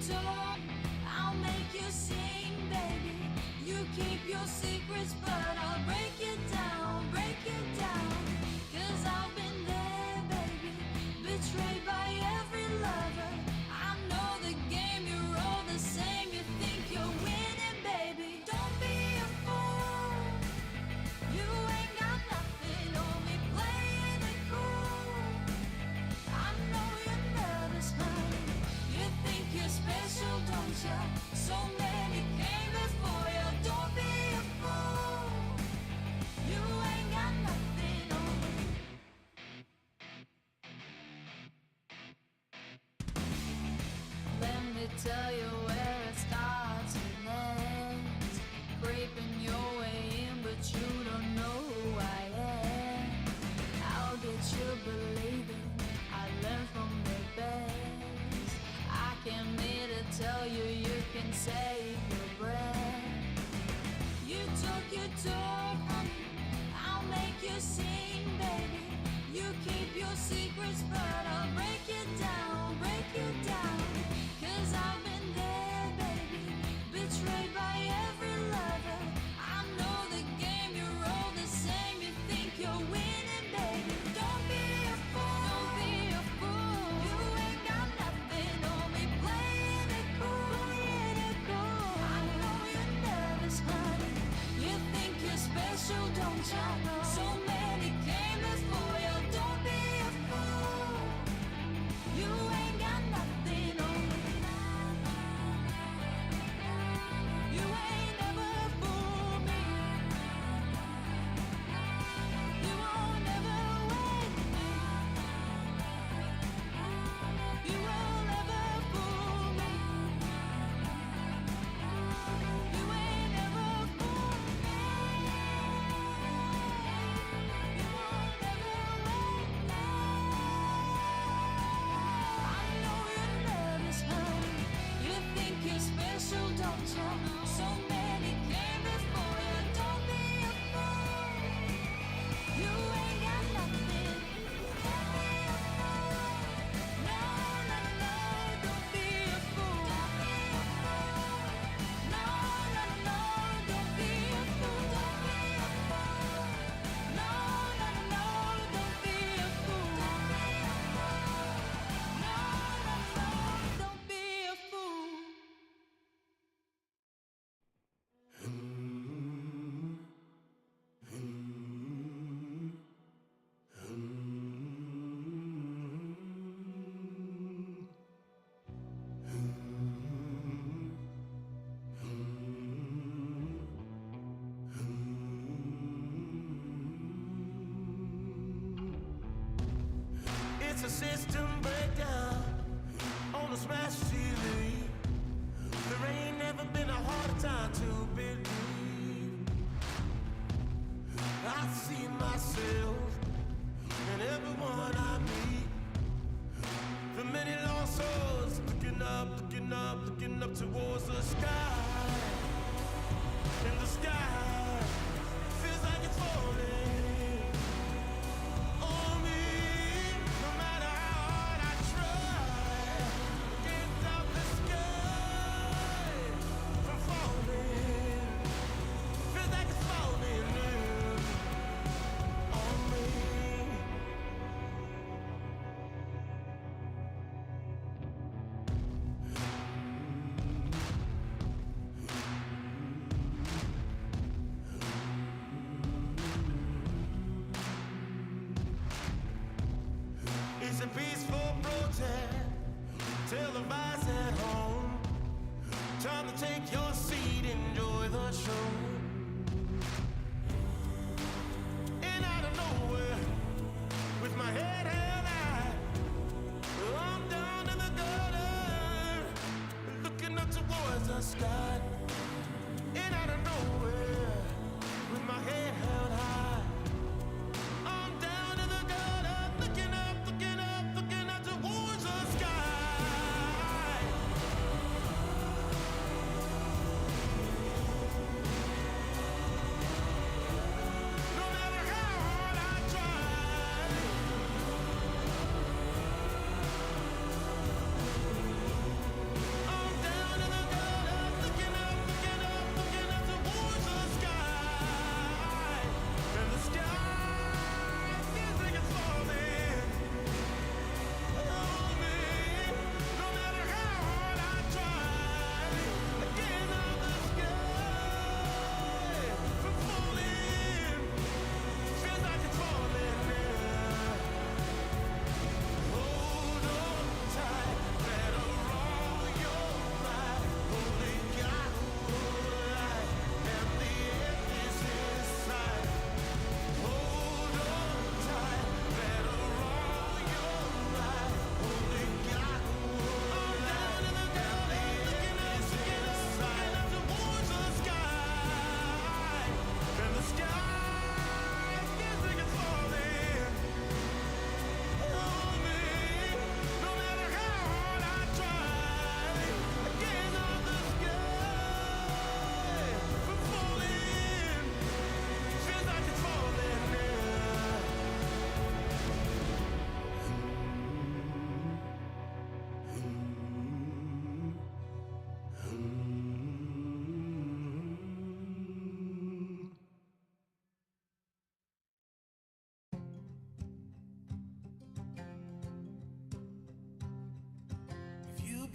talk, I'll make you sing, baby. You keep your secrets, but I'll break it down, break it down. 'Cause I've been there, baby, betrayed by every lover. I know the game, you're all the same. You think you're winning, baby. Don't be a fool. You ain't got nothing on me, playing it cool. I know you're nervous, honey. You think you're special, don't you? So many came before you. Don't be a fool. You ain't got nothing on me. Let me tell you where it starts and ends. Creeping your way in, but you don't know who I am. I'll get you believing I learned from the best. I came here to tell you you can save your breath. You talk your talk, honey, I'll make you sing, baby. You keep your secrets, but I'll break it down, break it down. 'Cause I've been there, baby, betrayed by every lover. I know the game, you're all the same. You think you're winning, baby. Don't be a fool, don't be a fool. You ain't got nothing on me, playing it cool, playing it cool. I know you're nervous, honey. You think you're special, don't you? So many came before you. Don't be a fool. You ain't got nothing on me. You ain't never fooled me. You won't never win me. You will never fool me. You ain't never fooled me. You won't never win me. I know you're nervous, honey. You think you're special, don't you? So many came before you. Don't be a fool. You ain't got nothing. Don't be a fool. No, no, no, don't be a fool. Don't be a fool. No, no, no, don't be a fool. Don't be a fool. No, no, no, don't be a fool. Don't be a fool. No, no, no, don't be a fool. It's a system breakdown on a smash TV. There ain't never been a harder time to believe. I see myself in everyone I meet. The many lost souls looking up, looking up, looking up towards the sky. In the sky, feels like it's falling on me. No matter how hard I try, can't stop the sky from falling. Feels like it's falling in on me. It's a peaceful protest, televised at home. Time to take your seat, enjoy the show. And out of nowhere, with my head held high, I'm down in the gutter, looking up towards the sky. And out of nowhere, with my head held high, I'm down in the gutter, looking up, looking up, looking up towards the sky. No matter how hard I try, I'm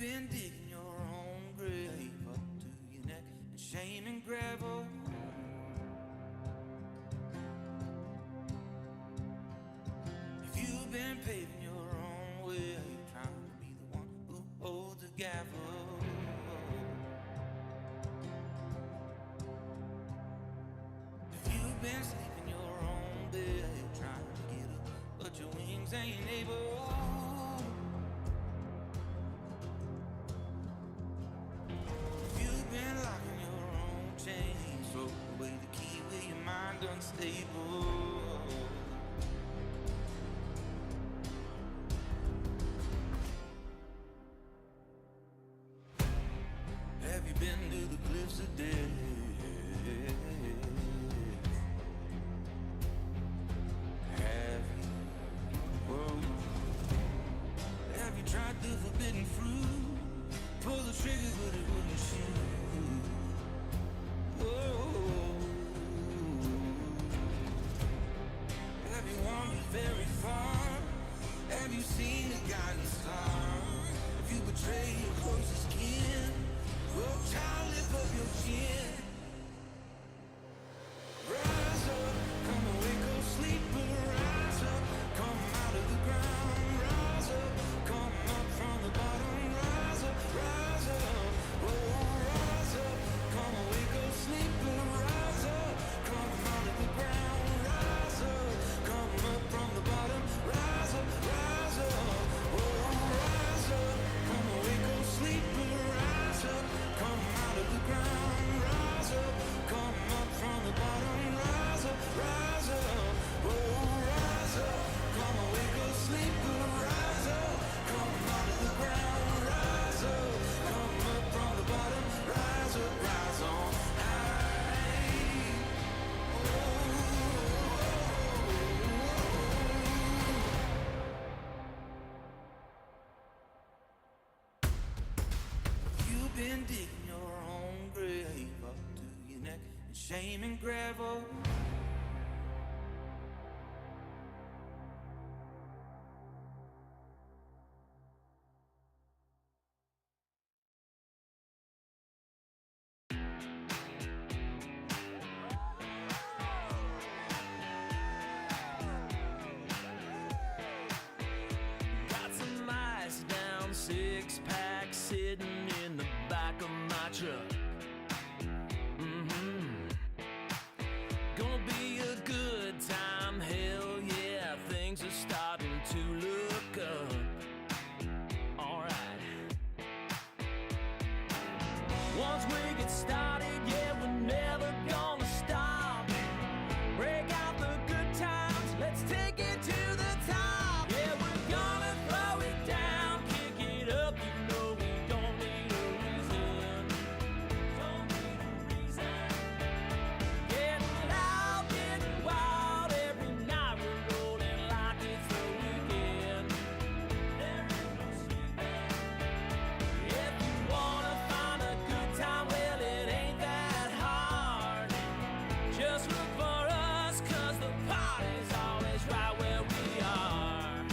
been digging your own grave up to your neck in shame and gravel. If you've been paving your own way, are you trying to be the one who holds the gavel? If you've been sleeping your own bed, trying to get up, but your wings ain't able. Unstable. Have you been to the cliffs of death? Have you? Whoa. Have you tried the forbidden fruit? Pull the trigger, but it wouldn't shoot. Whoa. Very far. Have you seen the guiding star? If you betray your closest kin, oh child, lift up your chin. Rise up, come awake, go sleeper. Rise up, come out of the ground. Rise up, come up from the bottom. Rise up, oh rise up, come awake, go sleeper. Rise up, come out of the ground. Rise up, come up from the bottom. Rise up, oh rise up, come awake, go sleeper. Rise up, come out of the ground. Rise up, come up from the bottom. Rise up, oh rise up, come awake, go sleeper. Rise up, come out of the ground. Rise up, come up from the bottom. Rise up, rise on high. You've been digging your own grave up to your neck in shame and gravel. Got some ice down, six-pack sitting in the back of my truck. Gonna be a good time, hell yeah, things are starting to look up. Alright. Once we get started, yeah, we're never gonna stop. Break out the good times, let's take it to the top. Yeah, we're gonna throw it down, kick it up, you know we don't need a reason. Don't need a reason. Getting loud, getting wild, every night we're rolling like it's the weekend. There is no sleeping. If you wanna find a good time, well, it ain't that hard. Just look for us, 'cause the party's always right where we are.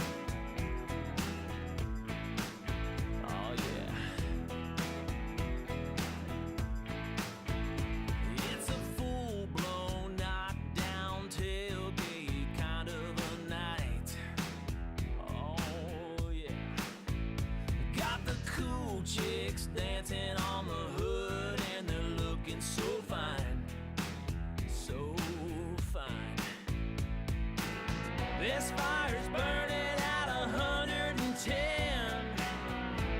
Oh yeah. It's a full-blown knockdown tailgate kind of a night. Oh yeah. Got the cool chicks dancing on the hood, and they're looking so fine, so fine. This fire's burning at 110.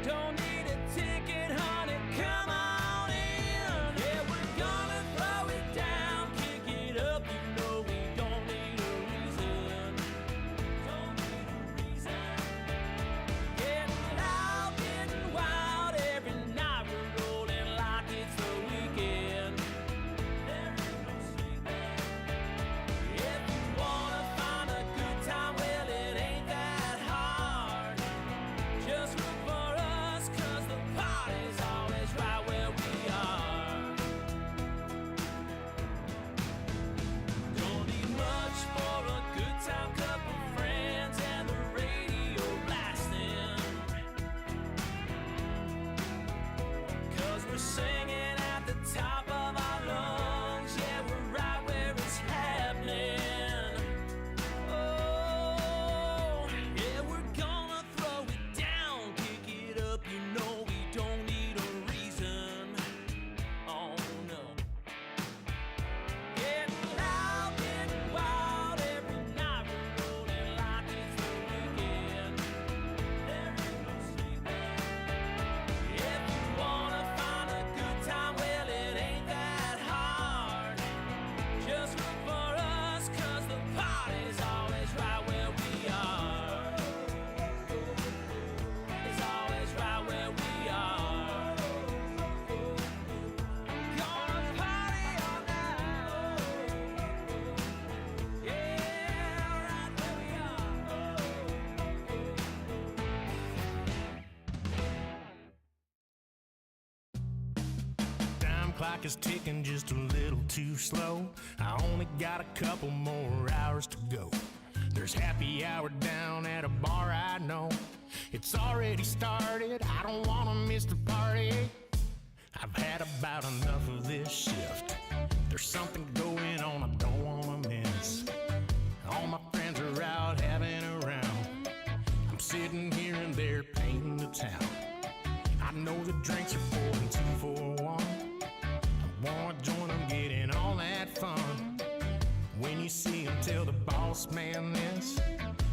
Don't need a ticket, honey, come on in. Yeah, we're gonna throw it down, kick it up, you know we don't need a reason. Don't need a reason. Getting loud, getting wild, every night we're rolling like it's the weekend. There is no sleeping. If you wanna find a good time, well, it ain't clock is ticking just a little too slow. I only got a couple more hours to go. There's happy hour down at a bar I know. It's already started, I don't wanna miss the party. I've had about enough of this shift. There's something going on I don't wanna miss. All my friends are out having a round. I'm sitting here and they're painting the town. I know the drinks are pouring 2 for 1. I wanna join them, get in all that fun. When you see them, tell the boss man this.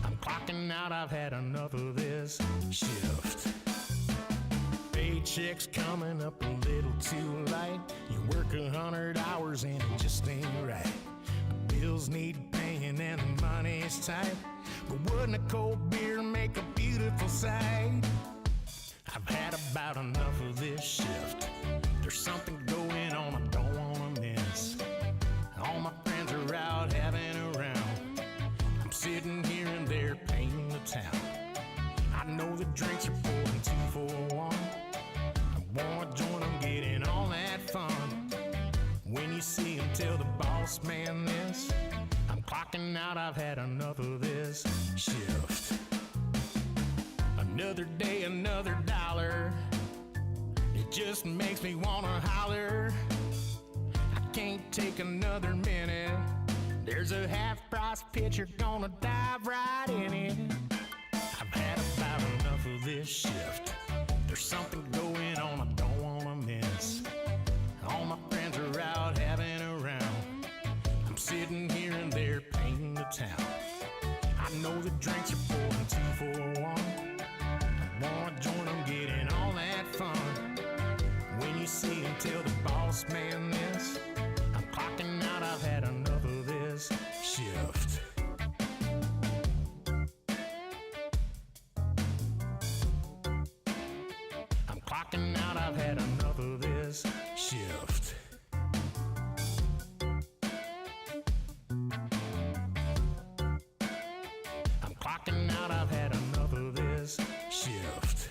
I'm clocking out, I've had enough of this shift. Paycheck's coming up a little too light. You work 100 hours and it just ain't right. The bills need paying and the money's tight. But wouldn't a cold beer make a beautiful sight? I've had about enough of this shift. There's something going on I don't wanna miss. All my friends are out having a round. I'm sitting here and they're painting the town. I know the drinks are pouring 2 for 1. I wanna join them, get in all that fun. When you see them, tell the boss man this. I'm clocking out, I've had enough of this shift. Another day, another dollar. It just makes me wanna holler. I can't take another minute. There's a half-price pitcher gonna dive right in it. I've had about enough of this shift. There's something going on I don't wanna miss. All my friends are out having a round. I'm sitting here and they're painting the town. I know the drinks are pouring 2 for 1. I wanna join them, get in all that fun. When you see them, tell the boss man this. I'm clocking out, I've had enough of this shift. I'm clocking out, I've had enough of this shift. I'm clocking out, I've had enough of this shift.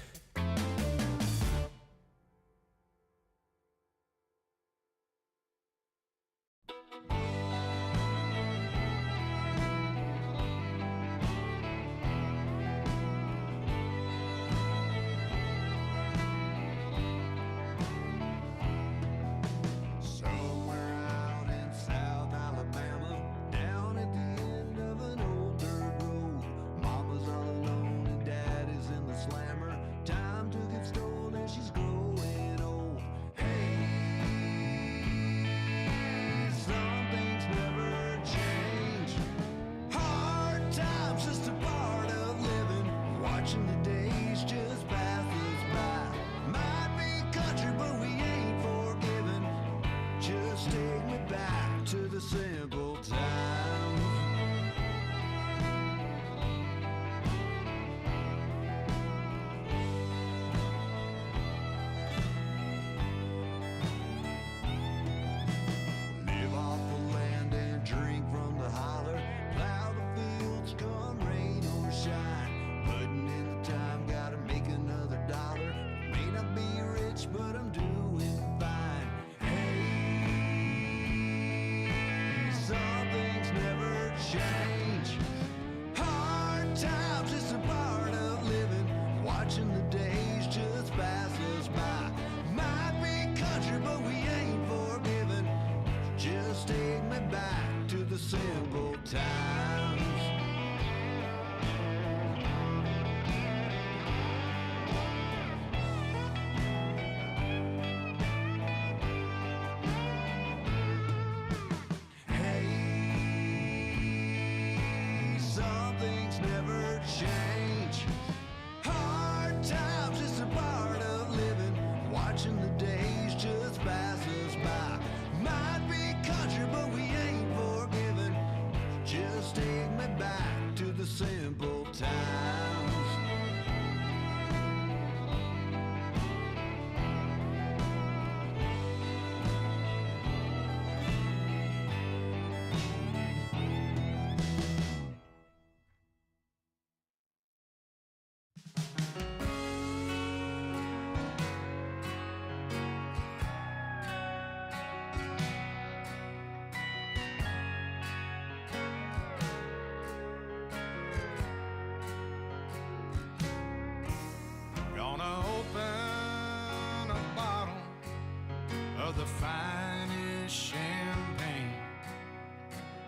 the finest champagne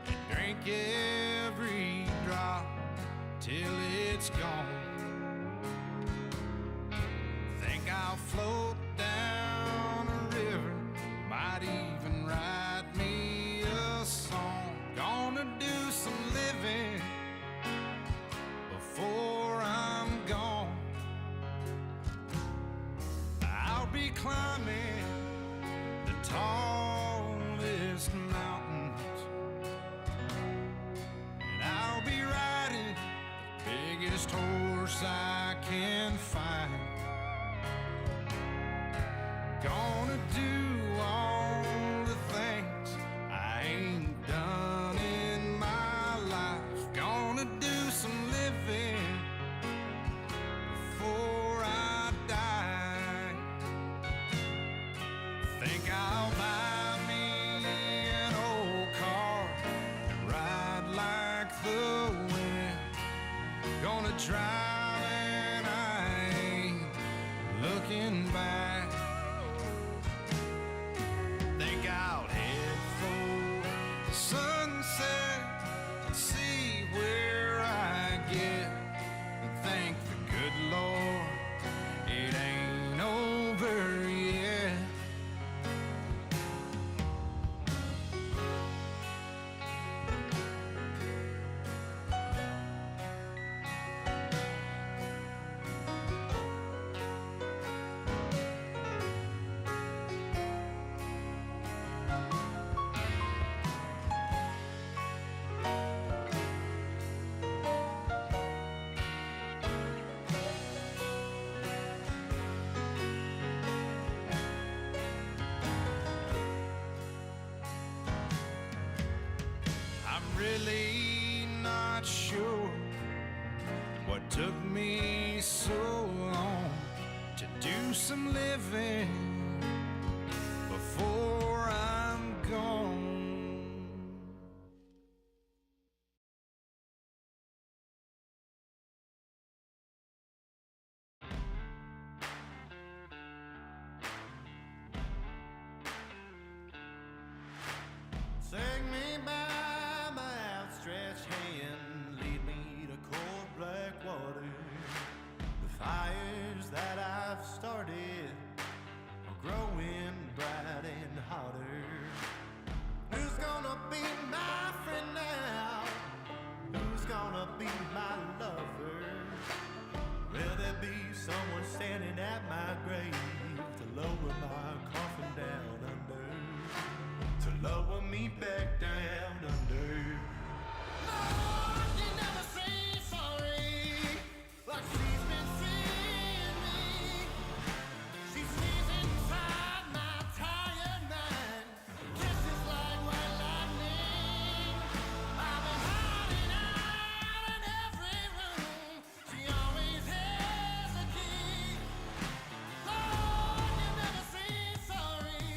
and drink every drop till it's gone. Think I'll float down a river, might even write me a song. Gonna do some living before I'm gone. I'll be climbing the tallest mountains, and I'll be riding the biggest horse I can find. Gonna do all the things I ain't done in my life. Gonna do some living before I die. Think I'll buy me an old car and ride like the wind. Gonna drive and I ain't looking back. Think I'll head for the sunset and see where I get. And thank the good Lord it ain't over yet. I'm really not sure what took me so long to do some living before I'm gone. Take me by my outstretched hand, lead me to cold black water. The fires that I've started are growing bright and hotter. Who's gonna be my friend now? Who's gonna be my lover? Will there be someone standing at my grave to lower my coffin down under? To lower me back down under. Lord, you never say sorry, like she's been seeing me. She sees inside my tired mind, kisses like white lightning. I've been hiding out in every room, she always has a key. Lord, you never say sorry,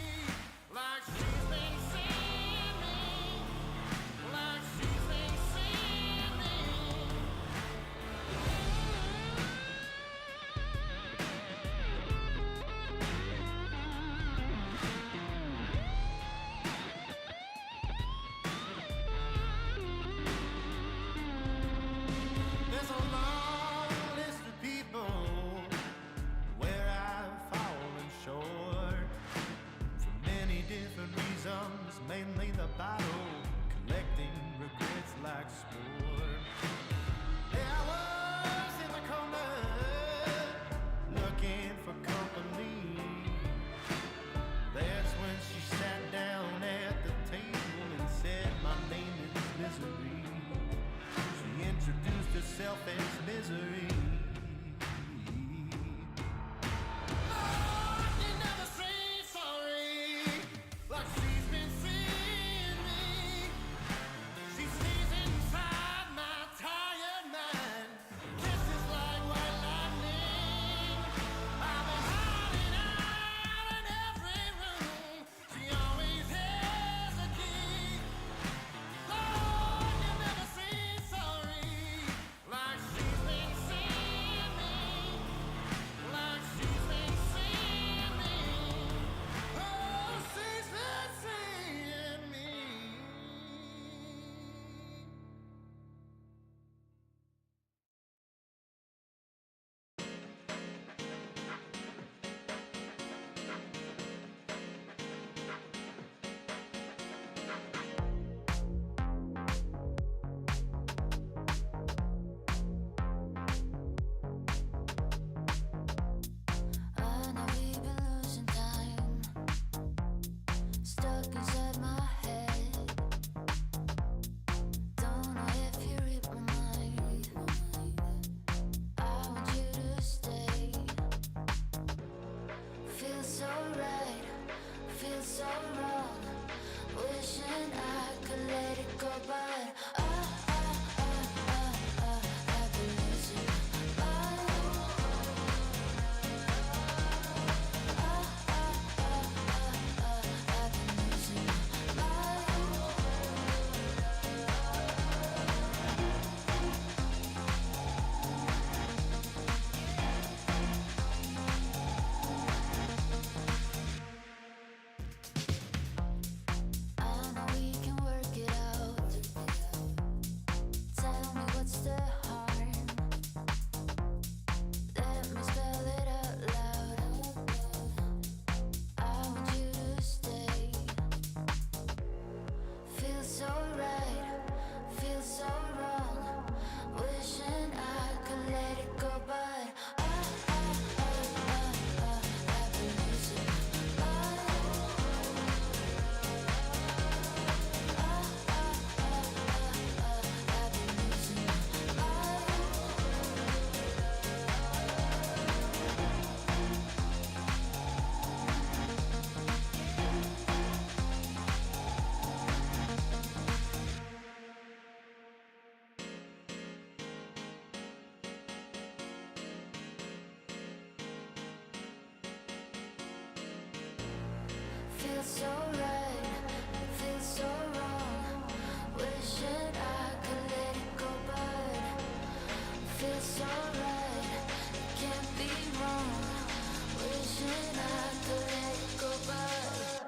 trying not to let go, but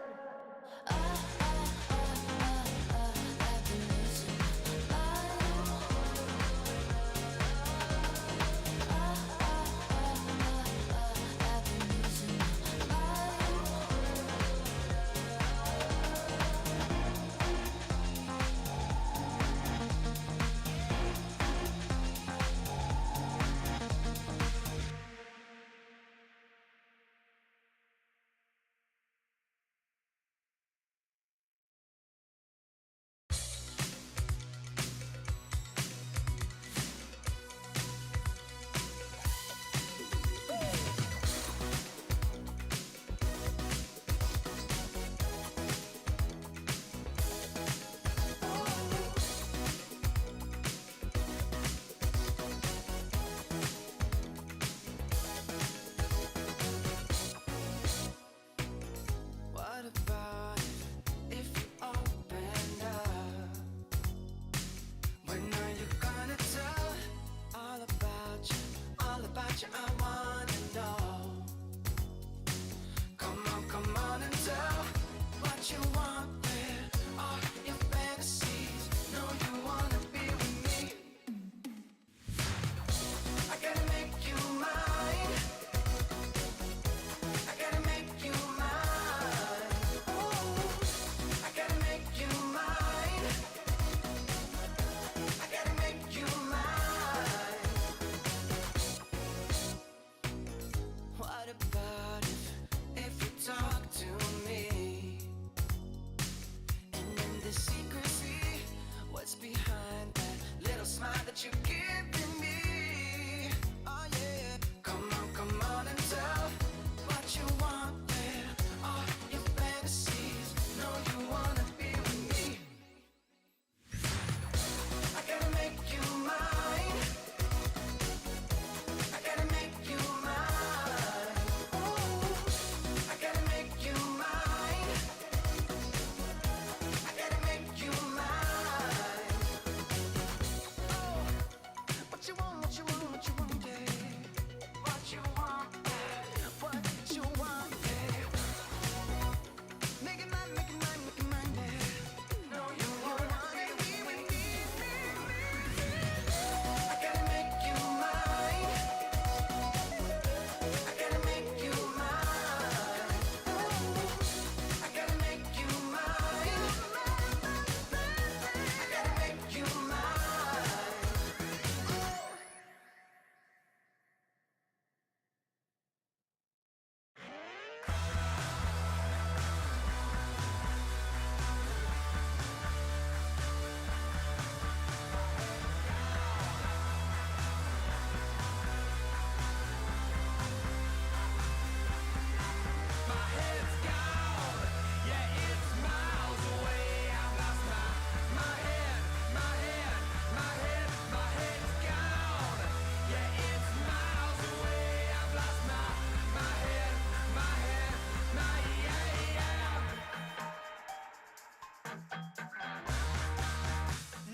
I've been losing my I've been losing What about if you open up? When are you gonna tell all about you? All about you, I wanna know. Come on and tell what you want. Where are your fantasies? Know you wanna be with me. I gotta make you mine. I gotta make you mine. I gotta make you mine. I gotta make you mine. What about if you talk to me? And in the secrecy, what's behind that little smile that you're giving me? Oh yeah. Come on and tell what you want. Where are your fantasies? Know you wanna be with me. I gotta make you mine. I gotta make you mine. I gotta make you mine. I gotta make you mine. What you want, what you want, what you want, yeah. What you want, what you want, yeah. Make it mine, make it mine, make it mine, yeah. No, you wanna be with me. I gotta make you mine. I gotta make you mine. I gotta make you mine. I gotta make you mine.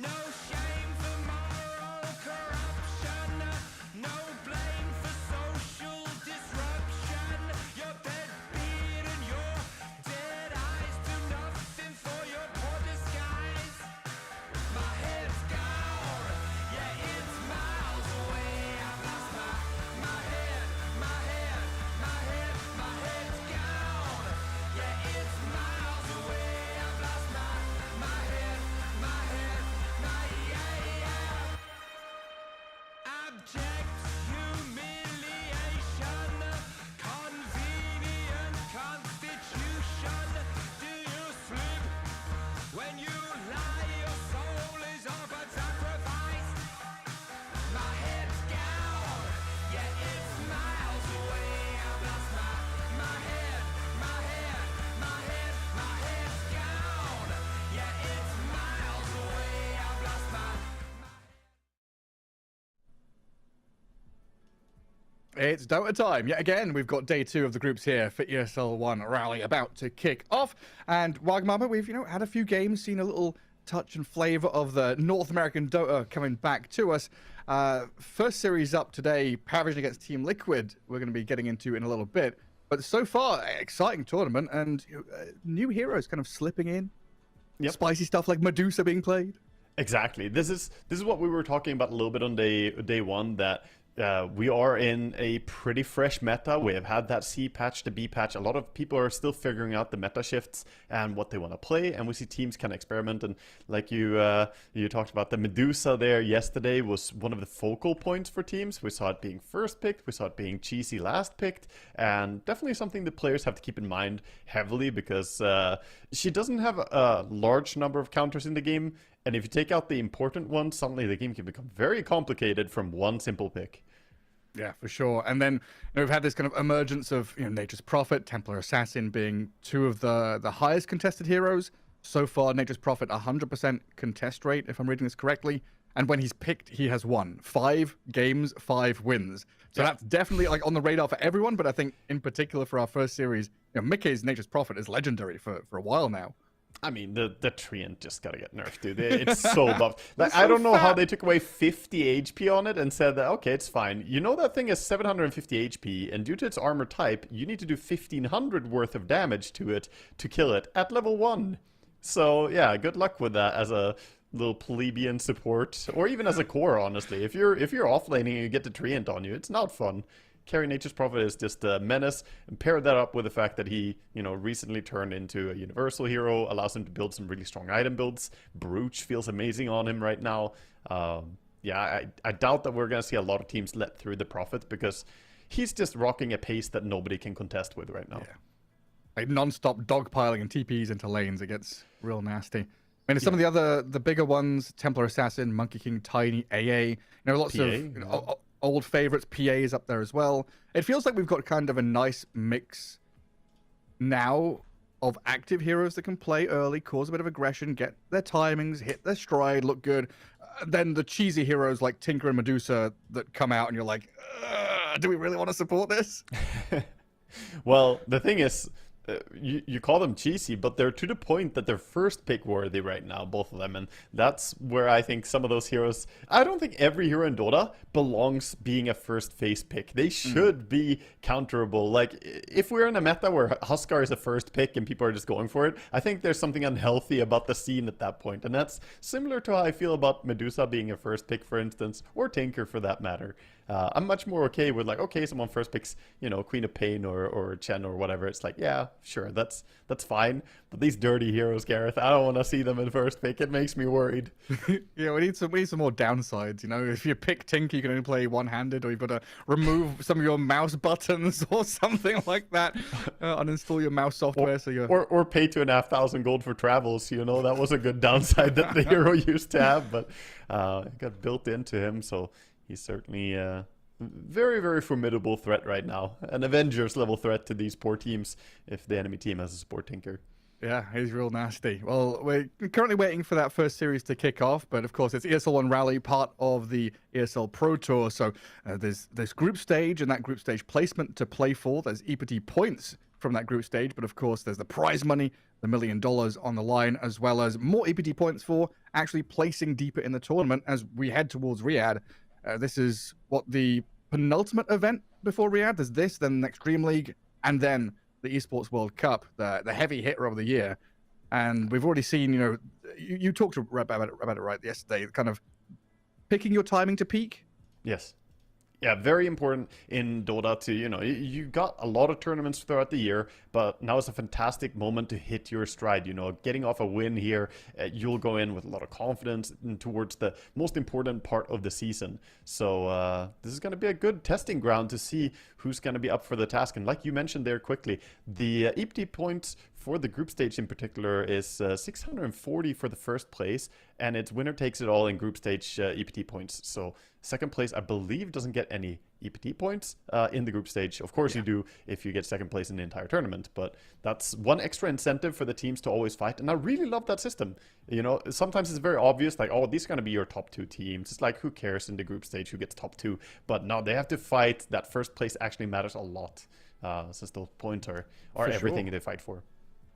No shame for moral corruption. No blame for social disruption. Your deadbeat and your dead eyes do nothing for your poor disguise. My head's gone, yeah, it's miles away. I've lost my head, my head, my head, my head's gone. Yeah, it's miles away. I've lost my head, my head, my yeah. Abject humiliation, convenient constitution. Do you slip when you lie? Your soul is all but sacrificed. My head's gone, yeah, it's miles away. I've lost my head, my head, my head, my head's gone. Yeah, it's miles away. I've lost my It's Dota time. Yet again, we've got day 2 of the groups here for ESL One Raleigh about to kick off. And Wagamama, we've had a few games, seen a little touch and flavor of the North American Dota coming back to us. First series up today, Paravision against Team Liquid, we're going to be getting into in a little bit. But so far, exciting tournament, and new heroes kind of slipping in. Yep. Spicy stuff like Medusa being played. Exactly. This is what we were talking about a little bit on day one, that we are in a pretty fresh meta. We have had that C patch, the B patch. A lot of people are still figuring out the meta shifts and what they want to play, and we see teams kind of experiment. And like you talked about, the Medusa there yesterday was one of the focal points for teams. We saw it being first picked, we saw it being cheesy last picked, and definitely something the players have to keep in mind heavily, because she doesn't have a large number of counters in the game. And if you take out the important ones, suddenly the game can become very complicated from one simple pick. Yeah, for sure. And then we've had this kind of emergence of Nature's Prophet, Templar Assassin being two of the highest contested heroes. So far, Nature's Prophet, 100% contest rate, if I'm reading this correctly. And when he's picked, he has won 5 games, 5 wins. So that's definitely like on the radar for everyone. But I think in particular for our first series, Mickey's Nature's Prophet is legendary for a while now. I mean, the Treant just gotta get nerfed, dude. It's so buffed. Like, I don't know how they took away 50 HP on it and said that, okay, it's fine. You know that thing is 750 HP, and due to its armor type, you need to do 1500 worth of damage to it to kill it at level 1. So, yeah, good luck with that as a little plebeian support, or even as a core, honestly. If you're offlaning and you get the Treant on you, it's not fun. Carry Nature's Prophet is just a menace, and pair that up with the fact that he, recently turned into a universal hero, allows him to build some really strong item builds. Brooch feels amazing on him right now. I doubt that we're going to see a lot of teams let through the Prophet, because he's just rocking a pace that nobody can contest with right now. Yeah. Like non-stop dogpiling and TPs into lanes, it gets real nasty. I mean, some of the bigger ones, Templar Assassin, Monkey King, Tiny, AA, lots PA, of old favorites. PA is up there as well. It feels like we've got kind of a nice mix now of active heroes that can play early, cause a bit of aggression, get their timings, hit their stride, look good. Then the cheesy heroes like Tinker and Medusa that come out and you're like, do we really want to support this? Well, the thing is, you call them cheesy, but they're to the point that they're first pick worthy right now, both of them. And that's where I think some of those heroes, I don't think every hero in Dota belongs being a first phase pick. They should be counterable. Like, if we're in a meta where Huskar is a first pick and people are just going for it, I think there's something unhealthy about the scene at that point. And that's similar to how I feel about Medusa being a first pick, for instance, or Tinker for that matter. I'm much more okay with, like, okay, someone first picks, Queen of Pain or Chen or whatever. It's like, yeah, sure, that's fine. But these dirty heroes, Gareth, I don't want to see them in first pick. It makes me worried. Yeah, we need some more downsides. If you pick Tinker, you can only play one-handed, or you've got to remove some of your mouse buttons or something like that. Uninstall your mouse software so you're or pay 2,500 gold for travels. That was a good downside that the hero used to have, but it got built into him, so. He's certainly a very, very formidable threat right now. An Avengers level threat to these poor teams if the enemy team has a support Tinker. Yeah, he's real nasty. Well, we're currently waiting for that first series to kick off, but of course it's ESL One Raleigh, part of the ESL Pro Tour. So there's this group stage and that group stage placement to play for. There's EPT points from that group stage, but of course there's the prize money, the $1 million on the line, as well as more EPT points for actually placing deeper in the tournament as we head towards Riyadh. This is the penultimate event before Riyadh. There's this, then the next Dream League, and then the Esports World Cup, the heavy hitter of the year. And we've already seen, you talked about it right yesterday, kind of picking your timing to peak. Yes. Yeah, very important in Dota to, you got a lot of tournaments throughout the year, but now it's a fantastic moment to hit your stride. Getting off a win here, you'll go in with a lot of confidence towards the most important part of the season. So this is going to be a good testing ground to see who's going to be up for the task. And like you mentioned there quickly, the EPT points for the group stage in particular is 640 for the first place, and it's winner takes it all in group stage EPT points. So second place, I believe, doesn't get any EPT points in the group stage. Of course, you do if you get second place in the entire tournament, but that's one extra incentive for the teams to always fight. And I really love that system. Sometimes it's very obvious, like, oh, these are going to be your top 2 teams. It's like, who cares in the group stage who gets top 2? But no, they have to fight. That first place actually matters a lot, since those points are everything they fight for.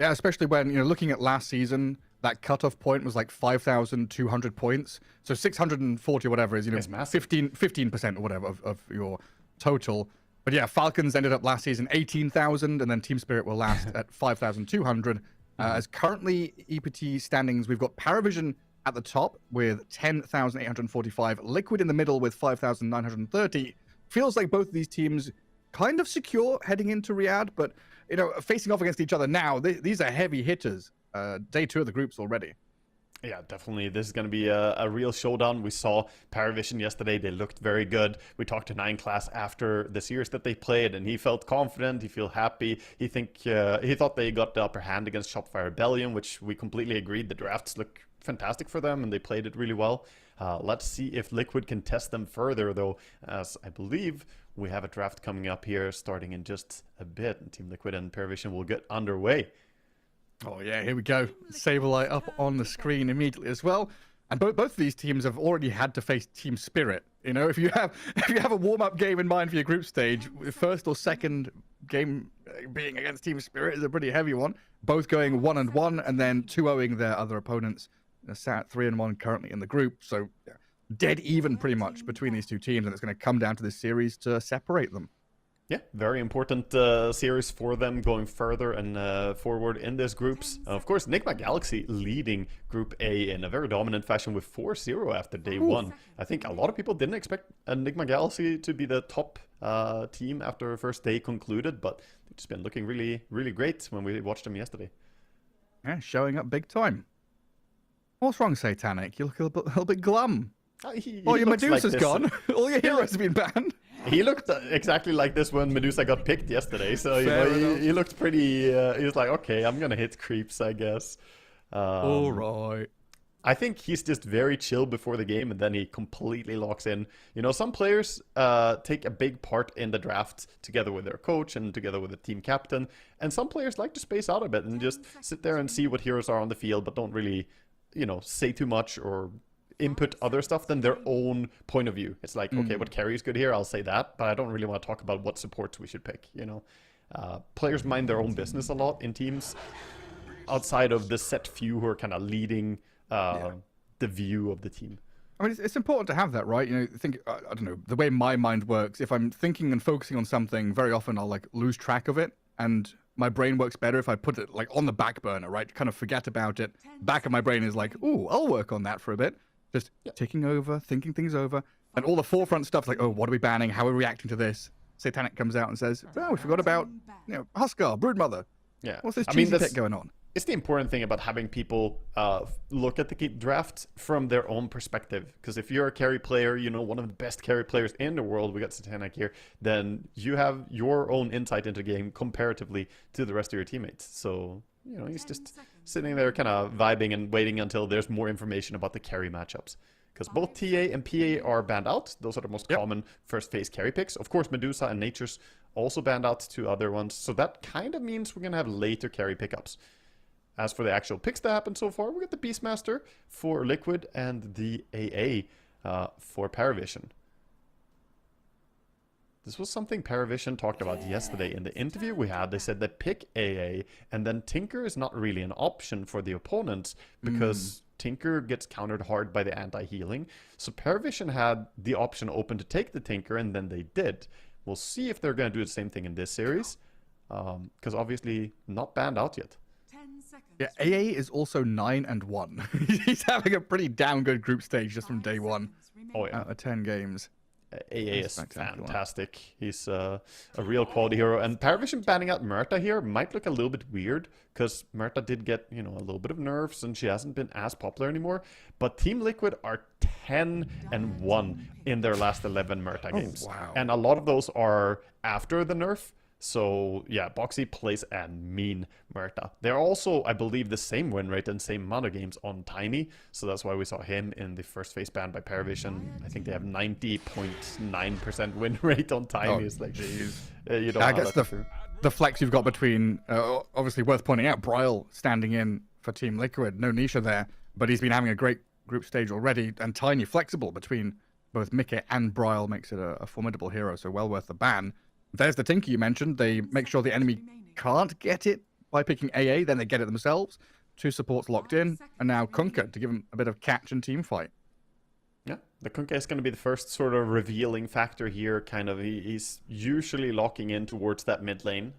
Yeah, especially when, looking at last season, that cutoff point was like 5,200 points. So 640 or whatever is, It's massive. 15% or whatever of your total. But yeah, Falcons ended up last season 18,000, and then Team Spirit will last at 5,200. As currently EPT standings, we've got Paravision at the top with 10,845, Liquid in the middle with 5,930. Feels like both of these teams kind of secure heading into Riyadh, but facing off against each other now, these are heavy hitters. Day 2 of the groups already. Yeah, definitely. This is going to be a real showdown. We saw Paravision yesterday. They looked very good. We talked to 9class after the series that they played, and he felt confident. He felt happy. He thought they got the upper hand against Shopify Rebellion, which we completely agreed. The drafts look fantastic for them, and they played it really well. Let's see if Liquid can test them further, though, as I believe we have a draft coming up here starting in just a bit. And Team Liquid and Paravision will get underway. Oh yeah, here we go. Saberlight up on the screen immediately as well. And both of these teams have already had to face Team Spirit. If you have a warm-up game in mind for your group stage, the first or second game being against Team Spirit is a pretty heavy one. Both going 1-1 and then 2-0ing their other opponents. They're sat 3-1 currently in the group, so dead even pretty much between these two teams, and it's going to come down to this series to separate them. Yeah, very important series for them going further and forward in these groups. Of course, Enigma Galaxy leading Group A in a very dominant fashion with 4-0 after day 1. I think a lot of people didn't expect Enigma Galaxy to be the top team after first day concluded, but they've just been looking really, really great when we watched them yesterday. Yeah, showing up big time. What's wrong, Satanic? You look a little bit glum. Your Medusa's gone. All your heroes have been banned. He looked exactly like this when Medusa got picked yesterday. So, he looked pretty... he was like, okay, I'm going to hit creeps, I guess. All right. I think he's just very chill before the game, and then he completely locks in. Some players take a big part in the draft together with their coach and together with the team captain. And some players like to space out a bit and just sit there and see what heroes are on the field, but don't really, say too much or input other stuff than their own point of view. It's like, okay, what carry is good here? I'll say that, but I don't really want to talk about what supports we should pick, Players mind their own business a lot in teams outside of the set few who are kind of leading the view of the team. I mean, it's important to have that, right? I don't know, the way my mind works, if I'm thinking and focusing on something, very often I'll lose track of it, and my brain works better if I put it on the back burner, right? Kind of forget about it. Back of my brain is like, ooh, I'll work on that for a bit. Just ticking over, thinking things over. And all the forefront stuff's like, oh, what are we banning? How are we reacting to this? Satanic comes out and says, oh, we forgot about, Huskar, Broodmother. Yeah. What's this cheesy pick going on? It's the important thing about having people look at the draft from their own perspective. Because if you're a carry player, one of the best carry players in the world, we got Satanic here, then you have your own insight into the game comparatively to the rest of your teammates. So, he's just sitting there kind of vibing and waiting until there's more information about the carry matchups. Because both TA and PA are banned out. Those are the most common first phase carry picks. Of course, Medusa and Nature's also banned out, 2 other ones. So that kind of means we're going to have later carry pickups. As for the actual picks that happened so far, we got the Beastmaster for Liquid and the AA for Paravision. This was something Paravision talked about yesterday in the interview we had. They said they pick AA, and then Tinker is not really an option for the opponents because Tinker gets countered hard by the anti-healing. So Paravision had the option open to take the Tinker, and then they did. We'll see if they're going to do the same thing in this series, because obviously not banned out yet. Yeah, AA is also 9-1. He's having a pretty damn good group stage just from day 1. Oh yeah, out of 10 games. AA is fantastic. He's a real quality hero. And Paravision banning out Murta here might look a little bit weird because Murta did get, a little bit of nerfs and she hasn't been as popular anymore. But Team Liquid are 10-1 in their last 11 Murta games. Wow. And a lot of those are after the nerf. So, yeah, Boxy plays a mean Murta. They're also, I believe, the same win rate and same amount of games on Tiny. So that's why we saw him in the first phase ban by Paravision. I think they have 90.9% win rate on Tiny. It's like, you don't I guess the flex you've got between, obviously worth pointing out, Bryle standing in for Team Liquid. No Nisha there, but he's been having a great group stage already. And Tiny flexible between both Mickey and Bryle makes it a formidable hero, so well worth the ban. There's the Tinker you mentioned. They make sure the enemy can't get it by picking AA, then they get it themselves. 2 supports locked in, and now Kunka to give them a bit of catch and team fight. Yeah, The Kunkka is going to be the first sort of revealing factor here. Kind of, he's usually locking in towards that mid lane.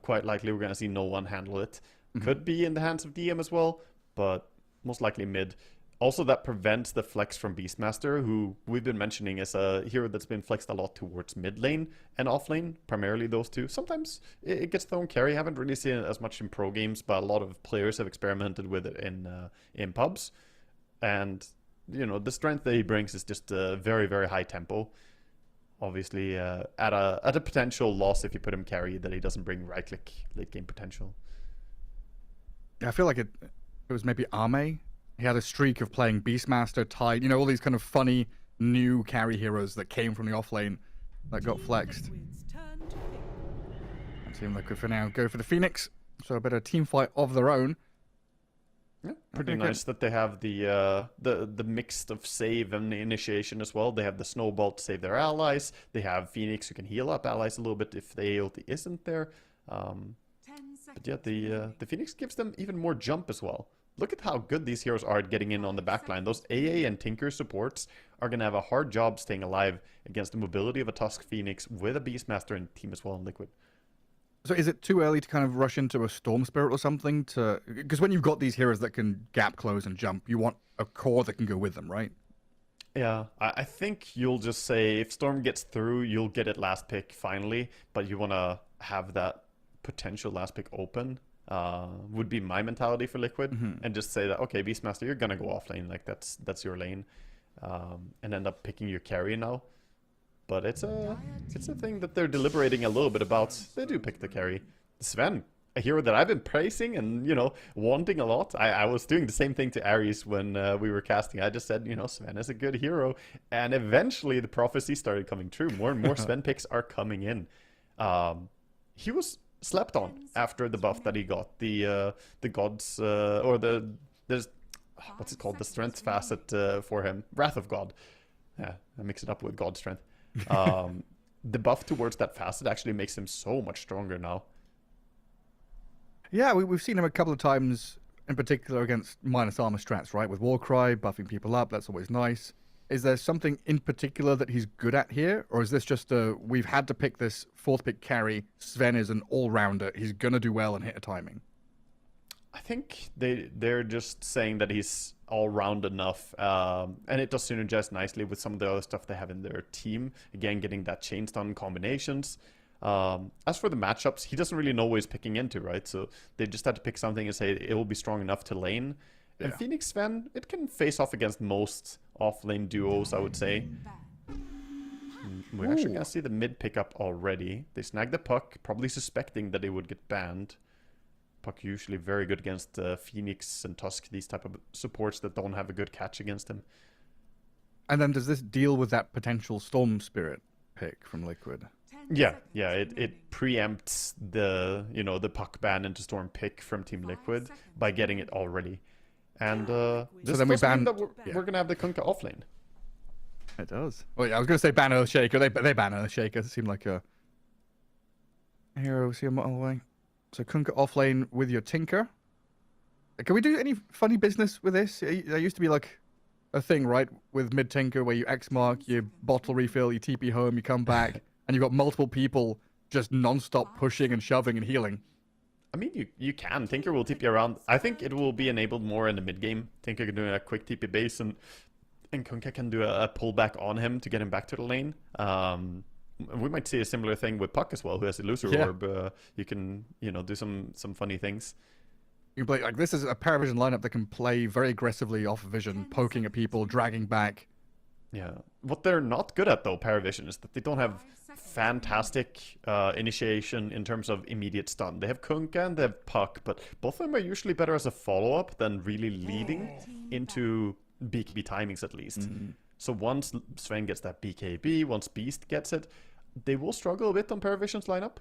Quite likely we're going to see no one handle it. Could be in the hands of DM as well, but most likely mid. Also, that prevents the flex from Beastmaster, who we've been mentioning is a hero that's been flexed a lot towards mid lane and off lane, primarily those two. Sometimes it gets thrown carry. Haven't really seen it as much in pro games, but a lot of players have experimented with it in pubs. And you know, the strength that he brings is just a very, very high tempo. Obviously, at a potential loss if you put him carry, that he doesn't bring right click late game potential. Yeah, I feel like it was maybe Ame. He had a streak of playing Beastmaster, Tide, you know, all these kind of funny new carry heroes that came from the offlane that got flexed. And Team Liquid for now go for the Phoenix, so a bit of team fight of their own. Yeah, pretty nice that they have the mix of save and initiation as well. They have the Snowball to save their allies. They have Phoenix who can heal up allies a little bit if the AOT isn't there. But yeah, the Phoenix gives them even more jump as well. Look at how good these heroes are at getting in on the backline. Those AA and Tinker supports are going to have a hard job staying alive against the mobility of a Tusk Phoenix with a Beastmaster and team as well in Liquid. So is it too early to kind of rush into a Storm Spirit or something? Because when you've got these heroes that can gap close and jump, you want a core that can go with them, right? Yeah, I think you'll just say if Storm gets through, you'll get it last pick finally, but you want to have that potential last pick open. Would be my mentality for Liquid, and just say that, okay, Beastmaster, you're gonna go off lane, like that's your lane, and end up picking your carry now. But it's a thing that they're deliberating a little bit about. They do pick the carry. Sven, a hero that I've been praising and, you know, wanting a lot. I was doing the same thing to Ares when we were casting. I just said, you know, Sven is a good hero, and eventually the prophecy started coming true. More and more Sven picks are coming in. He was slept on after the buff that he got, the gods or there's what's it called, the strength facet for him, Wrath of God. Yeah, I mix it up with God strength. The buff towards that facet actually makes him so much stronger now. Yeah, we've seen him a couple of times, in particular against minus armor strats, right? With Warcry, buffing people up, that's always nice. Is there something in particular that he's good at here? Or is this just we've had to pick this fourth pick carry, Sven is an all-rounder, he's gonna do well and hit a timing? I think they're just saying that he's all-round enough, and it does synergize nicely with some of the other stuff they have in their team. Again, getting that chain stun combinations. As for the matchups, he doesn't really know what he's picking into, right? So they just had to pick something and say it will be strong enough to lane. And Yeah. Phoenix Sven, it can face off against most off-lane duos, I would say. We're actually going to see the mid pickup already. They snagged the puck, probably suspecting that they would get banned. Puck usually very good against Phoenix and Tusk, these type of supports that don't have a good catch against him. And then does this deal with that potential Storm Spirit pick from Liquid? Yeah, it preempts the, you know, the puck ban into Storm pick from Team Liquid by getting it already. And this then we does mean ban- that we're gonna have the Kunkka offlane. It does. Well, yeah, I was going to say ban Earthshaker. They ban Earthshaker. It seemed like a hero. See him all the way. So Kunkka offlane with your Tinker. Can we do any funny business with this? There used to be like a thing, right, with mid Tinker where you X mark, you bottle refill, you TP home, you come back, and you've got multiple people just non-stop pushing and shoving and healing. I mean, you can. Tinker will TP around. I think it will be enabled more in the mid game. Tinker can do a quick TP base, and Kunkka can do a pullback on him to get him back to the lane. We might see a similar thing with Puck as well, who has Illusory Orb. You can, you know, do some funny things. You can play like this is a Paravision lineup that can play very aggressively off vision, poking at people, dragging back. Yeah. What they're not good at, though, Paravision, is that they don't have fantastic initiation in terms of immediate stun. They have Kunkka and they have Puck, but both of them are usually better as a follow-up than really leading into BKB timings, at least. So once Sven gets that BKB, once Beast gets it, they will struggle a bit on Paravision's lineup.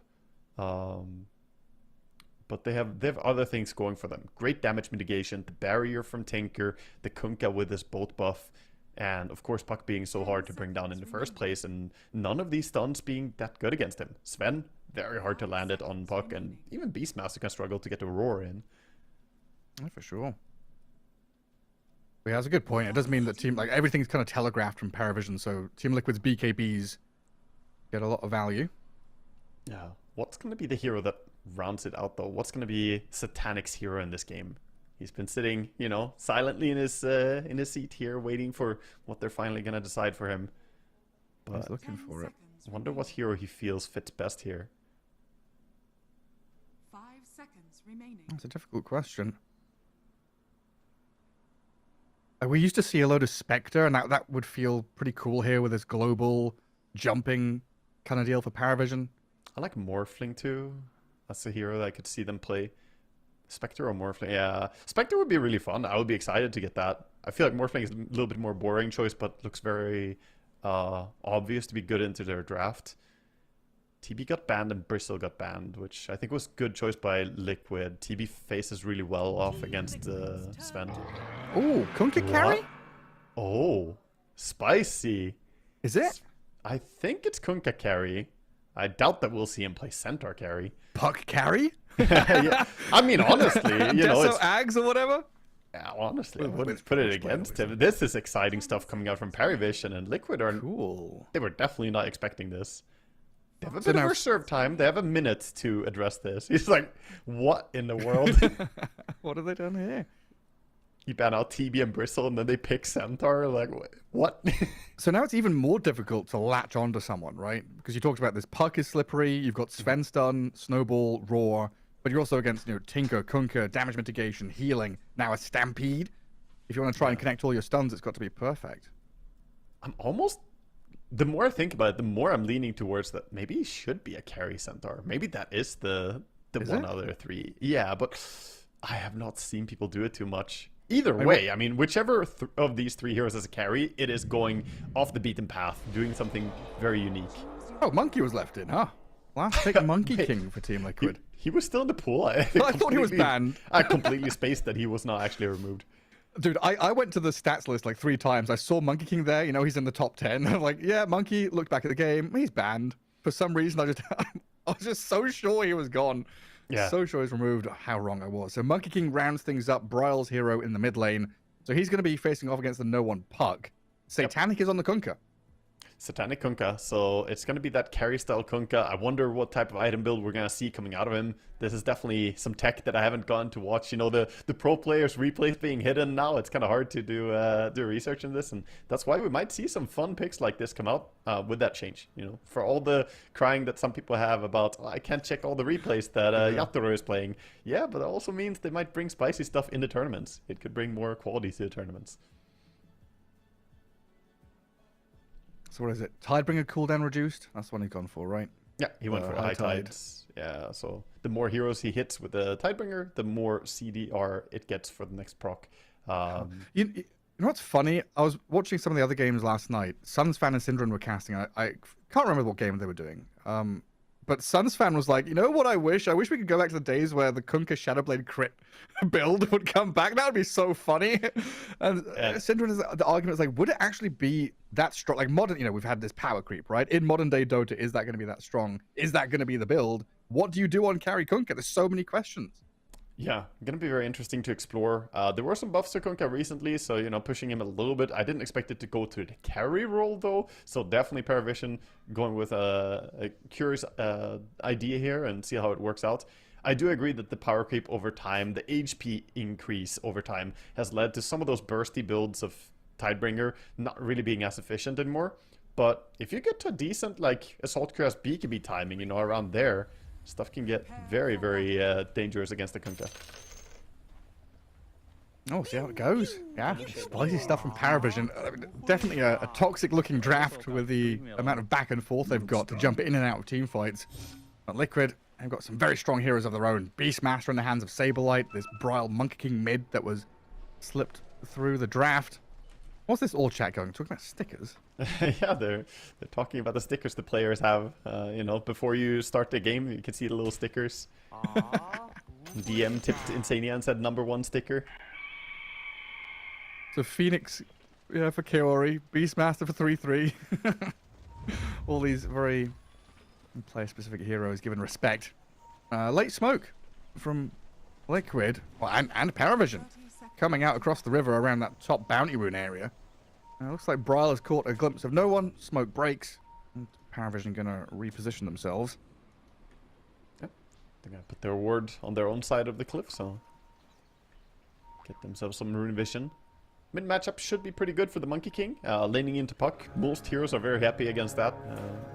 But they have other things going for them. Great damage mitigation, the barrier from Tinker, the Kunkka with his boat buff, and of course Puck being so hard to bring down in the first place, and none of these stuns being that good against him. Sven, very hard to land it on Puck, and even Beastmaster can struggle to get the roar in. Yeah, for sure. Yeah, that's a good point. It does mean that everything's kind of telegraphed from Paravision, so Team Liquid's BKBs get a lot of value. Yeah. What's going to be the hero that rounds it out, though? What's going to be Satanic's hero in this game? He's been sitting, silently in his seat here, waiting for what they're finally going to decide for him. But He's looking for it. I wonder what hero he feels fits best here. 5 seconds remaining. That's a difficult question. We used to see a load of Spectre, and that would feel pretty cool here with this global jumping kind of deal for Paravision. I like Morphling too. That's a hero that I could see them play. Spectre or Morphling? Yeah, Spectre would be really fun. I would be excited to get that. I feel like Morphling is a little bit more boring choice, but looks very obvious to be good into their draft. TB got banned and Bristle got banned, which I think was good choice by Liquid. TB faces really well off against Sven. Oh, Kunkka carry? Oh, spicy. Is it? I think it's Kunkka carry. I doubt that we'll see him play Centaur carry. Puck carry? Yeah. I mean, honestly, Deso Ags or whatever? Yeah, honestly, I wouldn't put it against him. This is exciting stuff coming out from Paravision, and Liquid are cool. They were definitely not expecting this. They have a bit of reserve time. They have a minute to address this. He's like, what in the world? What have they done here? You ban out TB and Bristle, and then they pick Centaur? Like, what? So now it's even more difficult to latch onto someone, right? Because you talked about this Puck is slippery, you've got Sven stun, Snowball, Roar, but you're also against, Tinker, Kunkka, damage mitigation, healing, now a Stampede. If you want to try and connect all your stuns, it's got to be perfect. I'm almost... The more I think about it, the more I'm leaning towards that maybe he should be a carry Centaur. Maybe that is the one out of the three. Yeah, but I have not seen people do it too much. Either way, I mean, whichever of these three heroes is a carry, it is going off the beaten path, doing something very unique. Oh, Monkey was left in, huh? Last pick Monkey King for Team Liquid. He was still in the pool. I thought he was banned. I completely spaced that he was not actually removed. Dude, I went to the stats list like 3 times. I saw Monkey King there. He's in the top 10. I'm like, yeah, Monkey. Looked back at the game. He's banned. For some reason, I was just so sure he was gone. Yeah. So sure he's removed. How wrong I was. So Monkey King rounds things up. Bryle's hero in the mid lane. So he's going to be facing off against the no-one Puck. Satanic is on the Kunkka. Satanic Kunkka, so it's going to be that carry style Kunkka. I wonder what type of item build we're going to see coming out of him. This is definitely some tech that I haven't gotten to watch. The pro players replays being hidden now. It's kind of hard to do research in this, and that's why we might see some fun picks like this come out with that change. For all the crying that some people have about, I can't check all the replays that Yatoro is playing. Yeah, but it also means they might bring spicy stuff into tournaments. It could bring more quality to the tournaments. So what is it? Tidebringer cooldown reduced? That's the one he's gone for, right? Yeah, he went for high tides. Yeah, so the more heroes he hits with the Tidebringer, the more CDR it gets for the next proc. You know what's funny? I was watching some of the other games last night. Suns Fan and Syndrome were casting. I can't remember what game they were doing. But Suns Fan was like, you know what I wish? I wish we could go back to the days where the Kunkka Shadowblade crit build would come back. That would be so funny. And Syndrome, the argument is like, would it actually be that strong? Like modern, we've had this power creep, right? In modern day Dota, is that going to be that strong? Is that going to be the build? What do you do on carry Kunkka? There's so many questions. Yeah, going to be very interesting to explore. There were some buffs to Kunkka recently, so, pushing him a little bit. I didn't expect it to go to the carry role, though. So definitely Paravision going with a curious idea here and see how it works out. I do agree that the power creep over time, the HP increase over time, has led to some of those bursty builds of Tidebringer not really being as efficient anymore. But if you get to a decent, Assault Cuirass BKB timing, around there, stuff can get very, very dangerous against the Kunkka. Oh, see how it goes. Yeah, spicy stuff from Paravision. Definitely a toxic-looking draft with the amount of back and forth they've got to jump in and out of team fights. But Liquid have got some very strong heroes of their own. Beastmaster in the hands of Saberlight. This Bryle Monkey King mid that was slipped through the draft. What's this all chat going? Talking about stickers? Yeah, they're talking about the stickers the players have. Before you start the game, you can see the little stickers. DM tipped Insania and said #1 sticker. So Phoenix, for Kaori, Beastmaster for 3-3. All these very player-specific heroes given respect. Late Smoke from Liquid, and Paravision. coming out across the river around that top bounty rune area. Looks like Braille has caught a glimpse of no one. Smoke breaks. And Paravision going to reposition themselves. Yep. They're going to put their ward on their own side of the cliff, so get themselves some rune vision. Mid matchup should be pretty good for the Monkey King. Laning into Puck. Most heroes are very happy against that.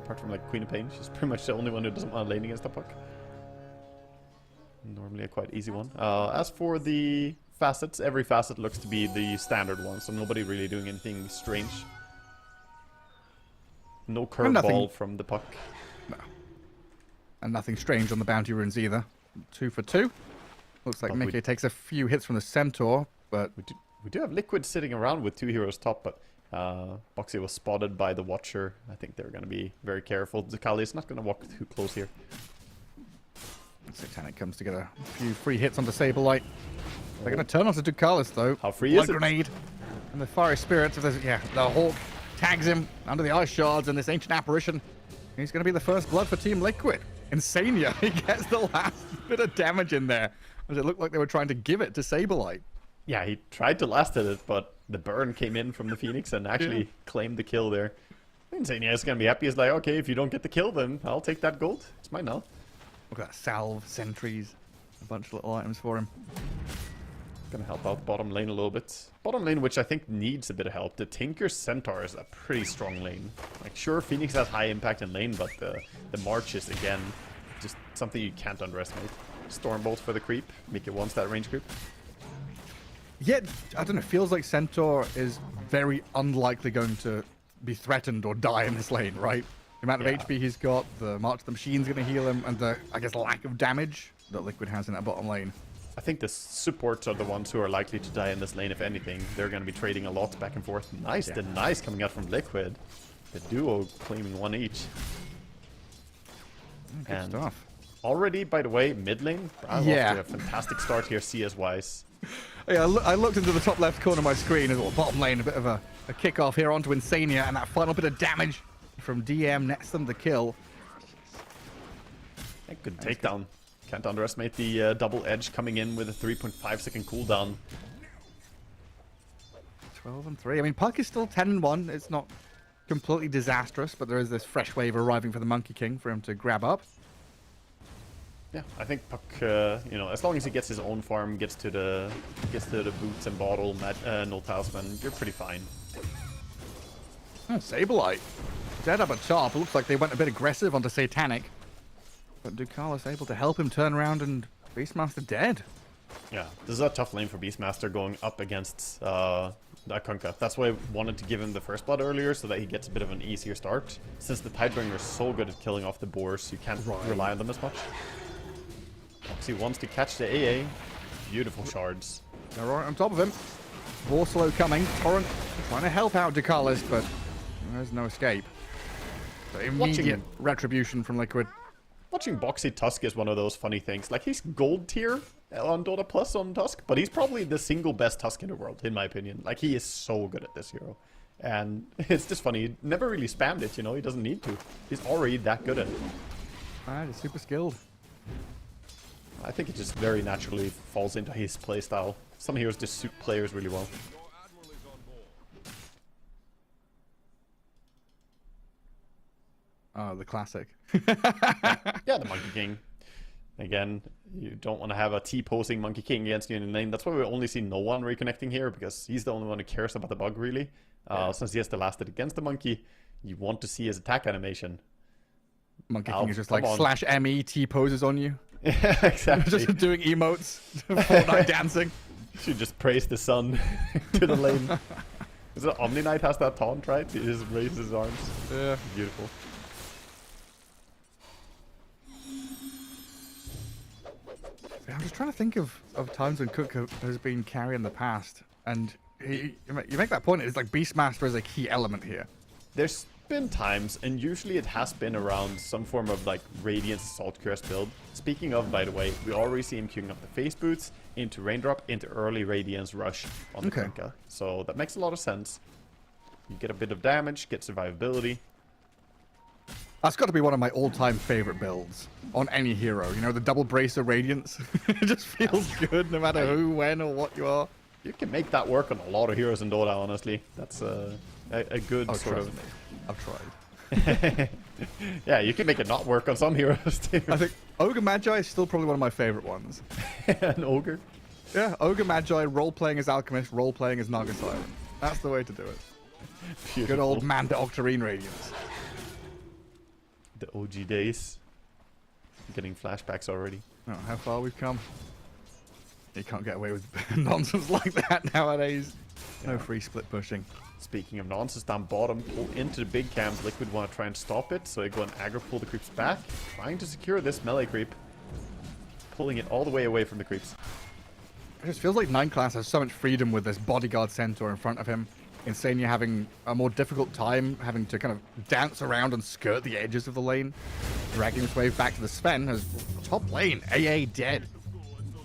Apart from like Queen of Pain. She's pretty much the only one who doesn't want to lane against the Puck. Normally a quite easy one. As for the facets, every facet looks to be the standard one, so nobody really doing anything strange. No curveball from the Puck. No. And nothing strange on the bounty runes either. 2 for 2. Looks like Mickey takes a few hits from the Centaur, but... We do have Liquid sitting around with 2 heroes top, but Boxy was spotted by the Watcher. I think they're going to be very careful. Zakali is not going to walk too close here. Satanic comes to get a few free hits onto Saberlight. They're going to turn onto Ducalis, though. How free Blood is it? Grenade. And the Fiery Spirits, the Hawk tags him under the Ice Shards and this Ancient Apparition. He's going to be the first blood for Team Liquid. Insania, he gets the last bit of damage in there. As it looked like they were trying to give it to Saberlight. Yeah, he tried to last at it, but the burn came in from the Phoenix and actually claimed the kill there. Insania is going to be happy. He's like, okay, if you don't get the kill, then I'll take that gold. It's mine now. Look at that salve, sentries, a bunch of little items for him. Gonna help out bottom lane a little bit. Bottom lane, which I think needs a bit of help. The Tinker Centaur is a pretty strong lane. Like, sure, Phoenix has high impact in lane, but the March is, again, just something you can't underestimate. Stormbolt for the creep. Make it once that range creep. Yet, I don't know, feels like Centaur is very unlikely going to be threatened or die in this lane, right? The amount of HP he's got, the March of the Machine's going to heal him, and the, I guess, lack of damage that Liquid has in that bottom lane. I think the supports are the ones who are likely to die in this lane, if anything. They're going to be trading a lot back and forth. Nice, the nice coming out from Liquid. The duo claiming 1 each. Good stuff. Already, by the way, mid lane, I love a fantastic start here CS-wise. Yeah, I looked into the top left corner of my screen as well. Bottom lane, a bit of a kickoff here onto Insania, and that final bit of damage from DM nets them the kill. Good takedown. Can't underestimate the double edge coming in with a 3.5 second cooldown. 12-3. I mean, Puck is still 10-1. It's not completely disastrous, but there is this fresh wave arriving for the Monkey King for him to grab up. Yeah, I think Puck, you know, as long as he gets his own farm, gets to the boots and bottle, no talisman, you're pretty fine. Saberlight. Dead up at top. It looks like they went a bit aggressive onto Satanic. But Ducalis able to help him turn around and Beastmaster dead. Yeah, this is a tough lane for Beastmaster going up against Akunka. That's why I wanted to give him the first blood earlier, so that he gets a bit of an easier start. Since the Tidebringer is so good at killing off the boars, you can't rely on them as much. He wants to catch the AA. Beautiful shards. They're right on top of him. Vorslow coming. Torrent trying to help out Ducalis, but there's no escape. So immediate retribution from Liquid. Watching Boxy Tusk is one of those funny things. Like, he's gold tier on Dota Plus on Tusk, but he's probably the single best Tusk in the world, in my opinion. Like, he is so good at this hero. And it's just funny. He never really spammed it, you know? He doesn't need to. He's already that good at it. Alright, he's super skilled. I think it just very naturally falls into his playstyle. Some heroes just suit players really well. Oh, the classic. Yeah, the Monkey King. Again, you don't want to have a T-posing Monkey King against you in lane. That's why we only see no one reconnecting here, because he's the only one who cares about the bug, really. Since he has the last hit against the monkey, you want to see his attack animation. Monkey King is just like /ME T-poses on you. Yeah, exactly. Just doing emotes, Fortnite dancing. Should just praise the sun to the lane. Is it Omni Knight has that taunt, right? He just raises his arms. Yeah. Beautiful. I'm just trying to think of times when Cook has been carry in the past, and you make that point. It's like Beastmaster is a key element here. There's been times, and usually it has been around some form of like Radiance Assault Curse build. Speaking of, by the way, we already see him queuing up the Face Boots into Raindrop into early Radiance Rush on the Kunkka. So that makes a lot of sense. You get a bit of damage, get survivability. That's got to be one of my all-time favorite builds on any hero. You know, the double bracer Radiance. It just feels good no matter who, when, or what you are. You can make that work on a lot of heroes in Dota, honestly. That's a good sort trust of... me. I've tried. Yeah, you can make it not work on some heroes too. I think Ogre Magi is still probably one of my favorite ones. An ogre. Yeah, Ogre Magi, role-playing as Alchemist, role-playing as Naga Siren. That's the way to do it. Beautiful. Good old man to Octarine Radiance. The OG days. Getting flashbacks already. Oh, how far we've come. You can't get away with nonsense like that nowadays. No free split pushing. Speaking of nonsense, down bottom, pull into the big camp. Liquid want to try and stop it, so they go and aggro pull the creeps back, trying to secure this melee creep. Pulling it all the way away from the creeps. It just feels like 9 class has so much freedom with this bodyguard centaur in front of him. Insania having a more difficult time having to kind of dance around and skirt the edges of the lane. Dragging his way back to the Sven as top lane, AA dead.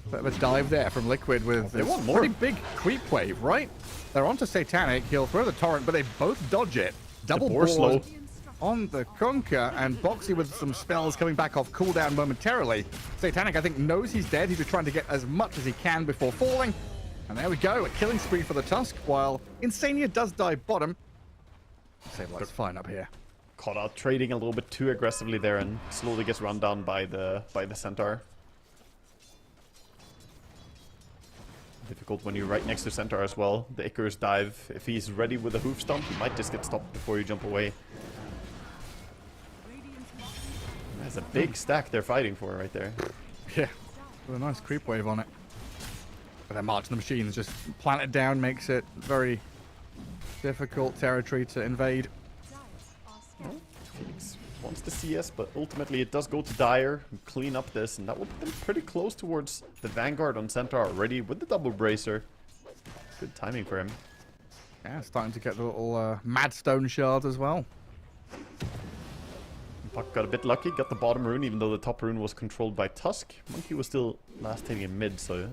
Bit of a dive there from Liquid with they this want more. pretty big creep wave, right? They're onto Satanic, he'll throw the torrent, but they both dodge it. Double boar slow. board on the Conquer, and Boxy with some spells coming back off cooldown momentarily. Satanic, I think, knows he's dead. He's just trying to get as much as he can before falling. And there we go, a killing spree for the Tusk, while Insania does dive bottom. Saberlight's fine up here. Caught out trading a little bit too aggressively there and slowly gets run down by the Centaur. Difficult when you're right next to Centaur as well. The Icarus dive, if he's ready with a hoof stomp, he might just get stopped before you jump away. There's a big stack they're fighting for right there. Yeah, with a nice creep wave on it. But then March of the Machines just plant it down, makes it very difficult territory to invade. Phoenix wants the CS, but ultimately it does go to Dire and clean up this, and that will put them pretty close towards the Vanguard on Centaur already with the double bracer. Good timing for him. Yeah, starting to get the little Madstone shards as well. Puck got a bit lucky, got the bottom rune, even though the top rune was controlled by Tusk. Monkey was still last hitting in mid, so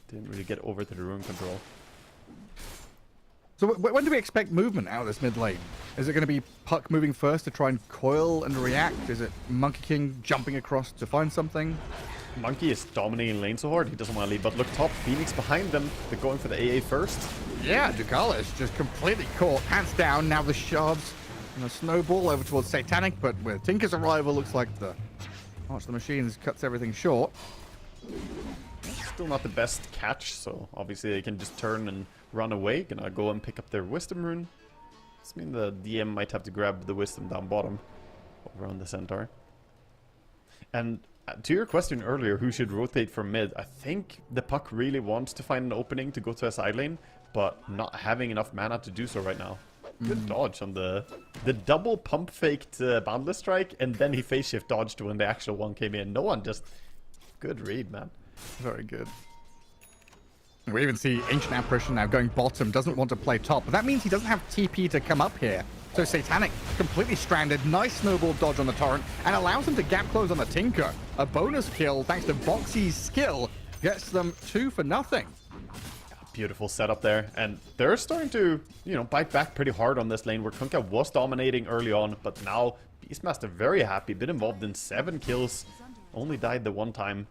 didn't really get over to the rune control. So when do we expect movement out of this mid lane? Is it going to be Puck moving first to try and coil and react? Is it Monkey King jumping across to find something? Monkey is dominating lane so hard, he doesn't want to leave, but look top, Phoenix behind them. They're going for the AA first. Yeah, Dugalis just completely caught, hands down. Now the shards and the snowball over towards Satanic, but with Tinker's arrival, looks like the March of the Machines cuts everything short. Still not the best catch, so obviously they can just turn and run away. Gonna go and pick up their Wisdom rune. This means the DM might have to grab the Wisdom down bottom over on the Centaur. And to your question earlier, who should rotate from mid? I think the Puck really wants to find an opening to go to a side lane, but not having enough mana to do so right now. Good dodge on the double pump faked Boundless Strike, and then he face shift dodged when the actual one came in. No one just... Good read, man. Very good. We even see Ancient Apparition now going bottom, doesn't want to play top, but that means he doesn't have TP to come up here. So Satanic completely stranded, nice snowball dodge on the Torrent, and allows him to gap close on the Tinker. A bonus kill thanks to Boxy's skill gets them 2-0. Beautiful setup there, and they're starting to, you know, bite back pretty hard on this lane where Kunkka was dominating early on, but now Beastmaster very happy, been involved in 7 kills, only died the one time.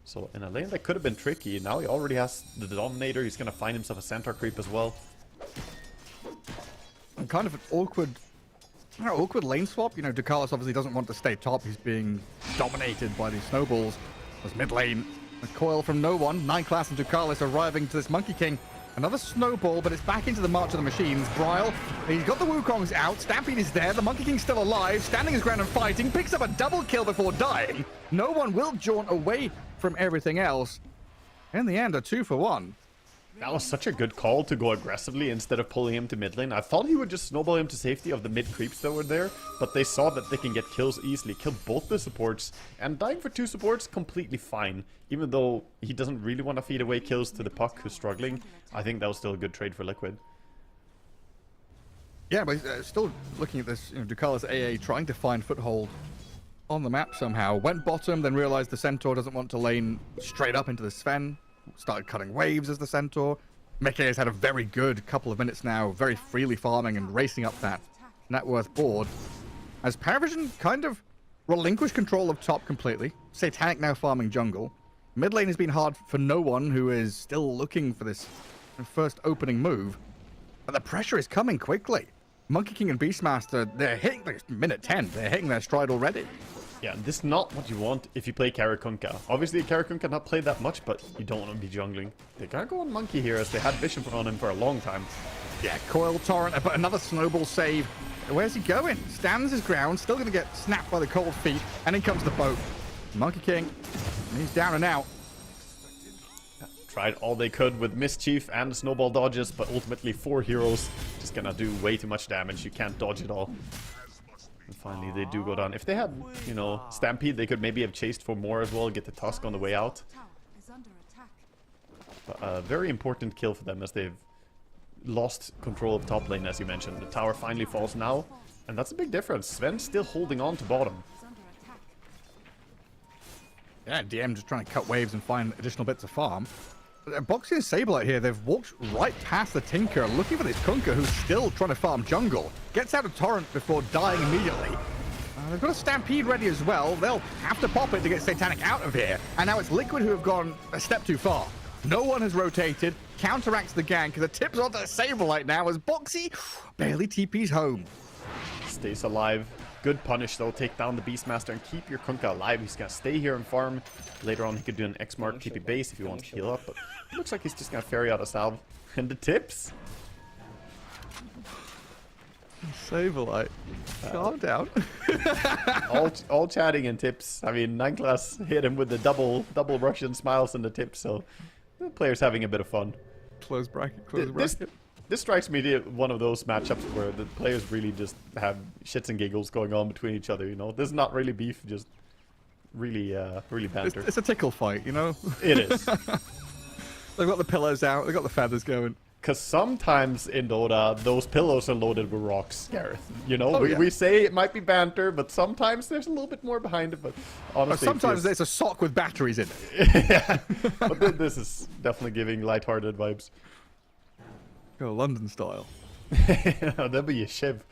So in a lane that could have been tricky, now he already has the Dominator, he's gonna find himself a Centaur creep as well. And kind of an awkward lane swap. You know, Dugalis obviously doesn't want to stay top, he's being dominated by these snowballs. As mid lane, a coil from no one, 9 class and Dugalis arriving to this Monkey King. Another snowball, but it's back into the March of the Machines. Bryle, he's got the Wukongs out. Stampede is there. The Monkey King's still alive, standing his ground and fighting. Picks up a double kill before dying. No one will jaunt away from everything else. In the end, a 2-for-1. That was such a good call to go aggressively instead of pulling him to mid lane. I thought he would just snowball him to safety of the mid creeps that were there, but they saw that they can get kills easily, kill both the supports, and dying for 2 supports, completely fine. Even though he doesn't really want to feed away kills to the Puck who's struggling, I think that was still a good trade for Liquid. Yeah, but still looking at this, you know, Dugalis AA trying to find foothold on the map somehow. Went bottom, then realized the Centaur doesn't want to lane straight up into the Sven. Started cutting waves as the Centaur. Meke has had a very good couple of minutes now, very freely farming and racing up that net worth board. As Paravision kind of relinquished control of top completely. Satanic now farming jungle. Mid lane has been hard for no one who is still looking for this first opening move. But the pressure is coming quickly. Monkey King and Beastmaster, they're hitting minute 10. They're hitting their stride already. Yeah, this is not what you want if you play Karakunka. Obviously, Karakunka not played that much, but you don't want to be jungling. They gotta go on Monkey here as they had vision on him for a long time. Yeah, Coil Torrent, but another snowball save. Where's he going? Stands his ground, still going to get snapped by the cold feet, and in comes the boat. Monkey King, he's down and out. Tried all they could with Mischief and snowball dodges, but ultimately 4 heroes just gonna do way too much damage. You can't dodge it all. And finally they do go down. If they had, you know, Stampede, they could maybe have chased for more as well, get the Tusk on the way out. Tower is under attack. But a very important kill for them as they've lost control of top lane, as you mentioned. The tower finally falls now, and that's a big difference. Sven's still holding on to bottom. Is under attack. Yeah, DM just trying to cut waves and find additional bits of farm. Boxy and Sableye here, they've walked right past the Tinker, looking for this Kunkka who's still trying to farm jungle. Gets out of Torrent before dying immediately. They've got a Stampede ready as well. They'll have to pop it to get Satanic out of here. And now it's Liquid who have gone a step too far. No one has rotated, counteracts the gank. The tip's onto Sableye now as Boxy barely TP's home. Stays alive. Good punish though. Take down the Beastmaster and keep your Kunkka alive. He's gonna stay here and farm. Later on he could do an X-Mark TP base if he wants to heal up, but it looks like he's just gonna ferry out a salve. And the tips? Sableye, calm down. all chatting and tips. I mean, 9 class hit him with the double Russian smiles and the tips, so the player's having a bit of fun. Close bracket, close bracket. This strikes me to one of those matchups where the players really just have shits and giggles going on between each other, you know? This is not really beef, just really banter. It's a tickle fight, you know? It is. They've got the pillows out, they've got the feathers going. Because sometimes in Dota, those pillows are loaded with rocks, Gareth. You know, Oh, yeah. we say it might be banter, but sometimes there's a little bit more behind it, but honestly... Sometimes there's a sock with batteries in it. Yeah, but this is definitely giving lighthearted vibes. Go London style. That'd be a shiv.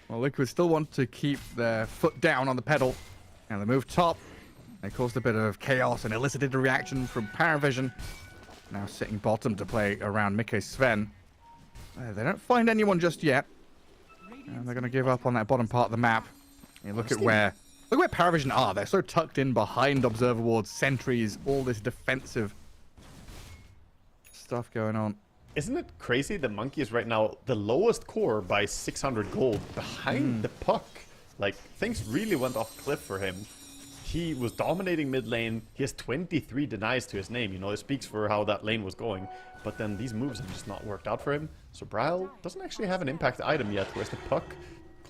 Well, Liquid still want to keep their foot down on the pedal. And they move top. They caused a bit of chaos and elicited a reaction from Paravision. Now sitting bottom to play around Mickey Sven. They don't find anyone just yet. And they're going to give up on that bottom part of the map. You look at where Paravision are. They're so tucked in behind observer wards, sentries, all this defensive stuff going on. Isn't it crazy that Monkey is right now the lowest core by 600 gold behind the puck? Like, things really went off cliff for him. He was dominating mid lane. He has 23 denies to his name. You know, it speaks for how that lane was going. But then these moves have just not worked out for him. So Brile doesn't actually have an impact item yet. Where's the puck?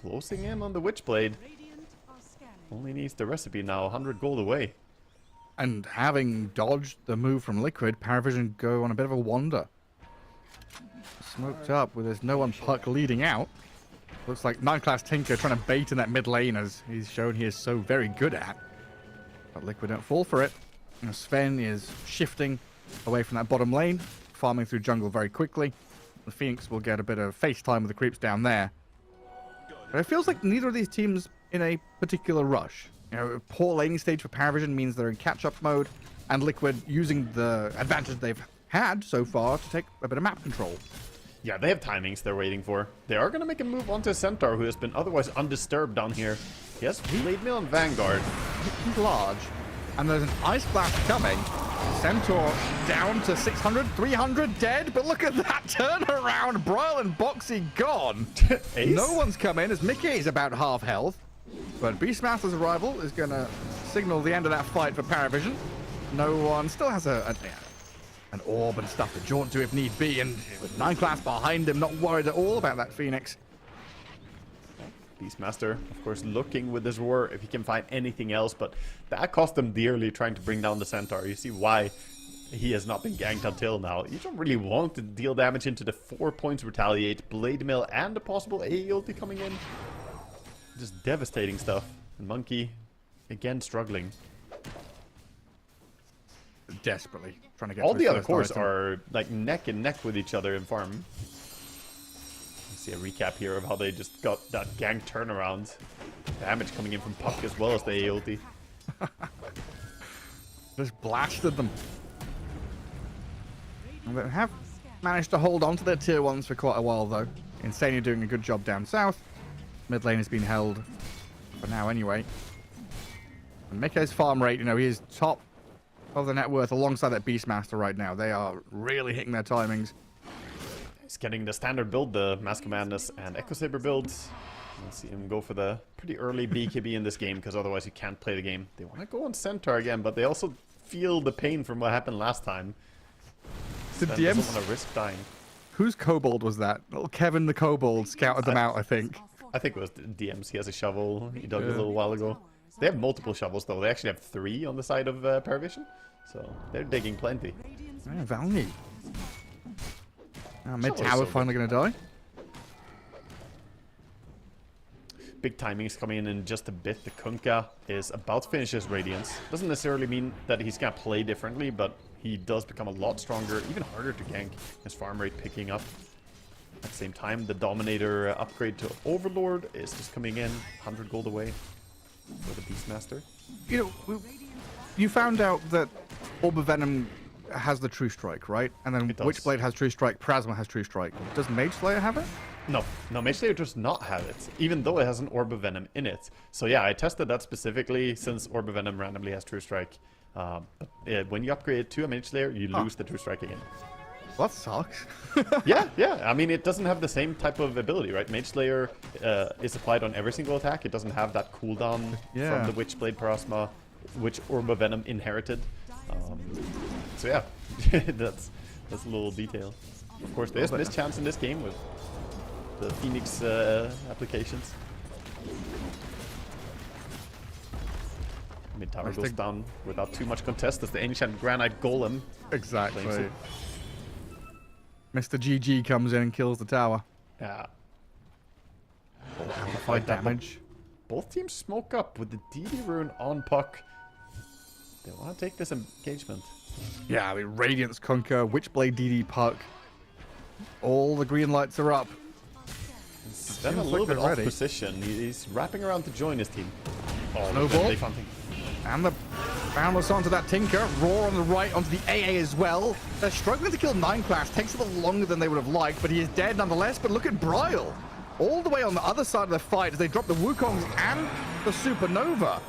Closing in on the Witchblade. Radiant are scanning. Only needs the recipe now. 100 gold away. And having dodged the move from Liquid, Paravision go on a bit of a wander. Smoked up with there's no one puck leading out. Looks like 9-class Tinker trying to bait in that mid lane as he's shown he is so very good at. But Liquid don't fall for it. You know, Sven is shifting away from that bottom lane, farming through jungle very quickly. The Phoenix will get a bit of face time with the creeps down there. But it feels like neither of these teams in a particular rush. You know, a poor laning stage for Paravision means they're in catch-up mode, and Liquid using the advantage they've had so far to take a bit of map control. Yeah, they have timings they're waiting for. They are going to make a move onto Centaur, who has been otherwise undisturbed down here. He has Blade Mail and Vanguard. He's large, and there's an Ice Blast coming. Centaur down to 600, 300 dead, but look at that turnaround. Brile and Boxy gone. Ace? No one's come in as Mickey is about half health, but Beastmaster's arrival is going to signal the end of that fight for Paravision. No one still has an orb and stuff to jaunt to if need be, and with 9-class behind him, not worried at all about that Phoenix. Beastmaster, of course, looking with his roar if he can find anything else, but that cost him dearly trying to bring down the Centaur. You see why he has not been ganked until now. You don't really want to deal damage into the 4 points retaliate, Blade Mail, and the possible AE ulti coming in. Just devastating stuff. And Monkey, again, struggling. Desperately trying to get All to the his other first cores item. are like neck and neck with each other in farm. See a recap here of how they just got that gank turnaround. Damage coming in from Puck as well as the AOT. just blasted them. And they have managed to hold on to their tier 1s for quite a while, though. Insania doing a good job down south. Mid lane has been held for now anyway. And Mikke's farm rate, you know, he is top of the net worth alongside that Beastmaster right now. They are really hitting their timings. He's getting the standard build, the Mask of Madness and Echo Saber builds. Let's see him go for the pretty early BKB in this game, because otherwise you can't play the game. They want to go on Centaur again, but they also feel the pain from what happened last time. The Sven DMs... doesn't want to risk dying. Whose kobold was that? Little Kevin the kobold scouted them out, I think. I think it was the DMs. He has a shovel. He dug a little while ago. They have multiple shovels, though. They actually have 3 on the side of Paravision. So they're digging plenty. Yeah, Valny. Mid Shovel's tower so finally going to die. Big timings coming in just a bit. The Kunkka is about to finish his Radiance. Doesn't necessarily mean that he's going to play differently, but he does become a lot stronger, even harder to gank. His farm rate picking up. At the same time, the Dominator upgrade to Overlord is just coming in. 100 gold away for the Beastmaster. You know, you found out that Orb of Venom has the True Strike, right? And then It does. Witchblade has True Strike, Prasma has True Strike. Does Mage Slayer have it? No, Mage Slayer does not have it, even though it has an Orb of Venom in it. So yeah, I tested that specifically since Orb of Venom randomly has True Strike. But when you upgrade it to a Mage Slayer, you lose the True Strike again. Well, that sucks. Yeah. I mean, it doesn't have the same type of ability, right? Mage Slayer is applied on every single attack. It doesn't have that cooldown Yeah. from the Witchblade Parasma, which Orb of Venom inherited. So yeah, that's a little detail. Of course, there's missed chance in this game with the Phoenix applications. Mid tower goes down without too much contest as the Ancient Granite Golem. Exactly. claims it. Mr. GG comes in and kills the tower. Yeah. Amplified damage. Both teams smoke up with the DD rune on Puck. They want to take this engagement. Yeah, I mean, Radiance Kunkka, Witchblade DD Puck. All the green lights are up. Sven a Seems little like bit they're off ready. position. He's wrapping around to join his team. Oh, Snowball. they found him. And the boundless onto that Tinker. Roar on the right onto the AA as well. They're struggling to kill 9 class. Takes a little longer than they would have liked, but he is dead nonetheless. But look at Bryle. All the way on the other side of the fight as they drop the Wukongs and the Supernova.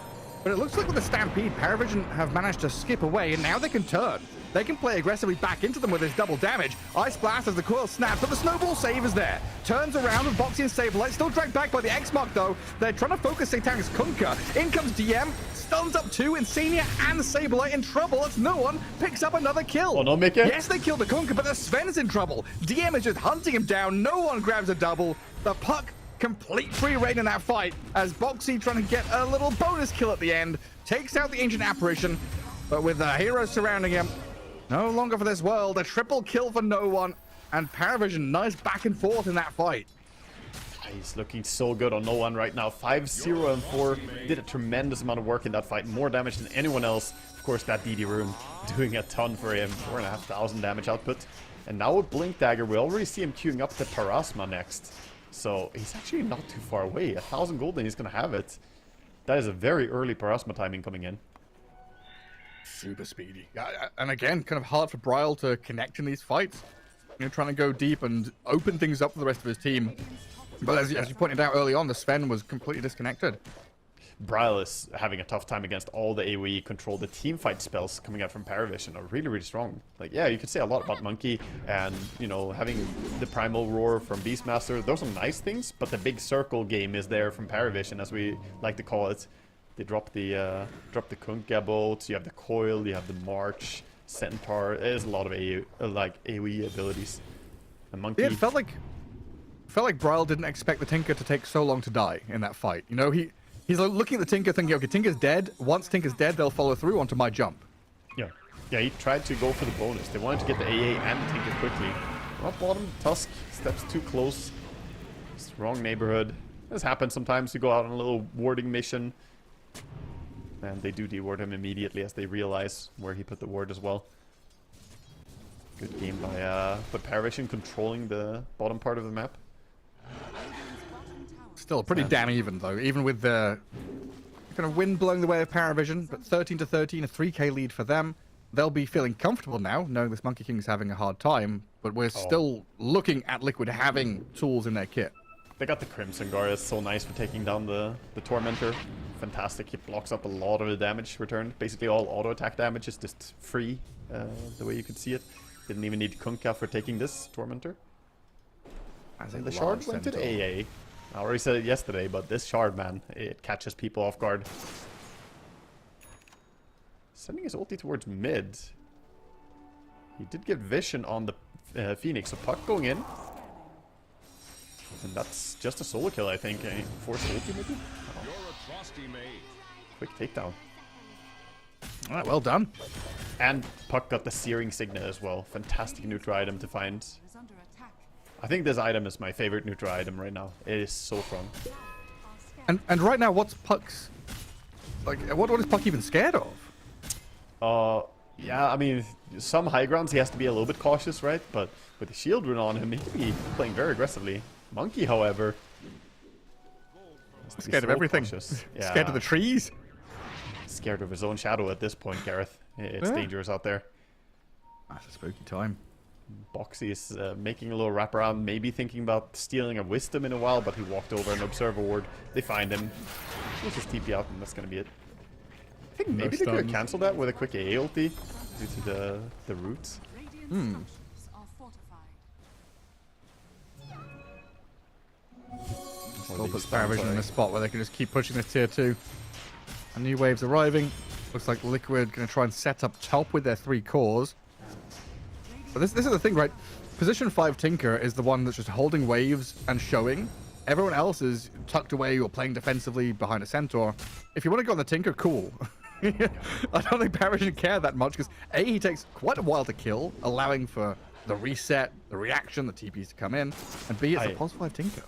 But it looks like with the Stampede, Paravision have managed to skip away, and now they can turn. They can play aggressively back into them with this double damage. Ice Blast as the coil snaps, but the Snowball save is there. Turns around with Boxy and Saberlight, still dragged back by the X-Mark though. They're trying to focus Satan's Kunkka. In comes DM, stuns up 2, Insania and Saberlight in trouble as no one picks up another kill. Oh no, Mikke. Yes, they killed the Kunkka, but the Sven's in trouble. DM is just hunting him down. No one grabs a double. The Puck complete free reign in that fight as Boxy trying to get a little bonus kill at the end. Takes out the Ancient Apparition, but with the heroes surrounding him, no longer for this world. A triple kill for no one, and Paravision nice back and forth in that fight. He's looking so good on no one right now. 5-0 and 4. Did a tremendous amount of work in that fight. More damage than anyone else. Of course, that DD rune doing a ton for him. 4,500 damage output. And now with Blink Dagger, we already see him queuing up the Parasma next. So he's actually not too far away. 1,000 gold and he's going to have it. That is a very early Parasma timing coming in. Super speedy. And again, kind of hard for Bryle to connect in these fights. You know, trying to go deep and open things up for the rest of his team. But as you pointed out early on, the Sven was completely disconnected. Bryle is having a tough time against all the AoE control. The team fight spells coming out from Paravision are really, really strong. Like, yeah, you could say a lot about Monkey and, you know, having the Primal Roar from Beastmaster. Those are nice things, but the big circle game is there from Paravision, as we like to call it. They drop the Kunkka bolts, you have the Coil, you have the March, Centaur. There's a lot of AoE abilities. And Monkey... Yeah, it felt like Bryle didn't expect the Tinker to take so long to die in that fight. You know, he's like looking at the Tinker thinking, okay, Tinker's dead. Once Tinker's dead, they'll follow through onto my jump. Yeah, he tried to go for the bonus. They wanted to get the AA and the Tinker quickly. Up bottom, Tusk steps too close. It's the wrong neighborhood. This happens sometimes. You go out on a little warding mission. And they do deward him immediately as they realize where he put the ward as well. Good game by Paravision controlling the bottom part of the map. Still pretty damn even though, even with the kind of wind blowing the way of Paravision, but 13-13, a 3k lead for them. They'll be feeling comfortable now, knowing this Monkey King's having a hard time, but we're still looking at Liquid having tools in their kit. They got the Crimson Guard. It's so nice for taking down the Tormentor. Fantastic. He blocks up a lot of the damage returned. Basically all auto attack damage is just free, the way you could see it. Didn't even need Kunkka for taking this Tormentor. And the shard went to the AA. I already said it yesterday, but this shard, man, it catches people off guard. Sending his ulti towards mid. He did get vision on the Phoenix, so Puck going in. And that's just a solo kill, I think. Force ulti maybe? Oh. Quick takedown. All right, well done. And Puck got the Searing Signet as well. Fantastic neutral item to find. Is under attack. I think this item is my favorite neutral item right now. It is so strong. And right now, what's Puck's... Like, what is Puck even scared of? Yeah, I mean, some high grounds he has to be a little bit cautious, right? But with the shield rune on him, he could be playing very aggressively. Monkey, however... Scared of everything. Yeah. Scared of the trees. Scared of his own shadow at this point, Gareth. It's dangerous out there. That's a spooky time. Boxy is making a little wraparound, maybe thinking about stealing a wisdom in a while, but he walked over an observer ward. They find him. He'll just TP out, and that's going to be it. I think maybe they could have cancelled that with a quick AA ulti due to the roots. Radiant structures are fortified. Still puts Paravision in a spot where they can just keep pushing this tier 2. A new wave's arriving. Looks like Liquid going to try and set up top with their 3 cores. But this is the thing, right? Position 5 Tinker is the one that's just holding waves and showing. Everyone else is tucked away or playing defensively behind a Centaur. If you want to go on the Tinker, cool. I don't think Paravision care that much because A, he takes quite a while to kill, allowing for the reset, the reaction, the TPs to come in, and B, it's a +5 Tinker.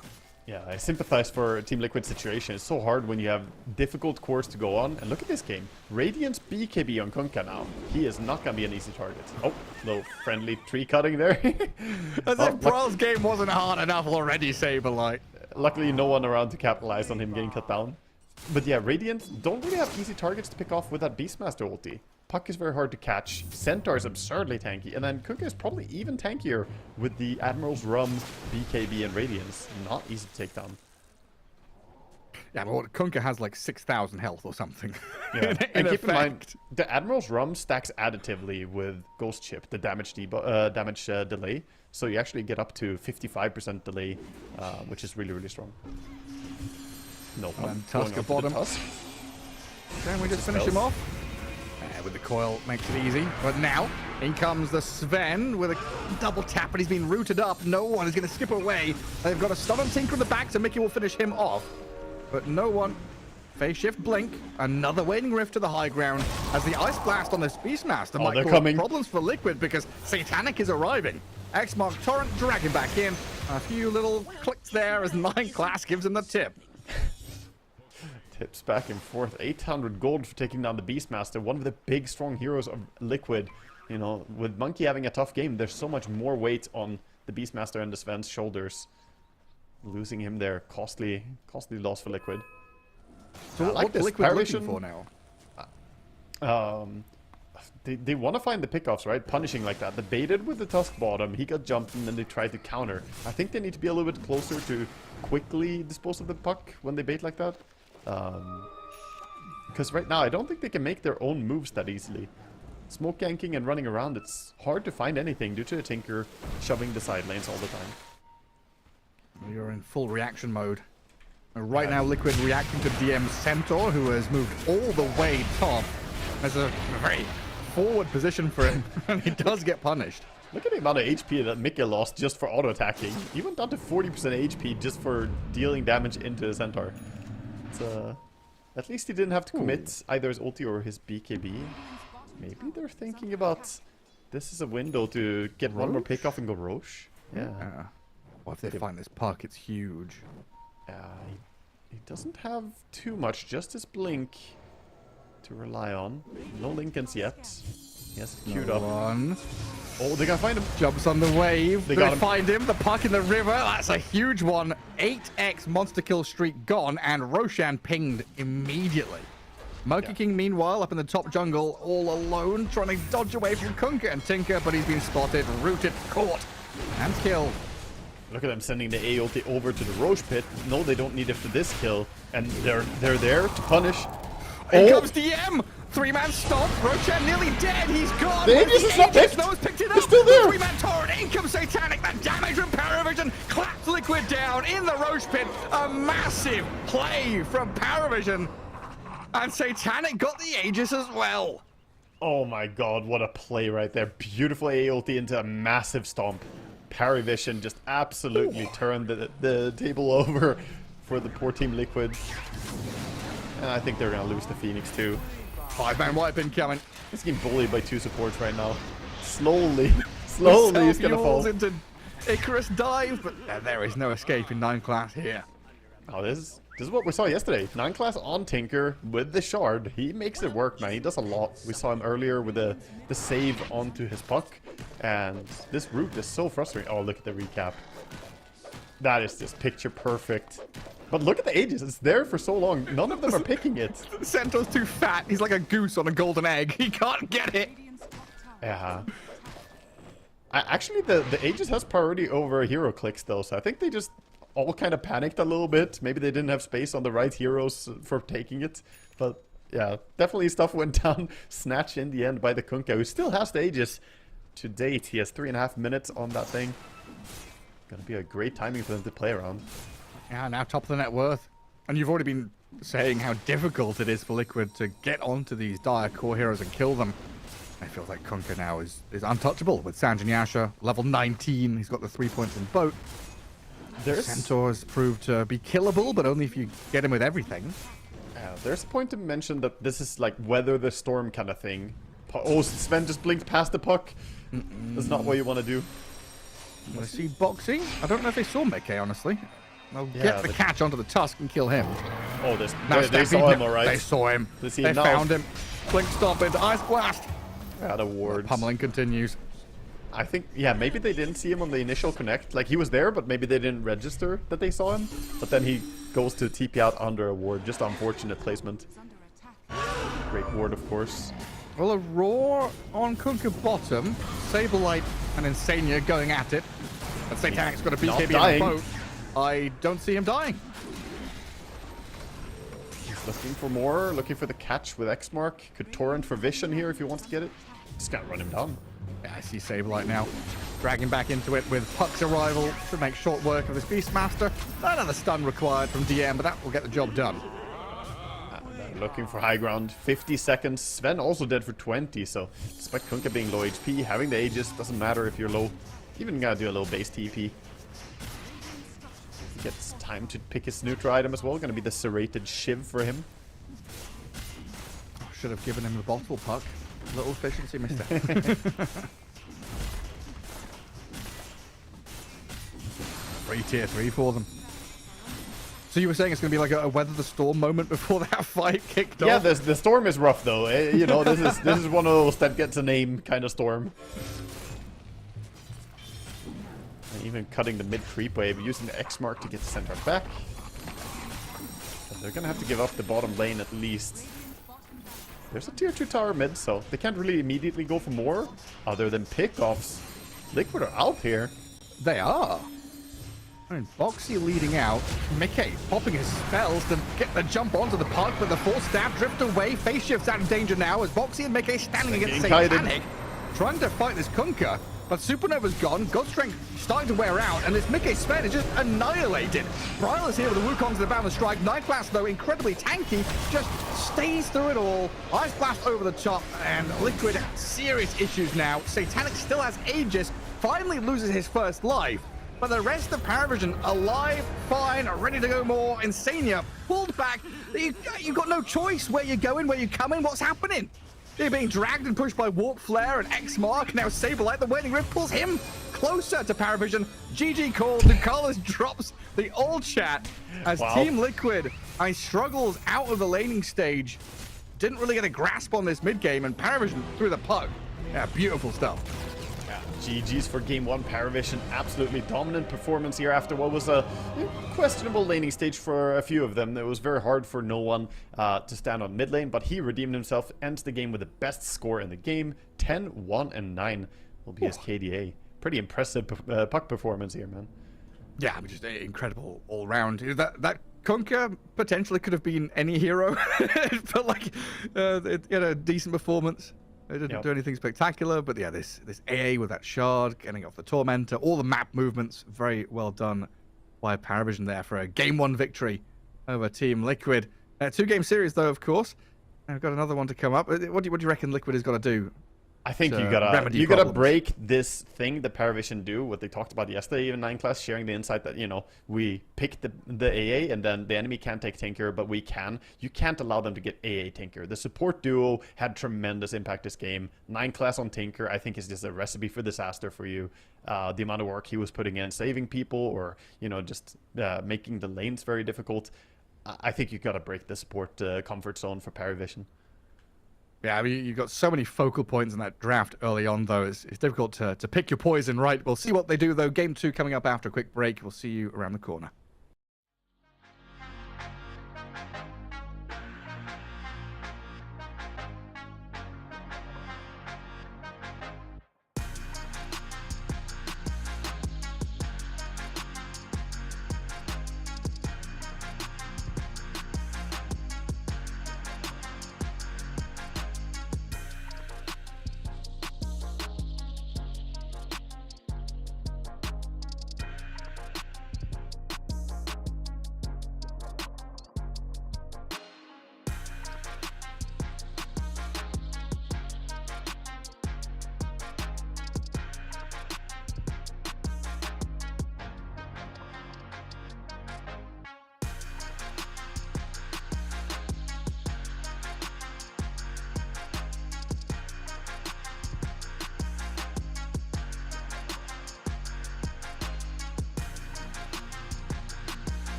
Yeah, I sympathize for Team Liquid's situation. It's so hard when you have difficult cores to go on. And look at this game. Radiant's BKB on Kunkka now. He is not going to be an easy target. Oh, little friendly tree cutting there. As if Bral's game wasn't hard enough already, Saberlight. Luckily, no one around to capitalize on him getting cut down. But yeah, Radiant don't really have easy targets to pick off with that Beastmaster ulti. Puck is very hard to catch. Centaur is absurdly tanky. And then Kunkka is probably even tankier with the Admiral's Rum, BKB, and Radiance. Not easy to take down. Yeah, but Kunkka has like 6,000 health or something. Yeah. And keep in mind, the Admiral's Rum stacks additively with Ghost Chip, the damage delay. So you actually get up to 55% delay, which is really, really strong. No And Tusk at bottom. Can we just finish him off? With the coil makes it easy. But now, in comes the Sven with a double tap, and he's been rooted up. No one is going to skip away. They've got a stun on Tinker in the back, so Mickey will finish him off. But no one. Phase shift blink. Another waning rift to the high ground as the Ice Blast on this Beastmaster might cause problems for Liquid because Satanic is arriving. X-Mark Torrent dragging back in. A few little clicks there as 9 Class gives him the tip. Tips back and forth. 800 gold for taking down the Beastmaster, one of the big, strong heroes of Liquid. You know, with Monkey having a tough game, there's so much more weight on the Beastmaster and the Sven's shoulders. Losing him there, costly loss for Liquid. So what Liquid looking for now? They want to find the pickoffs, right? Punishing like that. They baited with the Tusk bottom. He got jumped and then they tried to counter. I think they need to be a little bit closer to quickly dispose of the puck when they bait like that. Because right now, I don't think they can make their own moves that easily. Smoke ganking and running around, it's hard to find anything due to a Tinker shoving the side lanes all the time. You're in full reaction mode. Right now, Liquid reacting to DM Centaur, who has moved all the way top. There's a very forward position for him, and he does get punished. Look at the amount of HP that Mickey lost just for auto-attacking. He went down to 40% HP just for dealing damage into the Centaur. At least he didn't have to commit either his ulti or his BKB. Maybe they're thinking about this is a window to get one more pick off and go Roche. Yeah. Well, if they find this puck, it's huge. He doesn't have too much, just his blink to rely on. No Lincolns yet. He has it queued up. Oh, they gotta find him. Jumps on the wave. They find him. The puck in the river. That's a huge one. 8x monster kill streak gone, and Roshan pinged immediately. Monkey King, meanwhile, up in the top jungle, all alone, trying to dodge away from Kunkka and Tinker, but he's been spotted, rooted, caught, and killed. Look at them sending the A ulti over to the Roche pit. No, they don't need it for this kill. And they're there to punish. Here comes DM! 3-man stomp, Roshan nearly dead, he's gone! The With Aegis is not picked! No one's picked it up! They're still there! 3-man torrent, in comes Satanic, that damage from Paravision claps Liquid down in the Roche pit. A massive play from Paravision. And Satanic got the Aegis as well. Oh my god, what a play right there. Beautiful A ulti into a massive stomp. Paravision just absolutely turned the table over for the poor Team Liquid. And I think they're going to lose to Phoenix too. 5-man wipe incoming. He's getting bullied by 2 supports right now. Slowly he's going to fall. Into Icarus dive, but there is no escape in 9 class here. Oh, this is what we saw yesterday. 9 class on Tinker with the shard. He makes it work, man. He does a lot. We saw him earlier with the save onto his puck. And this route is so frustrating. Oh, look at the recap. That is just picture perfect. But look at the Aegis. It's there for so long. None of them are picking it. Centaur's too fat. He's like a goose on a golden egg. He can't get it. Yeah. Actually, the Aegis has priority over hero clicks, though. So I think they just all kind of panicked a little bit. Maybe they didn't have space on the right heroes for taking it. But yeah, definitely stuff went down. Snatched in the end by the Kunkka, who still has the Aegis to date. He has 3.5 minutes on that thing. Gonna be a great timing for them to play around. Yeah, now top of the net worth. And you've already been saying how difficult it is for Liquid to get onto these dire core heroes and kill them. I feel like Kunkka now is untouchable with Sanjin Yasha, level 19. He's got the 3 points in boat. Centaur has proved to be killable, but only if you get him with everything. There's a point to mention that this is like weather the storm kind of thing. Oh, Sven just blinked past the puck. That's not what you want to do. I see Boxy. I don't know if they saw Mickey, honestly. They'll Yeah, get the catch onto the tusk and kill him. Oh, Now they saw him, alright. They saw him. They They found him. Blink stomp into Ice Blast. Out of wards. Pummeling continues. I think, yeah, maybe they didn't see him on the initial connect. Like, he was there, but maybe they didn't register that they saw him. But then he goes to TP out under a ward. Just unfortunate placement. Great ward, of course. Well, a roar on Kunkka bottom. Saberlight and Insania going at it. And Satanic's got a Not BKB on dying. the boat. I don't see him dying. He's looking for more, looking for the catch with X Mark. Could torrent for vision here if he wants to get it. Just gotta run him down. Yeah, I see Saberlight now. Dragging back into it with Puck's arrival to make short work of this Beastmaster. Another stun required from DM, but that will get the job done. They're looking for high ground. 50 seconds. Sven also dead for 20, so despite Kunkka being low HP, having the Aegis doesn't matter if you're low. Even gotta do a little base TP. Gets time to pick his neutral item as well. Gonna be the serrated Shiv for him. Should have given him the bottle, Puck. Little efficiency mistake. Free tier 3 for them. So you were saying it's going to be like a weather the storm moment before that fight kicked off? Yeah, the storm is rough though. You know, this is one of those that gets a name kind of storm. And even cutting the mid creep wave, using the X mark to get the center back. But they're gonna have to give up the bottom lane at least. There's a tier 2 tower mid, so they can't really immediately go for more other than pickoffs. Liquid are out here. They are. I mean, Boxy leading out. Mickey popping his spells to get the jump onto the puck, but the force stab drift away. Face shifts out of danger now as Boxy and Mickey standing against Satanic, trying to fight this Kunkka. But Supernova's gone, God Strength starting to wear out, and this Mickey Sven is just annihilated. Bryle is here with the Wukong to the bound strike. Night Blast, though, incredibly tanky, just stays through it all. Ice Blast over the top, and Liquid serious issues now. Satanic still has Aegis, finally loses his first life. But the rest of Paravision alive, fine, ready to go more. Insania pulled back. You've got no choice where you're going, where you're coming, what's happening. You're being dragged and pushed by Warp Flare and X Mark. Now Saberlight, the Wailing Rift, pulls him closer to Paravision. GG call. Ducalis drops the old chat as Team Liquid struggles out of the laning stage. Didn't really get a grasp on this mid game, and Paravision through the puck. Yeah, beautiful stuff. Yeah, GG's for game 1. Paravision, absolutely dominant performance here after what was a questionable laning stage for a few of them. It was very hard for no one to stand on mid lane, but he redeemed himself, ends the game with the best score in the game. 10, 1, and 9 will be his KDA. Pretty impressive puck performance here, man. Yeah, just incredible all round. That Conker potentially could have been any hero. It felt like it had a decent performance. It didn't do anything spectacular, but yeah, this AA with that shard, getting off the Tormentor, all the map movements, very well done by Paravision there for a Game 1 victory over Team Liquid. 2-game series, though, of course. I've got another one to come up. What do you reckon Liquid has got to do? I think you gotta break this thing that Paravision do, what they talked about yesterday, even 9 class, sharing the insight that, you know, we pick the AA and then the enemy can't take Tinker, but we can. You can't allow them to get AA Tinker. The support duo had tremendous impact this game. 9 class on Tinker, I think, is just a recipe for disaster for you. The amount of work he was putting in, saving people, or, you know, just making the lanes very difficult. I think you gotta break the support comfort zone for Paravision. Yeah, I mean, you've got so many focal points in that draft early on, though. It's difficult to pick your poison right. We'll see what they do, though. Game 2 coming up after a quick break. We'll see you around the corner.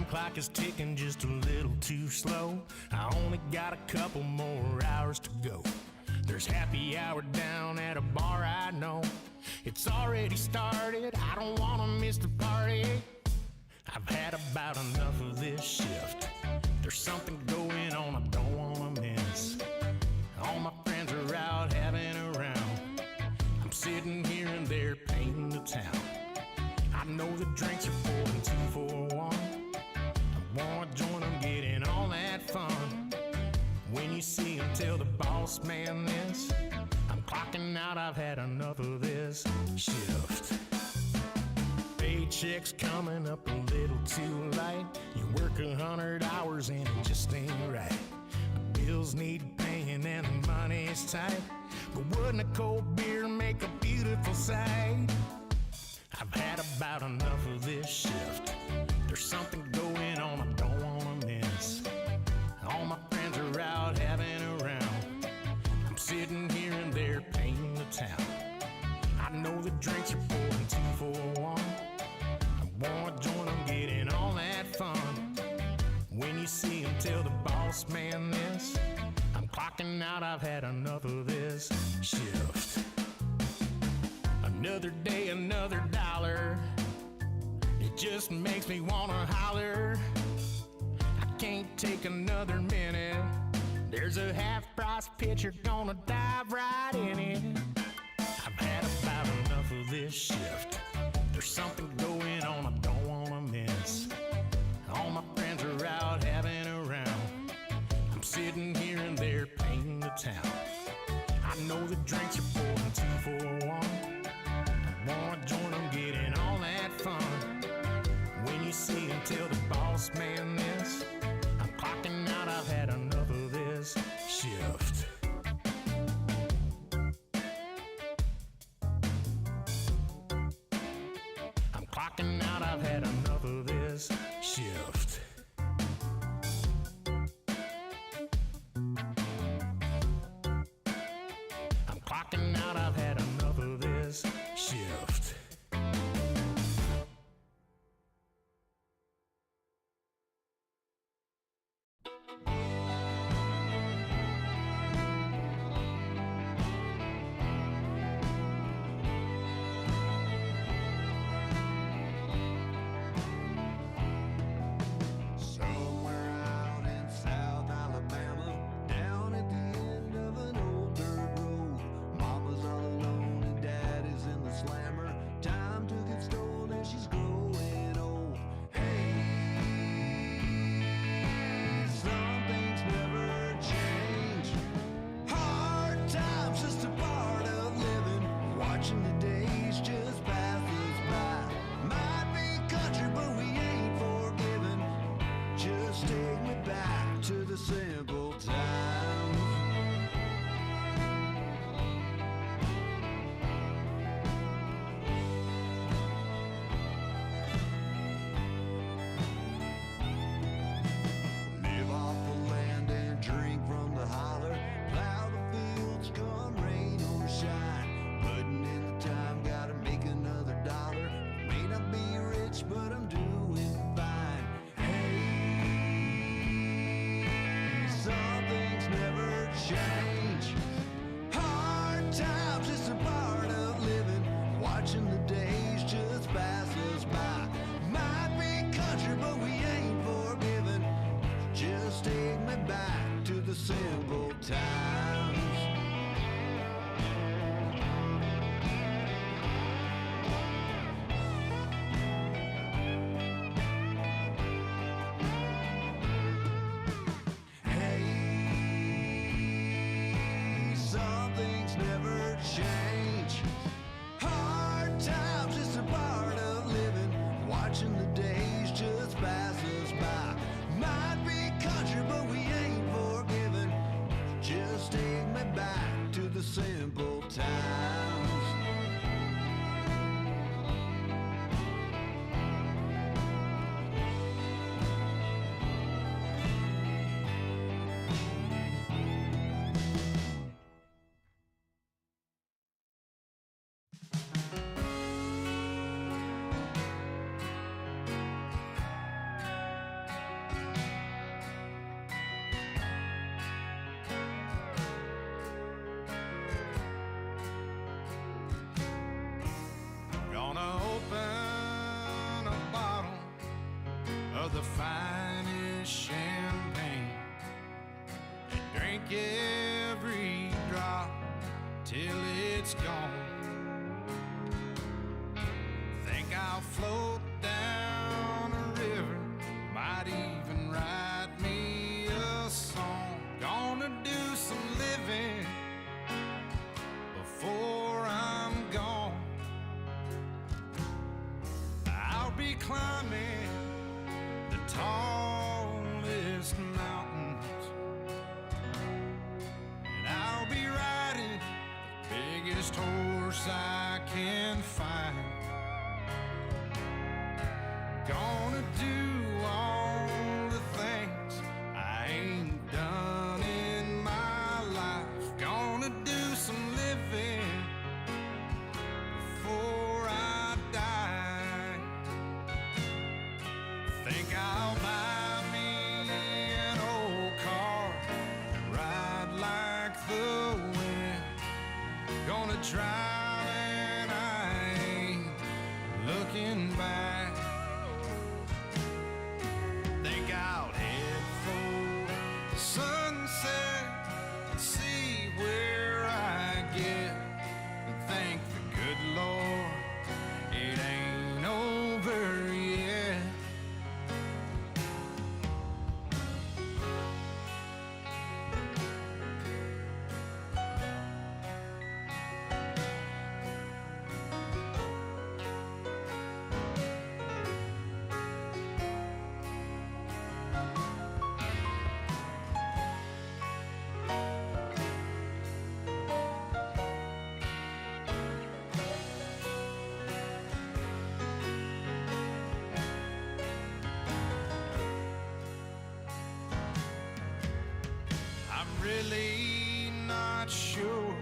Clock is ticking just a little too slow. I only got a couple more hours to go. There's happy hour down at a bar I know. It's already started, I don't wanna miss the party. I've had about enough of this shift. There's something going on I don't wanna miss. All my friends are out having a round. I'm sitting here and they're painting the town. I know the drinks are pouring 2 for 1. Wanna join them, getting all that fun. When you see him, tell the boss man this. I'm clocking out, I've had enough of this shift. Paycheck's coming up a little too light. You work 100 hours and it just ain't right. The bills need paying and the money's tight. But wouldn't a cold beer make a beautiful sight? I've had about enough of this shift. There's something going on I don't wanna miss. All my friends are out having a round. I'm sitting here and they're painting the town. I know the drinks are pouring 2 for 1. I wanna join boss man this. I'm clocking out, I've had enough of this shift. Another day, another dollar. It just makes me wanna holler. I can't take another minute. There's a half-price pitcher gonna dive right in it. I've had about enough of this shift. There's something going on I don't wanna miss. All my friends are out having a round. I'm sitting here and they're painting the town. I know the drinks are pouring 2 for 1. I wanna join them getting all that fun. When you see him, tell the boss man this. I'm clocking out, I've had enough of this shift. I'm clocking out, I've had enough of this shift. I'm clocking out, I've had enough of this shift. Somewhere out in South Alabama, down at the end of an old dirt road. Mama's all alone and Dad is in the slammer. Time took its toll and she's growing old. Hey, some things never change. Hard times just a part of living. Watching the days just pass us by. Might be country, but we ain't forgiven. Just take me back to the simple times. Live off the land and drink from the holler. Plow the fields, come rain or shine. Putting in the time, gotta make another dollar. May not be rich, but I'm doing fine. Hey, some things never change. Hard times is a part of living. Watching the days just pass us by. Might be country, but we ain't forgiven. Just take me back to the simple times. Hey, some things never change. Hard times is a part of living. Watching the days just pass us by. Might be country, but we ain't forgiven. Just take me back to the simple times. Gonna open a bottle of the finest champagne and drink every drop till it's gone. Think I'll float down a river, might even write me a song. Gonna do some living before I'm gone. I'll be climbing the tallest mountains, and I'll be riding the biggest horse I can find. Gonna do all the things I ain't done in my life. Gonna do some living before I die. Think I'll buy me an old car sunset and see where I get. And thank the good Lord it ain't over yet. I'm really not sure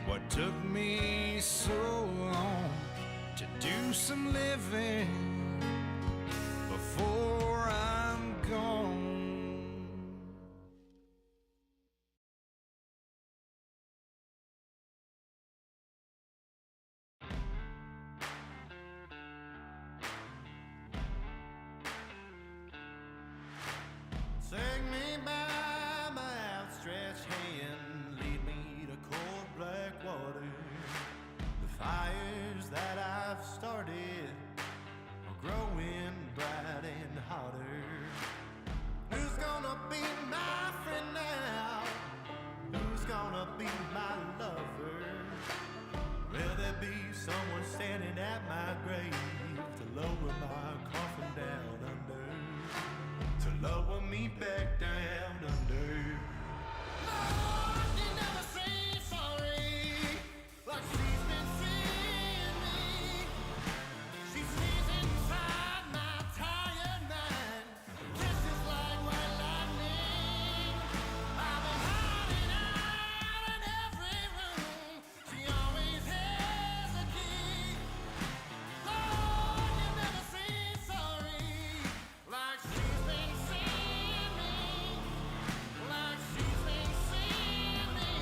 what took me so long to do some living before I'm gone. Take me by my outstretched hand, lead me to cold black water. The fires that I've started are growing bright and hotter. Who's gonna be my friend now? Who's gonna be my lover? Will there be someone standing at my grave to lower my coffin down under? To lower me back down under. Lord, you never say sorry, like she's been seeing me. She sees inside my tired mind, kisses like white lightning. I've been hiding out in every room. She always has a key. Lord, you never say sorry, like she's been seeing me, like she's been seeing me.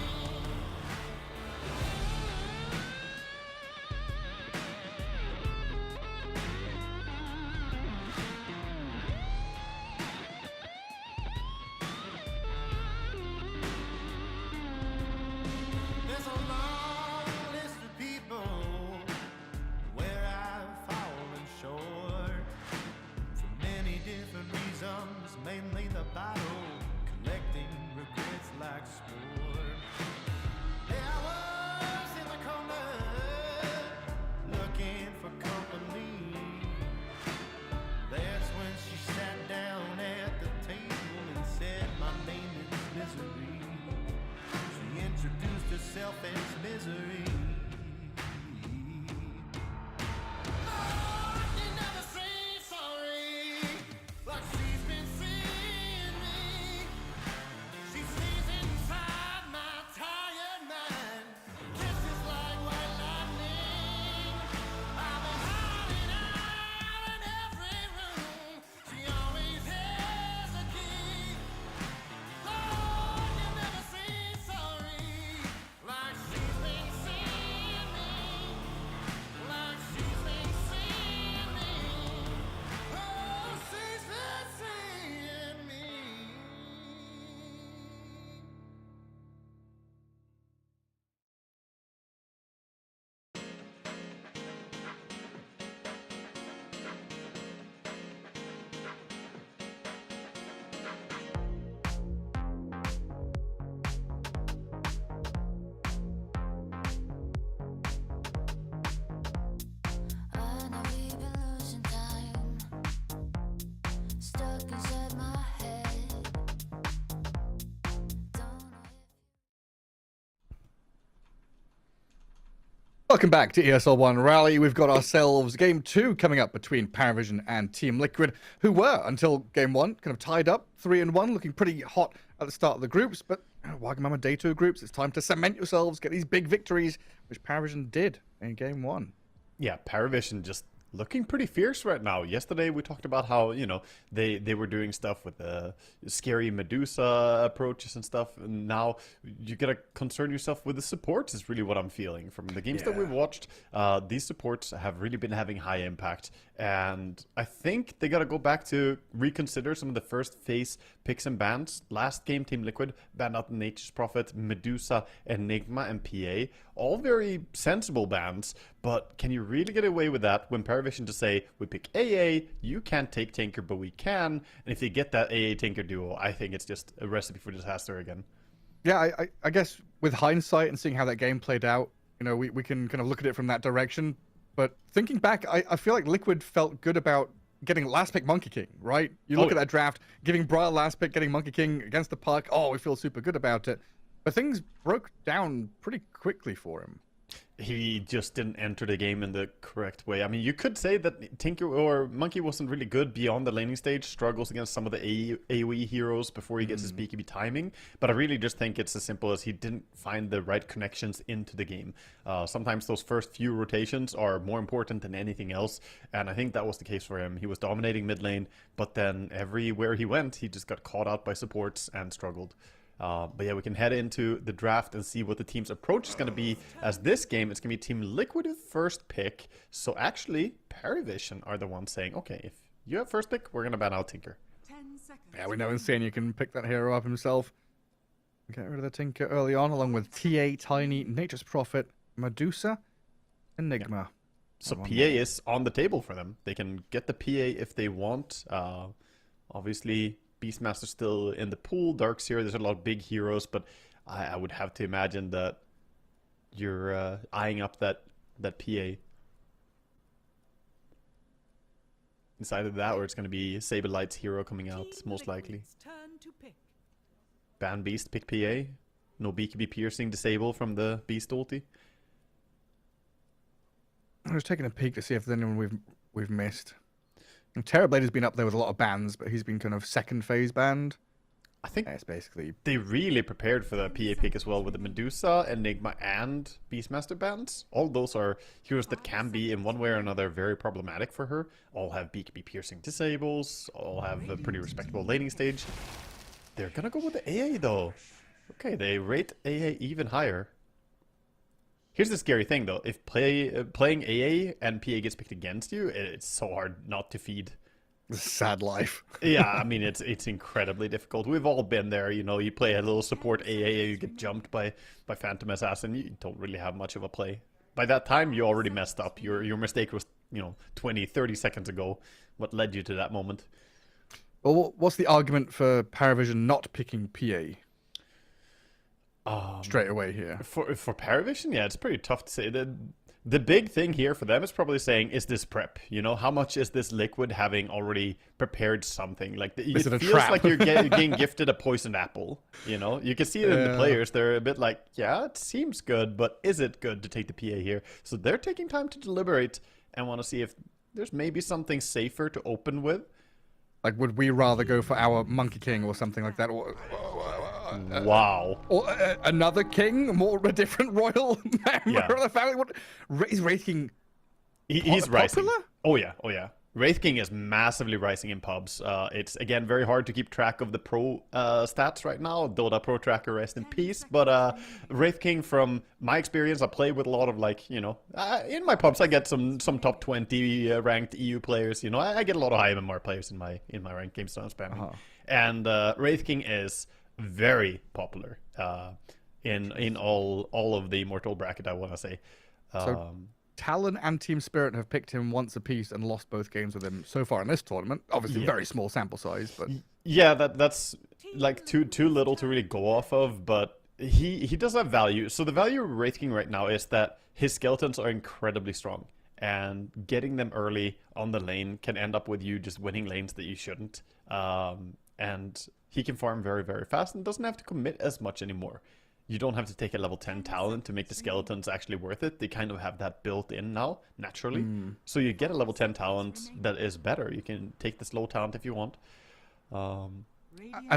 There's a long list of people where I've fallen short for many different reasons, mainly the battle, collecting regrets like sport. Yeah, I was in the corner looking for company. That's when she sat down at the table and said, my name is Misery. She introduced herself as Misery. Lord, you never say sorry, like she's been seeing me. She sees inside my tired mind, kisses like white lightning. I've been hiding out in every room. She always has a key. Lord, you never say sorry, like she's been seeing me, like she's been seeing me. Oh, she's been seeing me. I know we've been losing time, stuck inside my head. Don't know if Welcome back to ESL One Raleigh. We've got ourselves Game 2 coming up between Paravision and Team Liquid, who were, until Game 1, kind of tied up 3-1, looking pretty hot at the start of the groups. But Wagamama Day 2 groups, it's time to cement yourselves, get these big victories, which Paravision did in Game 1. Yeah, Paravision just looking pretty fierce right now. Yesterday we talked about how, you know, they were doing stuff with the scary Medusa approaches and stuff, and now you gotta concern yourself with the supports is really what I'm feeling from the games that we've watched. These supports have really been having high impact, and I think they gotta go back to reconsider some of the first phase picks and bans. Last game, Team Liquid banned out Nature's Prophet, Medusa, Enigma, and PA. All very sensible bans, but can you really get away with that when Paravision to say, we pick AA, you can't take Tinker, but we can, and if they get that AA Tinker duo, I think it's just a recipe for disaster again. Yeah, I guess with hindsight and seeing how that game played out, you know, we can kind of look at it from that direction. But thinking back, I feel like Liquid felt good about getting last pick Monkey King, right? You look at that draft, giving Briar last pick, getting Monkey King against the puck. Oh, we feel super good about it. But things broke down pretty quickly for him. He just didn't enter the game in the correct way. I mean, you could say that Tinker or Monkey wasn't really good beyond the laning stage, struggles against some of the AoE heroes before he gets his BKB timing, but I really just think it's as simple as he didn't find the right connections into the game. Sometimes those first few rotations are more important than anything else, and I think that was the case for him. He was dominating mid lane, but then everywhere he went, he just got caught out by supports and struggled. But yeah, we can head into the draft and see what the team's approach is going to be. As this game, it's going to be Team Liquid with first pick. So actually, Paravision are the ones saying, okay, if you have first pick, we're going to ban out Tinker. 10 seconds. Yeah, we know Insania can pick that hero up himself. Get rid of the Tinker early on, along with TA, Tiny, Nature's Prophet, Medusa, Enigma. So PA is on the table for them. They can get the PA if they want. Obviously, Beastmaster's still in the pool. Darkseer, there's a lot of big heroes, but I would have to imagine that you're eyeing up that PA. It's either that or it's going to be Saberlight's hero coming out, most likely. Turn to pick. Ban Beast, pick PA. No BKB piercing disable from the Beast ulti. I was taking a peek to see if there's anyone we've missed. And Terrorblade has been up there with a lot of bans, but he's been kind of second phase banned. I think it's basically they really prepared for the PA pick as well with the Medusa, Enigma, and Beastmaster bans. All those are heroes that can be, in one way or another, very problematic for her. All have BKB piercing disables, all have a pretty respectable laning stage. They're gonna go with the AA though. Okay, they rate AA even higher. Here's the scary thing though, if playing AA and PA gets picked against you, it's so hard not to feed. sad life. Yeah, I mean, it's incredibly difficult. We've all been there, you know, you play a little support AA, you get jumped by Phantom Assassin, you don't really have much of a play. By that time, you already messed up. Your mistake was, you know, 20, 30 seconds ago. What led you to that moment? Well, what's the argument for Paravision not picking PA? Straight away here. For Paravision, yeah, it's pretty tough to say. The big thing here for them is probably saying, is this prep? You know, how much is this Liquid having already prepared something? Like, it feels trap? like you're getting gifted a poisoned apple. You know, you can see it in the players. They're a bit like, yeah, it seems good, but is it good to take the PA here? So they're taking time to deliberate and want to see if there's maybe something safer to open with. Like, would we rather go for our Monkey King or something like that? Wow. Or another king, a different royal member of the family? What is Wraith King? He's popular? rising. Oh yeah. Wraith King is massively rising in pubs. It's again very hard to keep track of the pro stats right now. Dota Pro Tracker, rest in peace. But Wraith King, from my experience, I play with a lot of, like, you know, in my pubs I get some top 20 ranked EU players. You know, I get a lot of high MMR players in my ranked games that I'm spamming. And Wraith King is very popular in all of the Immortal bracket, I want to say. So Talon and Team Spirit have picked him once apiece and lost both games with him so far in this tournament. Obviously, very small sample size, but yeah, that's like too little to really go off of. But he does have value. So the value of Wraith King right now is that his skeletons are incredibly strong, and getting them early on the lane can end up with you just winning lanes that you shouldn't. And he can farm very, very fast and doesn't have to commit as much anymore. You don't have to take a level 10 talent to make the skeletons actually worth it. They kind of have that built in now, naturally. So you get a level 10 talent that is better. You can take the slow talent if you want. And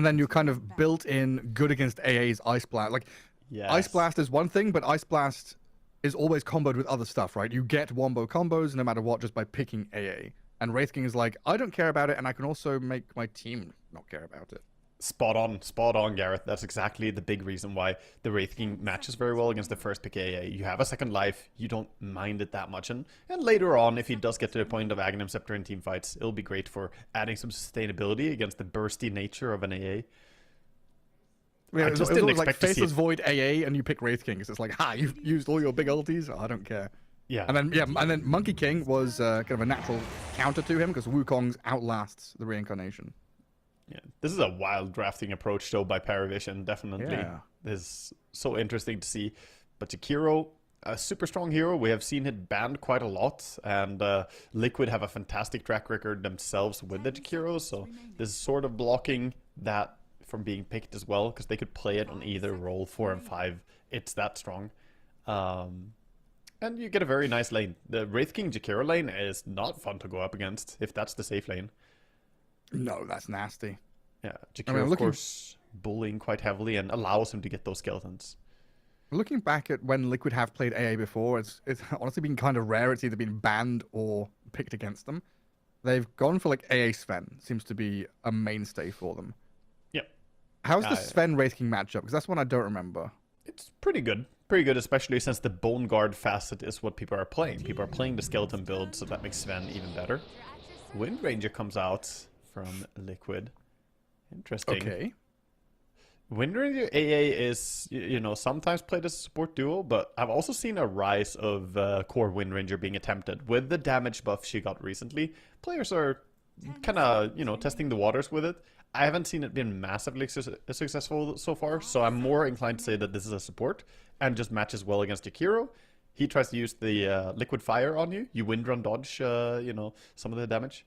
then you're kind of built in good against AA's Ice Blast. Like, Yes. Ice Blast is one thing, but Ice Blast is always comboed with other stuff, right? You get wombo combos no matter what just by picking AA. And Wraith King is like, I don't care about it, and I can also make my team not care about it. Spot on, Gareth. That's exactly the big reason why the Wraith King matches very well against the first pick AA. You have a second life, you don't mind it that much, and later on, if he does get to the point of Aghanim Scepter in team fights, it'll be great for adding some sustainability against the bursty nature of an AA. Yeah, I it was just didn't always like expect to see Faceless it. Void AA, and you pick Wraith King. So it's like, ha, you've used all your big ultis? Oh, I don't care. Yeah. And then Monkey King was kind of a natural counter to him because Wukong's outlasts the reincarnation. Yeah, this is a wild drafting approach, though, by Paravision. Definitely, Yeah. this is so interesting to see. But Jakiro, a super strong hero. We have seen it banned quite a lot, and Liquid have a fantastic track record themselves with the Jakiro. So this is sort of blocking that from being picked as well, because they could play it on either role 4 and 5. It's that strong. And you get a very nice lane. The Wraith King Jakiro lane is not fun to go up against if that's the safe lane. No, that's nasty. Yeah, Jakiro, of looking- course, bullying quite heavily and allows him to get those skeletons. Looking back at when Liquid have played AA before, it's honestly been kind of rare. It's either been banned or picked against them. They've gone for like AA Sven. Seems to be a mainstay for them. Yep. How's the Sven Wraith King matchup? Because that's one I don't remember. It's pretty good. Pretty good, especially since the Bone Guard facet is what people are playing. People are playing the skeleton build, so that makes Sven even better. Wind Ranger comes out from Liquid. Interesting. Okay. Wind Ranger AA is, sometimes played as a support duo, but I've also seen a rise of core Wind Ranger being attempted. With the damage buff she got recently, players are kind of, testing the waters with it. I haven't seen it been massively successful so far, so I'm more inclined to say that this is a support and just matches well against Jakiro. He tries to use the Liquid Fire on you. You Wind Run dodge, some of the damage.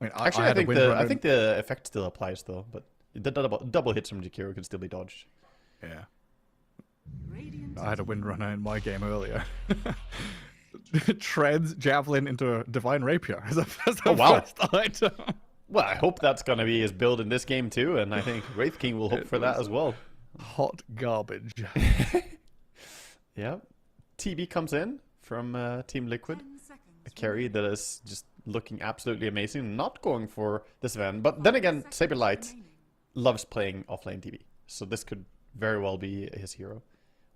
I mean, Actually, I had a wind I runner- think the effect still applies though, but the double hits from Jakiro can still be dodged. Yeah. I had a Windrunner in my game earlier. Treads Javelin into a Divine Rapier as a first item. Well, I hope that's going to be his build in this game too, and I think Wraith King will hope for that as well. Hot garbage. Yeah. TB comes in from Team Liquid. A carry that is just looking absolutely amazing. Not going for the Sven, but then again, Saberlight loves playing offlane TB, so this could very well be his hero.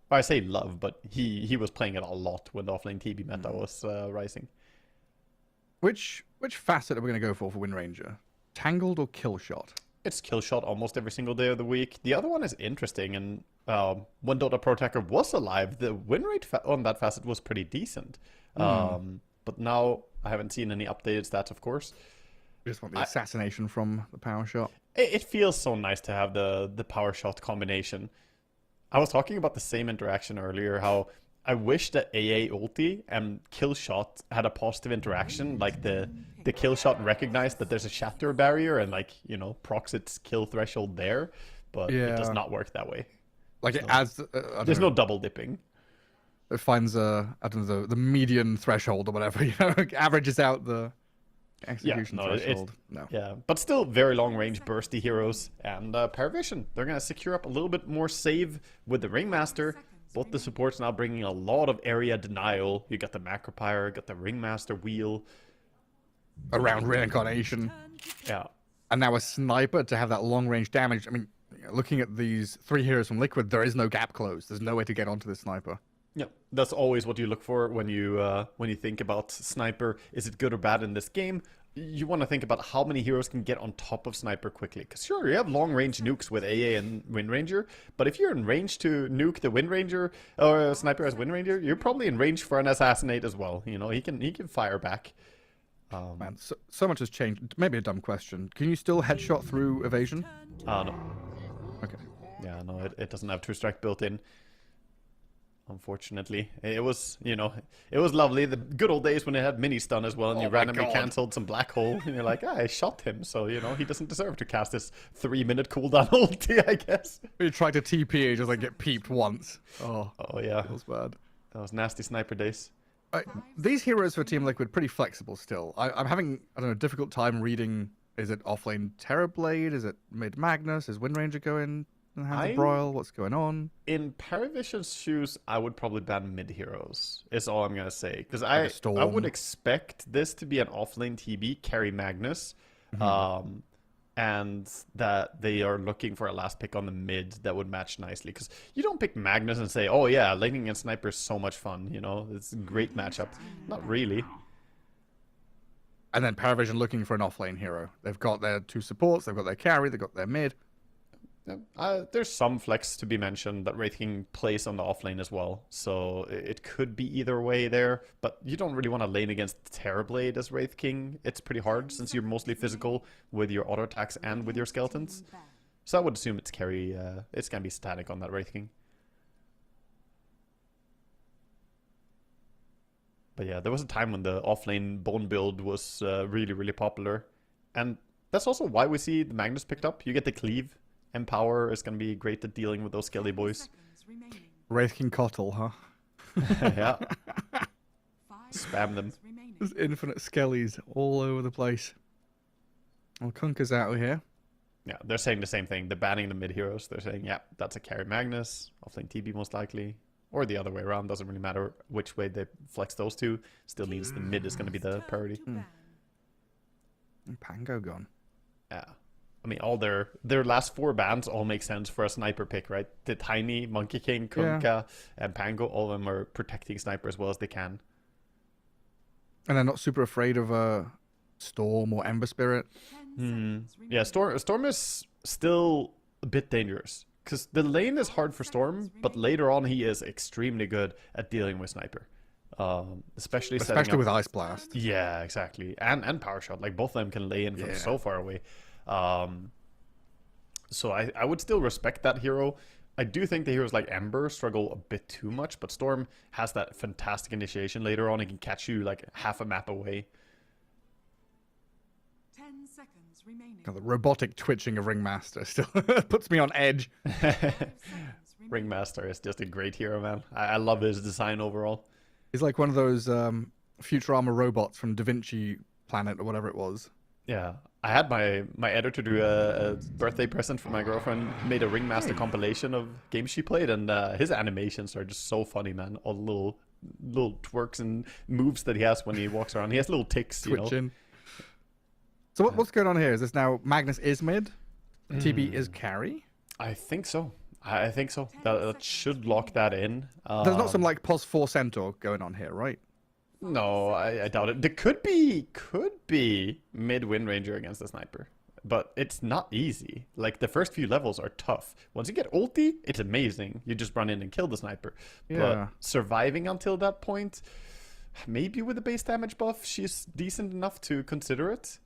Well, I say love, but he was playing it a lot when the offlane TB meta was rising. Which facet are we going to go for Wind Ranger? Tangled or Kill Shot? It's kill shot almost every single day of the week. The other one is interesting, and when Dota Pro Attacker was alive, the win rate on that facet was pretty decent. But now I haven't seen any updated stats, of course. We just want the assassination from the power shot. It feels so nice to have the power shot combination. I was talking about the same interaction earlier, how I wish that AA ulti and kill shot had a positive interaction, like the kill shot recognized that there's a shatter barrier and procs its kill threshold there, but it does not work that way. Like it adds... There's no double dipping. It finds I don't know, the median threshold or whatever, averages out the execution threshold. Yeah, but still very long range bursty heroes, and Paravision, they're going to secure up a little bit more save with the Ringmaster. Both the supports now bringing a lot of area denial. You got the Macropyre, you got the Ringmaster wheel. Around reincarnation. Yeah. And now a sniper to have that long range damage. I mean, looking at these 3 heroes from Liquid, there is no gap closed. There's no way to get onto this sniper. Yeah, that's always what you look for when you think about sniper. Is it good or bad in this game? You want to think about how many heroes can get on top of sniper quickly. Because sure, you have long range nukes with AA and Wind Ranger, but if you're in range to nuke the Wind Ranger or sniper as Wind Ranger, you're probably in range for an assassinate as well. He can fire back. Man, so much has changed. Maybe a dumb question. Can you still headshot through evasion? No. Okay. Yeah, no, it doesn't have true strike built in. Unfortunately, it was lovely. The good old days when it had mini stun as well, and you randomly cancelled some black hole, and you're like, I shot him, so he doesn't deserve to cast this 3-minute cooldown ulti, I guess. You tried to TP, just like get peeped once. Oh yeah, feels bad. That was nasty sniper days. These heroes for Team Liquid pretty flexible still. I'm having a difficult time reading. Is it offlane Terrorblade? Is it mid Magnus? Is Wind Ranger going in the hands of I'm- Broil? What's going on? In Paravision's shoes, I would probably ban mid heroes. Is all I'm gonna say, because Like a I Storm. would expect this to be an offlane TB carry Magnus, Mm-hmm. and that they are looking for a last pick on the mid that would match nicely. Because you don't pick Magnus and say, "Oh yeah, laning against sniper is so much fun." You know, it's a great matchup. Not really. And then Paravision looking for an offlane hero. They've got their 2 supports, they've got their carry, they've got their mid. There's some flex to be mentioned that Wraith King plays on the offlane as well, so it could be either way there. But you don't really want to lane against Terrorblade as Wraith King. It's pretty hard since you're mostly physical with your auto attacks and with your skeletons. So I would assume it's carry. It's gonna be static on that Wraith King. But yeah, there was a time when the offlane bone build was really, really popular, and that's also why we see the Magnus picked up. You get the cleave. Empower is going to be great at dealing with those skelly boys. Wraith King Cottle, huh? Yeah. Spam them. There's infinite skellies all over the place. Well, Kunka's out of here. Yeah, they're saying the same thing. They're banning the mid heroes. They're saying, yeah, that's a carry Magnus, offlane TB most likely, or the other way around. Doesn't really matter which way they flex those two. Still means the mid is going to be the priority. And Pango gone. Yeah. I mean, all their last 4 bans all make sense for a sniper pick, right? The Tiny, Monkey King, Kunkka, and Pango, all of them are protecting sniper as well as they can. And they're not super afraid of a Storm or Ember Spirit. Yeah, Storm is still a bit dangerous. Because the lane is hard for Storm, but later on he is extremely good at dealing with sniper. Especially setting up... with Ice Blast. Yeah, exactly. And Power Shot. Like, both of them can lay in from so far away. So I would still respect that hero. I do think the heroes like Ember struggle a bit too much, but Storm has that fantastic initiation later on. He can catch you like half a map away. 10 seconds remaining. God, the robotic twitching of Ringmaster still puts me on edge. 5 seconds remaining. Ringmaster is just a great hero, man. I love his design overall. He's like one of those Futurama robots from Da Vinci Planet or whatever it was. Yeah, I had my editor do a birthday present for my girlfriend. Made a Ringmaster compilation of games she played, and his animations are just so funny, man. All the little twerks and moves that he has when he walks around. He has little ticks, you know. Twitching. So what's going on here? Is this now Magnus is mid? TB is carry? I think so. I think so. That should lock that in. There's not some like POS 4 Centaur going on here, right? No, I doubt it. There could be mid Wind Ranger against the sniper, but it's not easy. Like, the first few levels are tough. Once you get ulti, it's amazing. You just run in and kill the sniper. Yeah. But surviving until that point, maybe with the base damage buff, she's decent enough to consider it.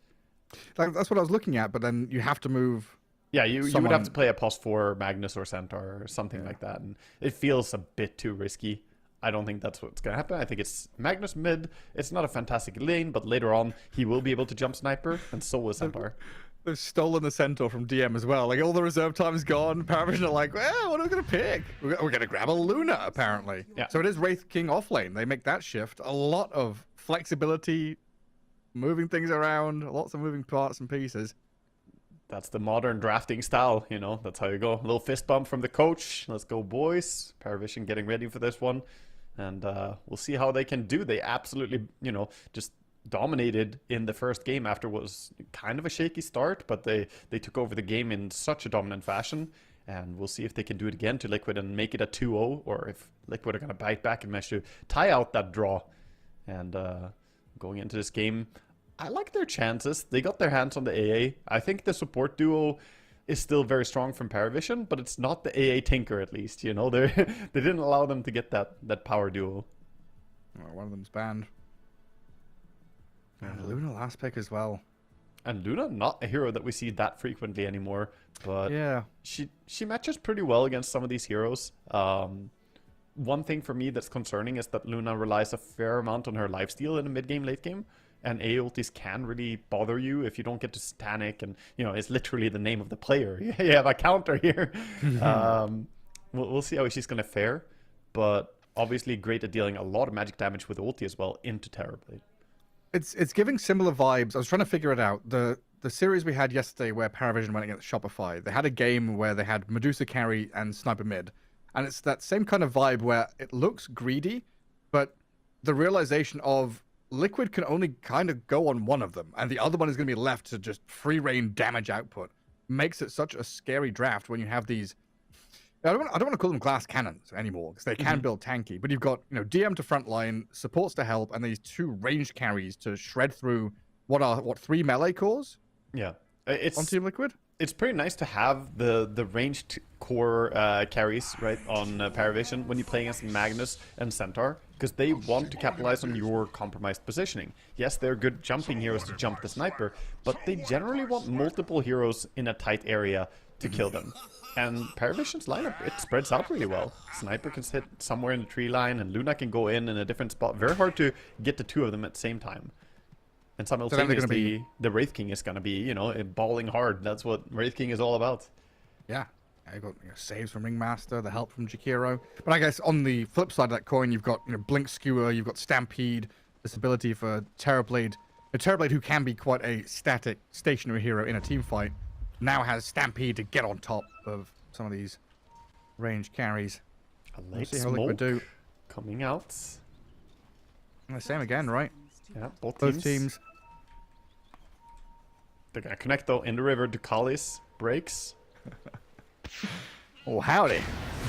Like, that's what I was looking at, but then you have to move. Yeah, you would Someone- have to play a POS 4 Magnus or Centaur or something like that, and it feels a bit too risky. I don't think that's what's going to happen. I think it's Magnus mid. It's not a fantastic lane, but later on, he will be able to jump sniper, and so will Centaur. They've stolen the Centaur from DM as well. Like, all the reserve time's gone. Paravision are like, well, what are we going to pick? We're going to grab a Luna, apparently. Yeah. So it is Wraith King offlane. They make that shift. A lot of flexibility, moving things around, lots of moving parts and pieces. That's the modern drafting style, you know. That's how you go. A little fist bump from the coach. Let's go, boys. Paravision getting ready for this one. And we'll see how they can do. They absolutely, you know, just dominated in the first game after what was kind of a shaky start, but they took over the game in such a dominant fashion. And we'll see if they can do it again to Liquid and make it a 2-0, or if Liquid are going to bite back and manage to tie out that draw. And going into this game, I like their chances. They got their hands on the AA. I think the support duo is still very strong from Paravision, but it's not the AA Tinker, at least. You know, they didn't allow them to get that power duo. Well, one of them's banned. And Luna last pick as well. And Luna, not a hero that we see that frequently anymore, but Yeah. she matches pretty well against some of these heroes. One thing for me that's concerning is that Luna relies a fair amount on her lifesteal in the mid game, late game. And A ultis can really bother you if you don't get to Stanic, and you know, it's literally the name of the player. You have a counter here. We'll see how she's gonna fare, but obviously great at dealing a lot of magic damage with ulti as well into Terrorblade. It's giving similar vibes. I was trying to figure it out. The the series we had yesterday where Paravision went against Shopify, they had a game where they had Medusa carry and Sniper mid. And it's that same kind of vibe where it looks greedy, but the realization of Liquid can only kind of go on one of them, and the other one is going to be left to just free reign damage output. Makes it such a scary draft when you have these. I don't want to call them glass cannons anymore because they can build tanky, but you've got DM to frontline, supports to help, and these 2 ranged carries to shred through what 3 melee cores? Yeah, on Team Liquid. It's pretty nice to have the ranged core carries, right, on Paravision when you play against Magnus and Centaur, because they want to capitalize on your compromised positioning. Yes, they're good jumping heroes to jump the sniper, but they generally want multiple heroes in a tight area to kill them. And Paravision's lineup, it spreads out really well. Sniper can sit somewhere in the tree line, and Luna can go in a different spot. Very hard to get the 2 of them at the same time. And simultaneously, the Wraith King is going to be, balling hard. That's what Wraith King is all about. Yeah. You've got saves from Ringmaster, the help from Jakiro. But I guess on the flip side of that coin, you've got Blink Skewer, you've got Stampede, this ability for Terrorblade. A Terrorblade who can be quite a static, stationary hero in a team fight, now has Stampede to get on top of some of these ranged carries. A late see how Liquid do. Coming out. And the same again, right? Yeah, both teams. They're going to connect, though, in the river. Ducalis breaks. Oh, howdy.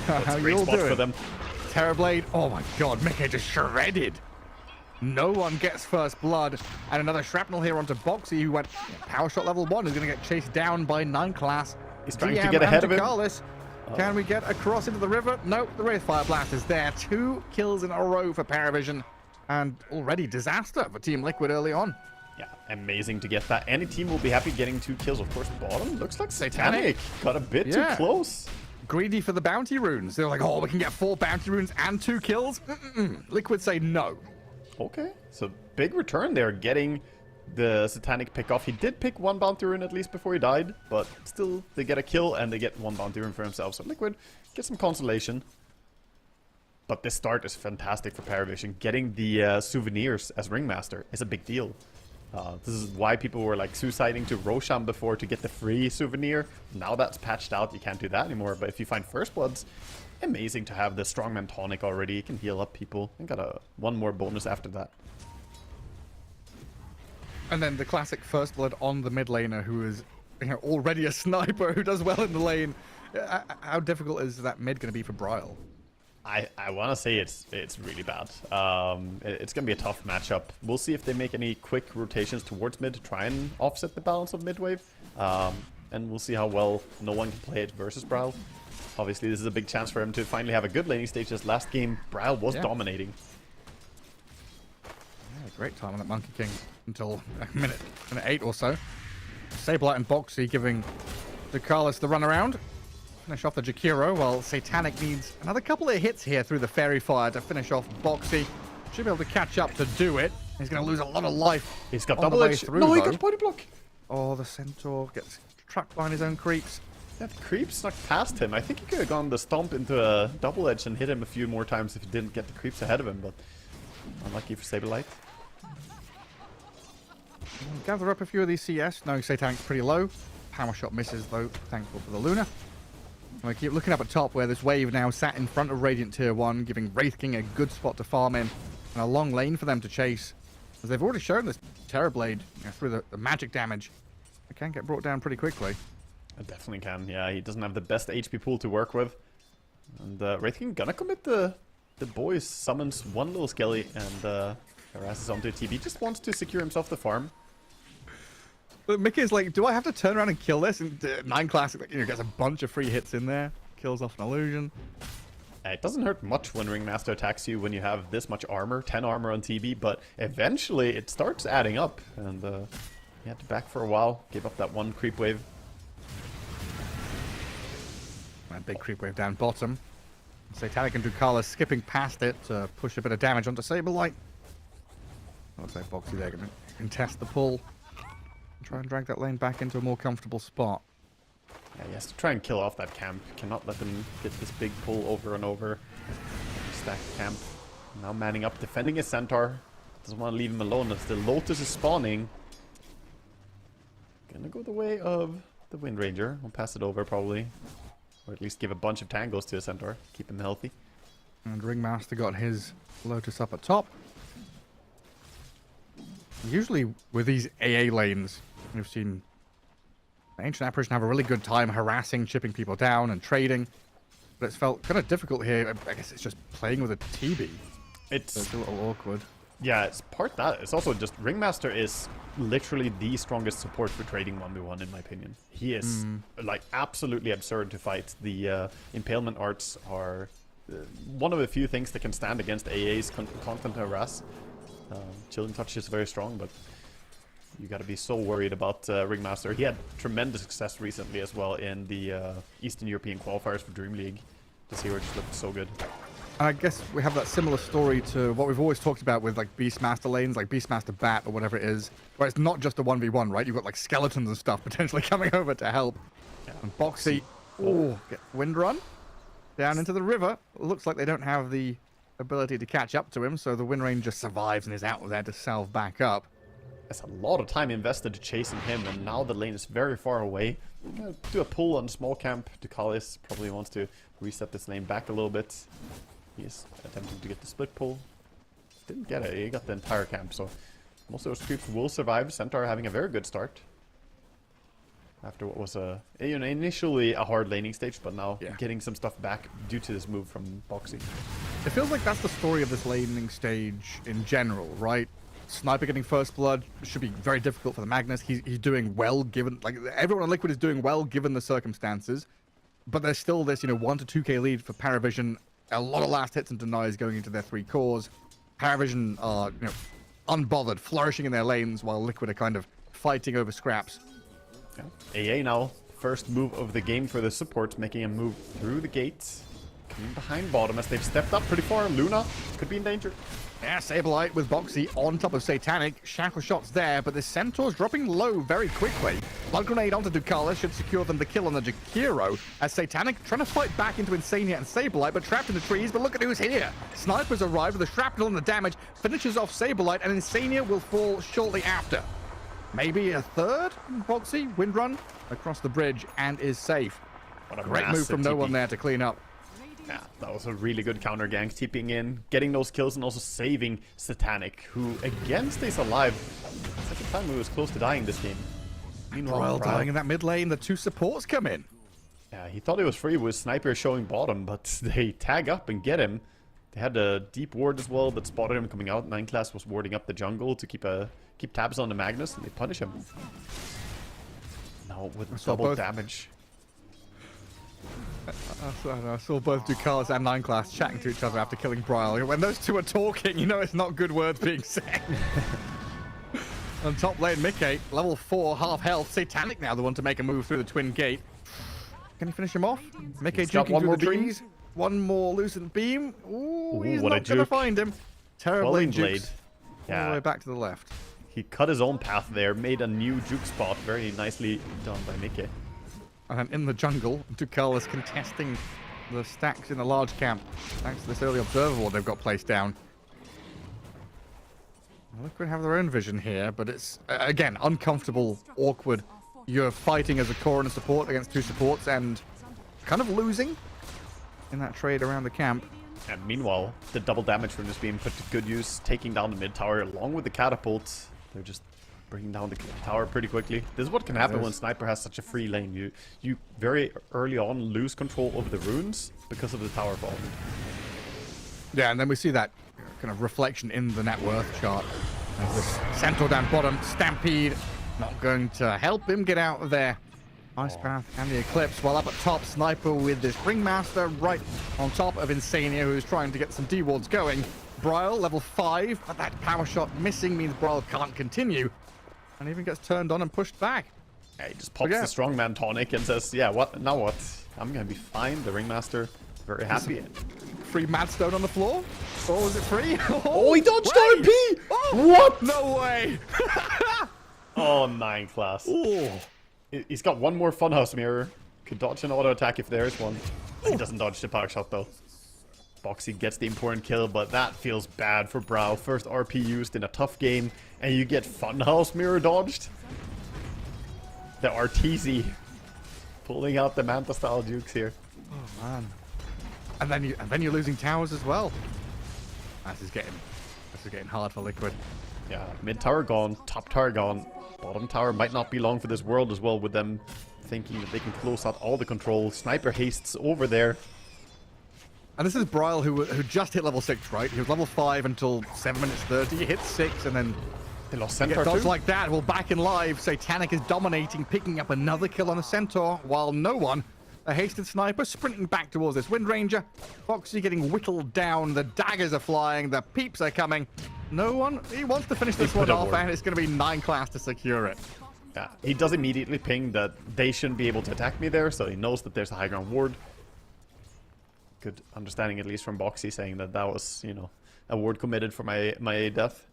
How great you all spot doing? for them. Terrorblade. Oh, my God. Mickey just shredded. No one gets first blood. And another shrapnel here onto Boxy, who went power shot level 1. Is going to get chased down by 9 class. He's trying to get ahead of him. Can we get across into the river? Nope. The Wraithfire Blast is there. 2 kills in a row for Paravision. And already disaster for Team Liquid early on. Yeah, amazing to get that. Any team will be happy getting 2 kills. Of course, bottom looks like Satanic. Got a bit too close. Greedy for the bounty runes. They're like, oh, we can get 4 bounty runes and 2 kills? Liquid say no. Okay, so big return there, getting the Satanic pick off. He did pick 1 bounty rune at least before he died, but still, they get a kill and they get 1 bounty rune for himself. So Liquid gets some consolation. But this start is fantastic for Paravision. Getting the souvenirs as Ringmaster is a big deal. This is why people were like suiciding to Roshan before to get the free souvenir. Now that's patched out, you can't do that anymore. But if you find First Bloods, amazing to have the Strongman Tonic already. You can heal up people and got one more bonus after that. And then the classic First Blood on the mid laner who is already a sniper who does well in the lane. How difficult is that mid going to be for Bryle? I want to say it's really bad. It's going to be a tough matchup. We'll see if they make any quick rotations towards mid to try and offset the balance of mid wave. And we'll see how well no one can play it versus Bryle. Obviously, this is a big chance for him to finally have a good laning stage. This last game, Bryle was dominating. Yeah, great time on that Monkey King until minute 8 or so. Sableye and Boxy giving Ducalis the run around. Finish off the Jakiro, while Satanic needs another couple of hits here through the Fairy Fire to finish off Boxy. Should be able to catch up to do it. He's going to lose a lot of life. He's got double edge. Through, no, he though. got body block. Oh, the Centaur gets trapped by his own creeps. Yeah, the creep snuck past him. I think he could have gone the stomp into a double edge and hit him a few more times if he didn't get the creeps ahead of him, but unlucky for Saberlight. Gather up a few of these CS, knowing Satanic's pretty low. Power shot misses, though. Thankful for the Luna. And we keep looking up at top where this wave now sat in front of Radiant Tier 1, giving Wraith King a good spot to farm in and a long lane for them to chase. As they've already shown this Terrorblade through the magic damage. It can get brought down pretty quickly. It definitely can, yeah. He doesn't have the best HP pool to work with. And Wraith King gonna commit the boys. Summons one little skelly and harasses onto a TB. Just wants to secure himself the farm. But Mickey's like, do I have to turn around and kill this? And 9 Classic gets a bunch of free hits in there. Kills off an illusion. It doesn't hurt much when Ringmaster attacks you when you have this much armor. 10 armor on TB, but eventually it starts adding up. And you had to back for a while. Gave up that one creep wave. That big creep wave down bottom. Satanic and Ducalis skipping past it to push a bit of damage onto Saberlight. Looks like Boxy there going to contest the pull. Try and drag that lane back into a more comfortable spot. Yeah, he has to try and kill off that camp. Cannot let them get this big pull over and over. Stack camp. Now manning up, defending his Centaur. Doesn't want to leave him alone as the Lotus is spawning. Gonna go the way of the Wind Ranger. We'll pass it over probably. Or at least give a bunch of tangles to a Centaur. Keep him healthy. And Ringmaster got his Lotus up at top. Usually with these AA lanes, we've seen Ancient Apparition have a really good time harassing, chipping people down and trading. But it's felt kind of difficult here. I guess it's just playing with a TB. It's It's a little awkward. Yeah, it's part that. It's also just Ringmaster is literally the strongest support for trading 1v1 in my opinion. He is like absolutely absurd to fight. The impalement arts are one of the few things that can stand against AA's constant harass. Chilling Touch is very strong, but you got to be so worried about Ringmaster. He had tremendous success recently as well in the Eastern European qualifiers for Dream League. This hero just looked so good. And I guess we have that similar story to what we've always talked about with like Beastmaster lanes, like Beastmaster Bat or whatever it is, where it's not just a 1v1, right? You've got like skeletons and stuff potentially coming over to help. Yeah. And Boxy, oh, get Wind Run down into the river. Looks like they don't have the ability to catch up to him, so the Wind Ranger survives and is out there to salve back up. That's a lot of time invested to chasing him, and now the lane is very far away. Do a pull on small camp. Ducalis probably wants to reset this lane back a little bit. He is attempting to get the split pull. Didn't get it. He got the entire camp, so most of those creeps will survive. Centaur having a very good start. After what was initially a hard laning stage, but now getting some stuff back due to this move from Boxy. It feels like that's the story of this laning stage in general, right? Sniper getting first blood should be very difficult for the Magnus. He's doing well given, like, everyone on Liquid is doing well given the circumstances. But there's still this, 1 to 2k lead for Paravision. A lot of last hits and denies going into their 3 cores. Paravision are, unbothered, flourishing in their lanes while Liquid are kind of fighting over scraps. AA now, first move of the game for the supports, making a move through the gates. Coming behind bottom as they've stepped up pretty far. Luna could be in danger. Yeah, Sableye with Boxy on top of Satanic. Shackle shots there, but the Centaur's dropping low very quickly. Blood Grenade onto Ducalis should secure them the kill on the Jakiro, as Satanic trying to fight back into Insania and Sableye, but trapped in the trees. But look at who's here. Snipers arrive with the shrapnel and the damage, finishes off Sableye, and Insania will fall shortly after. Maybe a third? Boxy, Wind Run across the bridge and is safe. What a Great move from no TP. one there to clean up. Yeah, that was a really good counter gank, TPing in, getting those kills, and also saving Satanic, who again stays alive. Second time he was close to dying this game. Meanwhile, Well, Brow- dying in that mid lane, the 2 supports come in. Yeah, he thought he was free with Sniper showing bottom, but they tag up and get him. They had a deep ward as well that spotted him coming out. 9 class was warding up the jungle to keep tabs on the Magnus, and they punish him. Now with double both- damage. I saw both Ducalis and 9 class chatting to each other after killing Bryle. When those two are talking, it's not good words being said. On top lane, Mickey, level 4, half health. Satanic now the one to make a move through the twin gate. Can he finish him off? Mickey He's got juking one through more the beam. trees. One more lucent beam. Ooh, he's what a not going to juke. find him. Terrible Quelling jukes. Blade. All the Yeah. way back to the left. He cut his own path there, made a new juke spot. Very nicely done by Mickey. And in the jungle, Ducalis contesting the stacks in the large camp. Thanks to this early observer ward they've got placed down. Liquid have their own vision here, but it's, again, uncomfortable, awkward. You're fighting as a core and a support against 2 supports and kind of losing in that trade around the camp. And meanwhile, the double damage from this being put to good use, taking down the mid tower along with the catapult. They're just bringing down the tower pretty quickly. This is what can happen when Sniper has such a free lane. You very early on lose control over the runes because of the tower fall. Yeah, and then we see that kind of reflection in the net worth chart. As this Centaur down bottom, Stampede not going to help him get out of there. Ice Path and the Eclipse, while up at top, Sniper with this Ringmaster right on top of Insania, who's trying to get some D-wards going. Bryle, level 5, but that power shot missing means Bryle can't continue. And even gets turned on and pushed back. Yeah, he just pops yeah. the strongman tonic and says, yeah, what? Now what? I'm gonna be fine. The Ringmaster, very happy. Free Madstone on the floor? Or was it free? Oh, he dodged wait! RP! Oh, What? no way! Oh, 9 class. He's got one more funhouse mirror. Could dodge an auto attack if there is one. He doesn't dodge the power shot though. Boxy gets the important kill, but that feels bad for Brow. First RP used in a tough game, and you get funhouse mirror dodged. The RTZ. Pulling out the Manta-style jukes here. Oh man. And then you're losing towers as well. This is getting hard for Liquid. Yeah, mid tower gone, top tower gone. Bottom tower might not be long for this world as well, with them thinking that they can close out all the control. Sniper hastes over there. And this is Bryle who just hit level 6, right? He was level 5 until 7 minutes 30. He hit 6 and then They lost get Centaur dodge too. like that. Well, back in live, Satanic is dominating, picking up another kill on the Centaur, while no one, a hasted sniper, sprinting back towards this Wind Ranger. Foxy getting whittled down. The daggers are flying. The peeps are coming. No one, he wants to finish this put one a off, ward. and it's going to be 9 class to secure it. Yeah, he does immediately ping that they shouldn't be able to attack me there, so he knows that there's a high ground ward. Good understanding, at least from Boxy, saying that that was, you know, a ward committed for my death.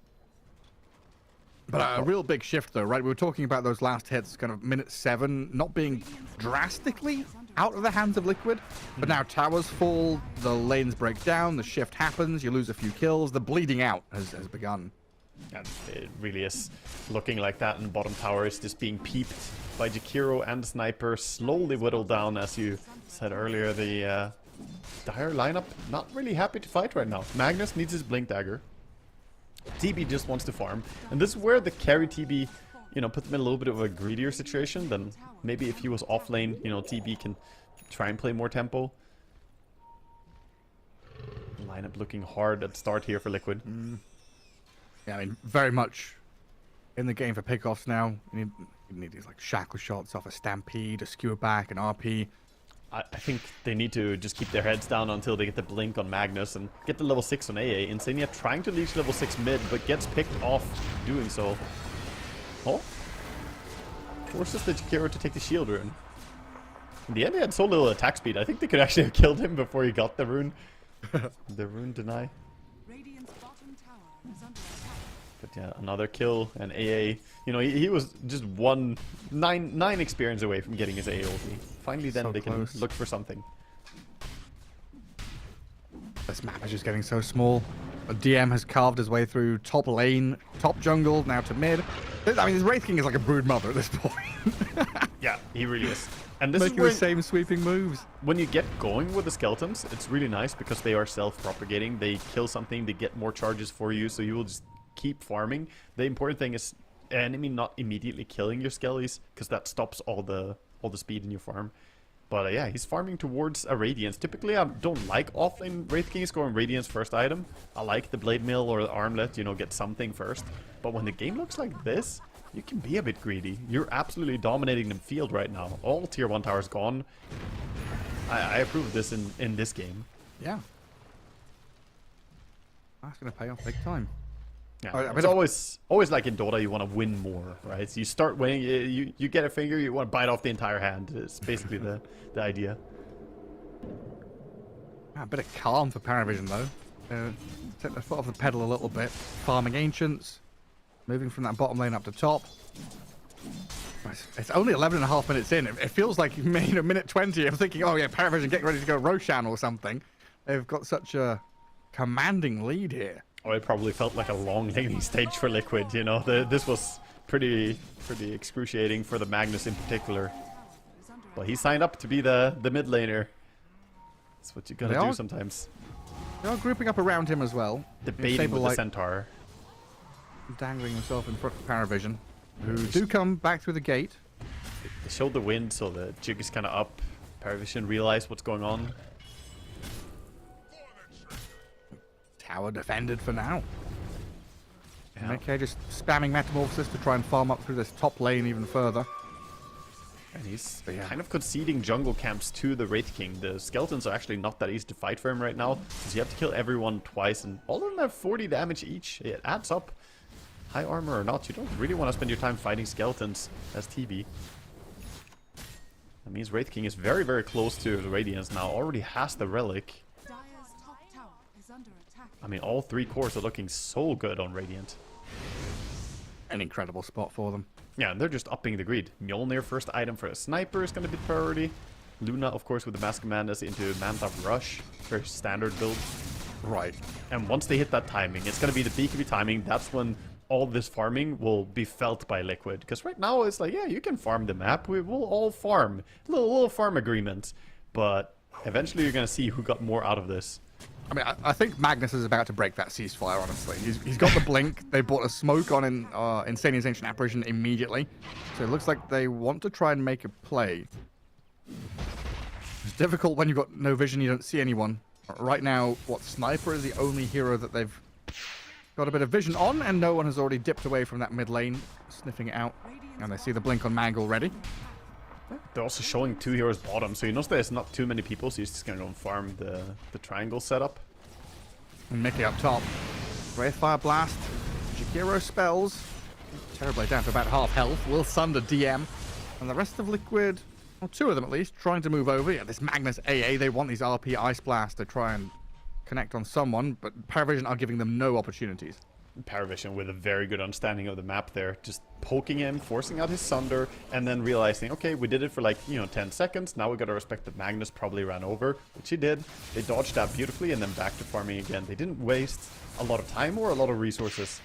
But a real big shift, though, right? We were talking about those last hits, kind of minute 7, not being drastically out of the hands of Liquid. But now towers fall, the lanes break down, the shift happens, you lose a few kills, the bleeding out has begun. And it really is looking like that, and bottom tower is just being peeped by Jakiro and the sniper, slowly whittled down, as you said earlier. The dire lineup not really happy to fight right now. Magnus needs his blink dagger. TB just wants to farm, and this is where the carry TB, you know, put them in a little bit of a greedier situation than maybe if he was off lane. You know, TB can try and play more tempo. Lineup looking hard at start here for Liquid. Yeah, I mean, very much in the game for pickoffs now. You need these like shackle shots off a Stampede, a skewer back, an RP. I think they need to just keep their heads down until they get the blink on Magnus and get the level 6 on AA. Insania trying to reach level 6 mid, but gets picked off doing so. Oh? Forces the Jakiro to take the shield rune. In the end, he had so little attack speed. I think they could actually have killed him before he got the rune. The rune deny. Radiant's bottom tower is under attack. But yeah, another kill, and AA, you know, he was just nine experience away from getting his AA ulti. Finally then So they close. can look for something. This map is just getting so small. A DM has carved his way through top lane, top jungle, now to mid. I mean, this Wraith King is like a brood mother at this point. Yeah, he really is. And this Making is where, the same sweeping moves. when you get going with the skeletons, it's really nice because they are self-propagating. They kill something, they get more charges for you, so you will just keep farming. The important thing is enemy not immediately killing your skellies, because that stops all the speed in your farm. But yeah, he's farming towards a Radiance. Typically, I don't like offlane Wraith Kings going Radiance first item. I like the Blade Mill or the Armlet, you know, get something first. But when the game looks like this, you can be a bit greedy. You're absolutely dominating the field right now. All tier 1 towers gone. I approve of this in this game. Yeah. That's going to pay off big time. Yeah, I it's always like in Dota, you want to win more, right? So you start winning, you get a finger, you want to bite off the entire hand. It's basically the idea. A bit of calm for Paravision, though. Take the foot off the pedal a little bit. Farming Ancients. Moving from that bottom lane up to top. It's only 11 and a half minutes in. It feels like, you know, minute 20. I'm thinking, oh yeah, Paravision getting ready to go Roshan or something. They've got such a commanding lead here. Oh, it probably felt like a long laning stage for Liquid, you know. This was pretty excruciating for the Magnus in particular. But he signed up to be the mid laner. That's what you gotta do sometimes. They are grouping up around him as well. Debating with the Centaur. Dangling himself in front of Paravision, who do come back through the gate. They showed the wind, so the jig is kind of up. Paravision realized what's going on. Tower defended for now. Yeah. MK just spamming Metamorphosis to try and farm up through this top lane even further. And he's kind of conceding jungle camps to the Wraith King. The skeletons are actually not that easy to fight for him right now, because you have to kill everyone twice, and all of them have 40 damage each. It adds up. High armor or not, you don't really want to spend your time fighting skeletons as TB. That means Wraith King is very, very close to the Radiance now. Already has the relic. Dire's top tower is under attack. I mean, all 3 cores are looking so good on Radiant. An incredible spot for them. Yeah, and they're just upping the greed. Mjolnir first item for a sniper is going to be priority. Luna, of course, with the Mask of Madness into Manta Rush. Very standard build. Right. And once they hit that timing, it's going to be the BKB timing. That's when all this farming will be felt by Liquid. Because right now it's like, yeah, you can farm the map. We will all farm. Little farm agreement. But eventually you're going to see who got more out of this. I mean, I think Magnus is about to break that ceasefire, honestly. He's got the blink. They bought a smoke on Insanian's Ancient Apparition immediately. So it looks like they want to try and make a play. It's difficult when you've got no vision, you don't see anyone. Right now, Sniper is the only hero that they've got a bit of vision on, and no one has already dipped away from that mid lane, sniffing it out. And they see the blink on Mag already. They're also showing 2 heroes bottom, so you know there's not too many people, so he's just going to go and farm the triangle setup. And Mickey up top. Wraithfire Blast. Jakiro spells. Terribly down to about half health. Will Sunder DM. And the rest of Liquid, well, 2 of them at least, trying to move over. Yeah, this Magnus AA, they want these RP Ice Blast to try and connect on someone, but Paravision are giving them no opportunities. Paravision with a very good understanding of the map there, just poking him, forcing out his Sunder, and then realizing, okay, we did it for like, 10 seconds, now we gotta respect that Magnus probably ran over, which he did. They dodged that beautifully and then back to farming again. They didn't waste a lot of time or a lot of resources.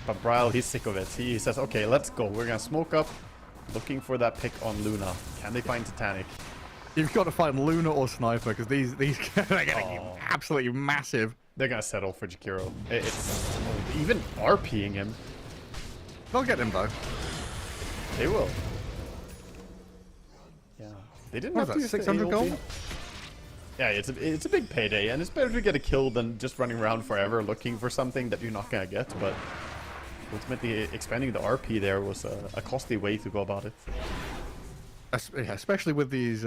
But Bryle, he's sick of it. He says, okay, let's go. We're gonna smoke up, looking for that pick on Luna. Can they find Titanic? You've got to find Luna or Sniper, because these are getting absolutely massive. They're gonna settle for Jakiro. It's even RPing him. They'll get him though. They will. Yeah, they didn't What have is to that, use 600 the gold? AOP. Yeah, it's a big payday, and it's better to get a kill than just running around forever looking for something that you're not gonna get. But ultimately, expanding the RP there was a costly way to go about it. Especially with these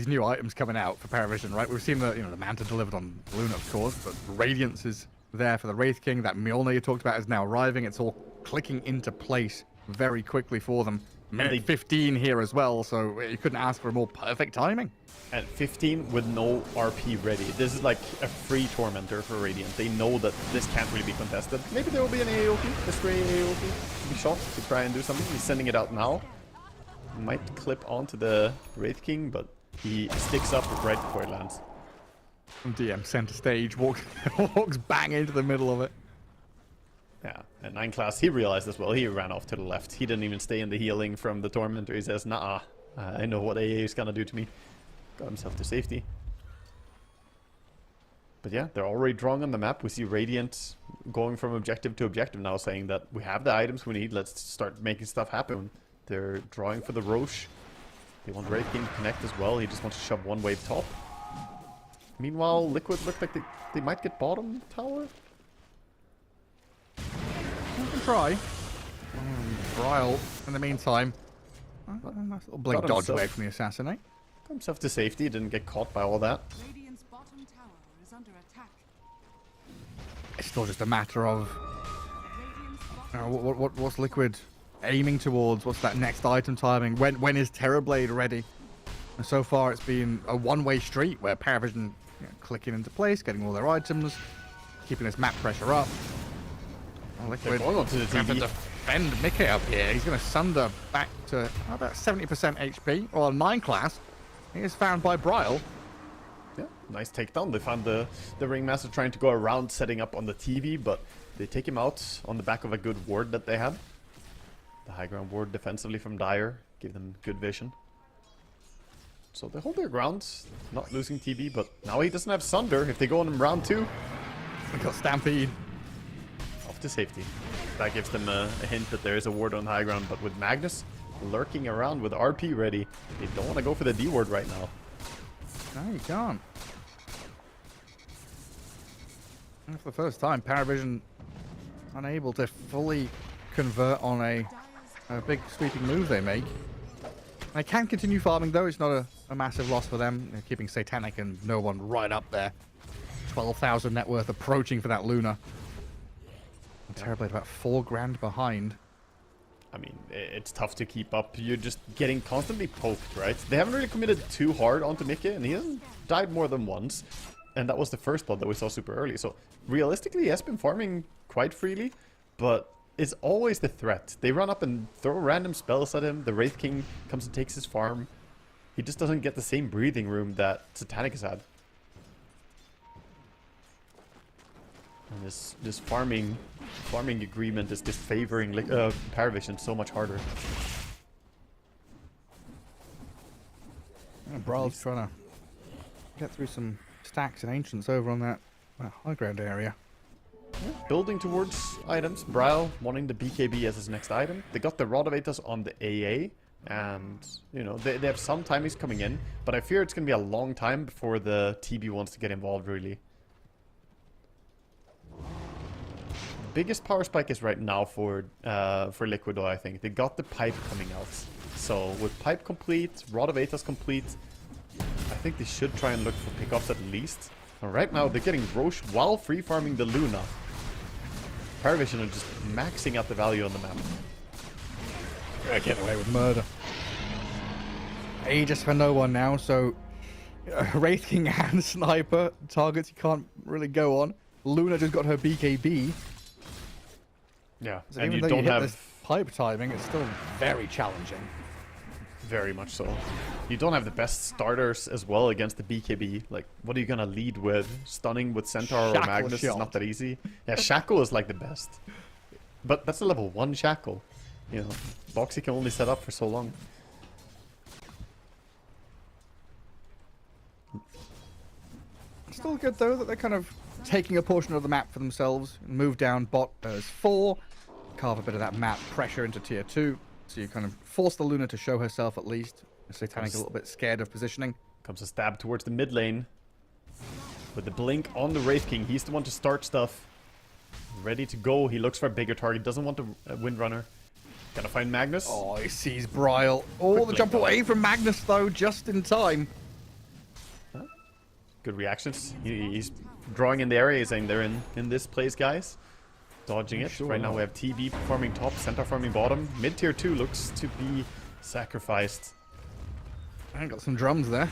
new items coming out for Paravision, right? We've seen the Manta delivered on Luna, of course, but Radiance is there for the Wraith King. That Mjolnir you talked about is now arriving. It's all clicking into place very quickly for them. Minute 15 here as well, so you couldn't ask for a more perfect timing. At 15 with no RP ready. This is like a free Tormentor for Radiant. They know that this can't really be contested. Maybe there will be an AOP, a stray AOP to be shot to try and do something. He's sending it out now. Might clip onto the Wraith King, but he sticks up right before it lands. DM center stage, walks bang into the middle of it. Yeah, at 9 class, he realized as well. He ran off to the left. He didn't even stay in the healing from the Tormentor. He says, nah, I know what AA is gonna do to me. Got himself to safety. But yeah, they're already drawing on the map. We see Radiant going from objective to objective now, saying that we have the items we need. Let's start making stuff happen. They're drawing for the Roche. They want Wraith King to connect as well. He just wants to shove one wave top. Meanwhile, Liquid look like they might get bottom tower. You can try. Bryle, in the meantime, nice little blink Got dodge himself. away from the assassinate. Got himself to safety. Didn't get caught by all that. Radiant's bottom tower is under attack. It's still just a matter of Radiant's bottom what's Liquid aiming towards. What's that next item timing? When is Terrorblade ready? And so far, it's been a one-way street where Paravision clicking into place, getting all their items, keeping this map pressure up. Oh, Liquid They're going onto the have to TV. defend Mickey up here. He's going to Sunder back to about 70% HP. Well, 9 class. He is found by Bryle. Yeah, nice takedown. They found the Ringmaster trying to go around setting up on the TV, but they take him out on the back of a good ward that they had. The high ground ward defensively from Dire, give them good vision. So they hold their ground, not losing TV, but now he doesn't have Sunder. If they go on round 2, We got Stampede. off to safety. That gives them a hint that there is a ward on high ground, but with Magnus lurking around with RP ready, they don't want to go for the D ward right now. No, you can't. And for the first time, Paravision unable to fully convert on a big sweeping move they make. They can continue farming though. It's not a massive loss for them. They're keeping Satanic and no one right up there. 12,000 net worth approaching for that Luna. And Terrorblade about 4 grand behind. I mean, it's tough to keep up. You're just getting constantly poked, right? They haven't really committed too hard onto Mickey, and he hasn't died more than once. And that was the first blood that we saw super early. So realistically, he has been farming quite freely, but it's always the threat. They run up and throw random spells at him. The Wraith King comes and takes his farm. He just doesn't get the same breathing room that Satanic has had. And this farming farming agreement is disfavoring Paravision so much harder. Bryl's trying to get through some stacks and ancients over on that high ground area. Building towards items. Bryle wanting the BKB as his next item. They got the Rod of Aethys on the AA. And, you know, they have some timings coming in. But I fear it's going to be a long time before the TB wants to get involved, really. Biggest power spike is right now for Liquid, though, I think. They got the pipe coming out. So, with pipe complete, Rod of Aethys complete, I think they should try and look for pickups at least. And right now, they're getting Roche while free farming the Luna. Paravision are just maxing out the value on the map. Getting away with murder. Aegis for no one now, so Wraith King and Sniper targets you can't really go on. Luna just got her BKB. Yeah, So and even you though don't hit have... this pipe timing, it's still very challenging. Very much so. You don't have the best starters as well against the BKB. Like, what are you gonna lead with? Stunning with Centaur or Shackle Magnus shot. is not that easy. Yeah, Shackle is like the best. But that's a level 1 Shackle. You know, Boxy can only set up for so long. Still good though that they're kind of taking a portion of the map for themselves. Move down bot as 4. Carve a bit of that map pressure into tier 2. So you kind of force the Luna to show herself at least. Satanic a little bit scared of positioning. Comes a stab towards the mid lane. With the blink on the Wraith King, he's the one to start stuff. Ready to go. He looks for a bigger target. Doesn't want the Windrunner. Gotta find Magnus. Oh, he sees Bryle. Oh, the jump away from Magnus though, just in time. Good reactions. He's drawing in the area, saying they're in this place, guys. Dodging it. Sure. Right now we have TB farming top, Centaur farming bottom. Mid tier 2 looks to be sacrificed. I got some drums there.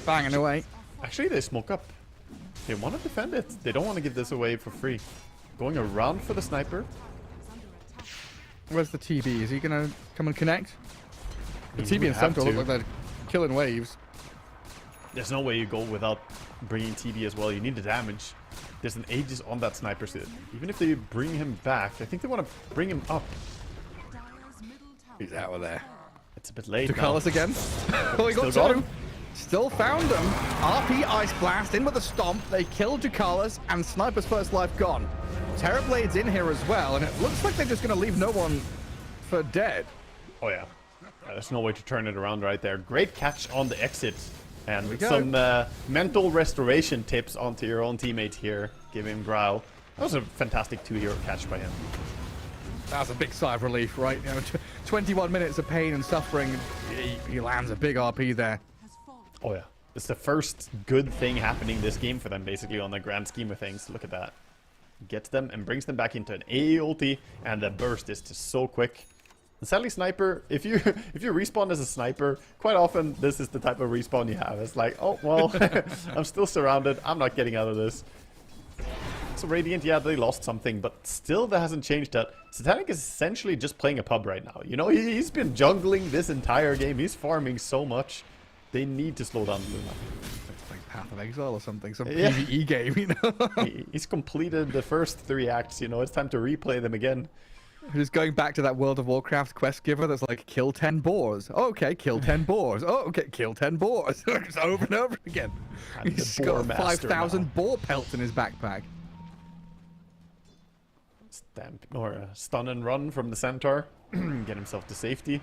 Banging away. Actually, they smoke up. They want to defend it. They don't want to give this away for free. Going around for the sniper. Where's the TB? Is he going to come and connect? The He TB would and have Centaur look to. like they're killing waves. There's no way you go without bringing TB as well. You need the damage. There's an Aegis on that sniper. So even if they bring him back, I think they want to bring him up. He's out of there. It's a bit late now. Ducalis again. Oh, he got Still got two. him. Still found them. RP Ice Blast in with a stomp. They killed Ducalis and Sniper's first life gone. Terrorblade's in here as well, and it looks like they're just going to leave no one for dead. Oh yeah. There's no way to turn it around right there. Great catch on the exit. And we go. some mental restoration tips onto your own teammate here. Give him growl. That was a fantastic 2-hero catch by him. That was a big sigh of relief, right? You know, 21 minutes of pain and suffering. He lands a big RP there. Oh yeah. It's the first good thing happening this game for them, basically, on the grand scheme of things. Look at that. Gets them and brings them back into an AA ulti, and the burst is just so quick. And sadly, Sniper, if you respawn as a Sniper, quite often this is the type of respawn you have. It's like, oh, well, I'm still surrounded. I'm not getting out of this. So Radiant, yeah, they lost something, but still that hasn't changed that. Satanic is essentially just playing a pub right now. You know, he's been jungling this entire game. He's farming so much. They need to slow down Luna. It's like Path of Exile or something. Some Yeah. PvE game, you know? He's completed the first 3 acts, you know, it's time to replay them again. Just going back to that World of Warcraft quest giver that's like, kill 10 boars. Oh, okay, kill 10 boars. Oh, okay, kill 10 boars. It's over and over again. I'm the He's boar got master 5,000 now. boar pelts in his backpack. Stamp or stun and run from the Centaur. Get himself to safety.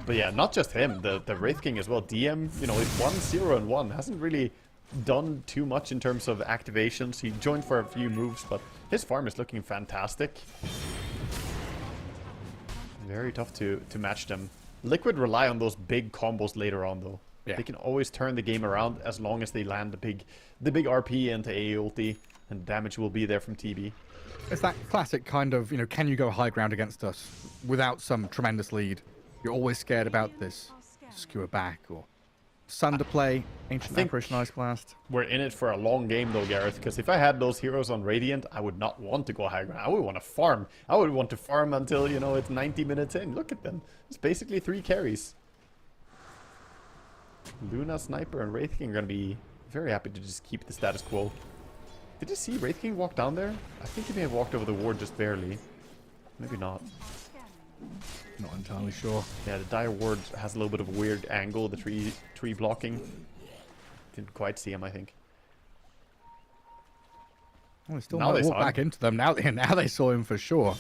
But yeah, not just him, the Wraith King as well. DM, you know, it's 1-0-1. Hasn't really done too much in terms of activations. He joined for a few moves, but his farm is looking fantastic. Very tough to match them. Liquid rely on those big combos later on, though. Yeah. They can always turn the game around as long as they land the big RP into AA ulti, and damage will be there from TB. It's that classic kind of, you know, can you go high ground against us without some tremendous lead? You're always scared about this. Skewer back or Sunder play, Ancient think- Apparition Ice Blast. We're in it for a long game though, Gareth, because if I had those heroes on Radiant, I would not want to go high ground. I would want to farm. I would want to farm until, you know, it's 90 minutes in. Look at them. It's basically 3 carries. Luna, Sniper, and Wraith King are going to be very happy to just keep the status quo. Did you see Wraith King walk down there? I think he may have walked over the ward just barely. Maybe not. Not entirely sure. Yeah, the Dire ward has a little bit of a weird angle, the tree blocking. Didn't quite see him, I think. Well, they still Now might they walk saw him. back into them. Now they saw him for sure.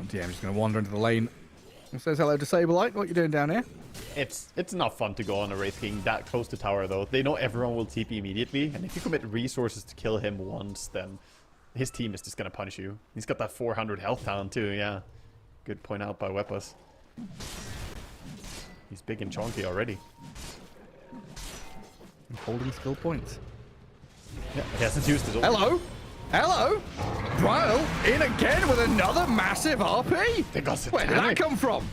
DM just going to wander into the lane. And says hello to Saberlight. What you doing down here? It's not fun to go on a Wraith King that close to tower, though. They know everyone will TP immediately, and if you commit resources to kill him once, then his team is just going to punish you. He's got that 400 health talent, too, yeah. Good point out by Weapus. He's big and chunky already. And holding skill points. Yeah, he hasn't used his ult. Hello? Hello? Bryle in again with another massive RP? They got Where did that satanic. come from?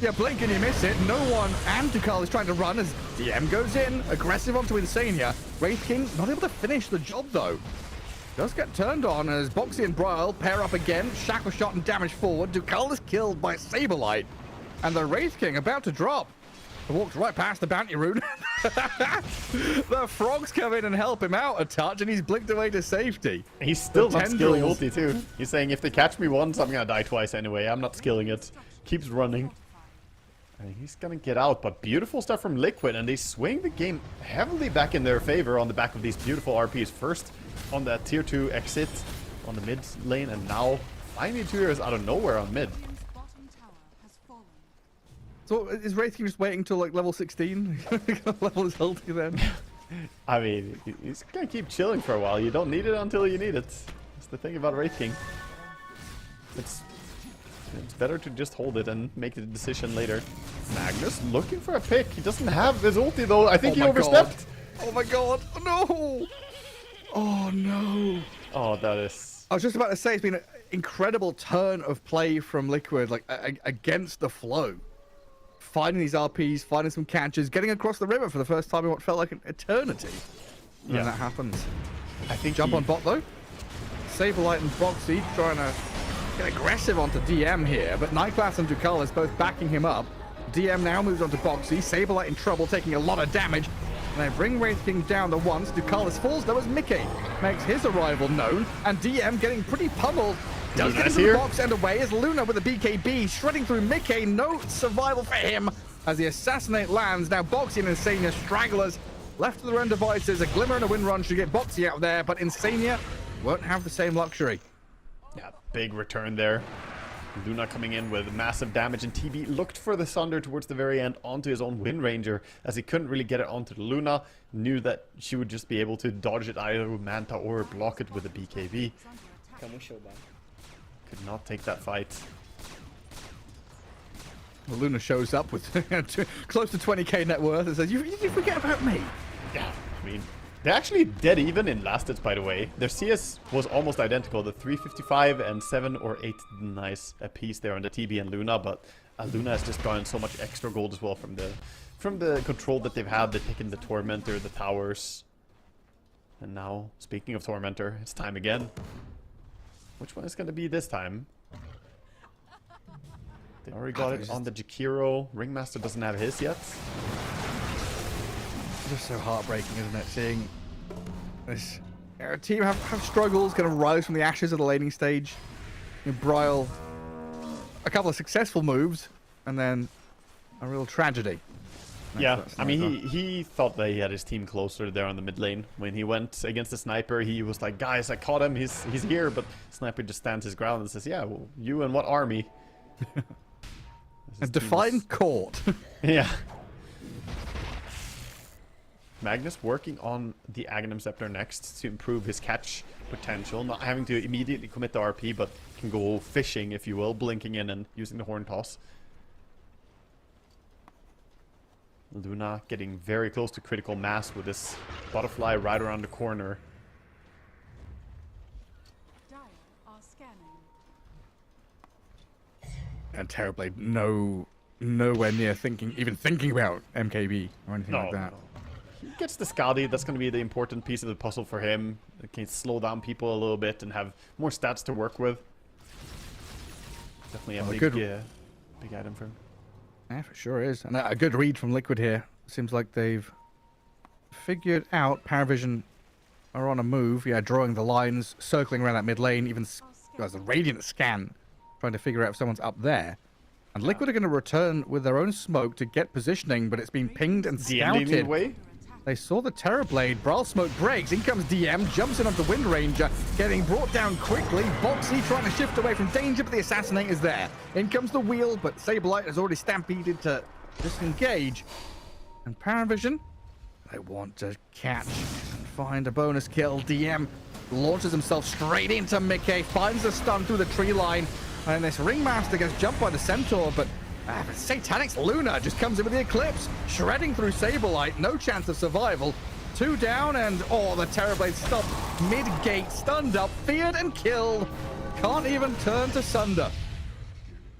Yeah, blink and you miss it. No one, and Tukal is trying to run as DM goes in. Aggressive onto Insania. Wraith King not able to finish the job, though. Does get turned on as Boxy and Bryle pair up again. Shackle shot and damage forward. Tukal is killed by Saberlight. And the Wraith King about to drop. He walked right past the bounty rune. The frogs come in and help him out a touch, and he's blinked away to safety. He's still The not skilling tendrils. ulti, too. He's saying, if they catch me once, I'm going to die twice anyway. I'm not skilling it. Keeps running. And he's going to get out, but beautiful stuff from Liquid, and they swing the game heavily back in their favor on the back of these beautiful RPs. First on that tier 2 exit on the mid lane, and now finding 2 heroes out of nowhere on mid. Radiant's bottom tower has fallen. So is Wraith King just waiting till like level 16? Level his ulti then? I mean, he's going to keep chilling for a while. You don't need it until you need it. That's the thing about Wraith King. It's better to just hold it and make the decision later. Magnus looking for a pick. He doesn't have his ulti though. I think he my overstepped. God. Oh my god. No. Oh no. Oh, that is... I was just about to say it's been an incredible turn of play from Liquid, like against the flow. Finding these RPs, finding some catches, getting across the river for the first time in what felt like an eternity. When that happens. I think Jump on bot though. Saberlight and Boxy trying to get aggressive onto DM here, but Nightglass and Tukal is both backing him up. DM now moves on to Boxy. Saberlight in trouble, taking a lot of damage. And they bring Wraith King down the once. Ducalis falls though as Mickey makes his arrival known. And DM getting pretty pummeled. Does get into the box and away as Luna with a BKB shredding through Mickey. No survival for him as the assassinate lands. Now Boxy and Insania stragglers left to their own devices. A glimmer and a wind run should get Boxy out there, but Insania won't have the same luxury. Yeah, big return there. Luna coming in with massive damage, and TB looked for the Sunder towards the very end onto his own Wind Ranger as he couldn't really get it onto the Luna. Knew that she would just be able to dodge it either with Manta or block it with a BKB. Could not take that fight. Well, Luna shows up with close to 20k net worth and says, you forget about me. Yeah, I mean, they're actually dead even in last hits, by the way. Their CS was almost identical. The 355 and 7 or 8 nice a piece there on the TB and Luna, but Luna has just gotten so much extra gold as well from the control that they've had. They've taken the Tormentor, the towers. And now, speaking of Tormentor, it's time again. Which one is going to be this time? They already got it on the Jakiro. Ringmaster doesn't have his yet. Just so heartbreaking, isn't it? Seeing this team have struggles, kind of rise from the ashes of the laning stage. Bryle, a couple of successful moves, and then a real tragedy. Yeah, I mean, he thought that he had his team closer there on the mid lane. When he went against the Sniper, he was like, guys, I caught him, he's here, but Sniper just stands his ground and says, yeah, well, you and what army? And define court. Yeah. Magnus working on the Aghanim Scepter next to improve his catch potential, not having to immediately commit the RP, but can go fishing, if you will, blinking in and using the Horn Toss. Luna getting very close to critical mass with this butterfly right around the corner. Dire are scanning. And Terrorblade, nowhere near even thinking about MKB or anything like that. He gets the Skadi. That's going to be the important piece of the puzzle for him. It can slow down people a little bit and have more stats to work with. Definitely a big item for him. Yeah, for sure is. And a good read from Liquid here. Seems like they've figured out Paravision are on a move. Yeah, drawing the lines, circling around that mid lane. Even there's a Radiant scan, trying to figure out if someone's up there. And Liquid are going to return with their own smoke to get positioning, but it's been pinged and DM leading the scouted. way. They saw the Terrorblade. Brawl smoke breaks. In comes DM, jumps in onto Wind Ranger, getting brought down quickly. Boxy trying to shift away from danger, but the Assassinate is there. In comes the wheel, but Saberlight has already stampeded to disengage. And Paravision, they want to catch and find a bonus kill. DM launches himself straight into Mickey, finds a stun through the tree line, and this Ringmaster gets jumped by the Centaur, but Satanic's Luna just comes in with the Eclipse, shredding through Saberlight, no chance of survival. 2 down, and the Terrorblade stopped mid-gate, stunned up, feared and killed. Can't even turn to Sunder.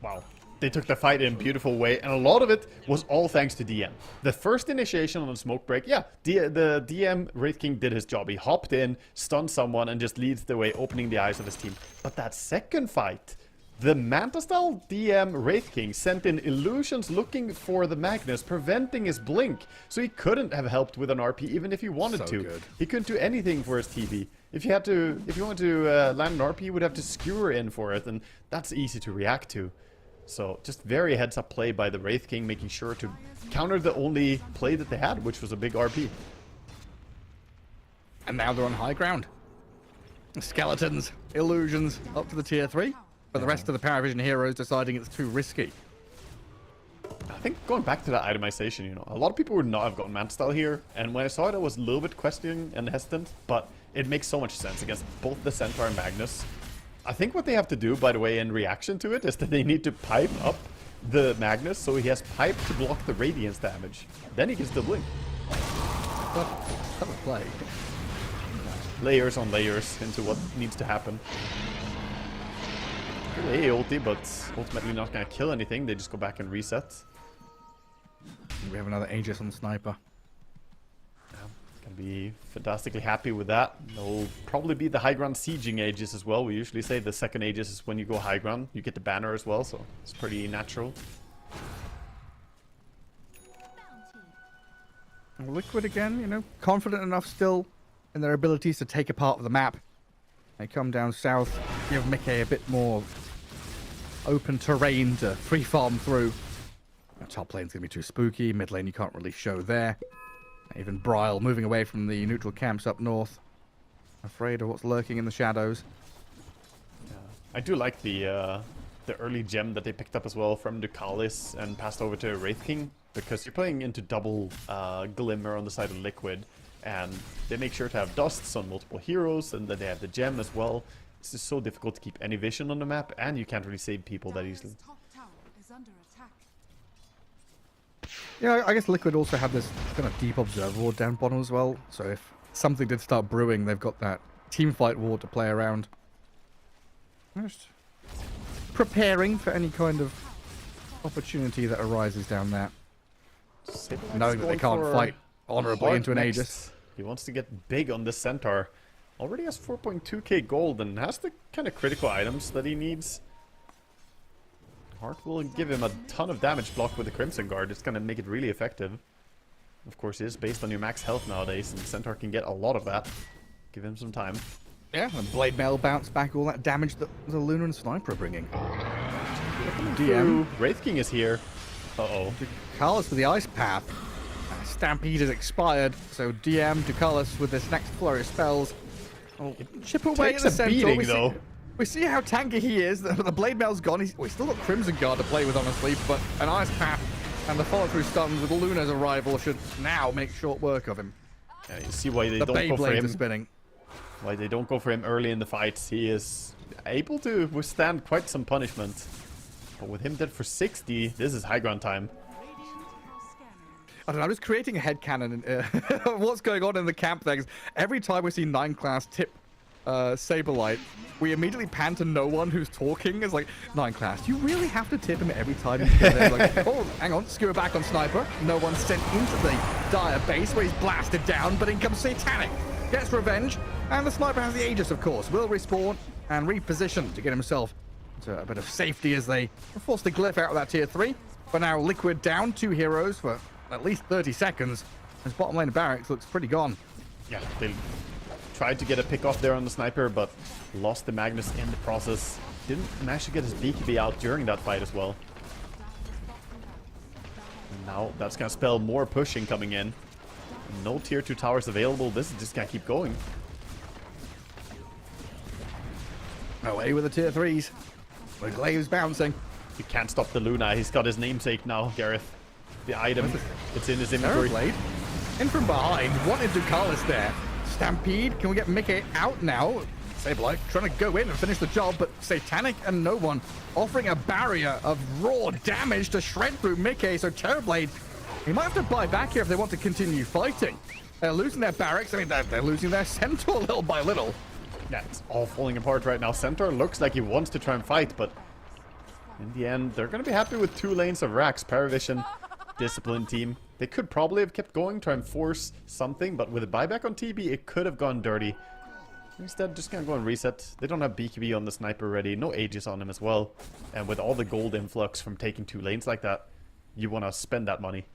Wow. They took the fight in a beautiful way, and a lot of it was all thanks to DM. The first initiation on the smoke break, yeah, the DM Wraith King did his job. He hopped in, stunned someone, and just leads the way, opening the eyes of his team. But that second fight, the Manta-style DM Wraith King sent in illusions looking for the Magnus, preventing his blink, so he couldn't have helped with an RP even if he wanted to. Good. He couldn't do anything for his TV. If you wanted to land an RP, you would have to skewer in for it, and that's easy to react to. So just very heads-up play by the Wraith King, making sure to counter the only play that they had, which was a big RP. And now they're on high ground. Skeletons, illusions, up to the tier 3. But the rest of the Paravision heroes deciding it's too risky. I think going back to that itemization, a lot of people would not have gotten Manta-style here, and when I saw it, I was a little bit questioning and hesitant, but it makes so much sense against both the Centaur and Magnus. I think what they have to do, by the way, in reaction to it, is that they need to pipe up the Magnus so he has pipe to block the Radiance damage. Then he gets the blink. That would play. Layers on layers into what needs to happen. Good A ulti, but ultimately not going to kill anything. They just go back and reset. We have another Aegis on Sniper. Can be fantastically happy with that. There'll probably be the high ground sieging Aegis as well. We usually say the second Aegis is when you go high ground. You get the banner as well, so it's pretty natural. Liquid again, confident enough still in their abilities to take a part of the map. They come down south, give Mickey a bit more open terrain to free farm through. The top lane's going to be too spooky. Mid lane you can't really show there. Even Bryle moving away from the neutral camps up north. Afraid of what's lurking in the shadows. I do like the early gem that they picked up as well from Ducalis and passed over to Wraith King, because you're playing into double Glimmer on the side of Liquid, and they make sure to have dusts on multiple heroes, and then they have the gem as well. It's just so difficult to keep any vision on the map, and you can't really save people that easily. Top tower is under attack. Yeah, I guess Liquid also have this kind of deep observer ward down bottom as well. So if something did start brewing, they've got that team fight ward to play around. Just preparing for any kind of opportunity that arises down there. Knowing that they can't fight honorably into an Aegis. He wants to get big on this Centaur. Already has 4.2k gold and has the kind of critical items that he needs. Heart will give him a ton of damage block with the Crimson Guard. It's going to make it really effective. Of course, it is based on your max health nowadays, and Centaur can get a lot of that. Give him some time. Yeah, and Blade Mail bounce back all that damage that the Luna and Sniper are bringing. DM. Wraith King is here. Uh-oh. Ducalis with the Ice Path. Stampede has expired, so DM Ducalis with this next flurry of spells. Chip away at the Centaur. We see how tanky he is. The Blade Mail's gone. We've still got Crimson Guard to play with, honestly, but an Ice Path and the follow-through stuns with Luna's arrival should now make short work of him. Yeah, you see why they The don't go for Beyblades him. are spinning. Why they don't go for him early in the fights. He is able to withstand quite some punishment. But with him dead for 60, this is high ground time. I don't know, I'm just creating a headcanon of what's going on in the camp there. 'Cause every time we see 9 class tip Saberlight, we immediately pan to no one who's talking. It's like, 9 class, you really have to tip him every time you get there. Like, oh, hang on, skewer back on Sniper. No one's sent into the Dire base where he's blasted down, but in comes Satanic. Gets revenge, and the Sniper has the Aegis, of course. Will respawn and reposition to get himself to a bit of safety as they force the glyph out of that tier 3. But now Liquid down 2 heroes for at least 30 seconds. His bottom lane of barracks looks pretty gone. Yeah, they tried to get a pick off there on the sniper, but lost the Magnus in the process. Didn't manage to get his BKB out during that fight as well. And now that's gonna spell more pushing coming in. No tier 2 towers available. This is just gonna keep going. Away with the tier 3s. The glaive's bouncing. You can't stop the Luna. He's got his namesake now, Gareth. The item. It's in his inventory. Blade. In from behind. Wanted Ducalis there. Stampede. Can we get Mickey out now? Sableye trying to go in and finish the job, but Satanic and no one offering a barrier of raw damage to shred through Mickey. So Terrorblade, he might have to buy back here if they want to continue fighting. They're losing their barracks. I mean, they're losing their Centaur little by little. Yeah, it's all falling apart right now. Centaur looks like he wants to try and fight, but in the end, they're going to be happy with 2 lanes of racks. Paravision, disciplined team. They could probably have kept going, try and force something, but with a buyback on TB, it could have gone dirty. Instead, just gonna go and reset. They don't have BKB on the sniper ready, no Aegis on him as well. And with all the gold influx from taking 2 lanes like that, you want to spend that money.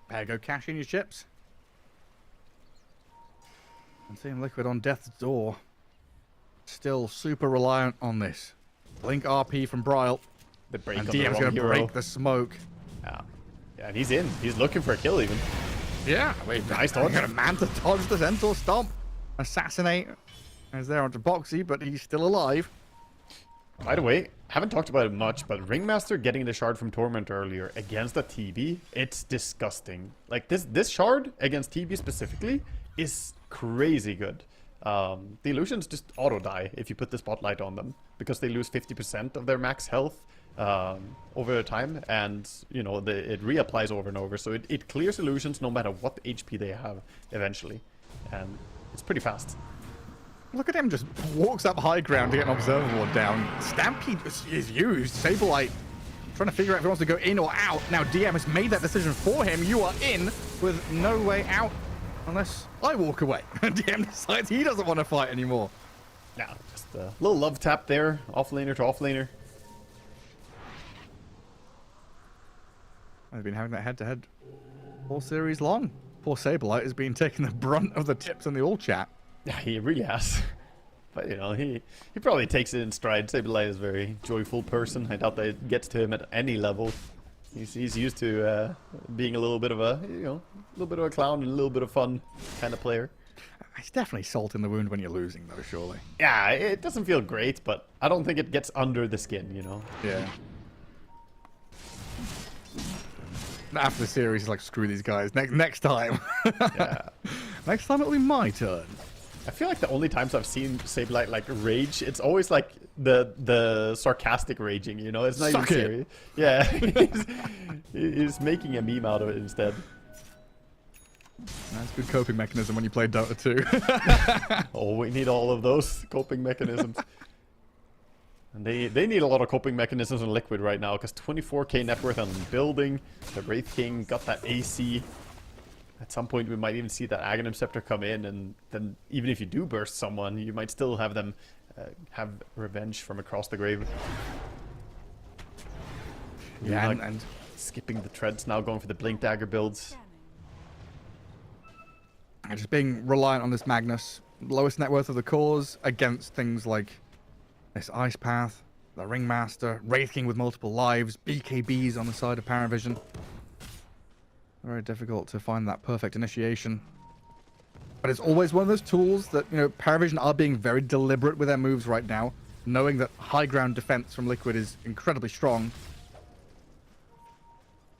Better go cash in your chips. And seeing Liquid on death's door. Still super reliant on this. Blink RP from Bryle. The break And on the DM's wrong gonna hero. break the smoke. Yeah, and he's in. He's looking for a kill even. Yeah, wait, Nice dodge. got a man to dodge the Centaur Stomp. Assassinate. As there onto Boxy, but he's still alive. By the way, haven't talked about it much, but Ringmaster getting the shard from Torment earlier against the TB, it's disgusting. Like this shard against TB specifically is crazy good. The illusions just auto die if you put the spotlight on them because they lose 50% of their max health over time, and you know it reapplies over and over, so it clears illusions no matter what HP they have eventually, and it's pretty fast. Look at him, just walks up high ground to get an observer ward down. Stampede is used. Sableye trying to figure out if he wants to go in or out. Now DM has made that decision for him. You are in with no way out unless I walk away. DM decides he doesn't want to fight anymore. Now, just a little love tap there, offlaner to offlaner. I've been having that head-to-head all series long. Poor Sableye has been taking the brunt of the tips in the all chat. Yeah, he really has. But, you know, he probably takes it in stride. Sableye is a very joyful person. I doubt that it gets to him at any level. He's used to being a little bit of a, you know, a little bit of a clown and a little bit of fun kind of player. It's definitely salt in the wound when you're losing, though, surely. Yeah, it doesn't feel great, but I don't think it gets under the skin, you know? Yeah. After the series, he's like, screw these guys. Next time. Yeah. Next time it'll be my turn. I feel like the only times I've seen Sableye like rage, it's always like the sarcastic raging, you know? It's not Suck even it. serious. Yeah. he's making a meme out of it instead. That's a good coping mechanism when you play Dota 2. Oh, we need all of those coping mechanisms. And they need a lot of coping mechanisms in Liquid right now, because 24k net worth on building. The Wraith King got that AC. At some point we might even see that Aghanim Scepter come in, and then even if you do burst someone, you might still have them have revenge from across the grave. Yeah, like, and skipping the treads now, going for the Blink Dagger builds. just being reliant on this Magnus. Lowest net worth of the cores against things like this Ice Path, the Ringmaster, Wraith King with multiple lives, BKBs on the side of Paravision. Very difficult to find that perfect initiation. But it's always one of those tools that, you know, Paravision are being very deliberate with their moves right now, knowing that high ground defense from Liquid is incredibly strong.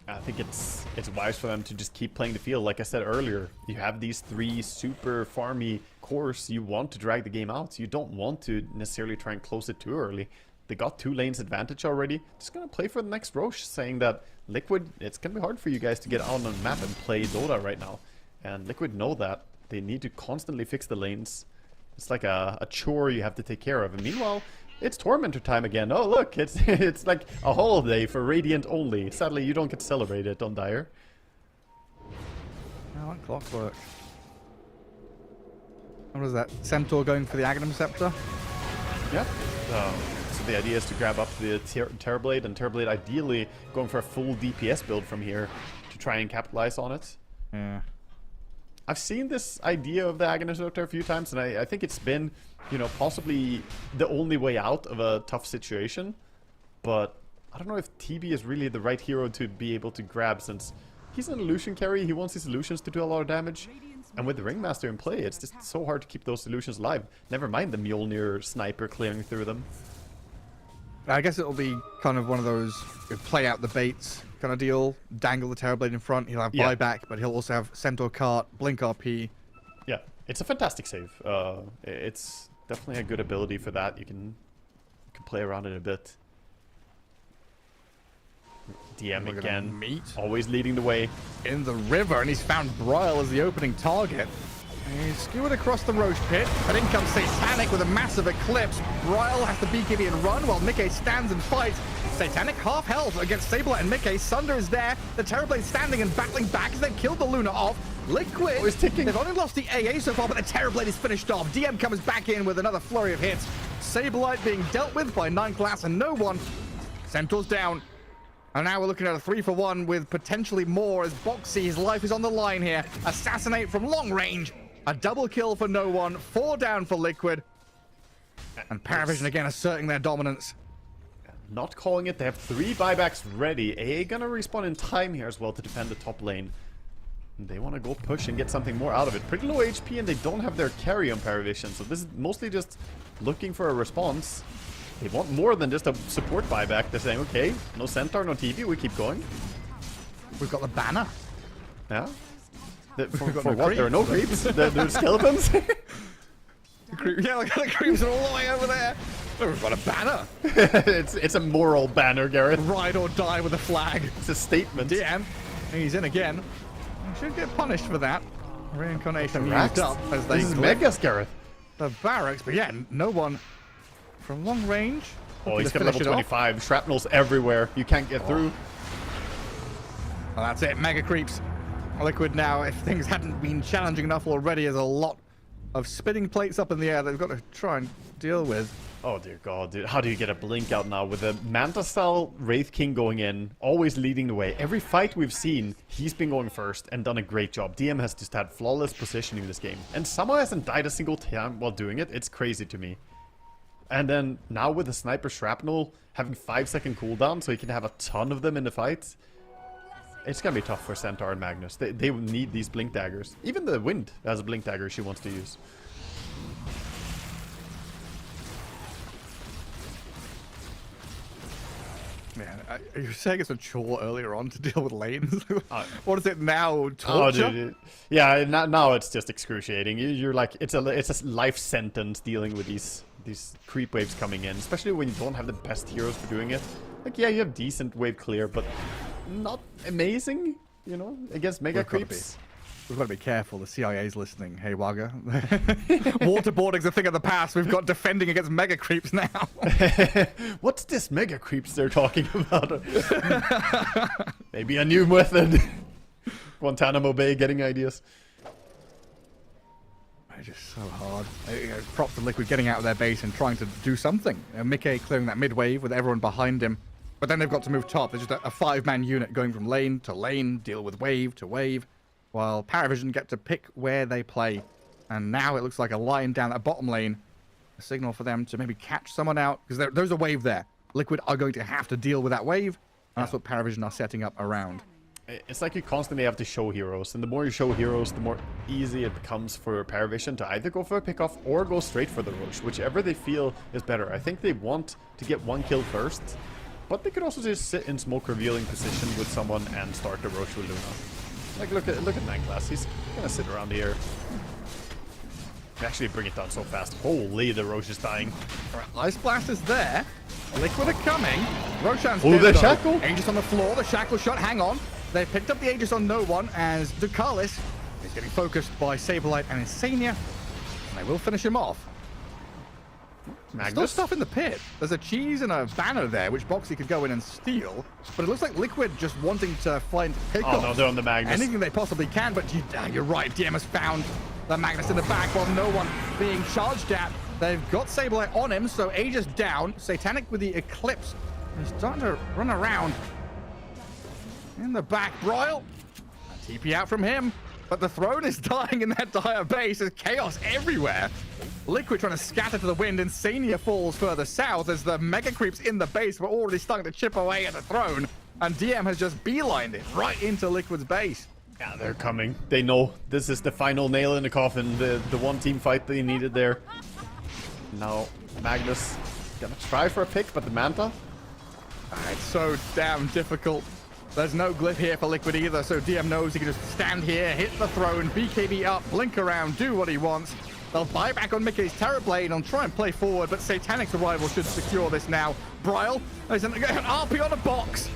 I think it's wise for them to just keep playing the field. Like I said earlier, you have these 3 super farmy cores. You want to drag the game out. You don't want to necessarily try and close it too early. They got 2 lanes advantage already. Just gonna play for the next Roche, saying that Liquid, it's gonna be hard for you guys to get out on the map and play Dota right now. And Liquid know that. They need to constantly fix the lanes. It's like a chore you have to take care of. And meanwhile, it's Tormentor time again. Oh look, it's like a holiday for Radiant only. Sadly, you don't get to celebrate it on Dire. I like clockwork. What is that? Centaur going for the Aghanim Scepter? Yeah. So the idea is to grab up the Terrorblade, and Terrorblade ideally going for a full DPS build from here to try and capitalize on it. Yeah. I've seen this idea of the Agonist Doctor a few times, and I think it's been, you know, possibly the only way out of a tough situation. But I don't know if TB is really the right hero to be able to grab, since he's an illusion carry. He wants his illusions to do a lot of damage. And with the Ringmaster in play, it's just so hard to keep those illusions alive. Never mind the Mjolnir sniper clearing through them. I guess it'll be kind of one of those play out the baits kind of deal. Dangle the Terrorblade in front. He'll have buyback, but he'll also have Centaur Cart, Blink RP. Yeah, it's a fantastic save. It's definitely a good ability for that. You can play around it a bit. DM again, always leading the way. In the river, and he's found Bryle as the opening target. He's skewered across the Roche pit, but in comes Satanic with a massive eclipse. Bryle has to BKB and run while Mickey stands and fights. Satanic half health against Sableye and Mickey. Sunder is there. The Terrorblade standing and battling back as they've killed the Luna off. Liquid, they've only lost the AA so far, but the Terrorblade is finished off. DM comes back in with another flurry of hits. Sableye being dealt with by 9 class and no one. Centaur's down. And now we're looking at a 3-for-1 with potentially more as Boxy, his life is on the line here. Assassinate from long range. A double kill for no one. 4 down for Liquid. And Paravision again asserting their dominance. Not calling it. They have 3 buybacks ready. AA gonna respawn in time here as well to defend the top lane. They want to go push and get something more out of it. Pretty low HP and they don't have their carry on Paravision. So this is mostly just looking for a response. They want more than just a support buyback. They're saying, okay, no Centaur, no TV, we keep going. We've got the banner. Yeah? For no what? creeps. There are no creeps? They're skeletons? Yeah, look at the creeps are all the way over there. Oh, we've got a banner. it's a moral banner, Gareth. Ride or die with a flag. It's a statement. DM, he's in again. He should get punished for that. Reincarnation used up as they This is Megas, Gareth. the barracks, but yeah, no one from long range. Oh, he's Looking got to level finish it off. 25. Shrapnel's everywhere. You can't get through. Well, that's it. Mega creeps. Liquid now, if things hadn't been challenging enough already, there's a lot of spinning plates up in the air they've got to try and deal with. Oh dear god, dude. How do you get a blink out now with the Manta style Wraith King going in, always leading the way? Every fight we've seen, he's been going first and done a great job. DM has just had flawless positioning in this game. And somehow hasn't died a single time while doing it. It's crazy to me. And then now with the Sniper Shrapnel having 5-second cooldown so he can have a ton of them in the fight. It's gonna be tough for Centaur and Magnus. They need these Blink Daggers. Even the Wind has a Blink Dagger she wants to use. Man, you were saying it's a chore earlier on to deal with lanes. What is it now? Torture? Oh, dude. Yeah, now it's just excruciating. You're like, it's a life sentence dealing with these creep waves coming in, especially when you don't have the best heroes for doing it. Like, yeah, you have decent wave clear, but not amazing, you know, against mega creeps. We've got to be careful. The CIA's listening. Hey, Wagga. Waterboarding's a thing of the past. We've got defending against mega creeps now. What's this mega creeps they're talking about? Maybe a new method. Guantanamo Bay getting ideas. It's just so hard. Props to Liquid getting out of their base and trying to do something. Mickey clearing that mid wave with everyone behind him. But then they've got to move top. There's just a 5-man unit going from lane to lane, deal with wave to wave, while Paravision get to pick where they play. And now it looks like a line down that bottom lane. A signal for them to maybe catch someone out. Because there's a wave there. Liquid are going to have to deal with that wave. And that's what Paravision are setting up around. It's like you constantly have to show heroes. And the more you show heroes, the more easy it becomes for Paravision to either go for a pickoff or go straight for the Roche. Whichever they feel is better. I think they want to get one kill first. But they could also just sit in smoke revealing position with someone and start the Roche with Luna. Like, look at 9 class. He's gonna sit around here. Actually, bring it down so fast. Holy, the Roche is dying. Ice Blast is there. Liquid are coming. Roshan's Oh, dead, the though. Shackle. Aegis on the floor. The Shackle shot. Hang on. They picked up the Aegis on no one as Ducalis is getting focused by Saberlight and Insania. And they will finish him off. Still Magnus? stuff in the pit. There's a cheese and a banner there, which Boxy could go in and steal. But it looks like Liquid just wanting to find pickoffs. Oh no, they're on the Magnus. Anything they possibly can, but you're right. DM has found the Magnus in the back while no one being charged at. They've got Saberlight on him, so Aegis down. Satanic with the Eclipse. He's starting to run around. In the back, Broil. TP out from him. But the throne is dying in that dire base. There's chaos everywhere. Liquid trying to scatter to the wind. Insania falls further south as the mega creeps in the base were already starting to chip away at the throne. And DM has just beelined it right into Liquid's base. Yeah, they're coming. They know this is the final nail in the coffin, the one team fight they needed there. Now, Magnus gonna try for a pick, but the Manta? It's so damn difficult. There's no glyph here for Liquid either, so DM knows he can just stand here, hit the throne, BKB up, blink around, do what he wants. They'll buy back on Mickey's Terrorblade and try and play forward, but Satanic's arrival should secure this now. Bryle, there's an RP on a box.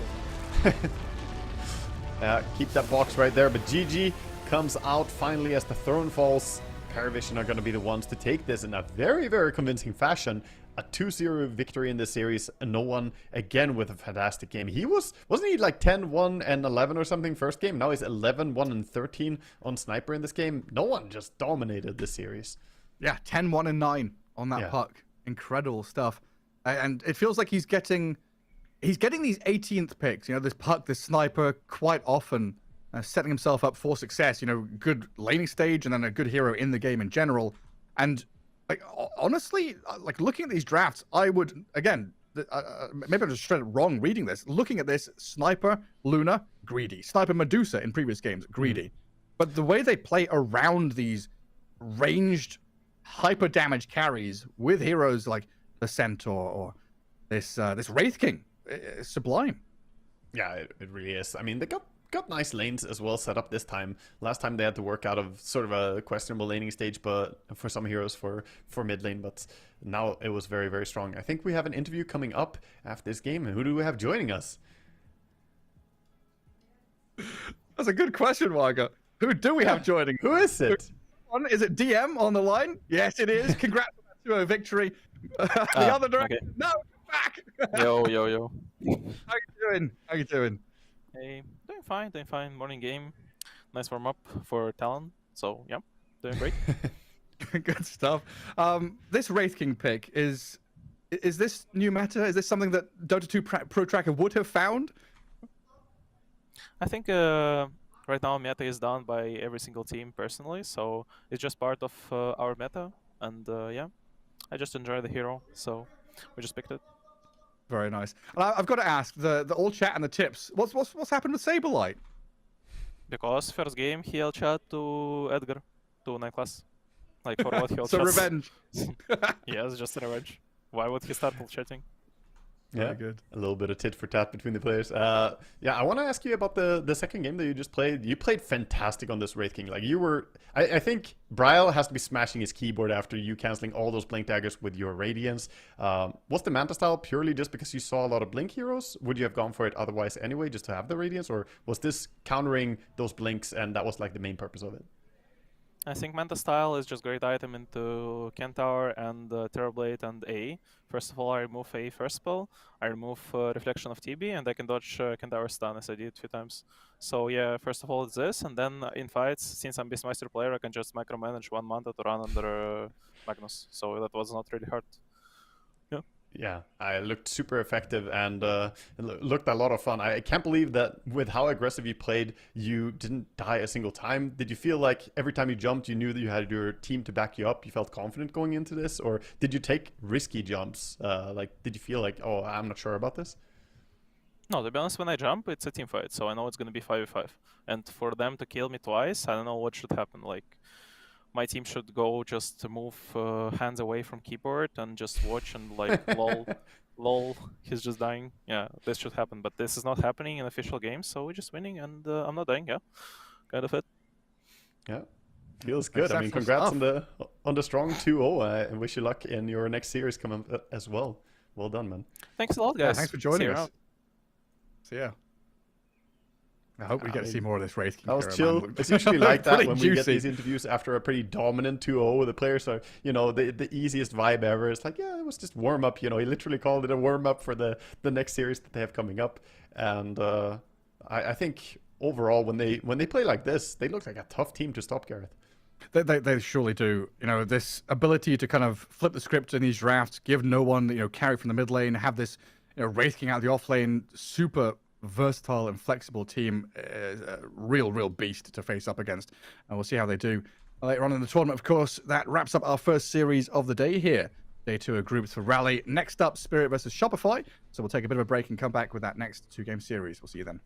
Keep that box right there, but GG comes out finally as the throne falls. Paravision are going to be the ones to take this in a very, very convincing fashion. A 2-0 victory in this series, and no one again with a fantastic game. He wasn't he like 10-1 and 11 or something first game? Now he's 11-1 and 13 on Sniper in this game. No one just dominated this series. Yeah, 10-1 and 9 on that puck. Incredible stuff. And it feels like he's getting these 18th picks, you know, this puck, this Sniper, quite often setting himself up for success, you know, good laning stage and then a good hero in the game in general. And like, honestly, like looking at these drafts, I would, again, maybe I'm just straight wrong reading this. Looking at this, Sniper, Luna, greedy. Sniper, Medusa in previous games, greedy. But the way they play around these ranged, hyper damage carries with heroes like the Centaur or this Wraith King, sublime. Yeah, it really is. I mean, they got nice lanes as well set up this time. Last time they had to work out of sort of a questionable laning stage, but for some heroes for mid lane. But now it was very, very strong. I think we have an interview coming up after this game. Who do we have joining us? That's a good question, Wagga. Who do we have joining? Who is it? Is it DM on the line? Yes, it is. Congrats on that 2-0 victory. The other direction. Okay. No, back. Yo. How you doing? Hey, doing fine. Morning game. Nice warm up for Talon. So yeah, doing great. Good stuff. This Wraith King pick is this new meta? Is this something that Dota 2 Pro Tracker would have found? I think right now meta is done by every single team personally, so it's just part of our meta. And yeah, I just enjoy the hero, so we just picked it. Very nice. And I've got to ask the all chat and the tips. What's happened with Saberlight? Because first game he all chat to Edgar to 9 class, like for what he all So chats. revenge. Yes, just a revenge. Why would he start all chatting? Yeah, very good. A little bit of tit for tat between the players. Yeah, I want to ask you about the second game that you just played. You played fantastic on this Wraith King. Like you were, I think Bryle has to be smashing his keyboard after you canceling all those blink daggers with your Radiance. Was the Manta style purely just because you saw a lot of blink heroes? Would you have gone for it otherwise anyway, just to have the Radiance, or was this countering those blinks and that was like the main purpose of it? I think Manta style is just great item into Kentaur and Terrorblade and A. First of all, I remove A first spell, I remove Reflection of TB, and I can dodge Kentaur stun as I did a few times. So yeah, first of all it's this, and then in fights, since I'm Beastmaster player, I can just micromanage one Manta to run under Magnus. So that was not really hard. Yeah, I looked super effective and it looked a lot of fun. I can't believe that with how aggressive you played, you didn't die a single time. Did you feel like every time you jumped, you knew that you had your team to back you up? You felt confident going into this? Or did you take risky jumps? Did you feel like, oh, I'm not sure about this? No, to be honest, when I jump, it's a team fight, so I know it's going to be 5v5. And for them to kill me twice, I don't know what should happen. Like, my team should go just to move hands away from keyboard and just watch and like lol, he's just dying. Yeah, this should happen, but this is not happening in official games, so we're just winning and I'm not dying. Yeah, kind of it. Yeah, feels good. I mean, congrats on the strong 2-0. I wish you luck in your next series coming as well. Well done, man. Thanks a lot, guys. Yeah, thanks for joining us. Around. So yeah. I hope we get to see more of this Wraith King. That was chill. It's usually like that when juicy. we get these interviews after a pretty dominant 2-0. The players are, you know, the easiest vibe ever. It's like, yeah, it was just warm up. You know, he literally called it a warm up for the next series that they have coming up. And I think overall, when they play like this, they look like a tough team to stop, Gareth. They surely do. You know, this ability to kind of flip the script in these drafts, give no one, you know, carry from the mid lane, have this, you know, Wraith King out of the off lane, super versatile and flexible team, a real beast to face up against. And we'll see how they do later on in the tournament. Of course, that wraps up our first series of the day here. Day 2 of groups for Rally. Next up, Spirit versus Shopify. So we'll take a bit of a break and come back with that next 2-game series. We'll see you then.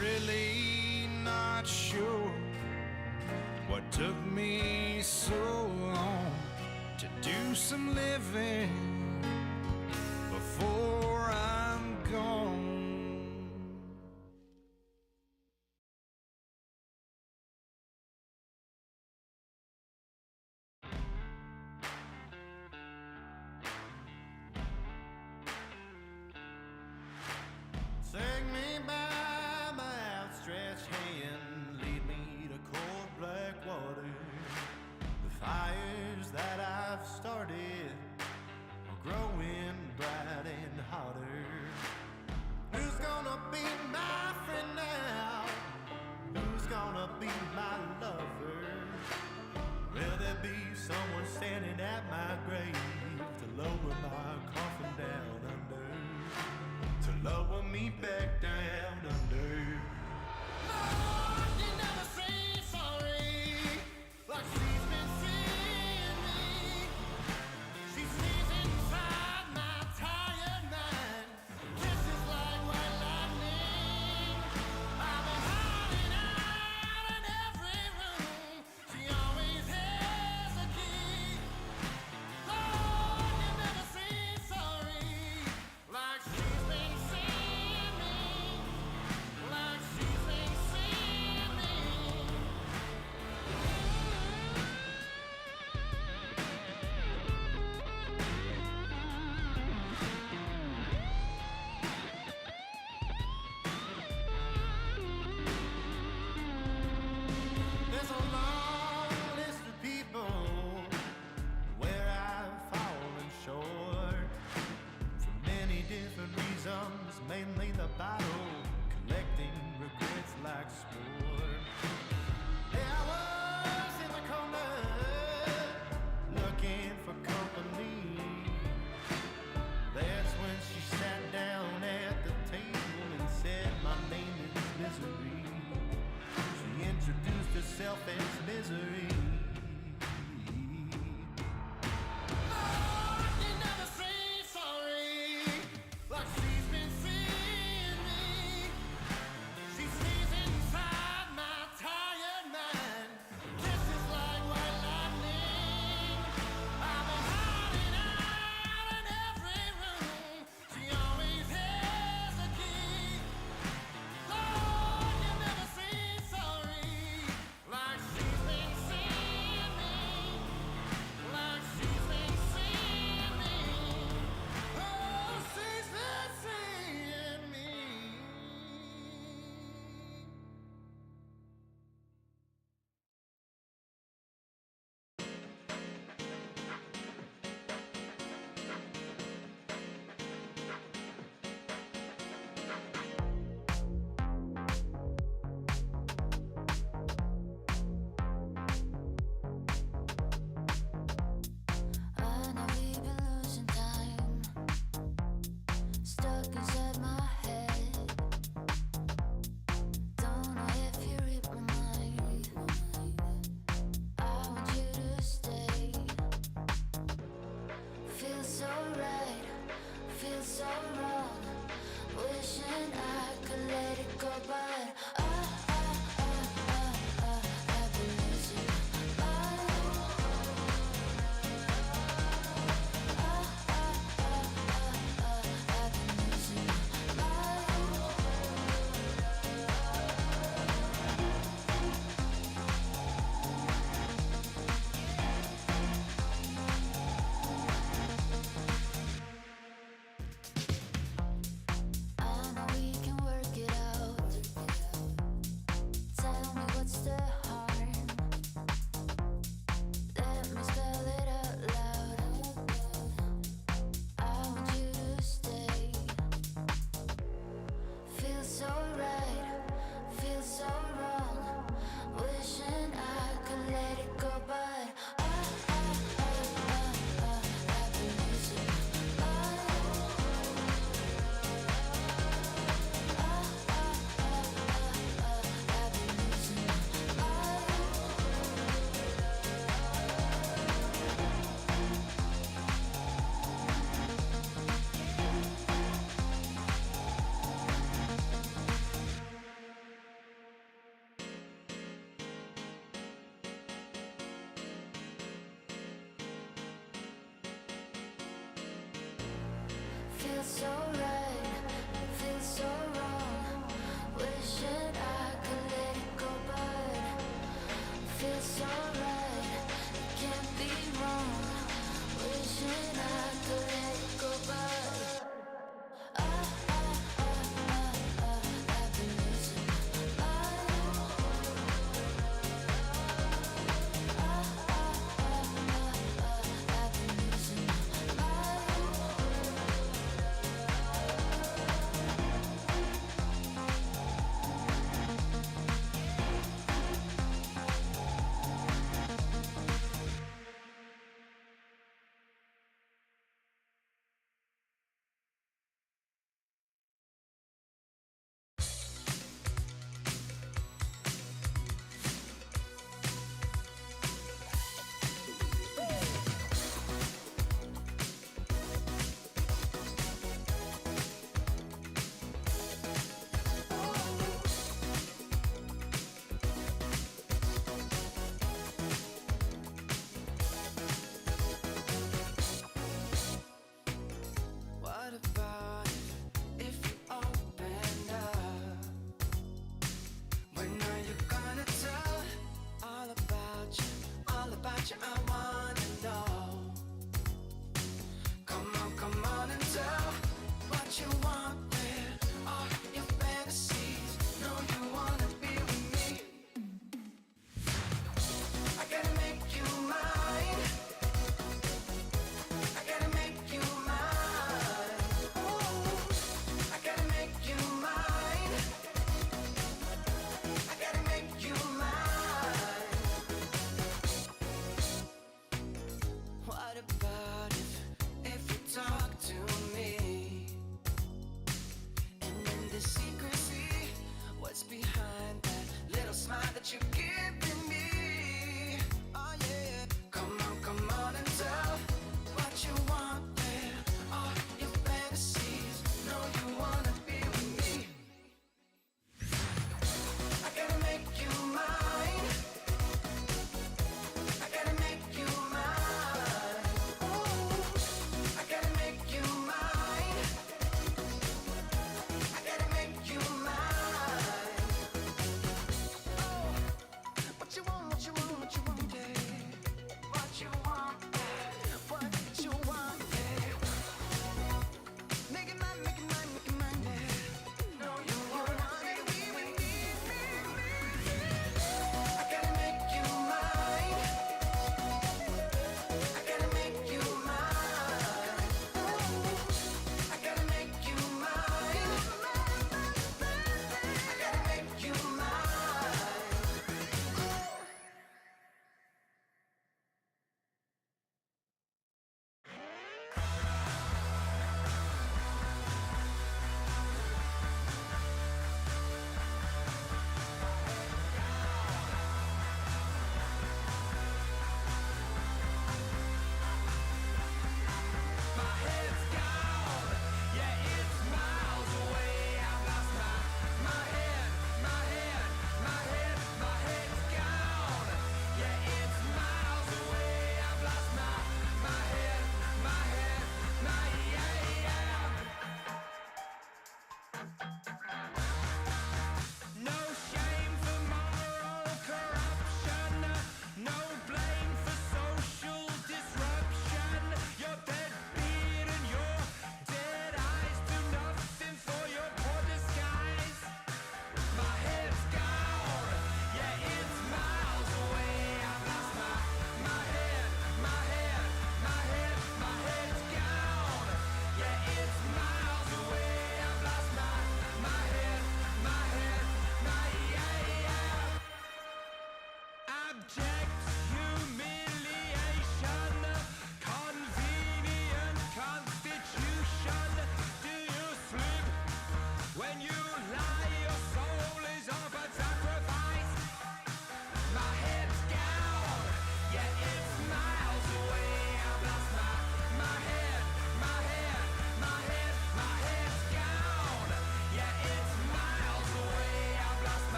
Really not sure what took me so long to do some living before I'm gone. Take me by my outstretched hand, lead me to cold black water. The fires that I've started are growing bright and hot. so right, feels so wrong. Wishing I could let it go, but I've been losing my I've been losing my I know we can work it out. Tell me what's the harm. Let me spell it out loud. I want you to stay. Feels so right, feels so wrong. Wishing I could let it go, but I've been losing my I've been losing my feels so right, feels so wrong. Wishing I could let it go, but feels so right, it can't be wrong. Wishing I could let it go, but I've been losing my I've been losing my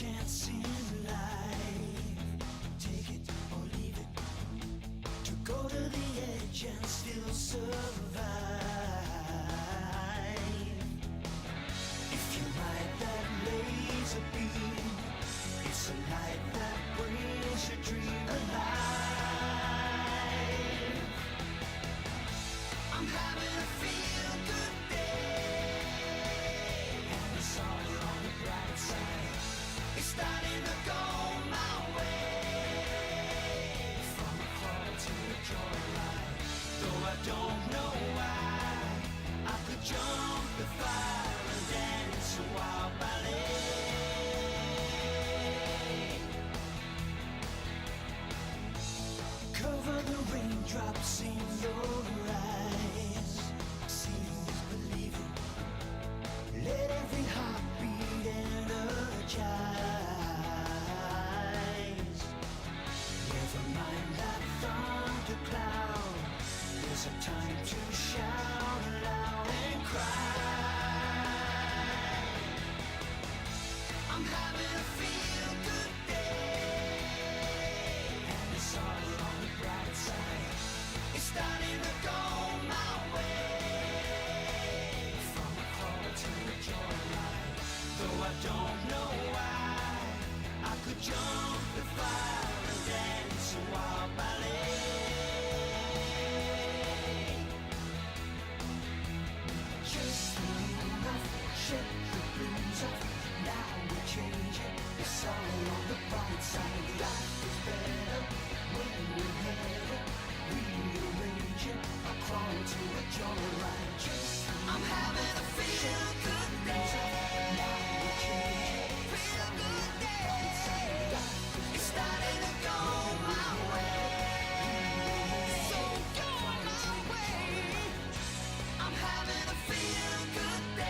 chance in life. Take it or leave it. To go to the edge and still survive. If you ride that laser beam, it's a light that brings your dream alive. I'm having a feel good day, and it's all on the bright side. It's starting to go my way, from a heart to a joyride. Though I don't know why, I could jump the fire and dance a wild ballet. Cover the raindrops in your eyes. Seeing is believing. Let every heartbeat energize. Never mind that thundercloud. There's a time to shout aloud and cry. It's like life is better when we're headed. Rearrange it, I crawl to a joyride. I'm having a feel good day. Feel good day. It's starting to go my way. So go my way. I'm having a feel good day.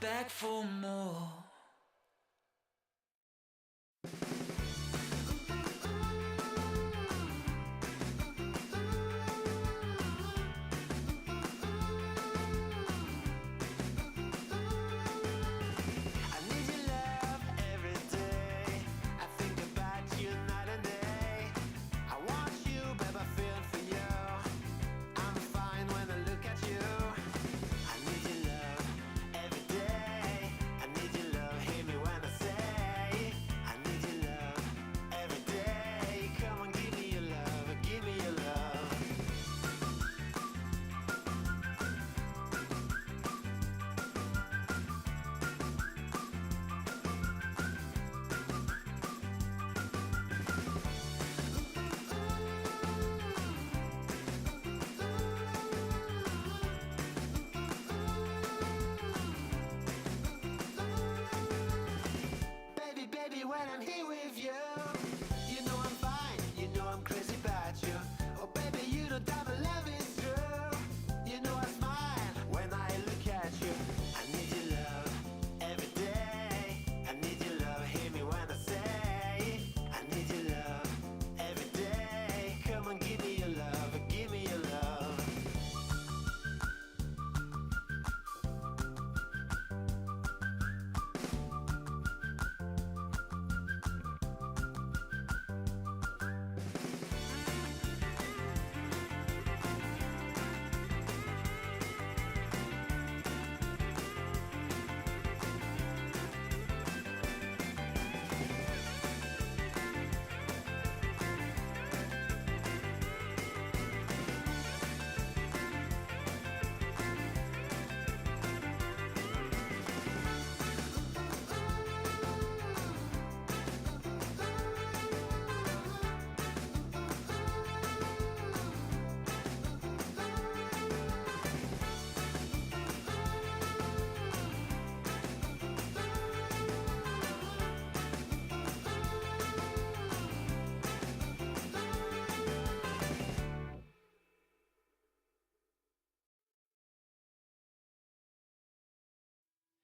back for more. I need your love every day. I think about you night and day. I want you, babe, I feel for you. I'm fine when I look at you. I need your love every day. I need your love, hear me when I say I need your love every day. Come on, give me your love, give me your love. Baby, baby, when I'm here with you, you know I'm fine, you know I'm crazy about you. Oh, baby, you know that my love is true. You know I smile when I look at you. I need your love every day. I need your love, hear me when I say I need your love every day. Come on, give me your love, give me your love.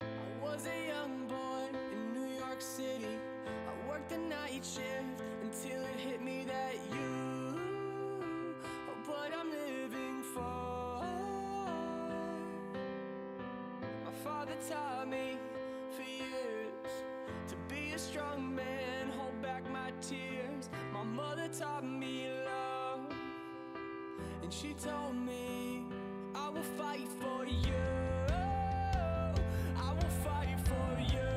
I was a young boy in New York City. I worked the night shift until it hit me that you are what I'm living for. My father taught me for years to be a strong man, hold back my tears. My mother taught me love, and she told me I will fight for you. I will fight for you.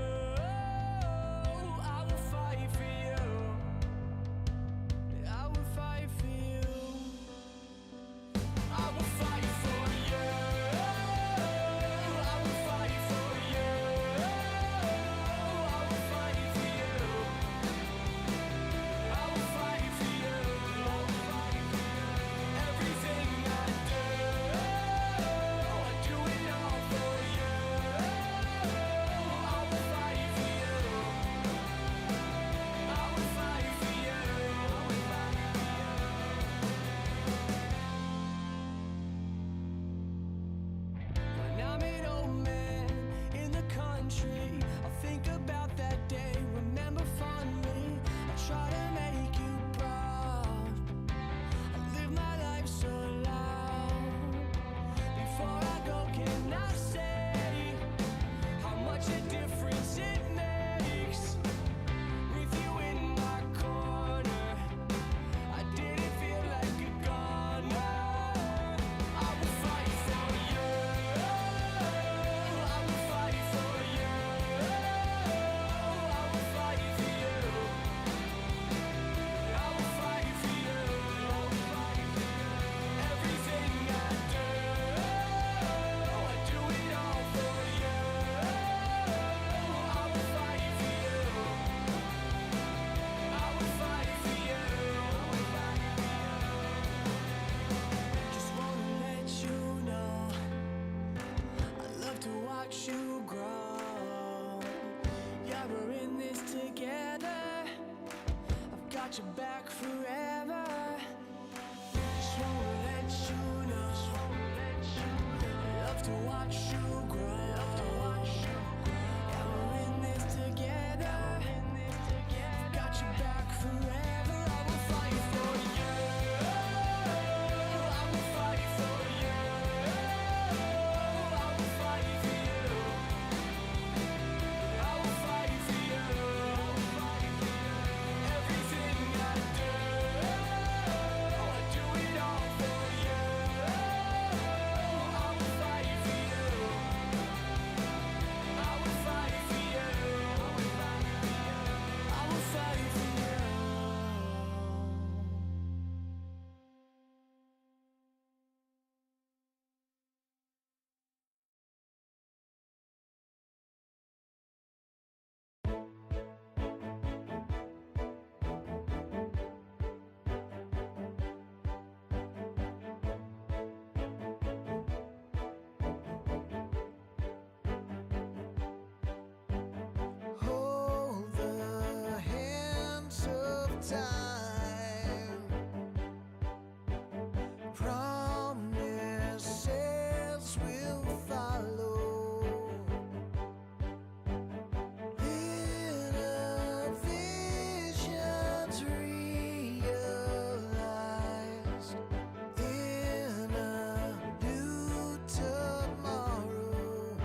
I will fight for you. I will fight for you. I will fight for you. I will fight for you. I will fight for you. I will fight for you. Everything I do it all for you. I will fight for you. I will fight for you. When I'm an old man in the country, I'll think about that day, remember fondly. I try to make you proud. I live my life so loud. Before I go, can I say how much a difference it makes with you in my corner? I didn't feel like a goner. I will fight for you. I will fight for you. I will fight for you. I will fight for you. Everything I do it all for you. I will fight for you. I will fight for you. Just wanna let you know I love to watch you grow. Yeah, we're in this together. I've got your back forever. Just wanna let you know I love to watch you grow. time. Promises will follow. Inner visions realized in a new tomorrow.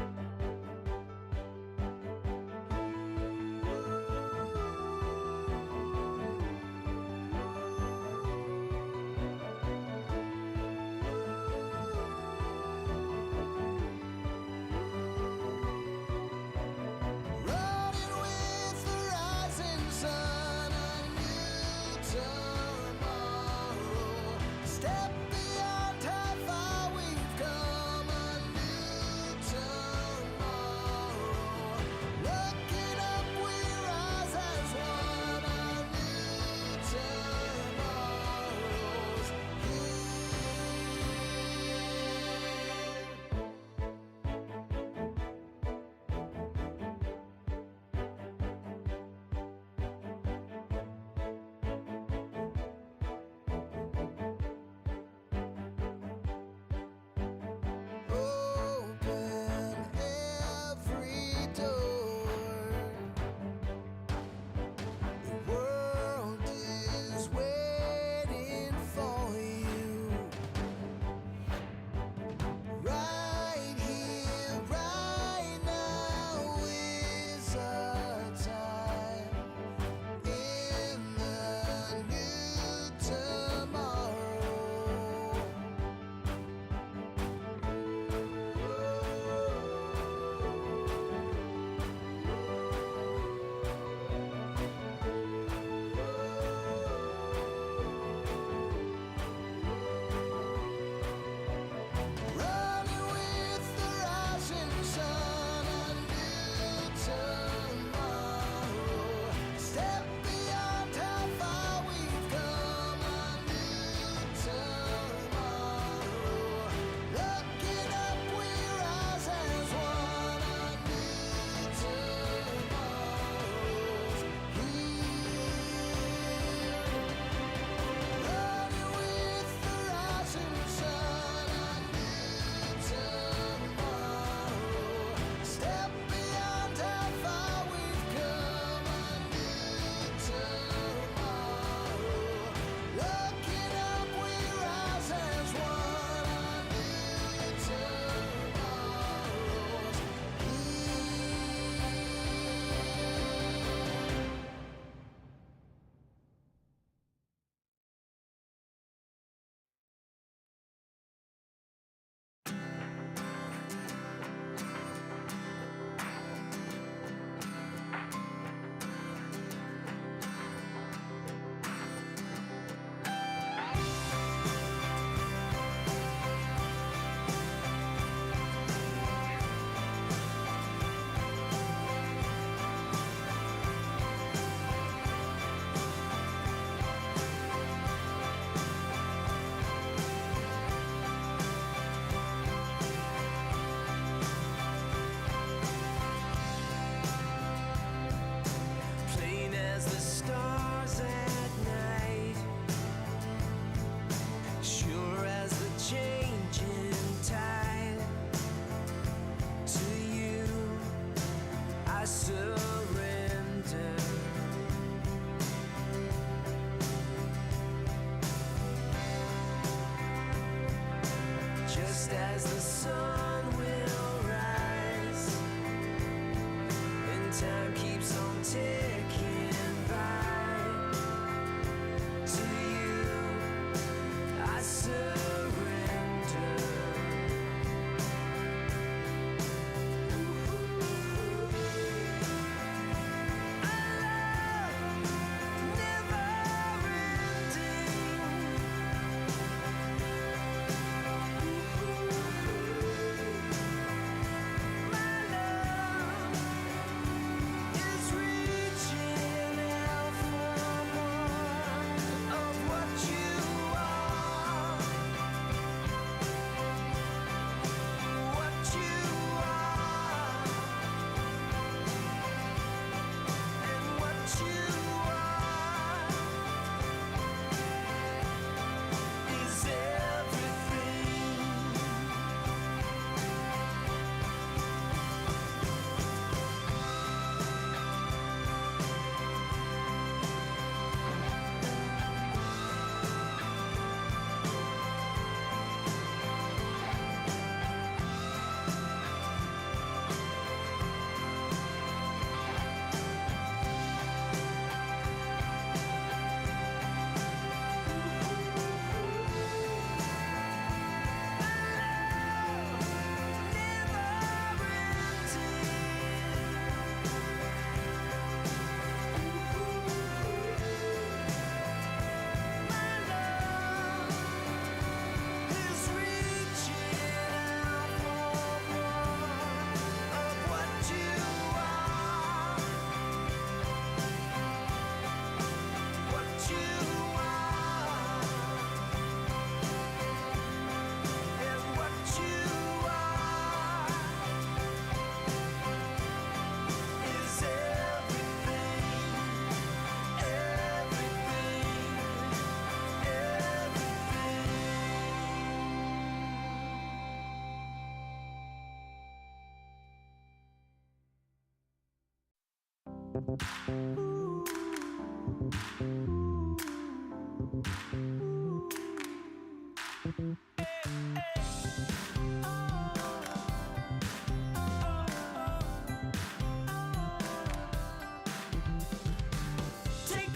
Take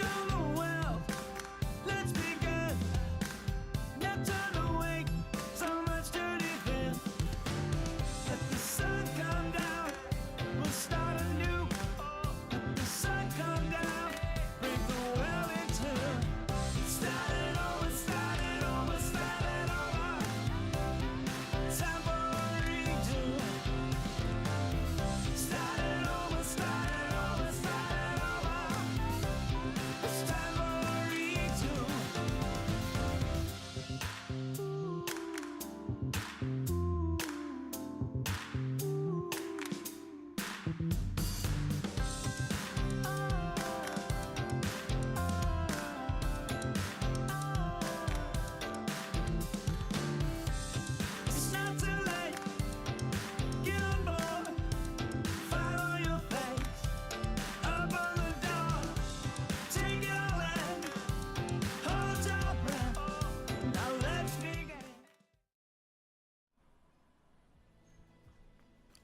on the world, let's begin. Now turn away, so much to defend. Let the sun come down, we'll start anew. Let the sun come down, break the world in two. Start it over, start it over, start it over. Time for a redo. Start it over, start it over, start it over. It's time for a redo. It's not too late. Get on board. Follow your face. Open the door. Take it all in. Hold your breath. Now let's begin.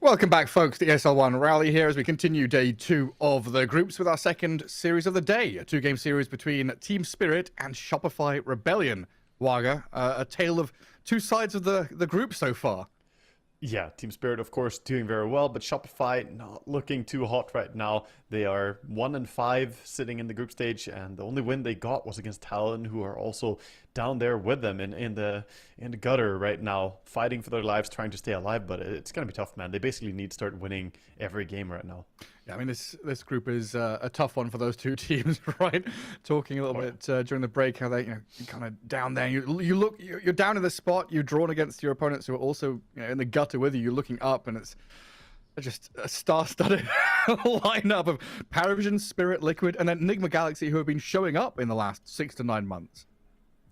Welcome back, folks, to ESL One Raleigh here as we continue day 2 of the groups with our second series of the day. A 2-game series between Team Spirit and Shopify Rebellion. Waga, a tale of 2 sides of the group so far. Yeah, Team Spirit, of course, doing very well, but Shopify not looking too hot right now. They are 1-5 sitting in the group stage, and the only win they got was against Talon, who are also down there with them in the gutter right now, fighting for their lives, trying to stay alive. But it's gonna be tough, man. They basically need to start winning every game right now. Yeah, I mean, this group is a tough one for those 2 teams, right? Talking a little bit during the break, how they, you're kind of down there. You're down in the spot. You're drawn against your opponents who are also, in the gutter with you. You're looking up, and it's just a star-studded lineup of Paravision, Spirit, Liquid, and then Enigma Galaxy, who have been showing up in the last 6 to 9 months.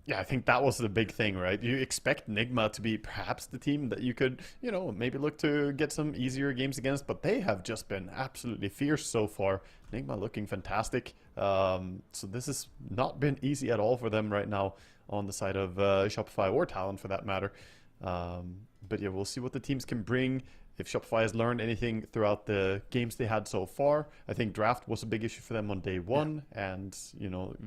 Yeah, I think that was the big thing, right? You expect Nigma to be perhaps the team that you could, maybe look to get some easier games against, but they have just been absolutely fierce so far. Nigma looking fantastic. So this has not been easy at all for them right now on the side of Shopify or Talon for that matter. But yeah, we'll see what the teams can bring. If Shopify has learned anything throughout the games they had so far, I think draft was a big issue for them on day 1, and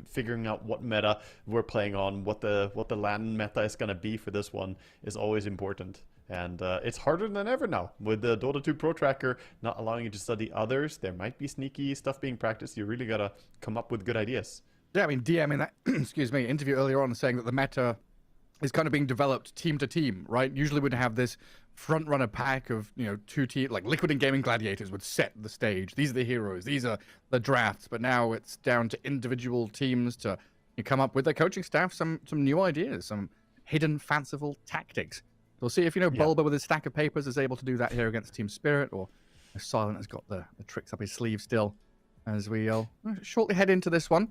figuring out what meta we're playing on, what the LAN meta is going to be for this one is always important. And it's harder than ever now with the Dota 2 Pro Tracker not allowing you to study others. There might be sneaky stuff being practiced. You really got to come up with good ideas. Yeah, I mean, DM in that excuse me, interview earlier on saying that the meta is kind of being developed team to team, right? Usually we'd have this front runner pack of 2 teams, like Liquid and Gaming Gladiators would set the stage. These are the heroes, these are the drafts. But now it's down to individual teams to come up with their coaching staff some new ideas, some hidden fanciful tactics. We'll see if Bulba with his stack of papers is able to do that here against Team Spirit, or if Silent has got the tricks up his sleeve still, as we shortly head into this one.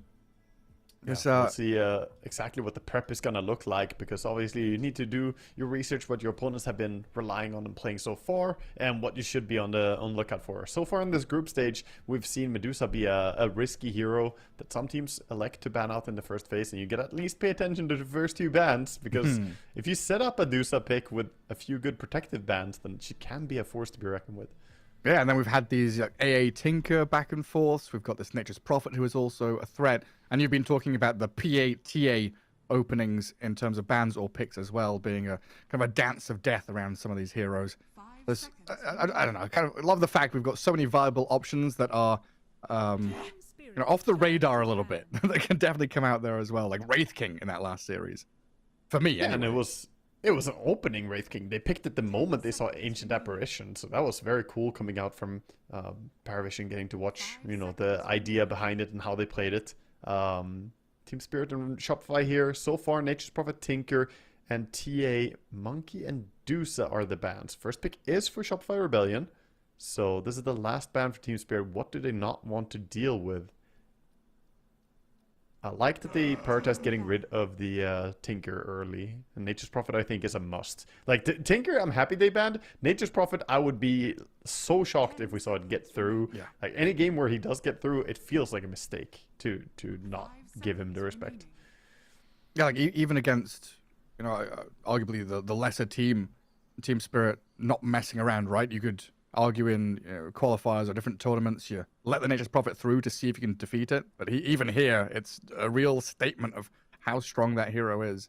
Yeah, we'll see exactly what the prep is going to look like, because obviously you need to do your research, what your opponents have been relying on and playing so far, and what you should be on the lookout for. So far in this group stage, we've seen Medusa be a risky hero that some teams elect to ban out in the first phase, and you get at least pay attention to the first 2 bans, because if you set up a Medusa pick with a few good protective bans, then she can be a force to be reckoned with. Yeah, and then we've had these AA Tinker back and forths. We've got this Nature's Prophet, who is also a threat. And you've been talking about the PA-TA openings in terms of bans or picks as well, being a kind of a dance of death around some of these heroes. I don't know. I kind of love the fact we've got so many viable options that are off the radar a little bit. That can definitely come out there as well, like Wraith King in that last series. For me, yeah, anyway. And it was an opening Wraith King. They picked it the moment they saw Ancient Apparition, so that was very cool coming out from Paravision, getting to watch, the idea behind it and how they played it. Team Spirit and Shopify here. So far, Nature's Prophet, Tinker, and TA, Monkey, and Dusa are the bans. First pick is for Shopify Rebellion, so this is the last ban for Team Spirit. What do they not want to deal with? I like that they prioritize getting rid of the Tinker early. And Nature's Prophet, I think, is a must. Like, Tinker, I'm happy they banned. Nature's Prophet, I would be so shocked if we saw it get through. Yeah. Like, any game where he does get through, it feels like a mistake to not give him the respect. Yeah, like even against, you know, arguably the lesser team, Team Spirit not messing around, right? You could argue in qualifiers or different tournaments, you let the Nature's Prophet through to see if you can defeat it. But even here, it's a real statement of how strong that hero is.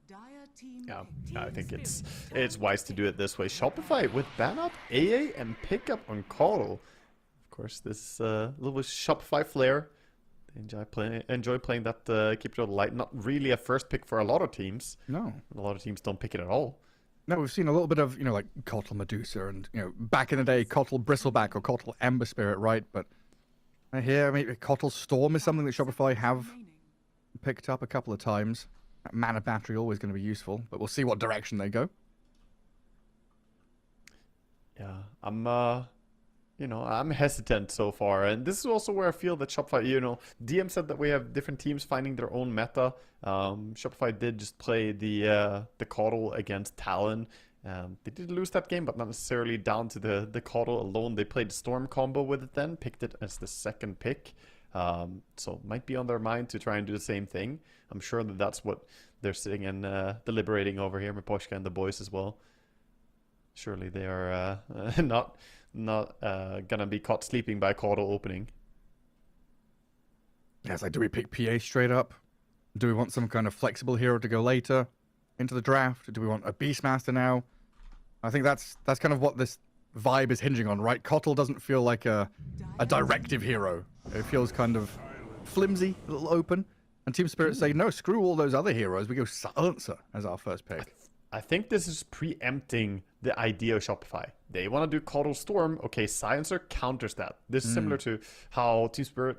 Yeah, I think it's wise to do it this way. Shopify with ban up, AA, and pick up on Coddle. Of course, this little Shopify flair. They enjoy playing that keep it light. Not really a first pick for a lot of teams. No. A lot of teams don't pick it at all. No, we've seen a little bit of, like Kotl Medusa and, back in the day, Kotl Bristleback or Kotl Ember Spirit, right? But here, maybe Kotl Storm is something that Shopify have picked up a couple of times. That Mana Battery always going to be useful, but we'll see what direction they go. Yeah, I'm hesitant so far, and this is also where I feel that Shopify, DM said that we have different teams finding their own meta. Shopify did just play the Coddle against Talon. They did lose that game, but not necessarily down to the Coddle alone. They played Storm combo with it then, picked it as the second pick. So might be on their mind to try and do the same thing. I'm sure that that's what they're sitting and deliberating over here, Miposhka and the boys as well. Surely they are not gonna be caught sleeping by Coddle opening. Yeah, it's like, do we pick PA straight up? Do we want some kind of flexible hero to go later into the draft? Do we want a Beastmaster now? I think that's kind of what this vibe is hinging on, right? Kotl doesn't feel like a directive hero. It feels kind of flimsy, a little open. And Team Spirit say, no, screw all those other heroes. We go Silencer as our first pick. I think this is preempting the idea of Shopify. They want to do Coddle Storm. Okay, Silencer counters that. This is similar to how Team Spirit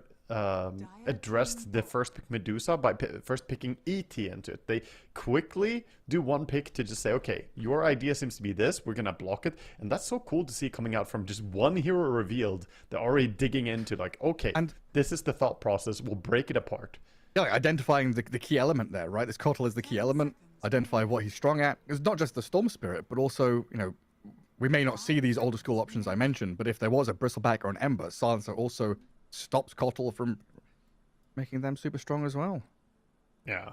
addressed the first pick Medusa by first picking ET into it. They quickly do one pick to just say, okay, your idea seems to be this. We're going to block it. And that's so cool to see coming out from just one hero revealed. They're already digging into like, okay, and this is the thought process. We'll break it apart. Yeah, like identifying the key element there, right? This Kotl is the key element. Identify what he's strong at. It's not just the Storm Spirit, but also, we may not see these older school options I mentioned, but if there was a Bristleback or an Ember, Silencer also stops Kotl from making them super strong as well. Yeah.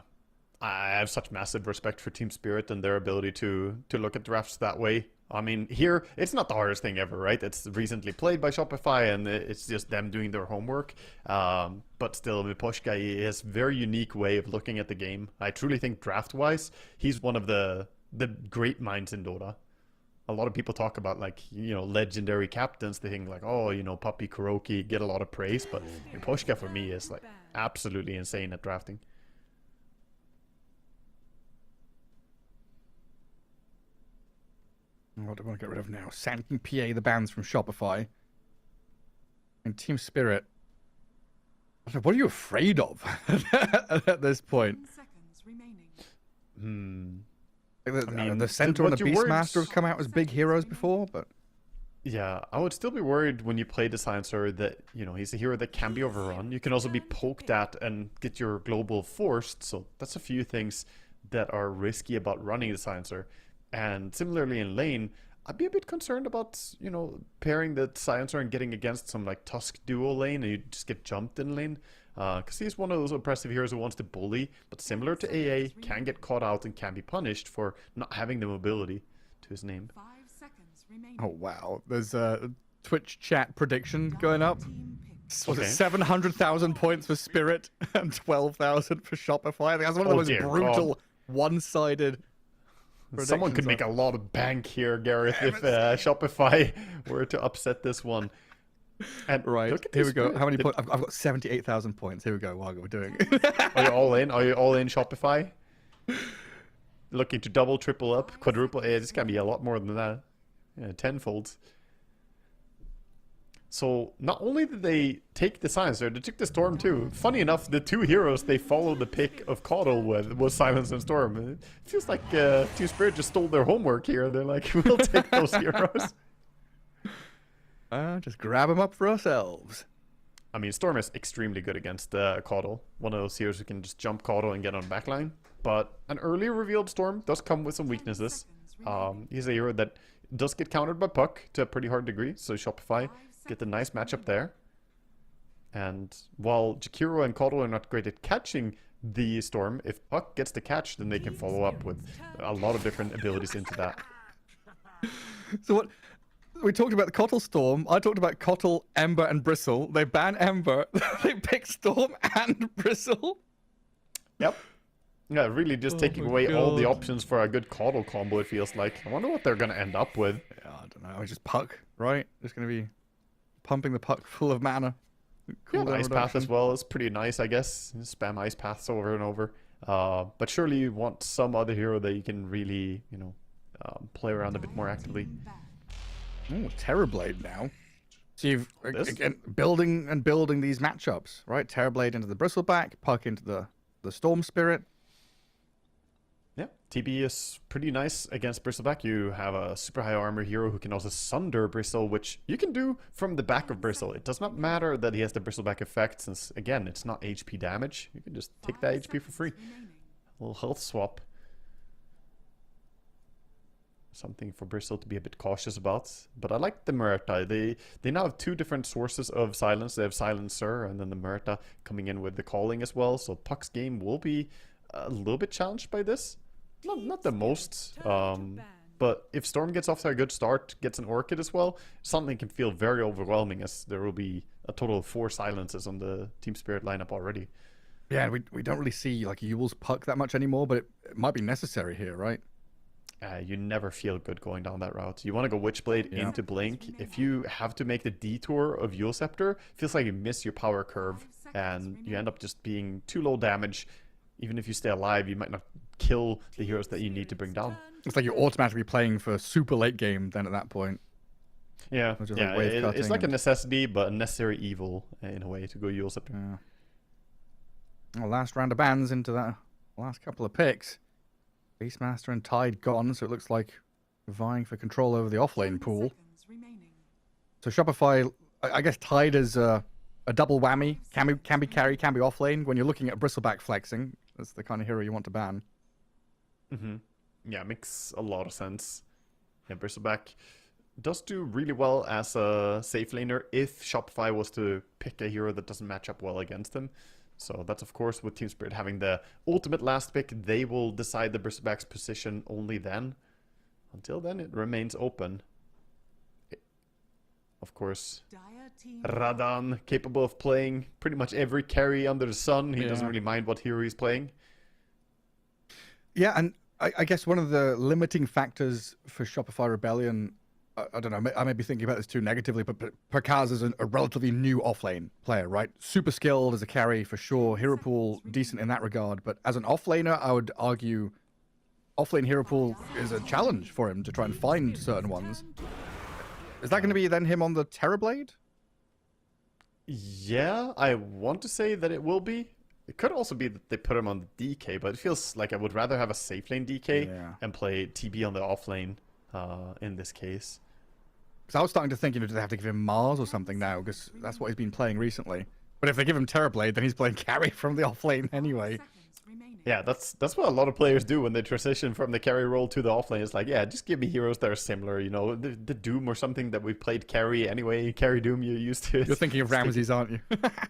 I have such massive respect for Team Spirit and their ability to look at drafts that way. I mean, here, it's not the hardest thing ever, right? It's recently played by Shopify, and it's just them doing their homework. But still, Miposhka has a very unique way of looking at the game. I truly think draft-wise, he's one of the great minds in Dota. A lot of people talk about, like, legendary captains. They think, like, oh, Puppy Kuroki get a lot of praise. But Miposhka, for me, is, like, absolutely insane at drafting. What do I want to get rid of now? Sand King PA, the bans from Shopify. And Team Spirit. What are you afraid of at this point? The Centaur and the Beastmaster have come out as big heroes before, but... Yeah, I would still be worried when you play the Silencer that, he's a hero that can be overrun. You can also be poked at and get your global forced, so that's a few things that are risky about running the Silencer. And similarly in lane, I'd be a bit concerned about, pairing the Silencer and getting against some like Tusk duo lane and you just get jumped in lane. Because he's one of those oppressive heroes who wants to bully, but similar to AA, can get caught out and can be punished for not having the mobility to his name. Oh, wow. There's a Twitch chat prediction going up. Was it 700,000 points for Spirit and 12,000 for Shopify? I think that's one of the most brutal, one-sided... Someone could make a lot of bank here, Gareth, if Shopify were to upset this one. And right, here we go. How many points? I've got 78,000 points. Here we go. What are we doing? Are you all in? Are you all in Shopify? Looking to double, triple up, quadruple? It's going to be a lot more than that. Yeah, tenfold. So, not only did they take the Silencer, they took the Storm too. Funny enough, the two heroes they followed the pick of Coddle with was Silence and Storm. It feels like Team Spirit just stole their homework here. They're like, we'll take those heroes. Just grab them up for ourselves. I mean, Storm is extremely good against Caudle. One of those heroes who can just jump Caudle and get on backline. But an early revealed Storm does come with some weaknesses. He's a hero that does get countered by Puck to a pretty hard degree. So Shopify get a nice matchup there. And while Jakiro and Caudle are not great at catching the Storm, if Puck gets the catch, then they can follow up with a lot of different abilities into that. So what? We talked about the Cottle Storm. I talked about Cottle, Ember, and Bristle. They ban Ember. They pick Storm and Bristle. Yep. Yeah, really just taking away all the options for a good Caudle combo, it feels like. I wonder what they're going to end up with. Yeah, I don't know. Just Puck, right? Just going to be pumping the Puck full of mana. Yeah, the Ice Path as well is pretty nice, I guess. Spam Ice Paths over and over. But surely you want some other hero that you can really, you know, play around a bit more actively. Oh, Terrorblade now. So you've, again, building these matchups, right? Terrorblade into the Bristleback, Puck into the Storm Spirit. Yeah, TB is pretty nice against Bristleback. You have a super high armor hero who can also sunder Bristle, which you can do from the back of Bristle. It does not matter that he has the Bristleback effect, since, again, it's not HP damage. You can just take that HP for free. A little health swap. Something for Bristle to be a bit cautious about. But I like the Murta. They now have two different sources of silence. They have Silencer and then the Murta coming in with the calling as well. So Puck's game will be a little bit challenged by this. Not the most. But if Storm gets off to a good start, gets an Orchid as well, something can feel very overwhelming, as there will be a total of 4 silences on the Team Spirit lineup already. Yeah, we don't really see like Yule's Puck that much anymore, but it might be necessary here, right? You never feel good going down that route. You want to go Witchblade into Blink. If you have to make the detour of Yule Scepter, it feels like you miss your power curve and you end up just being too low damage. Even if you stay alive, you might not kill the heroes that you need to bring down. It's like you're automatically playing for super late game then at that point. Yeah, it's like a necessity, but a necessary evil in a way to go Yule Scepter. Yeah. Well, last round of bans into that last couple of picks. Beastmaster and Tide gone, so it looks like vying for control over the offlane pool. So Shopify, I guess Tide is a double whammy. Can be carry, can be offlane. When you're looking at Bristleback flexing, that's the kind of hero you want to ban. Yeah, makes a lot of sense. Yeah, Bristleback does do really well as a safe laner if Shopify was to pick a hero that doesn't match up well against him. So that's, of course, with Team Spirit having the ultimate last pick, they will decide the Bristleback's position only then. Until then, it remains open. Of course, Radan, capable of playing pretty much every carry under the sun. He doesn't really mind what hero he's playing. Yeah, and I guess one of the limiting factors for Shopify Rebellion, I don't know, I may be thinking about this too negatively, but Perkaz is a relatively new offlane player, right? Super skilled as a carry for sure. Hero pool, decent in that regard. But as an offlaner, I would argue offlane hero pool is a challenge for him to try and find certain ones. Is that going to be then him on the Terrorblade? Yeah, I want to say that it will be. It could also be that they put him on the DK, but it feels like I would rather have a safe lane DK and play TB on the offlane in this case. Because I was starting to think, do they have to give him Mars or something now? Because that's what he's been playing recently. But if they give him Terrorblade, then he's playing carry from the offlane anyway. Yeah, that's what a lot of players do when they transition from the carry role to the offlane. It's like, yeah, just give me heroes that are similar, you know, the Doom or something that we played carry anyway. Carry Doom, you're used to it. You're thinking of Ramses, aren't you?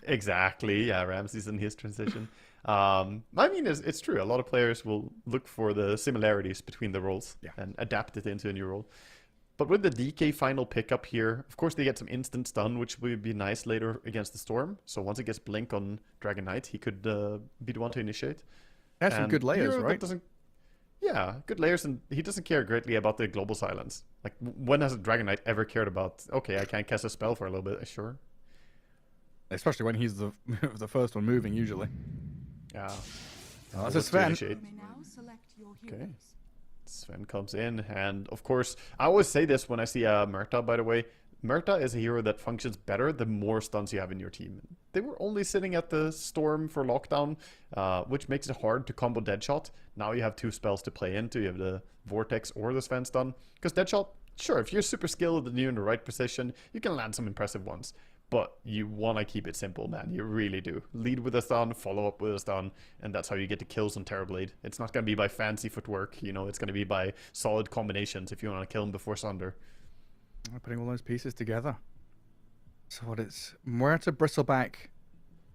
Exactly, yeah, Ramses and his transition. I mean, it's true. A lot of players will look for the similarities between the roles and adapt it into a new role. But with the DK final pickup here, of course they get some instant stun, which would be nice later against the Storm. So once it gets Blink on Dragon Knight, he could be the one to initiate. Has some good layers, right? Yeah, good layers, and he doesn't care greatly about the global silence. Like, when has a Dragon Knight ever cared about, okay, I can't cast a spell for a little bit, sure. Especially when he's the first one moving, usually. Yeah. That's a Sven. Okay. Sven comes in, and of course, I always say this when I see Murta, by the way. Murta is a hero that functions better the more stuns you have in your team. They were only sitting at the Storm for lockdown, which makes it hard to combo Deadshot. Now you have 2 spells to play into. You have the Vortex or the Sven stun. Because Deadshot, sure, if you're super skilled and you're in the right position, you can land some impressive ones. but you want to keep it simple, man. You really do. Lead with a stun, follow up with a stun, and that's how you get the kills on Terrorblade. It's not going to be by fancy footwork, you know, it's going to be by solid combinations if you want to kill him before Sunder. Putting all those pieces together. So what, it's Muerta Bristleback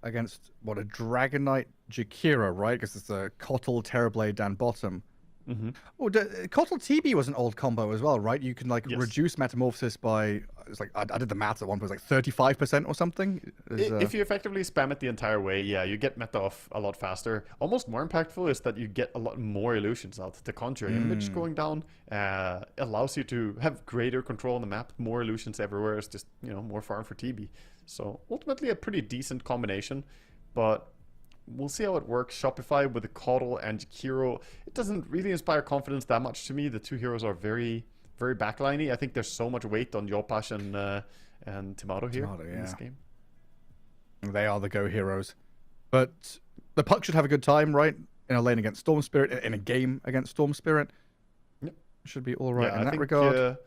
against, what, a Dragon Knight Jakiro, right? Because it's a Kotl Terrorblade down bottom. Mm-hmm. Oh, Kotl TB was an old combo as well, right? You can like reduce Metamorphosis by, it's like, I did the maths at one point, it was like 35% or something. If you effectively spam it the entire way, yeah, you get meta off a lot faster. Almost more impactful is that you get a lot more illusions out. The Conjuring image going down allows you to have greater control on the map. More illusions everywhere is just, you know, more farm for TB. So ultimately a pretty decent combination, but we'll see how it works. Shopify with the Kotl and Jakiro, it doesn't really inspire confidence that much to me. The two heroes are very, very backliney. I think there's so much weight on Yopaj and Timado here in this game. They are the go heroes. But the Puck should have a good time, right? In a lane against Storm Spirit, in a game against Storm Spirit. Yep. Should be all right in I that think, regard.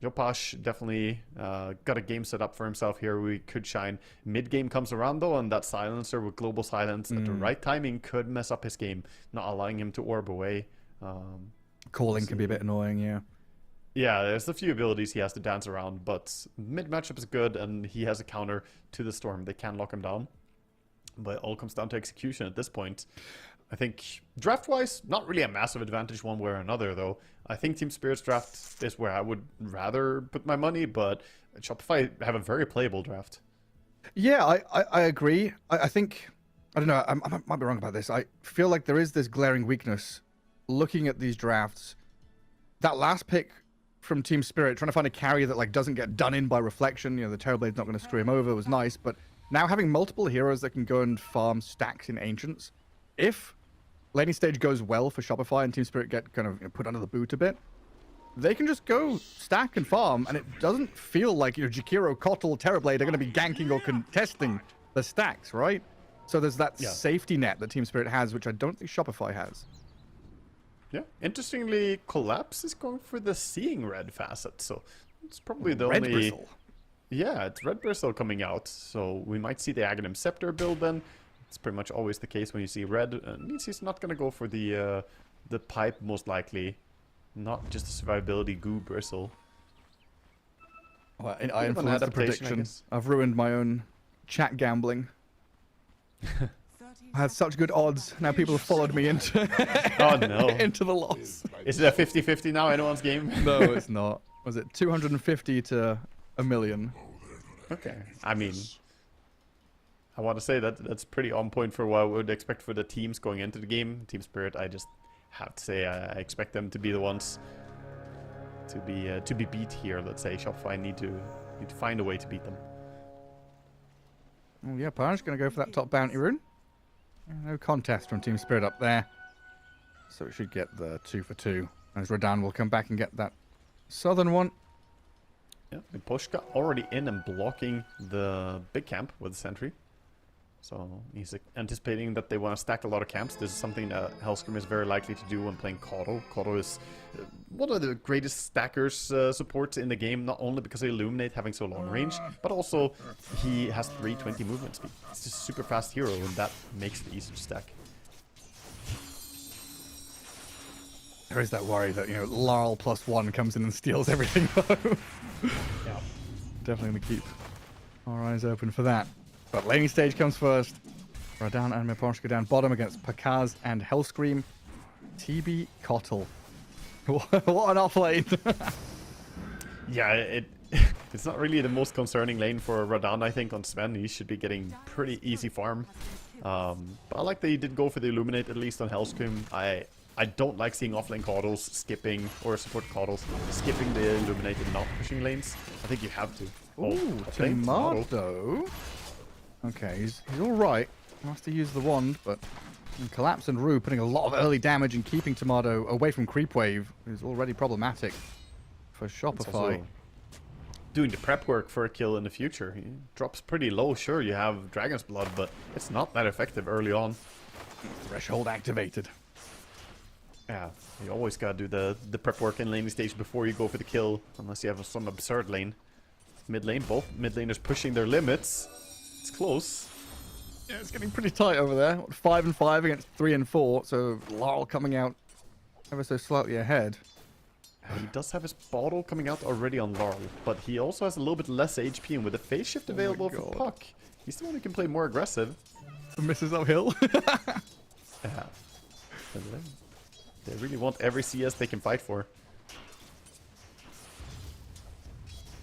Yopaj definitely got a game set up for himself here. We could shine. Mid game comes around though, and that silencer with global silence at the right timing could mess up his game, not allowing him to orb away. Calling can be a bit annoying, yeah. Yeah, there's a few abilities he has to dance around, but mid matchup is good, and he has a counter to the Storm. They can lock him down, but it all comes down to execution at this point. I think draft-wise, not really a massive advantage one way or another, though. I think Team Spirit's draft is where I would rather put my money, but Shopify have a very playable draft. Yeah, I agree. I think, I don't know, I might be wrong about this. I feel like there is this glaring weakness looking at these drafts. That last pick from Team Spirit, trying to find a carry that like doesn't get done in by reflection, you know, the Terrorblade's not going to screw him over, was nice, but now having multiple heroes that can go and farm stacks in Ancients, if laning stage goes well for Shopify and Team Spirit get kind of, you know, put under the boot a bit, they can just go stack and farm, and it doesn't feel like, you know, Jakiro, Kotl, Terrorblade are going to be ganking or contesting the stacks, right? So there's that safety net that Team Spirit has, which I don't think Shopify has. Yeah, interestingly, Collapse is going for the Seeing Red facet, so it's probably the Red only... Bristle. Yeah, it's Red Bristle coming out, so we might see the Aghanim Scepter build then. It's pretty much always the case when you see red. It means he's not going to go for the pipe, most likely. Not just the survivability goo bristle. Well, I influenced the prediction. I've ruined my own chat gambling. I had such good odds. Now people have followed me into oh no into the loss. Is it a 50-50 now, anyone's game? No, it's not. Was it 250 to a million? Okay. I mean, I want to say that that's pretty on point for what I would expect for the teams going into the game. Team Spirit, I just have to say I expect them to be the ones to be beat here. Let's say Shopify need to find a way to beat them. Oh yeah, Par's going to go for that top bounty rune. No contest from Team Spirit up there. So it should get the 2 for 2. As Radan will come back and get that southern one. Yeah, Miposhka already in and blocking the big camp with the sentry. So he's anticipating that they want to stack a lot of camps. This is something that Hellscream is very likely to do when playing Kotl. Kotl is one of the greatest stackers supports in the game, not only because of Illuminate having so long range, but also he has 320 movement speed. It's just a super fast hero, and that makes it easy to stack. There is that worry that, you know, Larl +1 comes in and steals everything. Yeah. Definitely going to keep our eyes open for that. But laning stage comes first. Radan and Miposhka down bottom against Pakaz and Hellscream. TB Kotl. What an off lane. Yeah, it's not really the most concerning lane for Radan, I think, on Sven. He should be getting pretty easy farm. But I like that he did go for the Illuminate, at least on Hellscream. I don't like seeing offlane Kotls skipping, or support Kotls skipping the Illuminate and not pushing lanes. I think you have to. Ooh, Tomato. Okay, he's alright. He has to use the wand, but Collapse and Rue putting a lot of early damage and keeping Tomato away from Creep Wave is already problematic for Shopify. Doing the prep work for a kill in the future. He drops pretty low. Sure, you have Dragon's Blood, but it's not that effective early on. Threshold activated. Yeah, you always gotta do the prep work in laning stage before you go for the kill, unless you have some absurd lane. Mid lane, both mid laners pushing their limits. It's close. Yeah, it's getting pretty tight over there. 5 and 5 against 3 and 4. So Laurel coming out ever so slightly ahead. He does have his bottle coming out already on Laurel, but he also has a little bit less HP, and with the phase shift available for God. Puck, he's the one who can play more aggressive. Misses uphill. Yeah. They really want every CS they can fight for.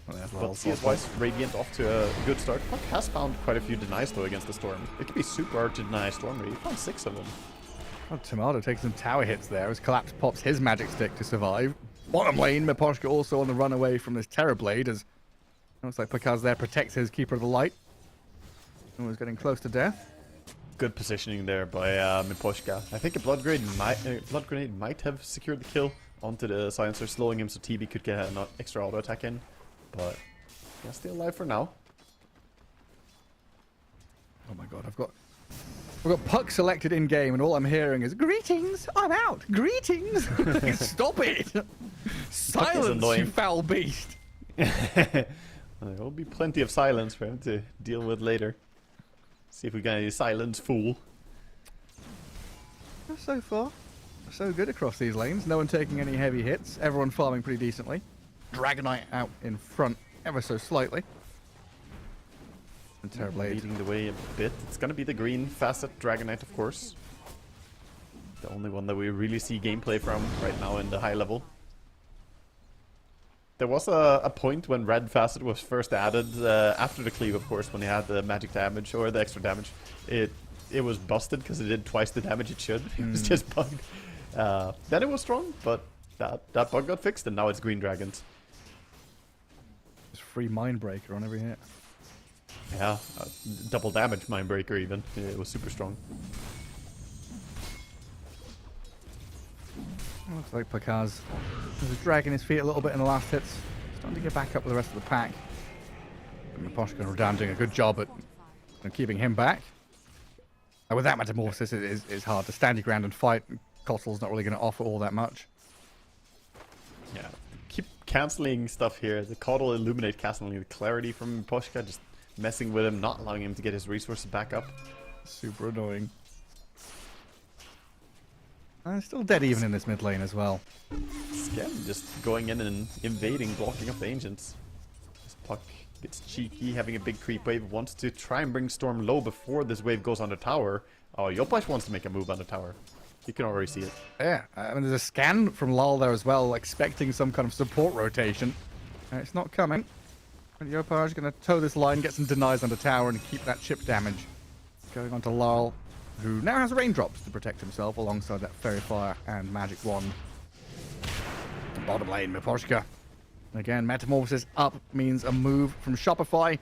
But CS-wise, Radiant off to a good start. Puck has found quite a few denies though against the Storm. It could be super hard to deny Storm. He found 6 of them. Oh, Tomato takes some tower hits there as Collapse pops his magic stick to survive. Bottom lane, Miposhka also on the run away from this Terror Blade as looks like Pakaz there protects his Keeper of the Light. Who was getting close to death. Good positioning there by Miposhka. I think a Blood Grenade might have secured the kill onto the Silencer, slowing him so TB could get an extra auto attack in. But yeah, still alive for now. Oh my god, I've got Puck selected in game, and all I'm hearing is "Greetings, I'm out. Greetings." Stop it! Silence, annoying. you foul beast. There will be plenty of silence for him to deal with later. See if we get any silence fool. So far, so good across these lanes. No one taking any heavy hits. Everyone farming pretty decently. Dragonite out in front ever so slightly. And Terrorblade Leading the way a bit. It's gonna be the green facet Dragonite, of course. The only one that we really see gameplay from right now in the high level. There was a point when red facet was first added after the cleave, of course, when he had the magic damage or the extra damage. It was busted because it did twice the damage it should. It was just bugged. Then it was strong, but that bug got fixed, and now it's green dragons. Just free Mindbreaker on every hit. Yeah, double damage Mindbreaker even. It was super strong. Looks like Pakaz was dragging his feet a little bit in the last hits. Starting to get back up with the rest of the pack. Miposhka and Rodan doing a good job at keeping him back. And with that Metamorphosis, it's hard to stand your ground and fight. Costle's not really going to offer all that much. Yeah, keep cancelling stuff here. The Caudal Illuminate cancelling the Clarity from Miposhka, just messing with him, not allowing him to get his resources back up. Super annoying. And still dead even in this mid lane as well. Skem just going in and invading, blocking up the Ancients. This Puck gets cheeky, having a big creep wave, wants to try and bring Storm low before this wave goes on the tower. Oh, Yopash wants to make a move on the tower. You can already see it. Yeah, I mean, there's a scan from Lal there as well, expecting some kind of support rotation. It's not coming. But Yopaj going to toe this line, get some denies on the tower, and keep that chip damage. Going on to Lal, who now has raindrops to protect himself alongside that Fairy Fire and Magic Wand. Bottom lane, Miposhka. Again, Metamorphosis up means a move from Shopify.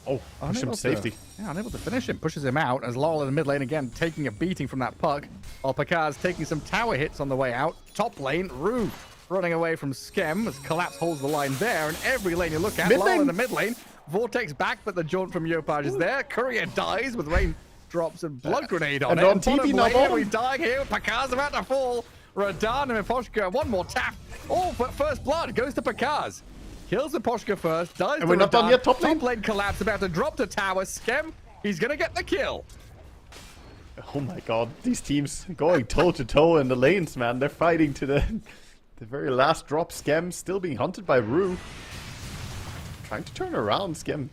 Oh, push him to safety. Yeah, unable to finish him. Pushes him out as Laurel in the mid lane again, taking a beating from that Puck. While Pakaz taking some tower hits on the way out. Top lane, Rue running away from Skem as Collapse holds the line there. And every lane you look at, Laurel in the mid lane. Vortex back, but the jaunt from Yopaj is there. Courier dies with rain drops and blood grenade on and it. on TV, now bottom. We dying here. Pakaz about to fall. Radan and Miposhka, one more tap. Oh, but first blood goes to Pakaz. Kills Miposhka first, dies and to we're not done Radan. yet, top lane. Top lane Collapse about to drop to tower. Skem, he's gonna get the kill. Oh my god, these teams going toe to toe in the lanes, man. They're fighting to the very last drop. Skem still being hunted by Rue. Trying to turn around Skem,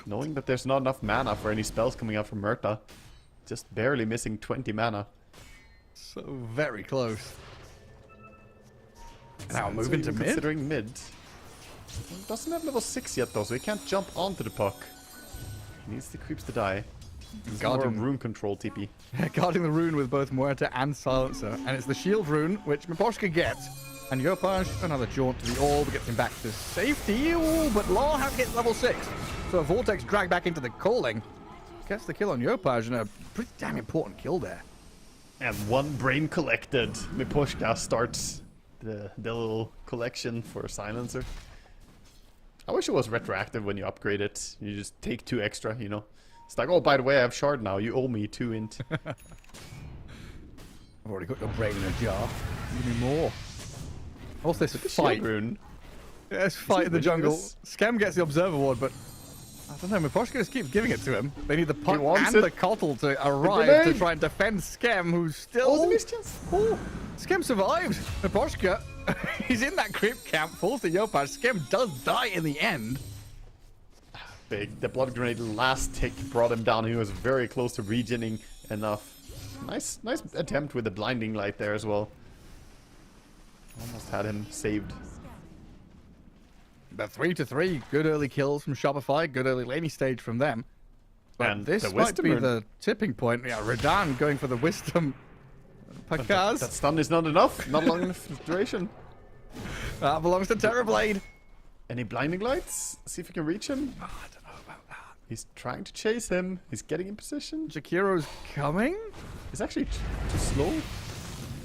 knowing that there's not enough mana for any spells coming out from Murta. Just barely missing 20 mana. So very close. Now moving to mid. Considering mid. Doesn't have level 6 yet though, so he can't jump onto the Puck. Needs the creeps to die. Guarding rune control TP. Guarding the rune with both Muerta and Silencer. And it's the shield rune, which Miposhka gets. And Yopaj, another jaunt to the orb, gets him back to safety. Ooh, but Law has hit level 6. So a Vortex dragged back into the calling. Gets the kill on Yopaj, and a pretty damn important kill there. And one brain collected. Miposhka starts the little collection for a Silencer. I wish it was retroactive when you upgrade it. You just take 2 extra, you know. It's like, oh, by the way, I have Shard now. You owe me 2 int. I've already got your brain in a jar. Give me more. What's this The fight? shield rune. Let's fight in the winning jungle. this? Skem gets the Observer Ward, but I don't know. Miposhka just keeps giving it to him. They need the puck wants and it. the Kotl to arrive to grenade. try and defend Skem, who's still... Oh, the missed chance. Oh, Skem survived. Miposhka, he's in that creep camp, falls to Yopaj. Skem does die in the end. Big. The blood grenade last tick brought him down. He was very close to regening enough. Nice attempt with the blinding light there as well. Almost had him saved. But 3-3, good early kills from Shopify, good early laning stage from them. But And this the might be Wisdom the tipping point. Yeah, Radan going for the Wisdom. Pakaz. That stun is not enough. Not long enough duration. That belongs to Terrorblade. Any blinding lights? See if we can reach him. Oh, I don't know about that. He's trying to chase him. He's getting in position. Jakiro's coming. He's actually too slow.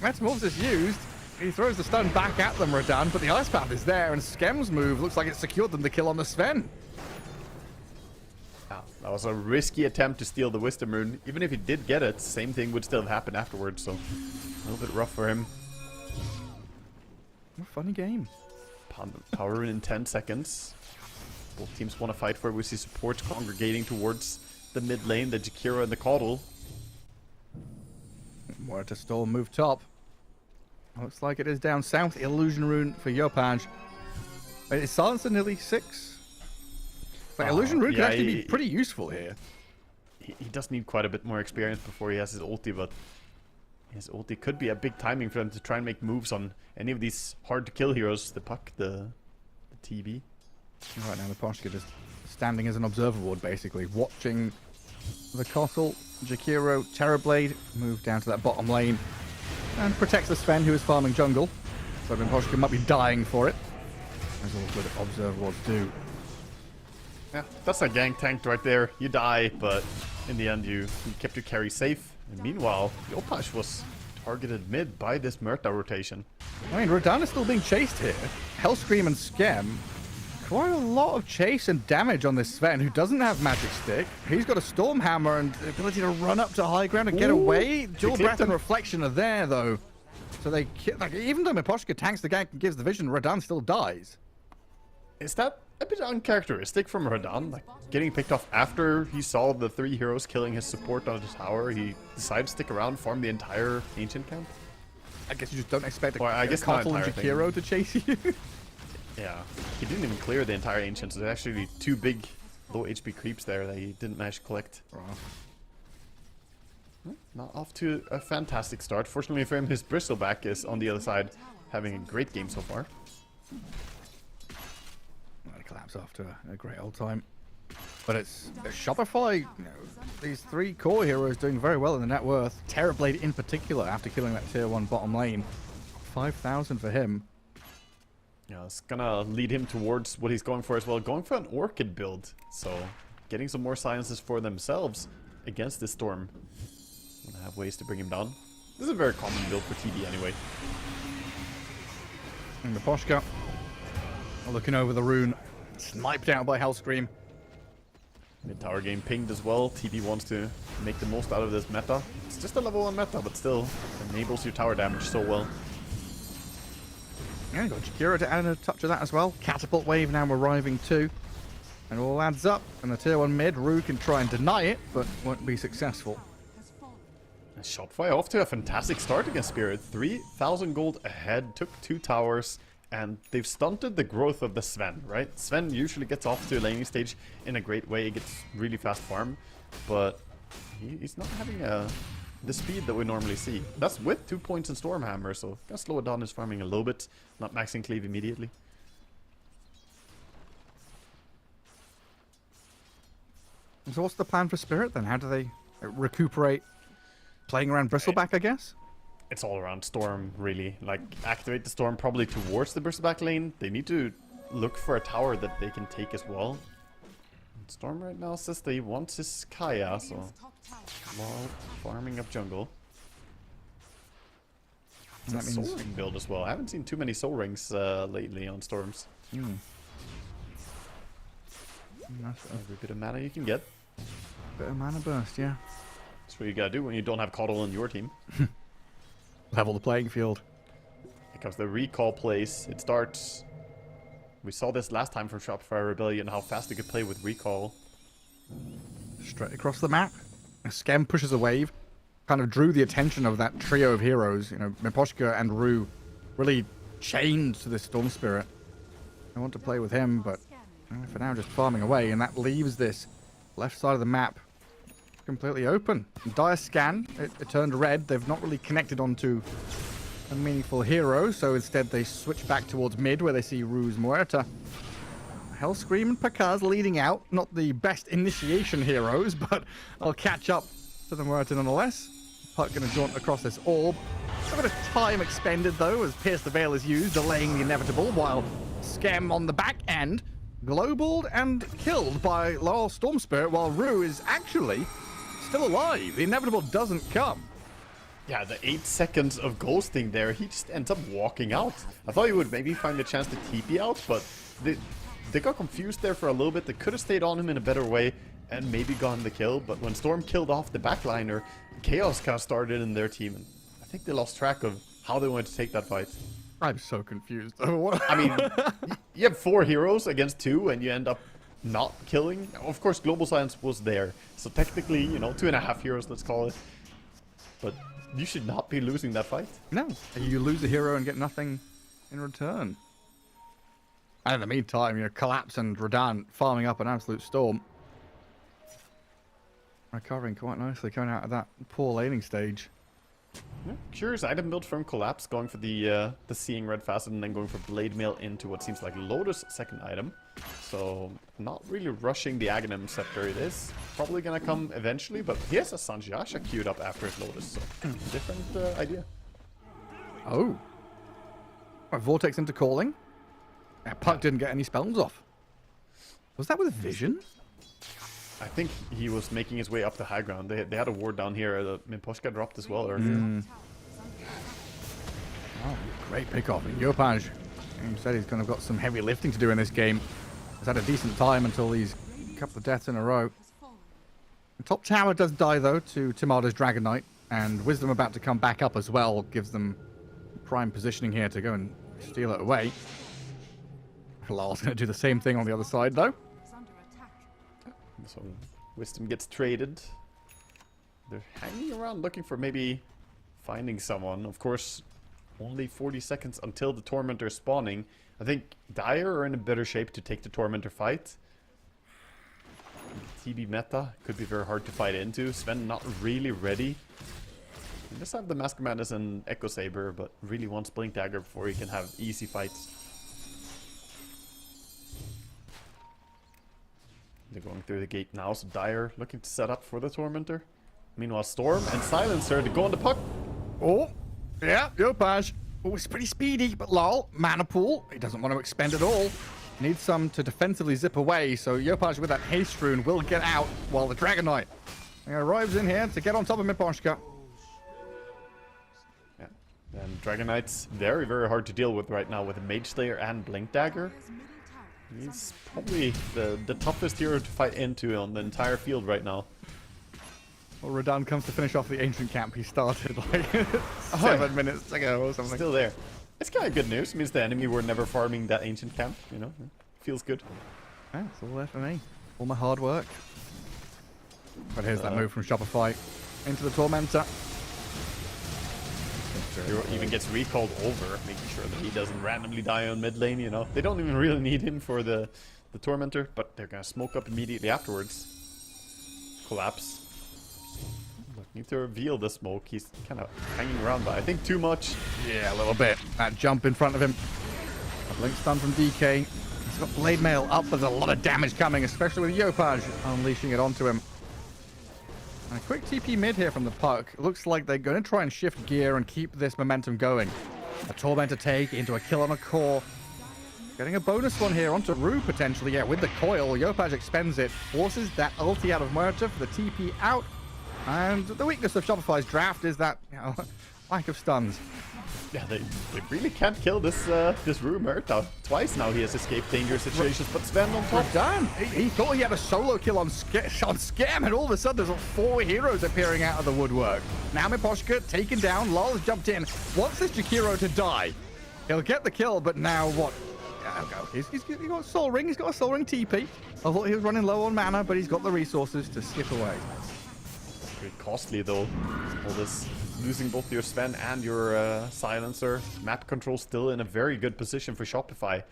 Metamorphosis used. He throws the stun back at them, Radan, but the Ice Path is there, and Skem's move looks like it secured them the kill on the Sven. That was a risky attempt to steal the Wisdom Rune. Even if he did get it, same thing would still have happened afterwards, so a little bit rough for him. What a funny game. Power Rune in 10 seconds. Both teams want to fight for it. We see supports congregating towards the mid lane, the Jakiro and the Coddle. More to Storm move top. Looks like it is down south. Illusion Rune for Yopaj. Wait, is Silencer nearly 6? Like, Illusion Rune could actually be pretty useful here. He does need quite a bit more experience before he has his ulti, but his ulti could be a big timing for them to try and make moves on any of these hard-to-kill heroes. The Puck, the TB. Right now, the Poshka just standing as an observer ward, basically, watching the Kotl, Jakiro, Terrorblade move down to that bottom lane and protects the Sven, who is farming jungle. So then Poshka might be dying for it, as all good observer wards do. Yeah, that's a gank tank right there. You die, but in the end, you kept your carry safe. And meanwhile, Yopaj was targeted mid by this Murta rotation. I mean, Radan is still being chased here. Hellscream and Skem. Quite a lot of chase and damage on this Sven, who doesn't have Magic Stick. He's got a Storm Hammer and the ability to run up to high ground and get away. Dual Breath and Reflection are there, though. So they... Like, even though Miposhka tanks the gank and gives the vision, Radan still dies. Is that a bit uncharacteristic from Radan? Like, getting picked off after he saw the 3 heroes killing his support on his tower, he decided to stick around, farm the entire Ancient camp? I guess you just don't expect a Kotl and Jakiro to chase you. Yeah, he didn't even clear the entire Ancient, so there's actually 2 big low HP creeps there that he didn't manage to collect. Not off to a fantastic start. Fortunately for him, his Bristleback is on the other side, having a great game so far. Collapse after a great old time. But it's Shopify, you know, these 3 core heroes doing very well in the net worth. Terrorblade in particular after killing that tier 1 bottom lane. 5,000 for him. Yeah, it's gonna lead him towards what he's going for as well. Going for an Orchid build. So, getting some more silences for themselves against this Storm. Gonna have ways to bring him down. This is a very common build for TD anyway. And the Poshka looking over the rune. Sniped out by Hellscream. Mid tower game pinged as well. TB wants to make the most out of this meta. It's just a level 1 meta, but still enables your tower damage so well. Yeah, got Jakiro to add a touch of that as well. Catapult wave now arriving too. And all adds up. And the tier 1 mid, Rue can try and deny it, but won't be successful. Shopify off to a fantastic start against Spirit. 3,000 gold ahead, took 2 towers. And they've stunted the growth of the Sven, right? Sven usually gets off to a laning stage in a great way. He gets really fast farm, but he's not having the speed that we normally see. That's with 2 points in Stormhammer, so gonna slow it down his farming a little bit. Not maxing cleave immediately. So what's the plan for Spirit then? How do they recuperate? Playing around Bristleback, I guess? It's all around Storm, really. Like, activate the Storm probably towards the Bristleback lane. They need to look for a tower that they can take as well. And Storm right now says that he wants his Kaya, so while farming up jungle. It's a Soul Ring build as well. I haven't seen too many Soul Rings lately on Storms. Every bit of mana you can get. Bit of mana burst, yeah. That's what you gotta do when you don't have Coddle in your team. Level the playing field. Here comes the recall place. It starts We saw this last time from Shopify Rebellion, how fast they could play with recall. Straight across the map. Skem pushes a wave. Kind of drew the attention of that trio of heroes. You know, Miposhka and Rue really chained to this Storm Spirit. I want to play with him, but for now just farming away. And that leaves this left side of the map completely open. Dire scan, it turned red. They've not really connected onto a meaningful hero, so instead they switch back towards mid where they see Rue's Muerta. Hellscream and Pakaz leading out. Not the best initiation heroes, but I'll catch up to the Muerta nonetheless. Puck going to jaunt across this orb. A bit of time expended though as Pierce the Veil is used, delaying the inevitable, while Skem on the back end globaled and killed by Laurel Storm Spirit, while Rue is actually still alive. The inevitable doesn't come. Yeah, the 8 seconds of ghosting there, he just ends up walking out. I thought he would maybe find a chance to TP out, but they got confused there for a little bit. They could have stayed on him in a better way and maybe gotten the kill, but when Storm killed off the backliner, chaos kind of started in their team, and I think they lost track of how they wanted to take that fight. I'm so confused. I mean, you have 4 heroes against 2, and you end up not killing. Of course, Global Silence was there, so technically, you know, 2.5 heroes, let's call it. But you should not be losing that fight. No, you lose a hero and get nothing in return. And in the meantime, you know, Collapse and Radahn farming up an absolute storm. Recovering quite nicely, coming out of that poor laning stage. Yeah, curious item build from Collapse, going for the Seeing Red Facet and then going for Blade Mail into what seems like Lotus' second item. So, not really rushing the Aghanim Scepter. It is probably gonna come eventually, but he has a Sanjiasha queued up after his Lotus, so different idea. Oh. Right, Vortex into Calling. Yeah, Puck didn't get any spells off. Was that with Vision? I think he was making his way up the high ground. They had a ward down here. Miposhka dropped as well earlier. Oh, great pickoff. And Yopaj, he said he's kind of got some heavy lifting to do in this game. He's had a decent time until these couple of deaths in a row. The top tower does die, though, to Timada's Dragon Knight. And Wisdom about to come back up as well gives them prime positioning here to go and steal it away. Lal's going to do the same thing on the other side, though. So Wisdom gets traded. They're hanging around looking for maybe finding someone. Of course, only 40 seconds until the Tormentor is spawning. I think Dire are in a better shape to take the Tormentor fight. TB meta could be very hard to fight into. Sven not really ready. He does have the Mask of Madness and Echo Saber, but really wants Blink Dagger before he can have easy fights. They're going through the gate now, so Dire looking to set up for the Tormentor. Meanwhile, Storm and Silencer to go on the puck. Oh, yeah, Yopaj. Oh, it's pretty speedy, but lol, mana pool. He doesn't want to expend it all. Needs some to defensively zip away, so Yopaj with that haste rune will get out while the Dragon Knight arrives in here to get on top of Miposhka. Yeah, and Dragon Knight's very, very hard to deal with right now with Mage Slayer and Blink Dagger. He's probably the toughest hero to fight into on the entire field right now. Well, Radahn comes to finish off the ancient camp he started like 7 minutes ago or something. Still there. It's kind of good news. It means the enemy were never farming that ancient camp, you know. Feels good. Yeah, it's all there for me. All my hard work. But here's that move from Shopify into the Tormentor. Hero even gets recalled over, making sure that he doesn't randomly die on mid lane, you know. They don't even really need him for the Tormentor, but they're gonna smoke up immediately afterwards. Collapse. Need to reveal the smoke. He's kind of hanging around, but I think too much. Yeah, a little bit. That jump in front of him. A blink stun from DK. He's got Blade Mail up, but there's a lot of damage coming, especially with Yopaj unleashing it onto him. And a quick TP mid here from the Puck. Looks like they're going to try and shift gear and keep this momentum going. A Tormentor take into a kill on a core. Getting a bonus one here onto Rue, potentially. Yeah, with the coil, Yopaj expends it. Forces that ulti out of Muerta for the TP out. And the weakness of Shopify's draft is that, you know, lack of stuns. Yeah, they really can't kill this Rue Muerta. Twice now he has escaped dangerous situations, but Sven on top. Done. He thought he had a solo kill on Scam, and all of a sudden there's 4 heroes appearing out of the woodwork. Now Miposhka taken down. Lol's jumped in. Wants this Jakiro to die. He'll get the kill, but now what? There we go. He's got a Soul Ring. He's got a Soul Ring TP. I thought he was running low on mana, but he's got the resources to skip away. Very costly though. All this losing both your Sven and your silencer. Map control still in a very good position for Shopify.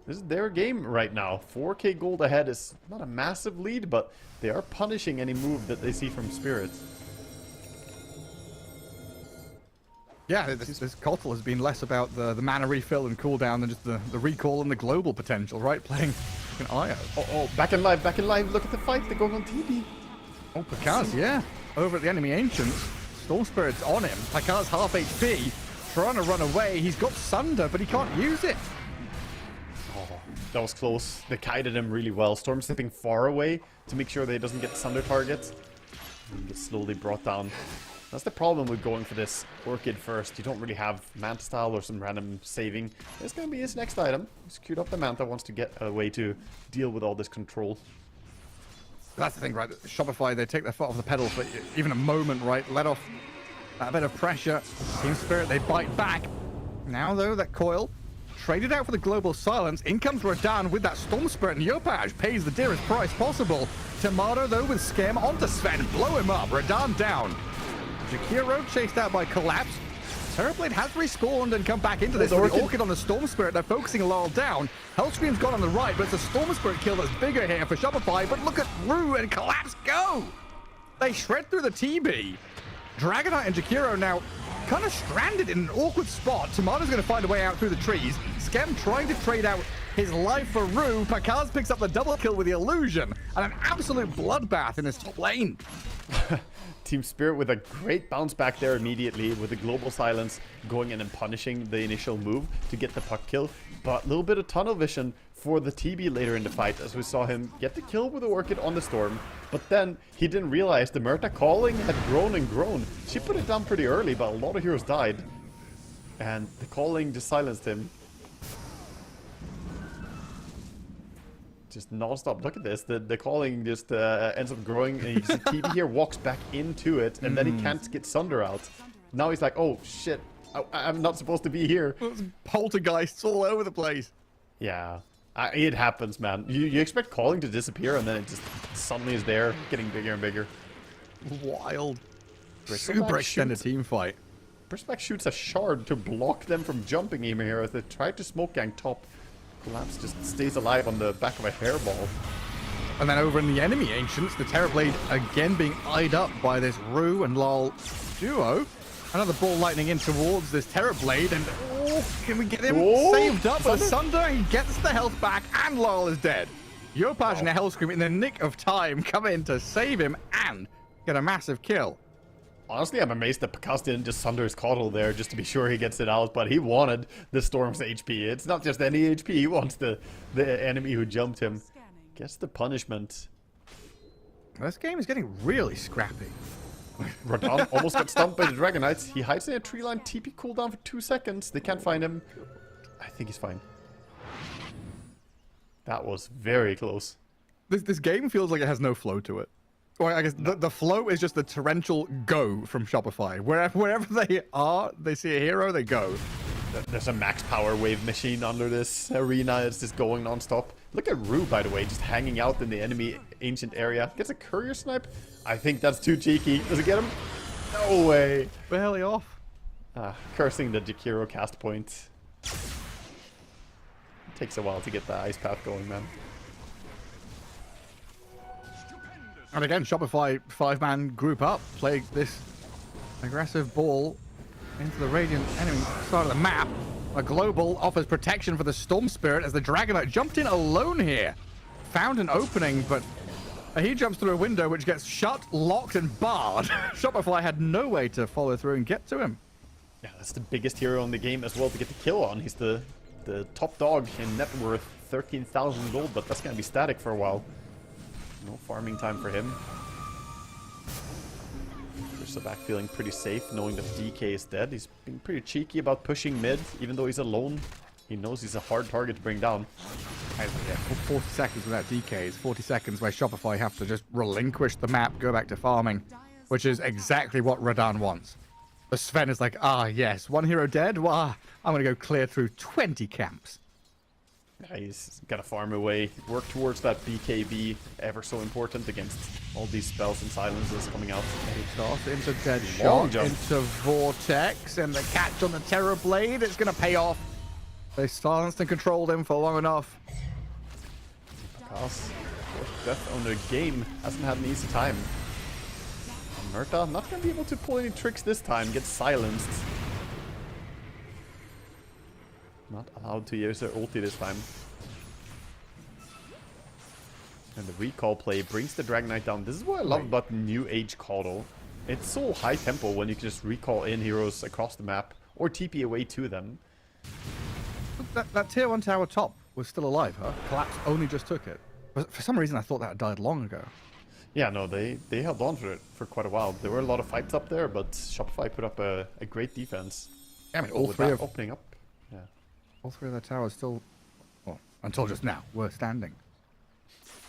This is their game right now. 4k gold ahead is not a massive lead, but they are punishing any move that they see from Spirit. Yeah, this Kotal has been less about the mana refill and cooldown than just the recall and the global potential, right? Playing an IO. Oh, back in live, back in live. Look at the fight. They're going on TV. Oh, Pakaz, yeah. Over at the enemy Ancients. Storm Spirit's on him. Pakaz half HP. Trying to run away. He's got Sunder, but he can't use it. Oh, that was close. They kited him really well. Storm stepping far away to make sure that he doesn't get Sunder targets. And gets slowly brought down. That's the problem with going for this Orchid first. You don't really have Manta Style or some random saving. It's going to be his next item. He's queued up the Manta, wants to get a way to deal with all this control. That's the thing, right? Shopify, they take their foot off the pedal for even a moment, right? Let off that bit of pressure. Team Spirit, they bite back. Now, though, that coil traded out for the global silence. In comes Radan with that Storm Spirit, and Yopaj pays the dearest price possible. Tomato, though, with Scam onto Sven. Blow him up. Radan down. Jakiro chased out by Collapse. Terrorblade has respawned and come back into this. With the Orchid on the Storm Spirit, they're focusing Laurel down. Hellscream's gone on the right, but it's a Storm Spirit kill that's bigger here for Shopify. But look at Rue and Collapse go! They shred through the TB. Dragonite and Jakiro now kind of stranded in an awkward spot. Tomato's going to find a way out through the trees. Skem trying to trade out his life for Rue. Pakaz picks up the double kill with the illusion. And an absolute bloodbath in his top lane. Team Spirit with a great bounce back there immediately with the global silence going in and punishing the initial move to get the puck kill. But a little bit of tunnel vision for the TB later in the fight as we saw him get the kill with the Orchid on the Storm. But then he didn't realize the Murta calling had grown and grown. She put it down pretty early, but a lot of heroes died. And the calling just silenced him. Just non-stop. Look at this. The calling just ends up growing, and you see TB here walks back into it, and then he can't get Sunder out. Now he's like, oh shit, I'm not supposed to be here. Poltergeists all over the place. Yeah, it happens, man. You expect calling to disappear, and then it just suddenly is there, getting bigger and bigger. Wild. Super extended team fight. Bristleback shoots a shard to block them from jumping him here as they try to smoke gang top. Collapse just stays alive on the back of a hairball. And then over in the enemy Ancients, the Terrorblade again being eyed up by this Rue and Lol duo. Another ball lightning in towards this Terrorblade, and oh, can we get him saved up? But Sunder, he gets the health back, and Lol is dead. Yopaj and the Hellscream in the nick of time come in to save him and get a massive kill. Honestly, I'm amazed that Pakaz didn't just Sunder his Coddle there just to be sure he gets it out, but he wanted the Storm's HP. It's not just any HP, he wants the enemy who jumped him. Gets the punishment. This game is getting really scrappy. Radan almost got stumped by the Dragonites. He hides in a tree line, TP cooldown for 2 seconds. They can't find him. I think he's fine. That was very close. This game feels like it has no flow to it. Well, I guess the flow is just the torrential go from Shopify. Wherever they are, they see a hero, they go. There's a max power wave machine under this arena. It's just going non-stop. Look at Rue, by the way, just hanging out in the enemy ancient area. Gets a courier snipe. I think that's too cheeky. Does it get him? No way. Barely off. Cursing the Jakiro cast point. It takes a while to get the ice path going, man. And again, Shopify 5-man group up, play this aggressive ball into the Radiant enemy side of the map. A global offers protection for the Storm Spirit as the Dragonite jumped in alone here. Found an opening, but he jumps through a window which gets shut, locked, and barred. Shopify had no way to follow through and get to him. Yeah, that's the biggest hero in the game as well to get the kill on. He's the top dog in net worth, 13,000 gold, but that's going to be static for a while. No farming time for him. Bristleback feeling pretty safe, knowing that DK is dead. He's being pretty cheeky about pushing mid, even though he's alone. He knows he's a hard target to bring down. Yeah, 40 seconds without DK is 40 seconds where Shopify have to just relinquish the map, go back to farming, which is exactly what Radan wants. The Sven is like, ah, yes, one hero dead? Well, I'm going to go clear through 20 camps. Yeah, he's gotta farm away, work towards that BKB, ever so important against all these spells and silences coming out. Toss into dead Long shot, jump. into Vortex, and the catch on the Terror Blade. It's going to pay off. They silenced and controlled him for long enough. Cause death on the game hasn't had an easy time. And Murta not gonna be able to pull any tricks this time, gets silenced. Not allowed to use their ulti this time. And the recall play brings the Dragon Knight down. This is what I love about New Age Caudle. It's so high tempo when you can just recall in heroes across the map or TP away to them. That tier 1 tower top was still alive, huh? Collapse only just took it. But for some reason, I thought that had died long ago. Yeah, no, they held on for it for quite a while. There were a lot of fights up there, but Shopify put up a great defense. Yeah, I mean, all With three that of opening up. Yeah. all three of their towers still, well, until just now, were standing.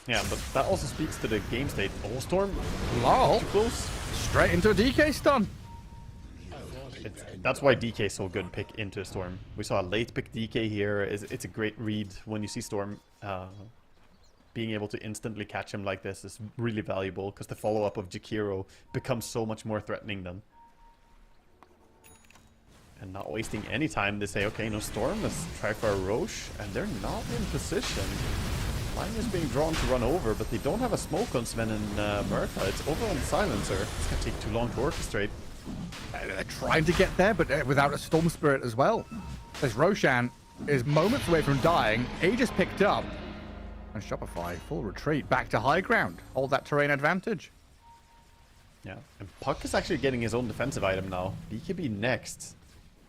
Yeah, but that also speaks to the game state. Oh, Storm, Lol, too close. straight into a DK stun. That's why DK is so good pick into Storm. We saw a late pick DK here. It's a great read when you see Storm. Being able to instantly catch him like this is really valuable because the follow-up of Jakiro becomes so much more threatening then. And not wasting any time, they say, okay, no Storm, let's try for a Roche, and they're not in position. Line is being drawn to run over, but they don't have a smoke on Sven and Murta. It's over on Silencer. It's gonna take too long to orchestrate. They're trying to get there, but without a Storm Spirit as well. This Roshan is moments away from dying. Aegis picked up. And Shopify, full retreat, back to high ground. Hold that terrain advantage. Yeah, and Puck is actually getting his own defensive item now. BKB next.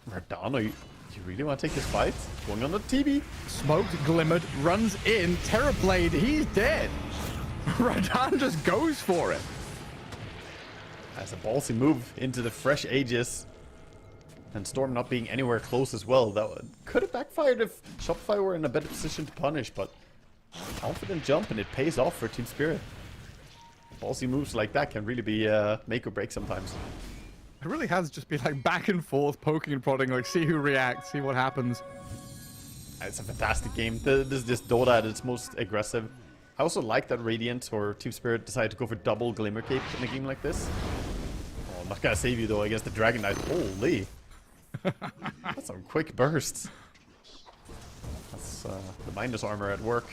Verdano, you really want to take this fight? Going on the TB. Smoked, glimmered, runs in. Terror Blade, he's dead. Radan just goes for it. As a ballsy move into the fresh Aegis. And Storm not being anywhere close as well. That could have backfired if Shopify were in a better position to punish, but confident jump and it pays off for Team Spirit. Ballsy moves like that can really be make or break sometimes. It really has just been like back and forth, poking and prodding, like see who reacts, see what happens. It's a fantastic game. This is just Dota at its most aggressive. I also like that Radiant or Team Spirit decided to go for double Glimmer Cape in a game like this. Oh, I'm not gonna save you though against the Dragon Knight. Holy. That's some quick bursts. That's the Minus armor at work.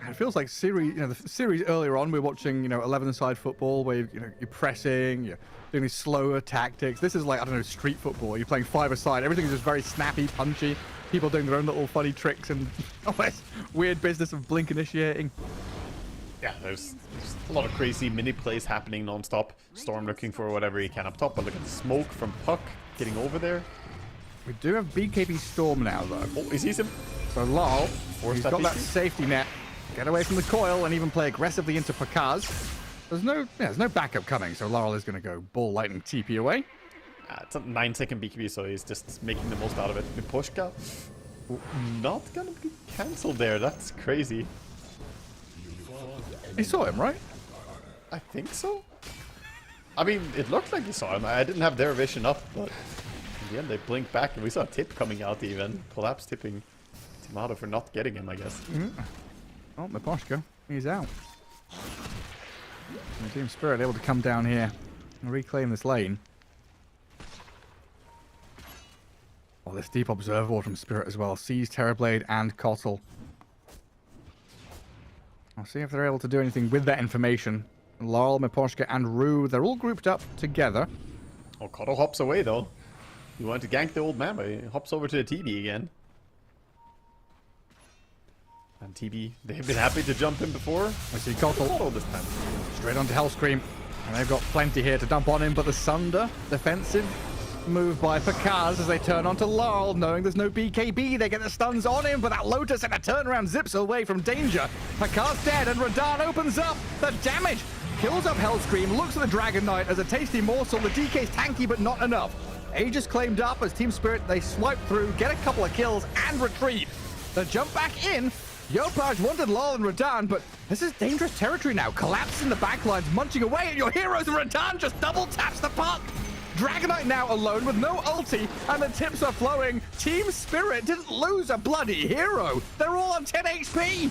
It feels like series, the series earlier on, we were watching, 11-side football where you're pressing, you're doing these slower tactics. This is like, I don't know, street football. You're playing 5-a-side. Everything is just very snappy, punchy. People doing their own little funny tricks and all this weird business of blink initiating. Yeah, there's a lot of crazy mini plays happening non-stop. Storm looking for whatever he can up top, but look at the smoke from Puck getting over there. We do have BKB Storm now, though. Oh, he sees him. So Lol, he's that got that BKB. safety net. Get away from the coil and even play aggressively into Pakaz. There's no backup coming, so Laurel is going to go Ball Lightning TP away. It's a 9-second BKB, so he's just making the most out of it. Miposhka not going to be cancelled there. That's crazy. He saw him, right? I think so. I mean, it looked like he saw him. I didn't have their vision up, but in the end they blinked back and we saw a tip coming out even. Collapse tipping Timado for not getting him, I guess. Oh, Miposhka, he's out. And Team Spirit able to come down here and reclaim this lane. Oh, this deep observer from Spirit as well. Sees Terrorblade and Kotl. I'll see if they're able to do anything with that information. Laurel, Miposhka, and Rue, they're all grouped up together. Oh, Koto hops away though. He wanted to gank the old man, but he hops over to the TB again. And TB, they've been happy to jump in before. I see Kotl Koto this time. straight onto Hellscream. And they've got plenty here to dump on him, but the Sunder, defensive move by Pakaz as they turn onto Laurel, knowing there's no BKB. They get the stuns on him, but that Lotus and a turnaround zips away from danger. Pakaz dead, and Radan opens up. The damage kills up Hellscream, looks at the Dragon Knight as a tasty morsel. The DK's tanky, but not enough. Aegis claimed up as Team Spirit, they swipe through, get a couple of kills, and retreat. The jump back in. Yopaj wanted Laurel and Radan, but this is dangerous territory now. Collapse in the backlines, munching away at your heroes, and Radan just double taps the puck. Dragonite now alone with no ulti, and the tips are flowing. Team Spirit didn't lose a bloody hero. They're all on 10 HP.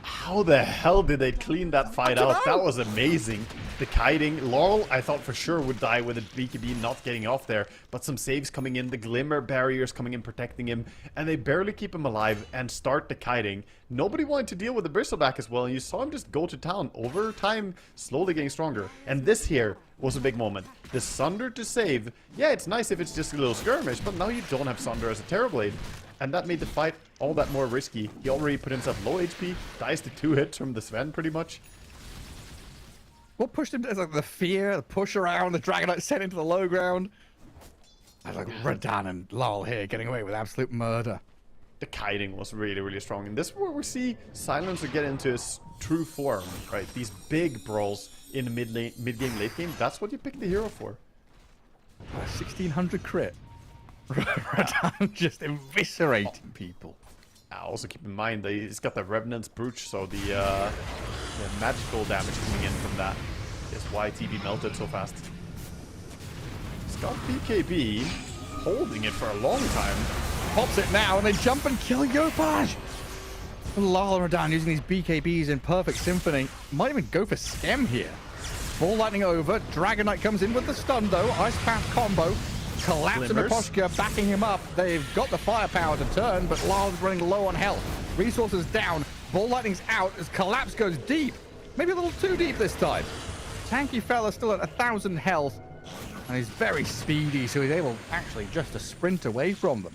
How the hell did they clean that fight don't out? know. That was amazing. The kiting. Laurel, I thought for sure would die with a BKB not getting off there. But some saves coming in. The glimmer barriers coming in, protecting him. And they barely keep him alive and start the kiting. Nobody wanted to deal with the bristleback as well. And you saw him just go to town. Over time, slowly getting stronger. And this here was a big moment. The Sunder to save. Yeah, it's nice if it's just a little skirmish. But now you don't have Sunder as a Terrorblade. And that made the fight all that more risky. He already put himself low HP, dies to 2 hits from the Sven pretty much. What pushed him to like the fear, the push around, the Dragonite sent into the low ground. I was like Radan and Lol here getting away with absolute murder. The kiting was really, really strong. And this is where we see Silencer get into his true form, right? These big brawls in the mid-game, late game. That's what you pick the hero for. 1600 crit. Radan just eviscerating people. Also keep in mind that he's got the Revenant's Brooch, so the magical damage coming in from that is why TB melted so fast. He's got BKB, holding it for a long time. Pops it now, and they jump and kill Yopaj. Lal and Radan using these BKBs in perfect symphony. Might even go for Skem here. Ball lightning over. Dragonite comes in with the stun though. Ice Path combo. Collapse and Aposhka backing him up. They've got the firepower to turn, but Lal's running low on health. Resources down. Ball lightning's out as Collapse goes deep. Maybe a little too deep this time. Tanky fella still at 1,000 health. And he's very speedy, so he's able actually just to sprint away from them.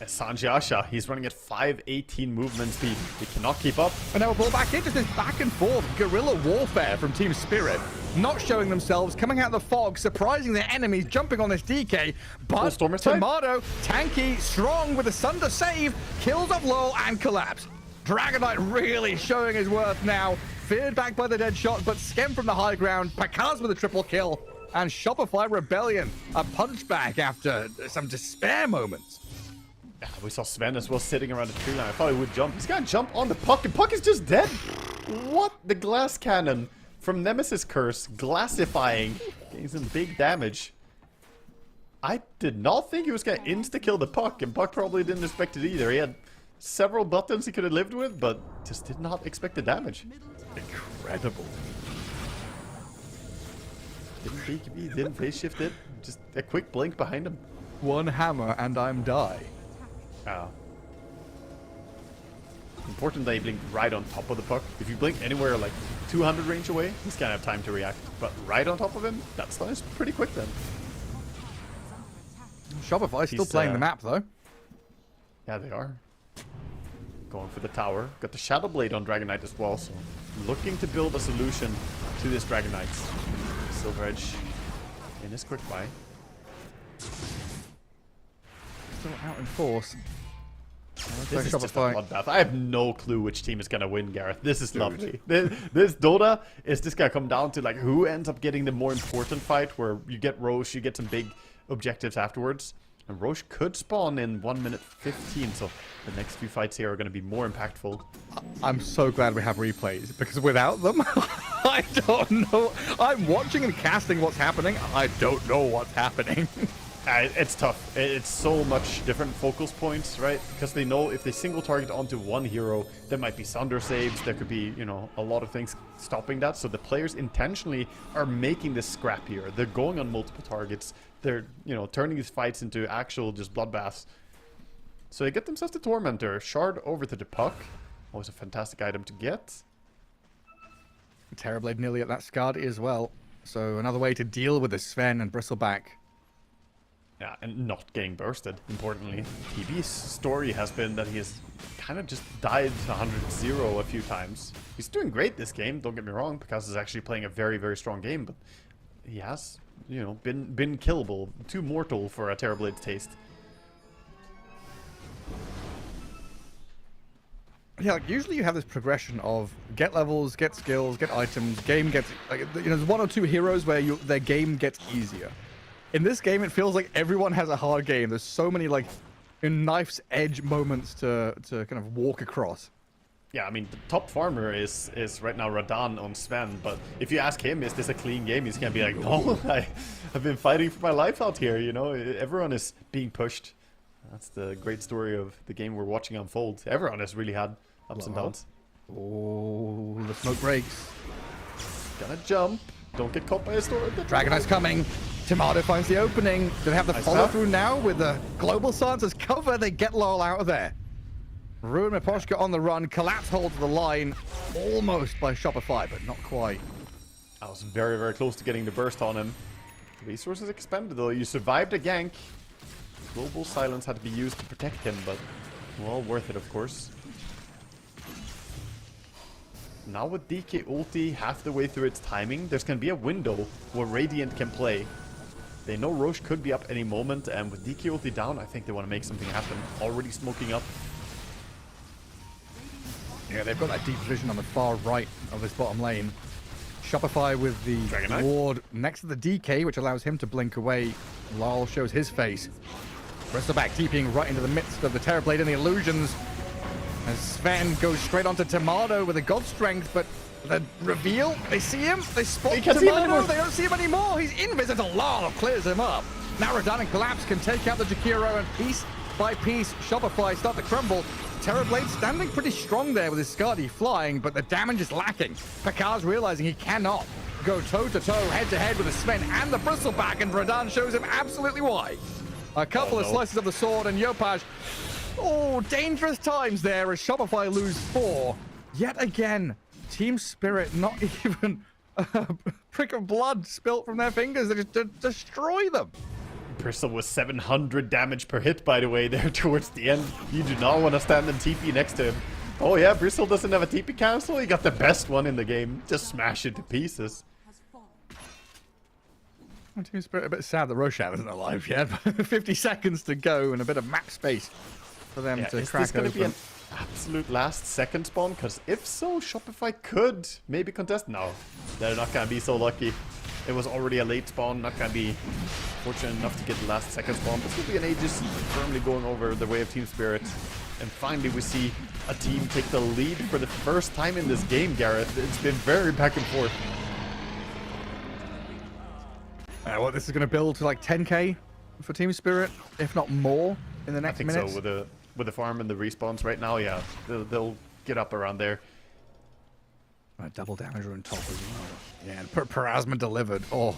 Sanjiasha, he's running at 518 movement speed. He cannot keep up. And now a ball back in, just this back and forth guerrilla warfare from Team Spirit. Not showing themselves, coming out of the fog, surprising their enemies, jumping on this DK. But Tomato, tanky, strong with a Sunder save, kills off Lowell and Collapse. Dragonite really showing his worth now. Feared back by the dead shot, but Skem from the high ground. Pakaz with a triple kill. And Shopify Rebellion, a punchback after some despair moments. Yeah, we saw Sven as well sitting around the tree line. I thought he would jump. He's gonna jump on the Puck, and Puck is just dead. What? The glass cannon from Nemesis Curse, glassifying, getting some big damage. I did not think he was gonna insta-kill the Puck, and Puck probably didn't expect it either. He had several buttons he could have lived with, but just did not expect the damage. Incredible. Didn't BKB, didn't phase shift it. Just a quick blink behind him. One hammer and I'm die. Oh. Important that you blink right on top of the Puck. If you blink anywhere like 200 range away, he's gonna have time to react. But right on top of him, that stun is pretty quick then. Shopify's still playing the map though. Yeah, they are. Going for the tower. Got the Shadow Blade on Dragonite as well, so looking to build a solution to this Dragonite. Silver Edge in his quick buy. Still out in force. This is just a bloodbath. I have no clue which team is gonna win, Gareth. This is lovely. This Dota is just gonna come down to like who ends up getting the more important fight, where you get Roche, you get some big objectives afterwards. And Roche could spawn in 1 minute 15, so the next few fights here are going to be more impactful. I'm so glad we have replays, because without them, I don't know. I'm watching and casting what's happening. I don't know what's happening. It's tough. It's so much different focus points, right? Because they know if they single target onto one hero, there might be Sunder saves, there could be, you know, a lot of things stopping that. So the players intentionally are making this scrappier. They're going on multiple targets. They're, you know, turning these fights into actual just bloodbaths. So they get themselves the Tormentor. Shard over to the Puck. Always a fantastic item to get. Terrorblade nearly at that Skadi as well. So another way to deal with the Sven and Bristleback. Yeah, and not getting bursted, importantly. TB's story has been that he has kind of just died 100-0 a few times. He's doing great this game, don't get me wrong, because he's actually playing a very, very strong game, but he has, you know, been killable, too mortal for a Terrorblade's taste. Yeah, like usually you have this progression of get levels, get skills, get items, game gets, like, you know, there's one or two heroes where their game gets easier. In this game, it feels like everyone has a hard game. There's so many, like, knife's edge moments to kind of walk across. Yeah, I mean, the top farmer is right now Radan on Sven, but if you ask him, is this a clean game? He's gonna be like, no, I've been fighting for my life out here, you know? Everyone is being pushed. That's the great story of the game we're watching unfold. Everyone has really had ups and downs. Oh, the smoke breaks. Gonna jump. Don't get caught by a storm. Dragon Knight's coming. Tomato finds the opening. Do they have the Nice follow tap. through now with the global silence as cover? They get Lol out of there. Ruin Miposhka on the run. Collapse hold to the line. Almost by Shopify, but not quite. I was very, very close to getting the burst on him. Resources expended though. You survived a gank. Global silence had to be used to protect him, but well, worth it of course. Now with DK ulti half the way through its timing, there's going to be a window where Radiant can play. They know Roche could be up any moment, and with DK ulti down, I think they want to make something happen. Already smoking up. Yeah, they've got that deep vision on the far right of this bottom lane. Shopify with the Dragon Knight. ward next to the DK, which allows him to blink away. Lol shows his face. Bristleback TPing right into the midst of the Terrorblade and the illusions. As Sven goes straight onto Tomato with a God Strength, but the reveal, they see him, they spot They can't see him Tomato, anymore. they don't see him anymore. He's invisible. Lol clears him up. Now Radan and Collapse can take out the Jakiro, and piece by piece, Shopify start to crumble. Terrorblade standing pretty strong there with his Skadi flying, but the damage is lacking. Picard's realizing he cannot go toe-to-toe, head-to-head with the Sven and the Bristleback, and Radan shows him absolutely why. A couple of slices of the sword, and Yopaj, oh, dangerous times there as Shopify lose 4. Yet again, Team Spirit not even a prick of blood spilt from their fingers. They just destroy them. Bristle was 700 damage per hit, by the way, there towards the end. You do not want to stand and TP next to him. Oh yeah, Bristle doesn't have a TP cancel. He got the best one in the game. Just smash it to pieces. Team Spirit a bit sad that Roshan isn't alive yet. 50 seconds to go and a bit of map space for them to Is crack this going to be open. an absolute last second spawn? Because if so, Shopify could maybe contest. No, they're not going to be so lucky. It was already a late spawn. Not going to be fortunate enough to get the last second spawn. This will be an Aegis firmly going over the way of Team Spirit. And finally, we see a team take the lead for the first time in this game, Gareth. It's been very back and forth. Well, this is going to build to like 10k for Team Spirit, if not more, in the I next think minutes. so. With the farm and the respawns right now, yeah, they'll get up around there. Right, double damage on top as well. Yeah, and Parasma delivered. Oh,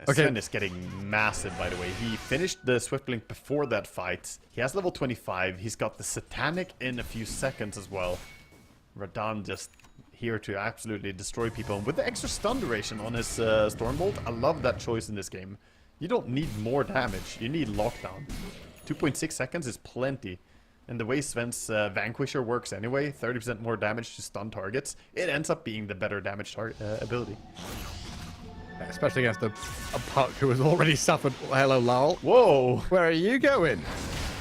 okay. Sven is getting massive, by the way. He finished the Swiftblink before that fight. He has level 25. He's got the Satanic in a few seconds as well. Radan just here to absolutely destroy people. And with the extra stun duration on his Stormbolt, I love that choice in this game. You don't need more damage. You need lockdown. 2.6 seconds is plenty. And the way Sven's Vanquisher works anyway, 30% more damage to stun targets, it ends up being the better damage ability. Especially against a Puck who has already suffered. Hello, Lowell. Whoa! Where are you going?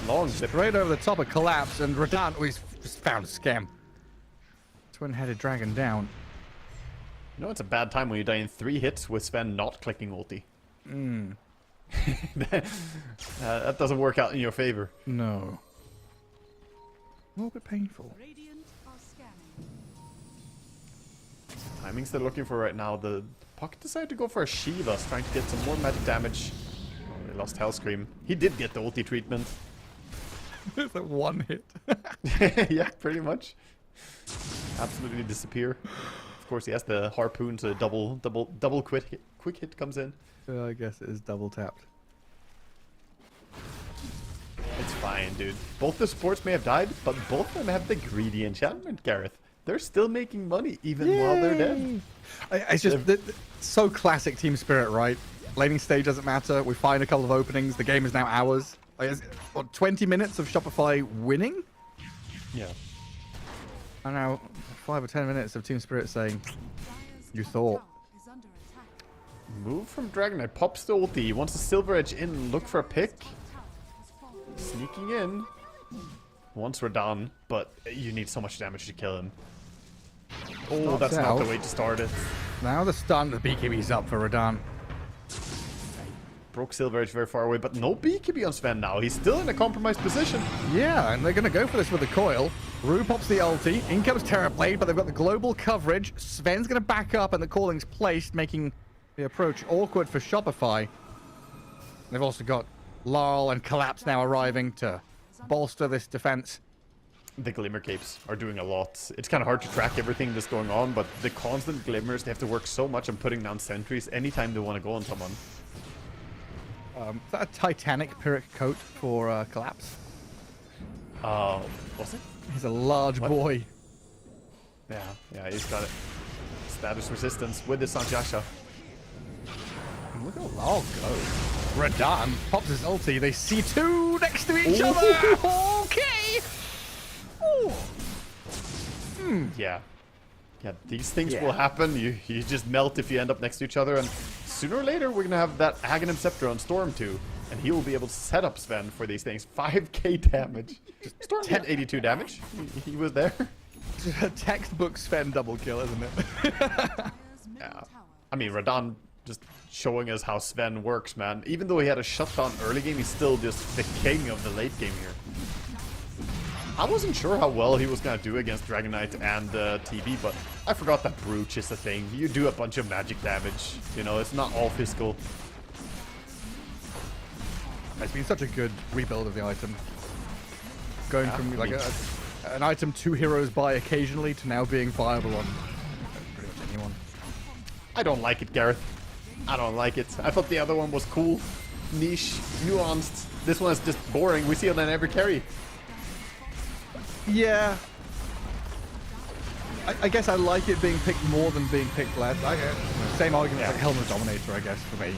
Long zip. Straight over the top of Collapse, and Radan, oh, he's just found a scam. Twin-headed dragon down. You know it's a bad time when you die in 3 hits with Sven not clicking ulti. That doesn't work out in your favor. No. A little bit painful. Radiant are scanning. Timings they're looking for right now. The Puck decided to go for a Shiva, trying to get some more magic damage. Oh, they lost Hellscream. He did get the ulti treatment. It's a one hit. Yeah, pretty much. Absolutely disappear. Of course, he has the harpoon, so double quick hit comes in. I guess it is double tapped. It's fine, dude. Both the supports may have died, but both of them have the greedy enchantment, Gareth. They're still making money even while they're dead. It's just so classic Team Spirit, right? Laning stage doesn't matter. We find a couple of openings. The game is now ours. Like, what, 20 minutes of Shopify winning? Yeah. And now 5 or 10 minutes of Team Spirit saying, you thought. Is under attack. Move from Dragon Knight. Pops the ulti. He wants a Silver Edge in. Look for a pick. Tower has fallen. Sneaking in. Once we're done, but you need so much damage to kill him. Oh, Starts that's not the out. way to start it. Now the stun, the BKB's up for Radan. broke Silver Edge very far away, but no BKB on Sven now. He's still in a compromised position. Yeah, and they're going to go for this with the coil. Rue pops the ulti. In comes Terrorblade, but they've got the global coverage. Sven's going to back up, and the calling's placed, making the approach awkward for Shopify. They've also got Larl and Collapse now arriving to bolster this defense. The Glimmer Capes are doing a lot. It's kind of hard to track everything that's going on, but the constant Glimmers, they have to work so much on putting down sentries anytime they want to go on someone. Is that a Titanic Pyrrhic coat for Collapse? Was it? He's a large boy. Yeah, he's got it. Status resistance with the Sanjasha. Look how Larl goes. Radan pops his ulti. They see two next to each other. Okay. Yeah, these things will happen. You just melt if you end up next to each other, and sooner or later we're gonna have that Aghanim Scepter on Storm too, and he will be able to set up Sven for these things. 5k damage. Storm had 82 damage. He was there. Textbook Sven double kill, isn't it? Yeah. I mean, Radan just showing us how Sven works, man. Even though he had a shutdown early game, he's still just the king of the late game here. I wasn't sure how well he was going to do against Dragon Knight and TB, but I forgot that Brooch is a thing. You do a bunch of magic damage. You know, it's not all physical. It's been such a good rebuild of the item. Going from like an item 2 heroes buy occasionally to now being viable on pretty much anyone. I don't like it, Gareth. I don't like it. I thought the other one was cool, niche, nuanced. This one is just boring. We see it on every carry. Yeah. I guess I like it being picked more than being picked less. Same argument like Helmet Dominator, I guess, for me.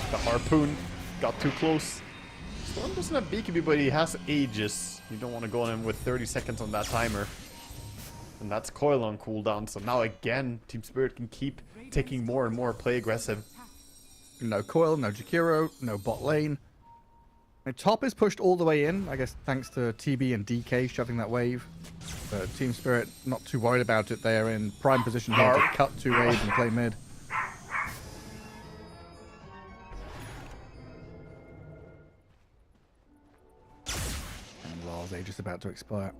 The Harpoon got too close. Storm doesn't have BKB, but he has Aegis. You don't want to go on him with 30 seconds on that timer. And that's Coil on cooldown. So now again, Team Spirit can keep taking more and more, play aggressive. No Coil, no Jakiro, no bot lane. And top is pushed all the way in, I guess thanks to TB and DK shoving that wave. But Team Spirit not too worried about it. They are in prime position here to cut 2 waves and play mid. And Lar's Aegis about to expire.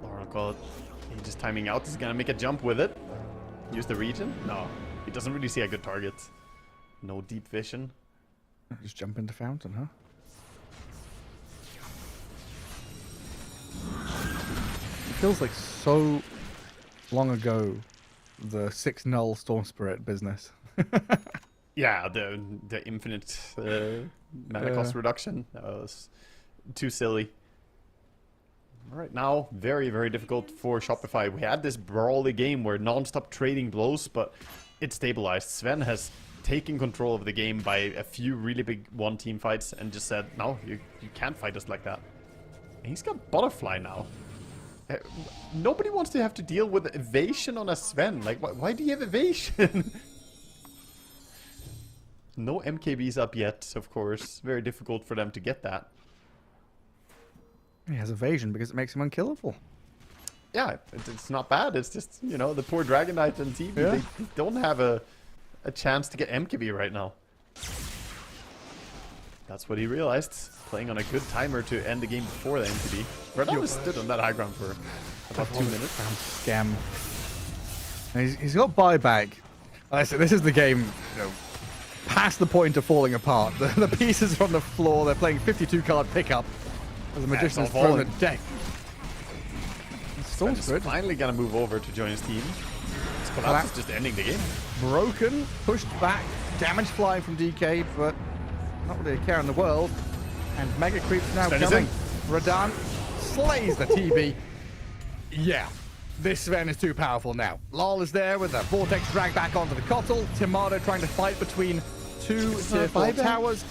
Oracle, he just timing out. He's gonna make a jump with it. Use the region? No, he doesn't really see a good target. No deep vision. Just jump into fountain, huh? It feels like so long ago, the 6 null Storm Spirit business. Yeah, the infinite mana cost reduction. That was too silly. Right now, very, very difficult for Shopify. We had this brawly game where non-stop trading blows, but it stabilized. Sven has taken control of the game by a few really big one-team fights and just said, no, you can't fight us like that. And he's got Butterfly now. Nobody wants to have to deal with evasion on a Sven. Like, why do you have evasion? No MKBs up yet, of course. Very difficult for them to get that. He has evasion because it makes him unkillable. Yeah, it's not bad. It's just, you know, the poor Dragon Knight and TV, they don't have a chance to get MKB right now. That's what he realized. Playing on a good timer to end the game before the MKB. Radan has stood on that high ground for about 2 minutes. Scam. And he's got buyback. Like I said, this is the game, you know, past the point of falling apart. The pieces are on the floor. They're playing 52 card pickup. As the Magician has thrown a deck. Storm Spirit finally gonna move over to join his team. Collapse is just ending the game. Broken, pushed back, damage flying from DK, but not really a care in the world. And Mega Creep's now coming. Radan slays the TB. Yeah, this Sven is too powerful now. Lol is there with a Vortex drag back onto the Kotl. Timado trying to fight between 2 tier 4 towers.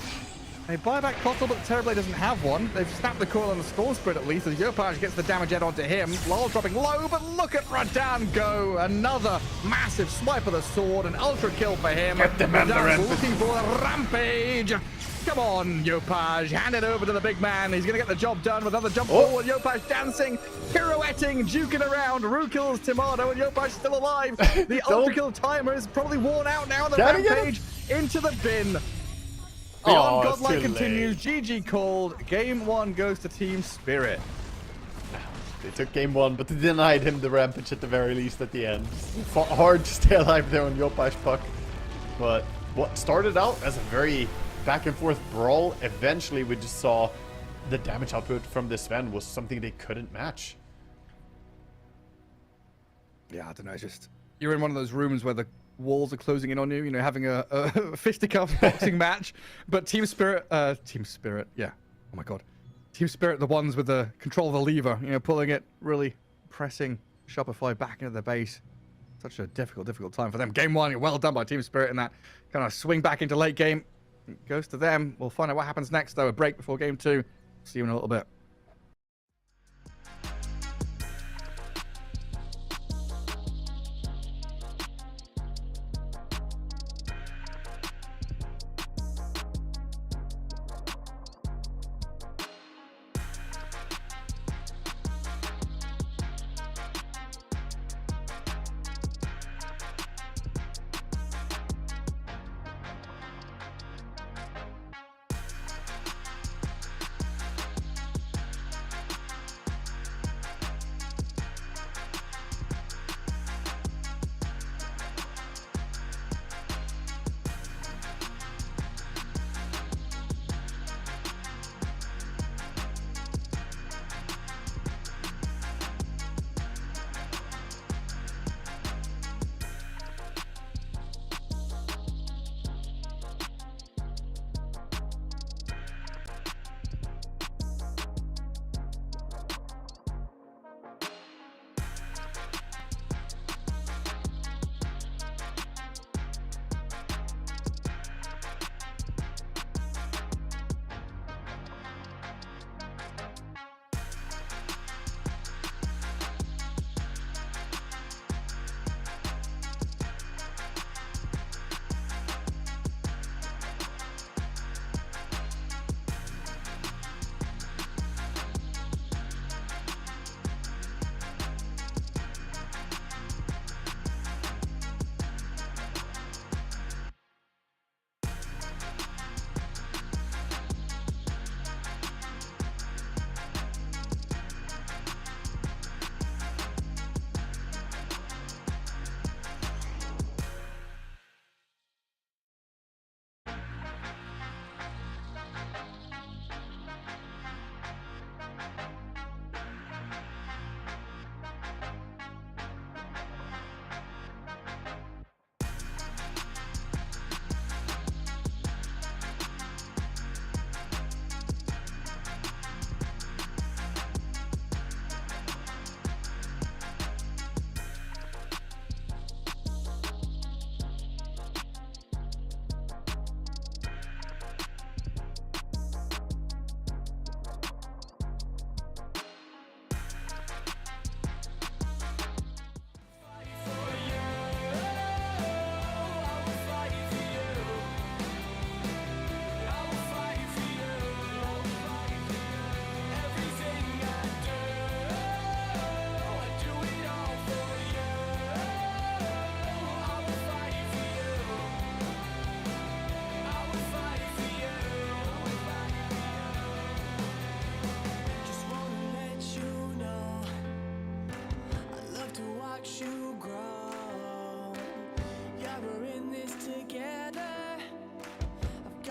They buy back Kotl, but the Terrorblade doesn't have one. They've snapped the coil on the Storm Spirit at least, as Yopaj gets the damage head onto him. Lol dropping low, but look at Radan go. Another massive swipe of the sword, an ultra kill for him. Radan's looking for a rampage. Come on, Yopaj, hand it over to the big man. He's going to get the job done with another jump forward. Yopaj dancing, pirouetting, juking around. Rue kills Timado, and Yopaj still alive. The ultra kill timer is probably worn out now. The rampage into the bin. Beyond Oh, it's Godlike too continues. late. GG called. Game 1 goes to Team Spirit. They took game 1, but they denied him the rampage at the very least at the end. Fought hard to stay alive there on Yopai's puck. But what started out as a very back and forth brawl, eventually we just saw the damage output from this Sven was something they couldn't match. Yeah, I don't know. It's just you're in one of those rooms where the walls are closing in on you. You know, having a fisticuffs boxing match. But Team Spirit, yeah. Oh my God, Team Spirit, the ones with the control of the lever. You know, pulling it, really pressing Shopify back into the base. Such a difficult time for them. Game 1, well done by Team Spirit in that kind of swing back into late game. It goes to them. We'll find out what happens next though. A break before game 2. See you in a little bit.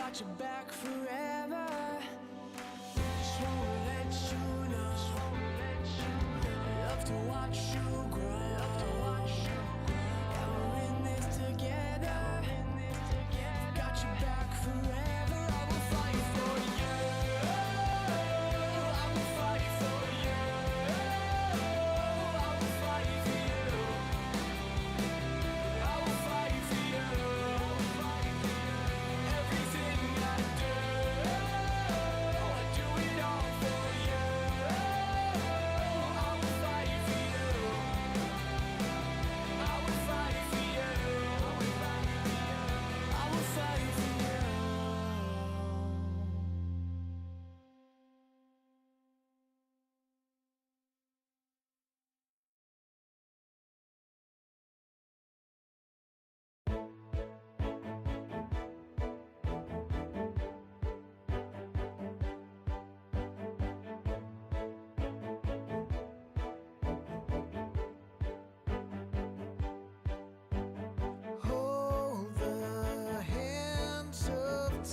got your back forever. Just wanna let you know, I love to watch you grow. Yeah, we're in this together. Got your back forever. I will fight for you. I will fight for you. I will fight for you. I will fight for you. Everything I do,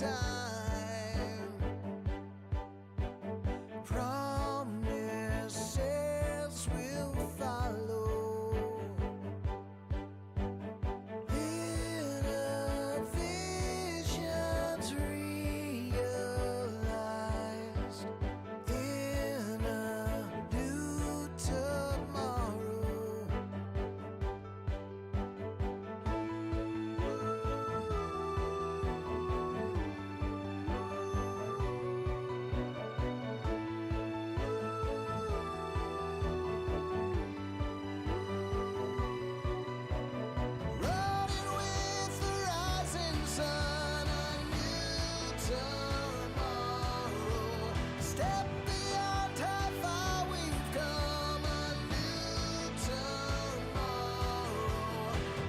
time. Promises will follow. Inner visions realized in a new tomorrow. Running with the rising sun, a new tomorrow. Step beyond how far we've come, a new tomorrow.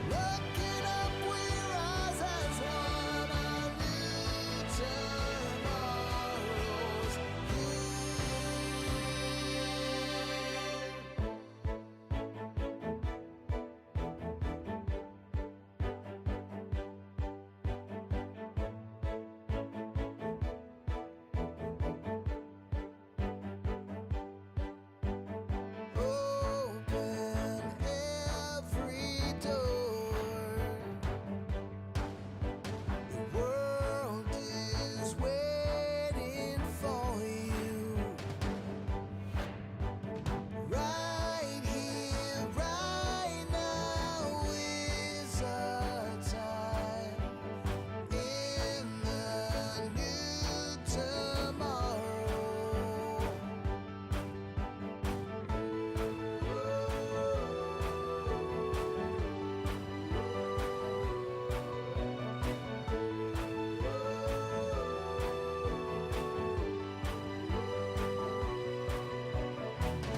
Looking up, we rise as one, a new tomorrow's here. Open every door. The world is waiting for you. Right here, right now is our time in the new tomorrow.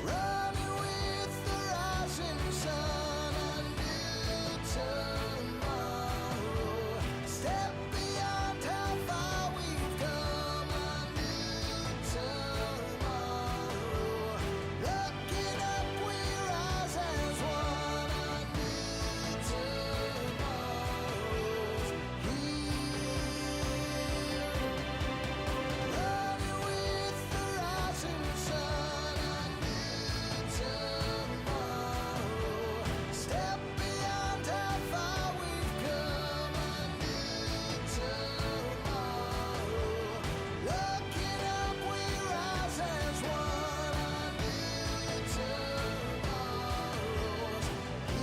Running with the rising sun, a new tomorrow. Step beyond how far we've come, a new tomorrow. Looking up, we rise as one, a new tomorrow's here. Running with the rising sun, a new tomorrow. Step beyond how far we've come, a new tomorrow. Looking up, we rise as one, a new tomorrow's here.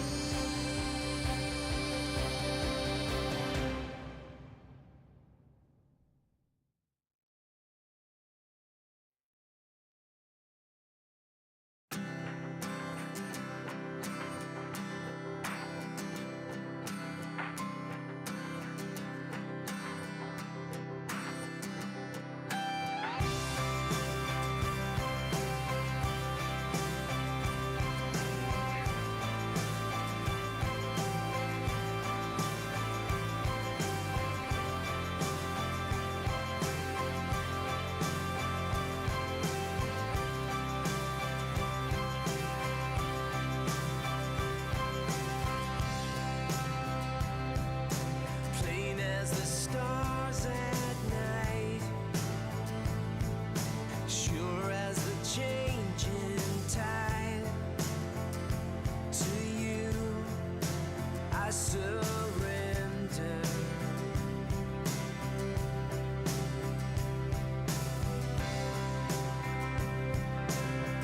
Plain as the stars at night, sure as the changing tide. To you, I surrender.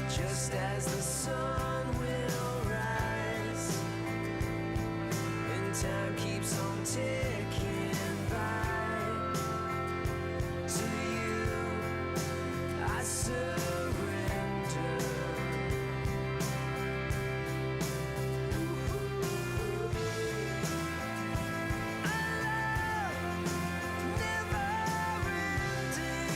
Just as the sun will rise and time keeps on ticking by. To you, I surrender. Never ending.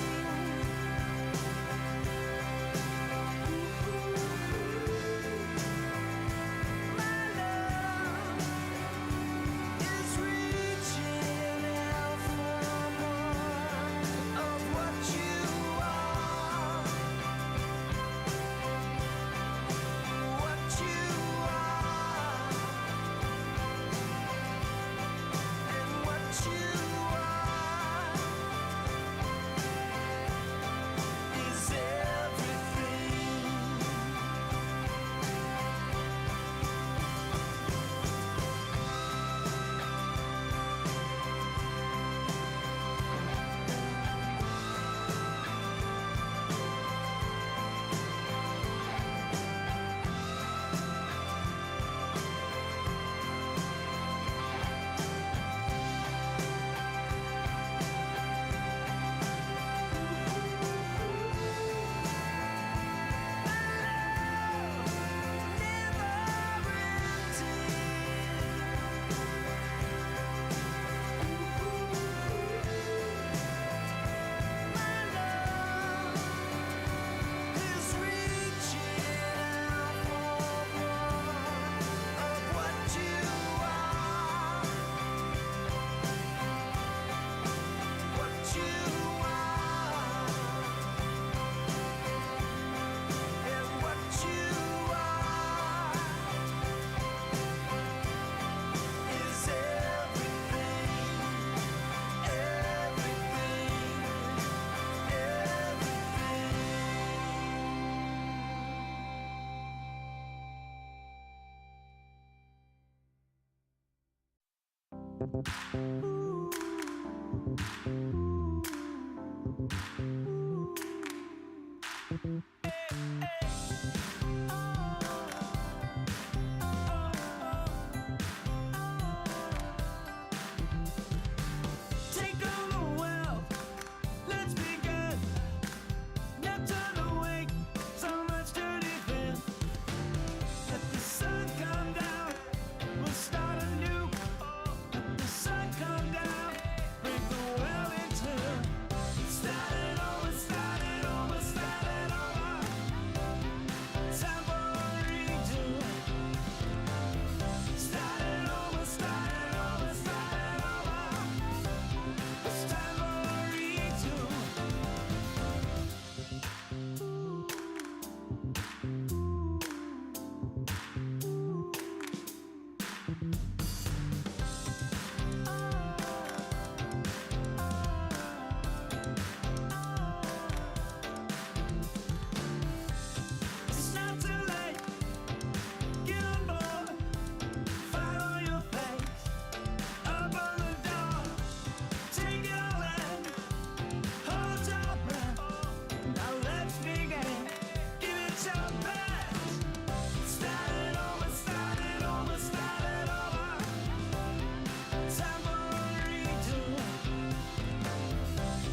Take on the world, let's begin. Now turn away, so much to defend. Let the sun come down, we'll start anew. Let the sun come down, break the world in two. Start it over, start it over, start it over. Time for a redo. Start it over, start it over, start it over. It's time for a redo. It's not too late. Get on board. Follow your face. Open the door. Take it all in. Hold your breath. Now let's begin. Give it your best. Start it over, start it over, start it over. Time for a redo.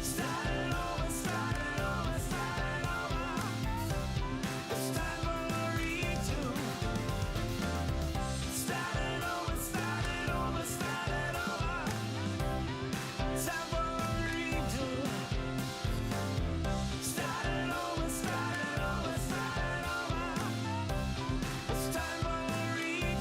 Start it over, start it over, start it over. It's time for a redo. Start it over, start it over, start it over. Time for a redo. Start it over, start it over, start it over. It's time for a redo.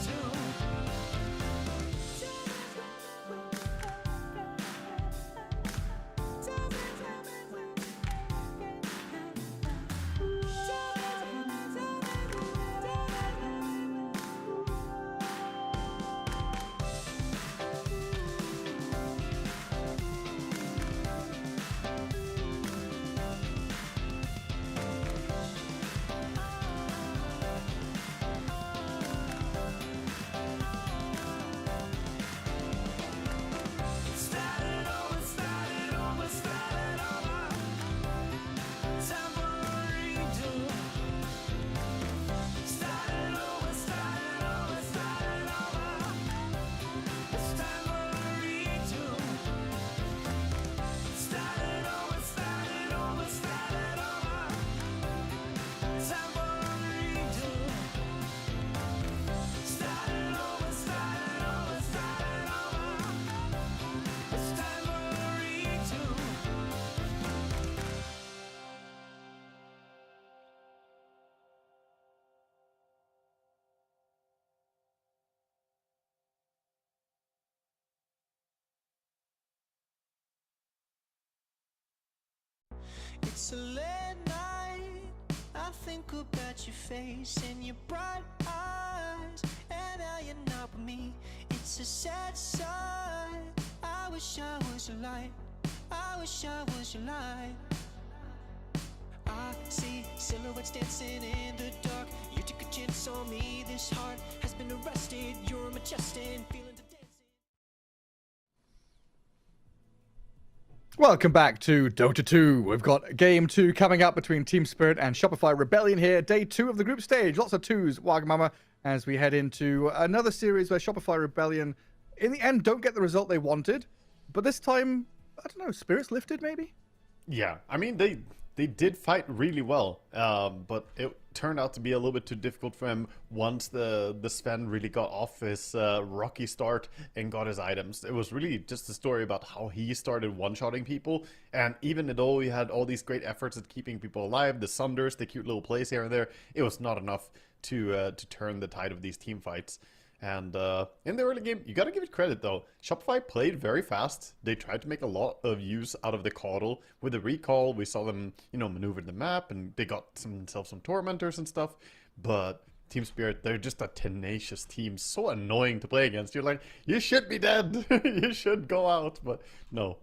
Start it over, start it over, start it over. Time for a redo. Start it over, start it over, start it over. It's time for a redo. Start it over, start it over, start it over. Time for a redo. Start it over, start it over, start it over. It's time for a redo. It's a late night. I think about your face and your bright eyes, and now you're not with me. It's a sad sight. I wish I was your light. I wish I was your light. I see silhouettes dancing in the dark. You took a chance on me. This heart has been arrested. You're majestic, feeling to dancing. Welcome back to Dota 2. We've got game 2 coming up between Team Spirit and Shopify Rebellion here. Day 2 of the group stage. Lots of 2s, Wagamama, as we head into another series where Shopify Rebellion, in the end, don't get the result they wanted. But this time, I don't know, spirits lifted maybe? Yeah, I mean, they did fight really well, but it turned out to be a little bit too difficult for him once the Sven really got off his rocky start and got his items. It was really just a story about how he started one-shotting people, and even though he had all these great efforts at keeping people alive, the sunders, the cute little plays here and there, it was not enough to turn the tide of these team fights. And in the early game, you gotta give it credit though. Shopify played very fast. They tried to make a lot of use out of the Caudal. With the recall, we saw them, maneuver the map, and they got themselves some tormentors and stuff. But Team Spirit, they're just a tenacious team. So annoying to play against. You're like, you should be dead. You should go out. But no.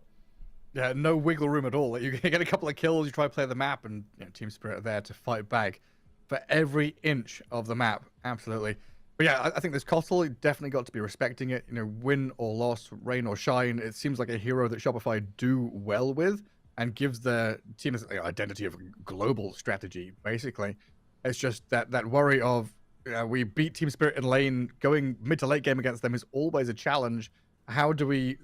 Yeah, no wiggle room at all. You get a couple of kills, you try to play the map, and Team Spirit are there to fight back for every inch of the map. Absolutely. But yeah, I think this Kotal definitely got to be respecting it. You know, win or loss, rain or shine. It seems like a hero that Shopify do well with and gives their team this identity of global strategy. Basically, it's just that worry of we beat Team Spirit in lane. Going mid to late game against them is always a challenge. How do we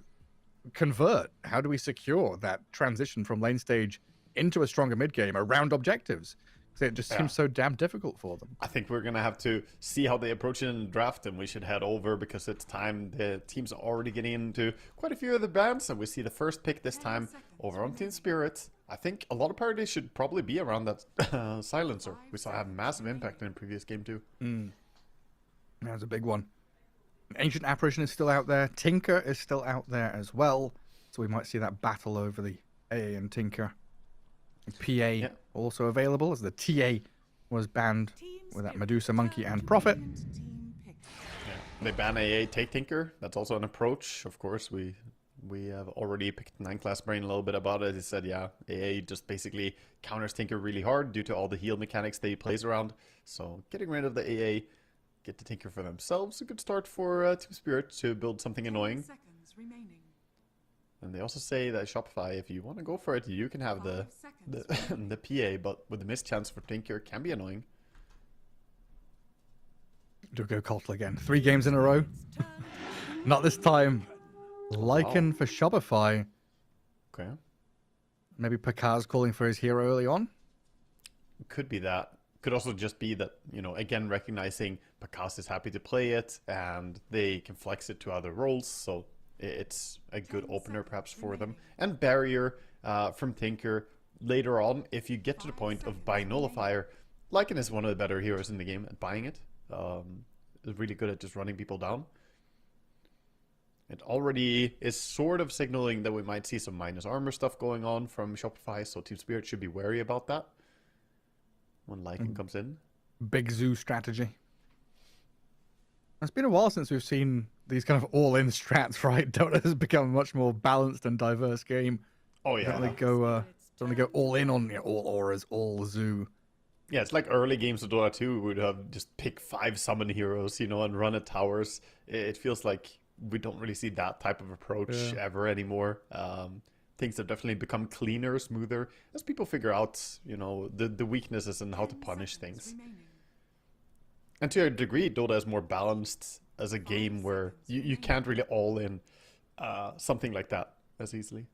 convert? How do we secure that transition from lane stage into a stronger mid game around objectives? It just seems so damn difficult for them. I think we're going to have to see how they approach it in the draft, and we should head over because it's time. The teams are already getting into quite a few of the bands, and we see the first pick this time over on Team Spirit. I think a lot of parties should probably be around that silencer. We saw have massive impact in the previous game too. That was a big one. Ancient Apparition is still out there. Tinker is still out there as well. So we might see that battle over the AA and Tinker. PA also available as the TA was banned with that Medusa, Monkey, and Prophet. They ban AA, take Tinker. That's also an approach. Of course, we have already picked 9-class Brain a little bit about it. He said, yeah, AA just basically counters Tinker really hard due to all the heal mechanics that he plays around. So getting rid of the AA, get the Tinker for themselves. A good start for Team Spirit to build something annoying. And they also say that Shopify, if you want to go for it, you can have the PA, but with the missed chance for Tinker can be annoying. Do go Kotal again. 3 games in a row. Not this time. Lycan for Shopify. Okay. Maybe Pakaz calling for his hero early on. Could be that. Could also just be that, you know, again, recognizing Pakaz is happy to play it and they can flex it to other roles. So it's a good opener perhaps for them. And Barrier from Tinker later on, if you get to the point of buying Nullifier, Lycan is one of the better heroes in the game at buying it. Is really good at just running people down. It already is sort of signaling that we might see some minus armor stuff going on from Shopify, so Team Spirit should be wary about that when Lycan comes in. Big Zoo strategy. It's been a while since we've seen these kind of all-in strats, right? Dota has become a much more balanced and diverse game. Oh yeah. Don't they go all in on all auras, all zoo. Yeah, it's like early games of Dota 2 would have just pick 5 summon heroes, you know, and run at towers. It feels like we don't really see that type of approach ever anymore. Things have definitely become cleaner, smoother, as people figure out, you know, the weaknesses and how to punish things. And to a degree, Dota is more balanced as a game where you can't really all in something like that as easily.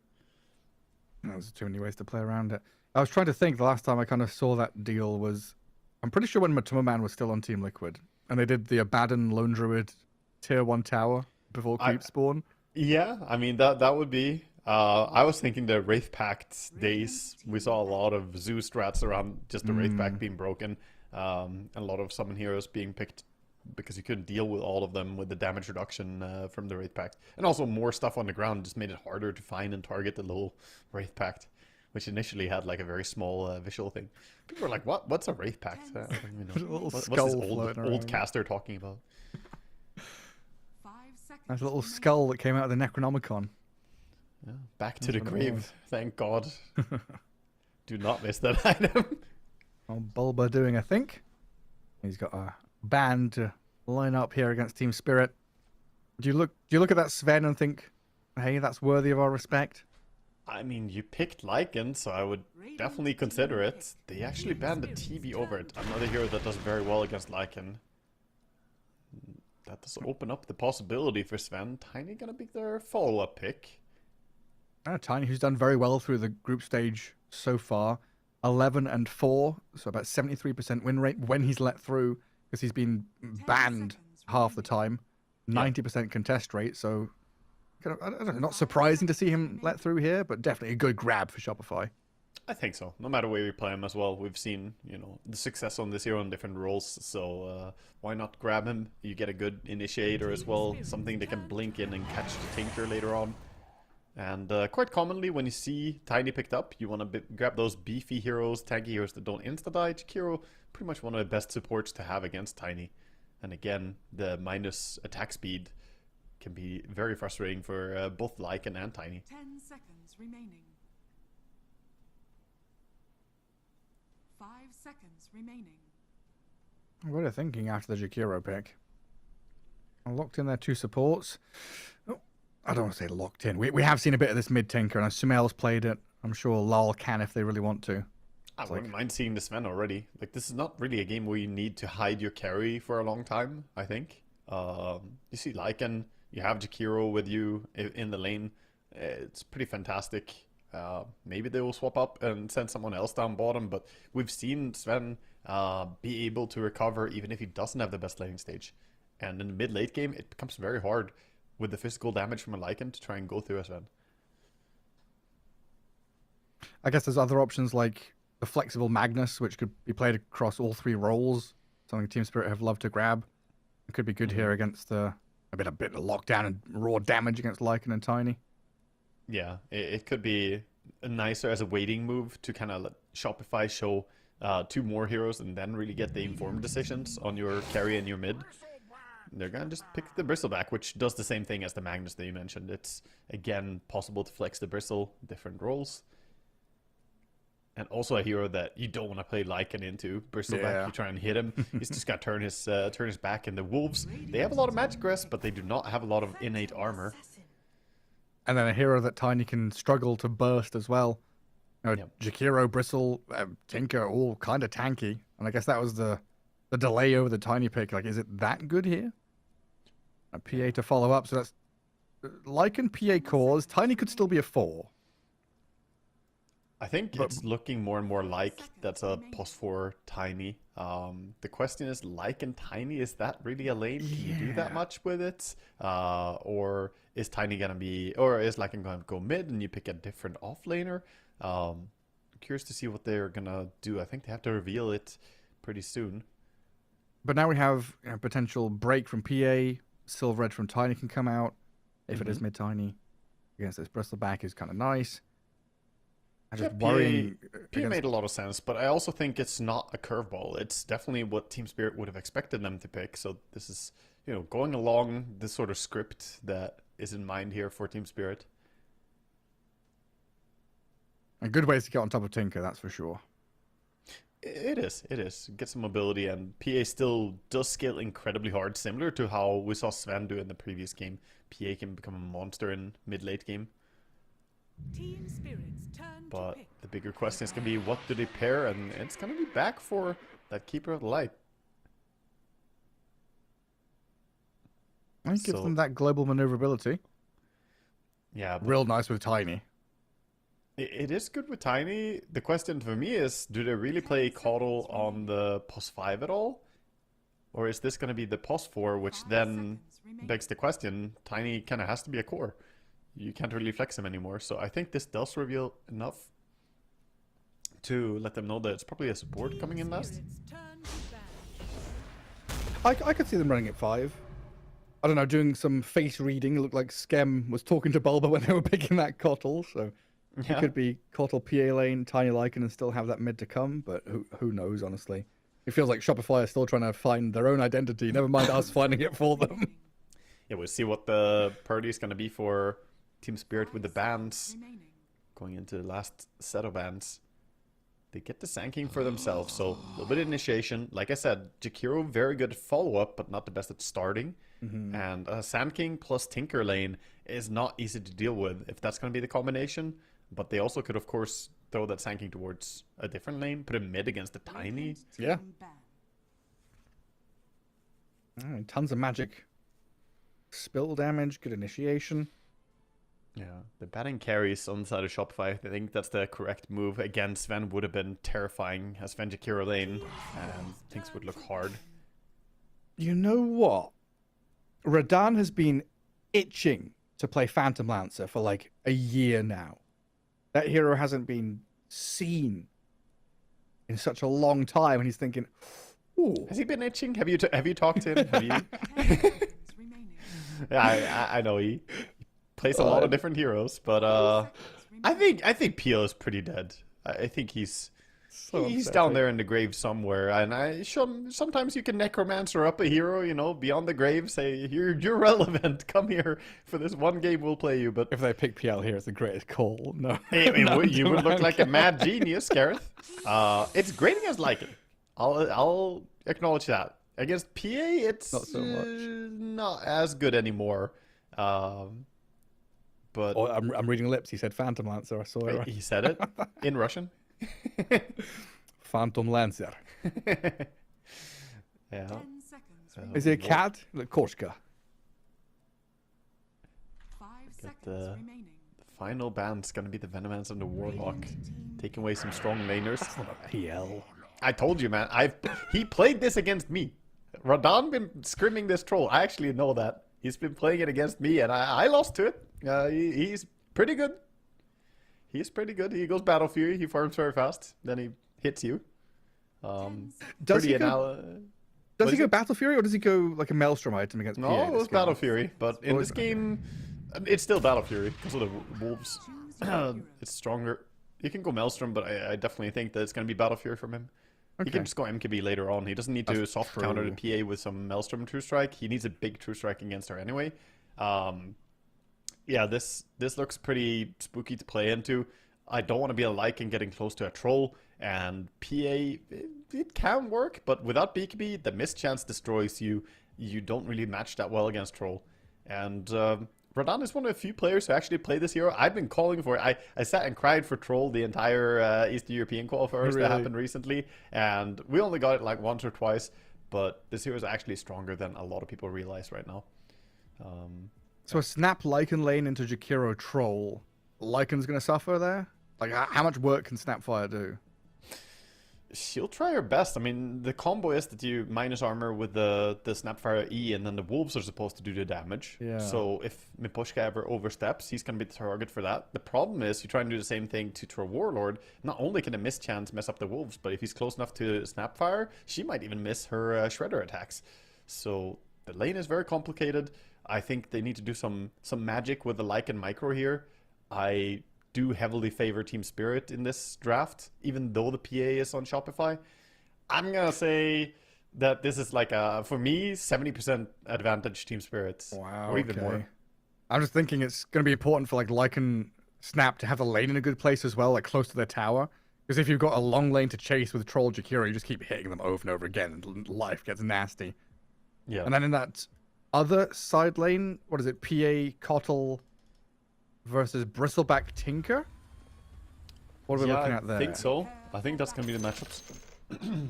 There's too many ways to play around it. I was trying to think the last time I kind of saw that deal was, I'm pretty sure when Matuma Man was still on Team Liquid, and they did the Abaddon Lone Druid Tier 1 tower before Creep Spawn. Yeah, I mean, that would be... I was thinking the Wraith Pact days, we saw a lot of Zoo strats around just the Wraith Pact being broken, and a lot of summon heroes being picked because you couldn't deal with all of them with the damage reduction from the Wraith Pact. And also more stuff on the ground just made it harder to find and target the little Wraith Pact, which initially had like a very small visual thing. People were like, what's a Wraith Pact? I don't even know. What's this old caster talking about? There's a little skull that came out of the Necronomicon. Yeah, back to the grave, thank God. Do not miss that item. Well, Bulba doing a think. He's got a band to line up here against Team Spirit. Do you look at that Sven and think, hey, that's worthy of our respect? I mean, you picked Lycan, so I would definitely consider it. They actually banned the TV over it. Another hero that does very well against Lycan. That does open up the possibility for Sven. Tiny gonna be their follow-up pick. Tiny, who's done very well through the group stage so far. 11-4, so about 73% win rate when he's let through, because he's been banned half the time. 90% contest rate, so kind of, I don't know, not surprising to see him let through here, but definitely a good grab for Shopify. I think so. No matter where we play him as well, we've seen, you know, the success on this hero on different roles, so why not grab him? You get a good initiator as well, something that can blink in and catch the Tinker later on. And quite commonly, when you see Tiny picked up, you want to grab those beefy heroes, tanky heroes that don't insta-die. Jakiro, pretty much one of the best supports to have against Tiny. And again, the minus attack speed can be very frustrating for both Lycan and Tiny. 10 seconds remaining. 5 seconds remaining. What are you thinking after the Jakiro pick? Locked in their 2 supports. Oh, I don't want to say locked in. We have seen a bit of this mid tinker, and Sumail's played it. I'm sure Lal can if they really want to. I wouldn't mind seeing the Sven already. Like, this is not really a game where you need to hide your carry for a long time, I think. You see Lycan, you have Jakiro with you in the lane. It's pretty fantastic. Maybe they will swap up and send someone else down bottom, but we've seen Sven be able to recover even if he doesn't have the best laning stage. And in the mid-late game, it becomes very hard with the physical damage from a Lycan to try and go through a Sven. I guess there's other options like the flexible Magnus, which could be played across all 3 roles. Something Team Spirit have loved to grab. It could be good here against a bit of lockdown and raw damage against Lycan and Tiny. Yeah, it could be nicer as a waiting move to kind of let Shopify show 2 more heroes and then really get the informed decisions on your carry and your mid. They're going to just pick the Bristleback, which does the same thing as the Magnus that you mentioned. It's, again, possible to flex the Bristle, different roles. And also a hero that you don't want to play Lycan into. Bristleback, Yeah. you try and hit him. He's just got to turn his back. And the Wolves, they have a lot of magic rest, but they do not have a lot of innate armor. And then a hero that Tiny can struggle to burst as well. You know, Jakiro, Bristle, Tinker, all kind of tanky. And I guess that was the delay over the Tiny pick. Like, is it that good here? A PA to follow up. So that's Lycan, PA cores. Tiny could still be a 4. I think it's looking more and more like that's a +4 Tiny. The question is, Lycan Tiny, is that really a lane? Can you do that much with it? Or is Tiny gonna be, or is Lycan gonna go mid and you pick a different offlaner? Curious to see what they're gonna do. I think they have to reveal it pretty soon. But now we have potential break from PA. Silver Edge from Tiny can come out if it is mid Tiny. Against this Bristleback is kind of nice. I'm just worrying. PA made a lot of sense, but I also think it's not a curveball. It's definitely what Team Spirit would have expected them to pick. So this is, going along this sort of script that is in mind here for Team Spirit. And good ways to get on top of Tinker, that's for sure. It is. Get some mobility, and PA still does scale incredibly hard, similar to how we saw Sven do in the previous game. PA can become a monster in mid-late game. Team Spirit's turn But to pick. the bigger question is going to be, what do they pair? And it's going to be back for that Keeper of the Light. I think it gives them that global maneuverability. Yeah. Real nice with Tiny. It is good with Tiny. The question for me is, do they really play Caudle on the +5 at all? Or is this going to be the +4, which then begs the question, Tiny kind of has to be a core. You can't really flex him anymore. So I think this does reveal enough to let them know that it's probably a support coming in last. Spirit's turn to ban. I could see them running at 5. I don't know, doing some face reading. It looked like Skem was talking to Bulba when they were picking that Cottle. So it could be Cottle, PA lane, Tiny Lycan, and still have that mid to come. But who knows, honestly. It feels like Shopify is still trying to find their own identity. Never mind us finding it for them. Yeah, we'll see what the party is going to be for Team Spirit with the bans. Remaining. Going into the last set of bans. They get the Sanking for themselves, so a little bit of initiation. Like I said, Jakiro, very good at follow-up, but not the best at starting. And Sand King plus Tinker lane is not easy to deal with if that's going to be the combination. But they also could, of course, throw that Sand King towards a different lane, put him mid against the Tiny. Yeah. Team ban. Tons of magic. Spill damage, good initiation. Yeah, the batting carries on the side of Shopify. I think that's the correct move. Again, Sven would have been terrifying as Sven Jakiro lane, and things would look hard. You know what? Radan has been itching to play Phantom Lancer for like a year now. That hero hasn't been seen in such a long time, and he's thinking, ooh. Has he been itching? Have you talked to him? Have you? 10 seconds remaining. Yeah, I know he plays a lot of different heroes, but I think Pio is pretty dead. I think he's down there in the grave somewhere, and sometimes you can necromancer up a hero, beyond the grave, say you're relevant, come here for this one game, we'll play you. But If they pick PL here, it's the greatest call. No, you would look like a mad genius, Gareth. It's great against Lycan. I'll acknowledge that. Against PA, it's Not so much. not as good anymore. But Oh, I'm reading lips. He said Phantom Lancer. I saw it. Right. he said it in Russian. Phantom Lancer. Yeah. 10 seconds. Is it a cat? Like Korska. 5 seconds the- remaining. Final band's gonna be the Venomance and the Warlock, taking away some strong laners. PL. I told you, man. He played this against me. Radon been scrimming this troll. I actually know that. He's been playing it against me, and I lost to it. He's pretty good. He's pretty good. He goes Battle Fury. He farms very fast. Then he hits you. Does he Pretty go, What does he is go it? Battle Fury or does he go like a Maelstrom item against PA? No, it this was game? Battle Fury. But in Oh, this is it? game, it's still Battle Fury because of the wolves. It's stronger. You can go Maelstrom, but I definitely think that it's going to be Battle Fury from him. He Okay. can just go MKB later on. He doesn't need to That's soft counter the true. PA with some Maelstrom True Strike. He needs a big True Strike against her anyway. Yeah, this looks pretty spooky to play into. I don't want to be a Lycan getting close to a Troll, and PA, it can work, but without BKB, the mischance destroys you. You don't really match that well against Troll. And Radon is one of the few players who actually play this hero. I've been calling for it. I sat and cried for Troll the entire Eastern European qualifiers Really? that happened recently, and we only got it like once or twice, but this hero is actually stronger than a lot of people realize right now. So a snap Lycan lane into Jakiro Troll. Lycan's going to suffer there? Like, how much work can Snapfire do? She'll try her best. I mean, the combo is that you minus armor with the Snapfire E, and then the wolves are supposed to do the damage. Yeah. So if Miposhka ever oversteps, he's going to be the target for that. The problem is, you try and do the same thing to Troll Warlord. Not only can a mischance mess up the wolves, but if he's close enough to Snapfire, she might even miss her Shredder attacks. So the lane is very complicated. I think they need to do some magic with the Lycan Micro here. I do heavily favor Team Spirit in this draft, even though the PA is on Shopify. I'm gonna say that this is like for me, 70% advantage Team Spirit. Wow, Or even more. I'm just thinking it's going to be important for like Lycan Snap to have the lane in a good place as well, like close to their tower. Because if you've got a long lane to chase with Troll Jakiro, you just keep hitting them over and over again, and life gets nasty. Yeah. And then in that other side lane, what is it? PA Cottle versus Bristleback Tinker? What are we looking at there? I think so. I think that's going to be the matchups.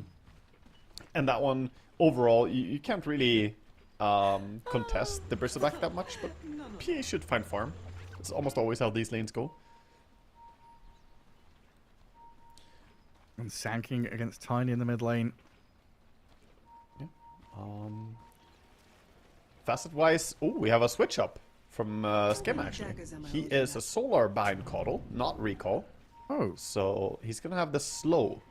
And that one, overall, you can't really contest the Bristleback that much, but PA should find farm. It's almost always how these lanes go. And Sanking against Tiny in the mid lane. Facet-wise, oh, we have a switch up from Skim, actually. He is a Solar Bind Coddle, not Recall. Oh, So he's going to have the slow.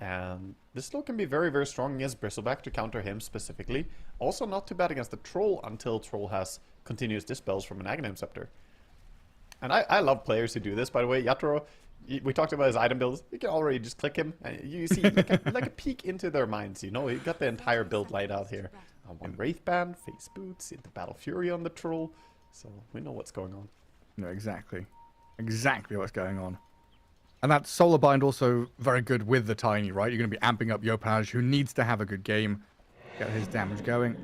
And this slow can be very, very strong against Bristleback to counter him specifically. Also not too bad against the Troll until Troll has continuous dispels from an Aghanim Scepter. And I love players who do this, by the way. Yatoro, we talked about his item builds. You can already just click him. And you see like a peek into their minds, you know. You got the entire build laid out here. One Wraith Band, Face Boots, into Battle Fury on the Troll. So we know what's going on. no, exactly. Exactly what's going on. And that Solar Bind also very good with the Tiny, right? You're going to be amping up Yopaj, who needs to have a good game. Get his damage going.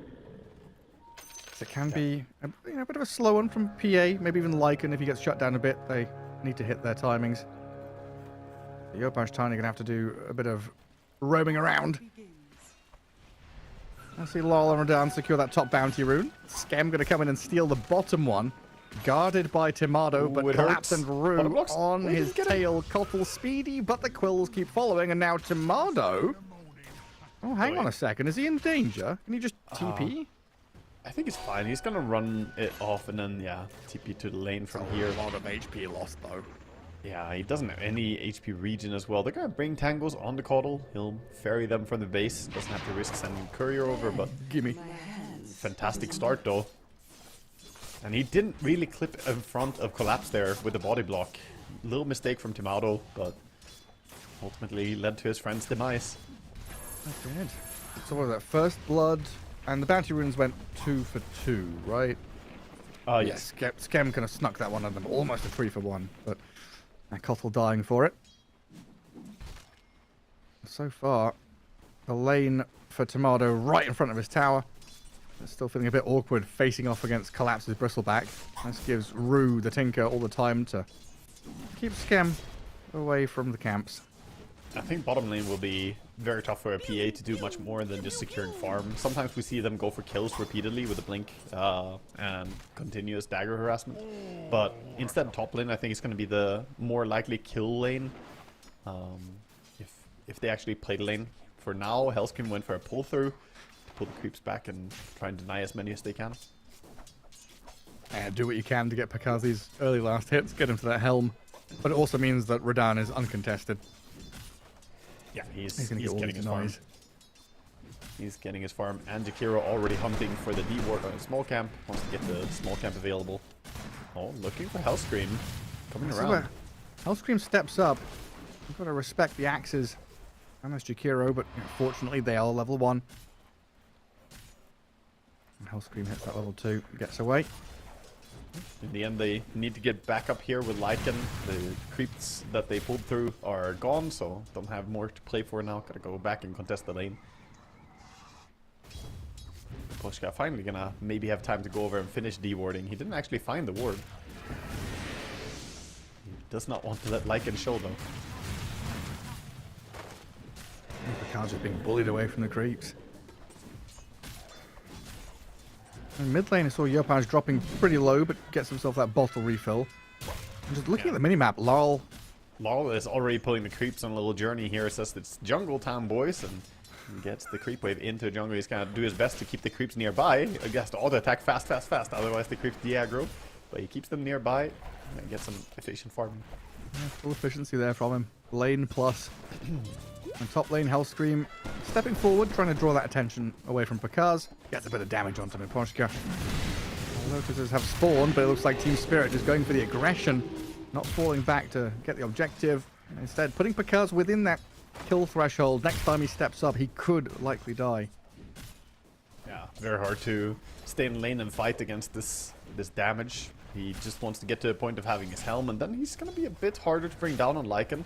So it can be a bit of a slow one from PA. Maybe even Lycan, if he gets shut down a bit, they need to hit their timings. The Yopaj Tiny going to have to do a bit of roaming around. I see Lol and Radan secure that top bounty rune. Skem going to come in and steal the bottom one. Guarded by Timado, but it Collapse hurts. and Rue Blocks. on Oh, he his didn't get it. tail. Cottle speedy, but the quills keep following, and now Timado. Oh, hang on a second. Is he in danger? Can he just TP? I think he's fine. He's going to run it off and then, yeah, TP to the lane from here. A lot of HP lost, though. Yeah, he doesn't have any HP regen as well. They're going to bring Tangos on the Coddle. He'll ferry them from the base. Doesn't have to risk sending Courier over, but Gimme. fantastic start, though. And he didn't really clip in front of Collapse there with the body block. Little mistake from Timado, but ultimately led to his friend's demise. That's good. So what was that? First blood, and the bounty runes went 2 for 2, right? Yes. Skem kind of snuck that one on them. Almost a 3 for 1, but Cottle dying for it. So far, the lane for Tomato right in front of his tower. Still feeling a bit awkward facing off against Collapse's Bristleback. This gives Rue the Tinker all the time to keep Scam away from the camps. I think bottom lane will be very tough for a PA to do much more than just securing farm. Sometimes we see them go for kills repeatedly with a blink and continuous dagger harassment. But instead top lane I think it's going to be the more likely kill lane. If they actually play the lane. For now, Hellscream went for a pull through. Pull the creeps back and try and deny as many as they can. And do what you can to get Pakazi's early last hits, get him to that helm. But it also means that Radan is uncontested. Yeah, he's getting his farm. He's getting his farm. And Jakiro already hunting for the D-ward on a small camp. Wants to get the small camp available. Oh, looking for Hellscream. Coming around. Hellscream steps up. You've got to respect the axes. And there's Jakiro, but fortunately they are level 1. And Hellscream hits that level 2, gets away. In the end, they need to get back up here with Lycan. The creeps that they pulled through are gone, so don't have more to play for now. Gotta go back and contest the lane. Poshka finally gonna maybe have time to go over and finish D-warding. He didn't actually find the ward. He does not want to let Lycan show though. Picard's just being bullied away from the creeps. In mid lane, I saw Yopaj dropping pretty low, but gets himself that bottle refill. And just looking at the minimap, Laurel is already pulling the creeps on a little journey here. It says it's jungle time, boys, and he gets the creep wave into jungle. He's gonna do his best to keep the creeps nearby. He has to auto attack fast, otherwise the creeps de-aggro. But he keeps them nearby and gets some efficient farming. Yeah, full efficiency there from him. Lane plus. And top lane, Hellscream stepping forward, trying to draw that attention away from Pakaz. Gets a bit of damage onto Miposhka. Lotuses have spawned, but it looks like Team Spirit is going for the aggression, not falling back to get the objective. Instead, putting Pakaz within that kill threshold. Next time he steps up, he could likely die. Yeah, very hard to stay in lane and fight against this damage. He just wants to get to a point of having his helm, and then he's going to be a bit harder to bring down on Lycan.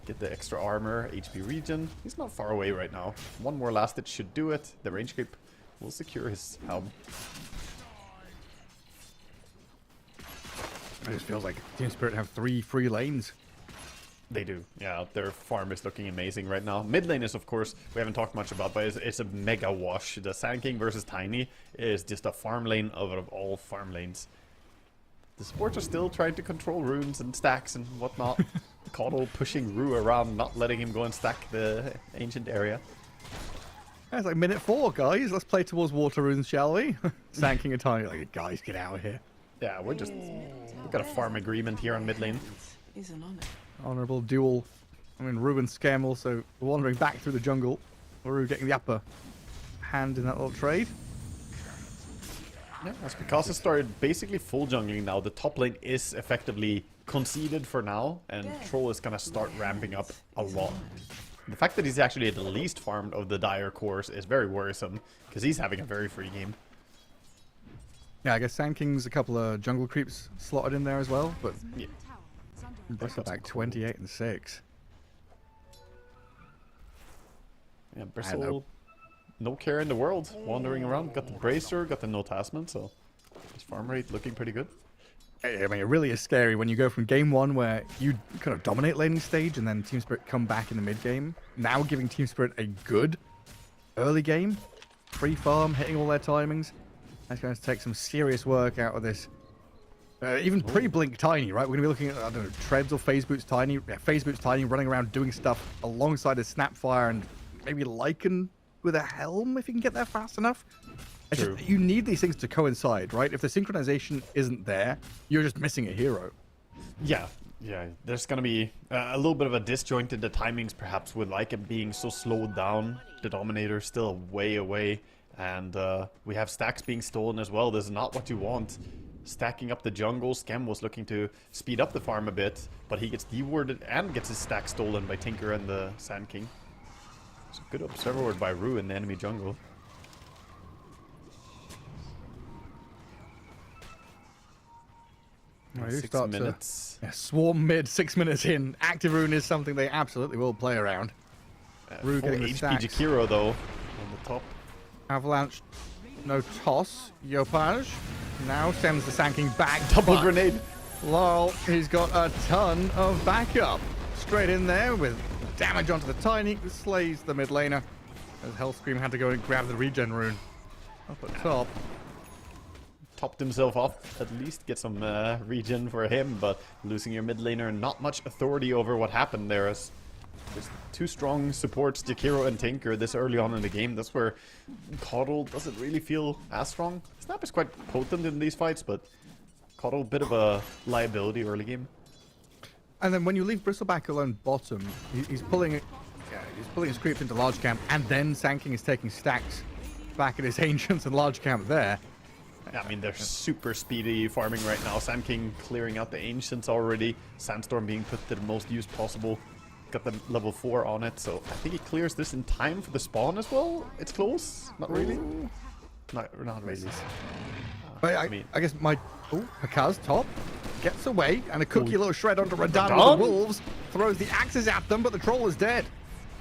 Get the extra armor, HP regen. He's not far away right now. One more last hit should do it. The range creep will secure his helm. It just feels like Team Spirit have 3 free lanes. They do. Yeah, their farm is looking amazing right now. Mid lane is, of course, we haven't talked much about, but it's a mega wash. The Sand King versus Tiny is just a farm lane out of all farm lanes. The supports are still trying to control runes and stacks and whatnot. Caudle pushing Rue around, not letting him go and stack the ancient area. It's like minute 4, guys. Let's play towards water runes, shall we? Sand King and Tiny, like, guys, get out of here. Yeah, we've got a farm agreement here on mid lane. Honorable duel. I mean, Rue and Scam also wandering back through the jungle. Rue getting the upper hand in that little trade. Yeah, that's because it started basically full jungling now. The top lane is effectively conceded for now, and Troll is gonna start ramping up a lot. The fact that he's actually the least farmed of the Dire cores is very worrisome, because he's having a very free game. Yeah, I guess Sand King's a couple of jungle creeps slotted in there as well, but Yeah. Bristleback 28 and 6. Yeah, Bristle, no care in the world, wandering around. Got the Bracer, got the Notasman, so his farm rate looking pretty good. I mean, it really is scary when you go from game 1 where you kind of dominate laning stage and then Team Spirit come back in the mid game. Now giving Team Spirit a good early game, free farm, hitting all their timings. That's going to take some serious work out of this. Even pre-blink Tiny, right? We're going to be looking at, I don't know, Treads or Phase Boots Tiny. Yeah, Phase Boots Tiny running around doing stuff alongside his Snapfire and maybe Lycan with a helm if you can get there fast enough. It's just, you need these things to coincide, right? If the synchronization isn't there, you're just missing a hero. Yeah, there's gonna be a little bit of a disjoint in the timings, perhaps, with Lycan being so slowed down. The Dominator still way away, and we have stacks being stolen as well. This is not what you want. Stacking up the jungle, Scam was looking to speed up the farm a bit, but he gets de-warded and gets his stack stolen by Tinker and the Sand King. It's a good observer ward by Rue in the enemy jungle. Right, 6 minutes. Swarm mid, 6 minutes in. Active Rune is something they absolutely will play around. Full getting the HP stacks. Jakiro though. On the top. Avalanche, no toss. Yopaj now sends the Sanking back. Double but grenade. Laurel, he's got a ton of backup. Straight in there with damage onto the Tiny. Slays the mid laner. As Hellscream had to go and grab the regen rune. Up at top. Topped himself off. At least get some regen for him, but losing your mid laner, not much authority over what happened there. As there's two strong supports, Jakiro and Tinker, this early on in the game. That's where Coddle doesn't really feel as strong. Snap is quite potent in these fights, but Coddle, bit of a liability early game. And then when you leave Bristleback alone bottom, he's pulling it. Yeah, he's pulling his creeps into large camp, and then Sanking is taking stacks back at his ancients and large camp there. Yeah, I mean, they're super speedy farming right now. Sand King clearing out the ancients already. Sandstorm being put to the most use possible. Got the level 4 on it, so I think he clears this in time for the spawn as well. It's close. Not really. Not really. But I mean, I guess my... Oh, Hakaz top. Gets away, and a cookie little shred onto Radan Radan? with the wolves. Throws the axes at them, but the troll is dead.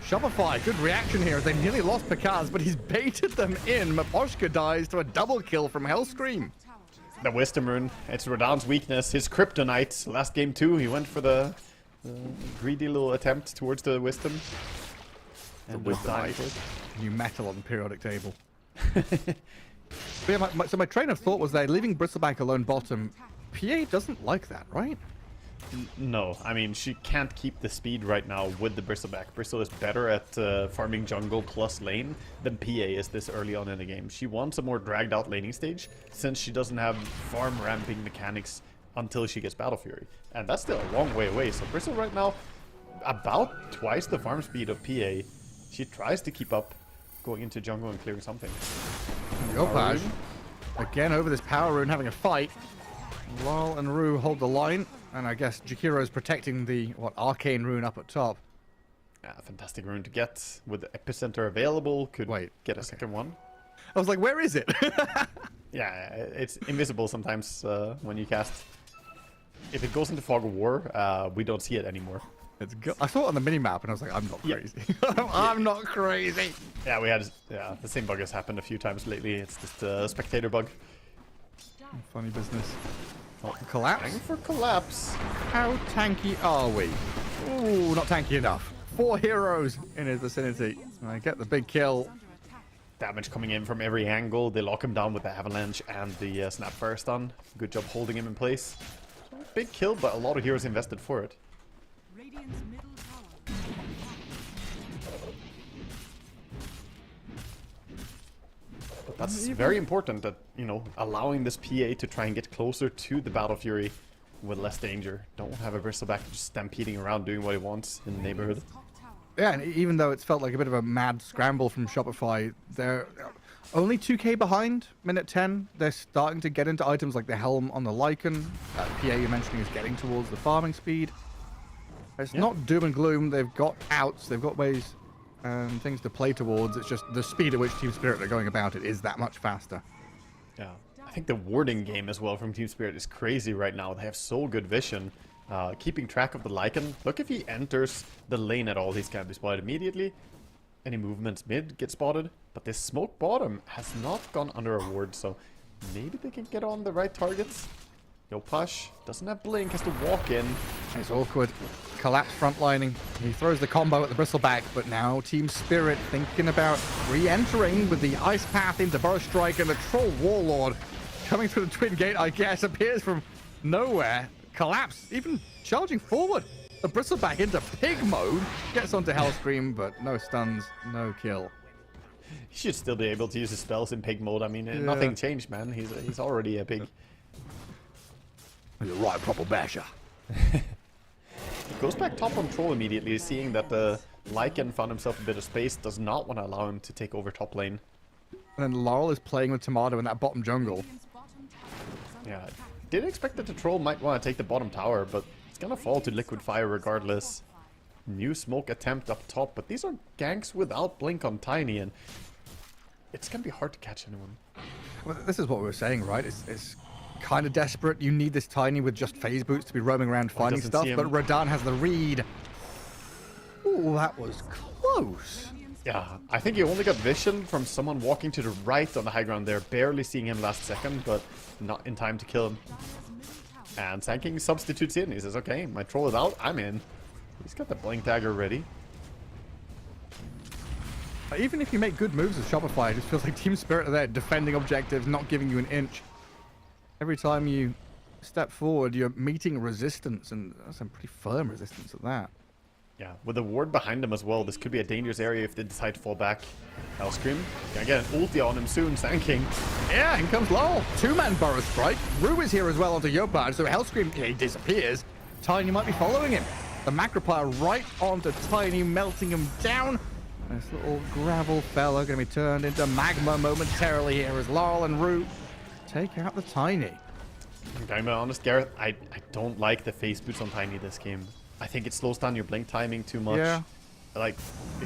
Shopify, good reaction here. They nearly lost Pakaz, but he's baited them in. Maposhka dies to a double kill from Hellscream. the Wisdom Rune, it's Radan's weakness, his kryptonite. Last game too, he went for the greedy little attempt towards the Wisdom. And Wisdom died. New metal on the periodic table. But yeah, so my train of thought was there, leaving Bristleback alone bottom. PA doesn't like that, right? No, I mean, she can't keep the speed right now with the Bristleback. Bristle is better at farming jungle plus lane than PA is this early on in the game. She wants a more dragged out laning stage since she doesn't have farm ramping mechanics until she gets Battle Fury. And that's still a long way away. So Bristle right now, about twice the farm speed of PA. She tries to keep up going into jungle and clearing something. Yopaj, again over this power rune having a fight. Lal and Rue hold the line. And I guess Jakiro is protecting the, arcane rune up at top. Yeah, fantastic rune to get with the epicenter available. Could get a second one. I was like, where is it? Yeah, it's invisible sometimes when you cast. If it goes into Fog of War, we don't see it anymore. I saw it on the minimap and I was like, I'm not crazy. I'm not crazy. Yeah, we had the same bug has happened a few times lately. It's just a spectator bug. Funny business. Collapse? Thank you for collapse. How tanky are we? Ooh, not tanky enough. 4 heroes in his vicinity. I get the big kill. Damage coming in from every angle. They lock him down with the avalanche and the snapfire stun. Good job holding him in place. Big kill, but a lot of heroes invested for it. Radiant's middle tower. But that's very important that, allowing this PA to try and get closer to the Battle Fury with less danger. Don't have a Bristleback just stampeding around doing what he wants in the neighborhood. Yeah, and even though it's felt like a bit of a mad scramble from Shopify, they're only 2k behind, minute 10. They're starting to get into items like the Helm on the Lycan. PA you're mentioning is getting towards the farming speed. It's not doom and gloom. They've got outs, they've got ways and things to play towards. It's just the speed at which Team Spirit are going about it is that much faster. Yeah, I think the warding game as well from Team Spirit is crazy right now. They have so good vision. Keeping track of the Lycan. Look, if he enters the lane at all, he's gonna be spotted immediately. Any movements mid get spotted. But this smoke bottom has not gone under a ward, so maybe they can get on the right targets. Yopaj doesn't have blink, has to walk in. It's awkward. Collapse frontlining. He throws the combo at the Bristleback, but now Team Spirit thinking about re-entering with the Ice Path into Burrow Strike, and the Troll Warlord coming through the Twin Gate, I guess, appears from nowhere. Collapse, even charging forward. The Bristleback into pig mode. Gets onto Hellscream, but no stuns, no kill. He should still be able to use his spells in pig mode. I mean, nothing changed, man. He's already a pig. You're right, proper basher. He goes back top on Troll immediately, seeing that the Lycan found himself a bit of space, does not want to allow him to take over top lane. And then Laurel is playing with Tomato in that bottom jungle. Radiant's bottom tower is under Yeah, attack. didn't expect that the Troll might want to take the bottom tower, but it's gonna fall to Liquid Fire regardless. New smoke attempt up top, but these are ganks without blink on Tiny, and it's gonna be hard to catch anyone. Well, this is what we were saying, right? It's kind of desperate. You need this Tiny with just phase boots to be roaming around finding doesn't stuff, see him. but Radan has the read. Ooh, that was close. Radiant's Yeah, I think he only got vision from someone walking to the right on the high ground there, barely seeing him last second, but not in time to kill him. And Sand King substitutes in. He says, okay, my troll is out, I'm in. He's got the blink dagger ready. Even if you make good moves with Shopify, it just feels like Team Spirit are there defending objectives, not giving you an inch. Every time you step forward, you're meeting resistance, and some pretty firm resistance at that. Yeah, with the ward behind him as well, this could be a dangerous area if they decide to fall back. Hellscream, gonna get an ulti on him soon, Sand King. Yeah, in comes Lol. Two-man Burrow Strike. Rue is here as well onto Yopaj, so Hellscream, he disappears. Tiny might be following him. The Macropire right onto Tiny, melting him down. This little gravel fella going to be turned into magma momentarily here as Lol and Rue take out the Tiny. I'm going to be honest, Gareth, I don't like the face boots on Tiny this game. I think it slows down your blink timing too much. Yeah. Like,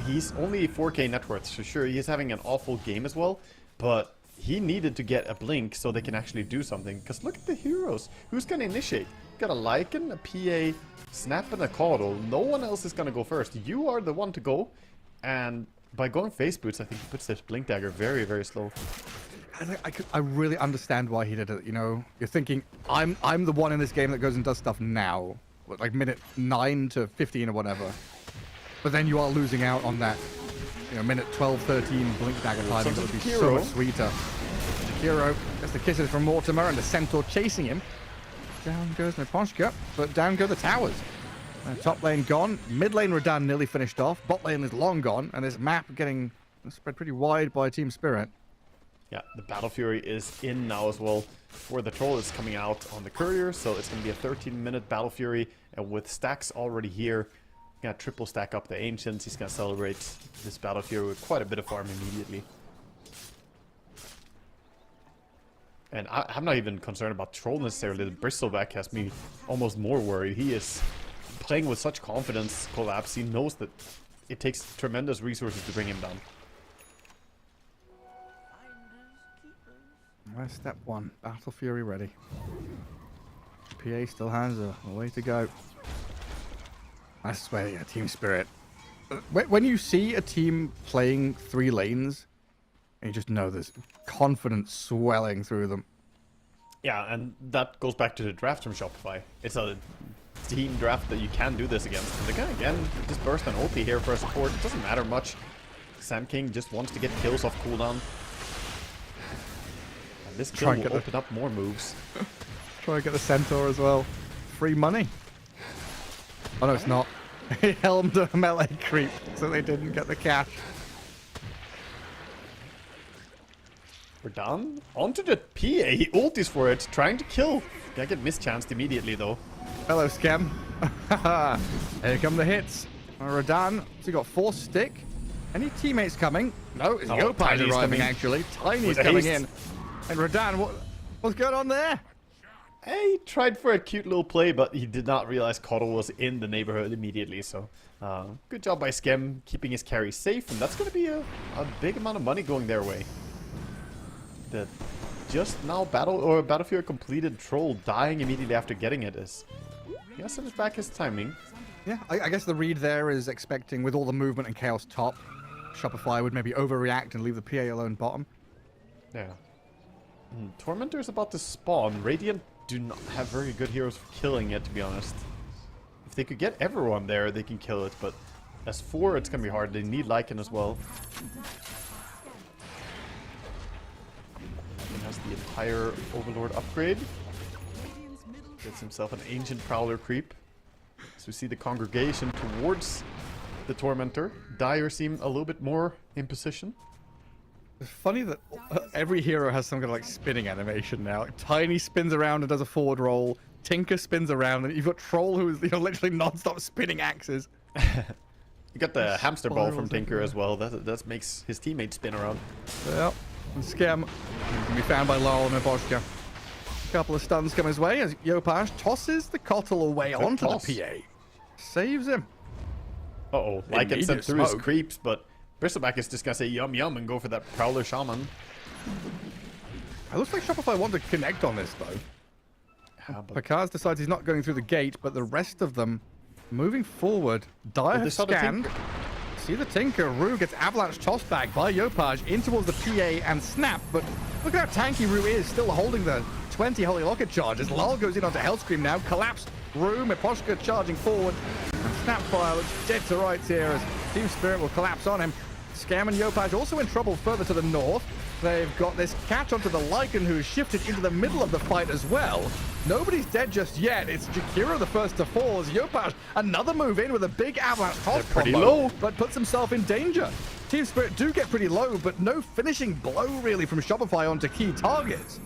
he's only 4k net worth, so sure, he's having an awful game as well, but he needed to get a blink so they can actually do something. Because look at the heroes. Who's going to initiate? You got a Lycan, a PA, Snap, and a Caudle. No one else is going to go first. You are the one to go, and by going face boots, I think he puts this blink dagger very, very slow. I really understand why he did it. You know, you're thinking, I'm the one in this game that goes and does stuff now, like minute 9 to 15 or whatever. But then you are losing out on that, you know, minute 12, 13 blink dagger timing. That would be so much sweeter. Hero gets the kisses from Mortimer and the Centaur chasing him. Down goes Neposhka, but down go the towers. Top lane gone. Mid lane Radan nearly finished off. Bot lane is long gone, and this map getting spread pretty wide by Team Spirit. Yeah, the Battle Fury is in now as well. For the Troll is coming out on the Courier, so it's going to be a 13-minute Battle Fury. And with stacks already here, going to triple stack up the Ancients. He's going to celebrate this Battle Fury with quite a bit of farm immediately. And I'm not even concerned about Troll necessarily. The Bristleback has me almost more worried. He is playing with such confidence, Collapse. He knows that it takes tremendous resources to bring him down. Well, step 1, Battle Fury ready. PA still has a way to go. I swear, yeah, Team Spirit. When you see a team playing 3 lanes, you just know there's confidence swelling through them. Yeah, and that goes back to the draft from Shopify. It's a team draft that you can do this against. And again, just burst an ulti here for a support. It doesn't matter much. Sand King just wants to get kills off cooldown. And this kill will open up more moves. Try and get the Centaur as well. Free money. Oh no, it's not. He helmed a melee creep, so they didn't get the cash. We're done. Onto the PA. He ultis for it, trying to kill. Gonna get mischanced immediately though. Hello, Scam. Here come the hits. Radan, so you got Force Stick. Any teammates coming? No, it's Yopaj arriving actually. Tiny's coming in. And Radan, what's going on there? He tried for a cute little play, but he did not realize Caudle was in the neighborhood immediately, so good job by Skem keeping his carry safe, and that's going to be a big amount of money going their way. The just now Battlefield completed Troll dying immediately after getting it is... Yeah, sends back his timing. Yeah, I guess the read there is expecting with all the movement and chaos top, Shopify would maybe overreact and leave the PA alone bottom. Yeah. Tormentor is about to spawn. Radiant do not have very good heroes for killing it, to be honest. If they could get everyone there, they can kill it, but as 4, it's going to be hard. They need Lycan as well. Lycan has the entire Overlord upgrade. Gets himself an Ancient Prowler creep. So we see the congregation towards the Tormentor. Dire seem a little bit more in position. It's funny that every hero has some kind of like spinning animation now. Like, Tiny spins around and does a forward roll. Tinker spins around, and you've got Troll who is literally non-stop spinning axes. You got the hamster ball from Tinker as well. That makes his teammates spin around. Yep. And Scam can be found by Laurel and Neposhka. A couple of stuns come his way as Yopaj tosses the Cottle away onto the PA. Saves him. Uh-oh. Lycan sent through his creeps, but Bristleback is just going to say yum yum and go for that Prowler Shaman. It looks like Shopify want to connect on this, though. Yeah, Picard decides he's not going through the gate, but the rest of them moving forward. Dire has scanned. see the Tinker. Rue gets avalanche tossed back by Yopaj in towards the PA and Snap, but look at how tanky Rue is, still holding the 20 Holy Locket charges. Lal goes in onto Hellscream now, collapse. Rue, Miposhka charging forward, and Snapfire looks dead to rights here as Team Spirit will collapse on him. Scam and Yopaj also in trouble further to the north. They've got this catch onto the Lycan who's shifted into the middle of the fight as well. Nobody's dead just yet. It's Jakira the first to fall as Yopaj another move in with a big avalanche toss pretty combo, low, but puts himself in danger. Team Spirit do get pretty low, but no finishing blow really from Shopify onto key targets.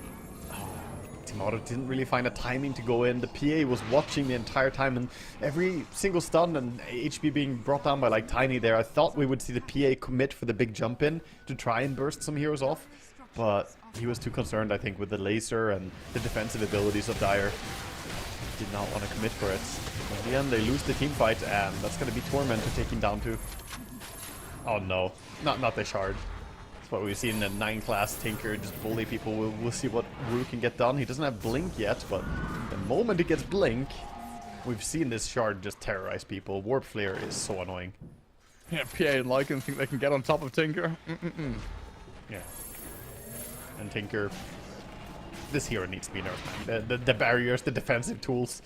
Timaro didn't really find a timing to go in. The PA was watching the entire time, and every single stun and HP being brought down by like Tiny there, I thought we would see the PA commit for the big jump in to try and burst some heroes off, but he was too concerned, I think, with the laser and the defensive abilities of Dire. Did not want to commit for it. In the end, they lose the team fight, and that's going to be Torment to take him down to. Oh no, not the shard. What we've seen in 9 class Tinker just bully people. We'll see what Rue can get done. He doesn't have Blink yet, but the moment he gets Blink, we've seen this shard just terrorize people. Warp Flare is so annoying. Yeah, PA and Lycan think they can get on top of Tinker. Yeah. And Tinker, this hero needs to be nerfed, man. The barriers, the defensive tools,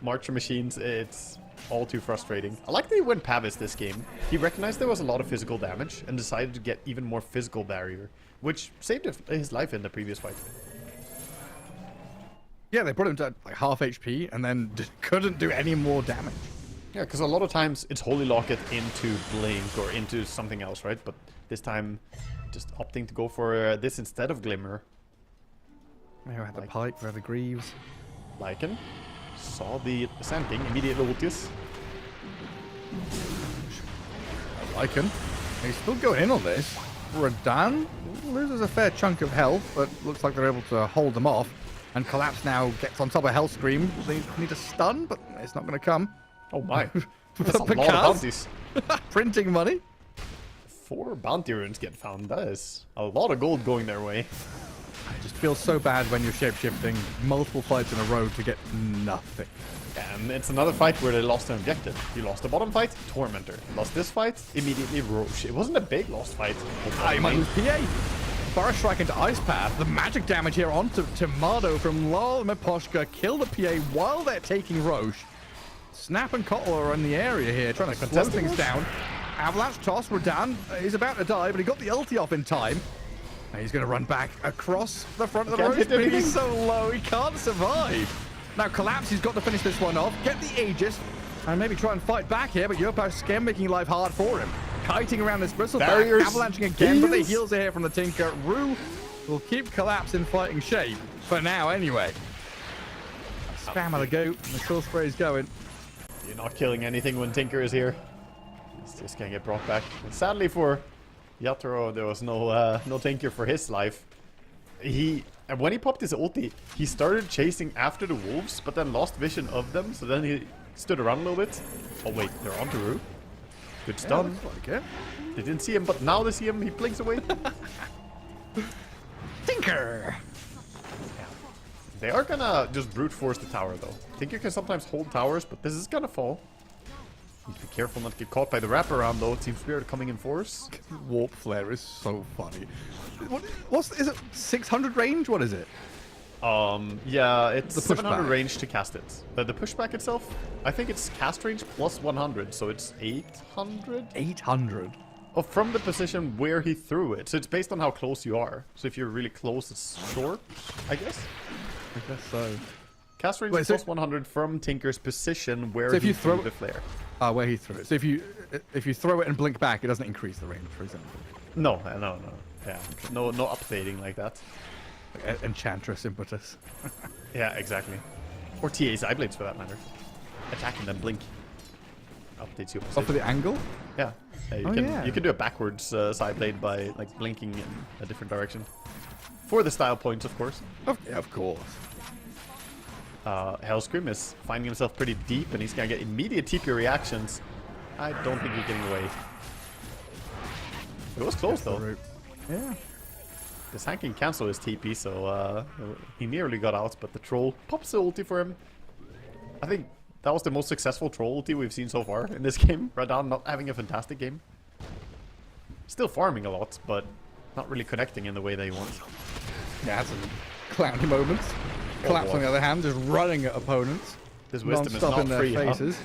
Marcher machines, it's all too frustrating. I like that he went Pavis this game. He recognized there was a lot of physical damage and decided to get even more physical barrier, which saved his life in the previous fight. Yeah, they brought him to like half HP and then couldn't do any more damage. Yeah, because a lot of times it's Holy Locket into Blink or into something else, right? But this time, just opting to go for this instead of Glimmer. They had the Pike, they had the Greaves. Lycan saw the Sandking, immediately ultis. Lycan, he's still going in on this. Radan loses a fair chunk of health, but looks like they're able to hold them off. And Collapse now gets on top of Hellscream. They need a stun, but it's not going to come. Oh my. That's a lot of bounties. Printing money. 4 bounty runes get found. That is a lot of gold going their way. It just feels so bad when you're shapeshifting multiple fights in a row to get nothing. And it's another fight where they lost an objective. You lost the bottom fight, Tormentor. Lost this fight, immediately Roche. It wasn't a big lost fight. You might lose PA. Burst Strike into Ice Path. The magic damage here onto Tomado from Lal Miposhka. Kill the PA while they're taking Roche. Snap and Kotl are in the area here, trying to slow things down. Avalanche toss. Radan is about to die, but he got the ulti off in time. Now he's going to run back across the front of the Roche, but he's so low he can't survive. Now Collapse, he's got to finish this one off, get the Aegis, and maybe try and fight back here, but Yopaj Skem making life hard for him. Kiting around this bristleback, avalanching again, but the heals are here from the Tinker. Rue will keep Collapse in fighting shape, for now anyway. Spam of the goat, and the kill spray is going. You're not killing anything when Tinker is here. He's just gonna get brought back. And sadly for Yatoro, there was no Tinker for his life. And when he popped his ulti, he started chasing after the wolves, but then lost vision of them, so then he stood around a little bit. Oh wait, they're onto Rue. Good stun. Yeah, like they didn't see him, but now they see him, he blinks away. Tinker! They are gonna just brute force the tower though. Tinker can sometimes hold towers, but this is gonna fall. Need to be careful not to get caught by the wraparound though. Team Spirit coming in force. Warp Flare is so funny. Is it 600 range? What is it? Yeah, it's The 700 pushback. range to cast it. The pushback itself, I think it's cast range plus 100, so it's 800? 800. Oh, from the position where he threw it. So it's based on how close you are. So if you're really close, it's short, I guess. I guess so. Cast range Wait, so plus 100 from Tinker's position where So if he you threw throw- the flare. Where he threw it. So if you throw it and blink back, it doesn't increase the range, for example. No. Yeah, no updating like that. Like Enchantress impetus. Yeah, exactly. Or TA Blades for that matter. Attack and then blink. Updates you. Oh, for the angle? Yeah. You can do a backwards side blade by like blinking in a different direction. For the style points, of course. Yeah, of course. Hellscream is finding himself pretty deep, and he's gonna get immediate TP reactions. I don't think he's getting away. It was close though. Yeah. The Sank can cancel his TP, so he nearly got out, but the troll pops the ulti for him. I think that was the most successful troll ulti we've seen so far in this game. Radan not having a fantastic game. Still farming a lot, but not really connecting in the way they want. Yeah, had some clowny moments. Collapse, on the other hand, just running at opponents. This wisdom is non-stop not in their free, huh? faces.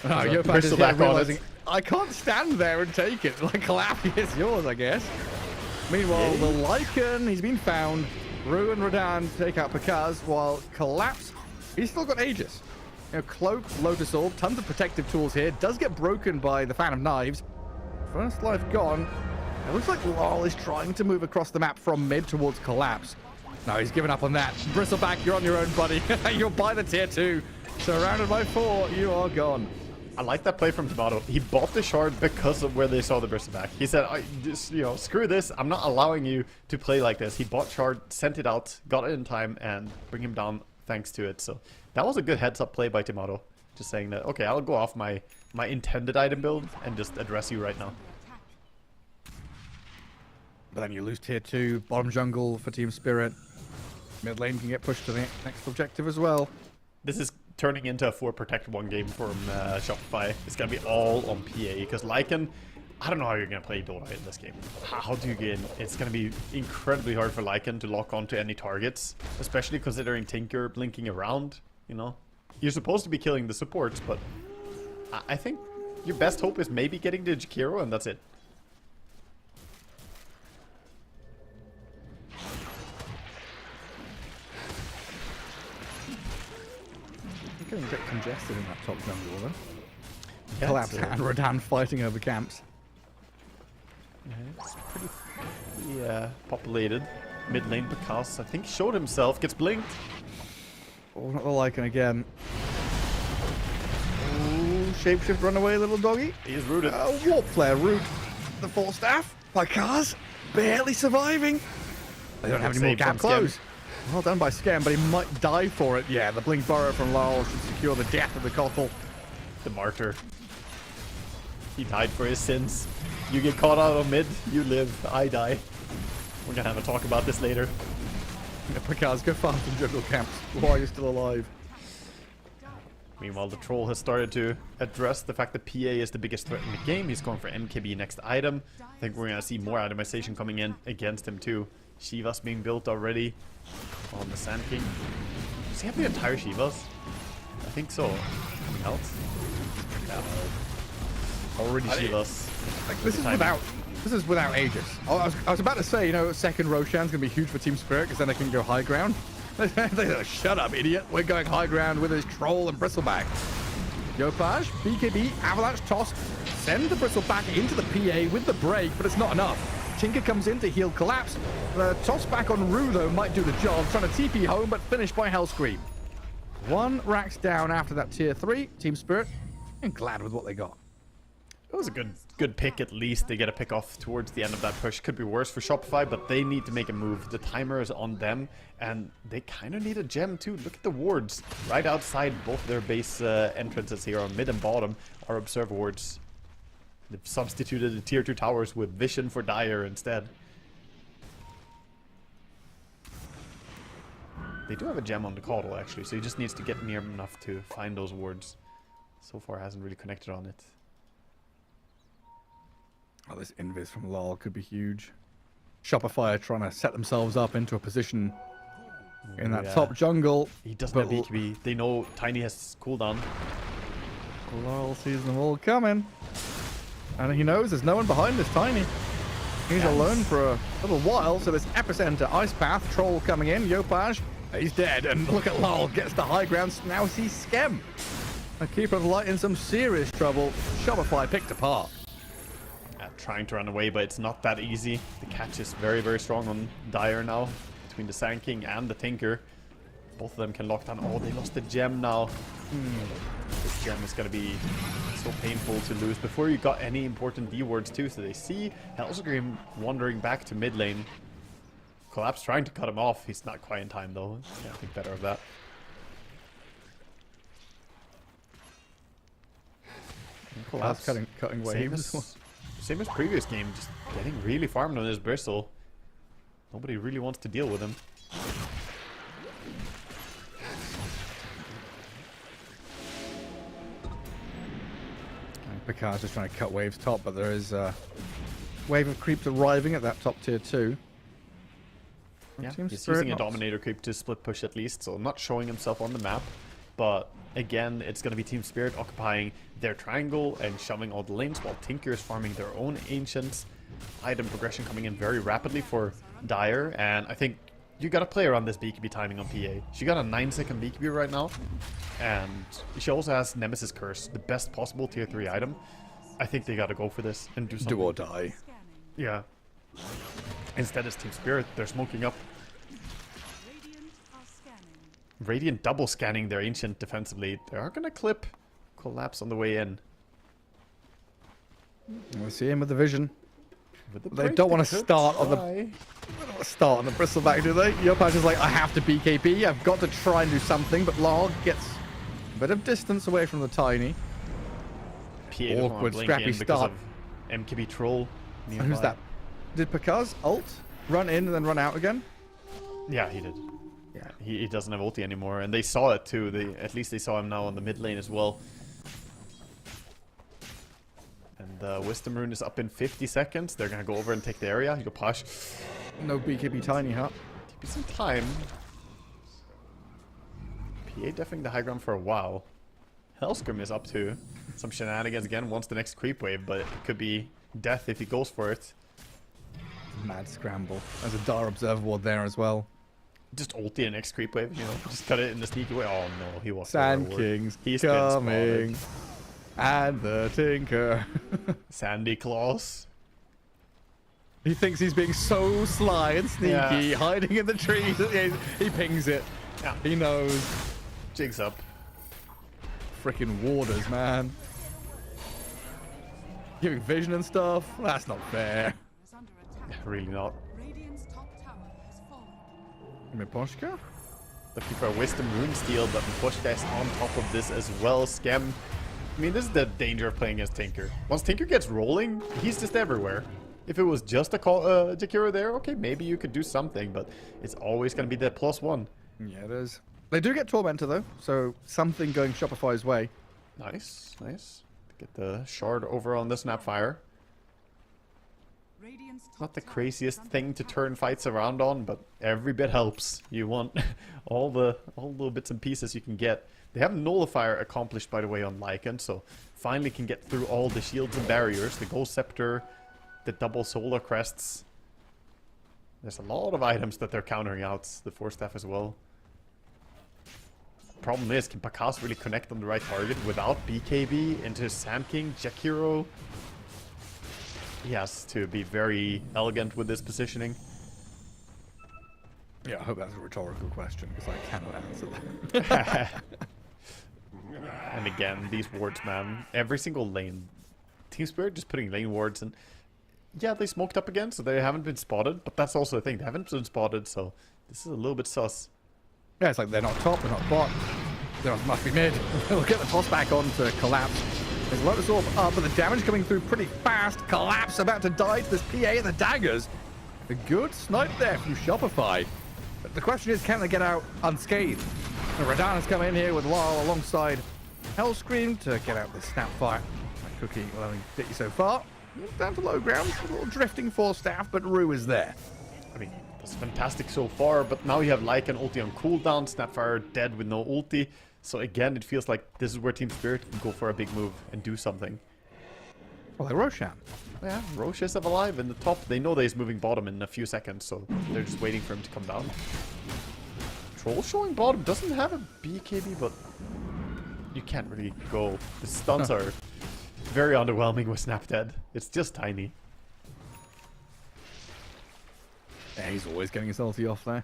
Oh, There's a Yopaj is bristleback here on it. realizing, I can't stand there and take it. Like, Collapse is yours, I guess. Meanwhile, the Lycan, he's been found. Rue and Radan take out Pakaz, while Collapse, he's still got Aegis. You know, Cloak, Lotus Orb, tons of protective tools here. Does get broken by the Fan of Knives. First life gone. It looks like Lol is trying to move across the map from mid towards Collapse. No, he's given up on that. Bristleback, you're on your own, buddy. You're by the tier 2. Surrounded by 4, you are gone. I like that play from Tomato. He bought the shard because of where they saw the bristleback. He said, I just, you know, screw this. I'm not allowing you to play like this. He bought shard, sent it out, got it in time, and bring him down thanks to it. So that was a good heads-up play by Tomato. Just saying that, okay, I'll go off my intended item build and just address you right now. But then you lose tier 2, bottom jungle for Team Spirit. Mid lane can get pushed to the next objective as well. This is turning into a 4 protect 1 game from Shopify. It's going to be all on PA because Lycan, I don't know how you're going to play Dota in this game. How do you get in? It's going to be incredibly hard for Lycan to lock onto any targets, especially considering Tinker blinking around, you know. You're supposed to be killing the supports, but I think your best hope is maybe getting the Jakiro and that's it. Getting a bit congested in that top jungle, though. Yeah, Collapse and Radan fighting over camps. Yeah, it's pretty populated. Mid lane because I think showed himself, gets blinked. Oh, not the Lycan again. Oh, shapeshift runaway little doggy. He is rooted. Warp flare root. The full staff by Kaz. Barely surviving. They don't have any more Save gap from Skem. close. Well done by Skem, but he might die for it. Yeah, the blink burrow from Lowell should secure the death of the Kothel. The martyr. He died for his sins. You get caught out on mid, you live, I die. We're gonna have a talk about this later. Pakaz, go fast in jungle camps while you're still alive. Meanwhile, the troll has started to address the fact that PA is the biggest threat in the game. He's going for MKB next item. I think we're gonna see more itemization coming in against him too. Shiva's being built already on the Sand King. Does he have the entire Shivas? I think so. Coming out. Yeah. Already Shivas. Like, this is without Aegis. I was about to say, you know, second Roshan's gonna be huge for Team Spirit because then they can go high ground. They said, shut up, idiot. We're going high ground with his troll and bristleback. Yopaj, BKB, avalanche toss, send the bristleback into the PA with the break, but it's not enough. Tinker comes in to heal Collapse. The toss back on Rue, though, might do the job. Trying to TP home, but finished by Hellscream. 1 racks down after that tier 3. Team Spirit, and glad with what they got. It was a good pick at least. They get a pick off towards the end of that push. Could be worse for Shopify, but they need to make a move. The timer is on them, and they kind of need a gem too. Look at the wards. Right outside both their base entrances here on mid and bottom are observe wards. They've substituted the tier 2 towers with vision for Dire instead. They do have a gem on the Caudal actually, so he just needs to get near enough to find those wards. So far hasn't really connected on it. Oh, this invis from LoL could be huge. Shopify are trying to set themselves up into a position in that top jungle. He doesn't have BKB. They know Tiny has cooldown. LoL sees them all coming. And he knows there's no one behind this Tiny. He's alone for a little while, so this Epicenter, Ice Path, Troll coming in, Yopaj, he's dead. And look at LoL, gets the high ground, now sees Skem. A Keeper of Light in some serious trouble. Shopify picked apart. Trying to run away, but it's not that easy. The catch is very, very strong on Dire now, between the Sand King and the Tinker. Both of them can lock down. Oh, they lost the gem now. This gem is going to be so painful to lose before you got any important D wards too. So they see Hellscream wandering back to mid lane. Collapse trying to cut him off. He's not quite in time though. Yeah, I think better of that. Collapse cutting waves. Same as previous game, just getting really farmed on his bristle. Nobody really wants to deal with him. Picard's just trying to cut waves top, but there is wave of creeps arriving at that top tier 2. Yeah, Team he's Spirit using a not- Dominator creep to split push at least, so not showing himself on the map. But again, it's going to be Team Spirit occupying their triangle and shoving all the lanes while Tinker is farming their own Ancients. Item progression coming in very rapidly for Dire, and I think you got to play around this BKB timing on PA. She got a 9-second BKB right now, and she also has Nemesis Curse, the best possible tier 3 item. I think they got to go for this and do something. Do or die. Yeah. Instead, it's Team Spirit. They're smoking up. Radiant are scanning. Radiant double scanning their Ancient defensively. They are going to clip Collapse on the way in. We see him with the vision. With the They break, don't want they to could start on the try. bristleback, do they? Yopaj is like, I have to BKB. I've got to try and do something, but Log gets a bit of distance away from the Tiny. PA doesn't want to Awkward, blink scrappy in because start. of MKB Troll. Nearby. Who's that? Did Pakaz ult, run in, and then run out again? Yeah, he did. Yeah, he doesn't have ulti anymore, and they saw it too. At least they saw him now on the mid lane as well. And Wisdom Rune is up in 50 seconds. They're gonna go over and take the area. Yopaj. No BKB Tiny, huh? Give me some time. PA defending the high ground for a while. Hellscream is up to some shenanigans again. Wants the next creep wave, but it could be death if he goes for it. Mad scramble. There's a Dar Observer Ward there as well. Just ulti the next creep wave, you know. Just cut it in the sneaky way. Oh no, he was Sand King's He's been coming. spotted. And the Tinker. Sandy Claus. He thinks he's being so sly and sneaky, Yeah. hiding in the trees. He pings it. Yeah. He knows. Jigs up. Freaking warders, man. Giving vision and stuff. That's not fair. Is under attack. Really not. Radiant's top tower has fallen. Miposhka? Looking for a Wisdom Rune steal, but Miposhka is on top of this as well. Scam. I mean, this is the danger of playing as Tinker. Once Tinker gets rolling, he's just everywhere. If it was just a Jakiro there, okay, maybe you could do something, but it's always going to be that +1. Yeah, it is. They do get Tormentor, though, so something going Shopify's way. Nice, nice. Get the shard over on the Snapfire. Radiant's top Not the tower craziest is under thing to attack. turn fights around on, but every bit helps. You want all the little bits and pieces you can get. They have Nullifier accomplished, by the way, on Lycan, so finally can get through all the shields and barriers. The Ghost Scepter, the double Solar Crests. There's a lot of items that they're countering out. The Force Staff as well. Problem is, can Pakaz really connect on the right target without BKB into Sand King, Jakiro? He has to be very elegant with this positioning. Yeah, I hope that's a rhetorical question, because I cannot answer that. And again, these wards, man. Every single lane. Team Spirit just putting lane wards, and yeah, they smoked up again, so they haven't been spotted, but that's also the thing. They haven't been spotted, so this is a little bit sus. Yeah, it's like they're not top, they're not bot. They must be mid. We'll get the toss back on to Collapse. There's Lotus Orb up, but the damage coming through pretty fast. Collapse about to die to this PA and the daggers. A good snipe there from Shopify. But the question is, can they get out unscathed? Radana's come in here with Lyle alongside Hellscream to get out the Snapfire. Cookie will only get you so far. Down to low ground, a little drifting Force Staff, but Rue is there. I mean, that's fantastic so far, but now you have Lycan ulti on cooldown, Snapfire dead with no ulti. So again, it feels like this is where Team Spirit can go for a big move and do something. Well, like Roshan. Yeah, Roche is alive in the top. They know that he's moving bottom in a few seconds, so they're just waiting for him to come down. Troll showing bottom doesn't have a BKB, but you can't really go. The stuns are very underwhelming with Snap dead. It's just tiny. Yeah, he's always getting his ulti off there.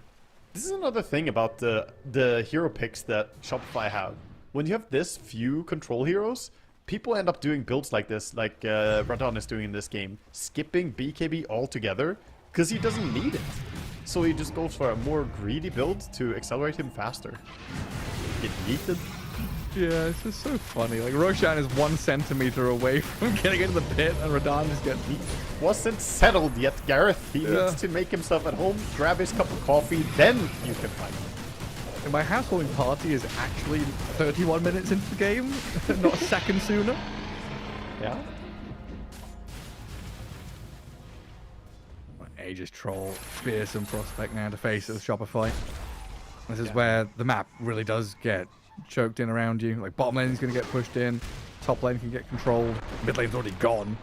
This is another thing about the hero picks that Shopify have. When you have this few control heroes, people end up doing builds like this, like Radon is doing in this game, skipping BKB altogether because he doesn't need it. So he just goes for a more greedy build to accelerate him faster. Get yeeted. Yeah, it's just so funny. Like, Roshan is 1 centimeter away from getting into the pit, and Radon just gets... Wasn't settled yet, Gareth. He Yeah. needs to make himself at home, grab his cup of coffee, then you can fight him. And my householding party is actually 31 minutes into the game, not a second sooner. Yeah. Aegis Troll, fearsome prospect now to face at the Shopify. This is where the map really does get choked in around you. Like, bottom lane is going to get pushed in, top lane can get controlled, mid lane's already gone.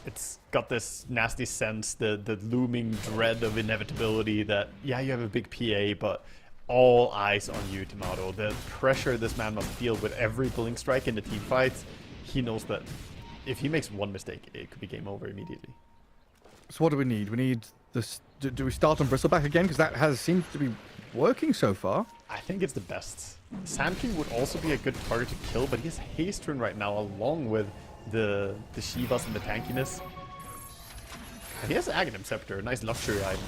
It's got this nasty sense, the looming dread of inevitability that, yeah, you have a big PA, but all eyes on you, Tomato. The pressure this man must feel with every blink strike in the team fights. He knows that if he makes one mistake, it could be game over immediately. So what do we need? We need this. Do we start on Bristleback again? Because that has seemed to be working so far. I think it's the best. Sand King would also be a good target to kill, but he has haste rune right now along with the Shivas and the tankiness. And he has Aghanim Scepter, a nice luxury item.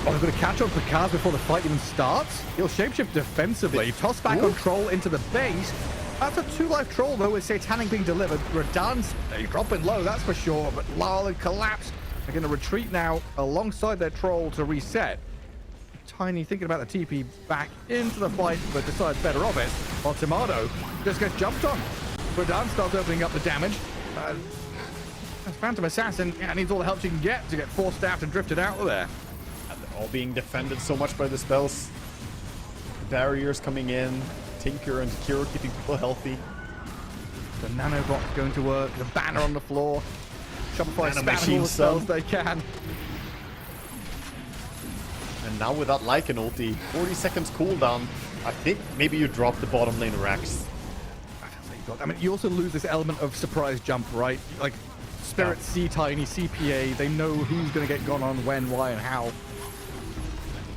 Oh, we're going to catch up to Kaz before the fight even starts. He'll shapeshift defensively. Toss back on Troll into the base. That's a 2-life Troll, though, with Satanic being delivered. Radan's dropping low, that's for sure. But Lal and Collapse are going to retreat now alongside their Troll to reset. Tiny thinking about the TP back into the fight, but decides better of it. While Tomato just gets jumped on. Radan starts opening up the damage. Phantom Assassin needs all the help she can get to get forced out and drifted out of there. And they're all being defended so much by the spells. Barriers coming in. Tinker and Kiro keeping people healthy. The nanobot's going to work. The banner on the floor. Shopify spamming all the spells they can. And now with that Lycan ulti, 40 seconds cooldown, I think maybe you drop the bottom lane Rex. I mean, you also lose this element of surprise jump, right? Like, Spirit see Tiny, CPA, they know who's going to get gone on, when, why, and how.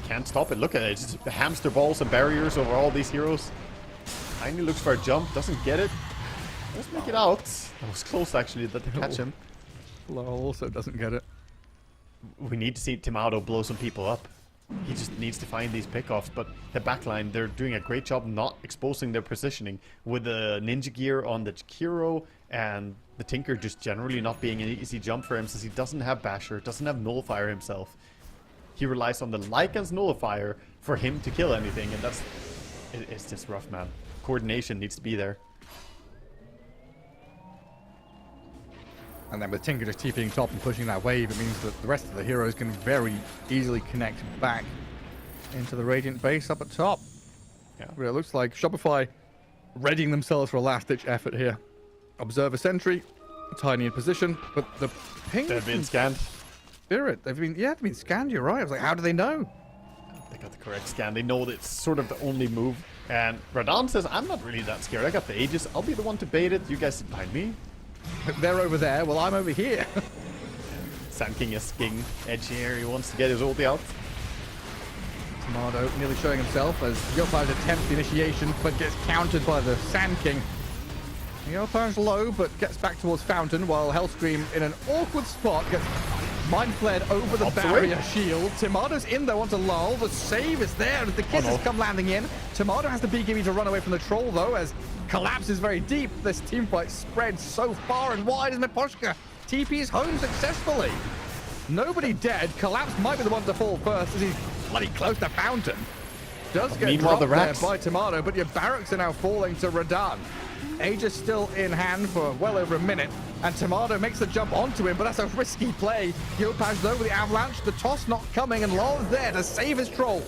Can't stop it. Look at it. It's just hamster balls and barriers over all these heroes. Tiny looks for a jump, doesn't get it. Let's make it out. That was close, actually, that they catch him. Lol also doesn't get it. We need to see Tomato blow some people up. He just needs to find these pickoffs, but the backline, they're doing a great job not exposing their positioning with the ninja gear on the Kiro and the Tinker just generally not being an easy jump for him since he doesn't have Basher, doesn't have Nullifier himself. He relies on the Lycan's Nullifier for him to kill anything, and it's just rough, man. Coordination needs to be there. And then with Tinker just TPing top and pushing that wave, it means that the rest of the heroes can very easily connect back into the Radiant base up at top. Yeah. It looks like Shopify readying themselves for a last-ditch effort here. Observer sentry, Tiny in position, but the ping... They've been scanned. Spirit, they've been scanned, you're right. I was like, how do they know? They got the correct scan. They know that it's sort of the only move. And Radan says, I'm not really that scared. I got the Aegis. I'll be the one to bait it. You guys sit behind me. They're over there. Well, I'm over here. Sand King is king edge here. He wants to get his ulti out. Tomato nearly showing himself as Yopaj attempts the initiation, but gets countered by the Sand King. Yopaj's low, but gets back towards Fountain, while Hellscream in an awkward spot gets mind flared over the barrier shield. Tomato's in there onto Lal. The save is there as the kisses come landing in. Tomato has the BKB to run away from the Troll, though, as Collapse is very deep. This teamfight spreads so far and wide as Miposhka TP's home successfully. Nobody dead. Collapse might be the one to fall first as he's bloody close to Fountain. Does get dropped there by Tomato, but your barracks are now falling to Radan. Aegis still in hand for well over a minute, and Tomato makes the jump onto him, but that's a risky play. Yopaj, though, with the avalanche, the toss not coming, and Lal is there to save his Troll.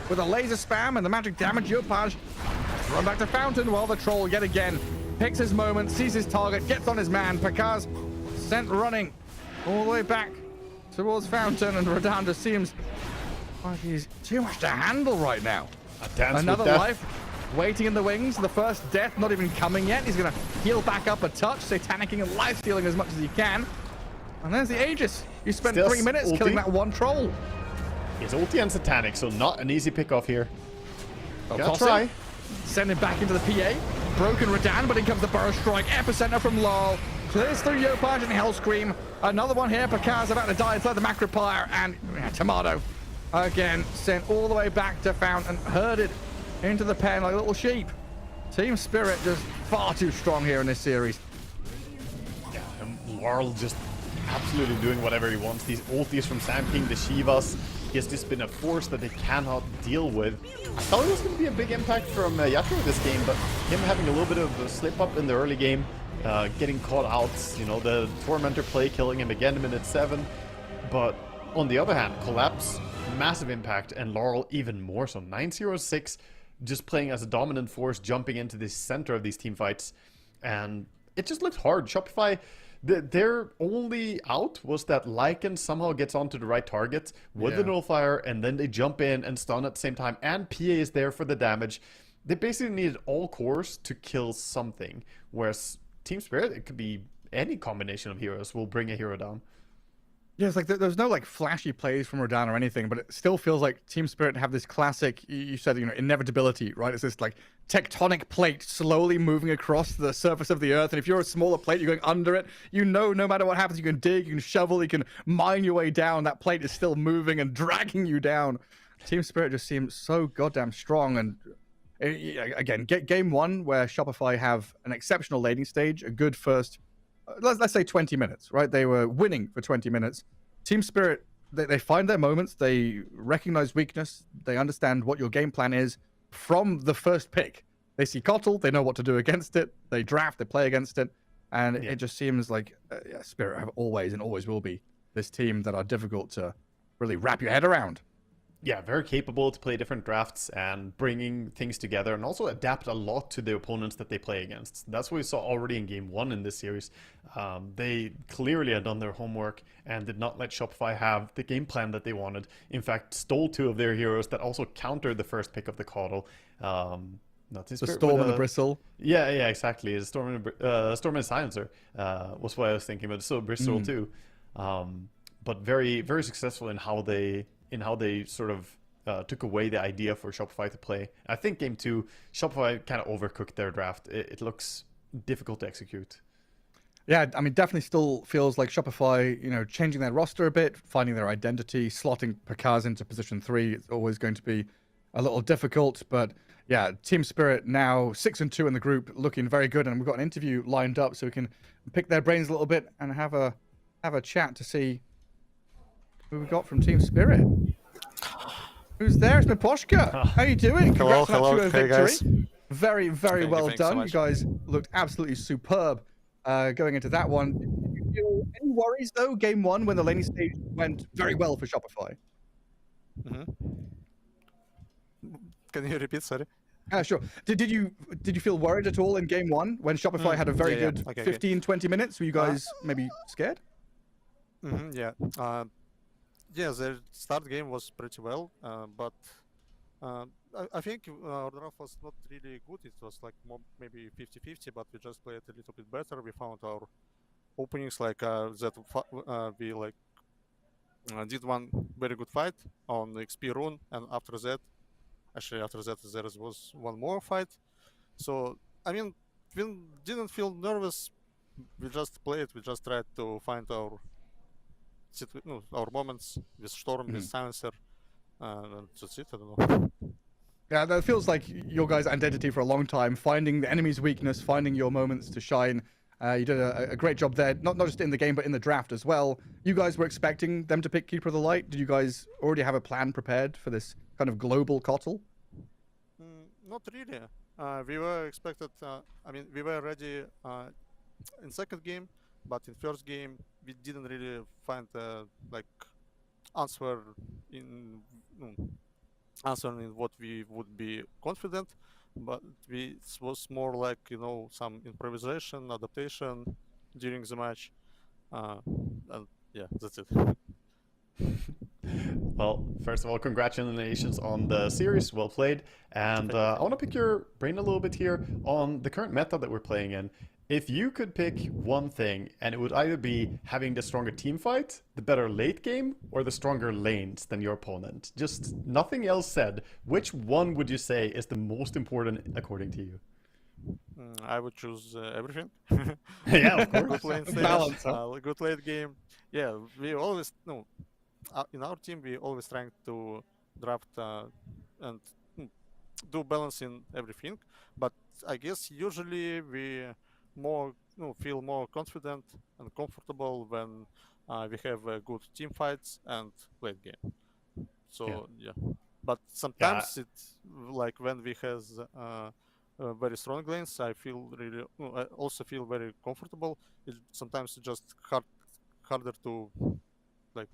With a laser spam and the magic damage, Yopaj run back to Fountain while the Troll yet again picks his moment, sees his target, gets on his man. Pakaz sent running all the way back towards Fountain, and Radan just seems like he's too much to handle right now. Another life waiting in the wings. The first death not even coming yet. He's going to heal back up a touch, satanicking and life stealing as much as he can. And there's the Aegis. You spent 3 minutes killing that one Troll. He's ulti and satanic, so not an easy pick off here. Gotta try. Send him back into the PA. Broken Radan, but in comes the Burrow Strike. Epicenter from Lal. Clears through Yopaj and Hellscream. Another one here. Pakaz about to die inside the Macropire. And Tomato again sent all the way back to Fountain. Herded into the pen like a little sheep. Team Spirit just far too strong here in this series. Yeah, and Laurel just absolutely doing whatever he wants. These ultis from Sand King, the Shivas. He has just been a force that they cannot deal with. I thought it was going to be a big impact from Yatro this game, but him having a little bit of a slip up in the early game, getting caught out, you know, the Tormentor play killing him again in minute 7. But On the other hand, Collapse, massive impact, and Laurel even more so. 9-0-6, just playing as a dominant force, jumping into the center of these team fights. And it just looked hard. Shopify, their only out was that Lycan somehow gets onto the right target with the nullifier, and then they jump in and stun at the same time, and PA is there for the damage. They basically needed all cores to kill something, whereas Team Spirit, it could be any combination of heroes will bring a hero down. Yeah, it's like there's no like flashy plays from Rodan or anything, but it still feels like Team Spirit have this classic, you said, inevitability, right? It's this like tectonic plate slowly moving across the surface of the earth. And if you're a smaller plate, you're going under it, no matter what happens, you can dig, you can shovel, you can mine your way down. That plate is still moving and dragging you down. Team Spirit just seems so goddamn strong. And again, game one where Shopify have an exceptional laning stage, a good first, let's say 20 minutes, right? They were winning for 20 minutes. Team Spirit, they find their moments, they recognize weakness, they understand what your game plan is from the first pick. They see Kotl, they know what to do against it, they draft, they play against it, and it just seems like Spirit have always and always will be this team that are difficult to really wrap your head around. Yeah, very capable to play different drafts and bringing things together, and also adapt a lot to the opponents that they play against. That's what we saw already in game one in this series. They clearly had done their homework and did not let Shopify have the game plan that they wanted. In fact, stole two of their heroes that also countered the first pick of the Kotl. The Storm and the Bristle. Yeah, exactly. The Storm and Silencer was what I was thinking, but so Bristle too. But very, very successful in how they sort of took away the idea for Shopify to play. I think game two, Shopify kind of overcooked their draft. It looks difficult to execute. Yeah, I mean, definitely still feels like Shopify, changing their roster a bit, finding their identity, slotting Pakaz into position 3. It's always going to be a little difficult, but yeah, Team Spirit now 6-2 in the group, looking very good, and we've got an interview lined up so we can pick their brains a little bit and have a chat to see who we got from Team Spirit. Who's there? It's Miposhka. How you doing? Hello, Congrats on that 2-0 hey victory. guys. Very, very well thanks so done. much. You guys looked absolutely superb going into that one. Did you feel any worries though, game one, when the laning stage went very well for Shopify? Can you repeat? Sorry. Sure. Did you feel worried at all in game one when Shopify had a very good Okay, 15-20 minutes? Were you guys maybe scared? Yeah. The start game was pretty well, but I think our draft was not really good. It was like more, maybe 50-50, but we just played a little bit better. We found our openings we did one very good fight on XP rune, and after that there was one more fight. So I mean, we didn't feel nervous. We just played. We just tried to find our moments with Storm, with Silencer, and that's it. I don't know. Yeah, that feels like your guys' identity for a long time, finding the enemy's weakness, finding your moments to shine. You did a great job there, not just in the game, but in the draft as well. You guys were expecting them to pick Keeper of the Light. Did you guys already have a plan prepared for this kind of global Kotl? Not really. We were expected. We were ready in second game, but in first game we didn't really find answer in what we would be confident. But it was more like some improvisation, adaptation during the match, and yeah, that's it. Well, first of all, congratulations on the series. Well played. And I want to pick your brain a little bit here on the current meta that we're playing in. If you could pick one thing, and it would either be having the stronger team fight, the better late game, or the stronger lanes than your opponent, just nothing else said, which one would you say is the most important according to you? I would choose everything. Yeah, of course. Good lane Balance, stage, good late game. Yeah, we always in our team we always trying to draft and do balance in everything. But I guess usually we feel more confident and comfortable when we have good team fights and late game. So yeah. But sometimes it's like when we has very strong lanes, I also feel very comfortable. Sometimes it's just harder to like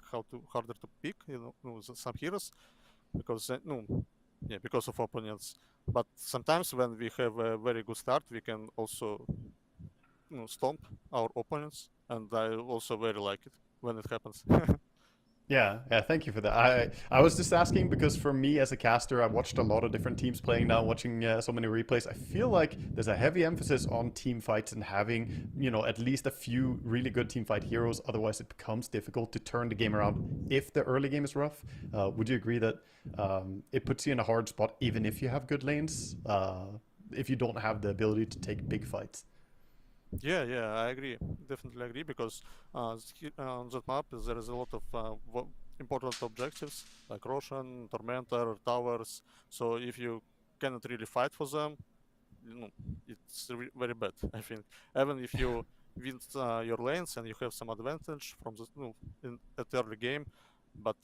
harder to pick, some heroes because because of opponents. But sometimes when we have a very good start, we can also stomp our opponents, and I also very like it when it happens. Yeah, thank you for that. I was just asking because for me as a caster, I watched a lot of different teams playing now, watching so many replays. I feel like there's a heavy emphasis on team fights and having, at least a few really good team fight heroes. Otherwise, it becomes difficult to turn the game around if the early game is rough. Would you agree that it puts you in a hard spot even if you have good lanes, if you don't have the ability to take big fights? Yeah, I agree. Definitely agree because on that map there is a lot of important objectives like Roshan, Tormentor, towers. So if you cannot really fight for them, it's very bad. I think even if you win your lanes and you have some advantage from the in at early game, but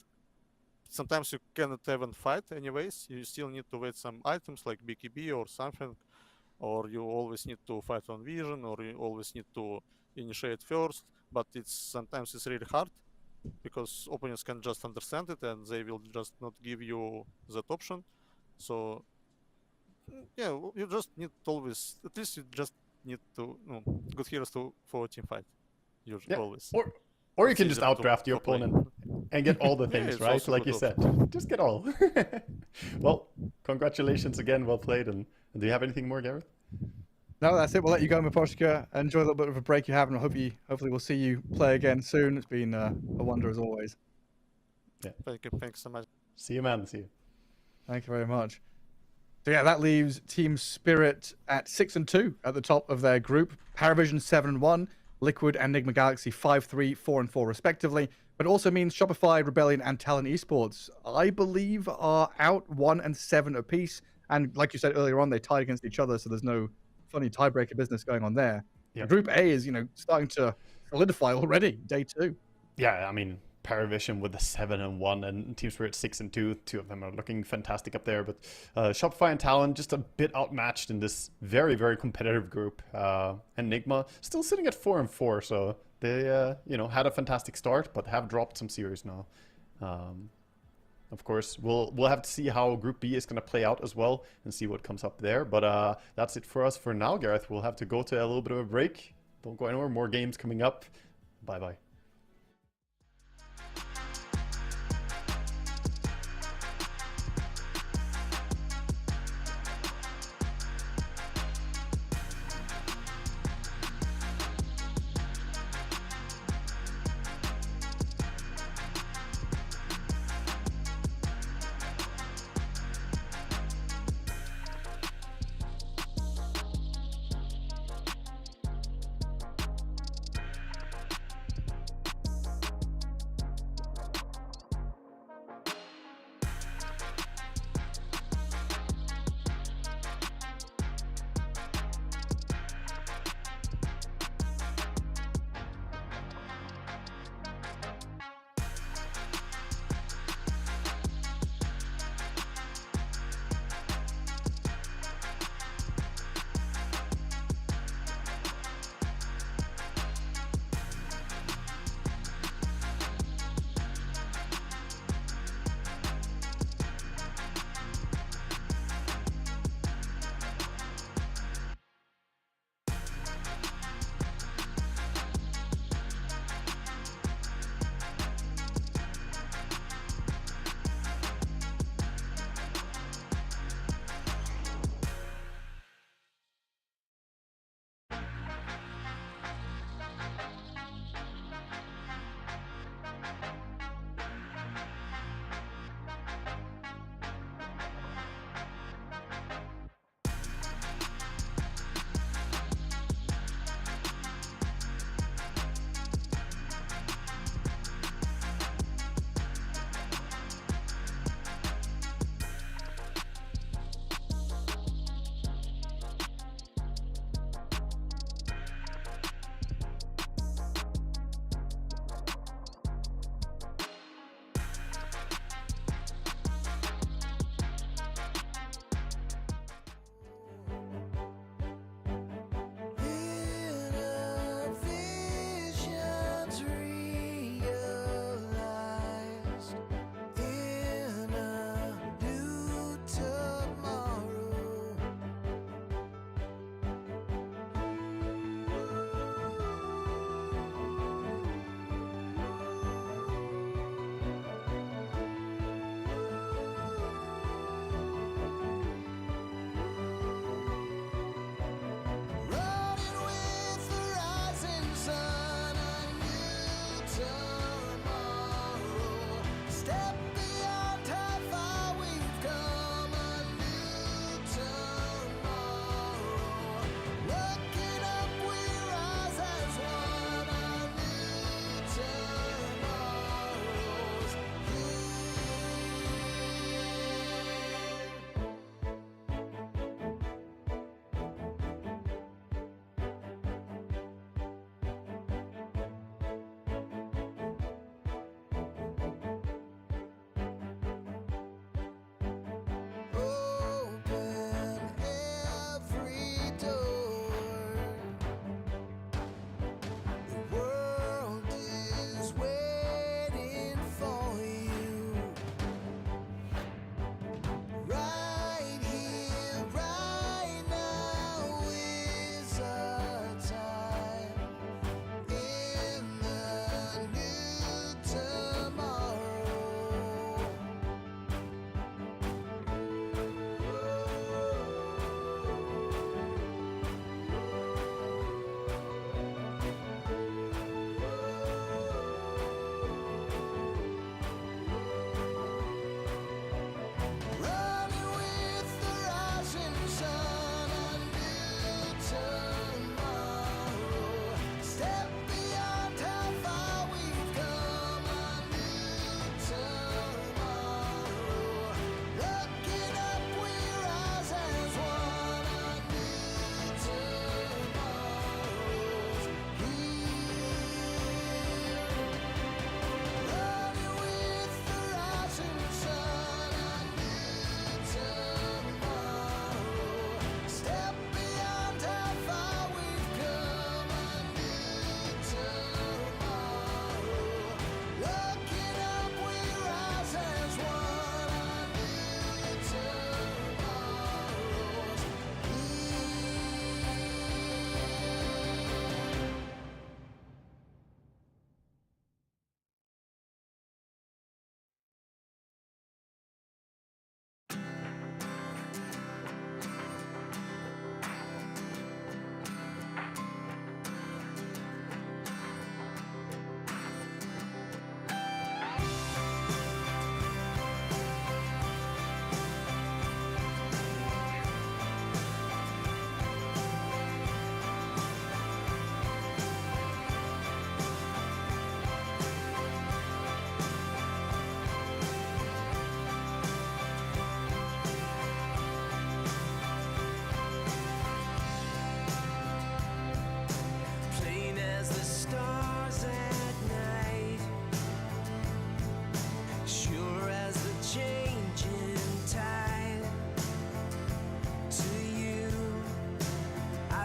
sometimes you cannot even fight anyways. You still need to wait some items like BKB or something, or you always need to fight on vision, or you always need to initiate first. But sometimes it's really hard because opponents can just understand it and they will just not give you that option. So yeah, you just need to always, at least you just need to good heroes for team fight. Usually, always. Or you It's can just easier to outdraft your play. opponent and get all the Yeah, things, it's right? also Like good you said, option. just get all. Well, congratulations again, well played. And do you have anything more, Gareth? No, that's it. We'll let you go, Miposhka. Enjoy a little bit of a break you have, and hopefully we'll see you play again soon. It's been a wonder as always. Yeah. Thank you. Thanks so much. See you, man. See you. Thank you very much. So yeah, that leaves Team Spirit at 6-2 at the top of their group. Paravision 7-1, Liquid and Enigma Galaxy 5-3, 4-4 respectively. But it also means Shopify, Rebellion, and Talent Esports, I believe, are out 1-7 apiece. And like you said earlier on, they tied against each other, so there's no funny tiebreaker business going on there. Yep. Group A is, starting to solidify already. Day 2. Yeah, I mean, Paravision with the 7-1 and Team Spirit 6-2. Two of them are looking fantastic up there. But Shopify and Talon just a bit outmatched in this very, very competitive group. Enigma still sitting at 4-4, so they had a fantastic start, but have dropped some series now. Of course, we'll have to see how Group B is going to play out as well and see what comes up there. But that's it for us for now, Gareth. We'll have to go to a little bit of a break. Don't go anywhere. More games coming up. Bye-bye.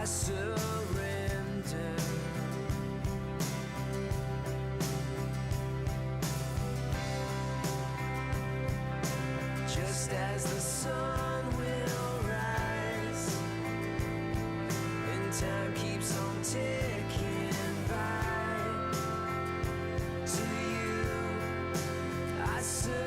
I surrender. Just as the sun will rise and time keeps on ticking by, to you I surrender.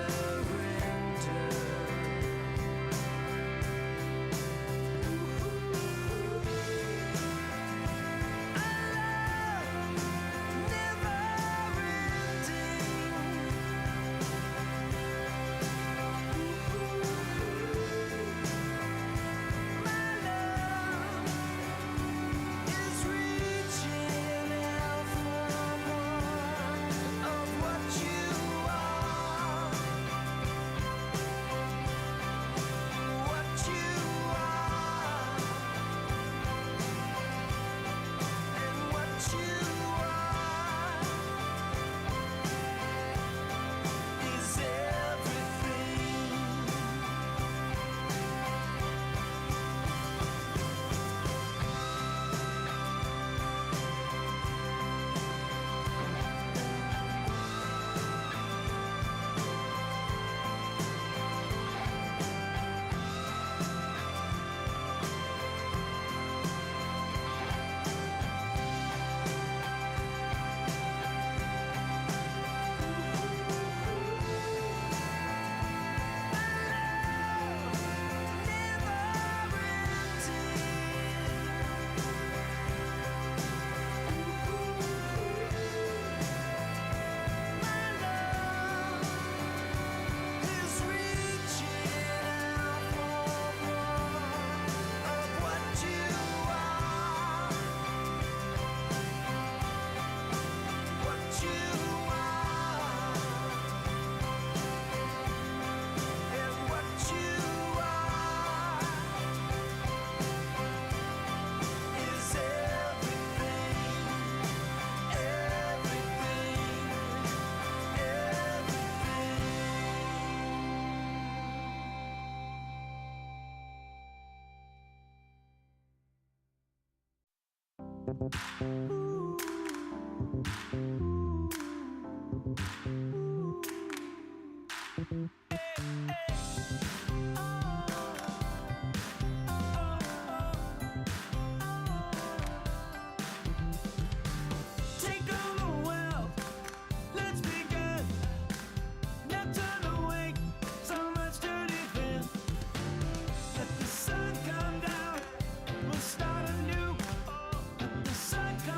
Take on the world, let's begin. Now turn away, so much to defend. Let the sun come down, we'll start anew. Let the sun come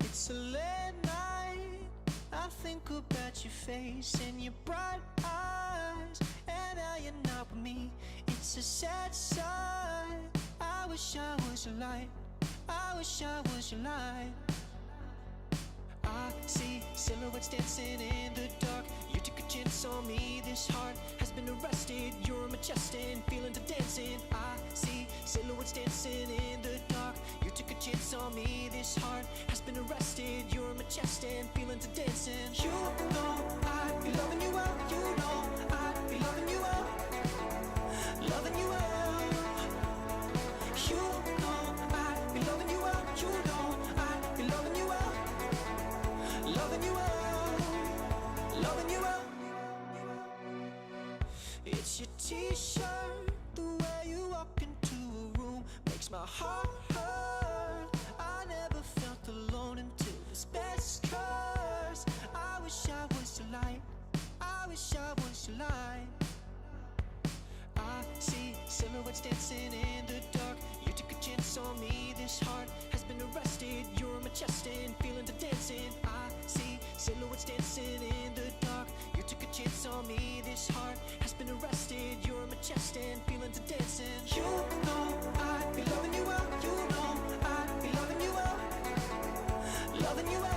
It's a late night. I think about your face and your bright eyes, and now you're not with me. It's a sad sight. I wish I was your light. I wish I was your light. I see silhouettes dancing in the dark. You took a chance on me. This heart has been arrested. You're my chest and feeling to dancing. I see silhouettes dancing in the dark. You took a chance on me. This heart has been arrested. You're my chest and feeling to dancing. You know I'd be loving you well. You know I'd be loving you well. Loving you well. You know I'd be loving you well. You know I'd be loving you well. Loving you well. Loving you well. It's your t-shirt. The way you walk into a room makes my heart hurt. I never felt alone until this best curse. I wish I was your light. I wish I was your light. I see silhouettes dancing in the dark. You took a chance on me. This heart has been arrested. You're my chest and feeling to dancing. I see silhouettes dancing in the dark. You took a chance on me. This heart has been arrested. You're my chest and feeling to dancing. You know I'd be loving you well. You know I'd be loving you well. Loving you well.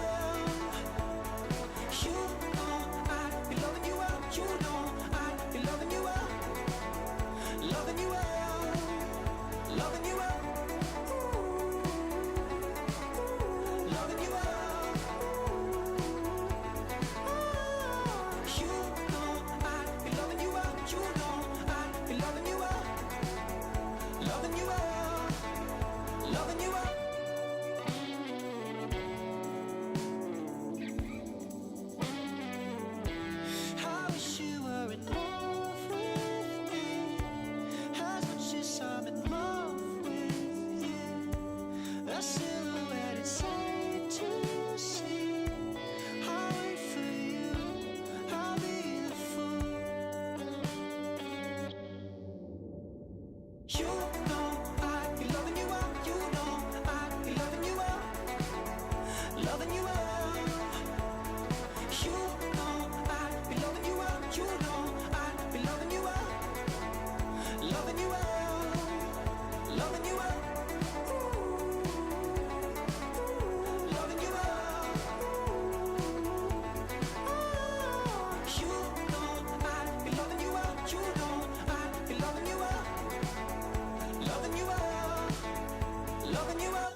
You know I'd be loving you well. You know I'd be loving you well. Loving you well. Loving you well. Loving you well. You know I'd be loving you well. You know I'd be loving you well. Loving you well. Loving you well. I wish you were in love with me as much as I'm in love with you. A silhouette inside to see. I'll wait for you. I'll be the fool. You know I'd be loving you well. You know I'd be loving you well. Loving you well. You know I'd be loving you well. You know I'd be loving you well. Loving you well. Loving you well. Loving you well. You know I'd be loving you well. You know I'd be loving you well. Loving you well. Loving you well.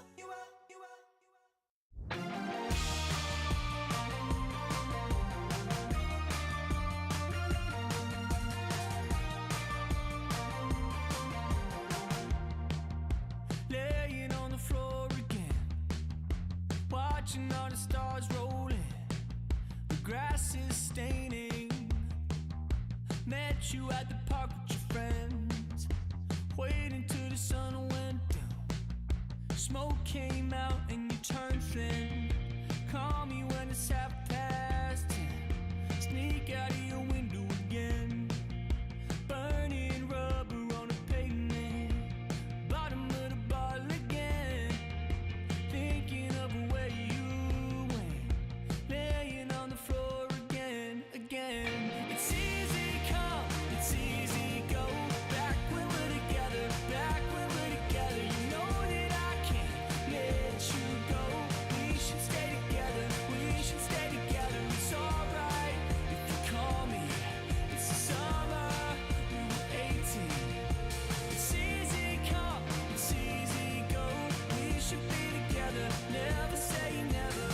Laying on the floor again, watching all the stars rolling. The grass is staining. Met you at the park with your friends, waiting till the sun went down. Smoke came out and you turned thin. Call me when it's 10:30. Sneak out of your window again. Burning rubber on the pavement. Bottom of the bottle again. Thinking of where you went. Laying on the floor again, again. It's easy come, it's easy go. Back when we're together, back when we're together. You know that I can't let you go. We should stay together, we should stay together. It's alright if you call me. It's the summer, we were 18. It's easy come, it's easy go. We should be together, never say never.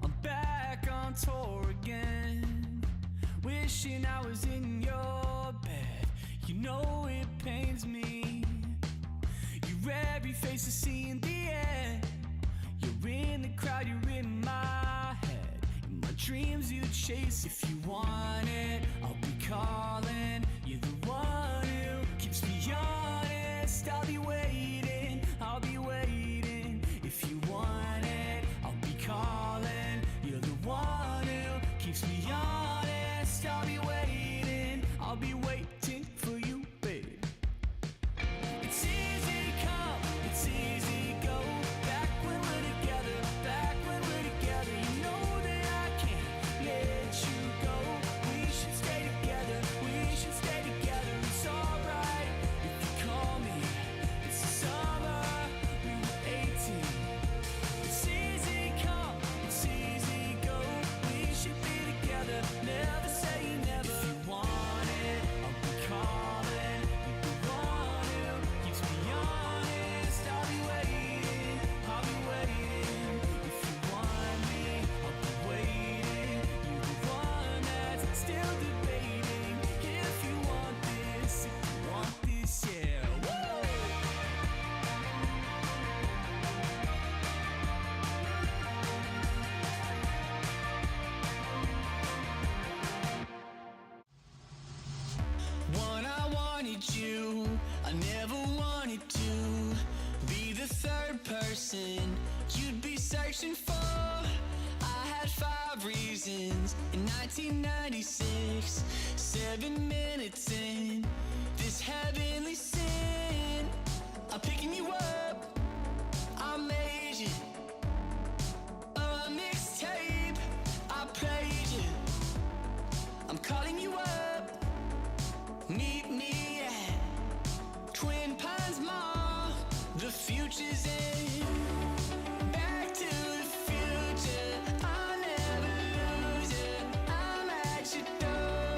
I'm back on tour again, wishing I was in your bed. You know it pains me. Your every face is seeing the end. You're in the crowd, you're in my head. In my dreams you chase. If you want it, I'll be calling. You're the one who keeps me honest. I'll be waiting, I'll be waiting. If you want it, I'll be calling. You're the one who keeps me honest. I'll be person you'd be searching for. I had 5 reasons in 1996, 7 minutes in this heavenly sin. I'm picking you up, I made you a mixtape, I played you. I'm calling you up, meet me at Twin Pines Mall. The future's in. Back to the future, I'll never lose it. I'm at your door,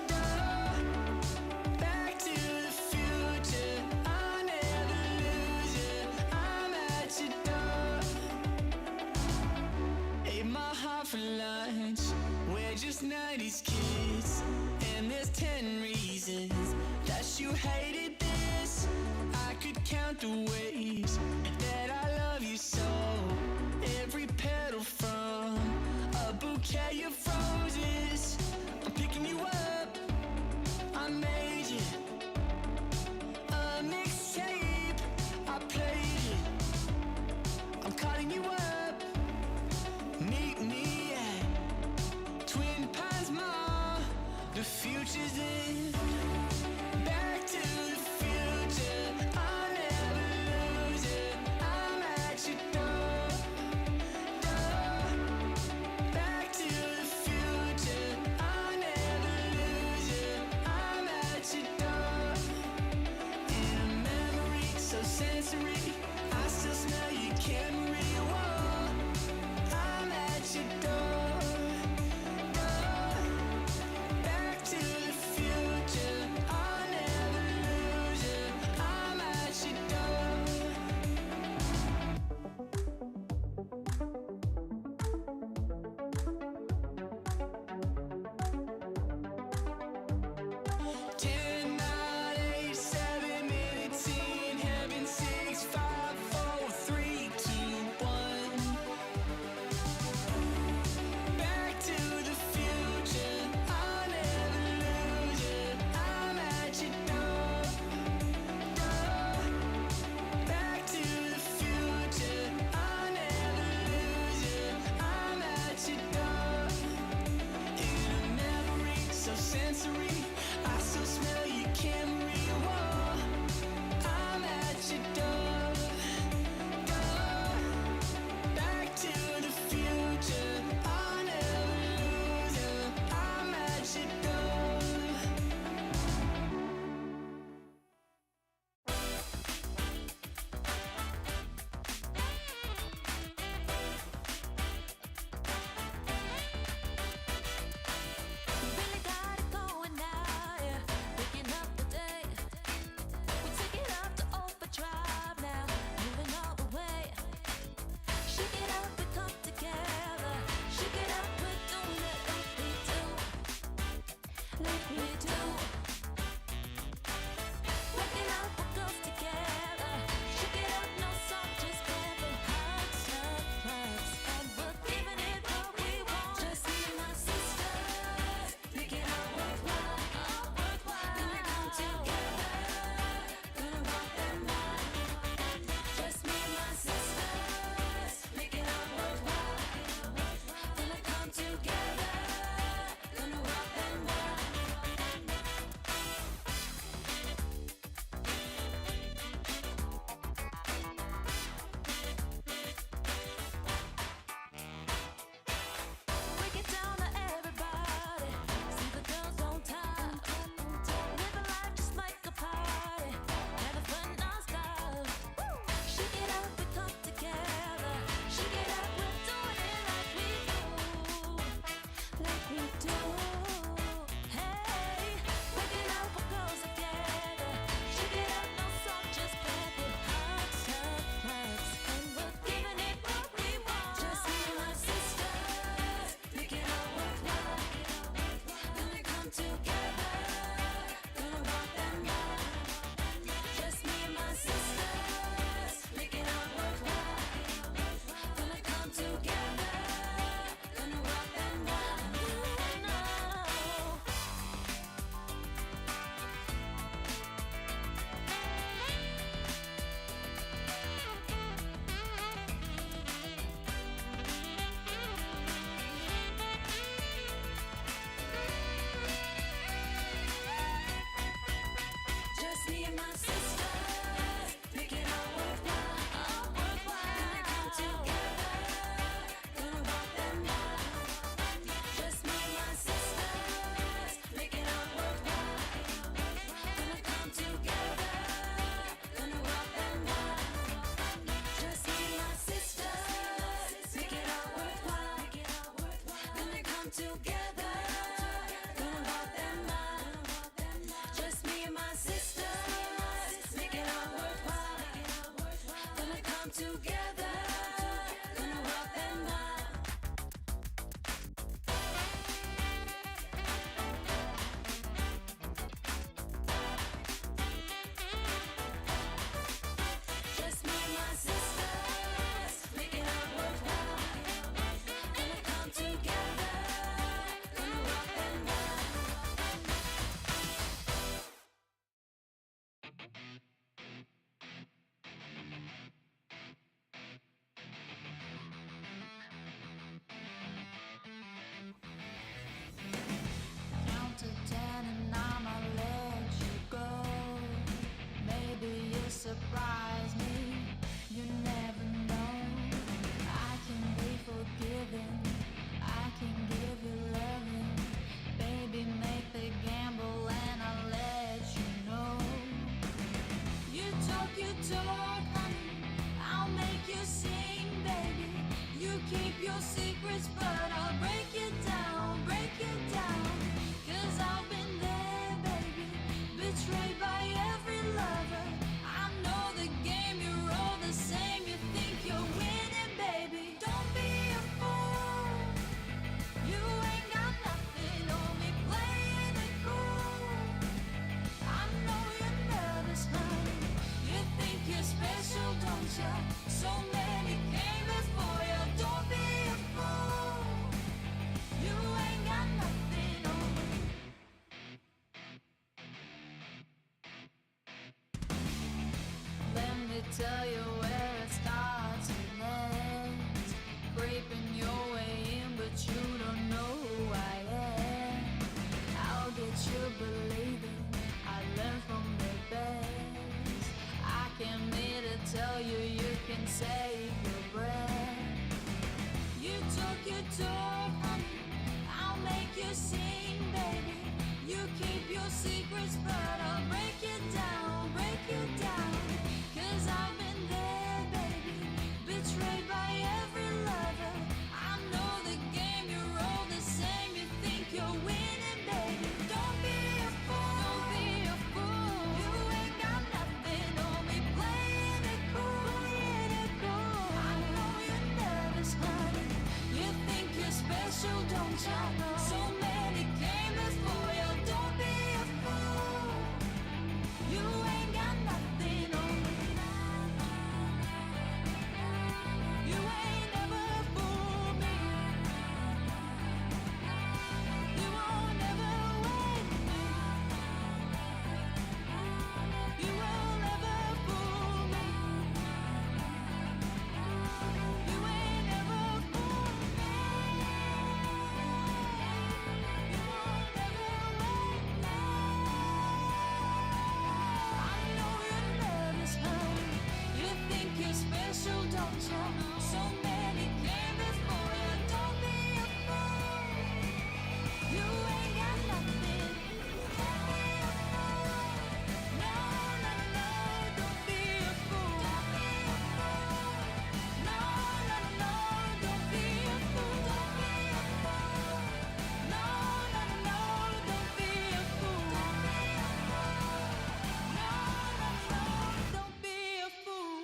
door. Back to the future, I'll never lose it. I'm at your door. Ate my heart for lunch. We're just 90s kids, and there's 10 reasons that you hated this. I could count the ways that I love you so. Every petal from a bouquet of roses. I'm picking you up, I made you a mixtape, I played you. I'm calling you up, meet me at Twin Pines Mall. The future's in. Back to the future, I'll never lose it. I'm at your door, door. Back to the future, I'll never lose it. I'm at your door. In a memory so sensory, I still smell your Camry wall. I'm at your door, door. Back to the future, I'll never lose it. I'm at your door. Ten, nine, 8, 7 minutes in heaven, 6, 5, 4, 3, 2, 1. Back to the future, I'll never lose it. I'm at your door, door. Back to the future, I'll never lose it. I'm at your door. In a memory so sensory, I still smell together, gonna rock them out. Just me and my sisters, making our work now. Gonna come together, gonna rock them out. Count to 10 and I'ma let you go. Maybe you surprise me, you never know. I can be forgiven, I can give you loving. Baby, make the gamble and I'll let you know. You talk, honey, I'll make you sing, baby. You keep your secrets, but I'll break it down, break it down. 'Cause I've been there, baby, betrayed by every lover. I know the game, you're all the same. You think you're winning, baby. Don't be a fool. You ain't got nothing on me, playing it cool. I know you're nervous, honey. You think you're special, don't you? So many came before you. Don't be a fool. You ain't got nothing on me. Let me tell you where it starts and ends. Creeping your way in, but you don't know who I am. I'll get you believing I learned from the best. I came here to tell you you can save your breath. You talk, honey, I'll make you sing, baby. You keep your secrets, but I'll break it down, break it down. 'Cause I've been there, baby, betrayed by every lover. I know the game, you're all the same. You think you're winning, baby. Don't be a fool, don't be a fool. You ain't got nothing on me, playing it cool, playing it cool. I know you're nervous, honey. You think you're special, don't you? So many came before you. Don't be a fool. You ain't got nothing on me. You ain't never fooled me. You won't never wake me. You will never fool me. You ain't never fooled me. You won't never wake me. I know you're nervous, honey. You think you're special, don't you? So many came before you. Don't be a fool. You ain't got nothing. Don't be a fool. No, no, no, don't be a fool. Don't be a fool. No, no, no, don't be a fool. Don't be a fool. No, no, no, don't be a fool. Don't be a fool. No, no, no, don't be a fool.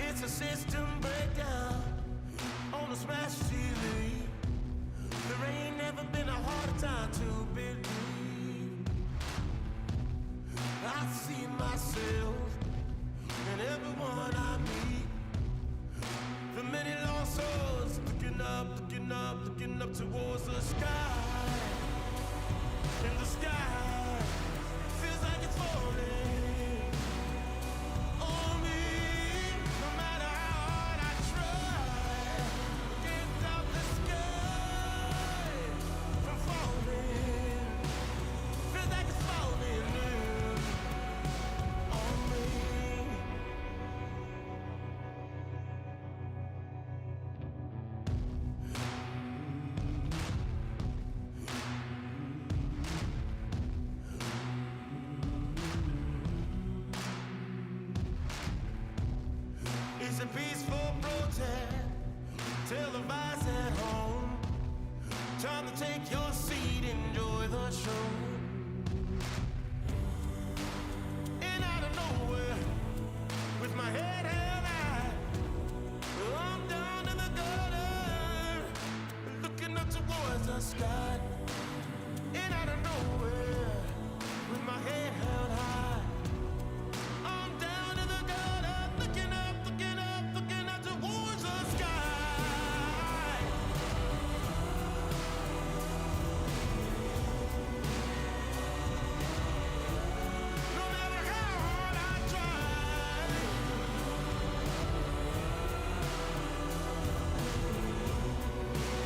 It's a system breakdown on a smash TV. There ain't never been a harder time to believe. I see myself in everyone I meet. The many lost souls looking up, looking up, looking up towards the sky. In the sky, feels like it's falling on me. No matter how hard I try, can't stop the sky from falling. Feels like it's falling in on me. Time to take your seat, enjoy the show. And out of nowhere, with my head held high, I'm down in the gutter, looking up towards the sky. And out of nowhere, with my head held high, I'm down in the gutter, looking up, looking up, looking up towards the sky. No matter how hard I try,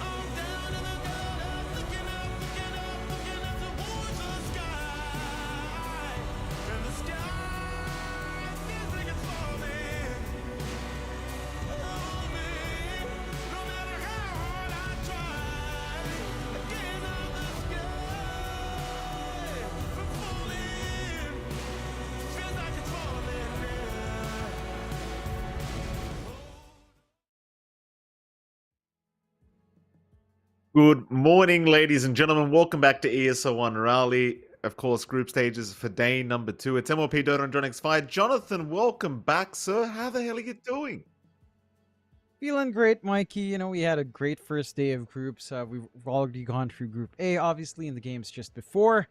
I'm down in the gutter, looking up, looking up, looking up towards the sky. And the sky feels like it's falling on me. No matter how hard I try, I can't stop the sky from falling. Feels like it's falling now. Good morning, ladies and gentlemen. Welcome back to ESL One Raleigh. Of course, group stages for day number 2. It's MLP Dota and John X5. Jonathan, welcome back, sir. How the hell are you doing? Feeling great, Mikey. You know, we had a great first day of groups. We've already gone through Group A, obviously, in the games just before.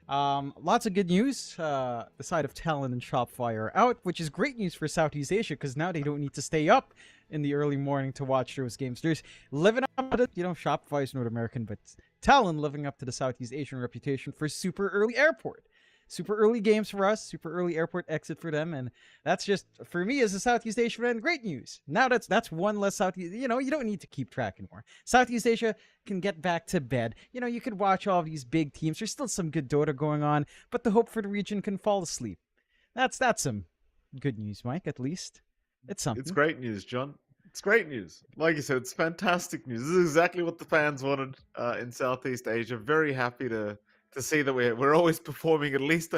Lots of good news. The side of Talon and Shopify are out, which is great news for Southeast Asia because now they don't need to stay up in the early morning to watch those games. There's living up to it. You know, Shopify is North American, but Talon living up to the Southeast Asian reputation for super early airport. Super early games for us, super early airport exit for them, and that's just, for me as a Southeast Asia fan, great news. Now that's one less Southeast, you know, you don't need to keep track anymore. Southeast Asia can get back to bed. You know, you could watch all these big teams. There's still some good Dota going on, but the hope for the region can fall asleep. That's some good news, Mike, at least. It's something. It's great news, John. It's great news. Like you said, it's fantastic news. This is exactly what the fans wanted in Southeast Asia. Very happy to see that we're always performing. At least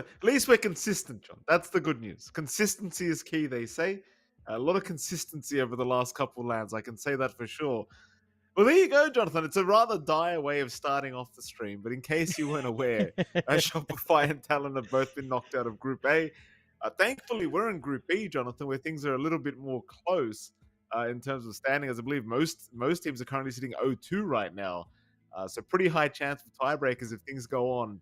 we're consistent, John. That's the good news. Consistency is key, they say. A lot of consistency over the last couple of lands. I can say that for sure. Well, there you go, Jonathan. It's a rather dire way of starting off the stream, but in case you weren't aware, Shopify and Talon have both been knocked out of Group A. Thankfully, we're in Group B, Jonathan, where things are a little bit more close in terms of standing, as I believe most teams are currently sitting 0-2 right now. So pretty high chance for tiebreakers if things go on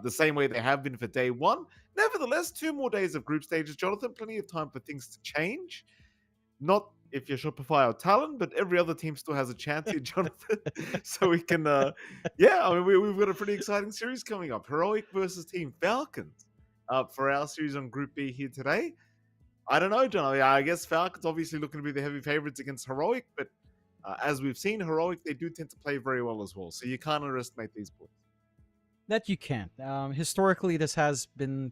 the same way they have been for day 1. Nevertheless, 2 more days of group stages, Jonathan. Plenty of time for things to change. Not if you're Shopify or Talon, but every other team still has a chance here, Jonathan. So we can, yeah, I mean, we've got a pretty exciting series coming up. Heroic versus Team Falcons for our series on Group B here today. I don't know, John. I guess Falcons obviously looking to be the heavy favorites against Heroic, but as we've seen, Heroic, they do tend to play very well as well. So you can't underestimate these boys. That you can't. Historically, this has been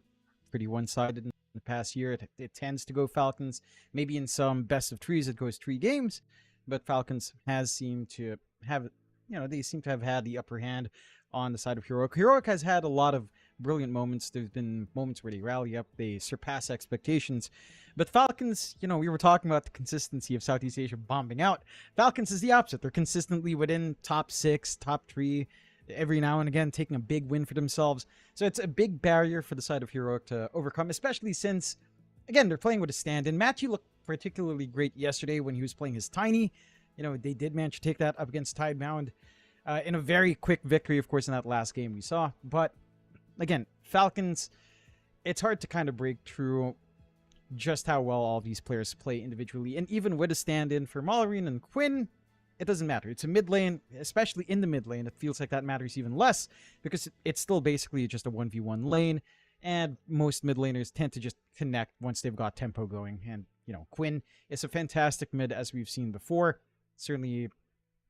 pretty one-sided in the past year. It tends to go Falcons. Maybe in some best of threes, it goes 3 games. But Falcons has seemed to have, you know, they seem to have had the upper hand on the side of Heroic. Heroic has had a lot of brilliant moments. There's been moments where they rally up, they surpass expectations. But Falcons, you know, we were talking about the consistency of Southeast Asia bombing out. Falcons is the opposite. They're consistently within top 6, top 3, every now and again taking a big win for themselves. So it's a big barrier for the side of Heroic to overcome, especially since, again, they're playing with a stand-in. Matthew looked particularly great yesterday when he was playing his Tiny. You know, they did manage to take that up against Tidebound in a very quick victory, of course, in that last game we saw. But, again, Falcons, it's hard to kind of break through just how well all these players play individually. And even with a stand-in for Mallory and Quinn, it doesn't matter. It's a mid lane, especially in the mid lane. It feels like that matters even less because it's still basically just a 1v1 lane. And most mid laners tend to just connect once they've got tempo going. And, you know, Quinn is a fantastic mid, as we've seen before. Certainly,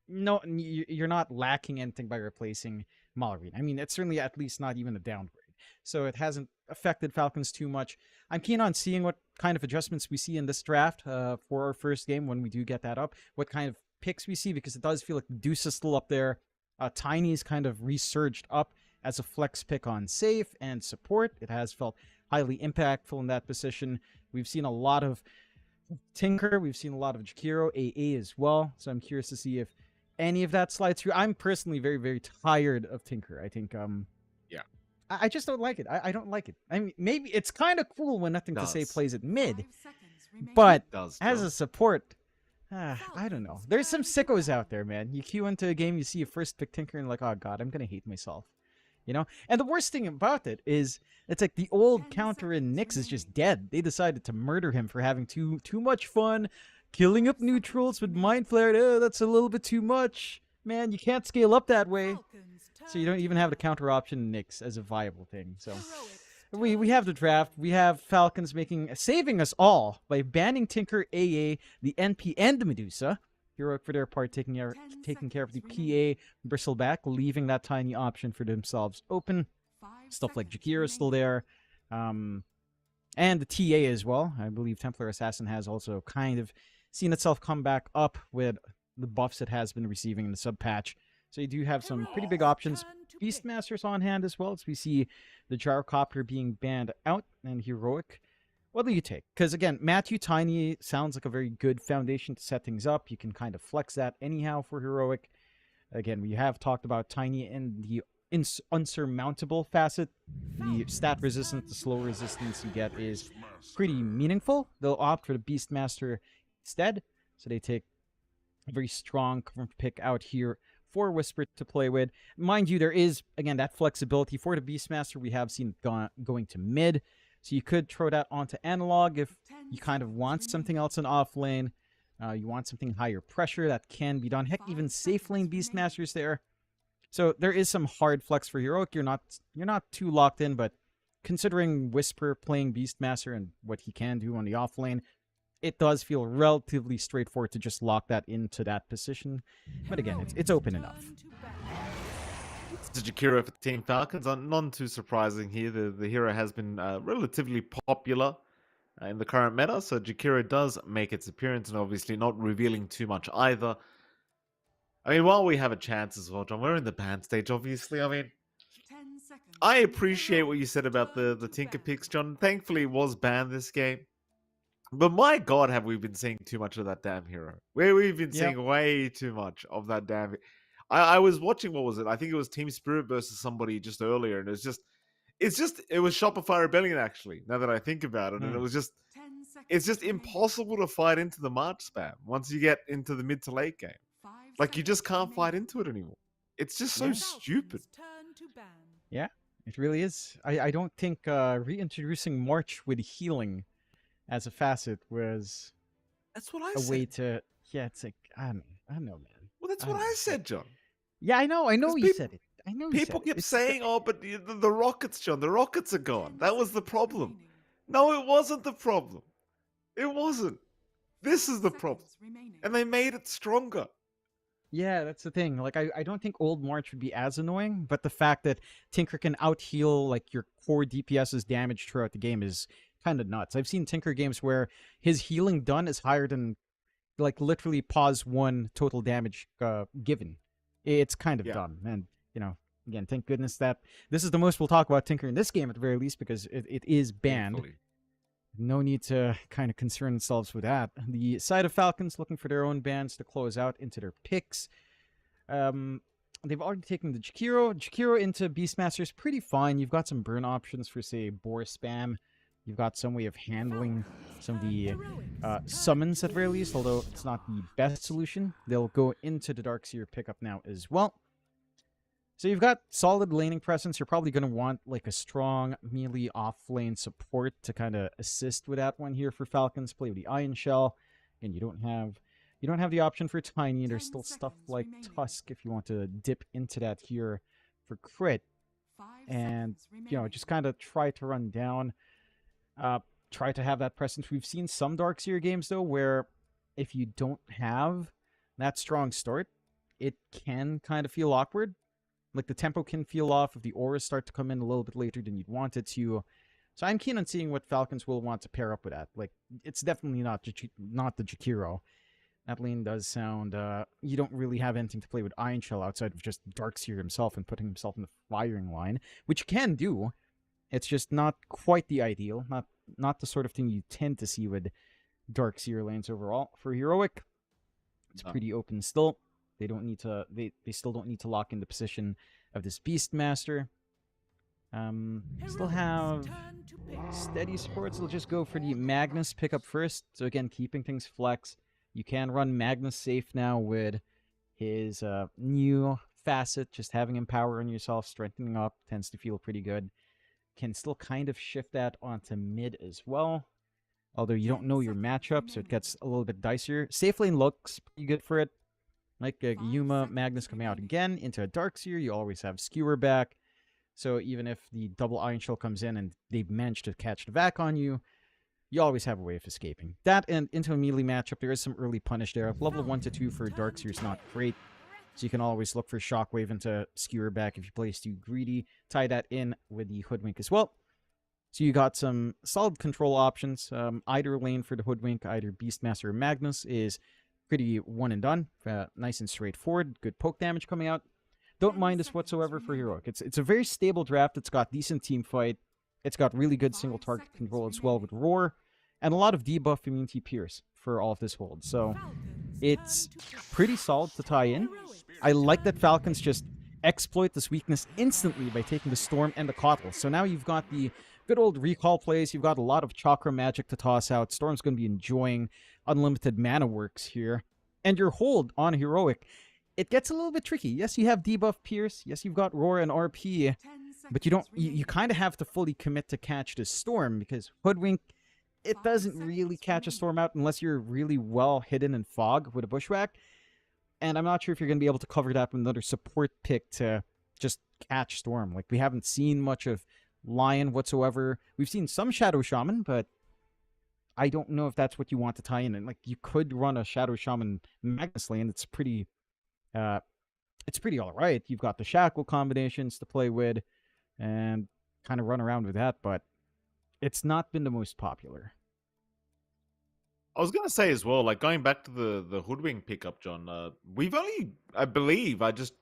no, you're not lacking anything by replacing Mallory. I mean, it's certainly at least not even a downgrade. So it hasn't affected Falcons too much. I'm keen on seeing what kind of adjustments we see in this draft for our first game when we do get that up. What kind of picks we see, because it does feel like Deuce is still up there. Tiny's kind of resurged up as a flex pick on safe and support. It has felt highly impactful in that position. We've seen a lot of Tinker. We've seen a lot of Jakiro, AA as well. So I'm curious to see if any of that slide through. I'm personally very, very tired of Tinker. I think Yeah. I just don't like it. I don't like it. I mean, maybe it's kind of cool when Nothing to Say Does. plays it mid, 5 seconds remaining. but Does, as John. a support, I don't know. There's some sickos out there, man. You queue into a game, you see a first pick Tinker, and like, oh god, I'm gonna hate myself. You know? And the worst thing about it is, it's like the old counter in Nyx is just dead. They decided to murder him for having too much fun, killing up neutrals with Mind Flare. Oh, that's a little bit too much. Man, you can't scale up that way. So you don't even have the counter option in Nyx as a viable thing. So we have the draft. We have Falcons saving us all by banning Tinker, AA, the NP, and the Medusa. Heroic for their part taking care of the PA Bristleback, leaving that tiny option for themselves open. Stuff like Jakira is still there. And the TA as well. I believe Templar Assassin has also kind of seen itself come back up with the buffs it has been receiving in the sub patch. So you do have some pretty big options. Beastmasters on hand as well, as we see the Gyrocopter being banned out, and Heroic. What do you take? Because again, Matthew Tiny sounds like a very good foundation to set things up. You can kind of flex that anyhow for Heroic. Again, we have talked about Tiny and the unsurmountable facet. The stat resistance, the slow resistance you get is pretty meaningful. They'll opt for the Beastmaster instead. So they take a very strong pick out here for Whisper to play with. Mind you, there is, again, that flexibility for the Beastmaster. We have seen going to mid. So you could throw that onto Analog if you kind of want something else in off lane. You want something higher pressure, that can be done. Heck, even safe lane Beastmasters there. So there is some hard flex for Heroic. You're not too locked in, but considering Whisper playing Beastmaster and what he can do on the off lane, it does feel relatively straightforward to just lock that into that position. But again, it's open enough. It's Jakiro for Team Falcons. Not too surprising here. The hero has been relatively popular in the current meta, so Jakiro does make its appearance, and obviously not revealing too much either. I mean, while we have a chance as well, John, we're in the ban stage, obviously. I mean, I appreciate what you said about the Tinker picks, John. Thankfully, it was banned this game. But my god, have we been seeing too much of that damn hero. We've been seeing way too much of that damn... I was watching, what was it? I think it was Team Spirit versus somebody just earlier, and it was Shopify Rebellion, actually, now that I think about it. And it's just impossible to fight into the March spam once you get into the mid to late game. Like, you just can't fight into it anymore. It's just so stupid. Yeah, it really is. I don't think reintroducing March with healing as a facet was that's what I a said. way to... Yeah, it's like, I don't know, man. Well, that's what I said, John. Yeah, I know you said it. I know you said it. People kept saying, oh, but the rockets, John, the rockets are gone. That was the problem. No, it wasn't the problem. It wasn't. This is the problem. And they made it stronger. Yeah, that's the thing. Like, I don't think old March would be as annoying, but the fact that Tinker can out-heal, like, your core DPS's damage throughout the game is kind of nuts. I've seen Tinker games where his healing done is higher than, like, literally pause 1 total damage given. It's kind of dumb. And, you know, again, thank goodness that this is the most we'll talk about Tinker in this game at the very least, because it is banned. Thankfully. No need to kind of concern themselves with that. The side of Falcons looking for their own bans to close out into their picks. They've already taken the Jakiro. Jakiro into Beastmaster is pretty fine. You've got some burn options for, say, Boar Spam. You've got some way of handling some of the summons at very least, although it's not the best solution. They'll go into the Darkseer pickup now as well. So you've got solid laning presence. You're probably going to want like a strong melee off-lane support to kind of assist with that one here for Falcons. Play with the Iron Shell. And you don't have the option for Tiny. There's still stuff like Tusk if you want to dip into that here for crit. And, you know, just kind of try to run down. Try to have that presence. We've seen some Darkseer games, though, where if you don't have that strong start, it can kind of feel awkward. Like, the tempo can feel off if the auras start to come in a little bit later than you'd want it to. So I'm keen on seeing what Falcons will want to pair up with that. Like, it's definitely not the Jakiro. That lane does sound... you don't really have anything to play with Iron Shell outside of just Darkseer himself and putting himself in the firing line, which you can do. It's just not quite the ideal. Not the sort of thing you tend to see with Darkseer lanes overall. For Heroic, it's pretty open still. They don't need to. They still don't need to lock in the position of this Beastmaster. Still have steady supports. They'll just go for the Magnus pickup first. So again, keeping things flex. You can run Magnus safe now with his new facet. Just having him power on yourself, strengthening up, tends to feel pretty good. Can still kind of shift that onto mid as well. Although you don't know your matchup, so it gets a little bit dicier. Safe lane looks pretty good for it. Like Yuma, Magnus coming out again into a Darkseer. You always have Skewer back. So even if the double Iron Shell comes in and they've managed to catch the vac on you, you always have a way of escaping. That and into a melee matchup, there is some early punish there. Level 1 to 2 for Darkseer is not great. So you can always look for Shockwave into Skewer back if you play too greedy. Tie that in with the Hoodwink as well. So you got some solid control options. Either lane for the Hoodwink, either Beastmaster or Magnus, is pretty one and done. Nice and straightforward. Good poke damage coming out. Don't mind this whatsoever for Heroic. It's a very stable draft. It's got decent team fight. It's got really good single target control as well with Roar. And a lot of debuff immunity Pierce for all of this hold. So it's pretty solid to tie in. I like that Falcons just exploit this weakness instantly by taking the Storm and the Kotl. So now you've got the good old recall plays. You've got a lot of Chakra magic to toss out. Storm's going to be enjoying unlimited mana works here. And your hold on Heroic, it gets a little bit tricky. Yes, you have debuff Pierce. Yes, you've got Roar and RP. But you don't. You kind of have to fully commit to catch the Storm because Hoodwink, it doesn't really catch a Storm out unless you're really well hidden in fog with a Bushwhack. And I'm not sure if you're going to be able to cover that with another support pick to just catch Storm. Like, we haven't seen much of Lion whatsoever. We've seen some Shadow Shaman, but I don't know if that's what you want to tie in. And, like, you could run a Shadow Shaman Magnus lane. It's pretty all right. You've got the Shackle combinations to play with and kind of run around with that, but it's not been the most popular. I was going to say as well, like going back to the Hoodwink pickup, John, we've only, I believe, I just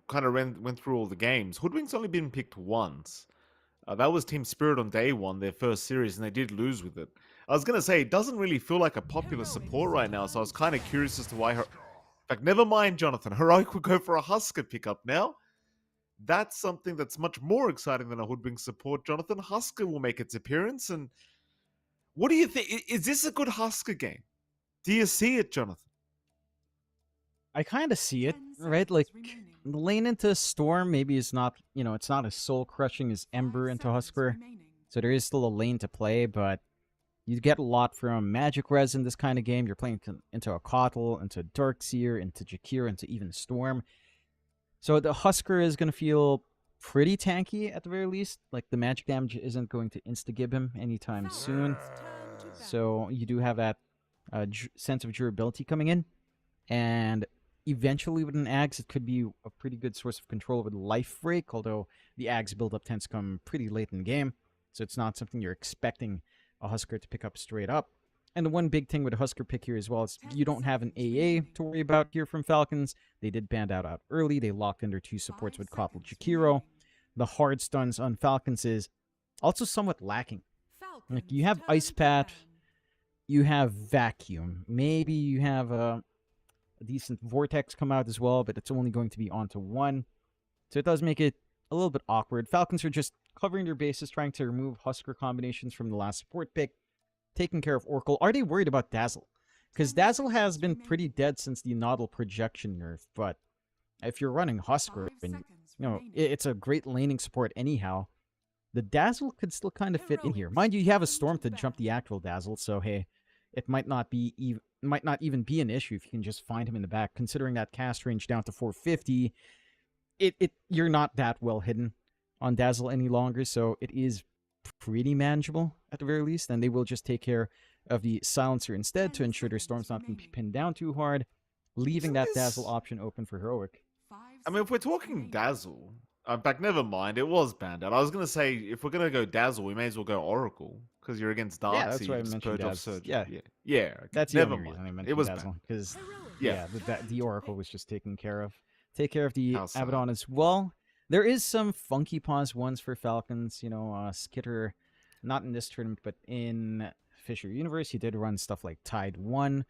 kind of went through all the games. Hoodwink's only been picked once. That was Team Spirit on day one, their first series, and they did lose with it. I was going to say, it doesn't really feel like a popular support right now, so I was kind of curious as to why her... In fact, never mind, Jonathan. Heroic will go for a Husker pickup now. That's something that's much more exciting than a Hoodwink support, Jonathan. Husker will make its appearance, and what do you think? Is this a good Husker game? Do you see it, Jonathan? I kind of see it, right? Like, the lane into Storm maybe is not, it's not as soul-crushing as Ember into Husker. So there is still a lane to play, but you get a lot from Magic Res in this kind of game. You're playing into a Kotl, into Darkseer, into Jakir, into even Storm. So the Husker is going to feel pretty tanky at the very least. Like, the magic damage isn't going to insta-gib him anytime soon. So you do have that sense of durability coming in. And eventually with an Ags, it could be a pretty good source of control with Life Break, although the Ags build-up tends to come pretty late in the game. So it's not something you're expecting a Husker to pick up straight up. And the one big thing with a Husker pick here as well is you don't have an AA to worry about here from Falcons. They did band out early. They locked in their two supports with Koppel Jakiro. The hard stuns on Falcons is also somewhat lacking. Like, you have Ice Pat, you have Vacuum. Maybe you have a decent Vortex come out as well, but it's only going to be onto one. So it does make it a little bit awkward. Falcons are just covering their bases, trying to remove Husker combinations from the last support pick, taking care of Oracle. Are they worried about Dazzle? Because Dazzle has been pretty dead since the Noddle projection nerf, but if you're running Husker, and it's a great laning support anyhow, the Dazzle could still kind of fit in here. Mind you, you have a Storm to jump the actual Dazzle, so hey, it might not even be an issue if you can just find him in the back. Considering that cast range down to 450, you're not that well hidden on Dazzle any longer, so it is pretty manageable at the very least, and they will just take care of the Silencer instead to ensure their Storm's not going to be pinned down too hard, leaving that Dazzle option open for Heroic. I mean, if we're talking Dazzle, in fact, never mind, it was banned out. I was going to say, if we're going to go Dazzle, we may as well go Oracle, because you're against Dark. Yeah, that's why I mentioned Dazzle. Yeah. Okay. That's the only reason I mentioned Dazzle, because the Oracle was just taken care of. Take care of the Abaddon as well. There is some funky pause ones for Falcons. Skitter, not in this tournament, but in Fisher Universe, he did run stuff like Tide 1.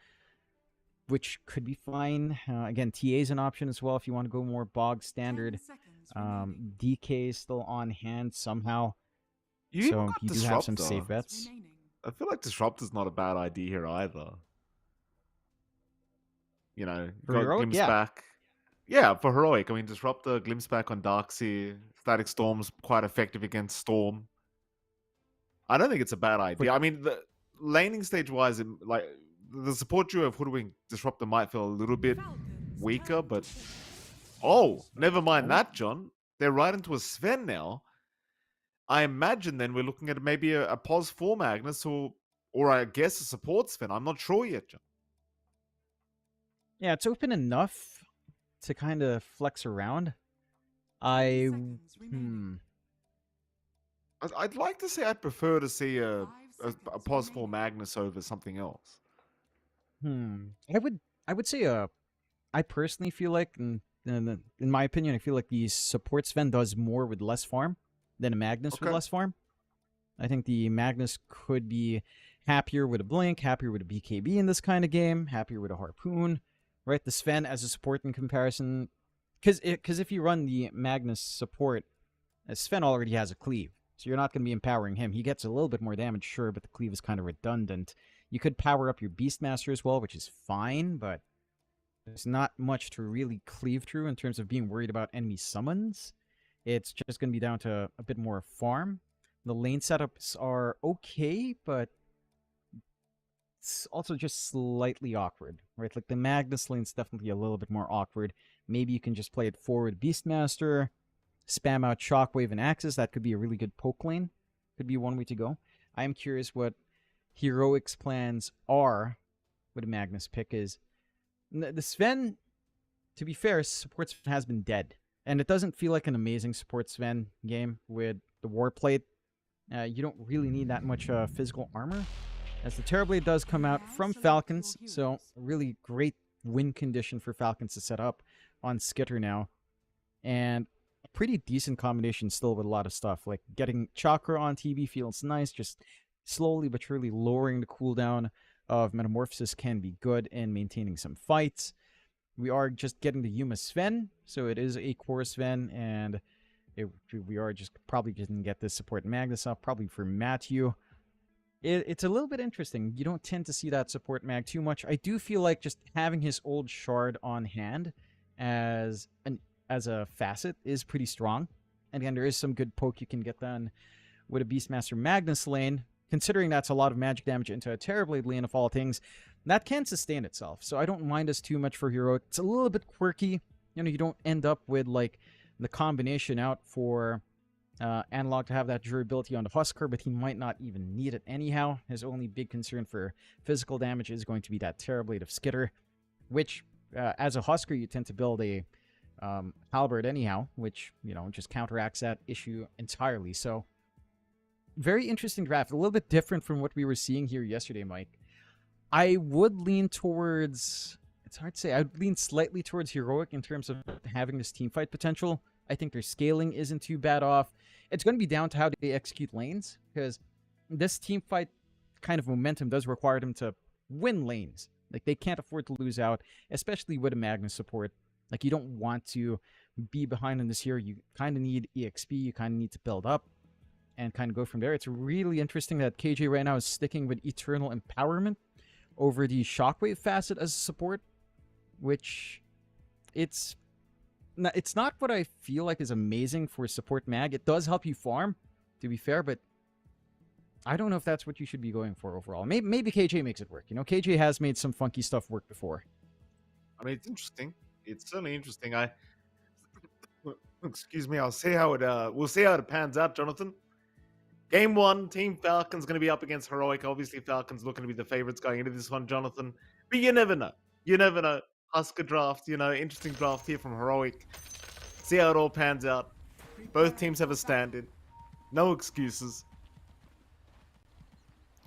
which could be fine. Again, TA is an option as well if you want to go more bog standard. DK is still on hand somehow. You even So got you do have some Disruptor. safe bets. I feel like Disruptor's not a bad idea here either. You know, For got Heroic, Glimpse yeah. back. Yeah, for Heroic. I mean, Disruptor, Glimpse back on Darkseer. Static Storm's quite effective against Storm. I don't think it's a bad idea. I mean, the laning stage-wise, like, the support duo of Hoodwink Disruptor might feel a little bit weaker, but... Oh, never mind that, John. They're right into a Sven now. I imagine then we're looking at maybe a pos 4 Magnus or I guess a support Sven. I'm not sure yet, John. Yeah, it's open enough to kind of flex around. I'd like to say I'd prefer to see a pos 4 Magnus over something else. I would say I personally feel like, in my opinion, I feel like the support Sven does more with less farm than a Magnus with less farm. I think the Magnus could be happier with a Blink, happier with a BKB in this kind of game, happier with a Harpoon, right? The Sven as a support in comparison, because if you run the Magnus support, Sven already has a cleave, so you're not going to be empowering him. He gets a little bit more damage, sure, but the cleave is kind of redundant. You could power up your Beastmaster as well, which is fine, but there's not much to really cleave through in terms of being worried about enemy summons. It's just going to be down to a bit more farm. The lane setups are okay, but it's also just slightly awkward, right? Like the Magnus lane's definitely a little bit more awkward. Maybe you can just play it forward Beastmaster, spam out Shockwave and Axis. That could be a really good poke lane. Could be one way to go. I am curious what Heroic's plans are with a Magnus pick. Is the Sven, to be fair, support Sven has been dead. And it doesn't feel like an amazing support Sven game with the Warplate. You don't really need that much physical armor, as the Terrorblade does come out from Falcons, so a really great win condition for Falcons to set up on Skitter now. And a pretty decent combination still with a lot of stuff, like getting Chakra on TB feels nice, just slowly but surely lowering the cooldown of Metamorphosis can be good in maintaining some fights. We are just getting the Yuma Sven, so it is a core Sven, and we are just probably going to get this support Magnus up, probably for Matthew. It's a little bit interesting. You don't tend to see that support Mag too much. I do feel like just having his old shard on hand as a facet is pretty strong. And again, there is some good poke you can get done with a Beastmaster Magnus lane, considering that's a lot of magic damage into a Terrorblade lane of all things. That can sustain itself, so I don't mind us too much for Heroic. It's a little bit quirky. You know, you don't end up with, like, the combination out for Analog to have that durability on the Husker, but he might not even need it anyhow. His only big concern for physical damage is going to be that Terrorblade of Skitter, which, as a Husker, you tend to build a Halberd anyhow, which, you know, just counteracts that issue entirely. So, very interesting draft. A little bit different from what we were seeing here yesterday, Mike. I would lean towards... It's hard to say. I would lean slightly towards Heroic in terms of having this team fight potential. I think their scaling isn't too bad off. It's going to be down to how they execute lanes, because this team fight kind of momentum does require them to win lanes. Like, they can't afford to lose out, especially with a Magnus support. Like, you don't want to be behind in this here. You kind of need EXP. You kind of need to build up and kind of go from there. It's really interesting that KJ right now is sticking with Eternal Empowerment over the Shockwave facet as a support, which it's not what I feel like is amazing for support mag. It does help you farm, to be fair, but I don't know if that's what you should be going for overall. Maybe KJ makes it work. You know, KJ has made some funky stuff work before. I mean, it's interesting. It's certainly interesting. Excuse me. I'll see how it. We'll see how it pans out, Jonathan. Game 1, Team Falcons going to be up against Heroic. Obviously, Falcons looking to be the favorites going into this one, Jonathan. But you never know. You never know. Husker draft, you know, interesting draft here from Heroic. See how it all pans out. Both teams have a standard. No excuses.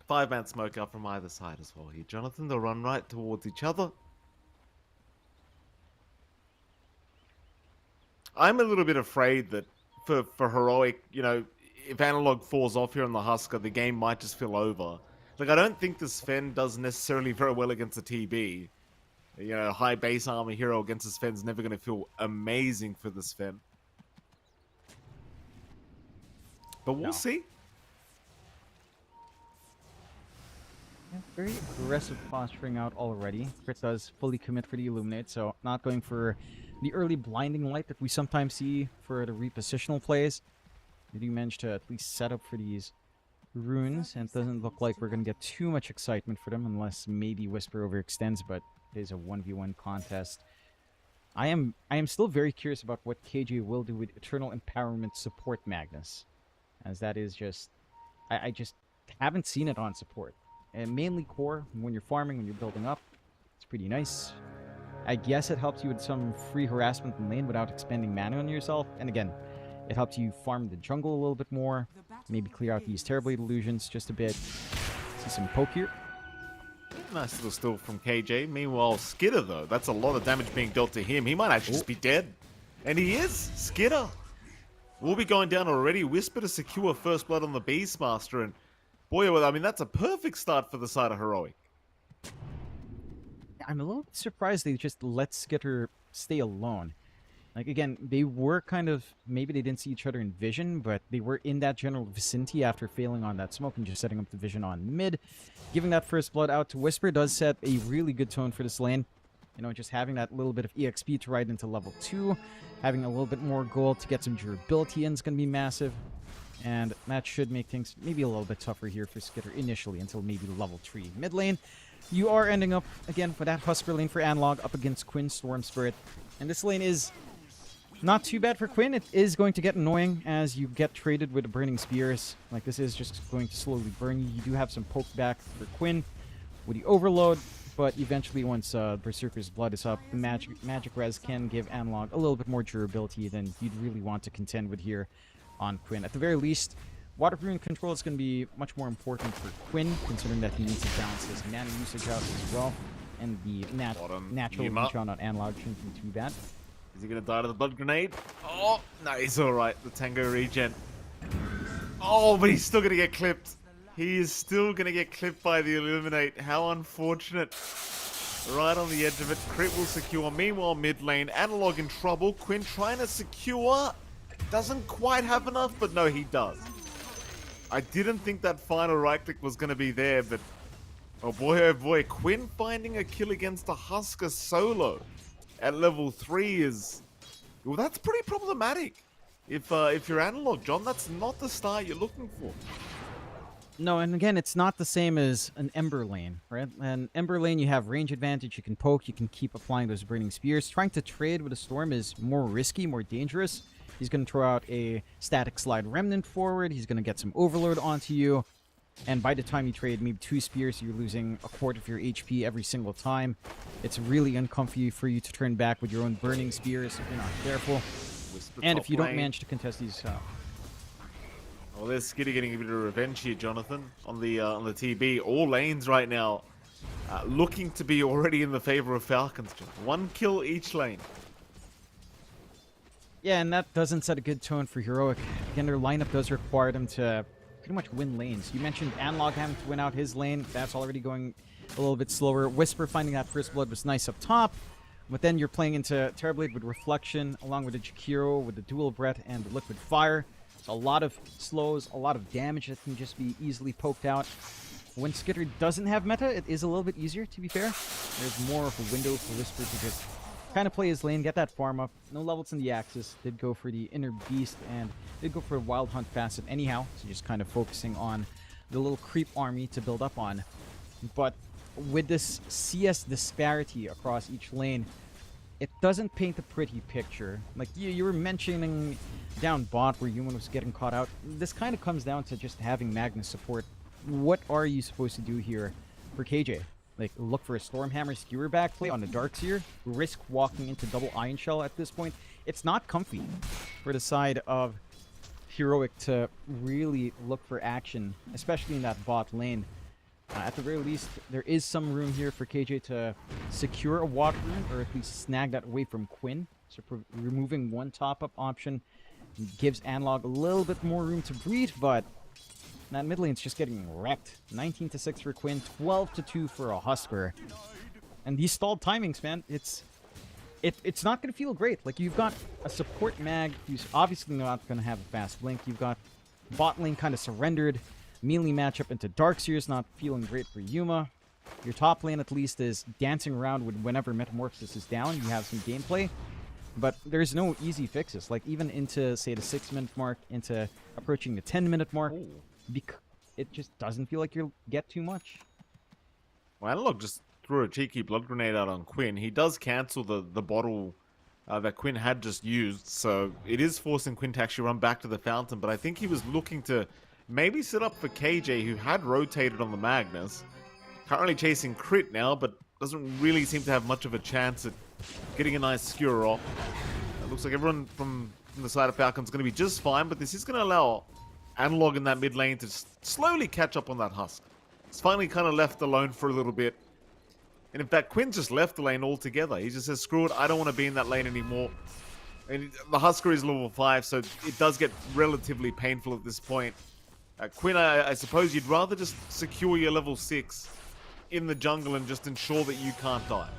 5-man smoke out from either side as well here. Jonathan, they'll run right towards each other. I'm a little bit afraid that for Heroic, you know, if Analog falls off here on the Husker, the game might just feel over. Like, I don't think the Sven does necessarily very well against the TB. You know, high base armor hero against a Sven's never going to feel amazing for the Sven. But we'll see. Yeah, very aggressive posturing out already. Crit does fully commit for the Illuminate, so not going for the early blinding light that we sometimes see for the repositional plays. They do manage to at least set up for these runes, and it doesn't look like we're going to get too much excitement for them unless maybe Whisper overextends, but it is a 1v1 contest. I am still very curious about what KJ will do with Eternal Empowerment support Magnus, as that is just... I just haven't seen it on support. And mainly core, when you're farming, when you're building up, it's pretty nice. I guess it helps you with some free harassment in lane without expending mana on yourself. And again, it helps you farm the jungle a little bit more. Maybe clear out these Terrorblade illusions just a bit. See some poke here. Nice little steal from KJ. Meanwhile, Skitter, though, that's a lot of damage being dealt to him. He might actually just be dead. And he is. Skitter will be going down already. Whisper to secure first blood on the Beastmaster. And boy, well, I mean, that's a perfect start for the side of Heroic. I'm a little bit surprised they just let Skitter stay alone. Like, again, they were kind of... Maybe they didn't see each other in vision, but they were in that general vicinity after failing on that smoke and just setting up the vision on mid. Giving that first blood out to Whisper does set a really good tone for this lane. You know, just having that little bit of EXP to ride into level 2. Having a little bit more gold to get some durability in is going to be massive. And that should make things maybe a little bit tougher here for Skitter initially until maybe level 3. Mid lane, you are ending up, again, with that Husker lane for Analog up against Quinn Storm Spirit. And this lane is not too bad for Quinn. It is going to get annoying as you get traded with the Burning Spears. Like, this is just going to slowly burn you. You do have some poke back for Quinn with the Overload, but eventually once Berserker's Blood is up, the magic res can give Analog a little bit more durability than you'd really want to contend with here on Quinn. At the very least, Water Rune control is going to be much more important for Quinn, considering that he needs to balance his mana usage out as well. And the natural reach on Analog shouldn't be too bad. Is he going to die to the blood grenade? Oh, no, he's alright. The Tango regen. Oh, but he's still going to get clipped. He is still going to get clipped by the Illuminate. How unfortunate. Right on the edge of it. Crit will secure. Meanwhile, mid lane, Analog in trouble. Quinn trying to secure. Doesn't quite have enough, but no, he does. I didn't think that final right click was going to be there, but oh boy, Quinn finding a kill against a Husker solo at level 3 is... Well, that's pretty problematic. If you're Analog, John, that's not the start you're looking for. No, and again, it's not the same as an Ember lane, right? And Ember lane, you have range advantage, you can poke, you can keep applying those Burning Spears. Trying to trade with a Storm is more risky, more dangerous. He's going to throw out a static slide remnant forward. He's going to get some overload onto you. And by the time you trade maybe 2 spears, you're losing a quarter of your HP every single time. It's really uncomfy for you to turn back with your own burning spears if you're not careful. And if you don't manage to contest these... Well, there's Skitty getting a bit of revenge here, Jonathan, on the TB. All lanes right now looking to be already in the favor of Falcons. 1 kill each lane. Yeah, and that doesn't set a good tone for Heroic. Again, their lineup does require them to pretty much win lanes. You mentioned Analog having to win out his lane. That's already going a little bit slower. Whisper finding that first blood was nice up top. But then you're playing into Terrorblade with Reflection, along with the Jakiro, with the Dual Breath, and the Liquid Fire. It's a lot of slows, a lot of damage that can just be easily poked out. When Skitter doesn't have meta, it is a little bit easier, to be fair. There's more of a window for Whisper to just kind of play his lane, get that farm up. No levels in the Axis. Did go for the Inner Beast and did go for a Wild Hunt facet anyhow. So just kind of focusing on the little creep army to build up on. But with this CS disparity across each lane, it doesn't paint a pretty picture. Like you were mentioning down bot where Human was getting caught out. This kind of comes down to just having Magnus support. What are you supposed to do here for KJ? Like, look for a Stormhammer Skewer back play on the Darkseer, risk walking into double Iron Shell at this point. It's not comfy for the side of Heroic to really look for action, especially in that bot lane. At the very least, there is some room here for KJ to secure a Water Rune, or at least snag that away from Quinn. So removing one top-up option gives Analog a little bit more room to breathe, but that mid lane's just getting wrecked. 19-6 for Quinn, 12-2 for a Husker. And these stalled timings, man, it's not going to feel great. Like, you've got a support mag who's obviously not going to have a fast blink. You've got bot lane kind of surrendered. Melee matchup into Darkseer's not feeling great for Yuma. Your top lane, at least, is dancing around with whenever Metamorphosis is down. You have some gameplay. But there's no easy fixes. Like, even into, say, the 6-minute mark, into approaching the 10-minute mark, it just doesn't feel like you'll get too much. Well, Analog just threw a cheeky blood grenade out on Quinn. He does cancel the bottle that Quinn had just used, so it is forcing Quinn to actually run back to the fountain, but I think he was looking to maybe set up for KJ, who had rotated on the Magnus. Currently chasing Crit now, but doesn't really seem to have much of a chance at getting a nice skewer off. It looks like everyone from the side of Falcon's going to be just fine, but this is going to allow Analog in that mid lane to slowly catch up on that Husk. It's finally kind of left alone for a little bit. And in fact, Quinn just left the lane altogether. He just says, screw it, I don't want to be in that lane anymore. And the Husker is level 5, so it does get relatively painful at this point. Quinn, I suppose you'd rather just secure your level 6 in the jungle and just ensure that you can't die.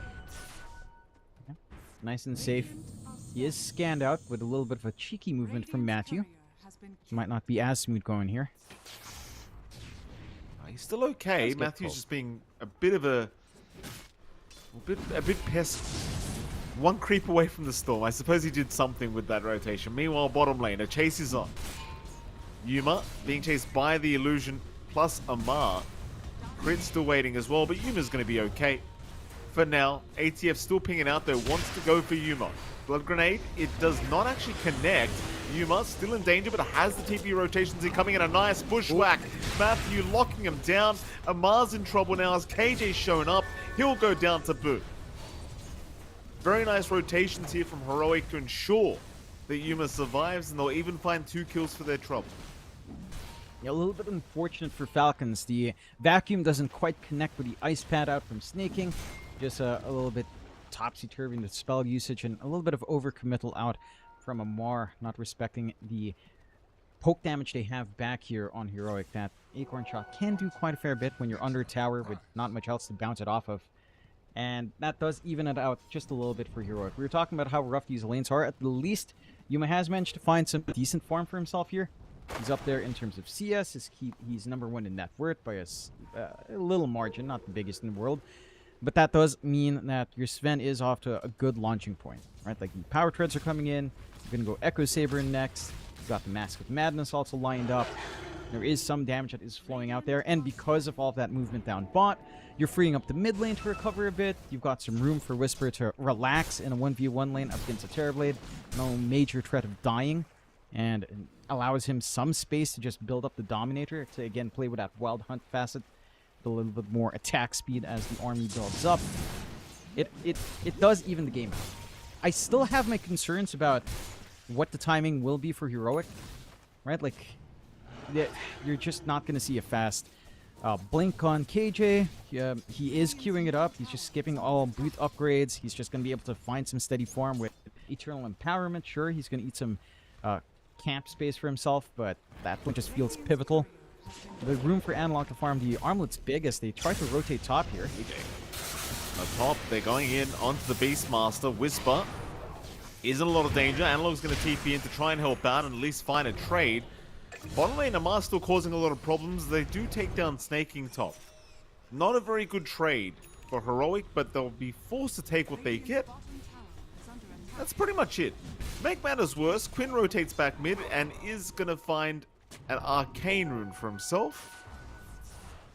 Okay. Nice and safe. He is scanned out with a little bit of a cheeky movement from Matthew. Might not be as smooth going here. He's still okay. Matthew's just being a bit of a bit pest. One creep away from the storm. I suppose he did something with that rotation. Meanwhile, bottom lane, a chase is on. Yuma being chased by the illusion plus Amar. Crit's still waiting as well, but Yuma's going to be okay. For now, ATF still pinging out there, wants to go for Yuma. Blood grenade, it does not actually connect. Yuma still in danger, but has the TP rotations in, coming in a nice bushwhack. Matthew locking him down. Amar's in trouble now as KJ's shown up. He'll go down to boot. Very nice rotations here from Heroic to ensure that Yuma survives, and they'll even find 2 kills for their trouble. Yeah, a little bit unfortunate for Falcons. The vacuum doesn't quite connect with the ice pad out from snaking. Just a little bit topsy-turvy in the spell usage, and a little bit of overcommittal out from Amar, not respecting the poke damage they have back here on Heroic. That Acorn Shot can do quite a fair bit when you're under tower with not much else to bounce it off of. And that does even it out just a little bit for Heroic. We were talking about how rough these lanes are. At the least, Yuma has managed to find some decent farm for himself here. He's up there in terms of CS. He's number 1 in net worth by a little margin, not the biggest in the world. But that does mean that your Sven is off to a good launching point, right? Like, the power treads are coming in. You're going to go Echo Saber next. You've got the Mask of Madness also lined up. There is some damage that is flowing out there. And because of all of that movement down bot, you're freeing up the mid lane to recover a bit. You've got some room for Whisper to relax in a 1v1 lane up against a Terrorblade. No major threat of dying. And it allows him some space to just build up the Dominator to, again, play with that Wild Hunt facet. A little bit more attack speed as the army builds up. It does even the game out. I still have my concerns about what the timing will be for Heroic, right? Like, you're just not going to see a fast blink on KJ. He is queuing it up. He's just skipping all boot upgrades. He's just going to be able to find some steady farm with Eternal Empowerment. Sure, he's going to eat some camp space for himself, but that one just feels pivotal. The room for Analog to farm the armlet's big as they try to rotate top here. Up top, they're going in onto the Beastmaster. Whisper is in a lot of danger. Analog's going to TP in to try and help out and at least find a trade. Bottom lane, Amar still causing a lot of problems. They do take down Snaking top. Not a very good trade for Heroic, but they'll be forced to take what they get. That's pretty much it. To make matters worse, Quinn rotates back mid and is going to find an Arcane rune for himself.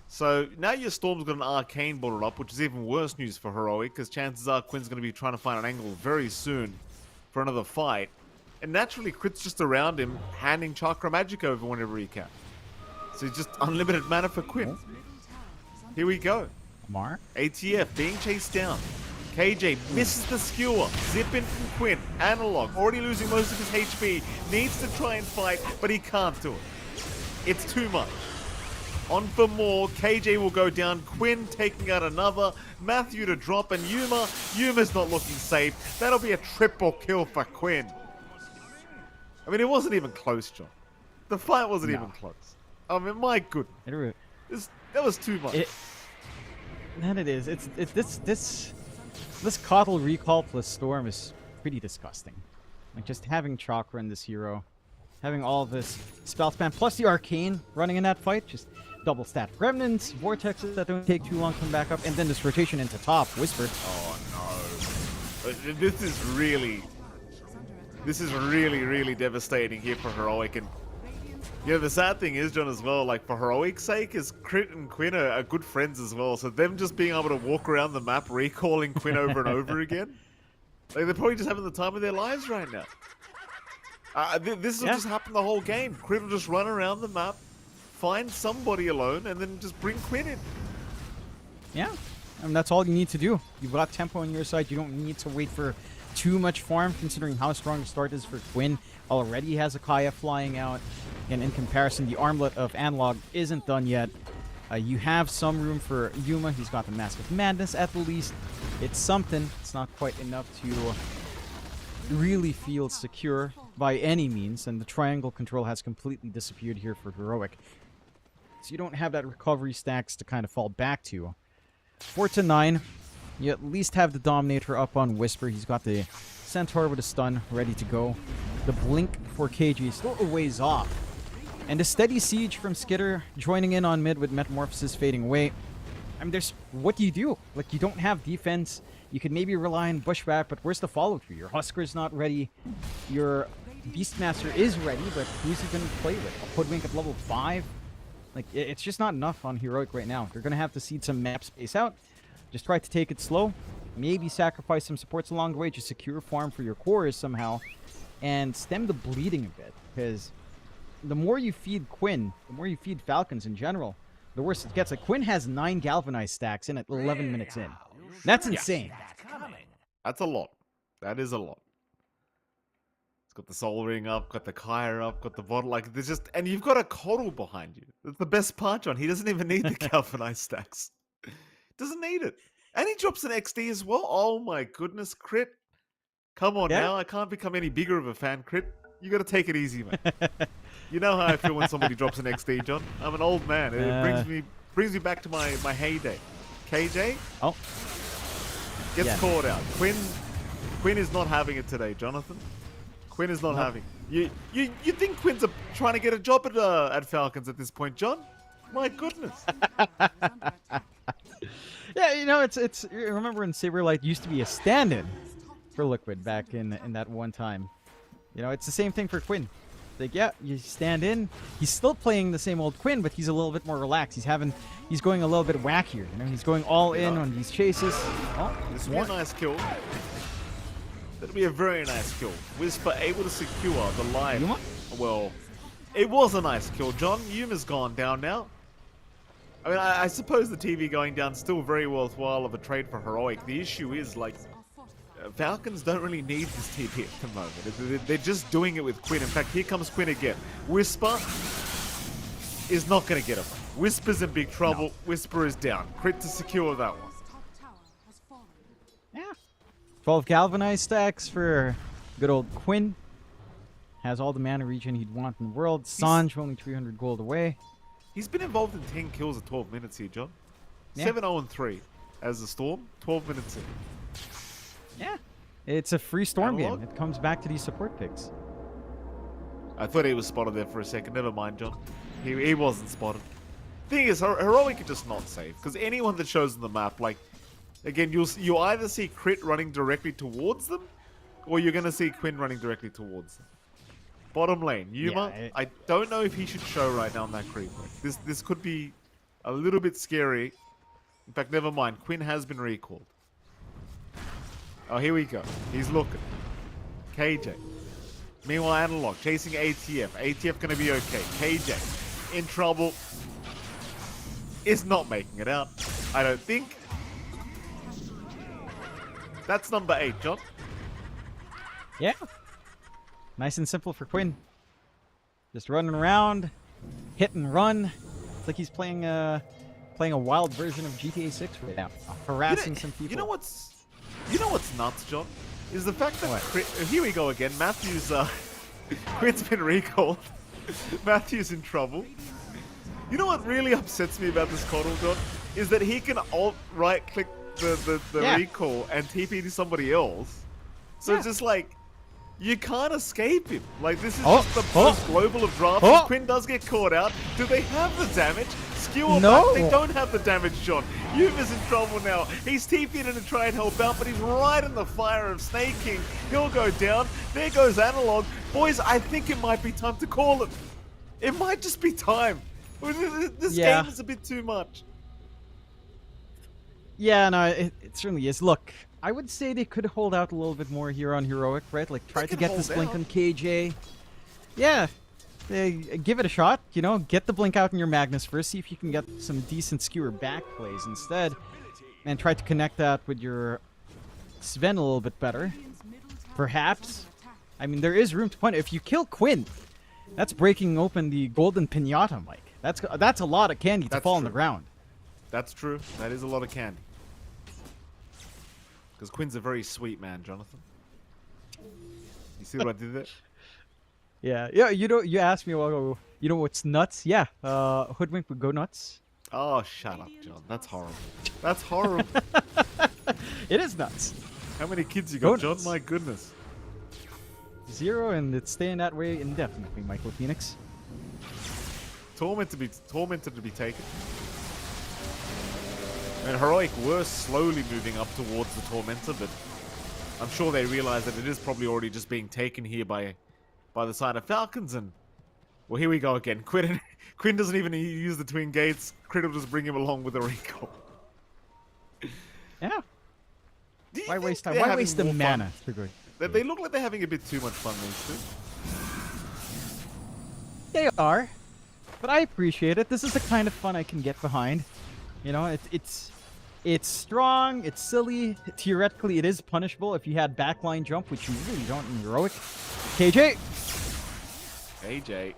So now your Storm's got an Arcane bottled up, which is even worse news for Heroic, because chances are Quinn's going to be trying to find an angle very soon for another fight. And naturally, Crit's just around him, handing Chakra Magic over whenever he can. So just unlimited mana for Quinn. Here we go. Amar. ATF being chased down. KJ misses the skewer. Zip in from Quinn. Analog already losing most of his HP. Needs to try and fight, but he can't do it. It's too much. On for more. KJ will go down. Quinn taking out another. Matthew to drop, and Yuma's not looking safe. That'll be a triple kill for Quinn. I mean, it wasn't even close, John. The fight wasn't even close. I mean, my goodness. That was too much. That it is. This This Coddle recall plus Storm is pretty disgusting. Like, just having Chakra in this hero, having all this spell spam, plus the Arcane running in that fight, just double stat Remnants, Vortexes that don't take too long to come back up, and then this rotation into top, Whisper. Oh no. This is really devastating here for Heroic. And yeah, the sad thing is, John, as well, like, for Heroic's sake, is Crit and Quinn are good friends as well. So them just being able to walk around the map recalling Quinn over and over again, like, they're probably just having the time of their lives right now. This will just happen the whole game. Quinn will just run around the map, find somebody alone, and then just bring Quinn in. Yeah, I mean, that's all you need to do. You've got tempo on your side. You don't need to wait for too much farm, considering how strong the start is for Quinn. Already has a Kaya flying out, and in comparison, the armlet of Analog isn't done yet. You have some room for Yuma. He's got the Mask of Madness at the least. It's something. It's not quite enough to really feel secure by any means, and the triangle control has completely disappeared here for Heroic. So you don't have that recovery stacks to kind of fall back to. 4 to 9. You at least have the Dominator up on Whisper. He's got the Centaur with a stun ready to go. The Blink for KG is still a ways off. And a steady siege from Skitter joining in on mid with Metamorphosis fading away. I mean, what do you do? Like, you don't have defense. You could maybe rely on Bushwhack, but where's the follow-through? Your Husker's not ready. Your Beastmaster is ready, but who's he going to play with? A Hoodwink at level 5? Like, it's just not enough on Heroic right now. They're going to have to seed some map space out. Just try to take it slow. Maybe sacrifice some supports along the way. Just secure farm for your cores somehow. And stem the bleeding a bit. Because the more you feed Quinn, the more you feed Falcons in general, the worse it gets. Like, Quinn has 9 Galvanized stacks in at 11 minutes in. That's insane. That's a lot. That is a lot. It's got the Soul Ring up, got the Kaya up, got the bottle. Like, there's just... And you've got a Coddle behind you. That's the best part, John. He doesn't even need the Galvanized stacks. Doesn't need it. And he drops an XD as well. Oh my goodness, Crit. Come on now. I can't become any bigger of a fan, Crit. You got to take it easy, man. You know how I feel when somebody drops an XD, John. I'm an old man. It brings me back to my heyday. KJ? Oh. Gets caught out. Quinn is not having it today, Jonathan. Quinn is not having it. You think Quinn's trying to get a job at Falcons at this point, John? My goodness. Yeah, you know, it's. Remember when Saberlight used to be a stand-in for Liquid back in that one time? You know, it's the same thing for Quinn. Like, yeah, you stand in. He's still playing the same old Quinn, but he's a little bit more relaxed. He's going a little bit wackier. You know, he's going all in on these chases. Oh, this will be a nice kill. That'll be a very nice kill. Whisper able to secure the line. Yuma? Well, it was a nice kill, John. Yuma's gone down now. I mean, I suppose the TV going down is still very worthwhile of a trade for Heroic. The issue is, like, Falcons don't really need this TP at the moment. They're just doing it with Quinn. In fact, here comes Quinn again. Whisper is not going to get him. Whisper's in big trouble. No. Whisper is down. Crit to secure that one. Yeah. 12 Galvanized stacks for good old Quinn. Has all the mana regen he'd want in the world. Sanj only 300 gold away. He's been involved in 10 kills at 12 minutes here, John. Yeah. 7-0-3 as the Storm. 12 minutes in. Yeah. It's a free Storm game. It comes back to these support picks. I thought he was spotted there for a second. Never mind, John. He wasn't spotted. Thing is, Heroic are just not safe. Because anyone that shows on the map, like, again, you'll either see Crit running directly towards them, or you're going to see Quinn running directly towards them. Bottom lane, Yuma, I don't know if he should show right now on that creep. Like, this could be a little bit scary. In fact, never mind. Quinn has been recalled. Oh, here we go. He's looking. KJ. Meanwhile, Analog chasing ATF. ATF going to be okay. KJ in trouble. Is not making it out. I don't think. That's number 8, John. Yeah. Nice and simple for Quinn. Just running around, hit and run. It's like he's playing a wild version of GTA 6 right now, harassing some people. You know what's nuts, John? Is the fact that here we go again. Matthews, Quinn's been recalled. Matthews in trouble. You know what really upsets me about this Coddle, John? Is that he can alt right click the Yeah. recall and TP to somebody else. So Yeah. it's just like, you can't escape him. Like, this is Oh, just the oh, most global of drafts. oh. Quinn does get caught out. Do they have the damage? Skew or No. back, they don't have the damage, John. Yuma's in trouble now. He's TP'd in to try and help out, but he's right in the fire of Snake King. He'll go down. There goes Analog. Boys, I think it might be time to call it. It might just be time. This Yeah. game is a bit too much. Yeah, no, it certainly is. Look, I would say they could hold out a little bit more here on Heroic, right? Like, try to can get hold this blink out. on KJ. Yeah, give it a shot, you know? Get the blink out in your Magnus first, see if you can get some decent skewer back plays instead. And try to connect that with your Sven a little bit better. Perhaps. I mean, there is room to punt. If you kill Quinn, that's breaking open the golden pinata, Mike. That's a lot of candy to That's fall on the true. ground. That's true. That is a lot of candy. Because Quinn's a very sweet man, Jonathan. You see what I did there? Yeah. You asked me, well, you know what's nuts? Yeah, Hoodwink would go nuts. Oh, shut up, John. That's horrible. That's horrible. It is nuts. How many kids you Go got, John? nuts. My goodness. 0, and it's staying that way indefinitely, Michael Phoenix. Tormented to be taken. And Heroic were slowly moving up towards the Tormentor, but I'm sure they realize that it is probably already just being taken here by the side of Falcons, and well, here we go again. Quinn doesn't even use the twin gates. Crit will just bring him along with a recall. Yeah. Do you Why think waste time? they're Why having waste the more fun? mana? To go? They look like they're having a bit too much fun, these two. They are, but I appreciate it. This is the kind of fun I can get behind. You know, it's strong, it's silly. Theoretically, it is punishable if you had backline jump, which you really don't in Heroic. KJ. AJ.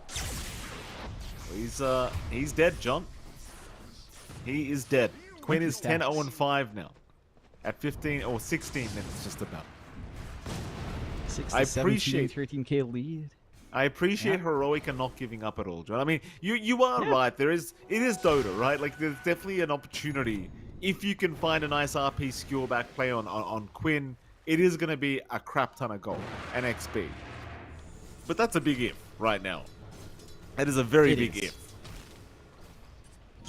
He's dead, John. He is dead. Quinn is 10-0-5 now. At 15 or 16 minutes, just about. 6 I to 17, appreciate 13k lead. I appreciate Heroic and not giving up at all, John. I mean, you are right. It is Dota, right? Like, there's definitely an opportunity. If you can find a nice RP skewer back play on Quinn, it is going to be a crap ton of gold and XP. But that's a big if right now. That is a very big if.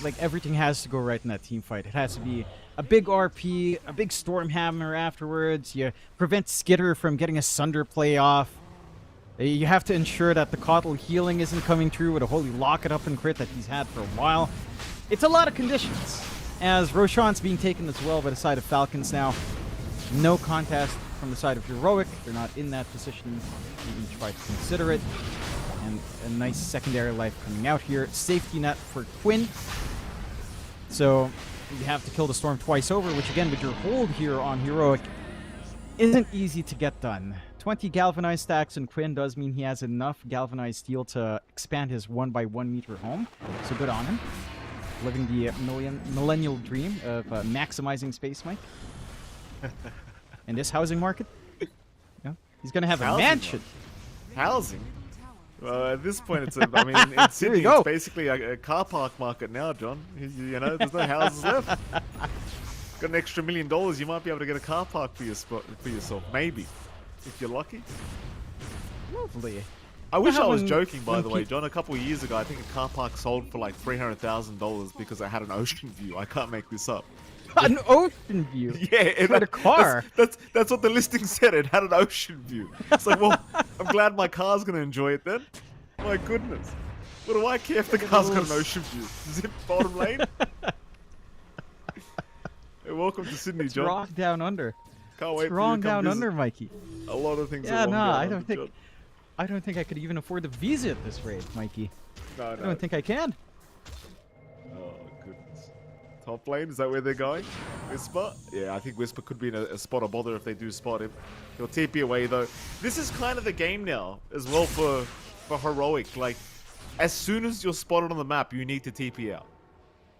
Like, everything has to go right in that team fight. It has to be a big RP, a big Stormhammer afterwards. You prevent Skitter from getting a Sunder play off. You have to ensure that the Kotl healing isn't coming through with a holy lock it up and crit that he's had for a while. It's a lot of conditions. As Roshan's being taken as well by the side of Falcons now. No contest from the side of Heroic. They're not in that position. Even try to consider it. And a nice secondary life coming out here. Safety net for Quinn. So you have to kill the Storm twice over, which again, with your hold here on Heroic, isn't easy to get done. 20 galvanized stacks, and Quinn does mean he has enough galvanized steel to expand his 1x1 meter home. So good on him. Living the millennial dream of maximizing space, Mike. In this housing market. Yeah. He's going to have a Housing mansion. Housing? Well, at this point, it's I mean, in Sydney, go. it's basically a car park market now, John. You know, there's no houses left. Got an extra $1 million, you might be able to get a car park for yourself, maybe, if you're lucky. Lovely. I wish I was when- joking, by when the way, peop- John. A couple of years ago, I think a car park sold for like $300,000 because it had an ocean view. I can't make this up. An ocean view. Yeah, it had a car. That's what the listing said. It had an ocean view. It's like, well, I'm glad my car's gonna enjoy it then. My goodness. What do I care if the car's got an ocean view? Is it bottom lane? Hey, welcome to Sydney, It's John. wrong down under. Can't wait It's for you wrong to come down visit. under, Mikey. A lot of things Yeah, are no, wrong down I under, don't think. John. I don't think I could even afford the visa at this rate, Mikey. No, I don't think I can. Oh, goodness. Top lane, is that where they're going? Whisper? Yeah, I think Whisper could be in a spot of bother if they do spot him. He'll TP away, though. This is kind of the game now, as well, for Heroic. Like, as soon as you're spotted on the map, you need to TP out.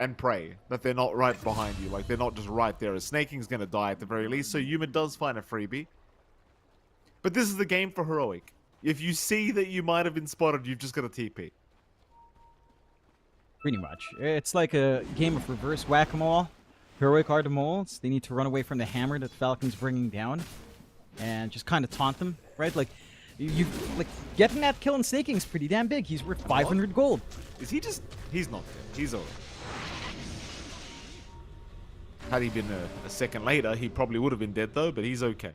And pray that they're not right behind you. Like, they're not just right there. Snaking's going to die at the very least, so Yuma does find a freebie. But this is the game for Heroic. If you see that you might have been spotted, you've just got to TP. Pretty much. It's like a game of reverse whack-a-mole. Heroic are the moles. They need to run away from the hammer that Falcon's bringing down, and just kind of taunt them, right? Like, you like getting that kill and snaking is pretty damn big. He's worth 500 gold. Is he just... He's not dead. He's over. Had he been a second later, he probably would have been dead though, but he's okay.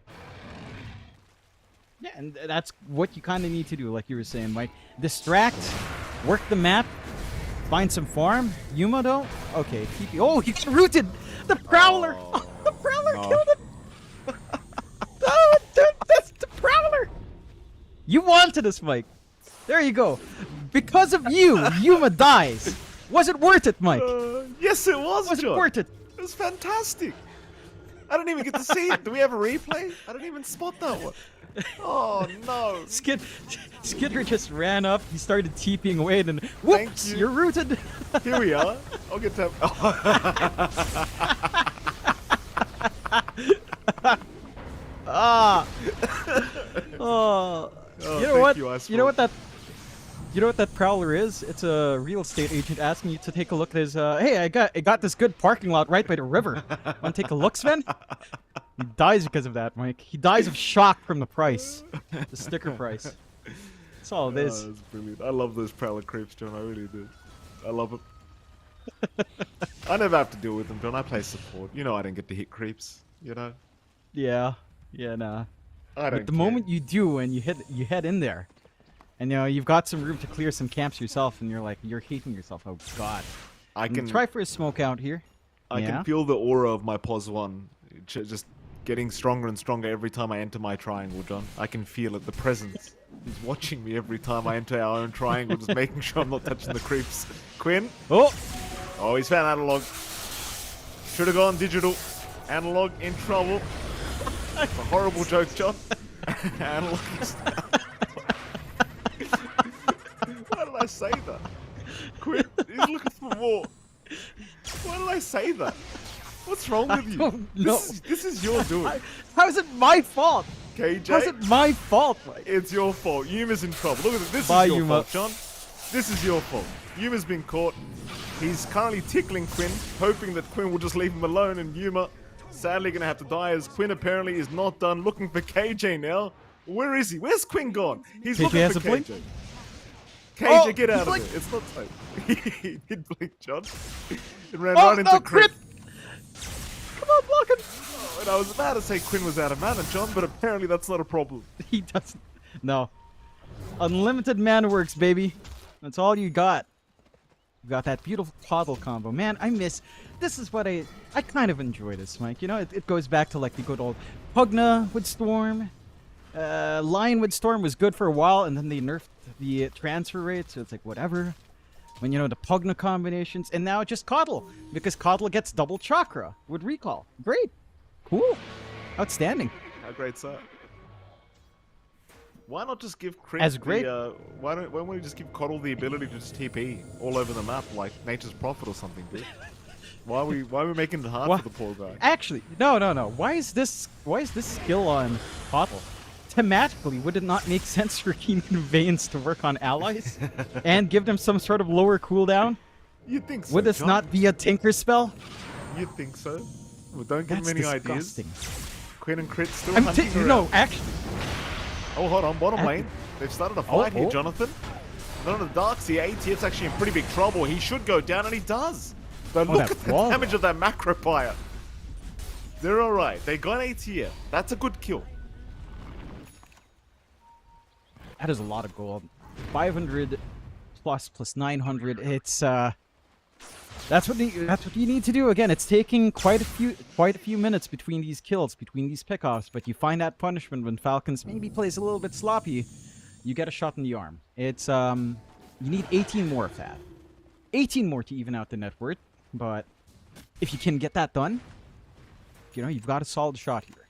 Yeah, and that's what you kind of need to do, like you were saying, Mike. Distract, work the map, find some farm. Yuma, though? Okay, TP. Oh, he got rooted! The Prowler! Oh, the Prowler no. killed him! Oh, dude, that's the Prowler! You wanted us, Mike. There you go. Because of you, Yuma dies. Was it worth it, Mike? Yes, it was, Was John. it worth it? It was fantastic. I don't even get to see it. Do we have a replay? I don't even spot that one. Oh, no. Skidder just ran up, he started TPing away, and then whoops, you. you're rooted. Here we are. I'll get to... Ah. Oh. You know what? You know what that... You know what that Prowler is? It's a real estate agent asking you to take a look at his, hey, I got this good parking lot right by the river. Want to take a look, Sven? He dies because of that, Mike. He dies of shock from the price. The sticker price. That's all it is. That's brilliant. I love those Prowler creeps, John. I really do. I love them. I never have to deal with them, John. I play support. You know I don't get to hit creeps, you know? Yeah. Yeah, nah. I don't But the care. moment you do and you head in there, and you know, you've got some room to clear some camps yourself, and you're hating yourself. Oh god. I can try for a smoke out here. I can feel the aura of my pos 1 just getting stronger and stronger every time I enter my triangle, John. I can feel it, the presence. He's watching me every time I enter our own triangle, just making sure I'm not touching the creeps. Quinn? Oh, he's found analog. Should have gone digital. Analog in trouble. It's a horrible joke, John. Analog is... Why did I say that? Quinn, he's looking for more. Why did I say that? What's wrong with you? This is your doing. How is it my fault? KJ? How's it my fault, Mike? It's your fault. Yuma's in trouble. Look at it. This Bye, is your Yuma. fault, John. This is your fault. Yuma's been caught. He's currently tickling Quinn, hoping that Quinn will just leave him alone, and Yuma sadly gonna have to die as Quinn apparently is not done looking for KJ now. Where is he? Where's Quinn gone? He's KJ looking has for a blink? KJ. KJ, Oh, get out of blink. there. It's not safe. He did blink, John. It ran Oh, right into no, Crit. Come on, block him. Oh, and I was about to say Quinn was out of mana, John, but apparently that's not a problem. He doesn't. No. Unlimited mana works, baby. That's all you got. You got that beautiful Coddle combo. Man, I miss... This is what I kind of enjoy this, Mike. You know, it goes back to like the good old Pugna with Storm. Lion with Storm was good for a while, and then they nerfed the transfer rate, so it's like whatever. When you know the Pugna combinations, and now just Coddle, because Coddle gets double chakra with recall. Great. Cool. Outstanding. How great's that? Why not just give Crit As great- why don't we just give Coddle the ability to just TP all over the map like Nature's Prophet or something, dude? Why are we making it hard Wha- for the poor guy? Actually, no. Why is this skill on Coddle? Thematically, would it not make sense for Keen Conveyance to work on allies and give them some sort of lower cooldown? You'd think so, Would this John. not be a Tinker spell? You'd think so. Well, don't give That's him any disgusting. ideas. Quinn and Crit still I'm hunting around. no, actually. Oh, hold on. Bottom At- lane. They've started a fight here, oh. Jonathan. None of the darks. The ATF's actually in pretty big trouble. He should go down, and he does. But look that at the wall. damage of that macro fire. They're all right. They got ATF. That's a good kill. That is a lot of gold. 500 plus 900. It's that's what you need to do. Again, it's taking quite a few minutes between these kills, between these pickoffs, but you find that punishment when Falcons maybe plays a little bit sloppy. You get a shot in the arm. It's you need 18 more of that. 18 more to even out the net worth, but if you can get that done, you know, you've got a solid shot here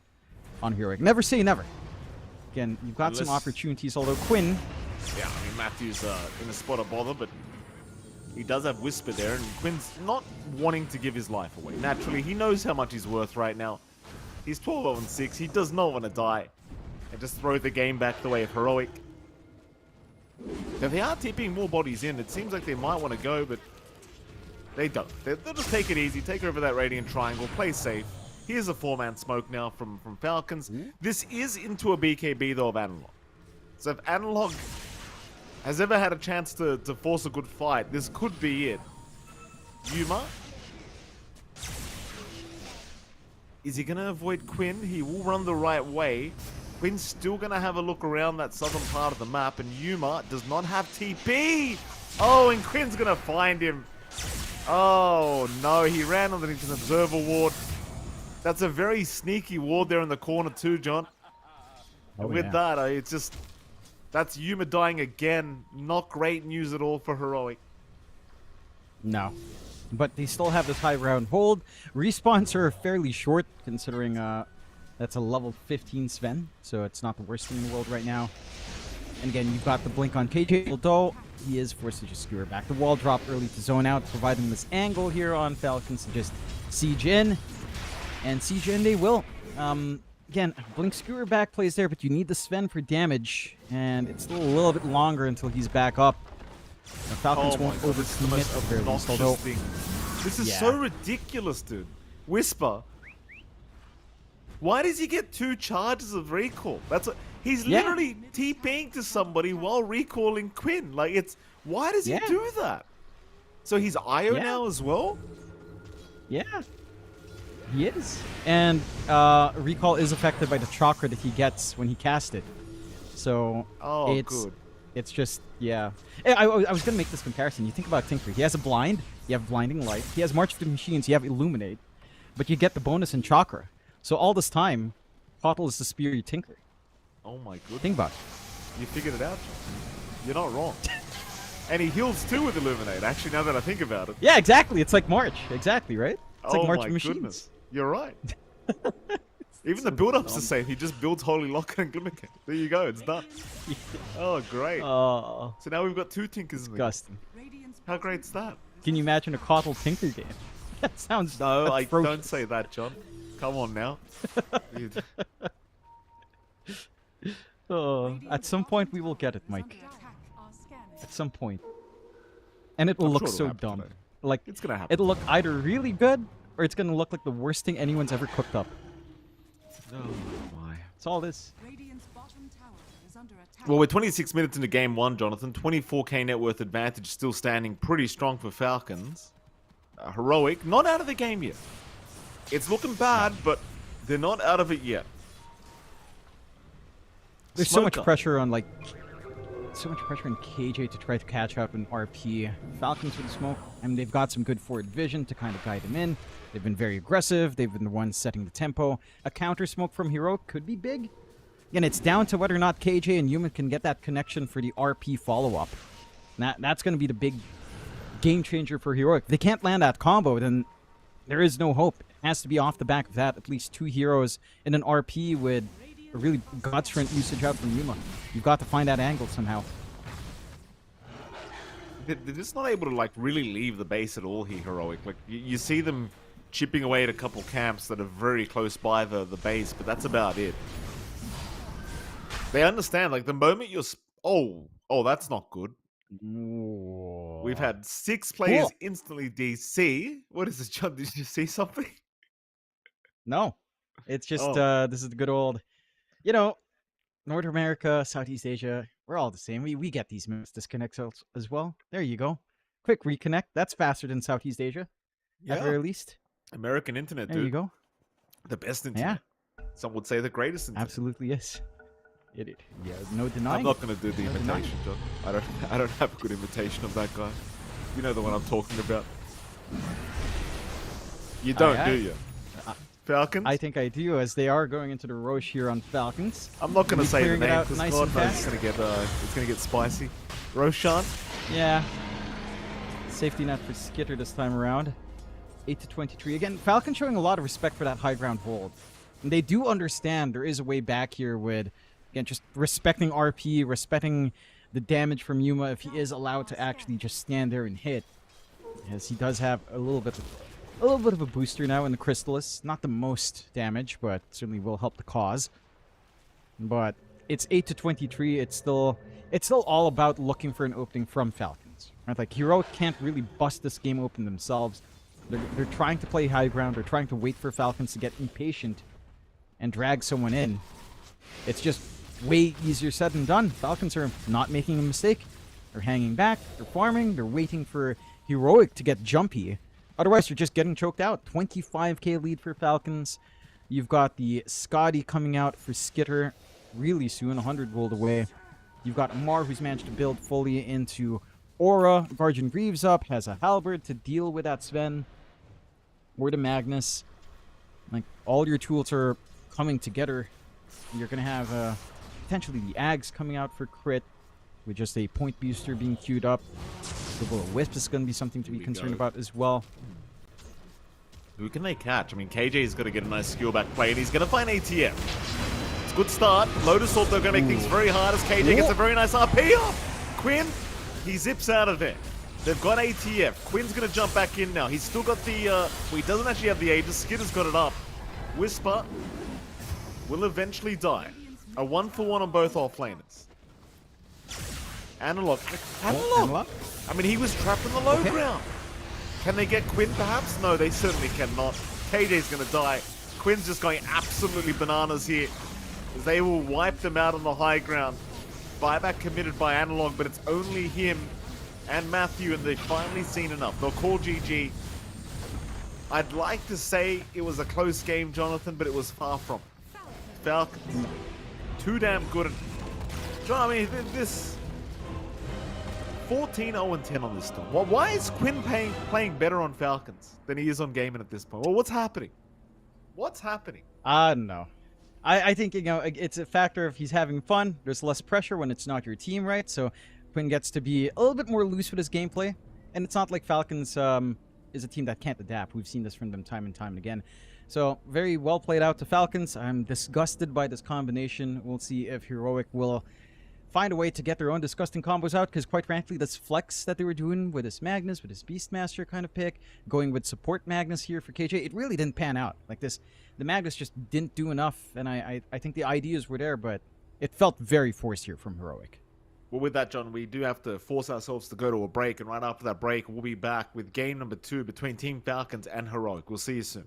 on Heroic. Never say never. Again, you've got some opportunities, although Quinn... Yeah, I mean, Matthew's in a spot of bother, but he does have Whisper there, and Quinn's not wanting to give his life away. Naturally, he knows how much he's worth right now. He's 12-6. He does not want to die and just throw the game back the way of Heroic. Now, they are tipping more bodies in. It seems like they might want to go, but They don't. They'll just take it easy, take over that Radiant Triangle, play safe. Here's a 4-man smoke now from Falcons. This is into a BKB, though, of Analog. So if Analog has ever had a chance to force a good fight, this could be it. Yuma. Is he going to avoid Quinn? He will run the right way. Quinn's still going to have a look around that southern part of the map, and Yuma does not have TP. Oh, and Quinn's going to find him. Oh, no, he ran underneath an observer ward. That's a very sneaky ward there in the corner too, John. Oh, and with yeah. that, it's just... That's Yuma dying again. Not great news at all for Heroic. No. But they still have this high round hold. Respawns are fairly short, considering that's a level 15 Sven, so it's not the worst thing in the world right now. And again, you've got the blink on KJ, although he is forced to just skewer back. The wall drop early to zone out, providing this angle here on Falcons to just siege in. And siege in they will. Again, blink skewer back plays there, but you need the Sven for damage, and it's still a little bit longer until he's back up. The Falcons won't overcommit at their least, although... This is so ridiculous, dude. Whisper. Why does he get 2 charges of recall? He's literally TPing to somebody while recalling Quinn. Like, it's... Why does he do that? So he's IO now as well? Yeah. He is. And recall is affected by the chakra that he gets when he casts it. So it's just, yeah. I was going to make this comparison. You think about Tinker. He has a blind. You have Blinding Light. He has March of the Machines. You have Illuminate. But you get the bonus in chakra. So all this time, Pottle is the spear you Tinker. Oh my goodness. Think about it. You figured it out, John. You're not wrong. And he heals too with Illuminate, actually, now that I think about it. Yeah, exactly. It's like March. Exactly, right? It's like March my of Machines. Goodness. You're right. Even the build-up's the same. He just builds Holy Locker and Glimmercake. There you go. It's done. Oh, great. Oh. So now we've got 2 Tinkers in the game. How great's that? Can you imagine a Cottle Tinker game? That sounds No, atrocious. don't say that, John. Come on now. Dude. Oh, at some point we will get it, Mike. At some point. And it will look so dumb. today. Like, It's gonna happen. it'll look either really good, or it's gonna look like the worst thing anyone's ever cooked up. Oh my. That's all this. Radiant's bottom tower is under attack. Well, we're 26 minutes into game 1, Jonathan. 24k net worth advantage still standing pretty strong for Falcons. Heroic, not out of the game yet. It's looking bad, but they're not out of it yet. There's so much Smoker. pressure on, like, so much pressure on KJ to try to catch up in RP. Falcons with the smoke, I mean, they've got some good forward vision to kind of guide him in. They've been very aggressive. They've been the ones setting the tempo. A counter smoke from Heroic could be big. Again, it's down to whether or not KJ and Human can get that connection for the RP follow-up. That's going to be the big game changer for Heroic. If they can't land that combo, then there is no hope. It has to be off the back of that. At least 2 heroes in an RP with a really God-strength usage out from Yuma. You've got to find that angle somehow. They're just not able to, like, really leave the base at all here, Heroic. Like, you see them chipping away at a couple camps that are very close by the base, but that's about it. They understand, like, the moment you're... Oh, that's not good. Ooh. We've had 6 players instantly DC. What is this, John? Did you see something? No. It's just, this is the good old... You know, North America, Southeast Asia, we're all the same. We get these disconnects as well. There you go. Quick reconnect. That's faster than Southeast Asia. At the very least. American internet, dude. There you go. The best internet. Yeah. Some would say the greatest internet. Absolutely is. Yeah, no denying. I'm not going to do the imitation, John. I don't have a good imitation of that guy. You know the one I'm talking about. You don't, do you? Falcons? I think I do, as they are going into the Roche here on Falcons. I'm not going to say the name because nice God knows it's going to get spicy. Roshan? Yeah. Safety net for Skitter this time around. 8-23. Again, Falcon showing a lot of respect for that high ground hold. And they do understand there is a way back here with, again, just respecting RP, respecting the damage from Yuma if he is allowed to actually just stand there and hit. As he does have a little bit of a booster now in the Crystallis. Not the most damage, but certainly will help the cause. But it's 8-23. It's still all about looking for an opening from Falcons. Falcons. Right? Like, Heroic can't really bust this game open themselves. They're trying to play high ground. They're trying to wait for Falcons to get impatient and drag someone in. It's just way easier said than done. Falcons are not making a mistake. They're hanging back. They're farming. They're waiting for Heroic to get jumpy. Otherwise, you're just getting choked out. 25k lead for Falcons. You've got the Scotty coming out for Skitter really soon, 100 gold away. You've got Amar, who's managed to build fully into Aura. Guardian Greaves up, has a Halberd to deal with that Sven. Or the Magnus. Like, all your tools are coming together. You're going to have potentially the Ags coming out for crit, with just a point booster being queued up. The Will of Wisp is going to be something to be concerned about as well. Who can they catch? I mean, KJ's got to get a nice skill back play, and he's going to find ATF. It's a good start. Lotus Orb, they're going to make things very hard as KJ gets a very nice RP off. Quinn, he zips out of there. They've got ATF. Quinn's going to jump back in now. He's still got the... well, he doesn't actually have the Aegis. Skitter's got it up. Whisper will eventually die. A 1-for-1 on both offlaners. Analog. Analog? I mean, he was trapped in the low ground. Can they get Quinn, perhaps? No, they certainly cannot. KJ's going to die. Quinn's just going absolutely bananas here, as they will wipe them out on the high ground. Buyback committed by Analog, but it's only him and Matthew, and they've finally seen enough. They'll call GG. I'd like to say it was a close game, Jonathan, but it was far from. Falcons, too damn good. John, I mean, this 14-0-10 on this storm. Well, why is Quinn playing better on Falcons than he is on Gaimin at this point? Well, what's happening? What's happening? I don't know. I think, you know, it's a factor of he's having fun. There's less pressure when it's not your team, right? So Quinn gets to be a little bit more loose with his gameplay. And it's not like Falcons is a team that can't adapt. We've seen this from them time and time again. So very well played out to Falcons. I'm disgusted by this combination. We'll see if Heroic will find a way to get their own disgusting combos out, because quite frankly, this flex that they were doing with this Magnus, with this Beastmaster kind of pick, going with support Magnus here for KJ, it really didn't pan out. Like this, the Magnus just didn't do enough, and I think the ideas were there, but it felt very forced here from Heroic. Well, with that, John, we do have to force ourselves to go to a break, and right after that break, we'll be back with game number 2 between Team Falcons and Heroic. We'll see you soon.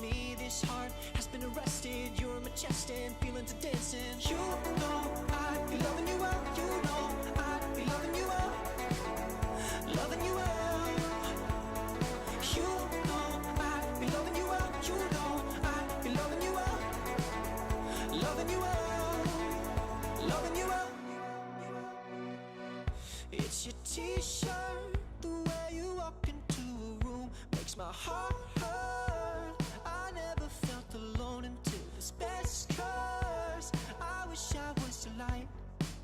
Me, this heart has been arrested. You're in my chest and feelings are dancing. You know I'd be loving you well. You know I'd be loving you well. Loving you well. You know I'd be loving you well. You know I'd be loving you well. Loving you well. Loving you well. It's your t-shirt, the my heart hurt. I never felt alone until this best curse. I wish I was your light.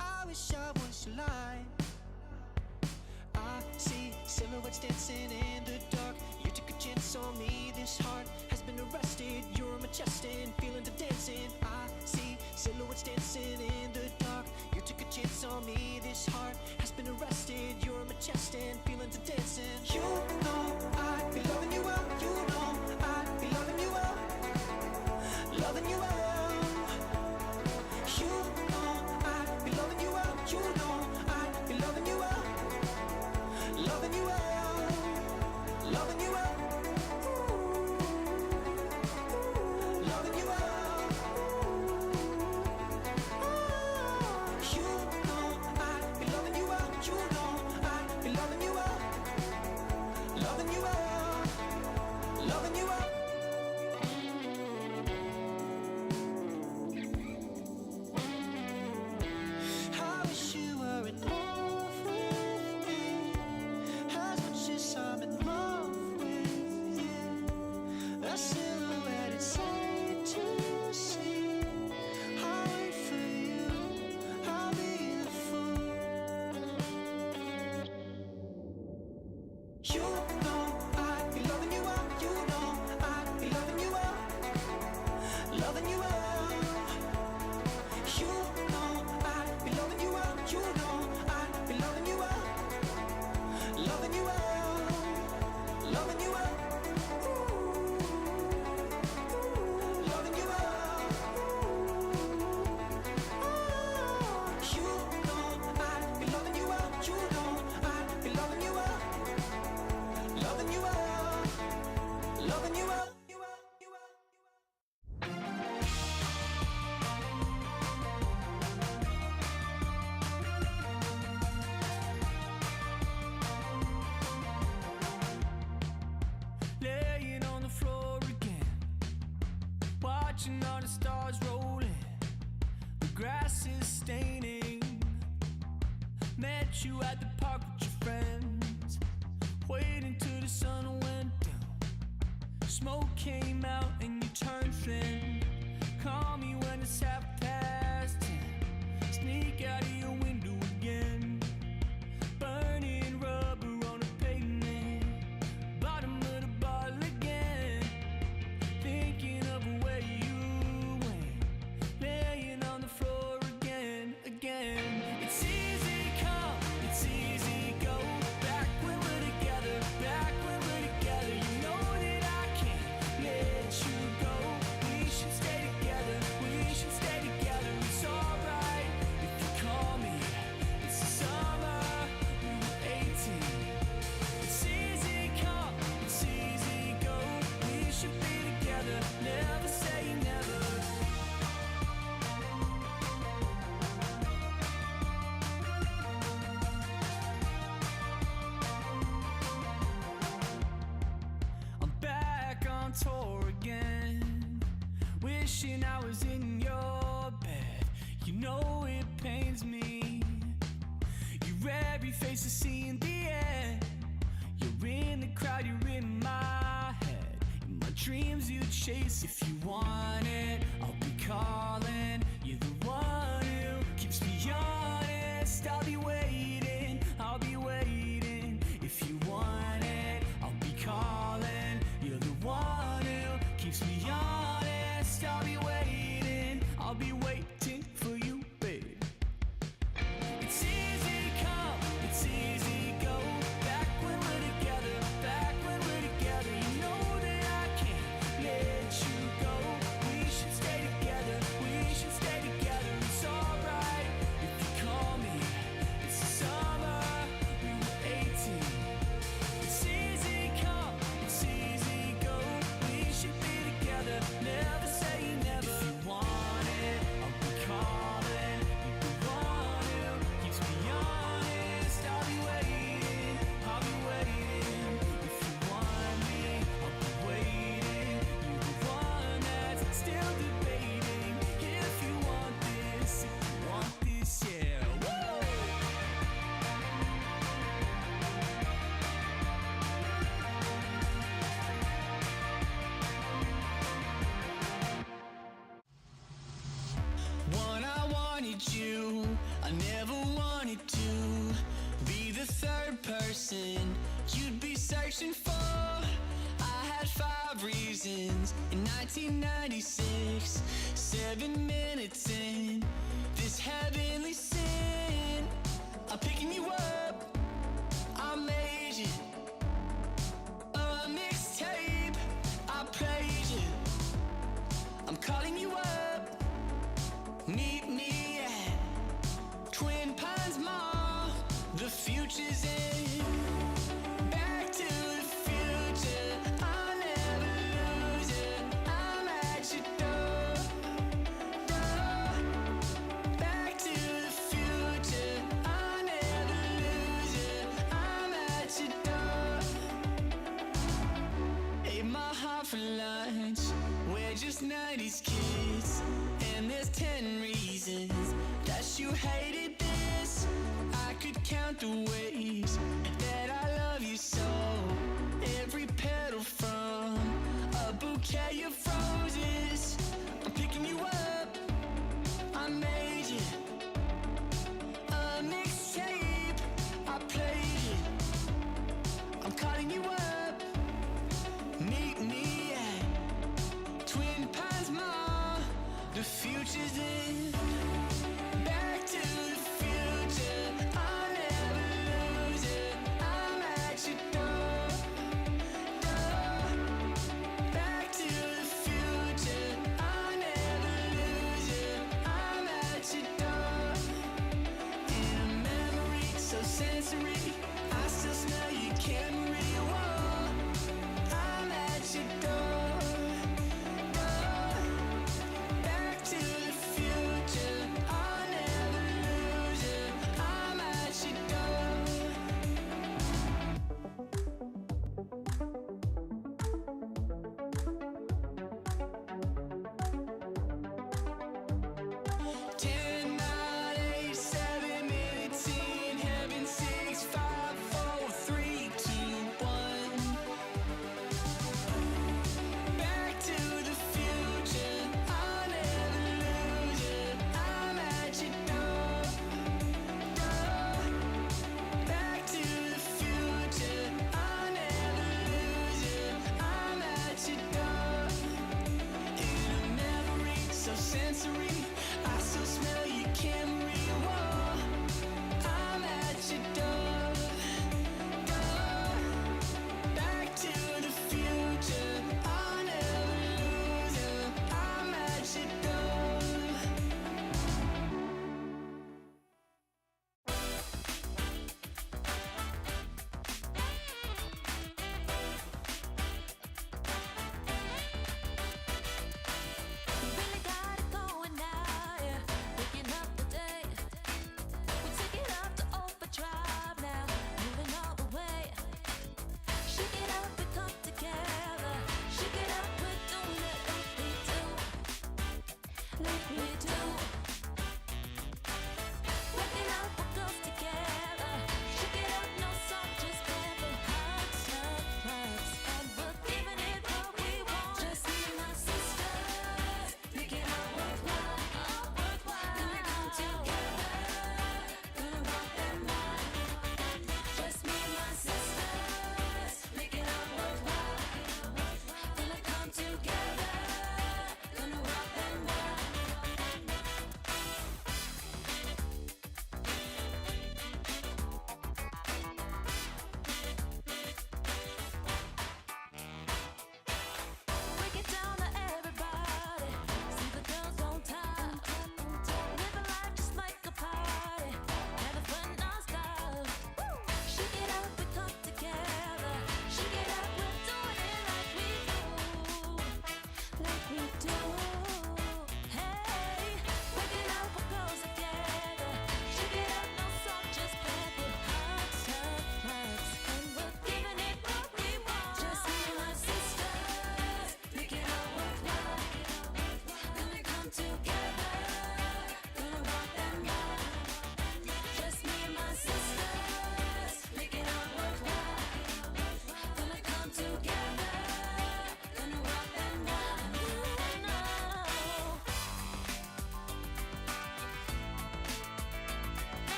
I wish I was your light. I see silhouettes dancing in the dark. You took a chance on me. This heart has been arrested. You're my chest and feeling the dancing. I see silhouettes dancing in the dark. You took a chance on me. This heart has been arrested. You're my chest and feeling the dancing. You know I'd be loving you well. You know I'd be loving you well. Loving you well. You know I'd be loving you well. You know I'd be loving you well. Loving you well. Loving you well. Loving you well. You know I'd be loving you well. You know I'd be loving you well. Loving you well. Loving you well. I wish you were in love with me as much as I'm in love with you. A silhouette inside to see. I'll wait for you. I'll be the fool. You know I'd be loving you well. You know I'd be loving you well. Loving you well. You know I'd be loving you well. You know I'd be loving you well. Loving you well. Loving you well. Loving you well. You know I'd be loving you well. You know I'd be loving you well. Loving you well. Loving you well. Laying on the floor again, watching all the stars rolling. The grass is staining. Met you at the park with your friends, waiting till the sun went down. Smoke came out and you turned thin. Call me when it's 10:30. Sneak out of your window again. Burning rubber on the pavement. Bottom of the bottle again. Thinking of where you went. Laying on the floor again, again. It's easy come, it's easy go. Back when we're together, back when we're together. You know that I can't let you go. We should stay together, we should stay together. It's alright if you call me. It's the summer, we were 18. It's easy come, it's easy go. We should be together, never say never. I'm back on tour again, wishing I was in your bed. You know it pains me. Your every face I see in the end. You're in the crowd, you're in my head. In my dreams you chase. If you want it, I'll be calling. You're the one who keeps me honest. I'll be waiting, I'll be waiting. If you want it, I'll be calling. You're the one who keeps me honest. I'll be waiting, I'll be waiting for you, babe. It's easy come, it's easy go. Back when we're together, back when we're together. You know that I can't let you go. We should stay together, we person you'd be searching for. I had 5 reasons in 1996, 7 minutes in this heavenly sin. I'm picking you up, I made you a mixtape, I played you. I'm calling you up, meet me at Twin Pines Mall. The future's in. Back to the future, I'll never lose it. I'm at your door, door. Back to the future, I'll never lose it. I'm at your door. Ate my heart for lunch. We're just 90s kids, and there's 10 reasons that you hated this. I could count the ways that I love you so. Every petal from a bouquet of roses. I'm picking you up, I made you a mixtape, I played you. I'm calling you up, meet me at Twin Pines Mall. The future's in. Back to the future, I'll never lose it. I'm at your door, door. Back to the future, I'll never lose it. I'm at your door. In a memory so sensory, I still smell your Camry. Whoa, I'm at your door, door. Back to the future, I'll never lose it. I'm at your door. Ten, nine, eight, 7 minutes in heaven, 6, 5, 4, 3, 2, 1. Back to the future, I'll never lose it. I'm at your door, door. Back to the future, I'll never lose it. I'm at your door. In a memory so sensory, I still smell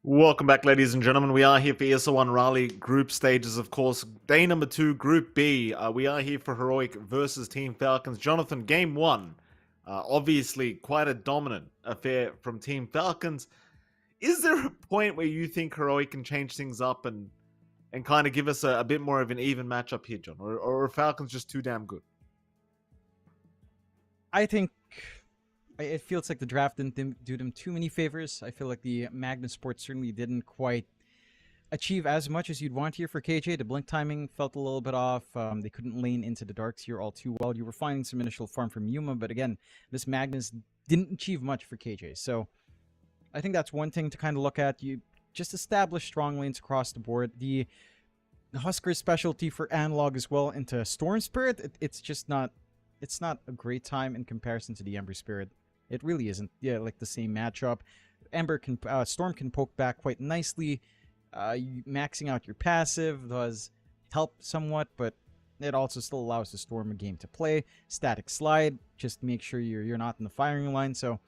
Welcome back, ladies and gentlemen. We are here for ESL One Raleigh group stages, of course. Day number 2, Group B. We are here for Heroic versus Team Falcons. Jonathan, game 1. Obviously, quite a dominant affair from Team Falcons. Is there a point where you think Heroic can change things up and kind of give us a bit more of an even matchup here, John? Or are Falcons just too damn good? I think it feels like the draft didn't do them too many favors. I feel like the Magnus Sport certainly didn't quite achieve as much as you'd want here for KJ. The blink timing felt a little bit off. They couldn't lane into the darks here all too well. You were finding some initial farm from Yuma, but again, this Magnus didn't achieve much for KJ. So I think that's one thing to kind of look at. You just establish strong lanes across the board. The Husker's specialty for analog as well into Storm Spirit, it's just not... It's not a great time in comparison to the Ember Spirit. It really isn't. Yeah, like the same matchup. Storm can poke back quite nicely. Maxing out your passive does help somewhat, but it also still allows the Storm a game to play. Static slide, just make sure you're not in the firing line. So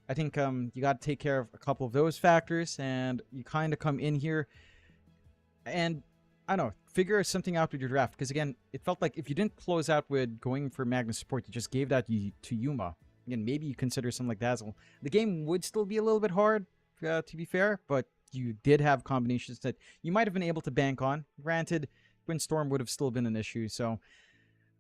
I think you got to take care of a couple of those factors, and you kind of come in here and I don't know, figure something out with your draft. Because again, it felt like if you didn't close out with going for Magnus support, you just gave that to Yuma. Again, maybe you consider something like Dazzle. The game would still be a little bit hard, to be fair, but you did have combinations that you might have been able to bank on. Granted, Twin Storm would have still been an issue, so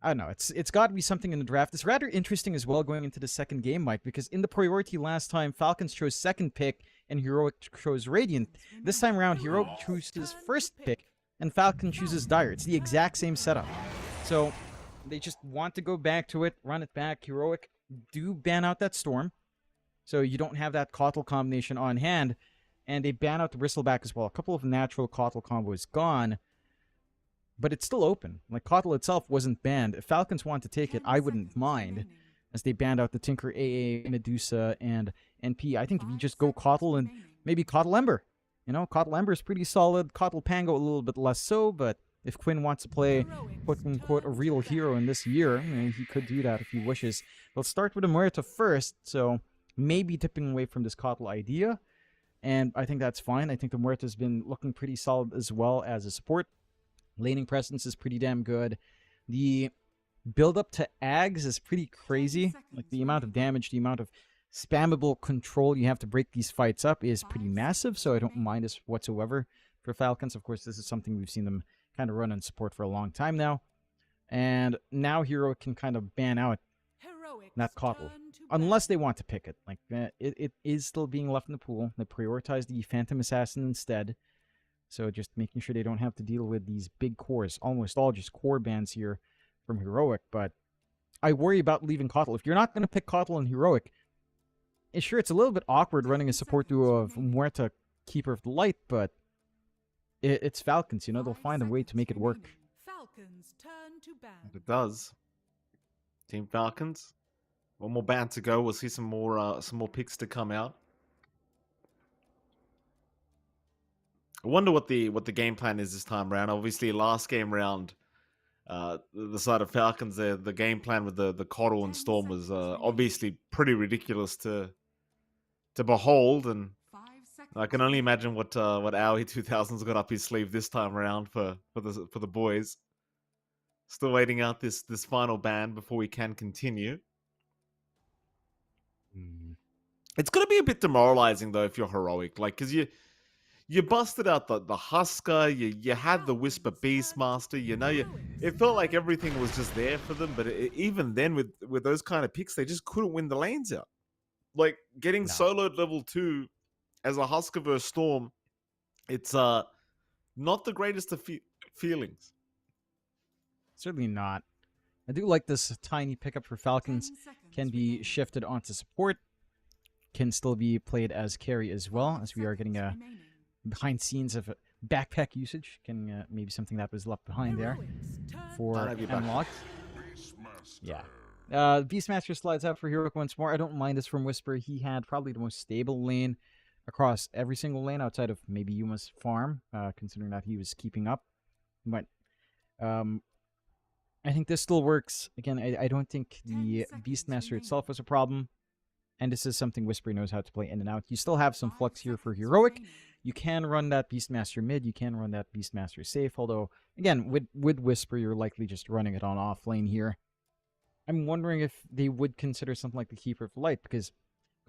I don't know. It's got to be something in the draft. It's rather interesting as well going into the second game, Mike, because in the priority last time, Falcons chose second pick and Heroic chose Radiant. This time around, Heroic chooses first pick and Falcon chooses Dire. It's the exact same setup. So they just want to go back to it, run it back. Heroic do ban out that Storm, so you don't have that Kotl combination on hand, and they ban out the Bristleback as well. A couple of natural Kotl combos gone, but it's still open. Like, Kotl itself wasn't banned. If Falcons want to take it, I wouldn't mind, as they banned out the Tinker, AA, Medusa, and NP. I think if you just go Kotl and maybe Kotl Ember. You know, Kotl Ember is pretty solid. Kotl Pango a little bit less so, but if Quinn wants to play, quote-unquote, a real hero in this year, he could do that if he wishes. They'll start with a Muerta first, so maybe tipping away from this Kotl idea, and I think that's fine. I think the Muerta's been looking pretty solid as well as a support. Laning presence is pretty damn good. The build-up to Ags is pretty crazy. Like, the amount of damage, the amount of spammable control you have to break these fights up is pretty massive, so I don't mind this whatsoever for Falcons. Of course, this is something we've seen them kind of run and support for a long time now. And now Hero can kind of ban out that Kotl, unless they want to pick it. Like, it is still being left in the pool. They prioritize the Phantom Assassin instead, so just making sure they don't have to deal with these big cores, almost all just core bans here from Heroic. But I worry about leaving Kotl. If you're not going to pick Kotl and Heroic, sure, it's a little bit awkward running a support duo of Muerta, Keeper of the Light, but it's Falcons, you know, they'll find a way to make it work. Falcons turn to ban. And it does. Team Falcons. One more ban to go. We'll see some more picks to come out. I wonder what the game plan is this time around. Obviously, last game round, the side of Falcons, the game plan with the Kotl and Storm was obviously pretty ridiculous to behold, and I can only imagine what Aoi 2000's got up his sleeve this time around for the boys. Still waiting out this final ban before we can continue. It's gonna be a bit demoralizing though if you're Heroic, like, because you busted out the Husker, you had the Whisper Beastmaster, you know, it felt like everything was just there for them, but even then with those kind of picks, they just couldn't win the lanes out. Like, getting soloed level 2 as a Husker versus Storm, it's not the greatest of feelings. Certainly not. I do like this tiny pickup for Falcons. Can be shifted onto support. Can still be played as carry as well, as we are getting a behind scenes of backpack usage. Can maybe something that was left behind there for unlocked. Yeah. Beastmaster slides out for Heroic once more. I don't mind this from Whisper. He had probably the most stable lane across every single lane outside of maybe Yuma's farm, considering that he was keeping up. But I think this still works. Again, I don't think the Beastmaster itself was a problem. And this is something Whisper knows how to play in and out. You still have some flux here for Heroic. You can run that Beastmaster mid. You can run that Beastmaster safe. Although, again, with Whisper, you're likely just running it on off lane here. I'm wondering if they would consider something like the Keeper of Light, because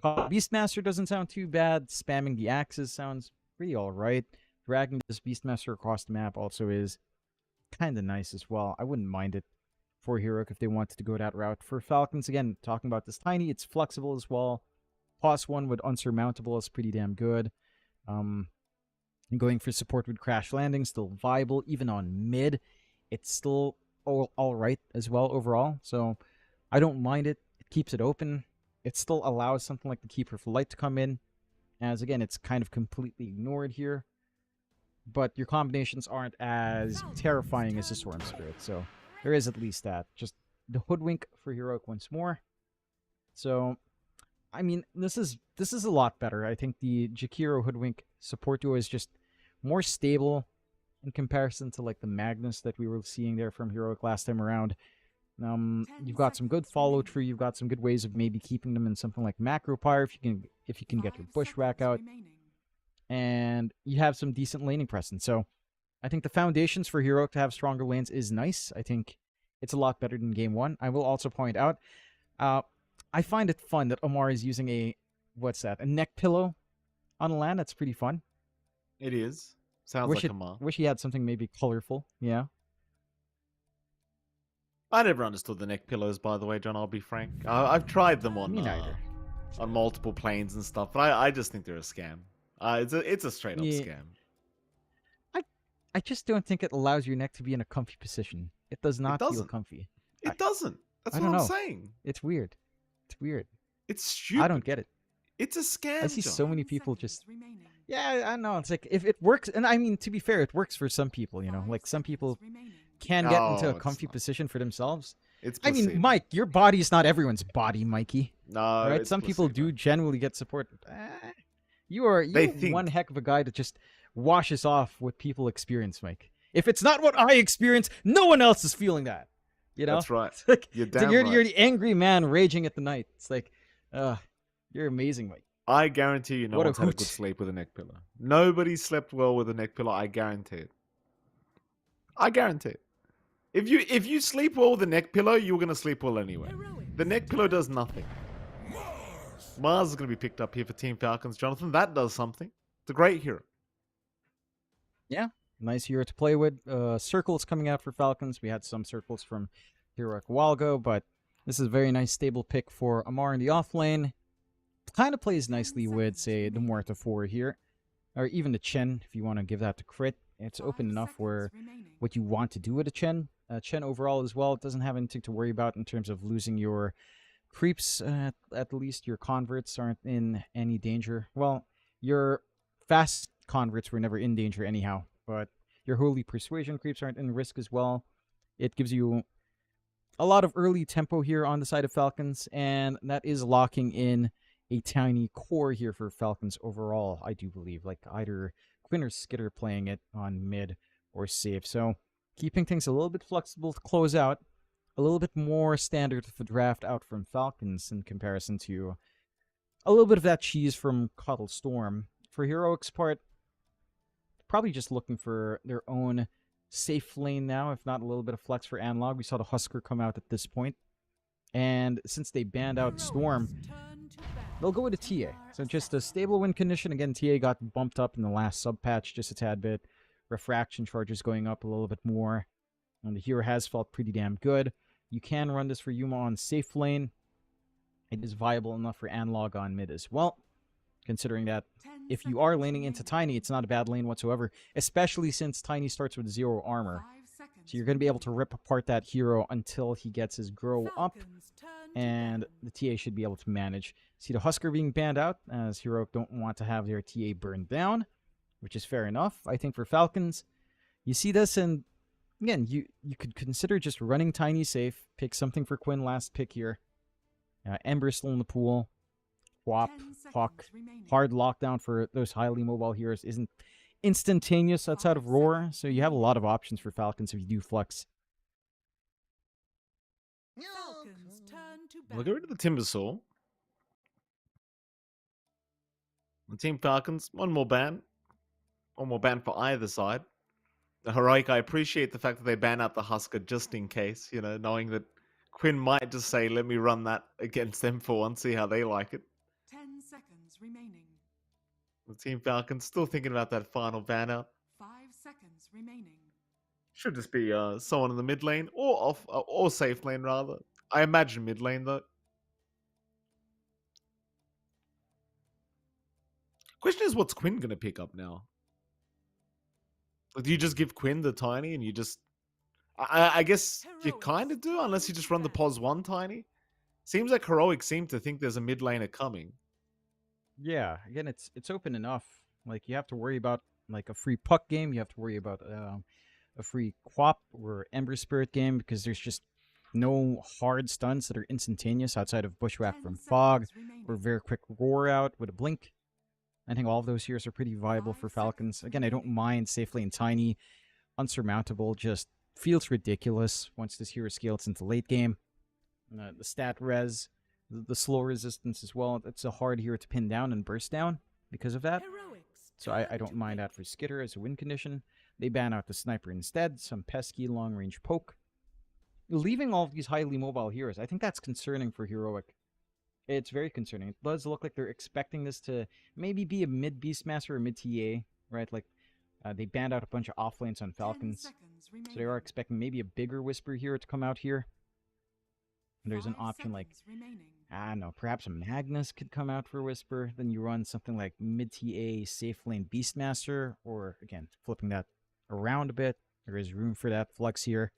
Beastmaster doesn't sound too bad. Spamming the axes sounds pretty alright. Dragging this Beastmaster across the map also is kind of nice as well. I wouldn't mind it for Heroic if they wanted to go that route. For Falcons, again, talking about this Tiny, it's flexible as well. Plus 1 with Unsurmountable is pretty damn good. Going for support with Crash Landing, still viable. Even on mid, it's still all right as well overall. So I don't mind it. It keeps it open. It still allows something like the Keeper of Light to come in, as again, it's kind of completely ignored here. But your combinations aren't as terrifying as the Storm Spirit, so there is at least that. Just the Hoodwink for Heroic once more. So, I mean, this is a lot better. I think the Jakiro Hoodwink support duo is just more stable in comparison to like the Magnus that we were seeing there from Heroic last time around. You've got some good follow through. You've got some good ways of maybe keeping them in something like Macro Pyre if you can get your Bushwhack out, and you have some decent laning presence. So I think the foundations for Heroic to have stronger lanes is nice. I think it's a lot better than Game 1. I will also point out, I find it fun that Omar is using a neck pillow on land. That's pretty fun. It is. Sounds Wish like Omar. Wish he had something maybe colorful. Yeah. I never understood the neck pillows, by the way, John. I'll be frank. I've tried them on Me neither. On multiple planes and stuff, but I just think they're a scam. It's a straight up scam. I just don't think it allows your neck to be in a comfy position. It does not feel comfy. It doesn't. That's what I'm saying. It's weird. It's weird. It's stupid. I don't get it. It's a scam. I see John. so many people just. Yeah, I know. It's like if it works, and I mean to be fair, it works for some people. You know, like some people can get into a comfy position for themselves. It's I mean, Mike, your body is not everyone's body, Mikey. No, right? Some people do genuinely get support. You're one heck of a guy that just washes off what people experience, Mike. If it's not what I experience, no one else is feeling that. You know? That's right. It's like, You're damn you're right. the angry man raging at the night. It's like, you're amazing, Mike. I guarantee you no What a one's had a hoot. good sleep with a neck pillow. Nobody slept well with a neck pillow. I guarantee it. I guarantee it. If you sleep well with a neck pillow, you're going to sleep well anyway. The neck pillow does nothing. Mars is going to be picked up here for Team Falcons. Jonathan, that does something. It's a great hero. Yeah, nice hero to play with. Circles coming out for Falcons. We had some circles from Heroic a while ago, but this is a very nice stable pick for Amar in the off lane. Kind of plays nicely with, say, the Muerta 4 here. Or even the Chen, if you want to give that to crit. It's open enough where what you want to do with a Chen. Chen overall as well, it doesn't have anything to worry about in terms of losing your creeps. At least your converts aren't in any danger. Well, your fast converts were never in danger anyhow, but your holy persuasion creeps aren't in risk as well. It gives you a lot of early tempo here on the side of Falcons, and that is locking in a tiny core here for Falcons overall, I do believe. Like either Quinn or Skitter playing it on mid or safe. So keeping things a little bit flexible to close out. A little bit more standard of the draft out from Falcons in comparison to a little bit of that cheese from Cuddle Storm. For Heroic's part, probably just looking for their own safe lane now, if not a little bit of flex for Analog. We saw the Husker come out at this point. And since they banned out Storm, they'll go with a TA. So just a stable win condition. Again, TA got bumped up in the last sub patch just a tad bit. Refraction charges going up a little bit more. And the hero has felt pretty damn good. You can run this for Yuma on safe lane. It is viable enough for Analog on mid as well. Considering that if you are laning into Tiny, it's not a bad lane whatsoever. Especially since Tiny starts with 0 armor. So you're going to be able to rip apart that hero until he gets his grow up. And the TA should be able to manage. See the Husker being banned out, as Heroic don't want to have their TA burned down, which is fair enough. I think for Falcons, you see this, and again, you could consider just running Tiny safe, pick something for Quinn last pick here. Ember still in the pool. Whop, Hawk, hard lockdown for those highly mobile heroes isn't instantaneous outside of Roar, so you have a lot of options for Falcons if you do flex. Falcons turn to We'll go into the Timbersaw. On Team Falcons, one more ban. One more ban for either side. The Heroic, I appreciate the fact that they ban out the Husker just in case, you know, knowing that Quinn might just say, let me run that against them for once, see how they like it. 10 seconds remaining. The Team Falcons still thinking about that final ban out. 5 seconds remaining. Should just be someone in the mid lane or safe lane rather. I imagine mid lane though. Question is, what's Quinn gonna pick up now? Like, do you just give Quinn the tiny and you just? I guess you kind of do, unless you just run the pos one tiny. Seems like Heroic seem to think there's a mid laner coming. Yeah, again, it's open enough. Like, you have to worry about like a free puck game. You have to worry about a free quap or Ember Spirit game because there's just no hard stuns that are instantaneous outside of Bushwhack from Fog or very quick roar out with a blink. I think all of those heroes are pretty viable for Falcons. Again, I don't mind safe lane tiny, unsurmountable, just feels ridiculous once this hero scales into late game. The stat res, the slow resistance as well. It's a hard hero to pin down and burst down because of that. So I don't mind that for Skitter as a win condition. They ban out the sniper instead, some pesky long-range poke. Leaving all of these highly mobile heroes, I think that's concerning for Heroic. It's very concerning. It does look like they're expecting this to maybe be a mid Beastmaster or mid TA, right? Like, they banned out a bunch of offlanes on Falcons. So they are expecting maybe a bigger Whisper hero to come out here. And there's an option like, I don't know, perhaps a Magnus could come out for Whisper. Then you run something like mid TA, safe lane Beastmaster, or again, flipping that around a bit. There is room for that flux here.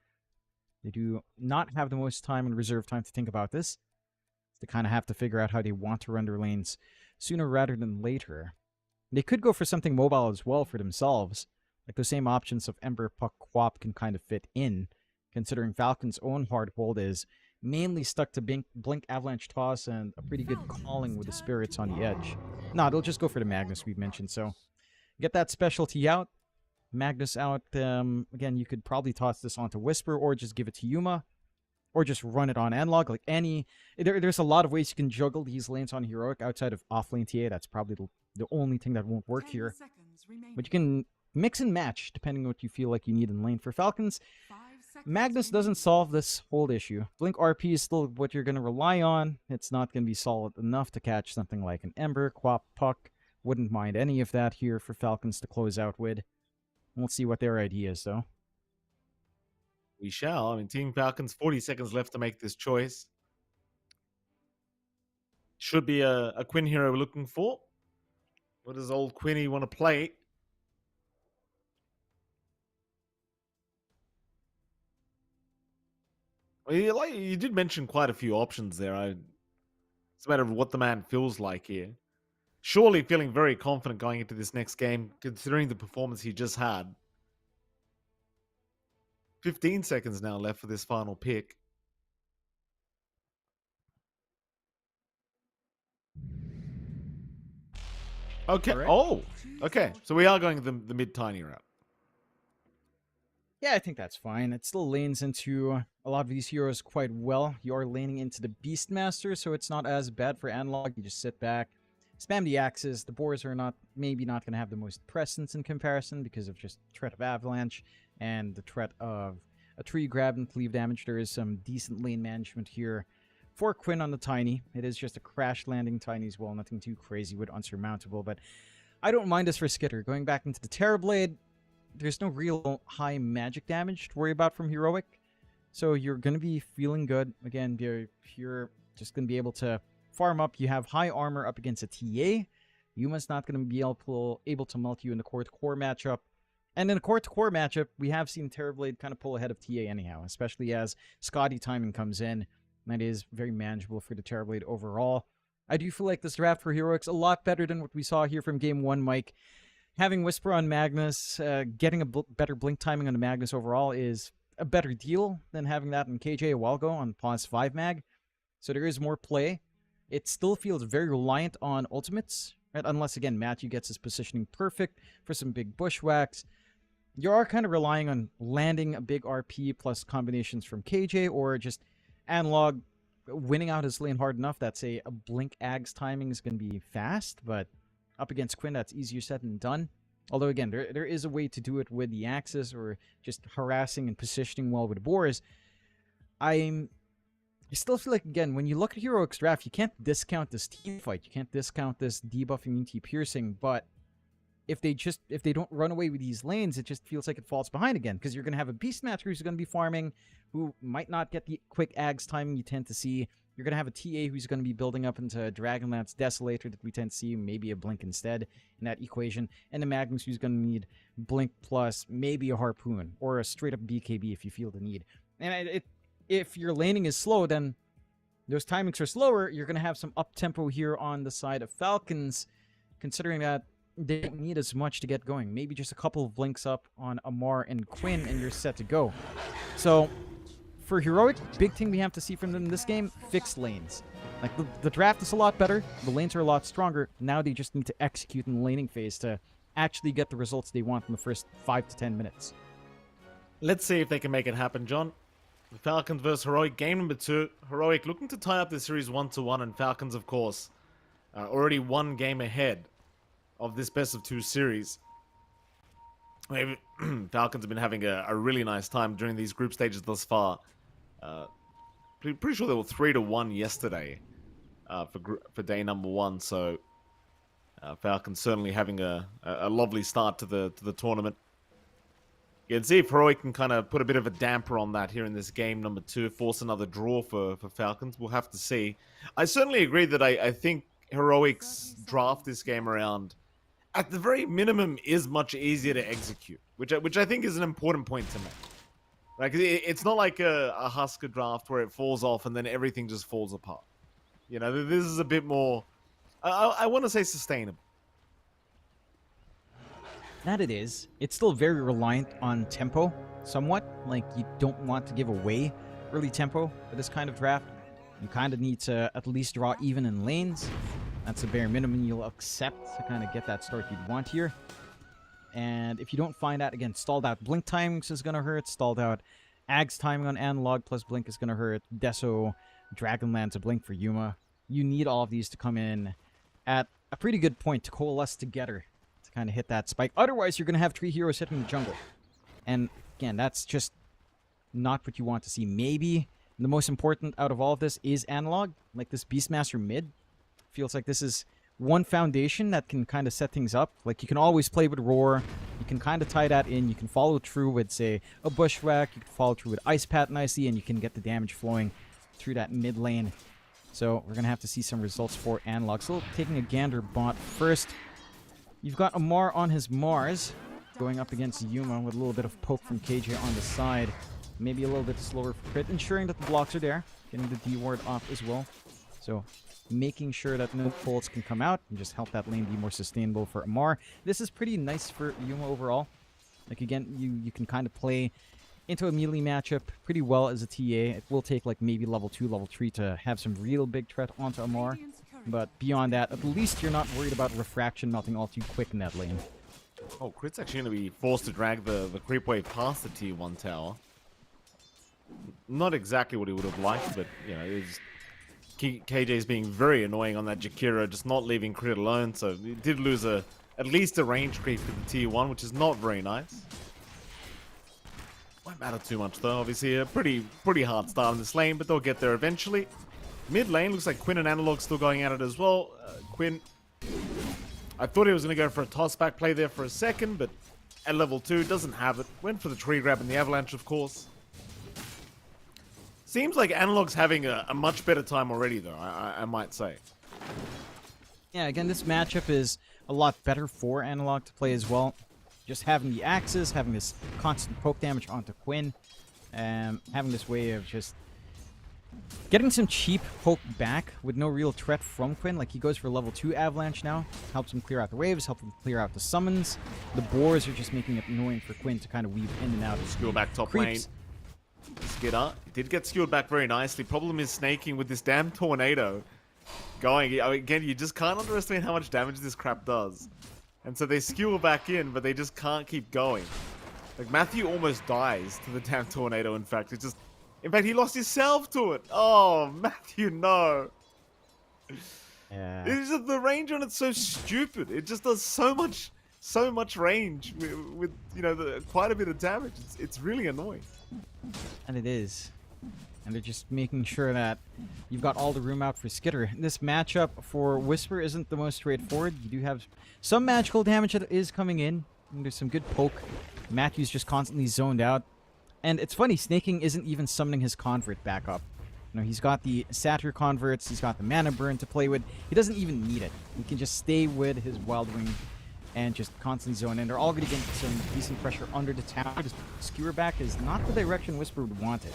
They do not have the most time and reserve time to think about this. They kind of have to figure out how they want to run their lanes sooner rather than later. They could go for something mobile as well for themselves. Like the same options of Ember, Puck, Quap can kind of fit in, considering Falcon's own hard hold is mainly stuck to Blink, Avalanche Toss, and a pretty good calling with the Spirits on the edge. No, they'll just go for the Magnus we mentioned, so get that specialty out. Magnus out. Again, you could probably toss this onto Whisper or just give it to Yuma. Or just run it on Analog. Like there's a lot of ways you can juggle these lanes on Heroic outside of offlane TA. That's probably the only thing that won't work here. But you can mix and match depending on what you feel like you need in lane. For Falcons, Magnus doesn't solve this hold issue. Blink RP is still what you're going to rely on. It's not going to be solid enough to catch something like an Ember, Quap, Puck. Wouldn't mind any of that here for Falcons to close out with. We'll see what their idea is, though. We shall. I mean, Team Falcons, 40 seconds left to make this choice. Should be a Quinn hero we're looking for. What does old Quinny want to play? Well, you did mention quite a few options there. It's a matter of what the man feels like here. Surely feeling very confident going into this next game, considering the performance he just had. 15 seconds now left for this final pick. Okay. Right. Oh, okay. So we are going the mid-tiny route. Yeah, I think that's fine. It still lanes into a lot of these heroes quite well. You are laning into the Beastmaster, so it's not as bad for Analog. You just sit back, spam the axes. The boars are maybe not going to have the most presence in comparison because of just threat of Avalanche and the threat of a tree grab and cleave damage. There is some decent lane management here for Quinn on the Tiny. It is just a crash landing Tiny as well. Nothing too crazy with Unsurmountable, but I don't mind this for Skitter. Going back into the Terrorblade, there's no real high magic damage to worry about from Heroic. So you're going to be feeling good. Again, you're just going to be able to farm up. You have high armor up against a TA. Yuma's not going to be able to melt you in the core-to-core matchup. And in a core-to-core matchup, we have seen Terrorblade kind of pull ahead of TA anyhow, especially as Scotty timing comes in. That is very manageable for the Terrorblade overall. I do feel like this draft for Heroics a lot better than what we saw here from Game 1, Mike. Having Whisper on Magnus, getting a better blink timing on the Magnus overall is a better deal than having that in KJ a while ago on plus 5 mag. So there is more play. It still feels very reliant on ultimates, right? Unless, again, Matthew gets his positioning perfect for some big bushwhacks. You are kind of relying on landing a big RP plus combinations from KJ or just Analog winning out his lane hard enough that, say, a blink Ags timing is going to be fast, but Up against Quinn, that's easier said than done. Although, again, there is a way to do it with the Axis or just harassing and positioning well with Boars. I still feel like, again, when you look at Heroic's draft, you can't discount this team fight. You can't discount this debuff immunity piercing, but if they don't run away with these lanes, it just feels like it falls behind again, because you're going to have a Beastmaster who's going to be farming, who might not get the quick Ags timing you tend to see. You're going to have a TA who's going to be building up into a Dragonlance Desolator that we tend to see, maybe a Blink instead in that equation, and a Magnus who's going to need Blink plus maybe a Harpoon, or a straight-up BKB if you feel the need. And if your laning is slow, then those timings are slower. You're going to have some up-tempo here on the side of Falcons, considering that they don't need as much to get going. Maybe just a couple of blinks up on Amar and Quinn, and you're set to go. So, for Heroic, big thing we have to see from them in this game, fixed lanes. Like, the draft is a lot better, the lanes are a lot stronger, now they just need to execute in the laning phase to actually get the results they want in the first 5 to 10 minutes. Let's see if they can make it happen, John. Falcons versus Heroic, game number 2. Heroic looking to tie up the series 1-1, and Falcons, of course, already one game ahead of this best of 2 series. Maybe Falcons have been having a really nice time during these group stages thus far. Pretty sure they were 3-1 yesterday for day number 1. So Falcons certainly having a lovely start to the tournament. You can see if Heroic can kind of put a bit of a damper on that here in this game number 2, force another draw for Falcons. We'll have to see. I certainly agree that I think Heroic's draft this game around, at the very minimum, is much easier to execute, which I think is an important point to make. Like, it's not like a Husker draft where it falls off and then everything just falls apart. You know, this is a bit more, I want to say, sustainable. That it is. It's still very reliant on tempo, somewhat. Like, you don't want to give away early tempo for this kind of draft. You kind of need to at least draw even in lanes. That's the bare minimum you'll accept to kind of get that start you'd want here. And if you don't find that, again, stalled out Blink timings is going to hurt. Stalled out Ag's timing on Analog plus Blink is going to hurt. Deso, Dragonlance, a Blink for Yuma. You need all of these to come in at a pretty good point to coalesce together to kind of hit that spike. Otherwise, you're going to have 3 heroes hitting the jungle. And again, that's just not what you want to see. Maybe the most important out of all of this is Analog. Like, this Beastmaster mid feels like this is one foundation that can kind of set things up. Like, you can always play with Roar. You can kind of tie that in. You can follow through with, say, a Bushwhack. You can follow through with Ice Pat nicely, and you can get the damage flowing through that mid lane. So we're going to have to see some results for Analog. So taking a gander bot first. You've got Amar on his Mars, going up against Yuma with a little bit of poke from KJ on the side. Maybe a little bit slower for crit, ensuring that the blocks are there. Getting the D ward off as well. So making sure that no pulls can come out and just help that lane be more sustainable for Amar. This is pretty nice for Yuma overall. Like, again, you can kind of play into a melee matchup pretty well as a TA. It will take like maybe level 2, level 3 to have some real big threat onto Amar. But beyond that, at least you're not worried about refraction melting all too quick in that lane. Oh, Crit's actually going to be forced to drag the creep wave past the tier 1 tower. Not exactly what he would have liked, but, you know, it's KJ's being very annoying on that Jakira, just not leaving Crit alone, so he did lose at least a range creep for the tier 1, which is not very nice. Won't matter too much though, obviously a pretty hard start in this lane, but they'll get there eventually. Mid lane, looks like Quinn and Analog still going at it as well. Quinn, I thought he was going to go for a toss-back play there for a second, but at level 2, doesn't have it. Went for the tree grab and the avalanche, of course. Seems like Analog's having a much better time already, though, I might say. Yeah, again, this matchup is a lot better for Analog to play as well. Just having the axes, having this constant poke damage onto Quinn, having this way of just getting some cheap poke back with no real threat from Quinn. Like, he goes for level 2 avalanche now, helps him clear out the waves, helps him clear out the summons. The boars are just making it annoying for Quinn to kind of weave in and out of skill back top creeps. lane. Skidder, he did get skilled back very nicely. Problem is snaking with this damn tornado going. Again, you just can't underestimate how much damage this crap does. And so they skewer back in, but they just can't keep going. Like, Matthew almost dies to the damn tornado, in fact. It's just... In fact, he lost himself to it. Oh, Matthew, no. Yeah. It's just the range on it's so stupid. It just does so much range with you know quite a bit of damage. It's really annoying. And it is. And they're just making sure that you've got all the room out for Skitter. This matchup for Whisper isn't the most straightforward. You do have some magical damage that is coming in. And there's some good poke. Matthew's just constantly zoned out. And it's funny, Snaking isn't even summoning his convert back up. You know, he's got the Satyr converts, he's got the mana burn to play with. He doesn't even need it. He can just stay with his Wild Wing and just constantly zone in. They're all going to get some decent pressure under the tower. Just skewer back is not the direction Whisper would want it.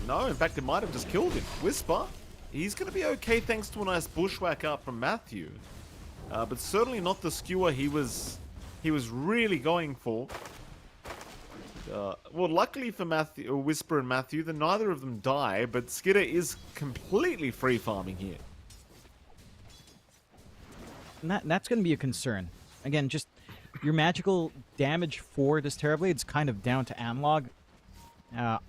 No, in fact, it might have just killed him. Whisper, he's going to be okay thanks to a nice bushwhack out from Matthew. But certainly not the skewer he was really going for. Well, luckily for Whisper and Matthew, that neither of them die, but Skitter is completely free farming here. And that's going to be a concern. Again, just your magical damage for this Terrorblade is kind of down to analog.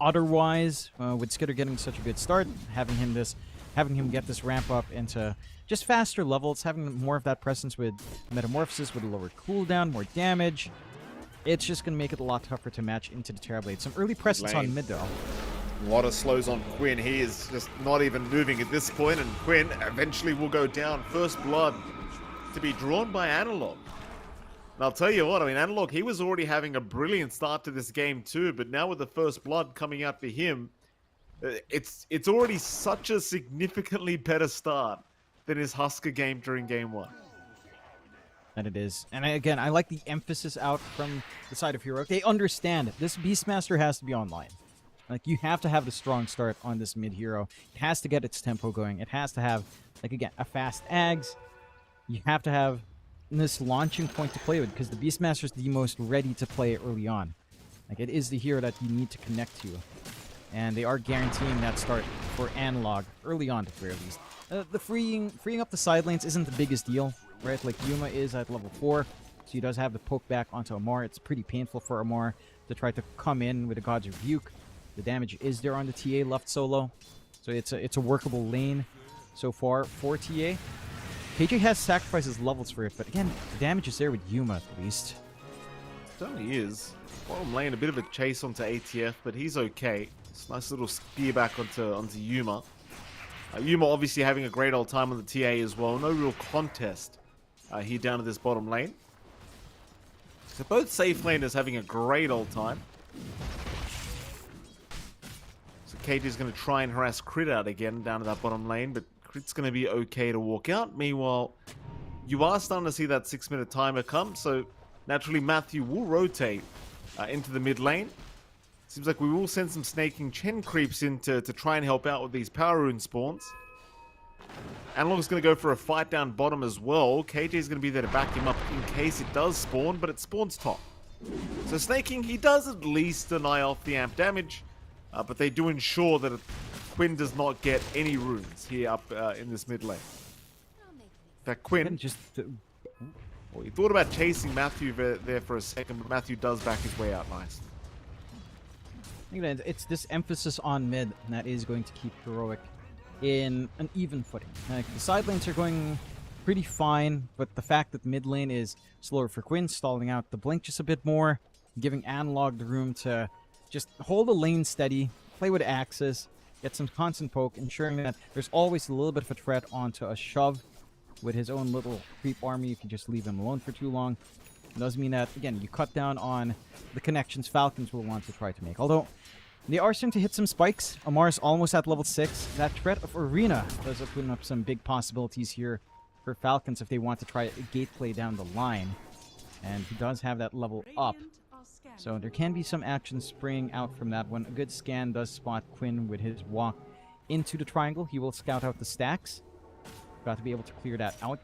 Otherwise, with Skitter getting such a good start, having him get this ramp up into just faster levels, having more of that presence with Metamorphosis, with a lower cooldown, more damage, it's just going to make it a lot tougher to match into the Terrorblade. Some early presence on mid, though. A lot of slows on Quinn. He is just not even moving at this point, and Quinn eventually will go down. First blood to be drawn by Analog. And I'll tell you what, I mean, Analog, he was already having a brilliant start to this game too, but now with the first blood coming out for him, it's already such a significantly better start than his Husker game during game 1. And it is. And again, I like the emphasis out from the side of Heroic. They understand it. This Beastmaster has to be online. Like, you have to have the strong start on this mid-hero. It has to get its tempo going. It has to have, like, again, a fast Ags. You have to have this launching point to play with, because the Beastmaster is the most ready to play early on. Like, it is the hero that you need to connect to. And they are guaranteeing that start for Analog early on, at the very least. The freeing up the side lanes isn't the biggest deal, right? Like, Yuma is at level 4, so he does have the poke back onto Amar. It's pretty painful for Amar to try to come in with a God's Rebuke. The damage is there on the TA left solo, so it's a workable lane so far for TA. KJ has sacrificed his levels for it, but again, the damage is there with Yuma at least. It certainly is. Bottom lane, a bit of a chase onto ATF, but he's okay. It's a nice little spear back onto Yuma. Yuma obviously having a great old time on the TA as well. No real contest here down at this bottom lane. So both safe laners having a great old time. So KJ is going to try and harass Crit out again down to that bottom lane, but Crit's going to be okay to walk out. Meanwhile, you are starting to see that 6-minute timer come, so naturally Matthew will rotate into the mid lane. Seems like we will send some snaking Chen creeps in to try and help out with these power rune spawns. Analog's going to go for a fight down bottom as well. KJ is going to be there to back him up in case it does spawn, but it spawns top. So snaking, he does at least deny off the amp damage, but they do ensure that Quinn does not get any runes here up in this mid lane. In fact, Quinn just... Well, he thought about chasing Matthew there for a second, but Matthew does back his way out nice. It's this emphasis on mid that is going to keep Heroic in an even footing. Like, the side lanes are going pretty fine, but the fact that mid lane is slower for Quinn, stalling out the blink just a bit more, giving Analog the room to just hold the lane steady, play with axes, get some constant poke, ensuring that there's always a little bit of a threat onto a shove with his own little creep army if you just leave him alone for too long. It does mean that, again, you cut down on the connections Falcons will want to try to make. Although, they are starting to hit some spikes. Amar's almost at level 6. That threat of Arena does open up some big possibilities here for Falcons if they want to try a gate play down the line. And he does have that level up. So there can be some action springing out from that one. A good scan does spot Quinn with his walk into the triangle. He will scout out the stacks. Got to be able to clear that out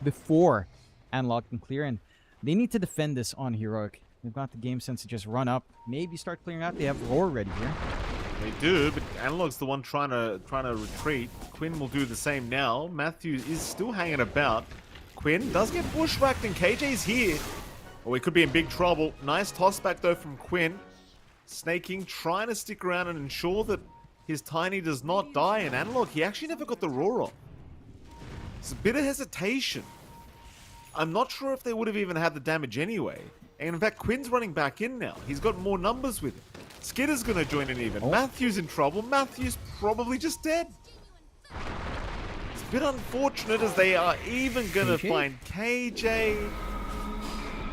before Analog can clear. And they need to defend this on Heroic. They've got the game sense to just run up, maybe start clearing out. They have Roar ready here. They do, but Analog's the one trying to retreat. Quinn will do the same now. Matthew is still hanging about. Quinn does get bushwhacked and KJ's here. Oh, he could be in big trouble. Nice toss back though from Quinn. Snaking, trying to stick around and ensure that his Tiny does not die. And Analog, he actually never got the Roar off. It's a bit of hesitation. I'm not sure if they would have even had the damage anyway. And in fact, Quinn's running back in now. He's got more numbers with him. Skitter's going to join in even. Matthew's in trouble. Matthew's probably just dead. It's a bit unfortunate as they are even going to find KJ.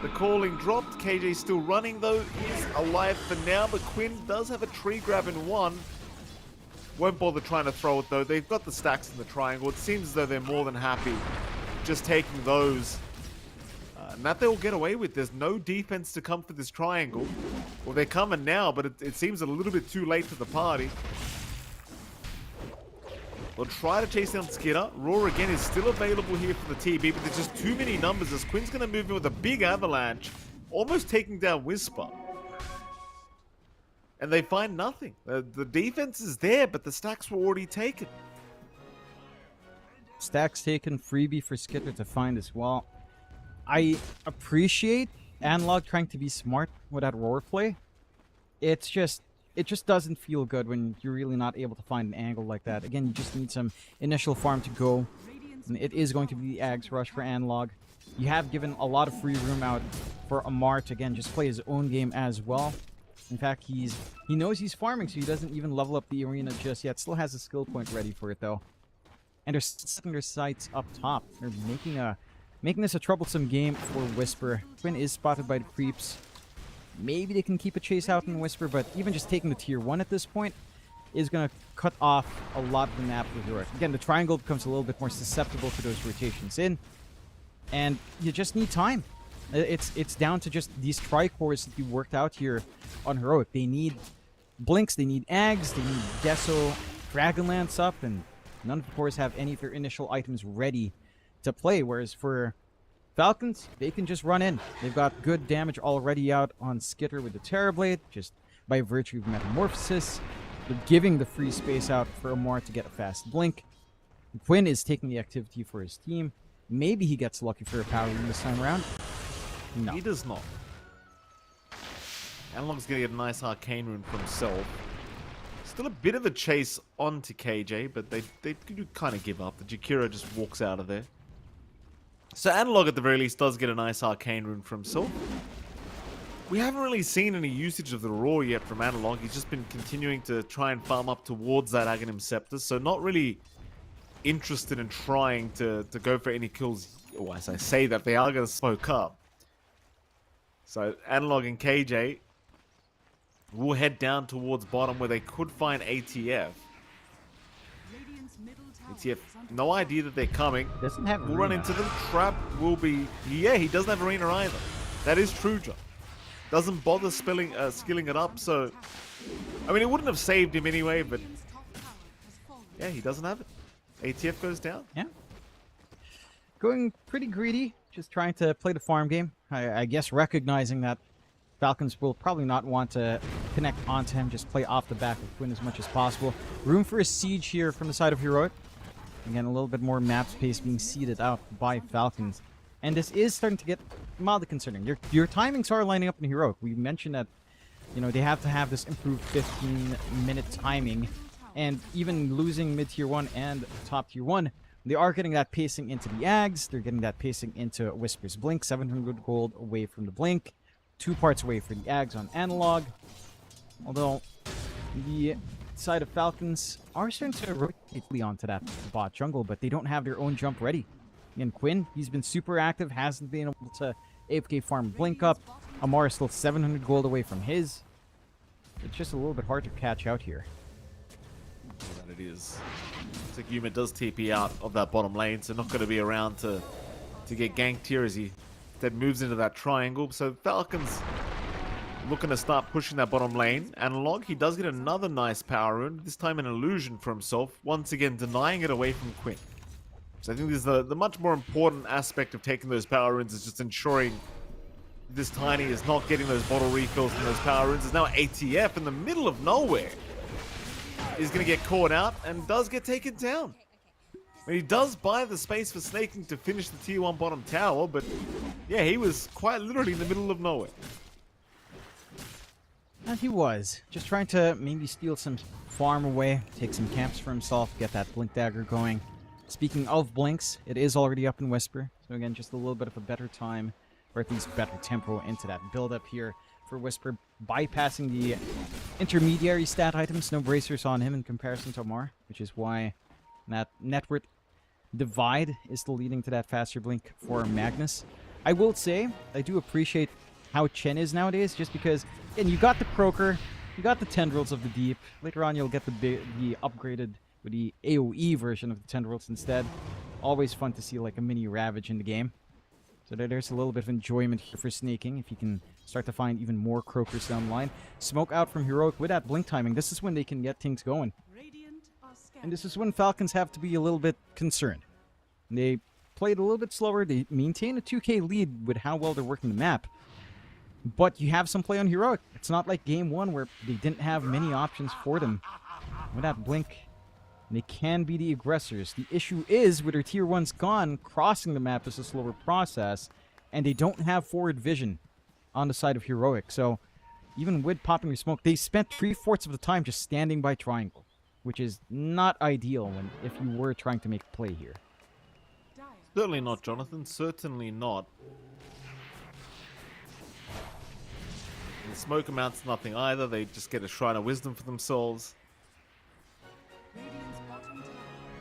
The calling dropped. KJ's still running though. He's alive for now, but Quinn does have a tree grab in one. Won't bother trying to throw it though. They've got the stacks in the triangle. It seems as though they're more than happy just taking those. And that they will get away with. There's no defense to come for this triangle. Well, they're coming now, but it seems a little bit too late to the party. They'll try to chase down Skitter. Roar again is still available here for the TB, but there's just too many numbers as Quinn's going to move in with a big avalanche, almost taking down Whisper. And they find nothing. The defense is there, but the stacks were already taken. Stacks taken, freebie for Skitter to find as well. I appreciate Analog trying to be smart with that roar play. It just doesn't feel good when you're really not able to find an angle like that. Again, you just need some initial farm to go. And it is going to be the Ags rush for Analog. You have given a lot of free room out for Amar to, again, just play his own game as well. In fact, he knows he's farming, so he doesn't even level up the arena just yet. Still has a skill point ready for it, though. And they're setting their sights up top. They're making this a troublesome game for Whisper. Quinn is spotted by the creeps. Maybe they can keep a chase out in Whisper, but even just taking the tier 1 at this point is going to cut off a lot of the map with Heroic. Again, the triangle becomes a little bit more susceptible to those rotations in, and you just need time. It's down to just these tricores that you worked out here on Heroic. They need Blinks, they need Ags, they need Deso, Dragonlance up, and none of the cores have any of their initial items ready to play, whereas for Falcons, they can just run in. They've got good damage already out on Skitter with the Terrorblade, just by virtue of Metamorphosis. They're giving the free space out for Amar to get a fast blink. Quinn is taking the activity for his team. Maybe he gets lucky for a power rune this time around. No. He does not. Analog's going to get a nice arcane rune for himself. Still a bit of a chase onto KJ, but they do kind of give up. The Jakiro just walks out of there. So Analog at the very least does get a nice arcane rune for himself. We haven't really seen any usage of the Roar yet from Analog. He's just been continuing to try and farm up towards that Aghanim Scepter, so not really interested in trying to go for any kills. Oh, as I say that, they are going to smoke up. So Analog and KJ will head down towards bottom where they could find ATF. ATF, no idea that they're coming. Doesn't have We'll run into them. Trap will be... Yeah, he doesn't have arena either. That is true, John. Doesn't bother skilling it up, so... I mean, it wouldn't have saved him anyway, but... Yeah, he doesn't have it. ATF goes down. Yeah. Going pretty greedy, just trying to play the farm game. I guess recognizing that Falcons will probably not want to connect onto him, just play off the back of Quinn as much as possible. Room for a siege here from the side of Heroic. Again, a little bit more map space being seeded out by Falcons. And this is starting to get mildly concerning. Your timings are lining up in Heroic. We mentioned that, you know, they have to have this improved 15-minute timing. And even losing mid-tier 1 and top tier 1, they are getting that pacing into the Ags. They're getting that pacing into Whisper's Blink. 700 gold away from the Blink. 2 parts away for the Ags on Analog. Although the side of Falcons are starting to rotate onto that bot jungle, but they don't have their own jump ready. And Quinn, he's been super active, hasn't been able to AFK farm Blink up. Amar is still 700 gold away from his. It's just a little bit hard to catch out here. That it is. Looks like Yuma does TP out of that bottom lane, so not going to be around to get ganked here as he instead moves into that triangle. So Falcons looking to start pushing that bottom lane. Analog, he does get another nice power rune, this time an illusion for himself, once again denying it away from Quinn. So I think this is the much more important aspect of taking those power runes is just ensuring this Tiny is not getting those bottle refills from those power runes. There's now ATF in the middle of nowhere. He's going to get caught out and does get taken down. I mean, he does buy the space for Snaking to finish the tier 1 bottom tower, but yeah, he was quite literally in the middle of nowhere. And he was. Just trying to maybe steal some farm away, take some camps for himself, get that Blink Dagger going. Speaking of blinks, it is already up in Whisper. So again, just a little bit of a better time, or at least better tempo into that build-up here for Whisper, bypassing the intermediary stat items. No bracers on him in comparison to Omar, which is why that network divide is still leading to that faster blink for Magnus. I will say, I do appreciate how Chen is nowadays, just because, and you got the Croaker, you got the Tendrils of the Deep. Later on, you'll get the upgraded with the AoE version of the Tendrils instead. Always fun to see like a mini Ravage in the game. So there's a little bit of enjoyment here for snaking if you can start to find even more Croakers down the line. Smoke out from Heroic with that blink timing. This is when they can get things going. And this is when Falcons have to be a little bit concerned. They played a little bit slower. They maintain a 2k lead with how well they're working the map. But you have some play on Heroic. It's not like game 1 where they didn't have many options for them. With that blink, they can be the aggressors. The issue is, with their tier 1s gone, crossing the map is a slower process, and they don't have forward vision on the side of Heroic. So, even with popping your smoke, they spent 3/4 of the time just standing by triangle, which is not ideal if you were trying to make a play here. Certainly not, Jonathan. Certainly not. And the smoke amounts nothing either. They just get a Shrine of Wisdom for themselves.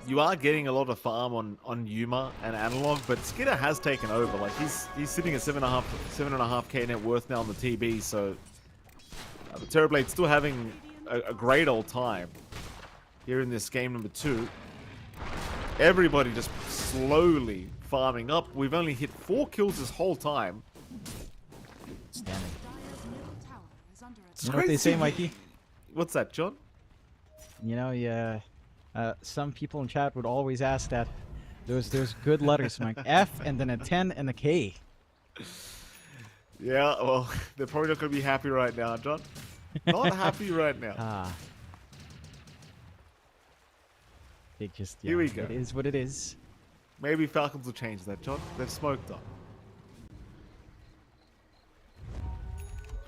You are getting a lot of farm on Yuma and Analog, but Skidder has taken over. Like he's sitting at 7.5k net worth now on the TB. So the Terrorblade's still having a great old time here in this game number 2. Everybody just slowly farming up. We've only hit 4 kills this whole time. Standing. It's You know what they say, Mikey? What's that, John? You know, yeah. Some people in chat would always ask that. There's good letters, Mike. F and then a 10 and a K. Yeah, well, they're probably not going to be happy right now, John. Not happy right now. Ah. It just, yeah, Here we go. It is what it is. Maybe Falcons will change that, John. They've smoked up.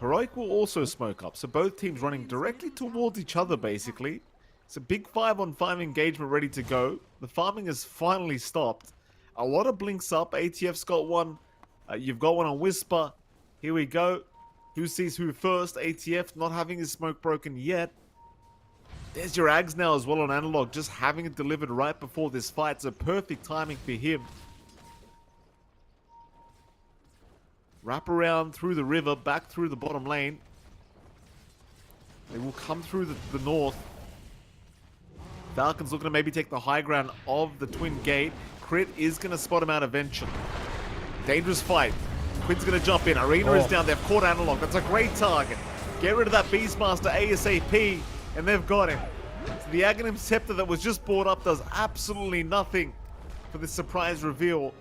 Heroic will also smoke up, so both teams running directly towards each other, basically. It's a big 5-on-5 engagement ready to go. The farming has finally stopped. A lot of blinks up. ATF's got one. You've got one on Whisper. Here we go. Who sees who first? ATF not having his smoke broken yet. There's your Ags now as well on Analog, just having it delivered right before this fight. So perfect timing for him. Wrap around through the river, back through the bottom lane. They will come through the north. Falcons looking to maybe take the high ground of the Twin Gate. Crit is going to spot him out eventually. Dangerous fight. Quinn's going to jump in. Arena is down. They've caught Analog. That's a great target. Get rid of that Beastmaster ASAP. And they've got him. So the Aghanim Scepter that was just brought up does absolutely nothing for this surprise reveal.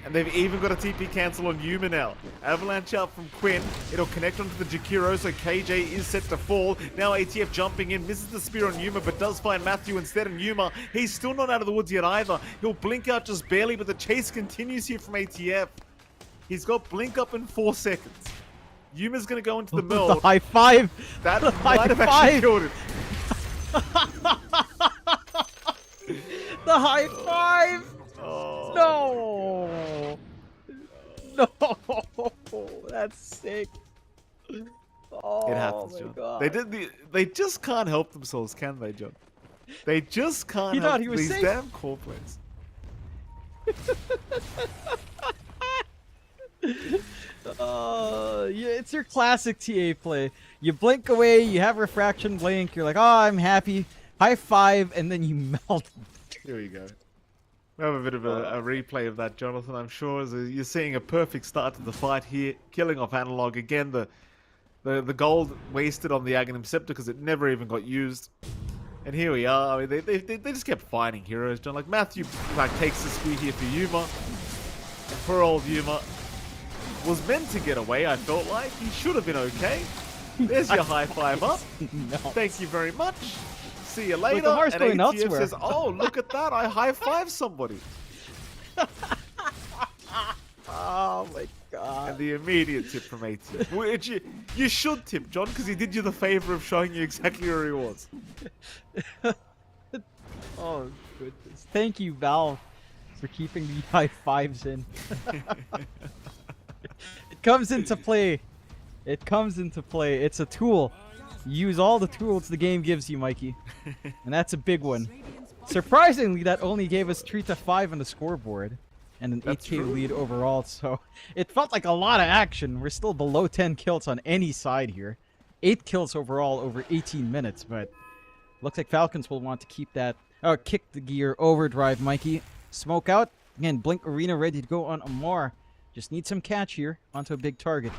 And they've even got a TP cancel on Yuma now. Avalanche out from Quinn. It'll connect onto the Jakiro, so KJ is set to fall. Now ATF jumping in, misses the spear on Yuma, but does find Matthew instead. And Yuma, he's still not out of the woods yet either. He'll blink out just barely, but the chase continues here from ATF. He's got blink up in 4 seconds. Yuma's going to go into the mill. The high five! That the might have actually killed him. The high five! Oh. No! No! That's sick. Oh, It happens, my John. God. They just can't help themselves, can they, John? They just can't He thought help he was these safe. damn core plays. Yeah, it's your classic TA play. You blink away, you have refraction blink, you're like, oh, I'm happy. High five, and then you melt. Here we go. We have a bit of a replay of that, Jonathan, I'm sure. As you're seeing a perfect start to the fight here. Killing off Analog. Again, the gold wasted on the Aghanim Scepter because it never even got used. And here we are. I mean, they just kept finding heroes, John. Like, Matthew takes the spear here for Yuma. And poor old Yuma was meant to get away, I felt like. He should have been okay. There's your high five up. No. Thank you very much. See you later. the heart's And going ATF elsewhere. says, oh, look at that. I high-five somebody. Oh my God. And the immediate tip from ATF. Which you should tip, John, because he did you the favor of showing you exactly where he was. Oh, goodness. Thank you, Valve, for keeping the high fives in. It comes into play. It comes into play. It's a tool. You use all the tools the game gives you, Mikey. And that's a big one. Surprisingly, that only gave us 3-5 on the scoreboard. And an 8k lead overall, so it felt like a lot of action. We're still below 10 kills on any side here. 8 kills overall over 18 minutes, but looks like Falcons will want to keep that. Oh, kick the gear, overdrive, Mikey. Smoke out. Again, Blink Arena ready to go on Amar. Just need some catch here onto a big target.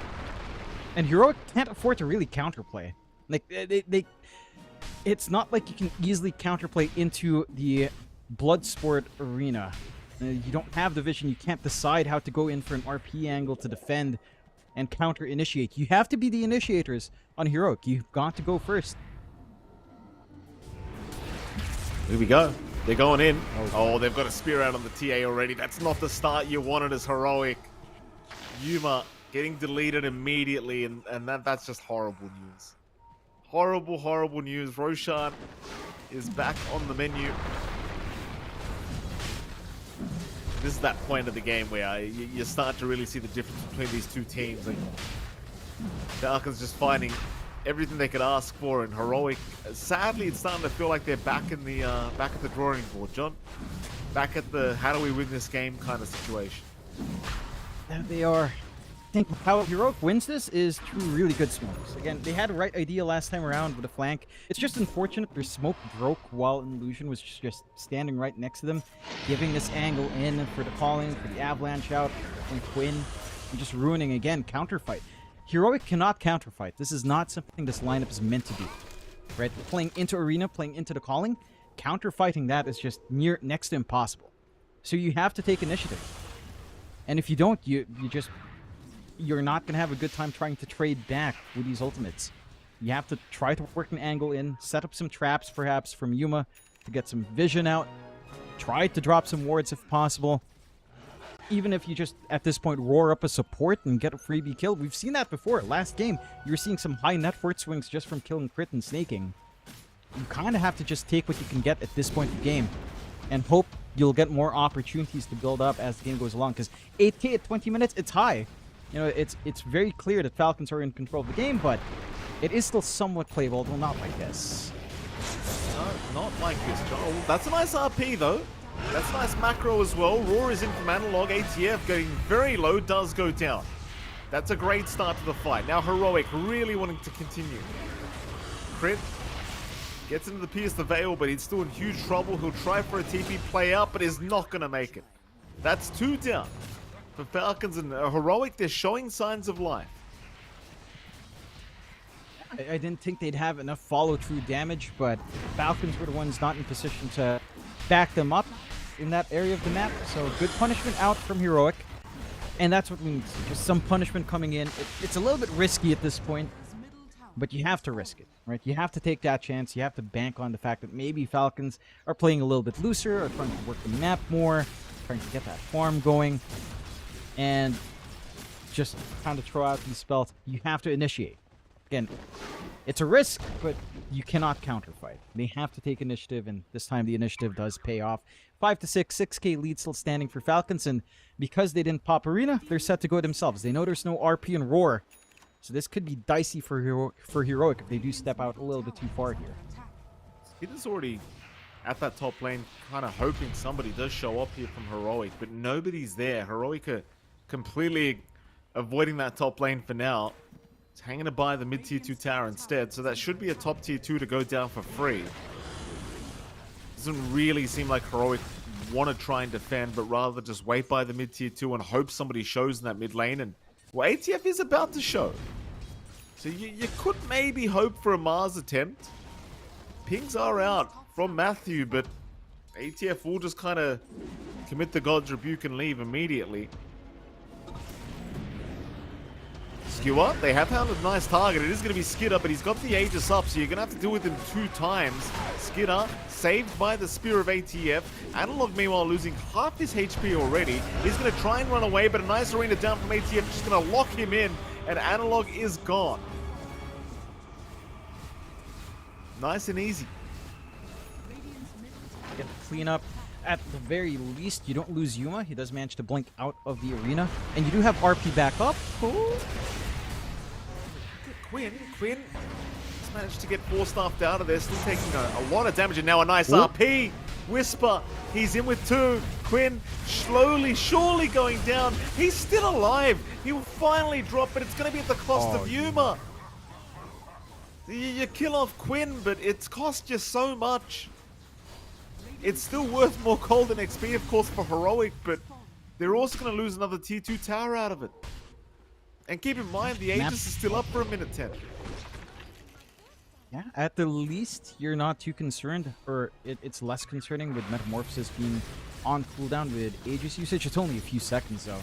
And Heroic can't afford to really counterplay. Like, it's not like you can easily counterplay into the Bloodsport Arena. You don't have the vision. You can't decide how to go in for an RP angle to defend and counter-initiate. You have to be the initiators on Heroic. You've got to go first. Here we go. They're going in. Oh, they've got a spear out on the TA already. That's not the start you wanted as Heroic. Yuma getting deleted immediately, and that's just horrible news. Horrible, horrible news. Roshan is back on the menu. This is that point of the game where you start to really see the difference between these two teams. Like, Falcons just finding everything they could ask for, and Heroic, sadly, it's starting to feel like they're back in the back at the drawing board, John. Back at the how do we win this game kind of situation. There they are. I think how Heroic wins this is through really good smokes. Again, they had the right idea last time around with a flank. It's just unfortunate their smoke broke while Illusion was just standing right next to them, giving this angle in for the calling, for the avalanche out, and Quinn, and just ruining, again, counterfight. Heroic cannot counterfight. This is not something this lineup is meant to do. Right? Playing into Arena, playing into the calling, counterfighting that is just next to impossible. So you have to take initiative. And if you don't, you're not going to have a good time trying to trade back with these ultimates. You have to try to work an angle in, set up some traps perhaps from Yuma to get some vision out, try to drop some wards if possible. Even if you just, at this point, roar up a support and get a freebie kill. We've seen that before. Last game, you were seeing some high net worth swings just from killing crit and snaking. You kind of have to just take what you can get at this point in the game and hope you'll get more opportunities to build up as the game goes along. Because 8k at 20 minutes, it's high. You know, it's very clear that Falcons are in control of the game, but it is still somewhat playable, though not like this. No, not like this, John. Oh, that's a nice RP, though. That's a nice macro as well. Roar is in from Analog. ATF getting very low, does go down. That's a great start to the fight. Now Heroic really wanting to continue. Crit gets into the Pierce the Veil, but he's still in huge trouble. He'll try for a TP play out, but is not going to make it. That's 2 down. For Falcons and Heroic, they're showing signs of life. I didn't think they'd have enough follow-through damage, but Falcons were the ones not in position to back them up in that area of the map. So good punishment out from Heroic. And that's what means. Just some punishment coming in. It's a little bit risky at this point, but you have to risk it, right? You have to take that chance. You have to bank on the fact that maybe Falcons are playing a little bit looser, or trying to work the map more, trying to get that farm going. And just kind of throw out these spells. You have to initiate. Again, it's a risk, but you cannot counterfight. They have to take initiative, and this time the initiative does pay off. 5-6, 6k lead still standing for Falcons, and because they didn't pop Arena, they're set to go themselves. They know there's no RP and Roar, so this could be dicey for Heroic if they do step out a little bit too far here. It is already at that top lane, kind of hoping somebody does show up here from Heroic, but nobody's there. Heroic are completely avoiding that top lane for now. It's hanging to buy the mid-tier 2 tower instead, so that should be a top tier 2 to go down for free. Doesn't really seem like Heroic want to try and defend, but rather just wait by the mid-tier 2 and hope somebody shows in that mid lane, and well, ATF is about to show. So you could maybe hope for a Mars attempt. Pings are out from Matthew, but ATF will just kind of commit the God's Rebuke and leave immediately. Skewer, they have found a nice target. It is going to be Skidder, but he's got the Aegis up, so you're going to have to deal with him 2 times. Skidder saved by the Spear of ATF. Analog, meanwhile, losing half his HP already. He's going to try and run away, but a nice arena down from ATF, just going to lock him in, and Analog is gone. Nice and easy. get the cleanup. At the very least, you don't lose Yuma. He does manage to blink out of the arena. And you do have RP back up. Cool. Quinn has managed to get 4 staffed out of there, still taking a lot of damage, and now a nice RP. Whisper, he's in with 2. Quinn slowly, surely going down. He's still alive. He will finally drop, but it's going to be at the cost of Yuma. You kill off Quinn, but it's cost you so much. It's still worth more gold and XP, of course, for Heroic, but they're also going to lose another tier 2 tower out of it. And keep in mind, the Aegis is still up for a minute 10. Yeah, at the least, you're not too concerned, or it's less concerning with Metamorphosis being on cooldown with Aegis usage. It's only a few seconds, though.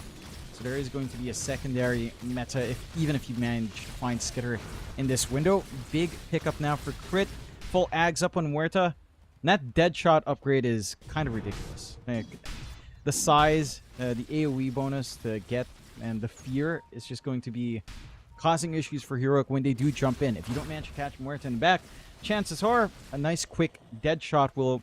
So there is going to be a secondary meta, even if you manage to find Skitter in this window. Big pickup now for Crit. Full Ags up on Muerta. And that Deadshot upgrade is kind of ridiculous. Like, the size, the AoE bonus to get, and the fear is just going to be causing issues for Heroic when they do jump in. If you don't manage to catch Muerta in the back, chances are a nice quick Deadshot will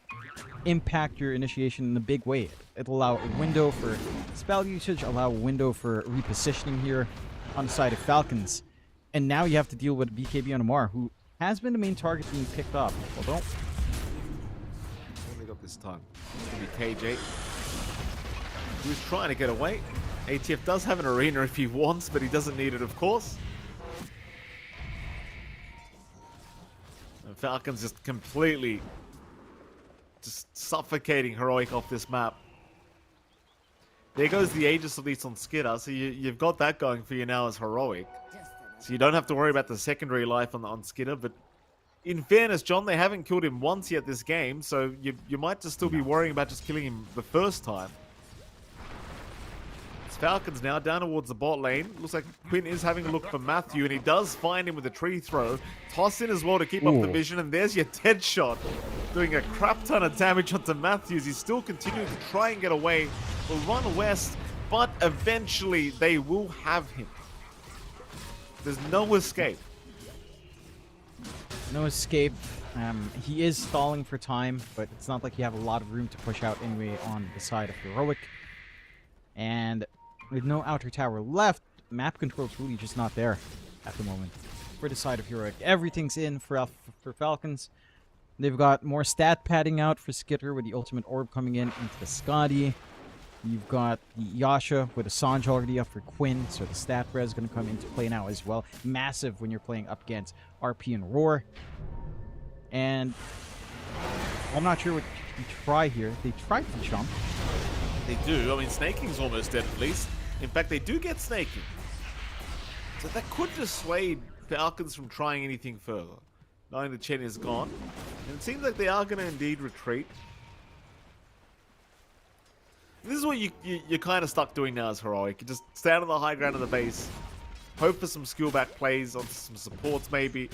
impact your initiation in a big way. It'll allow a window for spell usage, allow a window for repositioning here on the side of Falcons. And now you have to deal with BKB on Amar, who has been the main target being picked up. Although, only got this time. It's going to be KJ, who's trying to get away. ATF does have an arena if he wants, but he doesn't need it, of course. And Falcons just completely suffocating Heroic off this map. There goes the Aegis, at least on Skitter, so you've got that going for you now as Heroic. So you don't have to worry about the secondary life on Skitter, but in fairness, John, they haven't killed him once yet this game, so you might just still be worrying about just killing him the first time. Falcons now down towards the bot lane. Looks like Quinn is having a look for Matthew, and he does find him with a tree throw. Toss in as well to keep up the vision, and there's your Deadshot. Doing a crap ton of damage onto Matthews. He's still continuing to try and get away. Will run west, but eventually they will have him. There's no escape. no escape. He is stalling for time, but it's not like you have a lot of room to push out anyway on the side of Heroic. And with no outer tower left, map control is really just not there at the moment for the side of Heroic. Everything's in for Falcons. They've got more stat padding out for Skitter with the ultimate orb coming in into the Scotty. You've got the Yasha with a Sanj already up for Quinn, so the stat res is going to come into play now as well. Massive when you're playing up against RP and Roar. And I'm not sure what you try here. They tried to jump. They do. I mean, snaking's almost dead at least. In fact, they do get snaking. So that could dissuade Falcons from trying anything further, knowing that Chen is gone. And it seems like they are going to indeed retreat. This is what you're kind of stuck doing now as Heroic. You just stand on the high ground of the base, hope for some skill back plays on some supports maybe,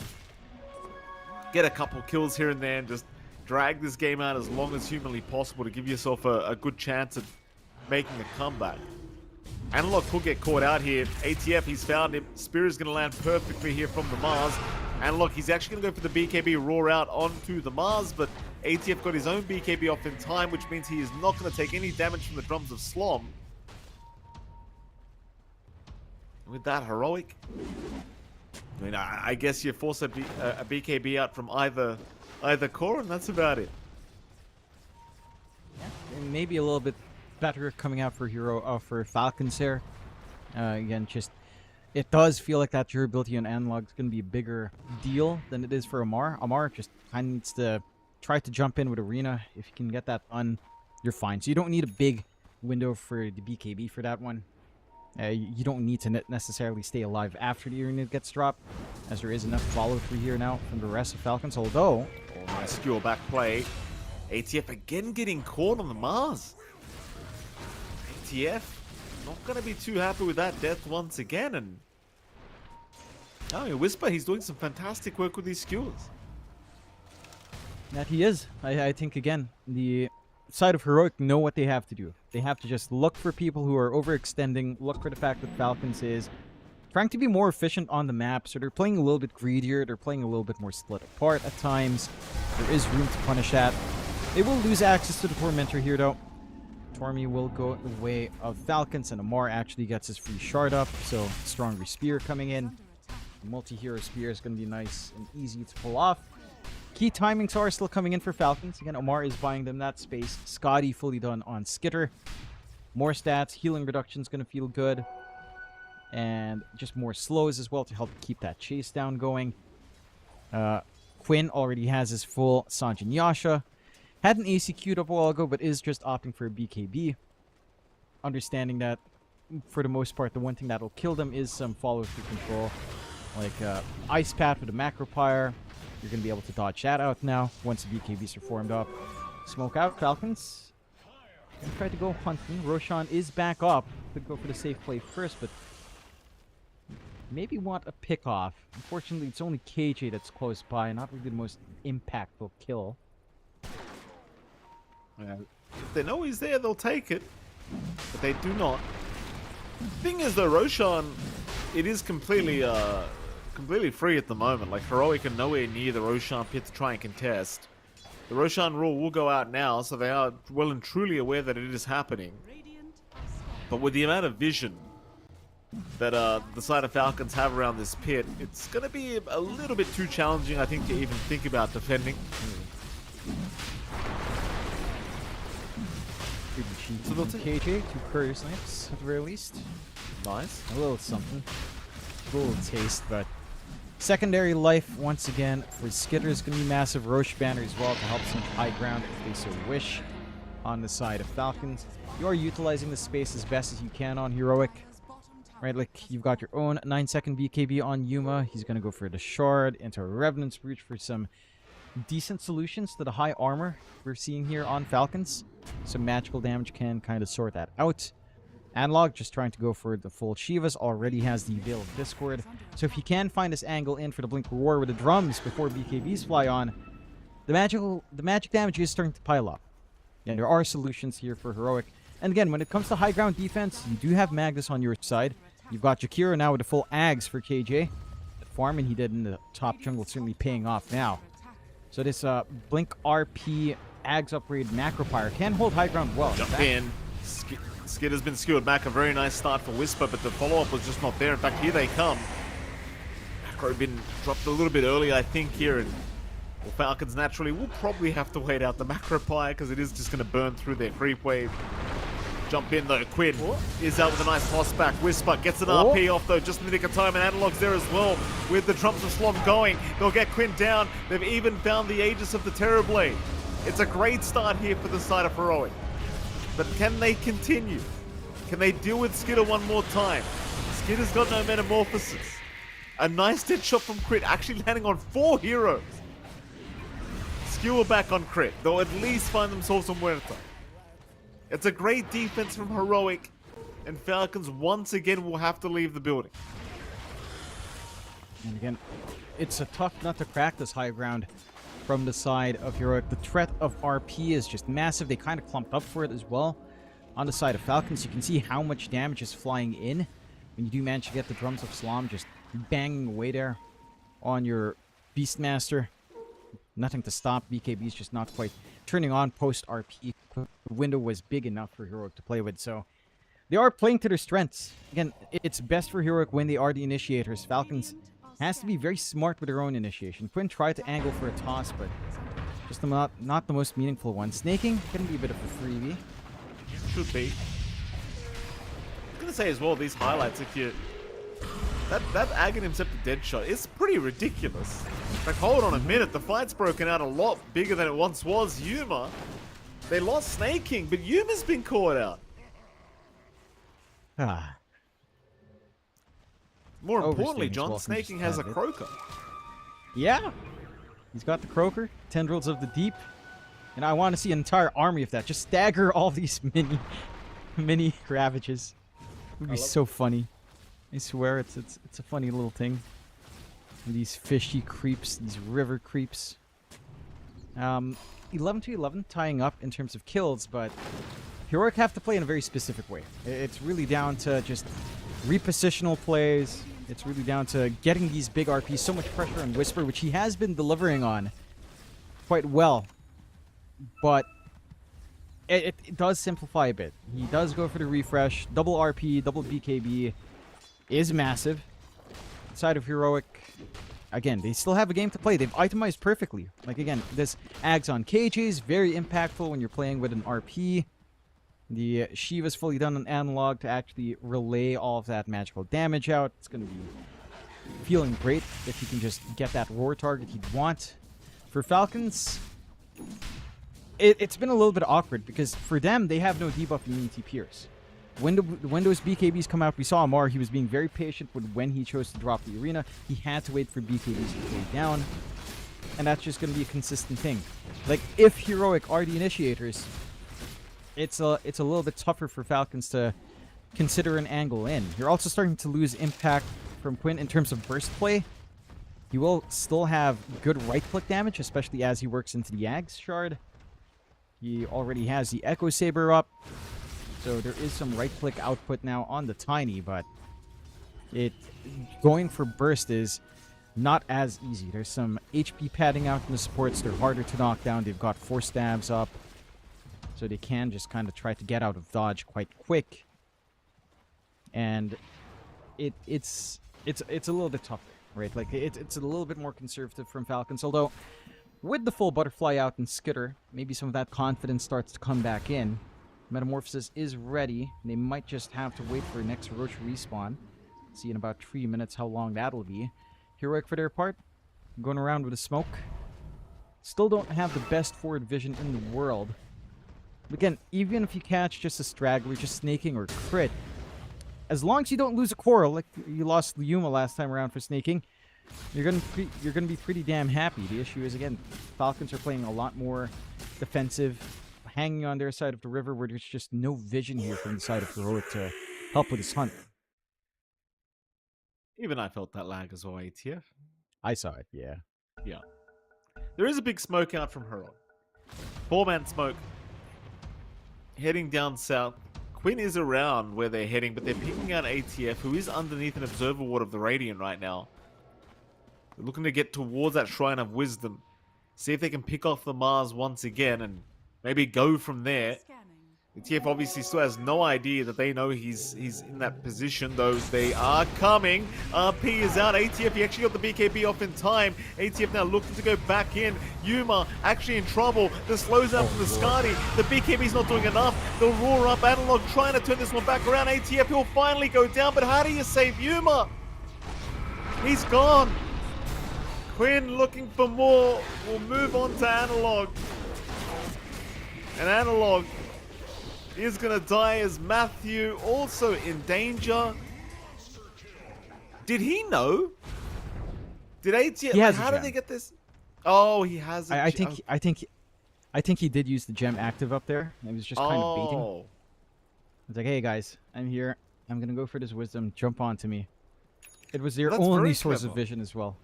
get a couple kills here and there, and just drag this game out as long as humanly possible to give yourself a good chance at making a comeback. Analog could get caught out here. ATF, he's found him. Spear is going to land perfectly here from the Mars. Analog, he's actually going to go for the BKB roar out onto the Mars, but ATF got his own BKB off in time, which means he is not going to take any damage from the drums of Slom. With that, Heroic, I mean, I guess you force a BKB out from either core, and that's about it. Yeah, maybe a little bit better coming out for for Falcons there. Again, just it does feel like that durability on Analog is going to be a bigger deal than it is for Amar. Amar just kind of needs to try to jump in with Arena. If you can get that done, you're fine. So you don't need a big window for the BKB for that one. You don't need to necessarily stay alive after the Arena gets dropped, as there is enough follow-through here now from the rest of Falcons, although... Oh, nice skewer back play. ATF again getting caught on the Mars. ATF not going to be too happy with that death once again, and... Oh, Whisper, he's doing some fantastic work with these skewers. That he is. I think, again, the side of Heroic know what they have to do. They have to just look for people who are overextending, look for the fact that Falcons is trying to be more efficient on the map, so they're playing a little bit greedier, they're playing a little bit more split apart at times. There is room to punish that. They will lose access to the Tormentor here, though. Tormy will go the way of Falcons, and Amar actually gets his free shard up, so stronger spear coming in. The multi-hero spear is going to be nice and easy to pull off. Key timings are still coming in for Falcons. Again, Amar is buying them that space. Scotty fully done on Skitter. More stats, healing reduction is going to feel good. And just more slows as well to help keep that chase down going. Quinn already has his full Sanjin Yasha. Had an AC queued up a while ago, but is just opting for a BKB. Understanding that, for the most part, the one thing that'll kill them is some follow-through control. Like Ice Path with a Macro Pyre. You're going to be able to dodge that out now once the BKBs are formed up. Smoke out, Falcons. Gonna try to go hunting. Roshan is back up. Could go for the safe play first, but maybe want a pick off. Unfortunately, it's only KJ that's close by. Not really the most impactful kill. Yeah. If they know he's there, they'll take it. But they do not. Thing is, though, Roshan, it is completely free at the moment. Like, Heroic are nowhere near the Roshan pit to try and contest. The Roshan rule will go out now, so they are well and truly aware that it is happening. But with the amount of vision that the side of Falcons have around this pit, it's going to be a little bit too challenging, I think, to even think about defending. So they'll take KJ, 2 courier snipes at the very least. Nice. A little something. A little taste, but secondary life once again for Skitter is going to be massive. Roche banner as well to help some high ground if they so wish on the side of Falcons. You are utilizing the space as best as you can on Heroic. Right, like you've got your own 9-second BKB on Yuma. He's going to go for the shard into a Revenant's Brooch for some decent solutions to the high armor we're seeing here on Falcons. Some magical damage can kind of sort that out. Analog just trying to go for the full Shivas. Already has the Veil of Discord. So if he can find this angle in for the Blink War with the drums before BKBs fly on, the magic damage is starting to pile up. And there are solutions here for Heroic. And again, when it comes to high ground defense, you do have Magnus on your side. You've got Jakiro now with the full Ags for KJ. The farming he did in the top jungle certainly paying off now. So this Blink RP Ags upgrade Macro Pyre can hold high ground well. Jump in. Skid has been skewered back. A very nice start for Whisper, but the follow-up was just not there. In fact, here they come. Macro been dropped a little bit early, I think, here. And well, Falcons naturally will probably have to wait out the Macro Pyre because it is just going to burn through their creep wave. Jump in, though. Quinn is out with a nice toss back. Whisper gets an RP off, though, just in the nick of time. And Analog's there as well with the Drums of Slom going. They'll get Quinn down. They've even found the Aegis of the Terrorblade. It's a great start here for the side of Heroic. But can they continue? Can they deal with Skitter one more time? Skitter's got no metamorphosis. A nice dead shot from Crit, actually landing on 4 heroes. Skewer back on Crit. They'll at least find themselves some Muerta. It's a great defense from Heroic, and Falcons once again will have to leave the building. And again, it's a tough nut to crack, this high ground from the side of Heroic. The threat of RP is just massive. They kind of clumped up for it as well. On the side of Falcons, you can see how much damage is flying in when you do manage to get the Drums of Slom just banging away there on your Beastmaster. Nothing to stop. BKB is just not quite turning on post RP. The window was big enough for Heroic to play with, so they are playing to their strengths. Again, it's best for Heroic when they are the initiators. Falcons has to be very smart with their own initiation. Quinn tried to angle for a toss, but just not the most meaningful one. Snaking can be a bit of a freebie. Should be. I'm gonna say as well, these highlights, if you that Aghanim Scepter dead shot is pretty ridiculous. Like, hold on a minute, the fight's broken out a lot bigger than it once was. Yuma, they lost Snaking, but Yuma's been caught out. More importantly, John, Snaking has a Croaker. Yeah, he's got the Croaker, Tendrils of the Deep, and I want to see an entire army of that. Just stagger all these mini Ravages. It would be so funny. I swear, it's a funny little thing. And these fishy creeps, these river creeps. 11 to 11 tying up in terms of kills, but Heroic have to play in a very specific way. It's really down to just repositional plays. It's really down to getting these big RPs, so much pressure on Whisper, which he has been delivering on quite well but it does simplify a bit. He does go for the refresh. Double RP, double BKB is massive. Side of Heroic, again, they still have a game to play. They've itemized perfectly. Like, again, this Ags on KJ is very impactful when you're playing with an RP. The Shiva's fully done on analog to actually relay all of that magical damage out. It's going to be feeling great if you can just get that roar target you'd want. For Falcons, it's been a little bit awkward because for them, they have no debuff immunity Pierce. When those BKBs come out, we saw Amar, he was being very patient with when he chose to drop the arena. He had to wait for BKBs to play down, and that's just going to be a consistent thing. Like, if Heroic are the initiators, it's a little bit tougher for Falcons to consider an angle in. You're also starting to lose impact from Quinn in terms of burst play. He will still have good right-click damage, especially as he works into the Ags shard. He already has the Echo Saber up, so there is some right-click output now on the Tiny, but going for burst is not as easy. There's some HP padding out in the supports. They're harder to knock down. They've got 4 stabs up, so they can just kind of try to get out of dodge quite quick. And it's a little bit tougher, right? Like, it's a little bit more conservative from Falcons, although with the full butterfly out and Skitter, maybe some of that confidence starts to come back in. Metamorphosis is ready. They might just have to wait for next Roach respawn. See in about 3 minutes how long that'll be. Heroic for their part, going around with a smoke. Still don't have the best forward vision in the world. Again, even if you catch just a straggler, just snaking or crit, as long as you don't lose a coral, like you lost Yuma last time around for snaking, you're gonna be pretty damn happy. The issue is, again, Falcons are playing a lot more defensive, hanging on their side of the river where there's just no vision here from the side of Heroic to help with his hunt. Even I felt that lag as well, ATF. I saw it, yeah. Yeah. There is a big smoke out from Heroic. 4-man smoke. Heading down south. Quinn is around where they're heading, but they're picking out ATF, who is underneath an observer ward of the Radiant right now. They're looking to get towards that Shrine of Wisdom. See if they can pick off the Mars once again and maybe go from there. ATF obviously still has no idea that they know he's in that position, though they are coming. RP is out. ATF, he actually got the BKB off in time. ATF now looking to go back in. Yuma actually in trouble. The slows down from the Skadi. The BKB's not doing enough. The roar up. Analog trying to turn this one back around. ATF will finally go down, but how do you save Yuma? He's gone. Quinn looking for more. We'll move on to Analog. And Analog is going to die as Matthew also in danger. Did he know? Did ATF? How did they get this? Oh, he has. I think he did use the gem active up there. It was just kind of baiting. It's like, hey guys, I'm here. I'm gonna go for this wisdom. Jump onto me. It was their only source of vision as well.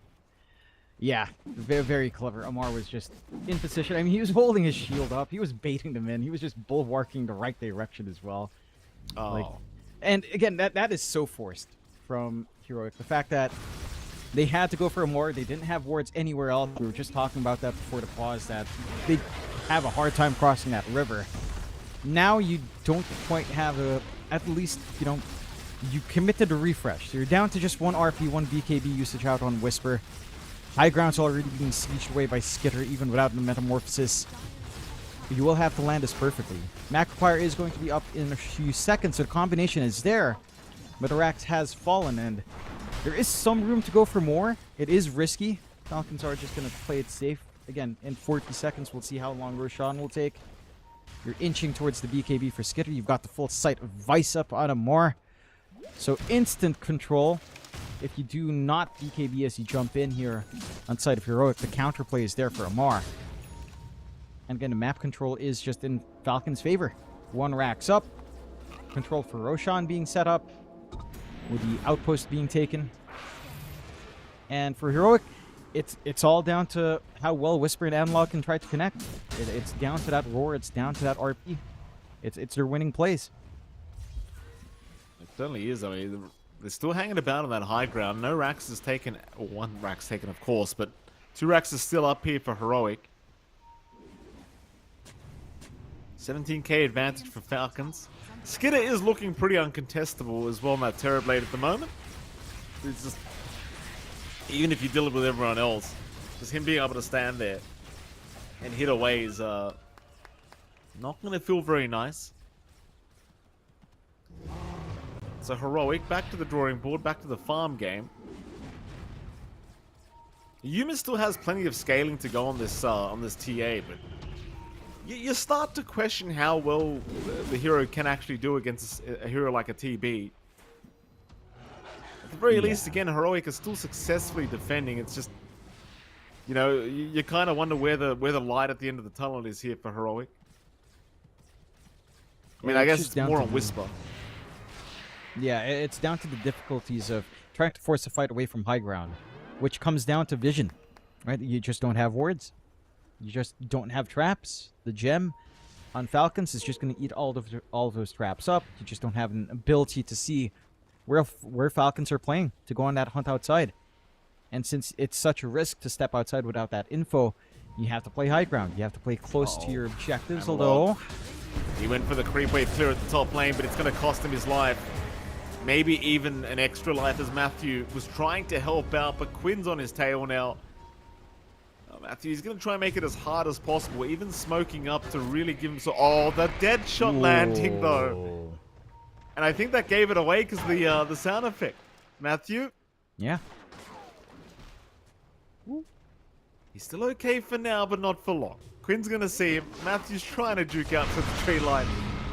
Yeah, very, very clever. Amar was just in position. I mean, he was holding his shield up. He was baiting them in. He was just bulwarking the right direction as well. And again, that is so forced from Heroic. The fact that they had to go for a ward. They didn't have wards anywhere else. We were just talking about that before the pause, that they have a hard time crossing that river. Now you don't quite have at least, you committed a refresh. So you're down to just 1 RP, 1 BKB usage out on Whisper. High ground's already being sieged away by Skitter, even without the Metamorphosis. You will have to land this perfectly. Macroquire is going to be up in a few seconds, so the combination is there. But Arax has fallen, and there is some room to go for more. It is risky. Falcons are just going to play it safe. Again, in 40 seconds, we'll see how long Roshan will take. You're inching towards the BKB for Skitter. You've got the full sight of Vice up on Amar. So instant control. If you do not BKB as you jump in here on side of Heroic, the counterplay is there for Amar. And again, the map control is just in Falcon's favor. 1 racks up. Control for Roshan being set up, with the outpost being taken. And for Heroic, it's all down to how well Whisper and Analog can try to connect. It's down to that roar. It's down to that RP. It's their winning plays. It certainly is. I mean, they're still hanging about on that high ground. No racks is taken. 1 rack's taken, of course, but 2 racks is still up here for Heroic. 17k advantage for Falcons. Skidder is looking pretty uncontestable as well in that Terrorblade at the moment. It's just, even if you deal with everyone else, just him being able to stand there and hit away is not going to feel very nice. So Heroic, back to the drawing board, back to the farm game. Yuma still has plenty of scaling to go on this TA, but you start to question how well the hero can actually do against a hero like a TB. At the very least, again, Heroic is still successfully defending. It's just, you know, you kind of wonder where the light at the end of the tunnel is here for Heroic. I mean, I guess it's more on Whisper. Yeah, it's down to the difficulties of trying to force a fight away from high ground, which comes down to vision, right? You just don't have wards. You just don't have traps. The gem on Falcons is just going to eat all of those traps up. You just don't have an ability to see where Falcons are playing to go on that hunt outside. And since it's such a risk to step outside without that info, you have to play high ground. You have to play close to your objectives, although... He went for the creep wave clear at the top lane, but it's going to cost him his life. Maybe even an extra life as Matthew was trying to help out, but Quinn's on his tail now. Matthew, he's going to try and make it as hard as possible, even smoking up to really give him so... Oh, the dead shot landing, though. And I think that gave it away because the sound effect. Matthew? Yeah. He's still okay for now, but not for long. Quinn's going to see him. Matthew's trying to juke out to the tree line.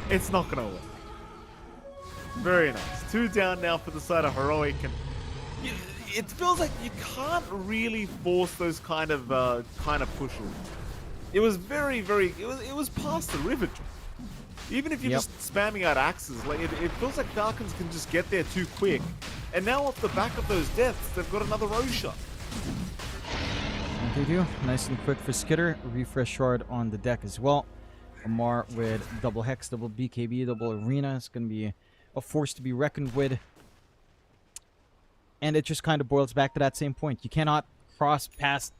It's not going to work. Very nice. 2 down now for the side of Heroic, and it feels like you can't really force those kind of pushes. It was very, very. It was past the river. Even if you're just spamming out axes, like it feels like Falcons can just get there too quick. And now off the back of those deaths, they've got another row shot. And they do. Nice and quick for Skidder. Refresh shard on the deck as well. Amar with double Hex, double BKB, double Arena. It's going to be a force to be reckoned with. And it just kind of boils back to that same point. You cannot cross past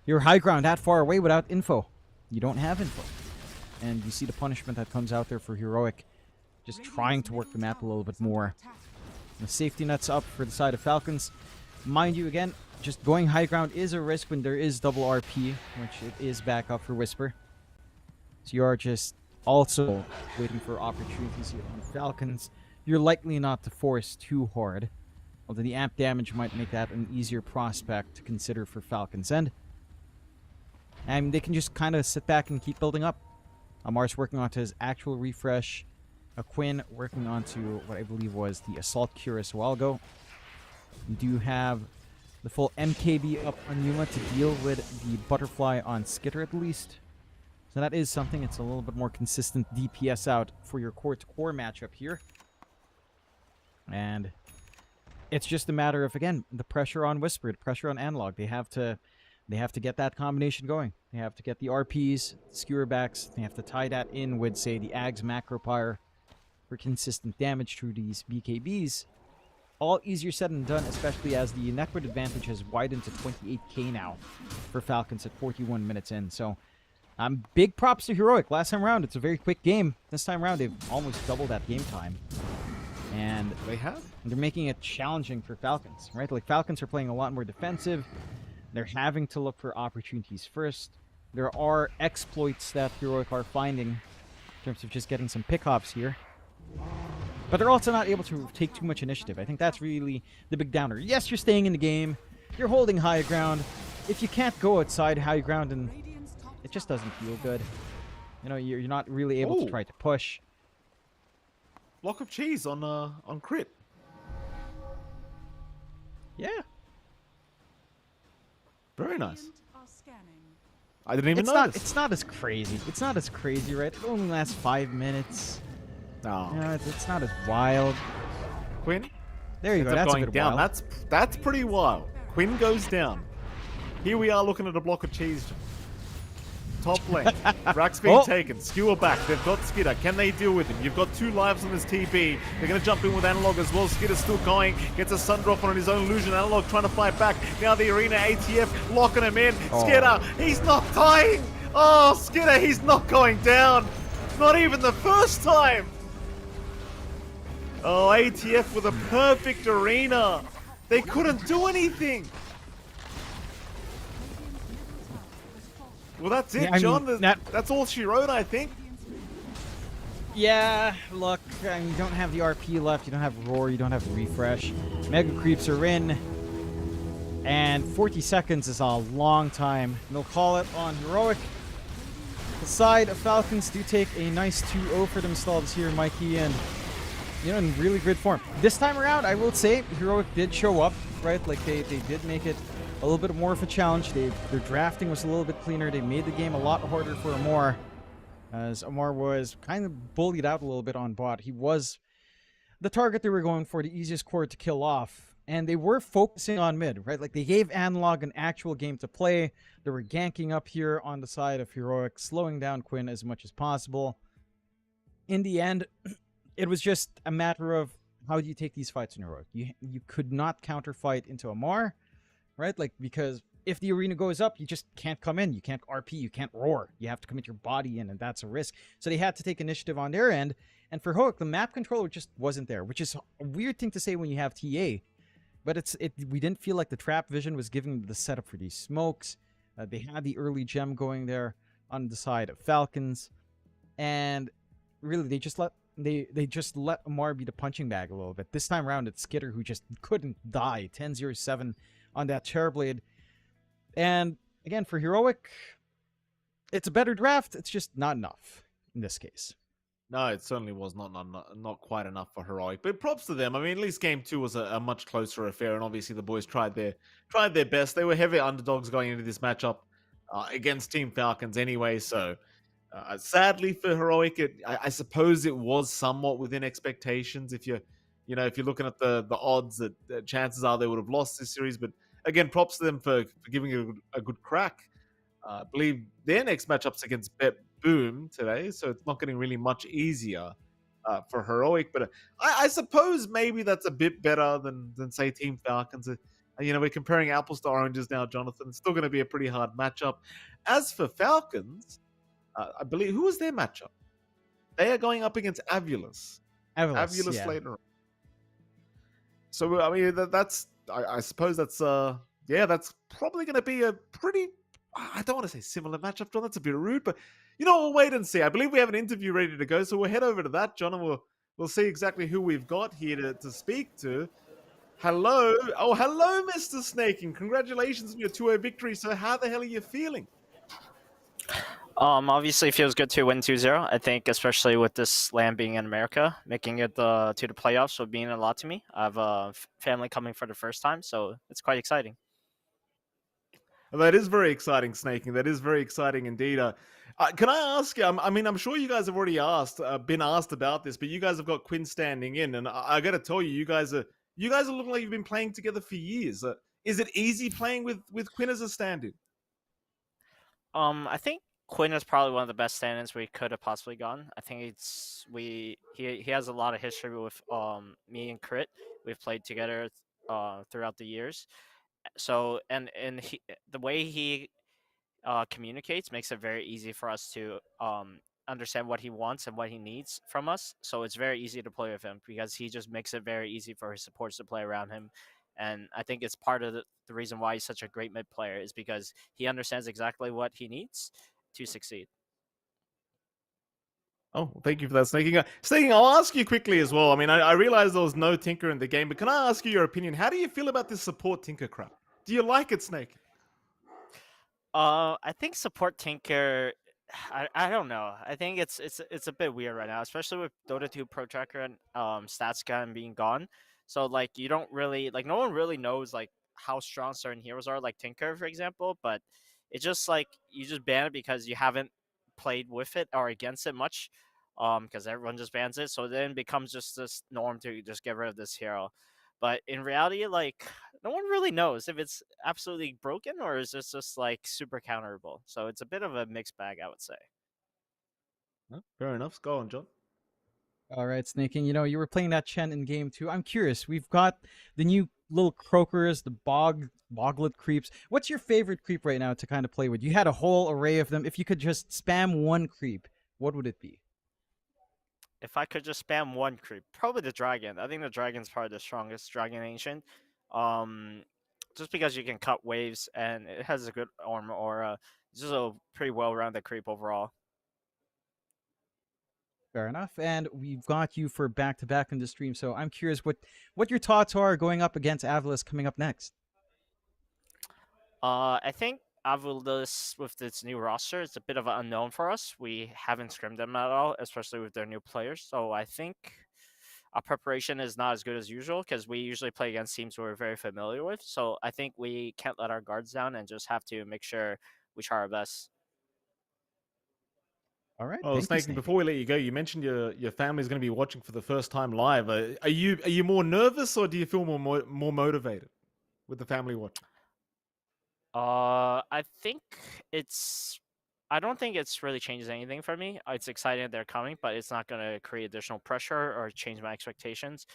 your high ground that far away without info. You don't have info. And you see the punishment that comes out there for Heroic. Just trying to work the map a little bit more. The safety net's up for the side of Falcons. Mind you, again, just going high ground is a risk when there is double RP, which it is back up for Whisper. So you are just also waiting for opportunities here on Falcons. You're likely not to force too hard, although the amp damage might make that an easier prospect to consider for Falcons' end. And they can just kind of sit back and keep building up. Amar's working onto his actual refresh. Quinn working onto what I believe was the Assault Cuirass a while ago. You do have the full MKB up on Yuma to deal with the Butterfly on Skidder at least. So that is something. It's a little bit more consistent DPS out for your core-to-core matchup here. And it's just a matter of, again, the pressure on Whisper, the pressure on Analog. They have to get that combination going. They have to get the RPs, skewer backs. They have to tie that in with, say, the Ags Macropyre for consistent damage through these BKBs. All easier said than done, especially as the network advantage has widened to 28k now for Falcons at 41 minutes in. So, big props to Heroic. Last time around, it's a very quick game. This time around, they've almost doubled that game time. And they're making it challenging for Falcons, right? Like, Falcons are playing a lot more defensive. They're having to look for opportunities first. There are exploits that Heroic are finding in terms of just getting some pick-offs here. But they're also not able to take too much initiative. I think that's really the big downer. Yes, you're staying in the game. You're holding high ground. If you can't go outside high ground, and it just doesn't feel good. You know, you're not really able to try to push. Block of cheese on crit. Yeah. Very nice. I didn't even notice. It's not as crazy. It's not as crazy, right? It only lasts 5 minutes. No. You know, it's not as wild. Quinn? There you go. That's going a bit down. wild. That's pretty wild. Quinn goes down. Here we are looking at a block of cheese. Top lane. Rack's being taken. Skewer back. They've got Skidder. Can they deal with him? You've got 2 lives on this TB. They're going to jump in with Analog as well. Skidder's still going. Gets a sun drop on his own illusion. Analog trying to fight back. Now the Arena ATF locking him in. Skidder, he's not dying. Oh, Skidder, he's not going down. Not even the first time! Oh, ATF with a perfect arena. They couldn't do anything. Well, that's it, Yeah, I John. mean, That's all she wrote, I think. Yeah, look, I mean, you don't have the RP left, you don't have Roar, you don't have Refresh. Mega Creeps are in, and 40 seconds is a long time. They'll call it on Heroic. The side of Falcons do take a nice 2-0 for themselves here, Mikey, and, you know, in really good form. This time around, I will say, Heroic did show up, right? Like, they did make it a little bit more of a challenge. Their drafting was a little bit cleaner. They made the game a lot harder for Amor, as Amor was kind of bullied out a little bit on bot. He was the target they were going for, the easiest core to kill off. And they were focusing on mid, right? Like, they gave Analog an actual game to play. They were ganking up here on the side of Heroic, slowing down Quinn as much as possible. In the end, it was just a matter of how do you take these fights in Heroic. You could not counterfight into Amor, right? Like, because if the arena goes up, you just can't come in. You can't RP. You can't roar. You have to commit your body in, and that's a risk. So they had to take initiative on their end. And for Heroic, the map controller just wasn't there, which is a weird thing to say when you have TA. But we didn't feel like the trap vision was giving the setup for these smokes. They had the early gem going there on the side of Falcons. And really, they just let Amar be the punching bag a little bit. This time around, it's Skitter who just couldn't die. 10-0-7 on that Chairblade. And again, for Heroic, it's a better draft. It's just not enough in this case. No, it certainly was not quite enough for Heroic. But props to them. I mean, at least game 2 was a much closer affair, and obviously the boys tried their best. They were heavy underdogs going into this matchup against Team Falcons anyway. So sadly for Heroic, I suppose it was somewhat within expectations. If you're looking at the odds, that chances are they would have lost this series. But again, props to them for giving it a good crack. I believe their next matchup's against Bet Boom today, so it's not getting really much easier for Heroic. But I suppose maybe that's a bit better than say Team Falcons. We're comparing apples to oranges now, Jonathan. It's still going to be a pretty hard matchup. As for Falcons, I believe, who was their matchup? They are going up against Avulus. Avulus yeah. later on. So I mean, I suppose that's probably going to be a pretty, I don't want to say similar matchup, John. That's a bit rude, but we'll wait and see. I believe we have an interview ready to go, so we'll head over to that, John, and we'll see exactly who we've got here to speak to. Hello, Mr. Snaking. Congratulations on your 2-0 victory. So how the hell are you feeling? Obviously it feels good to win 2-0. I think especially with this land being in America, making it to the playoffs would mean a lot to me. I have a family coming for the first time, so it's quite exciting. That is very exciting, Snaking. That is very exciting indeed. Can I ask you? I mean, I'm sure you guys have already been asked about this, but you guys have got Quinn standing in, and I got to tell you, you guys are looking like you've been playing together for years. Is it easy playing with Quinn as a stand-in? I think Quinn is probably one of the best stand-ins we could have possibly gotten. I think he has a lot of history with me and Crit. We've played together throughout the years. So the way he communicates makes it very easy for us to understand what he wants and what he needs from us. So it's very easy to play with him because he just makes it very easy for his supports to play around him. And I think it's part of the reason why he's such a great mid player is because he understands exactly what he needs to succeed. Oh, thank you for that, Snaking. Snaking, I'll ask you quickly as well. I mean, I realize there was no Tinker in the game, but can I ask you your opinion? How do you feel about this support Tinker crap? Do you like it, Snake? I think support Tinker, I don't know. I think it's a bit weird right now, especially with Dota 2 Pro Tracker and StatsScan being gone. So like you don't really no one really knows like how strong certain heroes are, like Tinker, for example, but it's just like you just ban it because you haven't played with it or against it much, because everyone just bans it. So then it becomes just this norm to just get rid of this hero. But in reality, like no one really knows if it's absolutely broken or is this just like super counterable. So it's a bit of a mixed bag, I would say. Fair enough. Go on, John. All right, Snaking, you were playing that Chen in game 2. I'm curious. We've got the new little croakers, the boglet creeps. What's your favorite creep right now to kind of play with? You had a whole array of them. If you could just spam one creep, what would it be? if I could just spam one creep, probably the dragon. I think the dragon's probably the strongest dragon ancient. Just because you can cut waves and it has a good armor aura. It's just a pretty well-rounded creep overall. Fair enough. And we've got you for back-to-back in the stream, so I'm curious what your thoughts are going up against Avilis coming up next. I think Avilis with its new roster is a bit of an unknown for us. We haven't scrimmed them at all, especially with their new players. So I think our preparation is not as good as usual because we usually play against teams we're very familiar with. So I think we can't let our guards down and just have to make sure we try our best. All right. Oh, Snake, before we let you go, you mentioned your family's going to be watching for the first time live. Are you more nervous or do you feel more motivated with the family watching? I think I don't think it's really changes anything for me. It's exciting that they're coming, but it's not going to create additional pressure or change my expectations.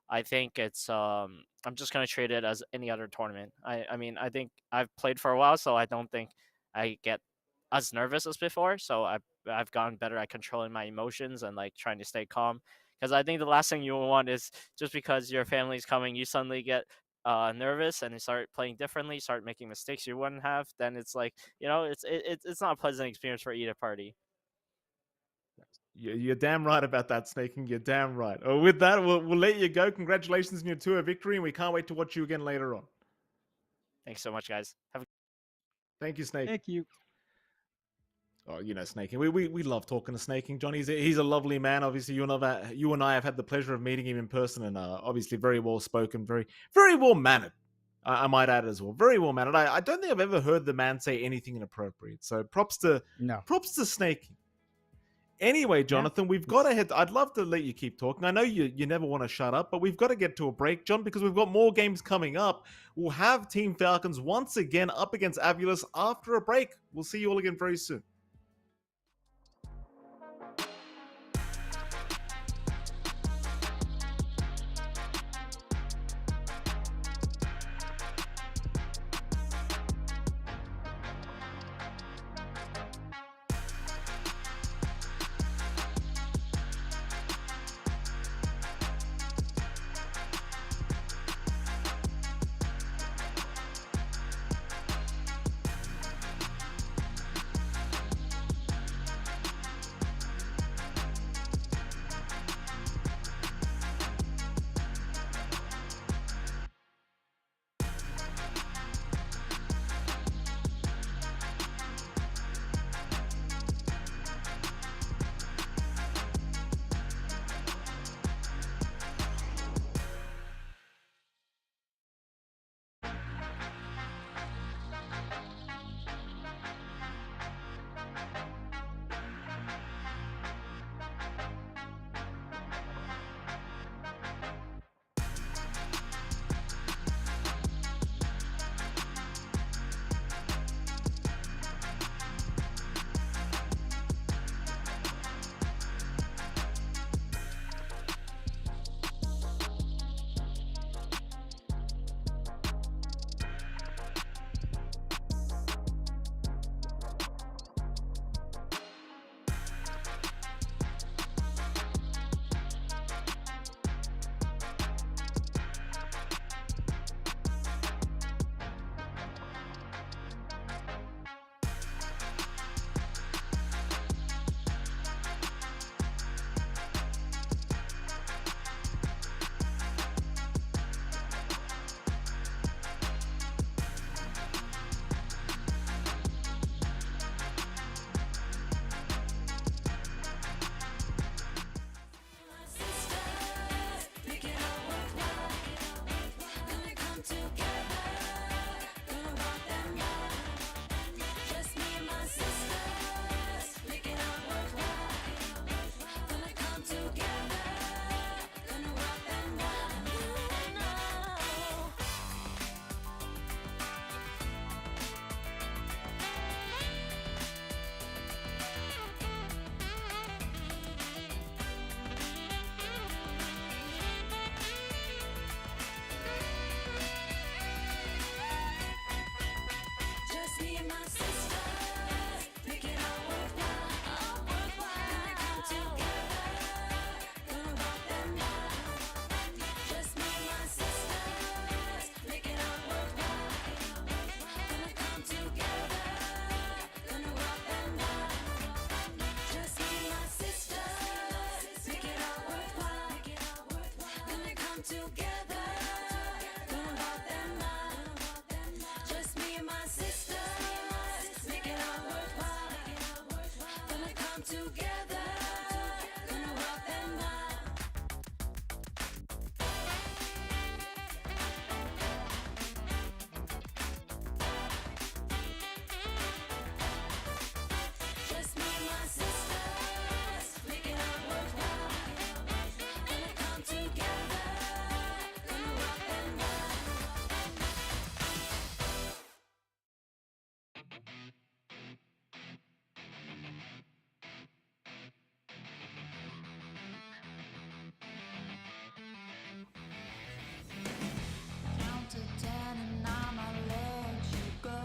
I think it's I'm just going to treat it as any other tournament. I mean, I think I've played for a while, so I don't think I get as nervous as before. So I've gotten better at controlling my emotions and like trying to stay calm. Because I think the last thing you want is just because your family's coming, you suddenly get nervous and you start playing differently, start making mistakes you wouldn't have. Then it's like, you know, it's not a pleasant experience for either party. You're damn right about that, Snaking. You're damn right. Oh, with that, we'll let you go. Congratulations on your tour victory, and we can't wait to watch you again later on. Thanks so much, guys. Thank you, Snake. Thank you. Oh, you know, Snaking. We love talking to Snaking. John, he's a lovely man. Obviously, you and I have had the pleasure of meeting him in person, and obviously very well spoken, very well mannered. I might add as well, very well mannered. I don't think I've ever heard the man say anything inappropriate. So props to Snaking. Anyway, Jonathan, we've got to head. I'd love to let you keep talking. I know you never want to shut up, but we've got to get to a break, John, because we've got more games coming up. We'll have Team Falcons once again up against Avilis after a break. We'll see you all again very soon. together, gonna walk that mile. Just me and my sisters, make it all worthwhile. Gonna come together, gonna walk that mile. Just me and my sisters, make it all worthwhile. Gonna come together, gonna walk that mile. Count to 10 and I'ma let you go.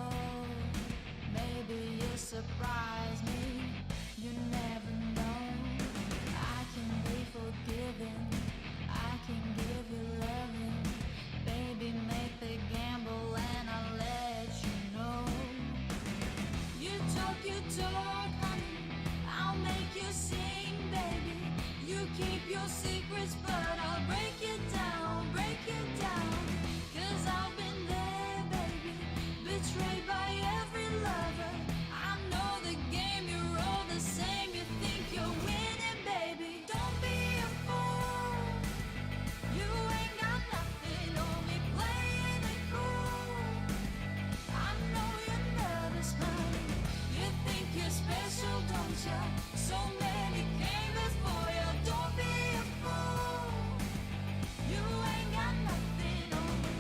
Maybe you surprise me, you never know. I can be forgiven, I can give you loving. Baby, make the gamble and I'll let you know. You talk, honey, I'll make you sing, baby. You keep your secrets, but I'll break it down, break it down. 'Cause I've been there, baby, betrayed by every lover. I know the game, you're all the same. You think you're winning, baby. Don't be a fool. You ain't got nothing on me, playing it cool. I know you're nervous, honey. You think you're special, don't you? So many came before you. Don't be a fool. You ain't got nothing on me.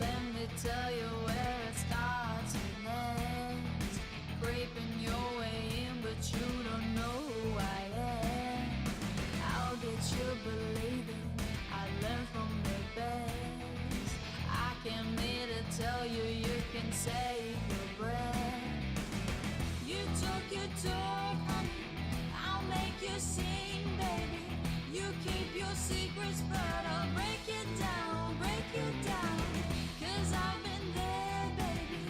Let me tell you where it starts and ends. Creeping your way in, but you don't know who I am. I'll get you believing I learned from the best. I came here to tell you you can save your breath. You talk, honey, I'll make you sing, baby. You keep your secrets, but I'll break it down, break it down. 'Cause I've been there, baby,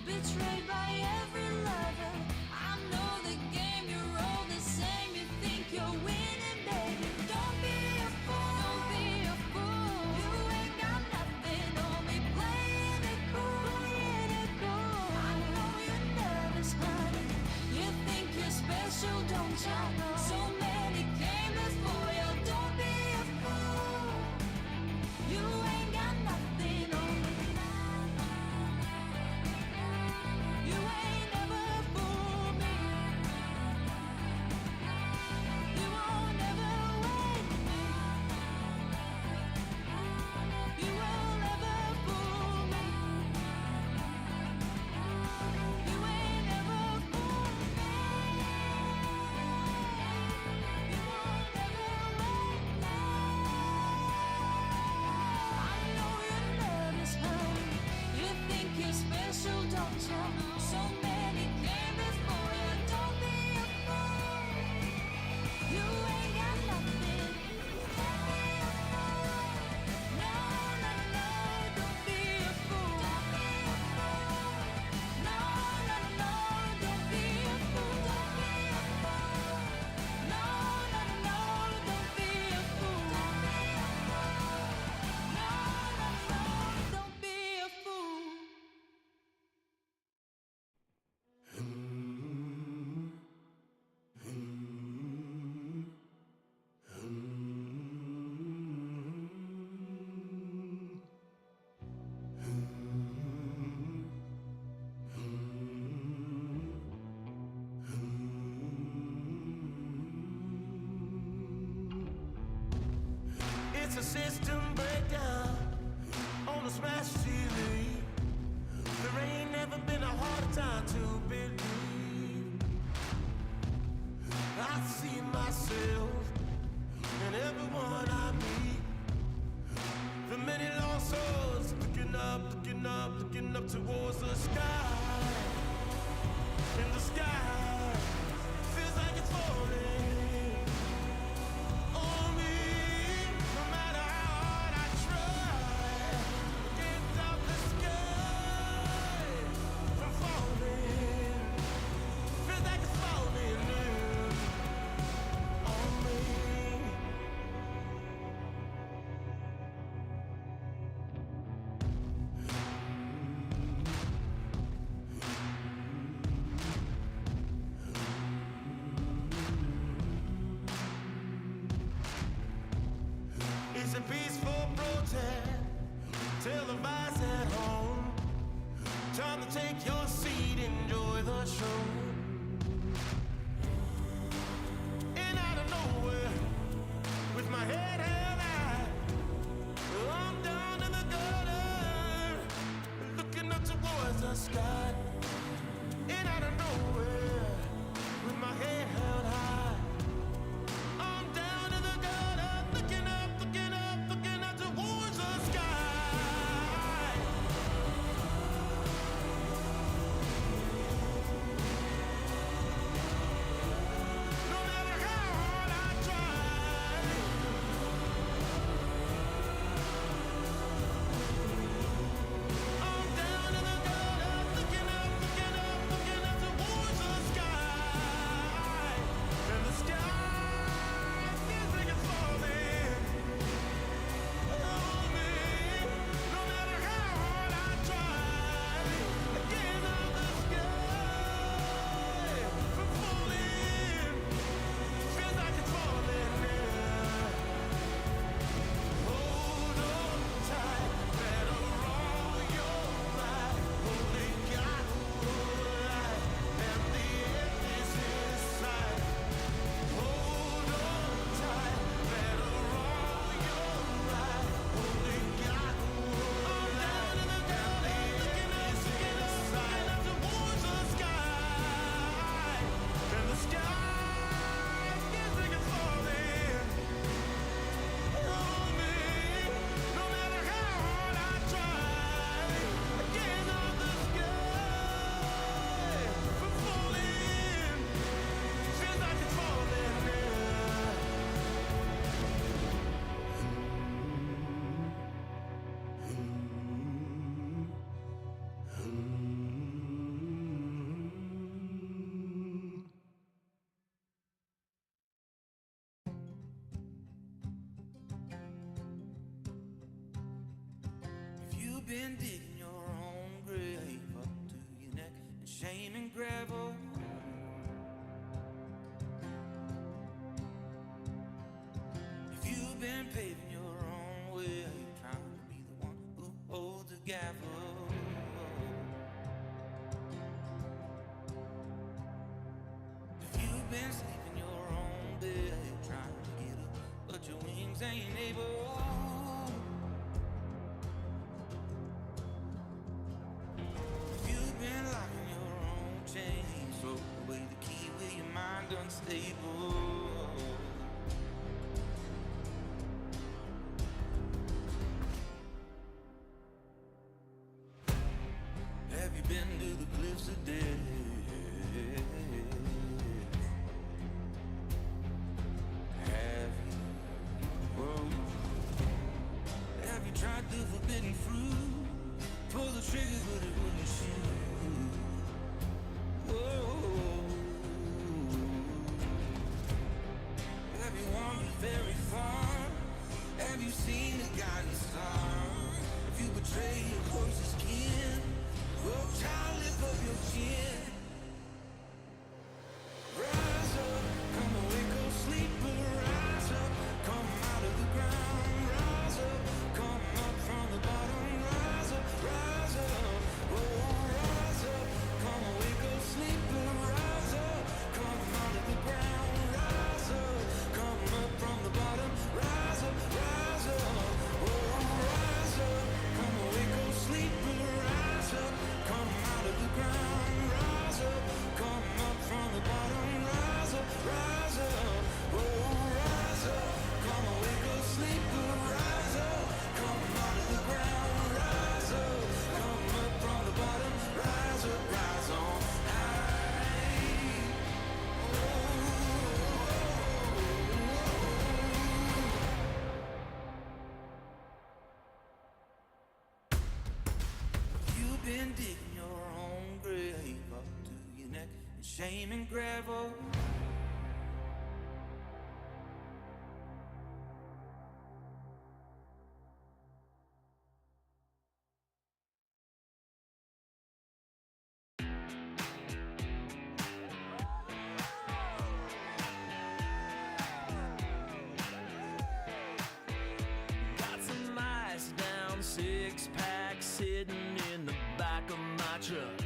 betrayed by every lover. I know the game, you're all the same. You think you're winning, baby. Don't be a fool, don't be a fool. You ain't got nothing on me, playing it cool, playing it cool. I know you're nervous, honey. You think you're special, don't you? So many came before you. Don't be a fool. You ain't got nothing on me. You ain't never fooled me. You won't never wait me. You will never fool me. You ain't never fooled me. You won't never wait me. I know you're nervous, honey. You think you're special, don't you? So many came before you. Don't be a fool. You ain't got nothing. Don't be a fool. No, no, no, don't be a fool. Don't be a fool. No, no, no, don't be a fool. Don't be a fool. No, no, no, don't be a fool. Don't be a fool. No, no, no, don't be a fool. It's a system breakdown on a smash TV. There ain't never been a harder time to believe. I see myself in everyone I meet. The many lost souls looking up, looking up, looking up towards the sky. In the sky, feels like it's falling on me. No matter how hard I try, can't stop the sky from falling. Feels like it's falling. been digging your own grave up to your neck in shame and gravel. If you've been paving your own way, trying to be the one who holds the gavel. If you've been sleeping your own bed, trying to get up, but your wings ain't able. If you've been locking your own chains, throw away the key with your mind unstable. Have you been to the cliffs of death? Have you? Whoa. Have you tried the forbidden fruit? Pull the trigger, but it wouldn't shoot. Whoa. Have you wandered very far? Have you seen the guiding star? If you betray your closest kin, oh, child, lift up your chin. Rise up, come awake, oh sleeper. Rise up, come out of the ground. Rise up, come up from the bottom. Rise up, oh, rise up, come awake, oh sleeper. Rise up, come out of the ground. Rise up, come up from the bottom. Rise up, oh, rise up, come awake, oh sleeper. Rise up, come out of the ground. Rise up, come up from the bottom. Rise up, oh, rise up, come awake, oh sleeper. Rise up, come out of the ground. Rise up, come up from the bottom. Rise up, rise on high. You've been digging your own grave up to your neck in shame and gravel. Got some ice down, 6-pack sitting in the back of my truck.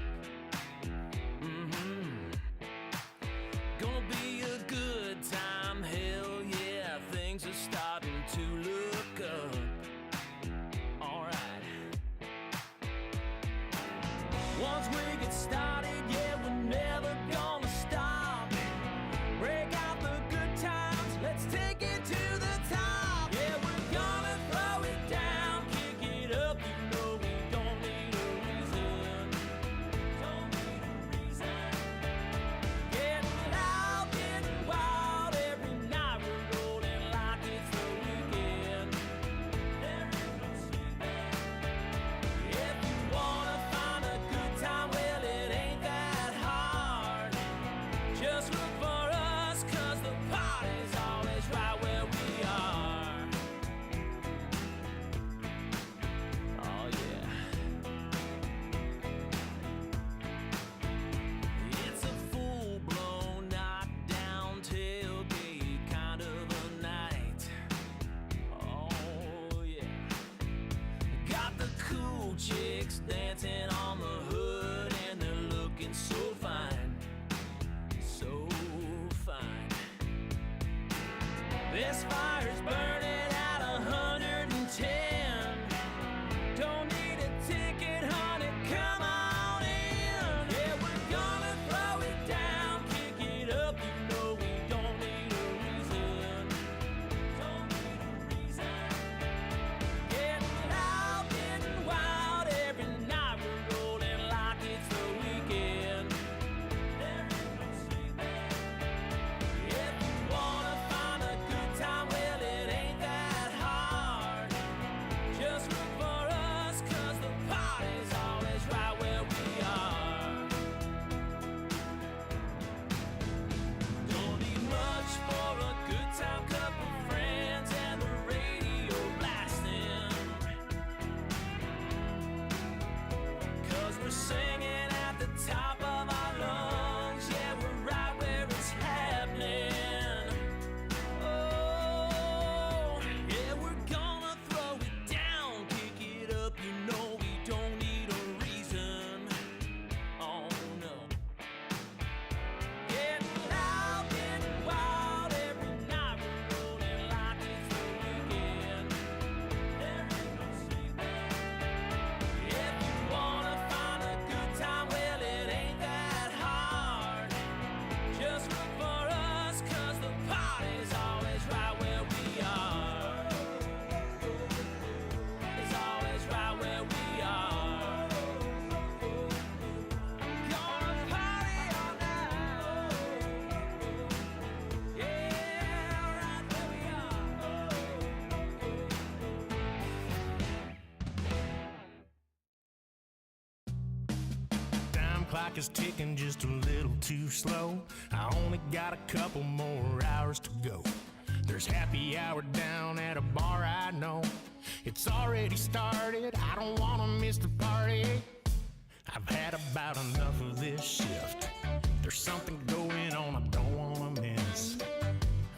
Gonna be a good time, hell yeah, things are starting to look up. Alright. Once we get started, yeah, we're never gonna stop. Break out the good times, let's take it to the top. Yeah, we're gonna throw it down, kick it up, you know we don't need a reason. Don't need a reason. Getting loud, getting wild, every night we're rolling like it's the weekend. There is no sleeping. If you wanna find a good time, well, it ain't that hard. Just look for us, 'cause the party's always right where we are. Oh yeah. It's a full-blown knockdown tailgate kind of a night. Oh yeah. Got the cool chicks dancing on the hood and they're looking so fine. So fine. This fire's burning at 110. Don't need a ticket, honey, come on in. Yeah, we're gonna throw it down, kick it up, you know we don't need a reason. Don't need a reason. Getting loud, getting wild, every night we're rolling like it's the weekend. There is no sleeping. If you wanna find a good time, well, it ain't clock is ticking just a little too slow. I only got a couple more hours to go. There's happy hour down at a bar I know. It's already started, I don't wanna miss the party. I've had about enough of this shift. There's something going on I don't wanna miss.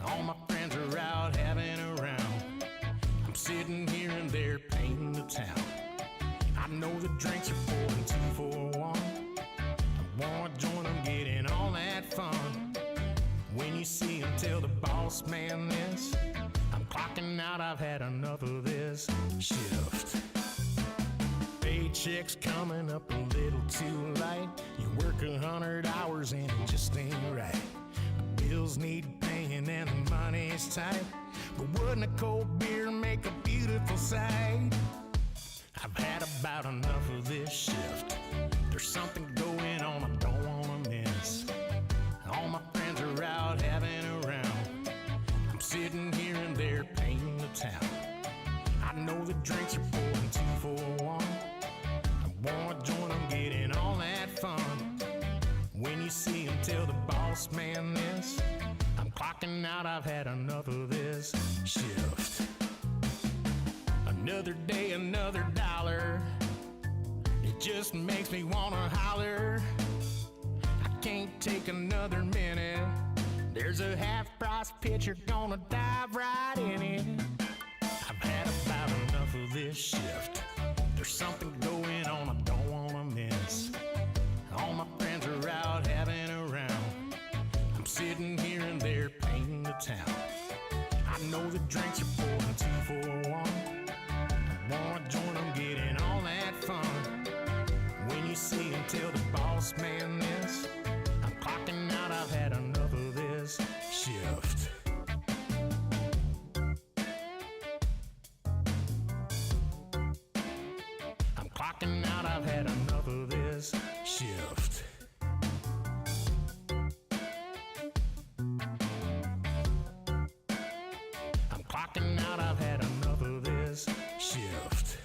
All my friends are out having a round. I'm sitting here and they're painting the town. I know the drinks are pouring 2 for 1. I wanna join them, getting all that fun. When you see him, tell the boss man this. I'm clocking out, I've had enough of this shift. Paycheck's coming up a little too light. You work 100 hours and it just ain't right. Bills need paying and the money's tight. But wouldn't a cold beer make a beautiful sight? I've had about enough of this shift. There's something going on I don't wanna miss. All my friends are out having a round. I'm sitting here and they're painting the town. I know the drinks are pouring 2 for 1. I wanna join them, getting all that fun. When you see him, tell the boss man this. I'm clocking out, I've had enough of this shift. Another day, another dollar. It just makes me wanna holler. I can't take another minute. There's a half-price pitcher gonna dive right in it. I've had about enough of this shift. There's something going on I don't wanna miss. All my friends are out having a round. I'm sitting here and they're painting the town. I know the drinks are pouring 2 for 1. I wanna join them, getting all that fun. When you see him, tell the boss man this. I'm clocking out, I've had enough of this shift. I'm clocking out, I've had enough of this shift. I'm clocking out, I've had enough of this shift.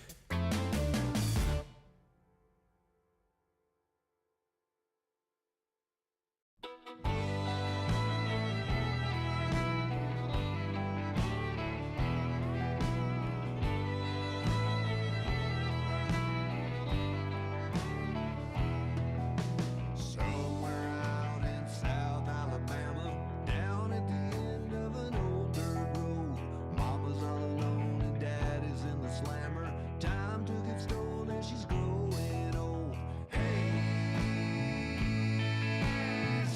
Somewhere out in South Alabama, down at the end of an old dirt road. Mama's all alone and daddy's in the slammer. Time took its toll and she's growing old. Hey,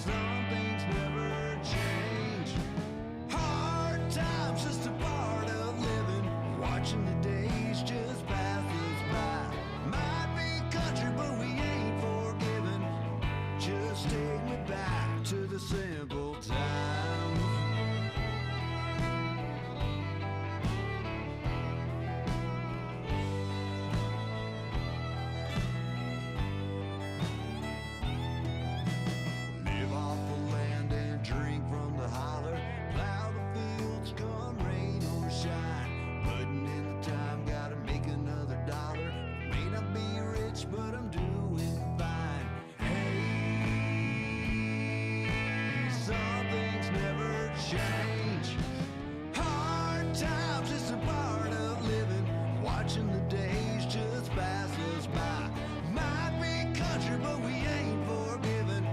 some things never change. Hard times just a part of living. Watching the days just pass us by. Might be country, but we ain't forgiven. Just take me back to the simple times. Live off the land and drink from the holler. Plow the fields, come rain or shine. Putting in the time, gotta make another dollar. May not be rich, but I'm doing fine. Hey, some things never change. Hard times is a part of living. Watching the days just pass us by. Might be country, but we ain't forgiven.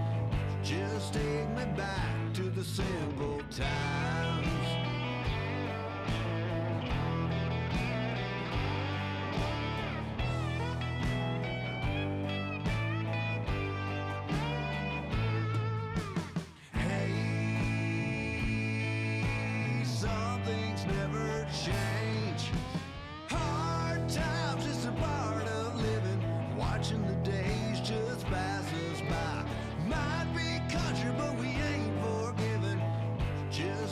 Just take me back to the simple times. Hey, some things never change. Hard times is a part of living. Watching the days just pass us by. Might be country, but we ain't forgiven. Just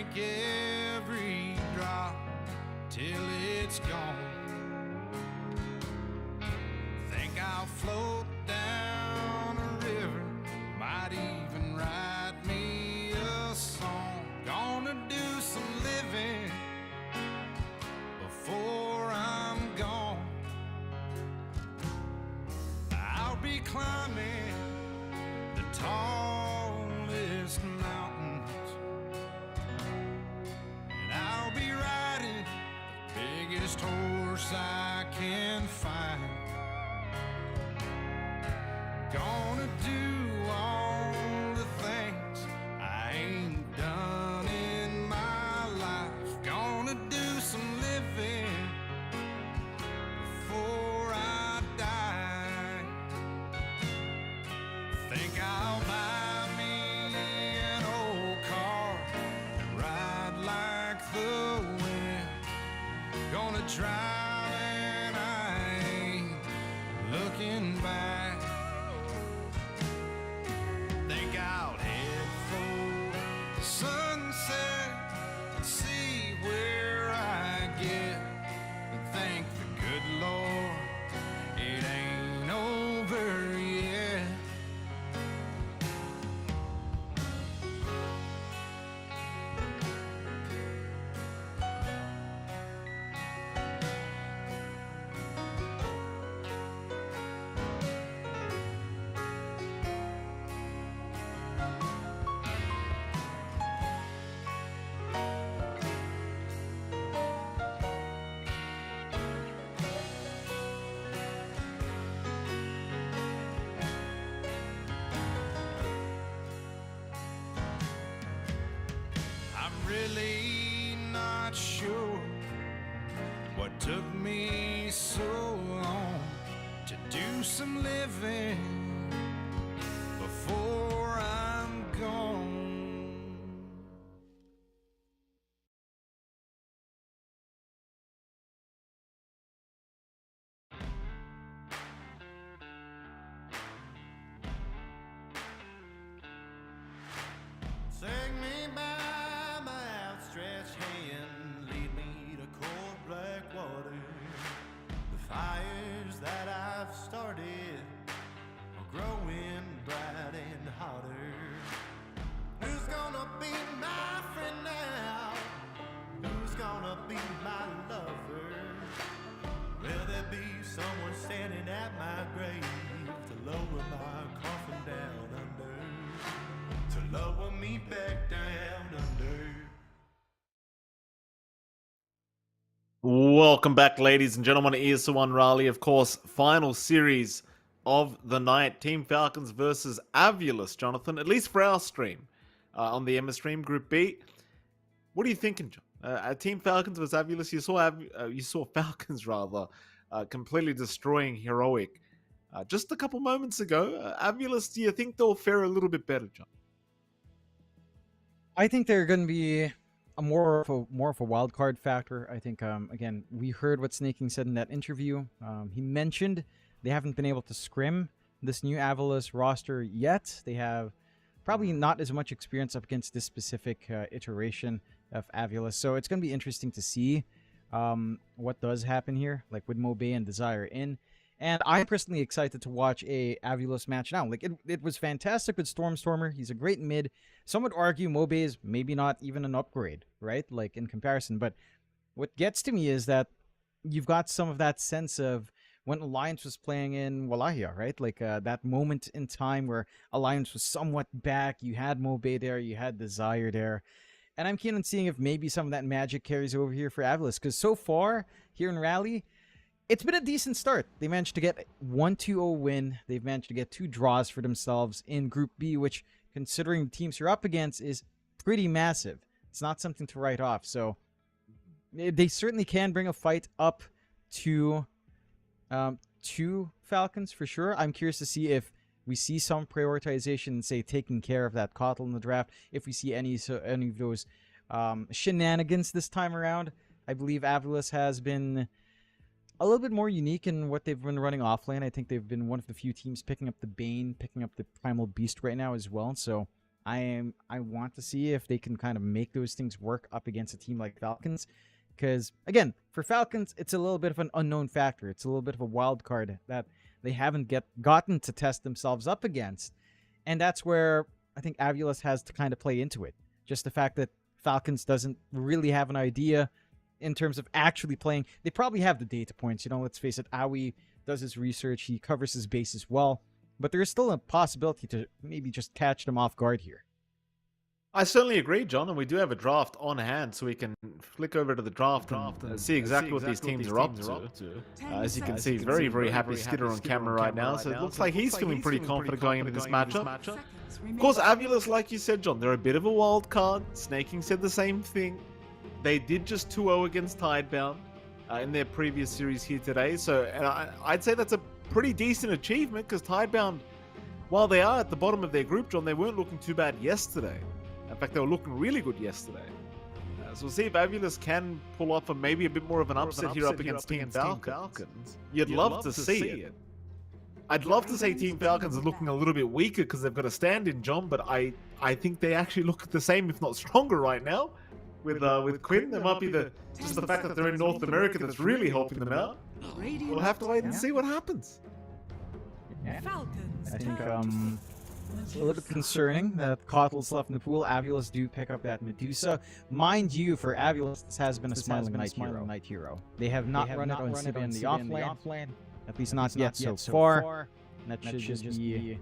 drink every drop till it's gone. Think I'll float down a river, might even write me a song. Gonna do some living before I'm gone. I'll be climbing the tallest mountains, and I'll be riding the biggest horse I can find. Gonna do all the things I ain't done in my life. Gonna do some living before I die. Think I'll buy me an old car and ride like the wind. Gonna drive and I ain't looking back. Think I'll head for the sunset and see where I get. And thank the good Lord it ain't over yet. I'm really not sure what took me so long to do some living before I'm gone. Take me by my outstretched hand, lead me to cold black water. The fires that I've started are growing bright and hotter. Who's gonna be my friend now? Who's gonna be my lover? Will there be someone standing at my grave to lower my coffin down under? To lower me back down under. Welcome back, ladies and gentlemen. ESL One Raleigh, of course, final series of the night. Team Falcons versus Avulus, Jonathan, at least for our stream on the Emma stream, Group B. What are you thinking, John? Team Falcons versus Avulus. You saw Falcons rather completely destroying Heroic just a couple moments ago. Avulus, do you think they'll fare a little bit better, John? I think they're going to be a more of a wild card factor. I think again, we heard what Snaking said in that interview. He mentioned they haven't been able to scrim this new Avulus roster yet. They have probably not as much experience up against this specific iteration of Avulus. So it's going to be interesting to see what does happen here, like with Mobe and Desire in. And I'm personally excited to watch a Avulus match now. Like, it was fantastic with Stormstormer. He's a great mid. Some would argue Mobe is maybe not even an upgrade, right? Like, in comparison. But what gets to me is that you've got some of that sense of when Alliance was playing in Wallachia, right? Like, that moment in time where Alliance was somewhat back. You had Mobe there. You had Desire there. And I'm keen on seeing if maybe some of that magic carries over here for Avulus. Because so far, here in Raleigh, it's been a decent start. They managed to get 1-2-0 win. They've managed to get 2 draws for themselves in Group B, which, considering the teams you're up against, is pretty massive. It's not something to write off. So they certainly can bring a fight up to Falcons for sure. I'm curious to see if we see some prioritization, say, taking care of that Kotl in the draft. If we see any of those shenanigans this time around. I believe Avulus has been a little bit more unique in what they've been running offlane. I think they've been one of the few teams picking up the Bane, picking up the Primal Beast right now as well. So I want to see if they can kind of make those things work up against a team like Falcons. Because, again, for Falcons, it's a little bit of an unknown factor. It's a little bit of a wild card that they haven't gotten to test themselves up against. And that's where I think Aviles has to kind of play into it. Just the fact that Falcons doesn't really have an idea in terms of actually playing. They probably have the data points. Let's face it, Awi does his research. He covers his bases well. But there is still a possibility to maybe just catch them off guard here. I certainly agree, John, and we do have a draft on hand, so we can flick over to the draft and see exactly what these teams are up to. As you can see, very, very happy Skitter on camera right now, so it looks like he's feeling pretty confident going into this matchup. Of course, Aviles, like you said, John, they're a bit of a wild card. Snaking said the same thing. They did just 2-0 against Tidebound in their previous series here today, so I'd say that's a pretty decent achievement, because Tidebound, while they are at the bottom of their group, John, they weren't looking too bad yesterday. In fact, they were looking really good yesterday. So we'll see if Aviles can pull off maybe a bit more of an upset here up against Team Falcons. You'd love to see it. I'd love to say Team Falcons are looking a little bit weaker because they've got a stand-in, John, but I think they actually look the same, if not stronger, right now. With Quinn, there might be just the fact that they're in North America that's really helping them out. We'll have to wait and see what happens. I think it's a little bit concerning that Cottle's left in the pool. Aviles do pick up that Medusa. Mind you, for Aviles, this has been a Smiling Knight hero. They have not run it on Sibia in the offlane. At least not yet so far. And that should just be...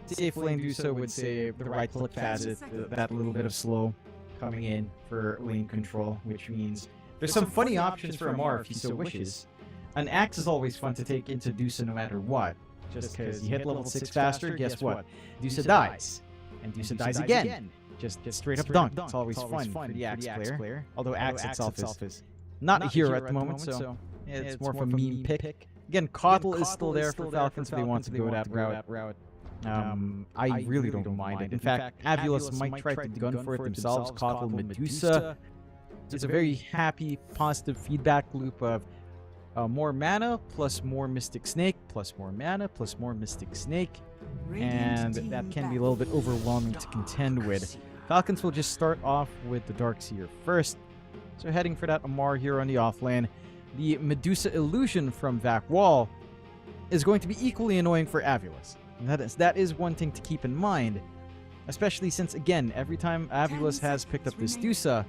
Safe lane Dusa would say the right click facet, that little bit of slow coming in for lane control, which means there's some funny options for Amar if he so wishes. An axe is always fun to take into Dusa no matter what. Just because you hit level 6 faster, guess what? Dusa dies. And Dusa dies again. Just straight up dunk. It's always fun for the axe player. Although axe itself is not a hero at the moment, so it's more of a meme pick. Again, Cottle is still there for Falcons if they want to go that route. I really don't mind it. In fact, Aviles might try to gun for it themselves. Cottle, Medusa. It's a very happy, positive feedback loop of more mana plus more Mystic Snake plus more mana plus more Mystic Snake, and that can be a little bit overwhelming to contend with. Falcons will just start off with the Darkseer first, so heading for that Amar here on the offlane. The Medusa Illusion from Vac Wall is going to be equally annoying for Aviles. That is one thing to keep in mind, especially since, again, every time Aviles has picked up this Dusa,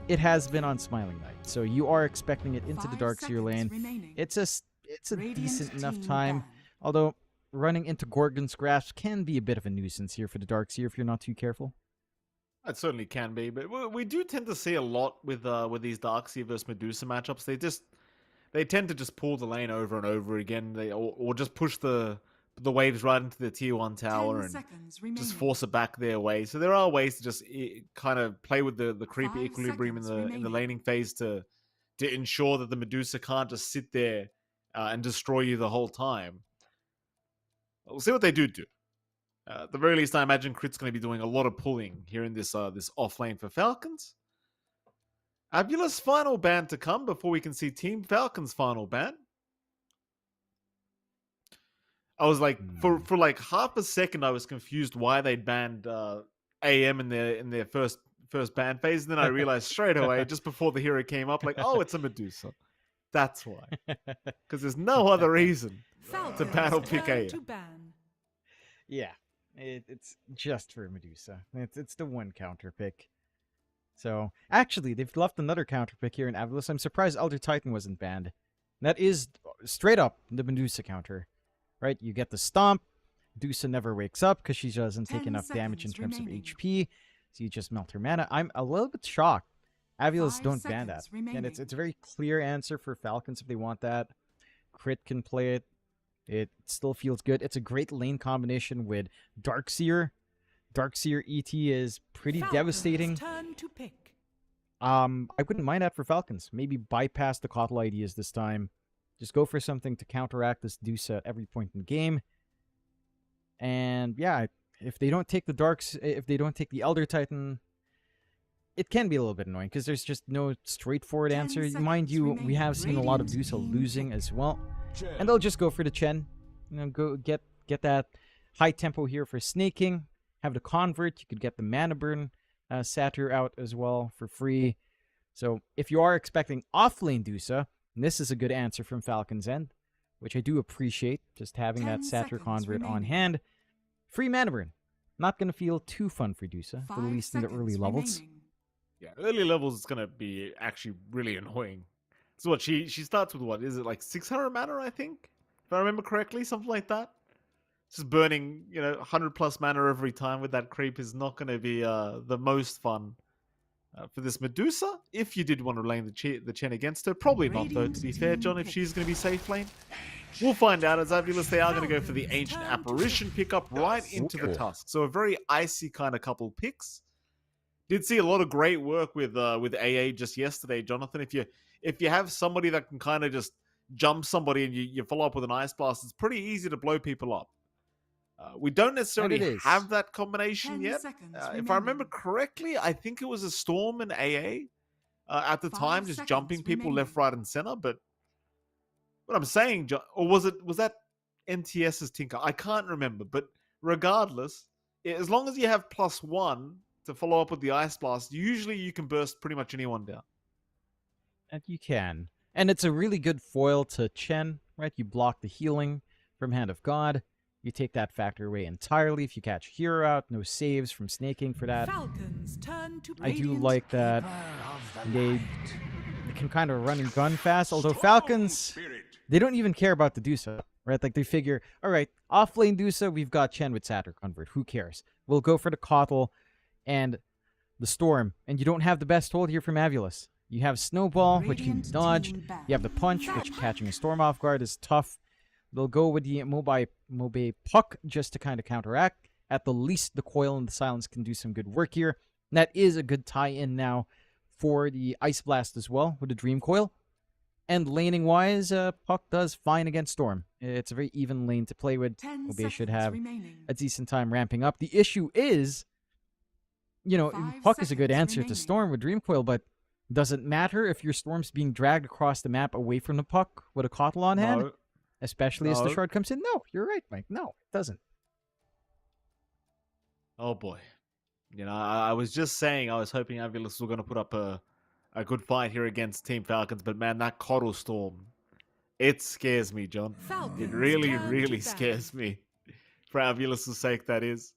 it has been on Smiling Knight. So you are expecting it into the Darkseer lane. It's a decent enough time, although running into Gorgon's Grasp can be a bit of a nuisance here for the Darkseer if you're not too careful. It certainly can be, but we do tend to see a lot with these Darkseer versus Medusa matchups. They tend to just pull the lane over and over again, or just push the waves right into the tier 1 tower and just force it back their way. So there are ways to just kind of play with the creepy equilibrium in the laning phase to ensure that the Medusa can't just sit there and destroy you the whole time. We'll see what they do. At the very least, I imagine Crit's going to be doing a lot of pulling here in this off lane for Falcons. Aviles' final ban to come before we can see Team Falcons' final ban. I was like, for like half a second, I was confused why they banned AM in their first ban phase, and then I realized straight away, just before the hero came up, like, oh, it's a Medusa. That's why. Because there's no other reason to ban or pick AM. Yeah, it's just for Medusa. It's the one counter pick. So, actually, they've left another counter pick here in Aviles. I'm surprised Elder Titan wasn't banned. That is straight up the Medusa counter. Right, you get the stomp. Dusa never wakes up because she doesn't take enough damage in terms of HP. So you just melt her mana. I'm a little bit shocked. Aviles don't ban that. And it's a very clear answer for Falcons if they want that. Crit can play it. It still feels good. It's a great lane combination with Darkseer. Darkseer ET is pretty devastating. Turn to pick. I wouldn't mind that for Falcons. Maybe bypass the Kotl ideas this time. Just go for something to counteract this Dusa at every point in the game. And yeah, if they don't take the Elder Titan, it can be a little bit annoying because there's just no straightforward answer. Mind you, we have seen a lot of Dusa losing as well. And they'll just go for the Chen. Go get that high tempo here for snaking. have the convert, you could get the mana burn satyr out as well for free. So if you are expecting offlane Dusa, this is a good answer from Falcon's end, which I do appreciate, just having that 10 satyr seconds convert on remaining. hand. Free mana burn. Not going to feel too fun for Dusa, at 5 least in the early seconds levels. remaining. Yeah, early levels is gonna be actually really annoying. So what she starts with what is it like 600 mana, I think, if I remember correctly, something like that. Just burning 100 plus mana every time with that creep is not gonna be the most fun for this Medusa. If you did want to lane the Chen against her, probably not though. To be fair, John, if she's gonna be safe lane. We'll find out as Avulus they are going to go for the Ancient Apparition pickup right into the Tusk. So a very icy kind of couple picks. Did see a lot of great work with AA just yesterday, Jonathan. If you have somebody that can kind of just jump somebody and you follow up with an Ice Blast, it's pretty easy to blow people up. We don't necessarily have that combination yet. If I remember correctly, I think it was a Storm and AA at the time, just jumping people left, right, and center. But what I'm saying, or was that MTS's Tinker? I can't remember. But regardless, as long as you have +1 to follow up with the Ice Blast, usually you can burst pretty much anyone down. And you can. And it's a really good foil to Chen, right? You block the healing from Hand of God. You take that factor away entirely if you catch a hero out. No saves from snaking for that. Falcons turn to I do Radiant like that they can kind of run and gun fast. Although Falcons, they don't even care about the Dusa, right? Like they figure, all right, off lane Dusa, we've got Chen with Satyr Convert. Who cares? We'll go for the Kotl and the Storm. And you don't have the best hold here from Avulus. You have Snowball, which can be dodged. You have the Punch, which catching a Storm off guard is tough. They'll go with the Mobe Puck just to kind of counteract. At the least, the Coil and the Silence can do some good work here. And that is a good tie-in now for the Ice Blast as well with the Dream Coil. And laning-wise, Puck does fine against Storm. It's a very even lane to play with. Mobe should have a decent time ramping up. The issue is, Puck is a good answer to Storm with Dream Coil, but does it matter if your Storm's being dragged across the map away from the Puck with a Kotl on hand? No. Especially as the shard comes in? No, you're right, Mike. No, it doesn't. Oh boy. I was just saying I was hoping Avulus was going to put up a good fight here against Team Falcons, but man, that Kotl Storm, it scares me, John. It really scares me. For Avulus' sake, that is.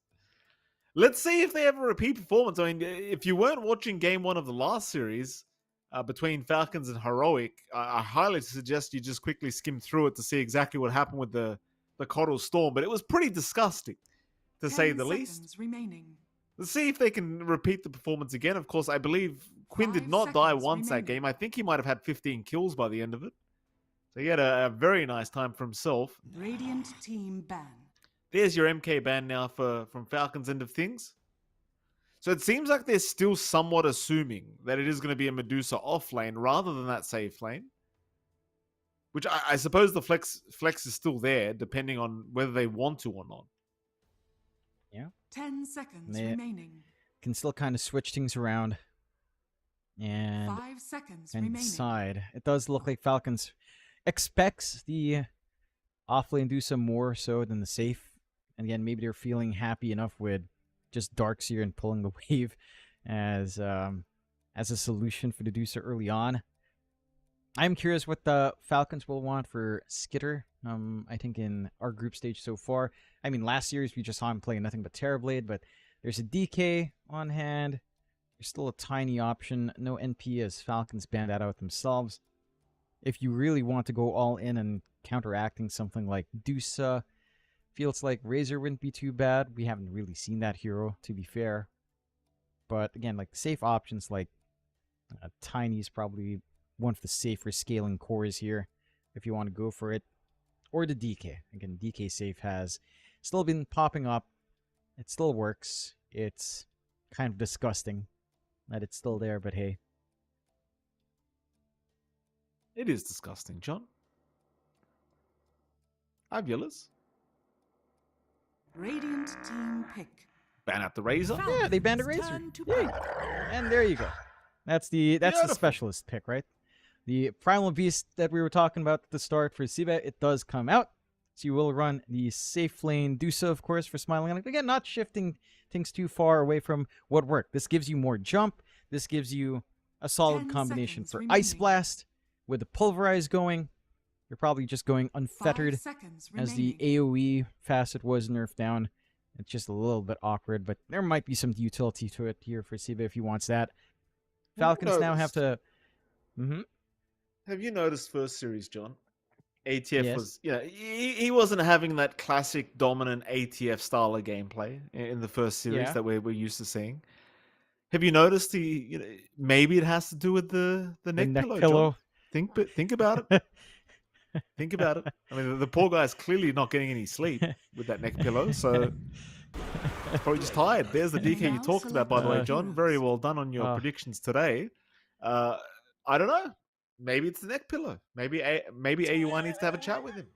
Let's see if they have a repeat performance. I mean, if you weren't watching Game 1 of the last series, between Falcons and Heroic, I highly suggest you just quickly skim through it to see exactly what happened with the Kotl Storm. But it was pretty disgusting, to say the least. Remaining. Let's see if they can repeat the performance again. Of course, I believe Quinn did not die once that game. I think he might have had 15 kills by the end of it. So he had a very nice time for himself. Radiant team ban. There's your MK ban now from Falcons' end of things. So it seems like they're still somewhat assuming that it is going to be a Medusa off lane rather than that safe lane. Which I suppose the flex is still there, depending on whether they want to or not. Yeah. 10 seconds They remaining. can still kind of switch things around. And 5 seconds and remaining. decide. It does look like Falcons expects the off-lane Dusa more so than the safe. And again, maybe they're feeling happy enough with just Darkseer and pulling the wave as a solution for the Dusa early on. I'm curious what the Falcons will want for Skitter. I think in our group stage so far. I mean, last series we just saw him playing nothing but Terrorblade, but there's a DK on hand. There's still a tiny option. No NP as Falcons banned that out themselves. If you really want to go all in and counteracting something like Dusa, feels like Razor wouldn't be too bad. We haven't really seen that hero, to be fair. But again, like safe options like Tiny is probably one of the safer scaling cores here if you want to go for it. Or the DK. Again, DK safe has still been popping up. It still works. It's kind of disgusting that it's still there, but hey. It is disgusting, John. Avulus. Radiant team pick. Ban out the Razor. Yeah, they banned a Razor. Yay. And there you go. That's the specialist pick, right? The Primal Beast that we were talking about at the start for Siva, it does come out. So you will run the safe lane Dusa, of course, for Smiling. And again, not shifting things too far away from what worked. This gives you more jump. This gives you a solid 10 combination seconds for remaining. Ice Blast. With the Pulverize going, you're probably just going 5 unfettered seconds as the remaining. AoE facet was nerfed down. It's just a little bit awkward, but there might be some utility to it here for Siva if he wants that. Falcons now have to... Have you noticed first series, John? ATF Yes. was, he wasn't having that classic dominant ATF style of gameplay in the first series Yeah. that we're used to seeing. Have you noticed maybe it has to do with the neck pillow, John? Think about it. Think about it. I mean, the poor guy's clearly not getting any sleep with that neck pillow, so he's probably just tired. There's the DK you talked about, by the way, John. Very well done on your predictions today. I don't know. Maybe it's the neck pillow. Maybe AUI needs to have a chat with him.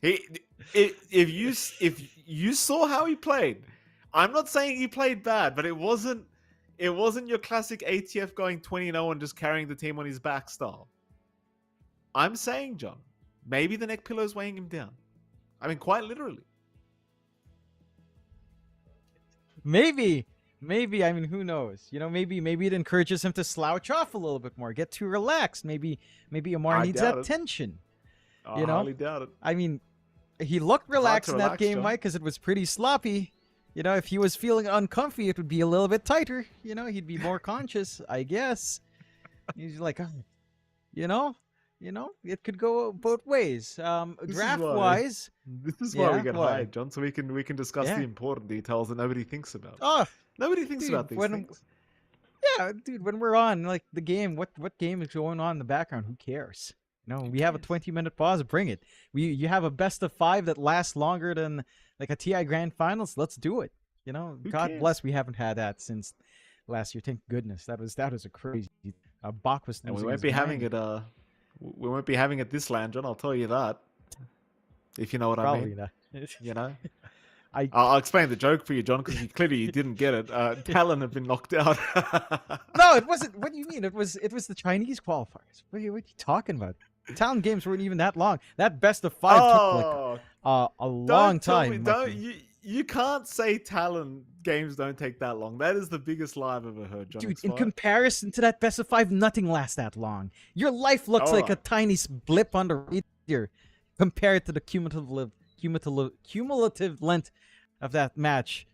If you saw how he played, I'm not saying he played bad, but it wasn't your classic ATF going 20-0 and just carrying the team on his back style. I'm saying, John, maybe the neck pillow's weighing him down. I mean, quite literally. Maybe. I mean, who knows? Maybe it encourages him to slouch off a little bit more, get too relaxed. Maybe Amar needs that tension. I highly doubt it. I mean, he looked relaxed in that game, John. Mike, because it was pretty sloppy. If he was feeling uncomfy, it would be a little bit tighter. He'd be more conscious, I guess. He's like, it could go both ways. Draft-wise, this is why we get hired, John, so we can discuss the important details that nobody thinks about. Oh, nobody thinks dude, about these things. Yeah, dude, when we're on like the game, what game is going on in the background? Who cares? We have a 20-minute pause. Bring it. You have a best of 5 that lasts longer than like a TI Grand Finals. Let's do it. God bless, we haven't had that since last year. Thank goodness. That was a crazy. Bach was. And we won't be having it. We won't be having it this land, John. I'll tell you that. If you know what I mean. Not. I'll explain the joke for you, John, because clearly you didn't get it. Talon had been knocked out. No, it wasn't. What do you mean? It was the Chinese qualifiers. What are you talking about? The Talon games weren't even that long. That best of 5 took like a long time. You can't say Talon games don't take that long. That is the biggest lie I've ever heard, John. Dude, in comparison to that best of 5, nothing lasts that long. Your life looks like a tiny blip on the radar compared to the cumulative length of that match.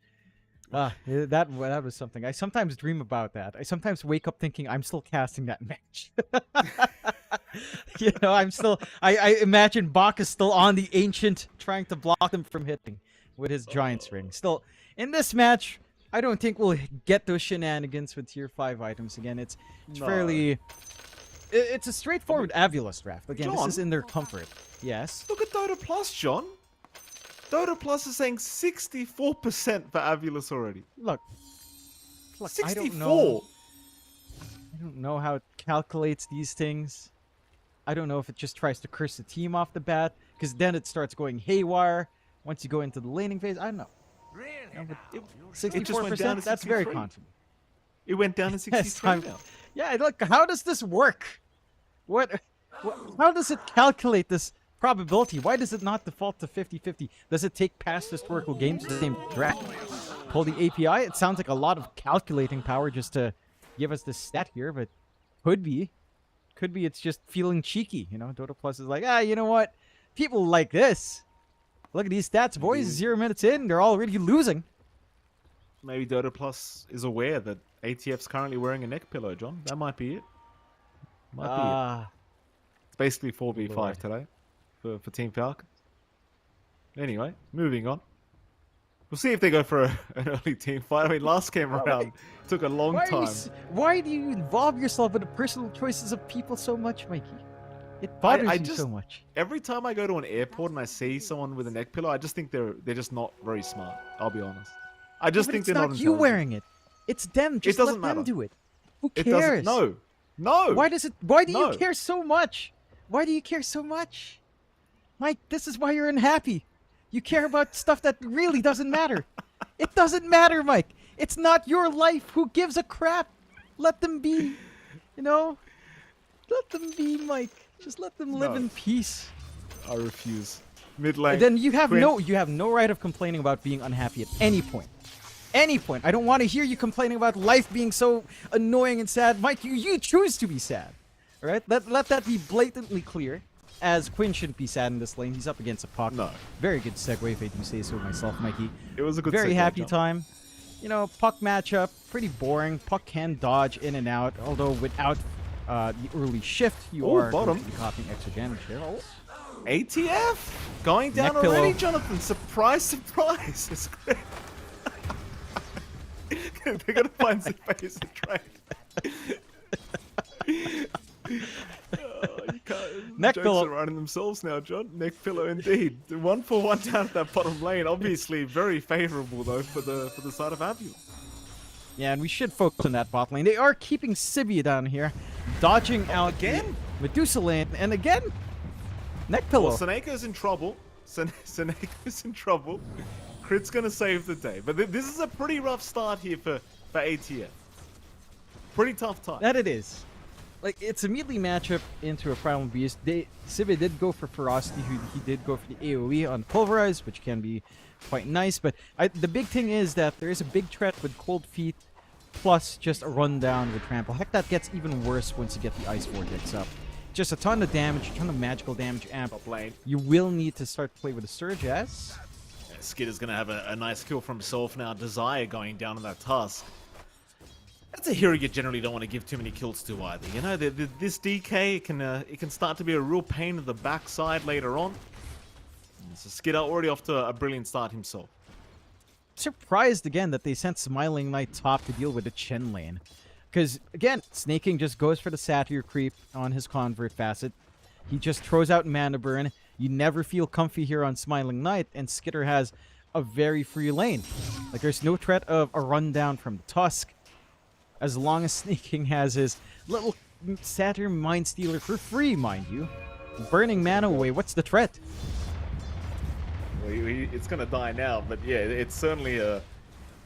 That was something. I sometimes dream about that. I sometimes wake up thinking I'm still casting that match. I imagine Bach is still on the Ancient trying to block them from hitting with his Giant's Ring. Still, in this match, I don't think we'll get those shenanigans with tier 5 items again. It's fairly... It's a straightforward Avulus draft. Again, John, this is in their comfort. Yes? Look at Dota Plus, John. Dota Plus is saying 64% for Avulus already. Look 64. I don't know how it calculates these things. I don't know if it just tries to curse the team off the bat, because then it starts going haywire once you go into the laning phase. I don't know. Really? 64%, that's very confident. It went down to 63 now. Yeah, look, how does this work? How does it calculate this probability? Why does it not default to 50-50? Does it take past historical games the same draft? Pull the API? It sounds like a lot of calculating power just to give us this stat here, but could be it's just feeling cheeky. Dota Plus is like, you know what? People like this. Look at these stats, boys. 0 minutes in, they're already losing. Maybe Dota Plus is aware that ATF's currently wearing a neck pillow, John. That might be it. It's basically 4v5 today for Team Falcon. Anyway, moving on. We'll see if they go for an early team fight. I mean, last game around took a long time. Why do you involve yourself in the personal choices of people so much, Mikey? It bothers you so much. Every time I go to an airport and I see someone with a neck pillow, I just think they're just not very smart. I'll be honest. I just think they're not intelligent. It's not you wearing it. It's them. Just let them do it. Who cares? No. Why do you care so much? Why do you care so much? Mike, this is why you're unhappy. You care about stuff that really doesn't matter. It doesn't matter, Mike. It's not your life. Who gives a crap? Let them be. Let them be, Mike. Just let them live in peace. I refuse. Mid lane. Then you have Quinn. no right of complaining about being unhappy at any point. Any point. I don't want to hear you complaining about life being so annoying and sad. Mike, you choose to be sad. All right? Let that be blatantly clear. As Quinn shouldn't be sad in this lane. He's up against a Puck. No. Very good segue, if I do say so myself, Mikey. It was a good Very segue, happy John. time. You know, Puck matchup, pretty boring. Puck can dodge in and out, although without the early shift, you are going bottom. to be copying extra damage there. Oh. ATF going down Neck already, pillow. Jonathan. Surprise, surprise. It's great. They're gonna find some face and trade. You can't. Neck jokes pillow. are running themselves now, John. Neck pillow indeed. 1 for 1 down at that bottom lane. Obviously, very favourable though for the side of Aviel. Yeah, and we should focus on that bot lane. They are keeping Sibia down here, dodging out again? Medusa lane, and again, neck pillow. Well, Seneca's in trouble. Seneca's in trouble. Crit's gonna save the day. But this is a pretty rough start here for ATF. Pretty tough time. That it is. Like, it's immediately matchup into a Primal Beast. Sibia did go for Ferocity, he did go for the AoE on Pulverize, which can be quite nice. But the big thing is that there is a big threat with Cold Feet, plus just a rundown with Trample. Heck, that gets even worse once you get the Ice Vortex up. Just a ton of damage, a ton of magical damage amp. Top lane. You will need to start to play with a Surge as... Skid is going to have a nice kill for himself now. Desire going down on that Tusk. That's a hero you generally don't want to give too many kills to either. You know, this DK, it can start to be a real pain in the backside later on. So Skid already off to a brilliant start himself. Surprised again that they sent Smiling Knight top to deal with the Chen lane. Because, again, Snaking just goes for the Satyr creep on his Convert facet. He just throws out Mana Burn. You never feel comfy here on Smiling Knight, and Skitter has a very free lane. Like, there's no threat of a rundown from the Tusk, as long as Snaking has his little Satyr Mind Stealer for free, mind you. Burning mana away, what's the threat? Well, it's going to die now, but yeah, it's certainly a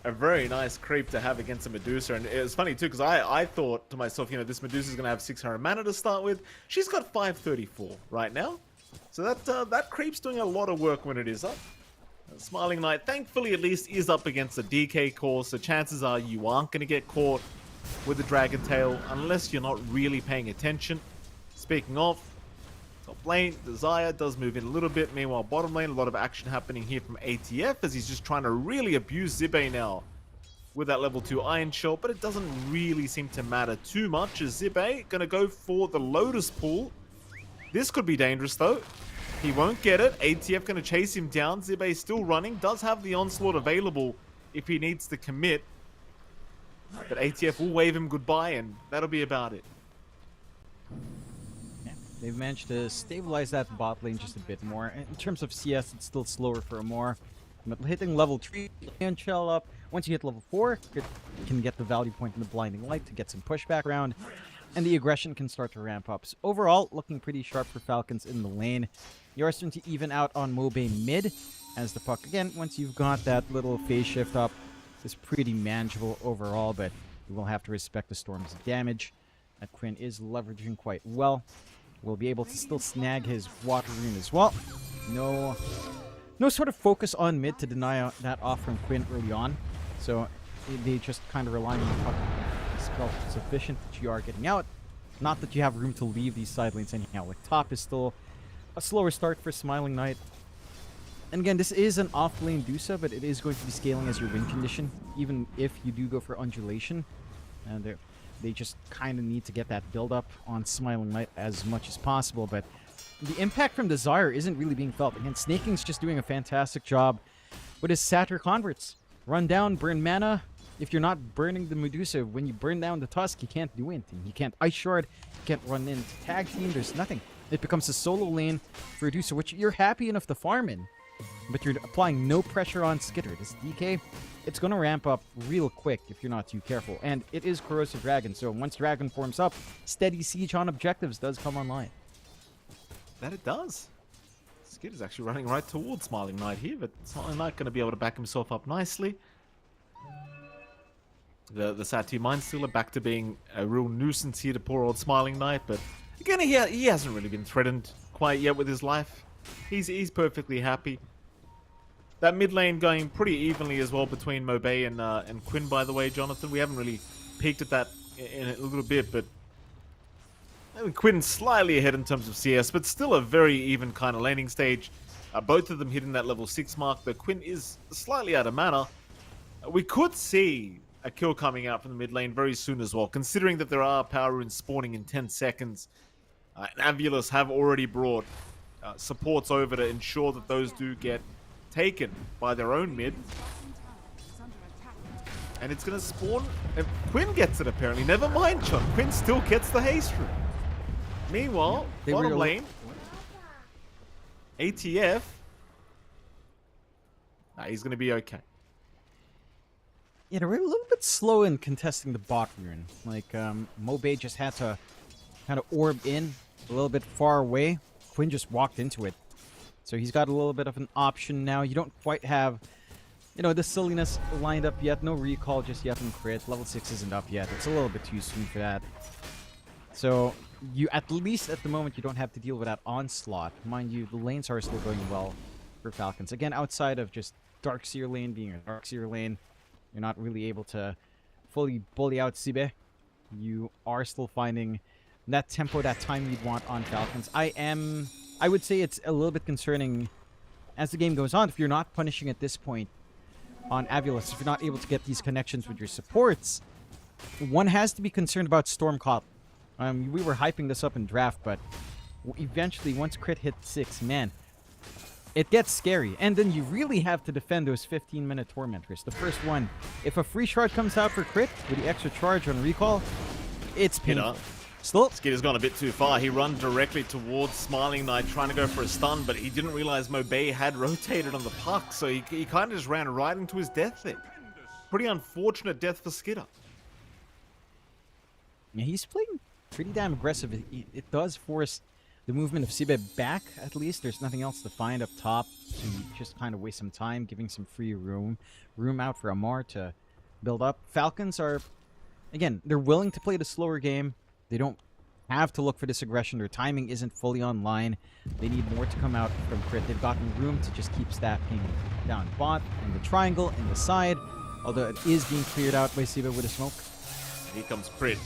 very nice creep to have against a Medusa. And it was funny too, because I thought to myself, you know, this Medusa's going to have 600 mana to start with. She's got 534 right now. So that creep's doing a lot of work when it is up. Smiling Knight, thankfully at least, is up against a DK core, so chances are you aren't going to get caught with the Dragon Tail unless you're not really paying attention. Speaking of, top lane, Desire does move in a little bit. Meanwhile, bottom lane, a lot of action happening here from ATF as he's just trying to really abuse Zibe now with that level 2 Iron Shell, but it doesn't really seem to matter too much as Zibe going to go for the Lotus Pool. This could be dangerous though. He won't get it. ATF going to chase him down. Zibe still running. Does have the Onslaught available if he needs to commit. But ATF will wave him goodbye and that'll be about it. Yeah, they've managed to stabilize that bot lane just a bit more. In terms of CS, it's still slower for Amor. But hitting level 3 and shell up. Once you hit level 4, you can get the value point in the Blinding Light to get some pushback around. And the aggression can start to ramp up. So overall, looking pretty sharp for Falcons in the lane. You're starting to even out on Mobe mid, as the Puck, again, once you've got that little phase shift up, is pretty manageable overall, but you will have to respect the Storm's damage. That Quinn is leveraging quite well. Will be able to still snag his Water Rune as well. No sort of focus on mid to deny that off from Quinn early on. So they just kind of rely on the Puck. Spell sufficient that you are getting out. Not that you have room to leave these side lanes anyhow. Like, top is still a slower start for Smiling Knight. And again, this is an off-lane Dusa, but it is going to be scaling as your win condition, even if you do go for Undulation. And they just kind of need to get that build-up on Smiling Knight as much as possible, but the impact from Desire isn't really being felt. Again, Snaking's just doing a fantastic job with his Satyr Converts. Run down, burn mana. If you're not burning the Medusa, when you burn down the Tusk, you can't do anything. You can't Ice Shard, you can't run in to tag team, there's nothing. It becomes a solo lane for Medusa, which you're happy enough to farm in, but you're applying no pressure on Skitter. This DK, it's going to ramp up real quick if you're not too careful. And it is Corrosive Dragon, so once Dragon forms up, steady siege on objectives does come online. That it does. Skid is actually running right towards Smiling Knight here, but Smiling Knight going to be able to back himself up nicely. The Satyr Mind Stealer back to being a real nuisance here to poor old Smiling Knight, but again, he hasn't really been threatened quite yet with his life. He's perfectly happy. That mid lane going pretty evenly as well between Mobay and Quinn, by the way, Jonathan. We haven't really peeked at that in a little bit, but I mean, Quinn's slightly ahead in terms of CS, but still a very even kind of laning stage. Both of them hitting that level 6 mark, though Quinn is slightly out of mana. We could see a kill coming out from the mid lane very soon as well, considering that there are power runes spawning in 10 seconds. And Avulus have already brought supports over to ensure that those do get taken by their own mid. And it's going to spawn. If Quinn gets it, apparently. Never mind, John. Quinn still gets the haste rune. Meanwhile, bottom lane, ATF. Nah, he's going to be okay. Yeah, they're a little bit slow in contesting the bot rune. Like, Mobay just had to kind of orb in a little bit far away. Quinn just walked into it. So he's got a little bit of an option now. You don't quite have, you know, the silliness lined up yet. No recall just yet in crit. Level 6 isn't up yet. It's a little bit too soon for that. So you, at least at the moment, you don't have to deal with that onslaught. Mind you, the lanes are still going well for Falcons. Again, outside of just Darkseer lane being a Darkseer lane, you're not really able to fully bully out Sibe. You are still finding that tempo, that time you'd want on Falcons. I would say it's a little bit concerning as the game goes on. If you're not punishing at this point on Avulus, if you're not able to get these connections with your supports, one has to be concerned about Stormcott. We were hyping this up in draft, but eventually, once crit hit 6, man, it gets scary. And then you really have to defend those 15-minute Tormentors. The first one, if a free shard comes out for crit with the extra charge on recall, it's painful. Still, Skitter's gone a bit too far. He run directly towards Smiling Knight, trying to go for a stun, but he didn't realize Mobay had rotated on the puck, so he kind of just ran right into his death there. Pretty unfortunate death for Skitter. Yeah, he's playing pretty damn aggressive. It does force the movement of Sibe back, at least. There's nothing else to find up top, so you just kind of waste some time, giving some free room out for Amar to build up. Falcons are, again, they're willing to play the slower game. They don't have to look for this aggression. Their timing isn't fully online. They need more to come out from crit. They've gotten room to just keep stacking down bot and the triangle and the side, although it is being cleared out by Siba with a smoke. Here comes crit.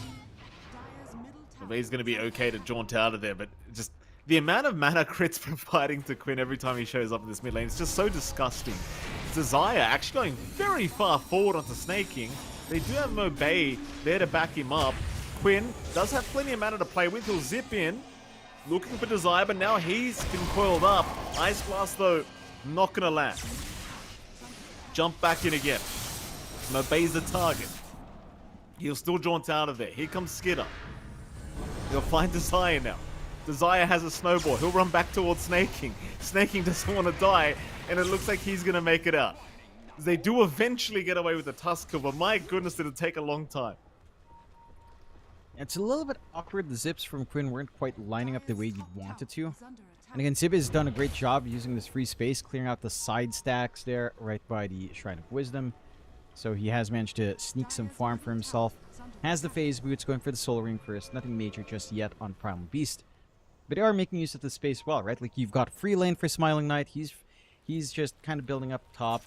He's going to be okay to jaunt out of there, but just the amount of mana crit's providing to Quinn every time he shows up in this mid lane is just so disgusting. Desire actually going very far forward onto Snaking. They do have Mobay there to back him up. Quinn does have plenty of mana to play with. He'll zip in, looking for Desire, but now he's been coiled up. Ice Blast, though, not going to land. Jump back in again. Mobay's the target. He'll still jaunt out of there. Here comes Skitter. He'll find Desire now. Desire has a snowball. He'll run back towards Snaking. Snaking doesn't want to die, and it looks like he's going to make it out. They do eventually get away with the Tusk kill, but my goodness, it'll take a long time. It's a little bit awkward. The zips from Quinn weren't quite lining up the way you'd want it to. And again, Zib has done a great job using this free space, clearing out the side stacks there right by the Shrine of Wisdom. So he has managed to sneak some farm for himself. Has the phase boots, going for the Soul Ring first. Nothing major just yet on Primal Beast. But they are making use of the space well, right? Like, you've got free lane for Smiling Knight. He's just kind of building up top.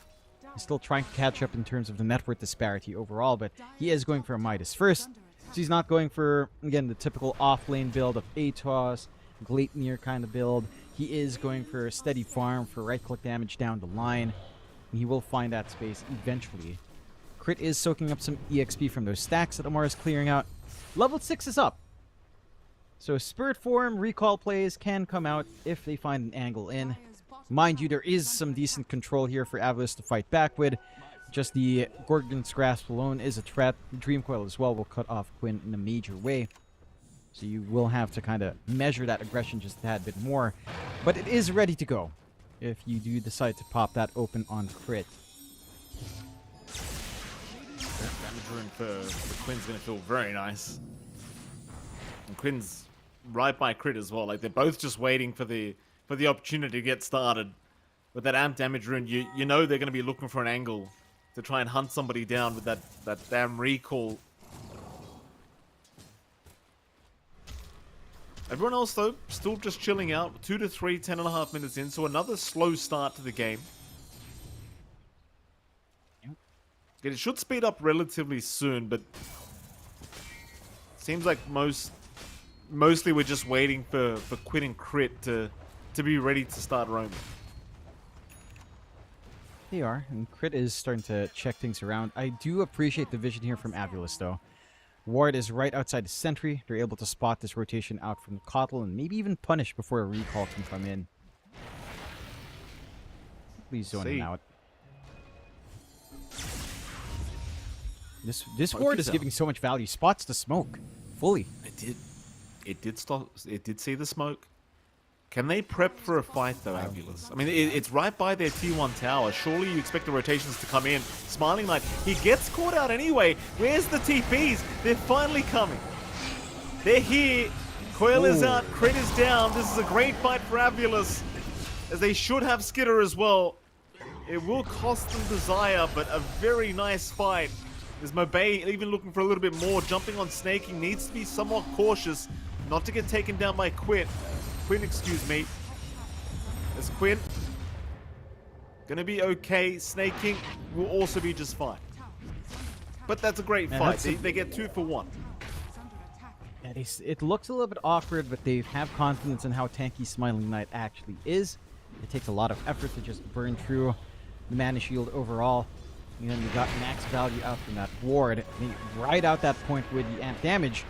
He's still trying to catch up in terms of the net worth disparity overall, but he is going for a Midas first. So he's not going for, again, the typical off-lane build of Atos, Gleipnir kind of build. He is going for a steady farm for right-click damage down the line. And he will find that space eventually. Crit is soaking up some EXP from those stacks that Amar is clearing out. Level 6 is up. So Spirit Form, Recall plays can come out if they find an angle in. Mind you, there is some decent control here for Avulus to fight back with. Just the Gorgon's Grasp alone is a threat. Dream Coil as well will cut off Quinn in a major way. So you will have to kind of measure that aggression just a tad bit more. But it is ready to go if you do decide to pop that open on crit. That damage rune for Quinn's going to feel very nice. And Quinn's right by crit as well. Like, they're both just waiting for the opportunity to get started. With that amp damage rune, you know they're going to be looking for an angle to try and hunt somebody down with that damn recall. Everyone else, though, still just chilling out. 2 to 3, 10.5 minutes in, so another slow start to the game. It should speed up relatively soon, but seems like mostly we're just waiting for Quinn and Crit to be ready to start roaming. They are, and Crit is starting to check things around. I do appreciate the vision here from Avulus, though. Ward is right outside the sentry. They're able to spot this rotation out from the Kotl and maybe even punish before a recall can come in. Please zoning out. This ward is giving so much value. Spots the smoke fully. It did see the smoke. Can they prep for a fight though, Avulus? I mean, it's right by their T1 tower. Surely you expect the rotations to come in. Smiling Knight, he gets caught out anyway. Where's the TPs? They're finally coming. They're here. Coil is out. Crit is down. This is a great fight for Avulus, as they should have Skitter as well. It will cost them Desire, but a very nice fight. There's Mobay even looking for a little bit more. Jumping on Snaking, needs to be somewhat cautious not to get taken down by Quinn, excuse me. As Quinn gonna be okay. Snaking will also be just fine. But that's a great fight. They get 2 for 1. Yeah, it looks a little bit awkward, but they have confidence in how tanky Smiling Knight actually is. It takes a lot of effort to just burn through the mana shield overall. And then you got max value out from that ward. They ride out that point with the amp damage.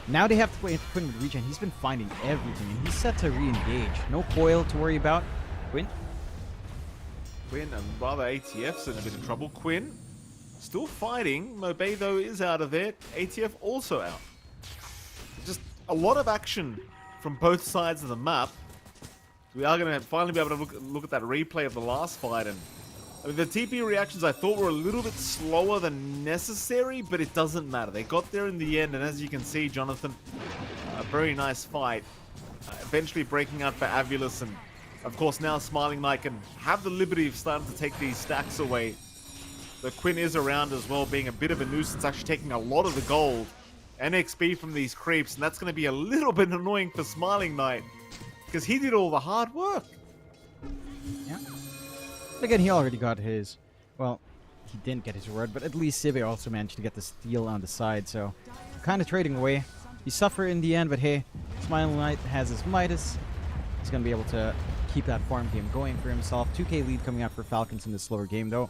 Now they have to play Quinn with regen. He's been finding everything, and he's set to re-engage. No coil to worry about. Quinn and rather ATF's in a bit of trouble. Quinn still fighting. Mobay, though, is out of there. ATF also out. Just a lot of action from both sides of the map. We are going to finally be able to look at that replay of the last fight, and I mean, the TP reactions I thought were a little bit slower than necessary, but it doesn't matter. They got there in the end, and as you can see, Jonathan, a very nice fight. Eventually breaking out for Avulus, and of course now Smiling Knight can have the liberty of starting to take these stacks away. The Quinn is around as well, being a bit of a nuisance, actually taking a lot of the gold and XP from these creeps, and that's going to be a little bit annoying for Smiling Knight, because he did all the hard work. Yeah. Again, he already got his, well, he didn't get his reward, but at least Sive also managed to get the steal on the side, so kind of trading away. He suffered in the end, but hey, Smiling Knight has his Midas. He's going to be able to keep that farm game going for himself. 2k lead coming out for Falcons in this slower game, though.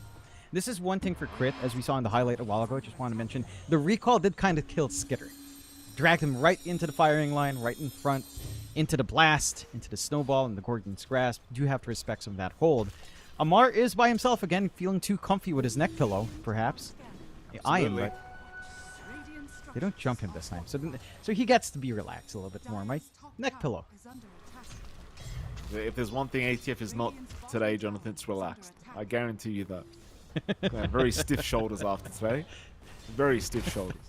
This is one thing for Crit, as we saw in the highlight a while ago. Just want to mention, the recall did kind of kill Skitter. Dragged him right into the firing line, right in front, into the blast, into the snowball, and the Gorgon's grasp. Do have to respect some of that hold. Amar is by himself again, feeling too comfy with his neck pillow, perhaps. I am, but they don't jump him this time. So he gets to be relaxed a little bit more, Mike. Neck pillow. If there's one thing ATF is not today, Jonathan, it's relaxed. I guarantee you that. Gonna have very stiff shoulders after today. Very stiff shoulders.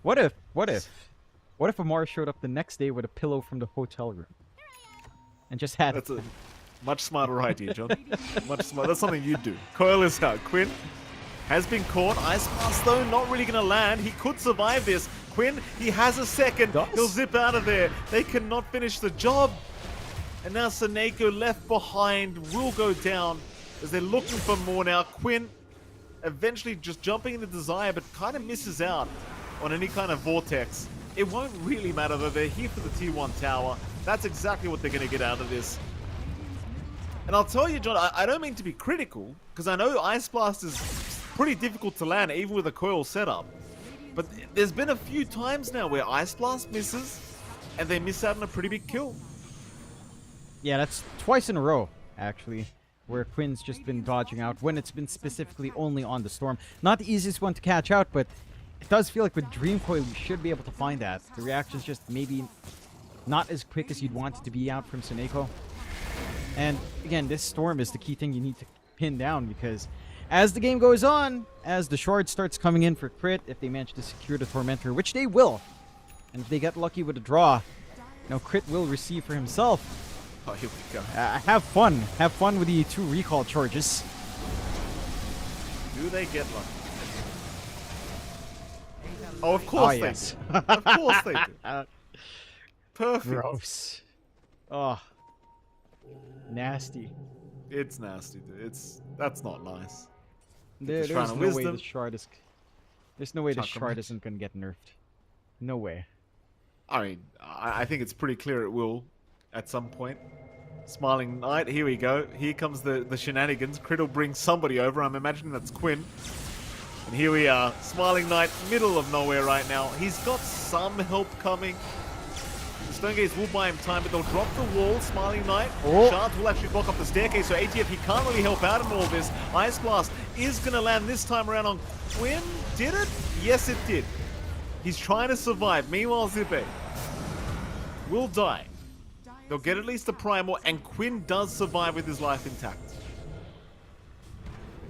What if Amar showed up the next day with a pillow from the hotel room? And just had That's a much smarter idea, John. Much smarter. That's something you'd do. Coil is out. Quinn has been caught. Ice Blast, though, not really going to land. He could survive this. Quinn, he has a second. He'll zip out of there. They cannot finish the job. And now Seneko left behind will go down as they're looking for more now. Quinn eventually just jumping into Desire, but kind of misses out on any kind of vortex. It won't really matter, though. They're here for the T1 tower. That's exactly what they're going to get out of this. And I'll tell you, John, I don't mean to be critical, because I know Ice Blast is pretty difficult to land, even with a coil setup. But there's been a few times now where Ice Blast misses, and they miss out on a pretty big kill. Yeah, that's twice in a row, actually, where Quinn's just been dodging out when it's been specifically only on the Storm. Not the easiest one to catch out, but it does feel like with Dream Coil, you should be able to find that. The reaction's just maybe not as quick as you'd want it to be out from Seneko. And again, this Storm is the key thing you need to pin down, because as the game goes on, as the Shard starts coming in for Crit, if they manage to secure the Tormentor, which they will, and if they get lucky with a draw, Crit will receive for himself. Oh, here we go. Have fun. Have fun with the 2 recall charges. Do they get lucky? Oh, of course they yes. do. Of course they do. Perfect. Gross. Oh. Nasty. It's nasty, dude. That's not nice. There's Shrine of no way Wisdom. the shard is. There's no way the Chakra shard Mage. isn't gonna get nerfed. No way. I mean, I think it's pretty clear it will at some point. Smiling Knight, here we go. Here comes the shenanigans. Crit will bring somebody over. I'm imagining that's Quinn. And here we are. Smiling Knight, middle of nowhere right now. He's got some help coming. The Stone Gates will buy him time, but they'll drop the wall. Smiling Knight. Oh. Shards will actually block up the staircase, so ATF, he can't really help out in all this. Ice Blast is going to land this time around on Quinn. Did it? Yes, it did. He's trying to survive. Meanwhile, Zippe will die. They'll get at least a Primal, and Quinn does survive with his life intact.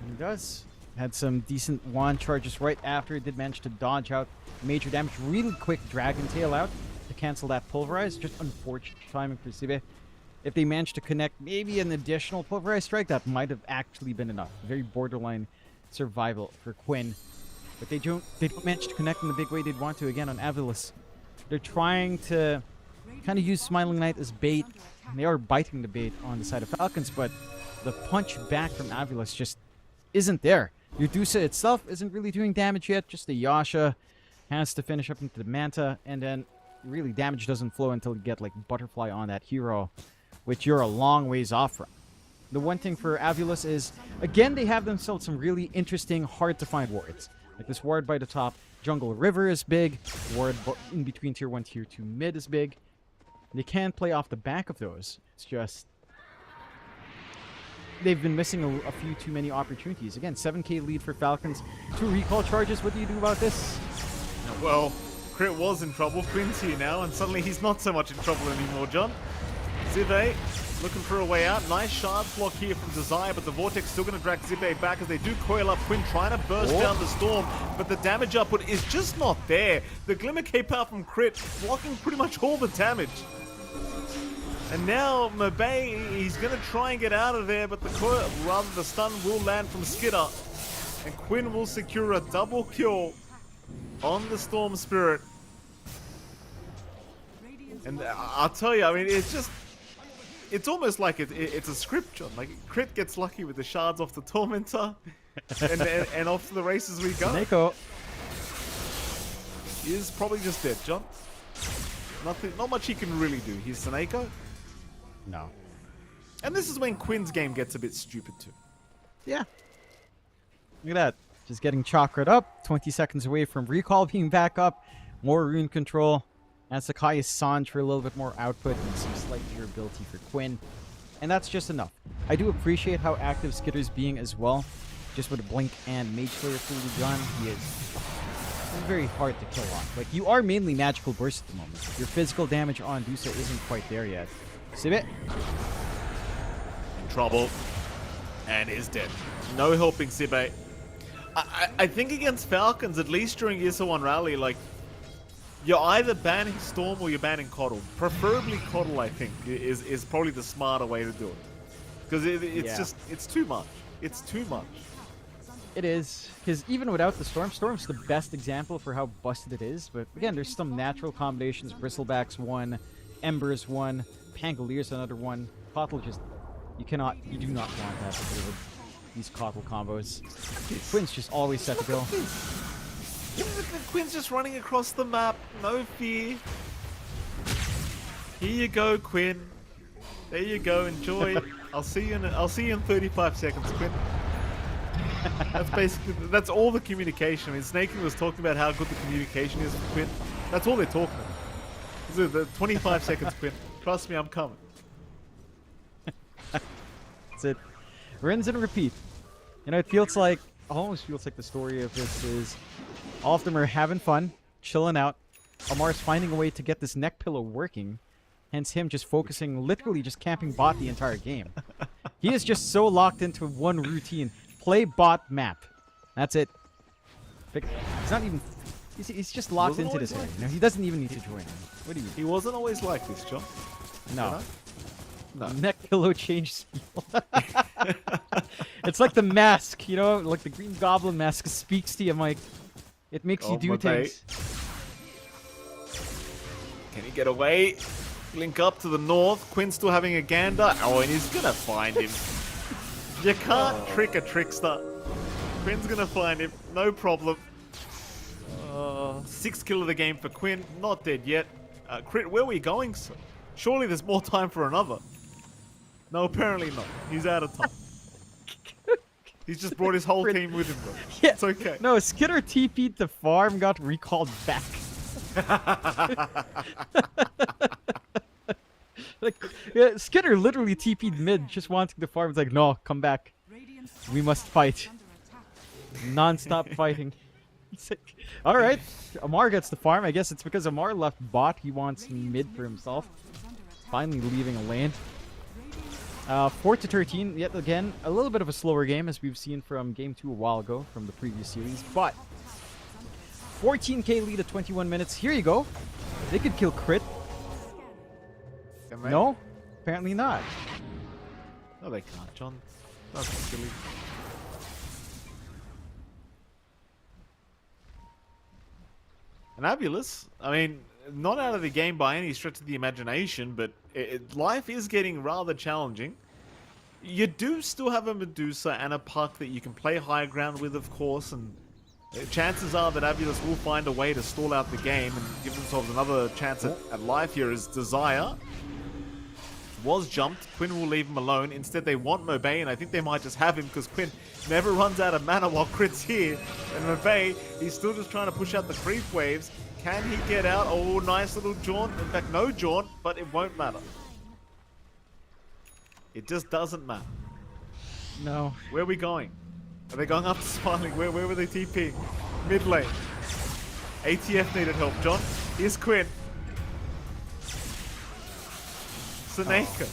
He does. Had some decent wand charges right after. Did manage to dodge out major damage. Really quick Dragon Tail out to cancel that Pulverize. Just unfortunate timing for Sibe. If they managed to connect maybe an additional Pulverize strike, that might have actually been enough. Very borderline survival for Quinn. But they don't manage to connect in the big way they'd want to again on Avilis. They're trying to kind of use Smiling Knight as bait. They are biting the bait on the side of Falcons, but the punch back from Avilis just isn't there. Your Dusa itself isn't really doing damage yet. Just the Yasha has to finish up into the Manta, and then really damage doesn't flow until you get like Butterfly on that hero, which you're a long ways off from. The one thing for Avilis is, again, they have themselves some really interesting, hard-to-find wards. Like this ward by the top, Jungle River is big. Ward in between Tier 1, Tier 2 mid is big. They can play off the back of those. It's just they've been missing a few too many opportunities. Again, 7k lead for Falcons. 2 recall charges. What do you do about this? Well, Crit was in trouble. Quinn's here now, and suddenly he's not so much in trouble anymore, John. Zippe looking for a way out. Nice shard block here from Desire, but the Vortex still going to drag Zippe back as they do coil up. Quinn trying to burst down the storm, but the damage output is just not there. The Glimmer Cape out from Crit blocking pretty much all the damage. And now Mabey, he's going to try and get out of there, but the stun will land from Skidder. And Quinn will secure a double kill on the Storm Spirit. And I'll tell you, I mean, it's almost like it's a script, John. Like, Crit gets lucky with the shards off the Tormentor, and off to the races we go. Neko is probably just dead, John. Not much he can really do. He's Seneko. No. And this is when Quinn's game gets a bit stupid too. Yeah. Look at that. Just getting chakra'd up. 20 seconds away from recall being back up. More rune control. And Sakai is Sanj for a little bit more output and some slight durability for Quinn. And that's just enough. I do appreciate how active Skitter's being as well. Just with a Blink and Mage Slayer fully done, he is very hard to kill on. Like, you are mainly magical burst at the moment. Your physical damage on Dusa isn't quite there yet. Sibit. In trouble. And is dead. No helping Sibe. I think against Falcons, at least during ESL One Raleigh, like, you're either banning Storm or you're banning Coddle. Preferably Coddle, I think, is probably the smarter way to do it. Because it's too much. It's too much. It is, because even without the Storm's the best example for how busted it is. But again, there's some natural combinations. Bristleback's one, Ember's one, Pangalier's another one. Coddle just, you do not want that to do with these Coddle combos. Quinn's just always set to go. Quinn's just running across the map, no fear. Here you go, Quinn. There you go, enjoy. I'll see you in 35 seconds, Quinn. That's all the communication. I mean, Snakey was talking about how good the communication is with Quinn. That's all they're talking about. The 25 seconds, Quinn. Trust me, I'm coming. That's it. Rinse and repeat. You know, it almost feels like the story of this is all of them are having fun, chilling out. Amar's finding a way to get this neck pillow working. Hence him just focusing, literally just camping bot the entire game. He is just so locked into one routine. Play bot map. That's it. He's not even... He's just locked into this area. You know, he doesn't even need to join him. What do you mean? He wasn't always like this, John. No. No. Neck pillow change skill. It's like the mask, you know? Like the Green Goblin mask speaks to you, Mike. It makes you Oh, do Mbappe. things. Can he get away? Link up to the north. Quinn's still having a gander. Oh, and he's gonna find him. You can't trick a trickster. Quinn's gonna find him. No problem. 6th kill of the game for Quinn. Not dead yet. Crit, where are we going, sir? Surely there's more time for another. No, apparently not. He's out of time. He's just brought his whole team with him, bro. Yeah. It's okay. No, Skidder TP'd the farm, got recalled back. Like, yeah, Skidder literally TP'd mid, just wanting the farm. It's like, no, come back. We must fight. Non-stop fighting. It's like, all right, Amar gets the farm. I guess it's because Amar left bot. He wants mid for himself. Finally leaving a lane. 4-13, yet again, a little bit of a slower game as we've seen from game 2 a while ago from the previous series, but 14k lead at 21 minutes. Here you go. They could kill Crit. No? Apparently not. No, they can't, John. That's silly. And Abulus, I mean, not out of the game by any stretch of the imagination, but life is getting rather challenging. You do still have a Medusa and a Puck that you can play high ground with, of course, and chances are that Abulus will find a way to stall out the game and give themselves another chance at life here as Desire was jumped. Quinn will leave him alone. Instead, they want Mobay, and I think they might just have him because Quinn never runs out of mana while Crit's here. And Mobay, he's still just trying to push out the creep waves. Can he get out? Oh, nice little jaunt. In fact, no jaunt, but it won't matter. It just doesn't matter. No. Where are we going? Are they going up to Smiling? Where were they TPing? Mid lane. ATF needed help, John. Here's Quinn. Seneka.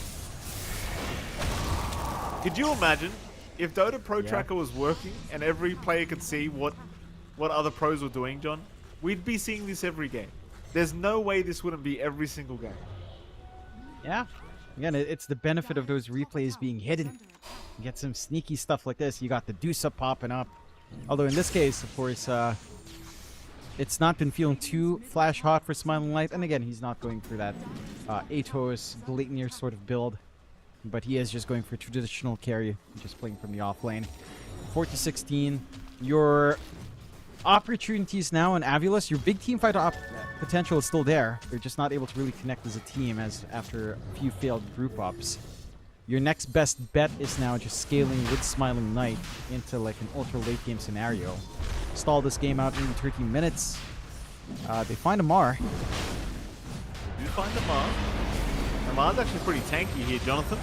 Could you imagine if Dota Pro Tracker was working and every player could see what other pros were doing, John? We'd be seeing this every game. There's no way this wouldn't be every single game. Yeah. Again, it's the benefit of those replays being hidden. You get some sneaky stuff like this. You got the Deuce up popping up. Although in this case, of course, it's not been feeling too flash hot for Smiling Light. And again, he's not going for that Atos, Gleitnir sort of build. But he is just going for traditional carry, just playing from the off lane. 4-16. Your opportunities now in Avulus, your big team fight potential is still there. They're just not able to really connect as a team as after a few failed group ups. Your next best bet is now just scaling with Smiling Knight into like an ultra late game scenario. Stall this game out in 13 minutes. They find Amar. You find Amar. Amar's actually pretty tanky here, Jonathan.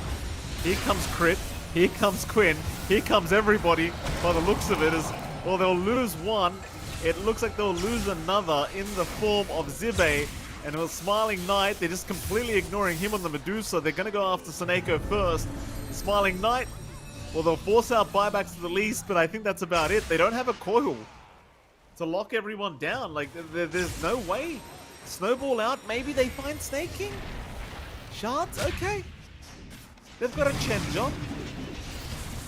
Here comes Crit. Here comes Quinn. Here comes everybody. By the looks of it, as well, they'll lose one. It looks like they'll lose another in the form of Zibe. And with Smiling Knight, they're just completely ignoring him on the Medusa. They're going to go after Seneko first. Smiling Knight, well, they'll force out buybacks to the least, but I think that's about it. They don't have a coil to lock everyone down. Like, there's no way. Snowball out, maybe they find Snake King? Shards? Okay. They've got a Chen, John.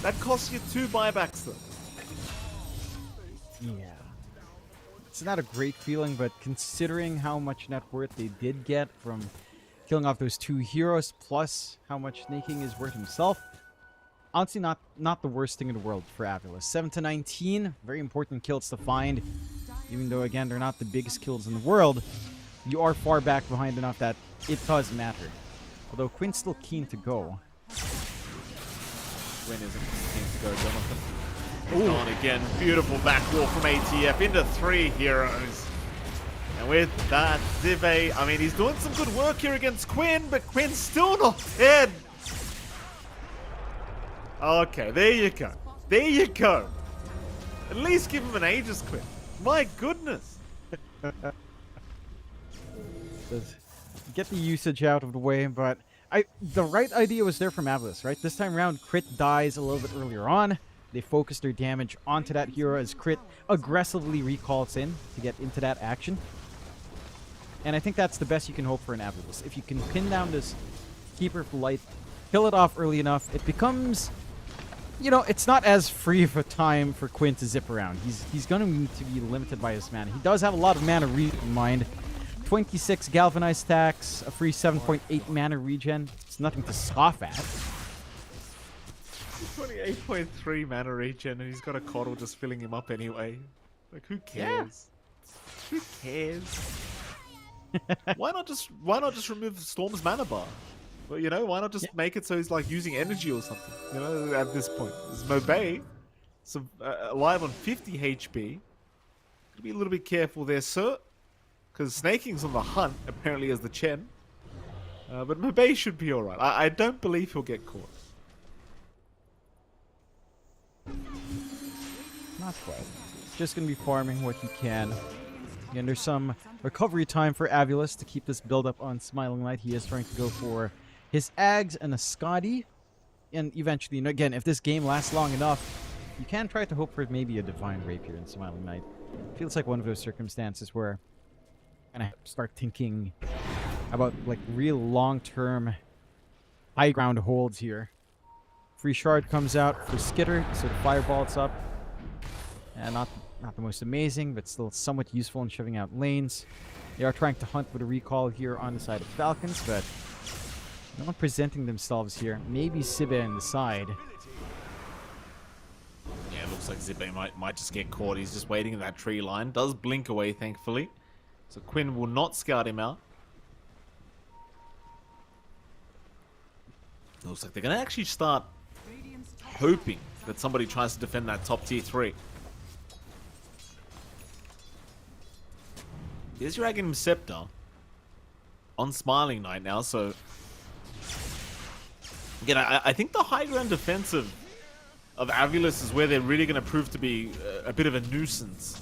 That costs you 2 buybacks, though. Yeah. It's not a great feeling, but considering how much net worth they did get from killing off those 2 heroes, plus how much Snake King is worth himself, honestly not the worst thing in the world for Avulus. 7-19, very important kills to find. Even though, again, they're not the biggest kills in the world, you are far back behind enough that it does matter. Although Quinn's still keen to go. Quinn isn't keen to go, Jonathan. Ooh. On again, beautiful back wall from ATF into 3 heroes. And with that, Zive, I mean, he's doing some good work here against Quinn, but Quinn's still not dead. Okay, there you go. There you go. At least give him an Aegis, Quinn. My goodness. Get the usage out of the way, but the right idea was there from Avulus, right? This time around, Crit dies a little bit earlier on. They focus their damage onto that hero as Crit aggressively recalls in to get into that action. And I think that's the best you can hope for an Avulus. If you can pin down this Keeper of Light, kill it off early enough, it becomes you know, it's not as free of a time for Quinn to zip around. He's going to need to be limited by his mana. He does have a lot of mana in mind. 26 galvanized stacks, a free 7.8 mana regen. It's nothing to scoff at. 28.3 mana regen, and he's got a coddle just filling him up anyway. Like, who cares? Who cares? Why not just remove Storm's mana bar? Well, you know, why not just make it so he's like using energy or something? You know, at this point, there's Mobay, alive on 50 HP. Gotta be a little bit careful there, sir, because Snaking's on the hunt apparently as the Chen. But Mobay should be all right. I don't believe he'll get caught. Not quite. Just gonna be farming what he can. Again, there's some recovery time for Avulus to keep this build up on Smiling Light. He is trying to go for his Ags and a Scotty. And eventually, you know, again, if this game lasts long enough, you can try to hope for maybe a Divine Rapier in Smiling Light. Feels like one of those circumstances where I'm gonna start thinking about like real long-term high ground holds here. Free Shard comes out for Skitter, so the Fireball's up. And not the most amazing, but still somewhat useful in shoving out lanes. They are trying to hunt with a recall here on the side of Falcons, but no one presenting themselves here. Maybe Sibe on the side. Yeah, it looks like Zibe might just get caught. He's just waiting in that tree line. Does blink away, thankfully. So Quinn will not scout him out. Looks like they're going to actually start hoping that somebody tries to defend that top tier 3. Here's your Aghanim Scepter on Smiling Knight now, so again, I think the high ground defense of Avulus is where they're really going to prove to be a bit of a nuisance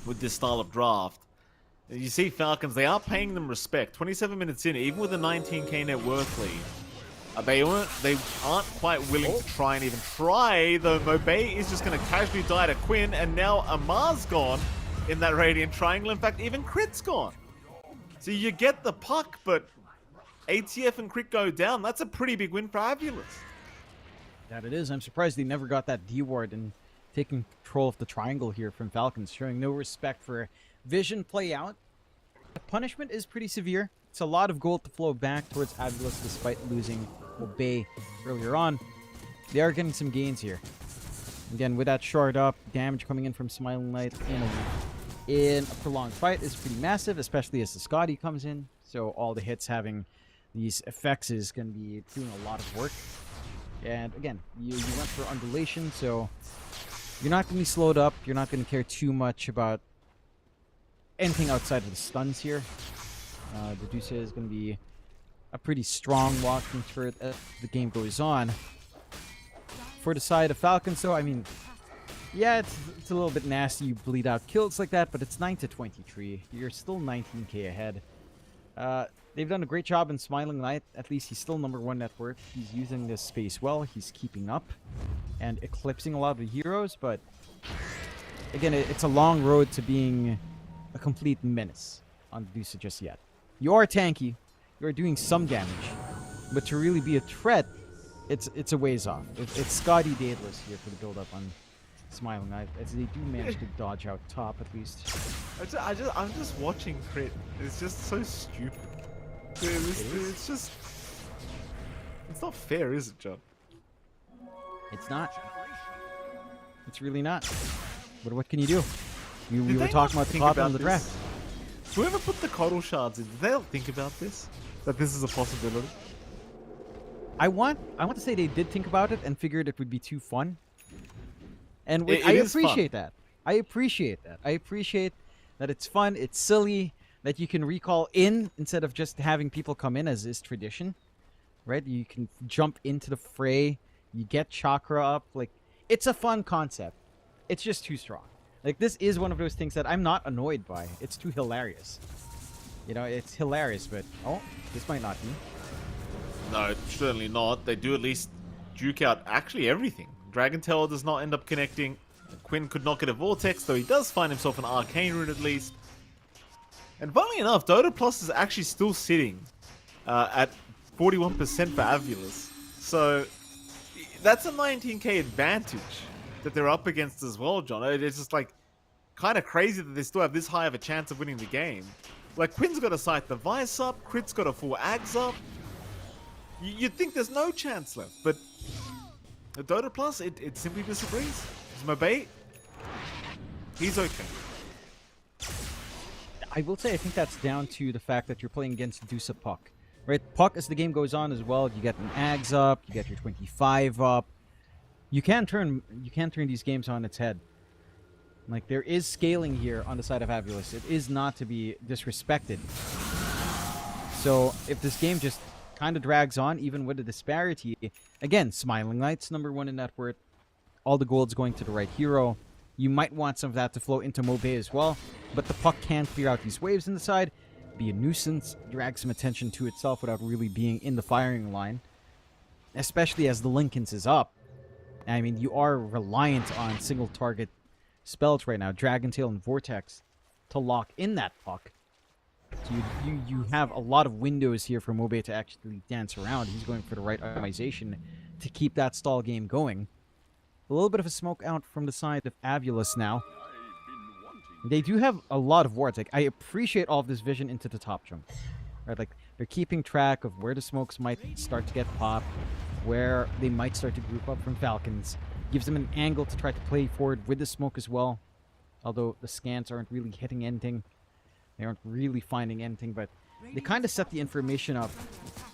with this style of draft. You see Falcons, they are paying them respect. 27 minutes in, even with a 19k net worth lead, they aren't quite willing to try and even try, though Mobay is just going to casually die to Quinn, and now Amar's gone in that Radiant Triangle. In fact, even Crit's gone. So you get the puck, but ATF and Crit go down. That's a pretty big win for Avulus. That it is. I'm surprised they never got that D-ward and taking control of the triangle here from Falcons, showing no respect for vision play out. The punishment is pretty severe. It's a lot of gold to flow back towards Avulus despite losing Obey earlier on. They are getting some gains here. Again, with that shard up, damage coming in from Smiling Light in a prolonged fight is pretty massive, especially as the Scotty comes in. So all the hits having these effects is going to be doing a lot of work. And again, you went for undulation, so you're not going to be slowed up. You're not going to care too much about anything outside of the stuns here. The Deuce is going to be a pretty strong walking turret as the game goes on. For the side of Falcons, so I mean, yeah, it's a little bit nasty. You bleed out kills like that, but it's 9-23. You're still 19k ahead. They've done a great job in Smiling Light. At least he's still #1 net worth. He's using this space well. He's keeping up and eclipsing a lot of the heroes, but again, it's a long road to being a complete menace on the Deuce just yet. You are tanky. You are doing some damage, but to really be a threat, it's a ways off. It's Scotty Daedalus here for the build-up on Smiling Light, as they do manage to dodge out top at least. I'm just watching Crit. It's just so stupid. It's just... It's not fair, is it, John? It's not. It's really not. But what can you do? We were talking about the top of the draft. Whoever put the coddle shards in, did they not think about this? That this is a possibility? I want to say they did think about it and figured it would be too fun. And I appreciate that. I appreciate that. I appreciate that it's fun, it's silly, that you can recall in instead of just having people come in as is tradition. Right? You can jump into the fray, you get chakra up, like it's a fun concept. It's just too strong. Like this is one of those things that I'm not annoyed by. It's too hilarious. You know, it's hilarious, but oh, this might not be. No, certainly not. They do at least duke out actually everything. Dragon Tail does not end up connecting. Quinn could not get a Vortex, though he does find himself an Arcane Rune at least. And funnily enough, Dota Plus is actually still sitting at 41% for Avulus. So that's a 19k advantage that they're up against as well, John. It's just like kind of crazy that they still have this high of a chance of winning the game. Like, Quinn's got to sight the Vice up, Crit's got a full Ags up. You'd think there's no chance left, but the Dota Plus, it simply disagrees. Mobay, he's okay. I will say I think that's down to the fact that you're playing against Dusa Puck. Right? Puck, as the game goes on as well, you get an Ags up, you get your 25 up. You can turn these games on its head. Like, there is scaling here on the side of Avulus. It is not to be disrespected. So, if this game just kind of drags on, even with the disparity, again, Smiling Light's #1 in net worth, all the gold's going to the right hero. You might want some of that to flow into Mobay as well, but the Puck can clear out these waves in the side, be a nuisance, drag some attention to itself without really being in the firing line, especially as the Lincolns is up. I mean, you are reliant on single target spells right now, Dragon Tail and Vortex, to lock in that Puck. So you have a lot of windows here for Mobay to actually dance around. He's going for the right optimization to keep that stall game going. A little bit of a smoke out from the side of Avulus now. They do have a lot of wards. Like, I appreciate all of this vision into the top jump. Right, like, they're keeping track of where the smokes might start to get popped, where they might start to group up from Falcons. Gives them an angle to try to play forward with the smoke as well. Although the scans aren't really hitting anything. They aren't really finding anything, but they kind of set the information up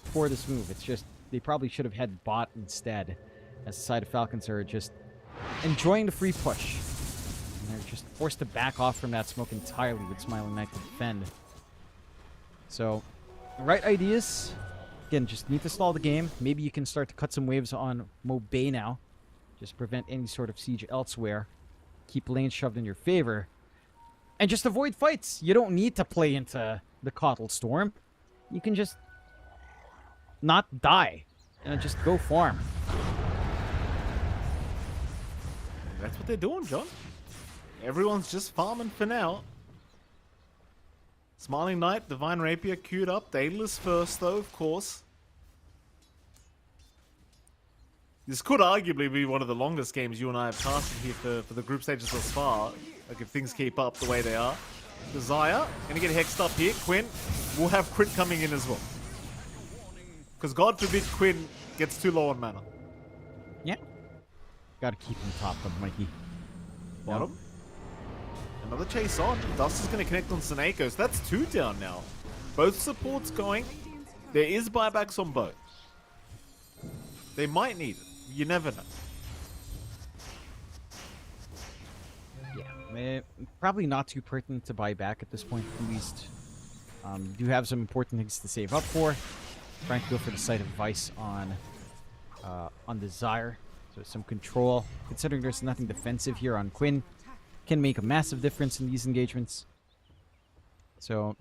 for this move. It's just, they probably should have had bot instead, as the side of Falcons are just enjoying the free push. And they're just forced to back off from that smoke entirely with Smiling Knight to defend. So, right ideas. Again, just need to stall the game. Maybe you can start to cut some waves on Mobay now. Just prevent any sort of siege elsewhere. Keep lanes shoved in your favor. And just avoid fights. You don't need to play into the Coddle Storm. You can just not die. And just go farm. That's what they're doing, John. Everyone's just farming for now. Smiling Knight, Divine Rapier queued up. Daedalus first, though, of course. This could arguably be one of the longest games you and I have casted here for the group stages thus far. Like, if things keep up the way they are. Desire, gonna get hexed up here. Quinn will have crit coming in as well. Because God forbid Quinn gets too low on mana. Yeah. Gotta keep him topped up, Mikey. Bottom. Yep. Another chase on. Dust is going to connect on Seneko, so that's 2 down now. Both supports going. There is buybacks on both. They might need it. You never know. Yeah, probably not too pertinent to buy back at this point, at least. You do have some important things to save up for. Trying to go for the site of Vice on Desire. So some control. Considering there's nothing defensive here on Quinn, can make a massive difference in these engagements. So,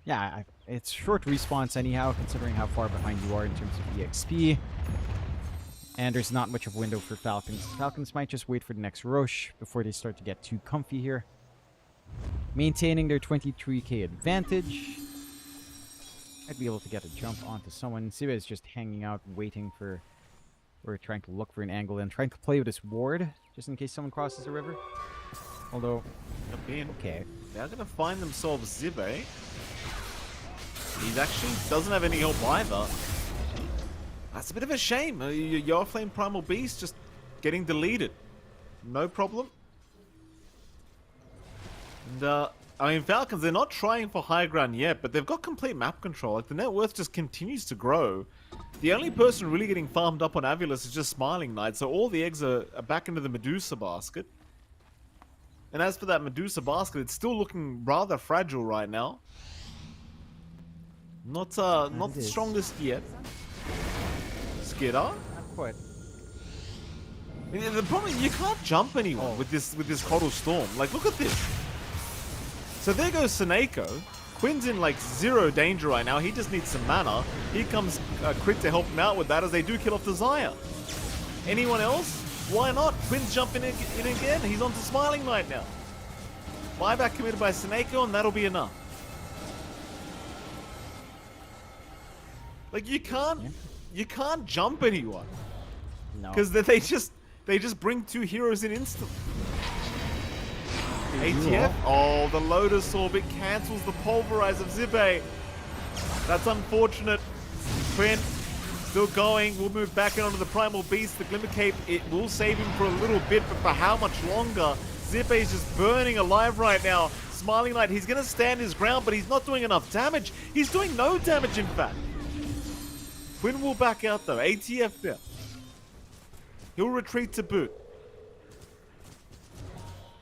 yeah, it's short response anyhow, considering how far behind you are in terms of EXP. And there's not much of a window for Falcons. Falcons might just wait for the next Roche before they start to get too comfy here. Maintaining their 23k advantage. Might be able to get a jump onto someone. Siva is just hanging out, waiting for... Or trying to look for an angle and trying to play with this ward, just in case someone crosses the river. Although, okay. They're going to find themselves Zibe. He actually doesn't have any help either. That's a bit of a shame. Your Flame Primal Beast just getting deleted. No problem. And, I mean, Falcons, they're not trying for high ground yet, but they've got complete map control. Like, the net worth just continues to grow. The only person really getting farmed up on Avulus is just Smiling Knight, so all the eggs are back into the Medusa basket. And as for that Medusa basket, it's still looking rather fragile right now. Not the strongest yet. Skidder? Not quite. The problem is you can't jump anyone with this Coddle Storm. Like, look at this. So there goes Seneko. Quinn's in like 0 danger right now. He just needs some mana. Here comes Crit to help him out with that as they do kill off Desire. Anyone else? Why not? Quinn's jumping in again. He's on to Smiling Knight now. Buyback committed by Seneko, and that'll be enough. Like, you can't jump anyone. No. Because they just bring 2 heroes in instantly. ATF. Oh, the Lotus Orbit cancels the Pulverize of Zibe. That's unfortunate. Quinn still going. We'll move back in onto the Primal Beast. The Glimmer Cape, it will save him for a little bit, but for how much longer? Zibe is just burning alive right now. Smiling Knight, he's going to stand his ground, but he's not doing enough damage. He's doing no damage, in fact. Quinn will back out, though. ATF there. He'll retreat to boot.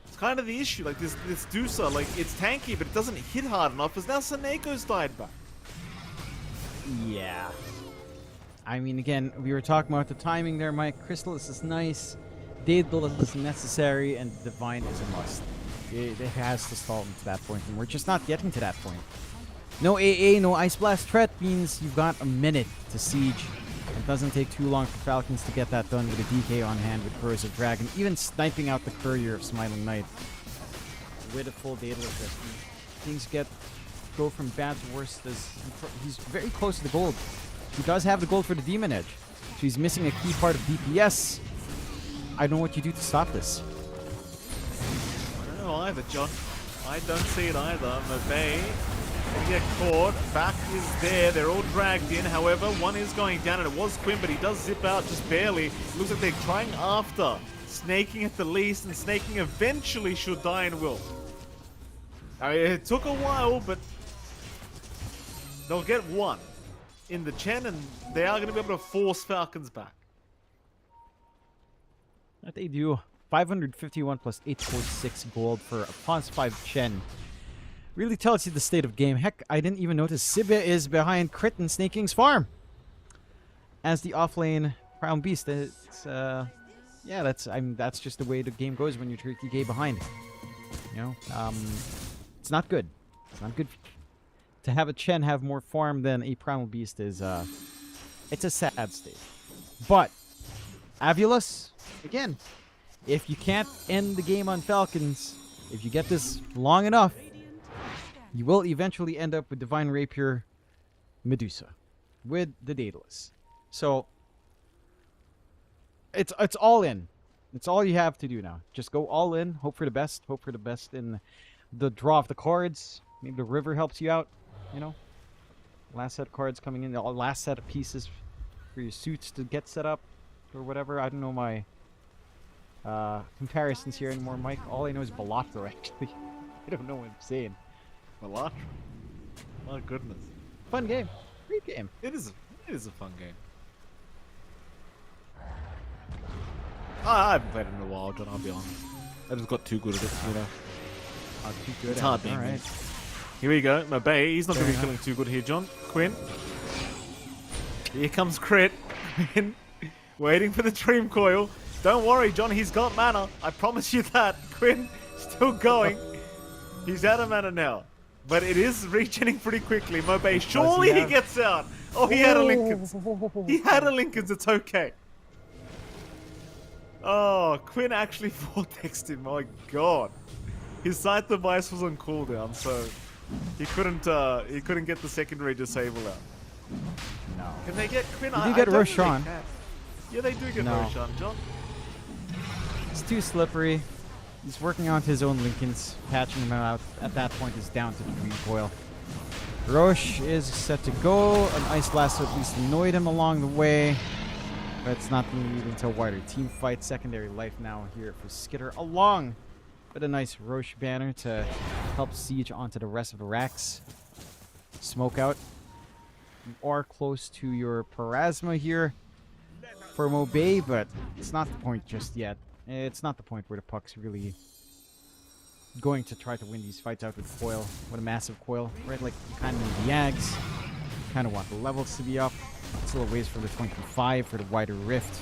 It's kind of the issue. Like, this Dusa, like, it's tanky, but it doesn't hit hard enough, because now Saneko's died back. Yeah. I mean, again, we were talking about the timing there, Mike. Chrysalis is nice. Daedalus is necessary, and Divine is a must. It has to stall them to that point, and we're just not getting to that point. No AA, no Ice Blast threat means you've got a minute to siege. It doesn't take too long for Falcons to get that done with a DK on hand with Corrosive Dragon, even sniping out the Courier of Smiling Knight. With a full Daedalus, things go from bad to worse. He's very close to the gold. He does have the gold for the Demon Edge, so he's missing a key part of DPS. I don't know what you do to stop this. I don't know either, John. I don't see it either. Mabey can get caught. Back is there. They're all dragged in. However, one is going down, and it was Quinn, but he does zip out just barely. Looks like they're trying after. Snaking at the least, and Snaking eventually should die and will. I mean, it took a while, but they'll get one in the Chen, and they are going to be able to force Falcons back. That they do. 551 plus 846 gold for a +5 Chen. Really tells you the state of game. Heck, I didn't even notice Sibia is behind Crit and Snake King's farm. As the offlane Crown Beast. It's, yeah, that's just the way the game goes when you're 30k behind. You know, it's not good. It's not good. To have a Chen have more farm than a Primal Beast is, it's a sad state. But, Avulus, again, if you can't end the game on Falcons, if you get this long enough, you will eventually end up with Divine Rapier Medusa with the Daedalus. So, it's all in. It's all you have to do now. Just go all in, hope for the best. Hope for the best in the draw of the cards. Maybe the river helps you out, you know. Last set of cards coming in, the last set of pieces for your suits to get set up or whatever. I don't know my comparisons here anymore, Mike. All I know is Balatro, actually. I don't know what I'm saying. Balatro? My goodness. Fun game. Great game. It is a fun game. I haven't played it in a while, John, I'll be honest. I just got too good at it, you know. Too good. It's hard being me. Here we go. Mabey, he's not going to be feeling too good here, John. Quinn. Here comes Crit. Quinn. Waiting for the Dream Coil. Don't worry, John, he's got mana. I promise you that. Quinn, still going. He's out of mana now. But it is regening pretty quickly. Mabey, surely he gets out. Oh, he had a Lincoln's. He had a Lincoln's. It's okay. Oh, Quinn actually vortexed him. My god. His sight device was on cooldown, so he couldn't get the secondary disable out. No. Can they get Quinn? You do get Roshan. Yeah, they do get Roshan, John. It's too slippery. He's working on his own Lincolns, patching them out. At that point, is down to the Green Coil. Roche is set to go. An Ice Blast at least annoyed him along the way. But it's not going to lead into a wider team fight. Secondary life now here for Skitter, along with a nice Roche banner to help siege onto the rest of the racks. Smoke out. You are close to your Parasma here for Mobay, but it's not the point just yet. It's not the point where the puck's really going to try to win these fights out with coil, with a massive coil, right? Like, you kind of need the Yags, you kind of want the levels to be up. Still a ways for the 25 for the wider rift,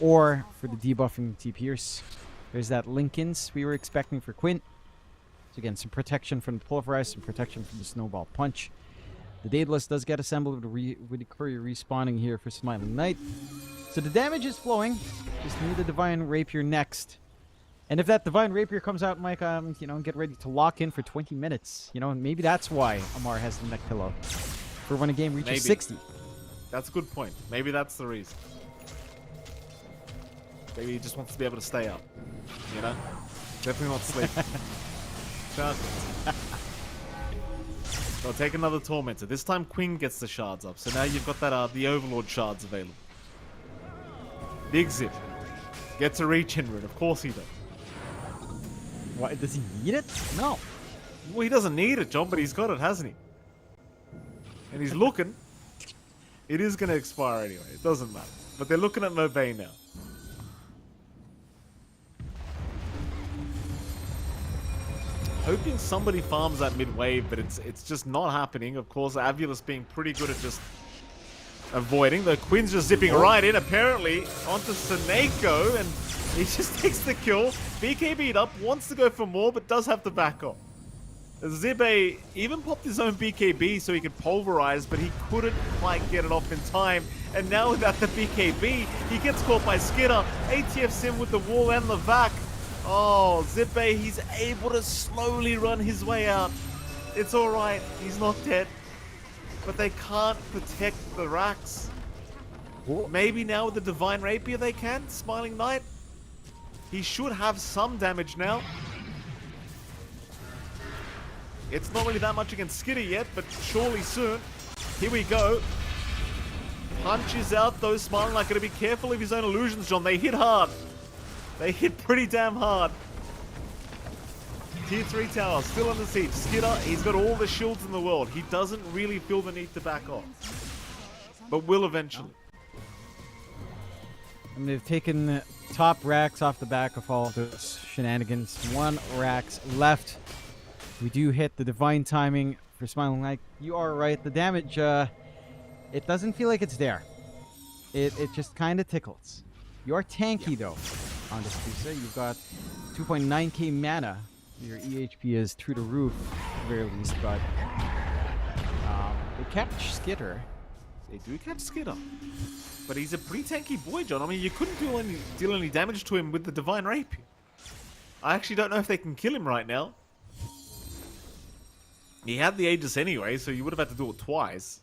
or for the debuffing T-Pierce. There's that Lincoln's we were expecting for Quint. So again, some protection from the Pulverize, some protection from the Snowball Punch. The Daedalus does get assembled with the Courier respawning here for Smiling Knight. So the damage is flowing. Just need the Divine Rapier next. And if that Divine Rapier comes out, Mike, you know, get ready to lock in for 20 minutes. You know, and maybe that's why Amar has the neck pillow. For when a game reaches 60. That's a good point. Maybe that's the reason. Maybe he just wants to be able to stay up. You know? Definitely not sleep. Falcons. They'll take another Tormentor. This time Quinn gets the shards up. So now you've got that the Overlord shards available. Big Zip. Gets a regen rune. Of course he does. What, does he need it? No. Well, he doesn't need it, John, but he's got it, hasn't he? And he's looking. It is going to expire anyway. It doesn't matter. But they're looking at Mobay now. Hoping somebody farms that mid-wave, but it's just not happening. Of course, Avulus being pretty good at just avoiding. The Quinn's just zipping right in, apparently, onto Seneko, and he just takes the kill. BKB'd up, wants to go for more, but does have to back off. Zibe even popped his own BKB so he could pulverize, but he couldn't quite get it off in time. And now without the BKB, he gets caught by Skidder. ATF's in with the wall and the vac. Oh, Zippe, he's able to slowly run his way out. It's alright, he's not dead. But they can't protect the racks. Maybe now with the Divine Rapier they can? Smiling Knight? He should have some damage now. It's not really that much against Skidder yet, but surely soon. Here we go. Punches out though, Smiling Knight. Gotta be careful of his own illusions, John. They hit hard. They hit pretty damn hard. Tier 3 tower, still under siege. Skidder, he's got all the shields in the world. He doesn't really feel the need to back off. But will eventually. And they've taken top racks off the back of all those shenanigans. 1 racks left. We do hit the divine timing for Smiling Knight. You are right. The damage, it doesn't feel like it's there. It just kind of tickles. You are tanky, though, on this Tuesday. You've got 2.9k mana. Your EHP is through the roof, at the very least, but they catch Skidder. They do catch Skidder. But he's a pretty tanky boy, John. I mean, you couldn't deal any damage to him with the Divine Rapier. I actually don't know if they can kill him right now. He had the Aegis anyway, so you would have had to do it twice.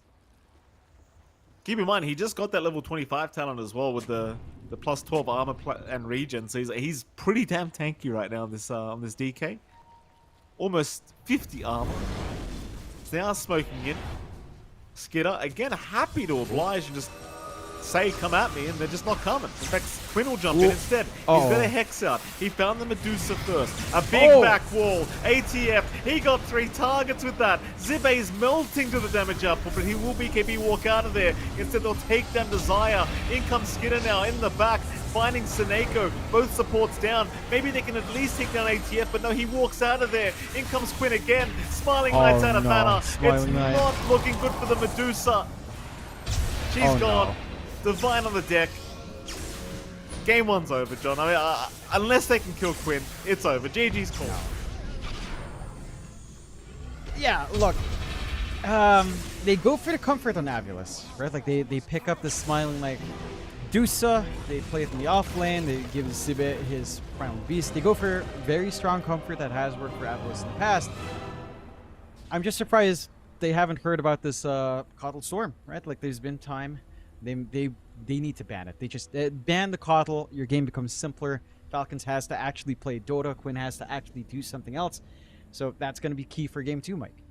Keep in mind, he just got that level 25 talent as well with the plus 12 armor and regen, so he's pretty damn tanky right now on this DK. Almost 50 armor. So they are smoking in. Skidder, again, happy to oblige and just say, come at me, and they're just not coming. In fact, Quinn will jump in instead. He's got a Hex out. He found the Medusa first. A big back wall. ATF, he got 3 targets with that. Zibe is melting to the damage output, but he will BKB walk out of there. Instead, they'll take down Desire. In comes Skidder now in the back, finding Seneko. Both supports down. Maybe they can at least take down ATF, but no, he walks out of there. In comes Quinn again. Smiling Knight's out of mana. It's not looking good for the Medusa. She's gone. No. Divine on the deck. Game 1's over, John. I mean, unless they can kill Quinn, it's over. GG's call. Yeah, look. They go for the comfort on Avulus, right? Like, they pick up the Smiling like Dusa. They play it in the off lane. They give Zibe his Primal Beast. They go for very strong comfort that has worked for Avulus in the past. I'm just surprised they haven't heard about this Coddle Storm, right? Like, there's been time. They need to ban it. They just ban the Coddle. Your game becomes simpler. Falcons has to actually play Dota. Quinn has to actually do something else. So that's going to be key for game 2, Mike.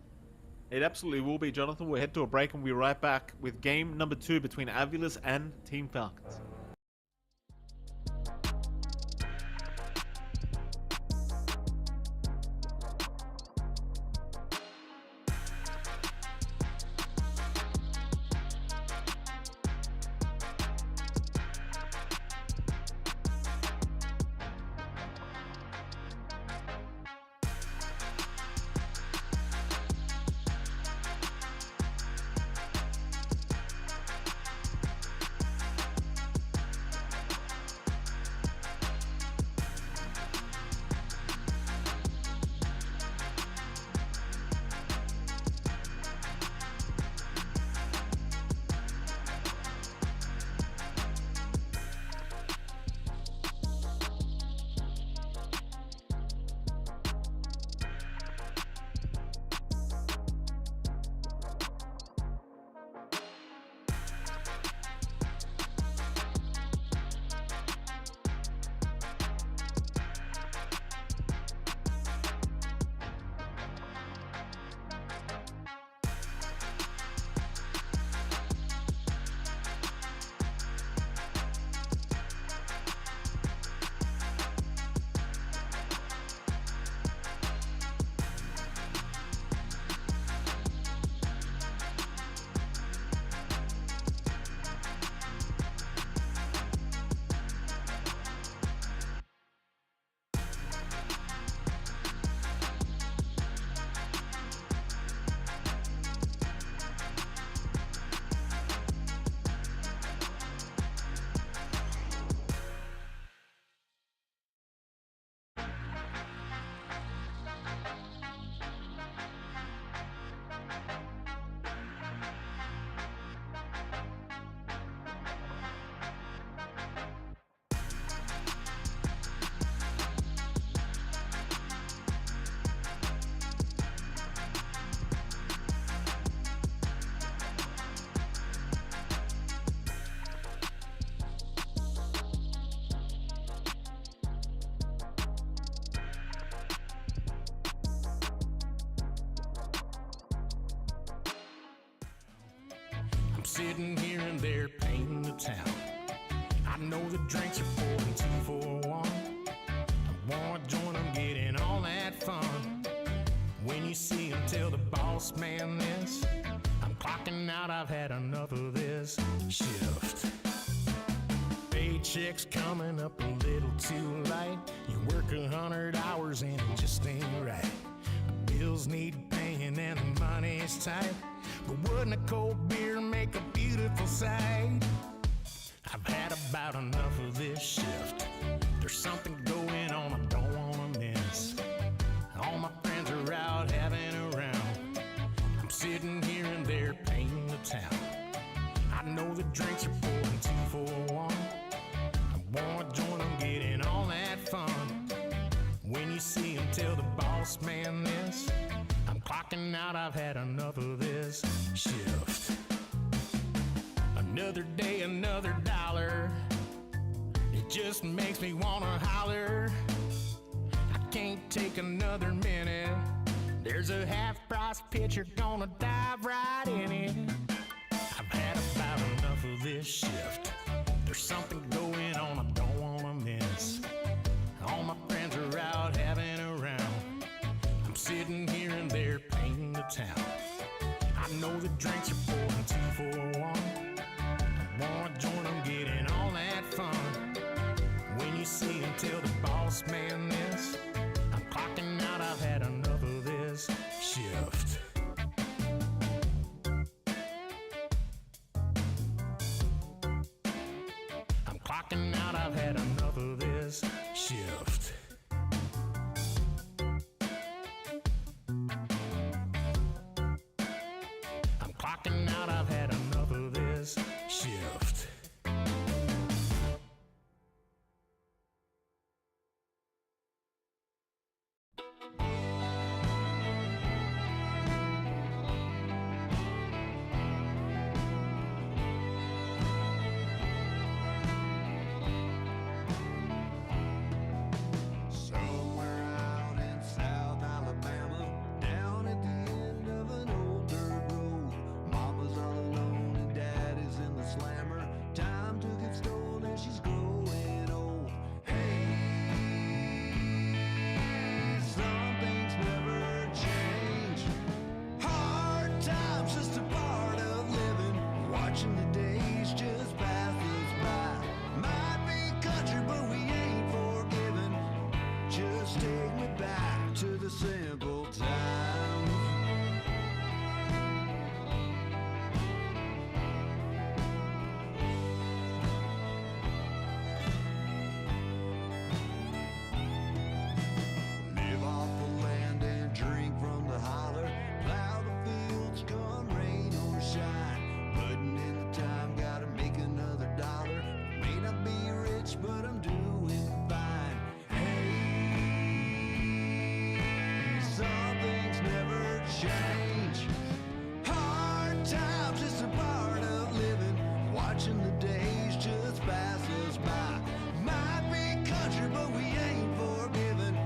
It absolutely will be, Jonathan. We'll head to a break and we'll be right back with game number 2 between Avulus and Team Falcons. sitting here and they're painting the town. I know the drinks are pouring 2 for 1. I wanna join them, getting all that fun. When you see him, tell the boss man this. I'm clocking out, I've had enough of this shift. Paycheck's coming up a little too light. You work 100 hours and it just ain't right. The bills need paying and the money's tight. But wouldn't a cold beer make a beautiful sight? I've had about enough of this shift. There's something going on I don't wanna miss. All my friends are out having a round. I'm sitting here and they're painting the town. I know the drinks are pouring 2 for 1. I wanna join them, getting all that fun. When you see him, tell the boss man this. I'm clocking out, I've had enough of this shift. Another day, another dollar. It just makes me wanna holler. I can't take another minute. There's a half-price pitcher gonna dive right in it. I've had about enough of this shift. There's something going on I don't wanna miss. All my friends are out having a round. I'm sitting here and they're painting the town. I know the drinks are pouring 2 for 1. I wanna join them, getting all that fun. When you see him, tell the boss man this. I'm clocking out, I've had enough of this shift. I'm clocking out, I've had enough of this shift. I'm clocking out, I've had enough of this shift. Somewhere out in South Alabama, down at the end of an old dirt road, Mama's all alone and Daddy's in the slammer. Time took its toll and she's growing old. Hey, some things never change. Hard times just a part of living. Watching the days just pass us by. Might be country, but we ain't forgiven. Just take me back to the simple times. Live off the land and drink from the holler. Plow the fields, come rain or shine. Putting in the time, gotta make another dollar. May not be rich, but I'm doing fine. Hey, some things never change. Hard times just a part of living. Watching the days just pass us by. Might be country, but we ain't forgiven.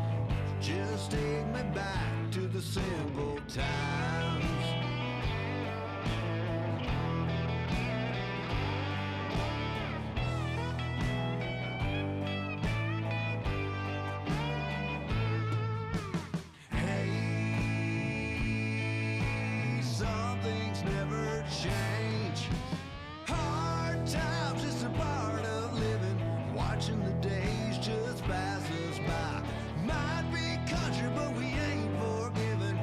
Just take me back to the simple times. Hey, some things never change. Hard times just a part of living. Watching the days just pass us by. Might be country, but we ain't forgiven.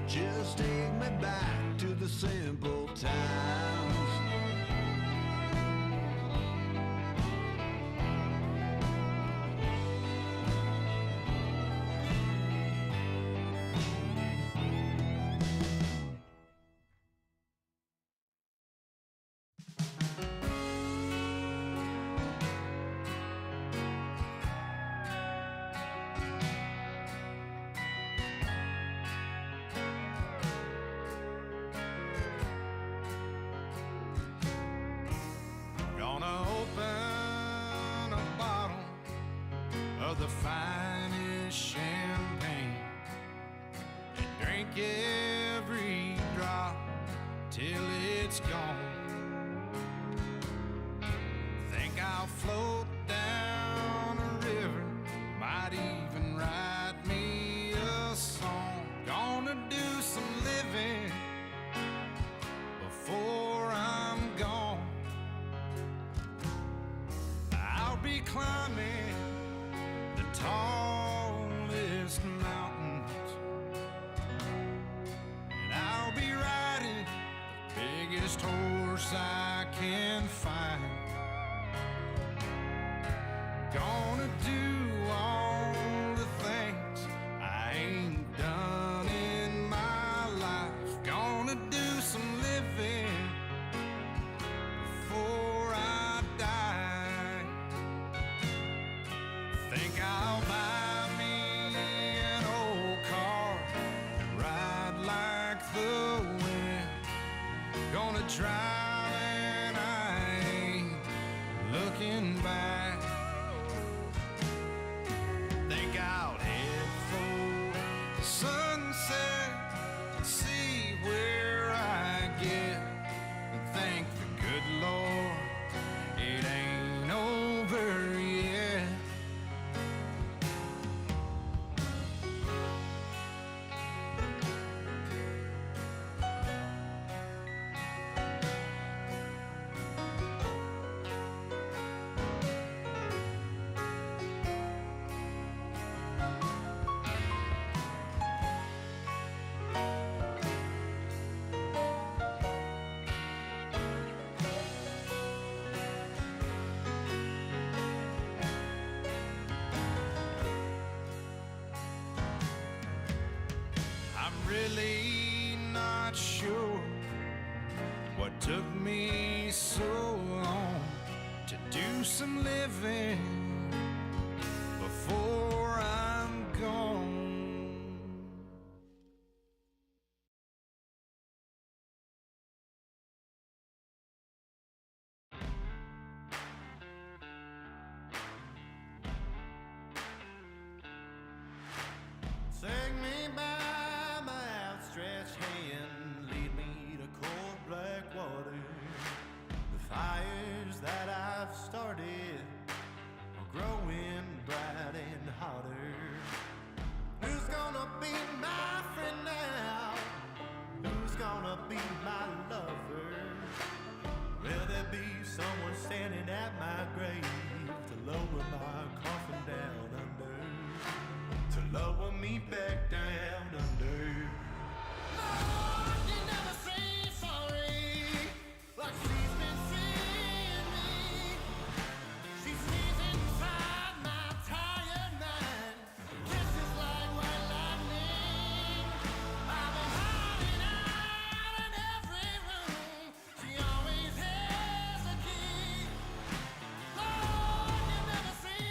Just take me back to the simple times. Gonna open a bottle of the finest champagne and drink every drop till it's gone. do some living before I'm gone. I'll be climbing the tallest mountains, and I'll be riding the biggest horse I can find. Gonna do all the things I ain't done in my life. Gonna do some living before I die. Think I'll buy me an old car and ride like the wind. Gonna drive and I ain't looking back. Think I'll head for the sunset and see where I get. And thank the good Lord it ain't over yet. I'm really not sure what took me so long to do some living before I'm gone. Take me by my outstretched hand, lead me to cold black water. The fires that I've started are growing bright and hotter. Who's gonna be my friend now? Who's gonna be my lover? Will there be someone standing at my grave to lower my coffin down under? To lower me back down under. Lord, you never say sorry, like she's been seeing me. She sees inside my tired mind, kisses like white lightning. I've been hiding out in every room. She always has a key. Lord, you never say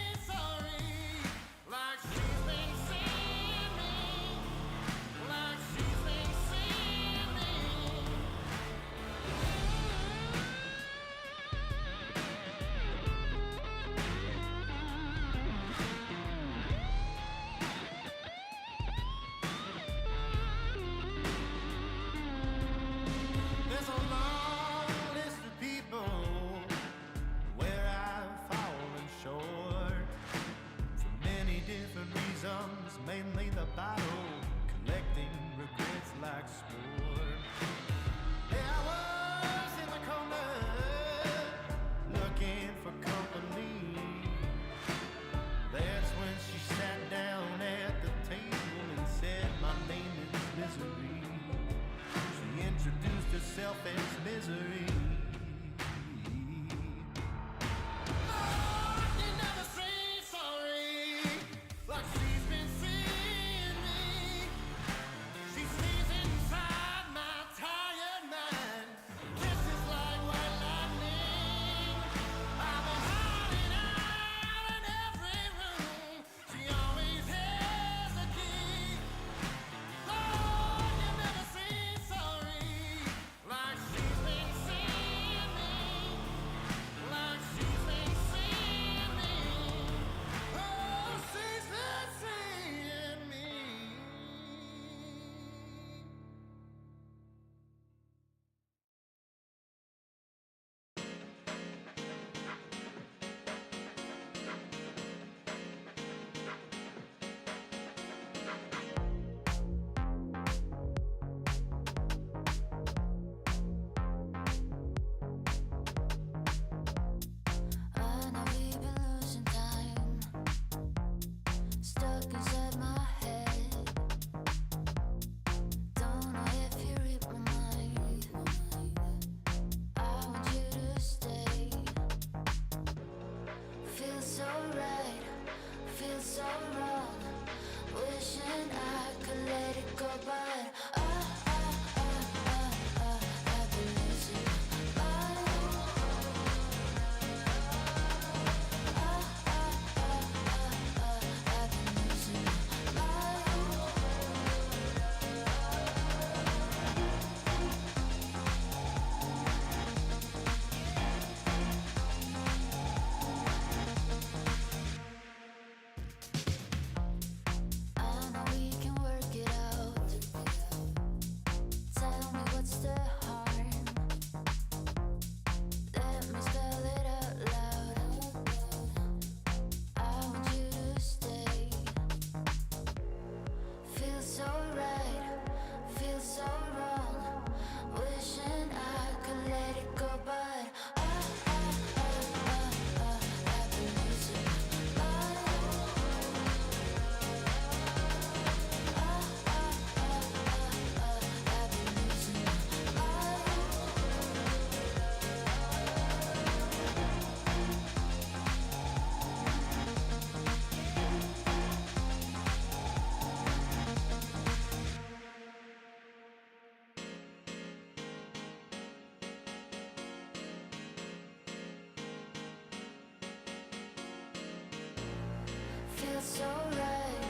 so right,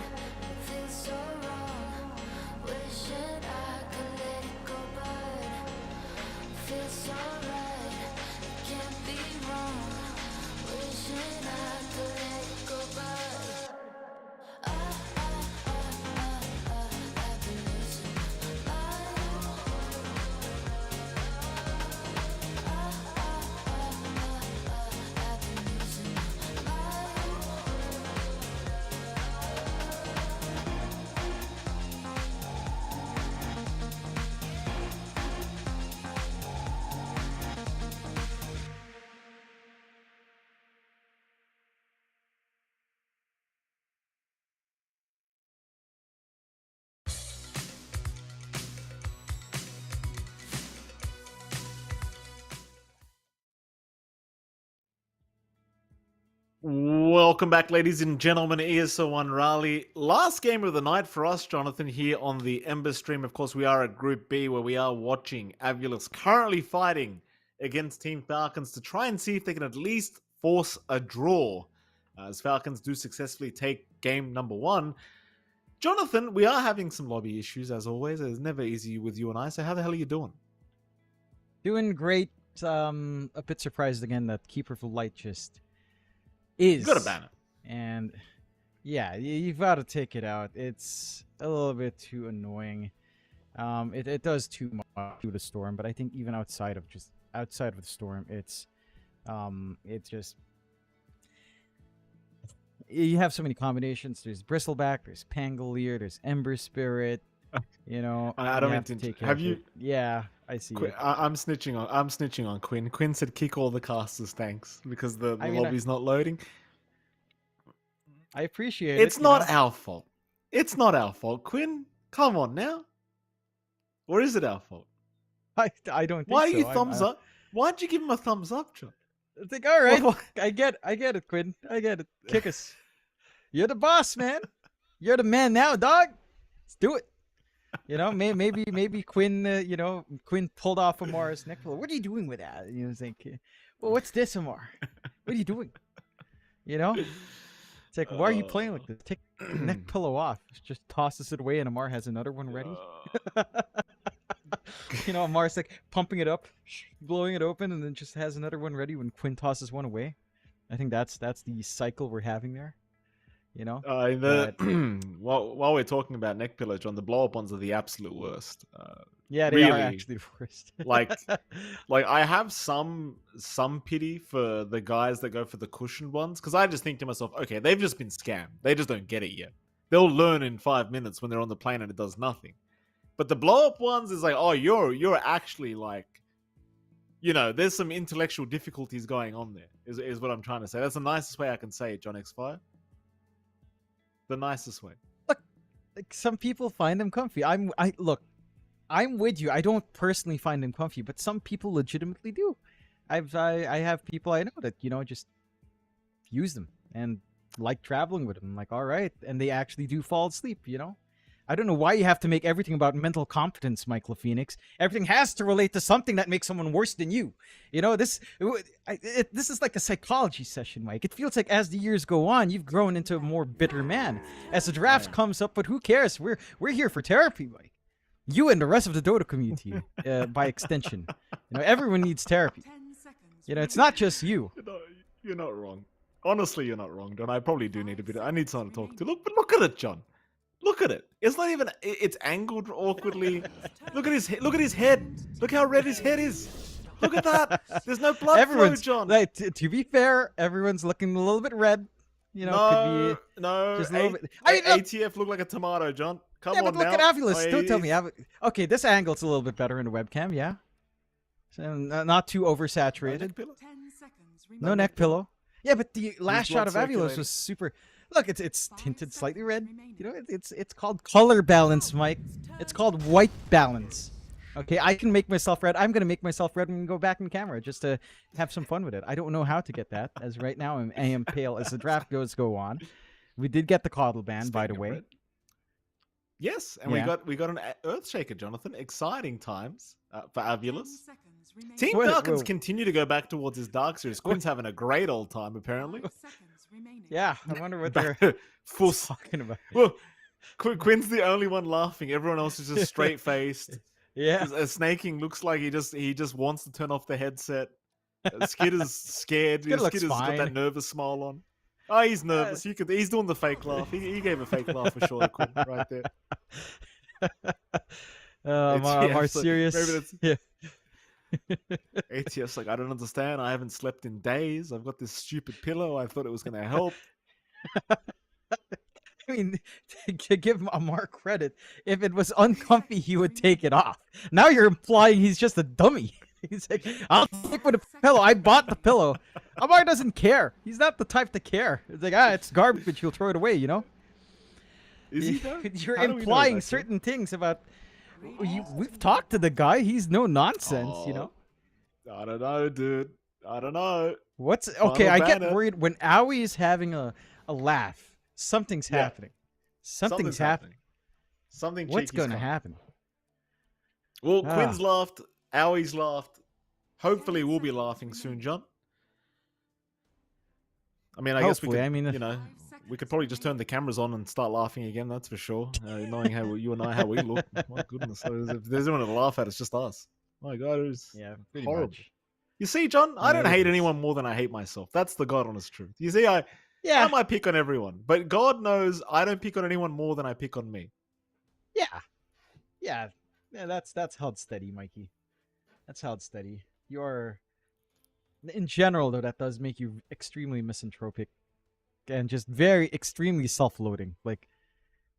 it feels so wrong. Wishing I could let it go, but feels so right, it can't be wrong. Wishing I could let it go, but I've been losing my mind. I've been losing my mind. Welcome back, ladies and gentlemen. ESL One Raleigh. Last game of the night for us, Jonathan, here on the Ember stream. Of course, we are at Group B, where we are watching Avulus currently fighting against Team Falcons to try and see if they can at least force a draw, as Falcons do successfully take game number 1. Jonathan, we are having some lobby issues, as always. It's never easy with you and I, so how the hell are you doing? Doing great. A bit surprised again that Keeper for Light just is. Got to ban it. And yeah, you've got to take it out. It's a little bit too annoying. It does too much to the Storm, but I think even outside of the Storm, it's just you have so many combinations. There's Bristleback, there's Pangolier, there's Ember Spirit. You know, I don't you mean have to. to take Have care of you? it. Yeah, I see. it. I'm snitching on Quinn. Quinn said kick all the casters, thanks, because the I mean, lobby's not loading. I appreciate it. It's not our fault. It's not our fault, Quinn. Come on now. Or is it our fault? I don't think Why are so. you thumbs up? Why'd you give him a thumbs up, John? I think, all right, What- I get it, Quinn. I get it. Kick us. You're the boss, man. You're the man now, dog. Let's do it. You know, maybe Quinn. Quinn pulled off Amar's neck pillow. What are you doing with that? You know, think, well, what's this, Amar? What are you doing? You know, it's like, why are you playing like this? Take the neck pillow off. Just tosses it away, and Amar has another one ready. You know, Amar's like pumping it up, blowing it open, and then just has another one ready when Quinn tosses one away. I think that's the cycle we're having there. You know, while we're talking about neck pillow, John, the blow up ones are the absolute worst. yeah, they really, are actually the worst. like I have some pity for the guys that go for the cushioned ones, because I just think to myself, okay, they've just been scammed. They just don't get it yet. They'll learn in 5 minutes when they're on the plane and it does nothing. But the blow up ones is like, oh, you're actually like, you know, there's some intellectual difficulties going on there. Is what I'm trying to say. That's the nicest way I can say it, John X5. The nicest way. Look, like some people find them comfy. I'm with you. I don't personally find them comfy, but some people legitimately do. I have people I know that, you know, just use them and like traveling with them. I'm like, all right, and they actually do fall asleep. You know, I don't know why you have to make everything about mental competence, Michael Phoenix. Everything has to relate to something that makes someone worse than you. You know, this is like a psychology session, Mike. It feels like as the years go on, you've grown into a more bitter man. As the draft comes up, but who cares? We're here for therapy, Mike. You and the rest of the Dota community, by extension. You know, everyone needs therapy. You know, it's not just you. You're not wrong. Honestly, you're not wrong, John. I probably do need a bit. I need someone to talk to. Look at it, John. Look at it. It's not even. It's angled awkwardly. Look at his head. Look how red his head is. Look at that. There's no blood flow, John. Like, to be fair, everyone's looking a little bit red. You know, could be just a little bit. I mean, ATF look like a tomato, John. Come on but now. look at Avulus. Oh, Don't tell me. Okay, this angle's a little bit better in the webcam. Yeah, so, not too oversaturated. No neck pillow. Yeah, but the last shot of Avulus was super. Look, it's tinted slightly red. You know, it's called color balance, Mike. It's called white balance. Okay, I can make myself red. I'm gonna make myself red and go back in camera just to have some fun with it. I don't know how to get that, as right now I am pale as the draft go on. We did get the coddle ban, by the way. Red. Yes, and we got an Earthshaker, Jonathan. Exciting times for Avulus. Team Falcons continue to go back towards his Dark Series. Quinn's having a great old time, apparently. remaining. Yeah, I wonder what they're Full talking about. Well, Quinn's the only one laughing. Everyone else is just straight faced. Yeah. Snaking looks like he just wants to turn off the headset. Skid is scared. Skid looks Skid has got that fine. nervous smile on. Oh, he's nervous. He's doing the fake laugh. He gave a fake laugh for sure, Quinn, right there. More so serious. maybe that's Yeah. ATF's like, I don't understand. I haven't slept in days. I've got this stupid pillow. I thought it was going to help. I mean, to give Amar credit, if it was uncomfy, he would take it off. Now you're implying he's just a dummy. He's like, I'll stick with a pillow. I bought the pillow. Amar doesn't care. He's not the type to care. It's like, it's garbage. He'll throw it away, you know? Is he though? You're How do we know implying that, certain things about... We've talked to the guy. He's no nonsense, you know? I don't know, dude. I don't know. What's... Okay, Final I get banner. worried when Aoi is having a laugh. Something's Yeah. happening. Something's happening. Something What's cheeky's going to coming. happen? Well, Ah. Quinn's laughed. Aoi's laughed. Hopefully, we'll be laughing soon, John. I mean, I guess we Hopefully, could, I mean, you know, we could probably just turn the cameras on and start laughing again. That's for sure. Knowing how you and I how we look. My goodness, so if there's anyone to laugh at, it's just us. My God, it was pretty horrible. much. You see, John, I don't Yeah, it hate is. anyone more than I hate myself. That's the God honest truth. You see, I Yeah. might pick on everyone, but God knows I don't pick on anyone more than I pick on me. Yeah, that's held steady, Mikey. That's held steady. You're, in general, though, that does make you extremely misanthropic and just very extremely self-loading. Like,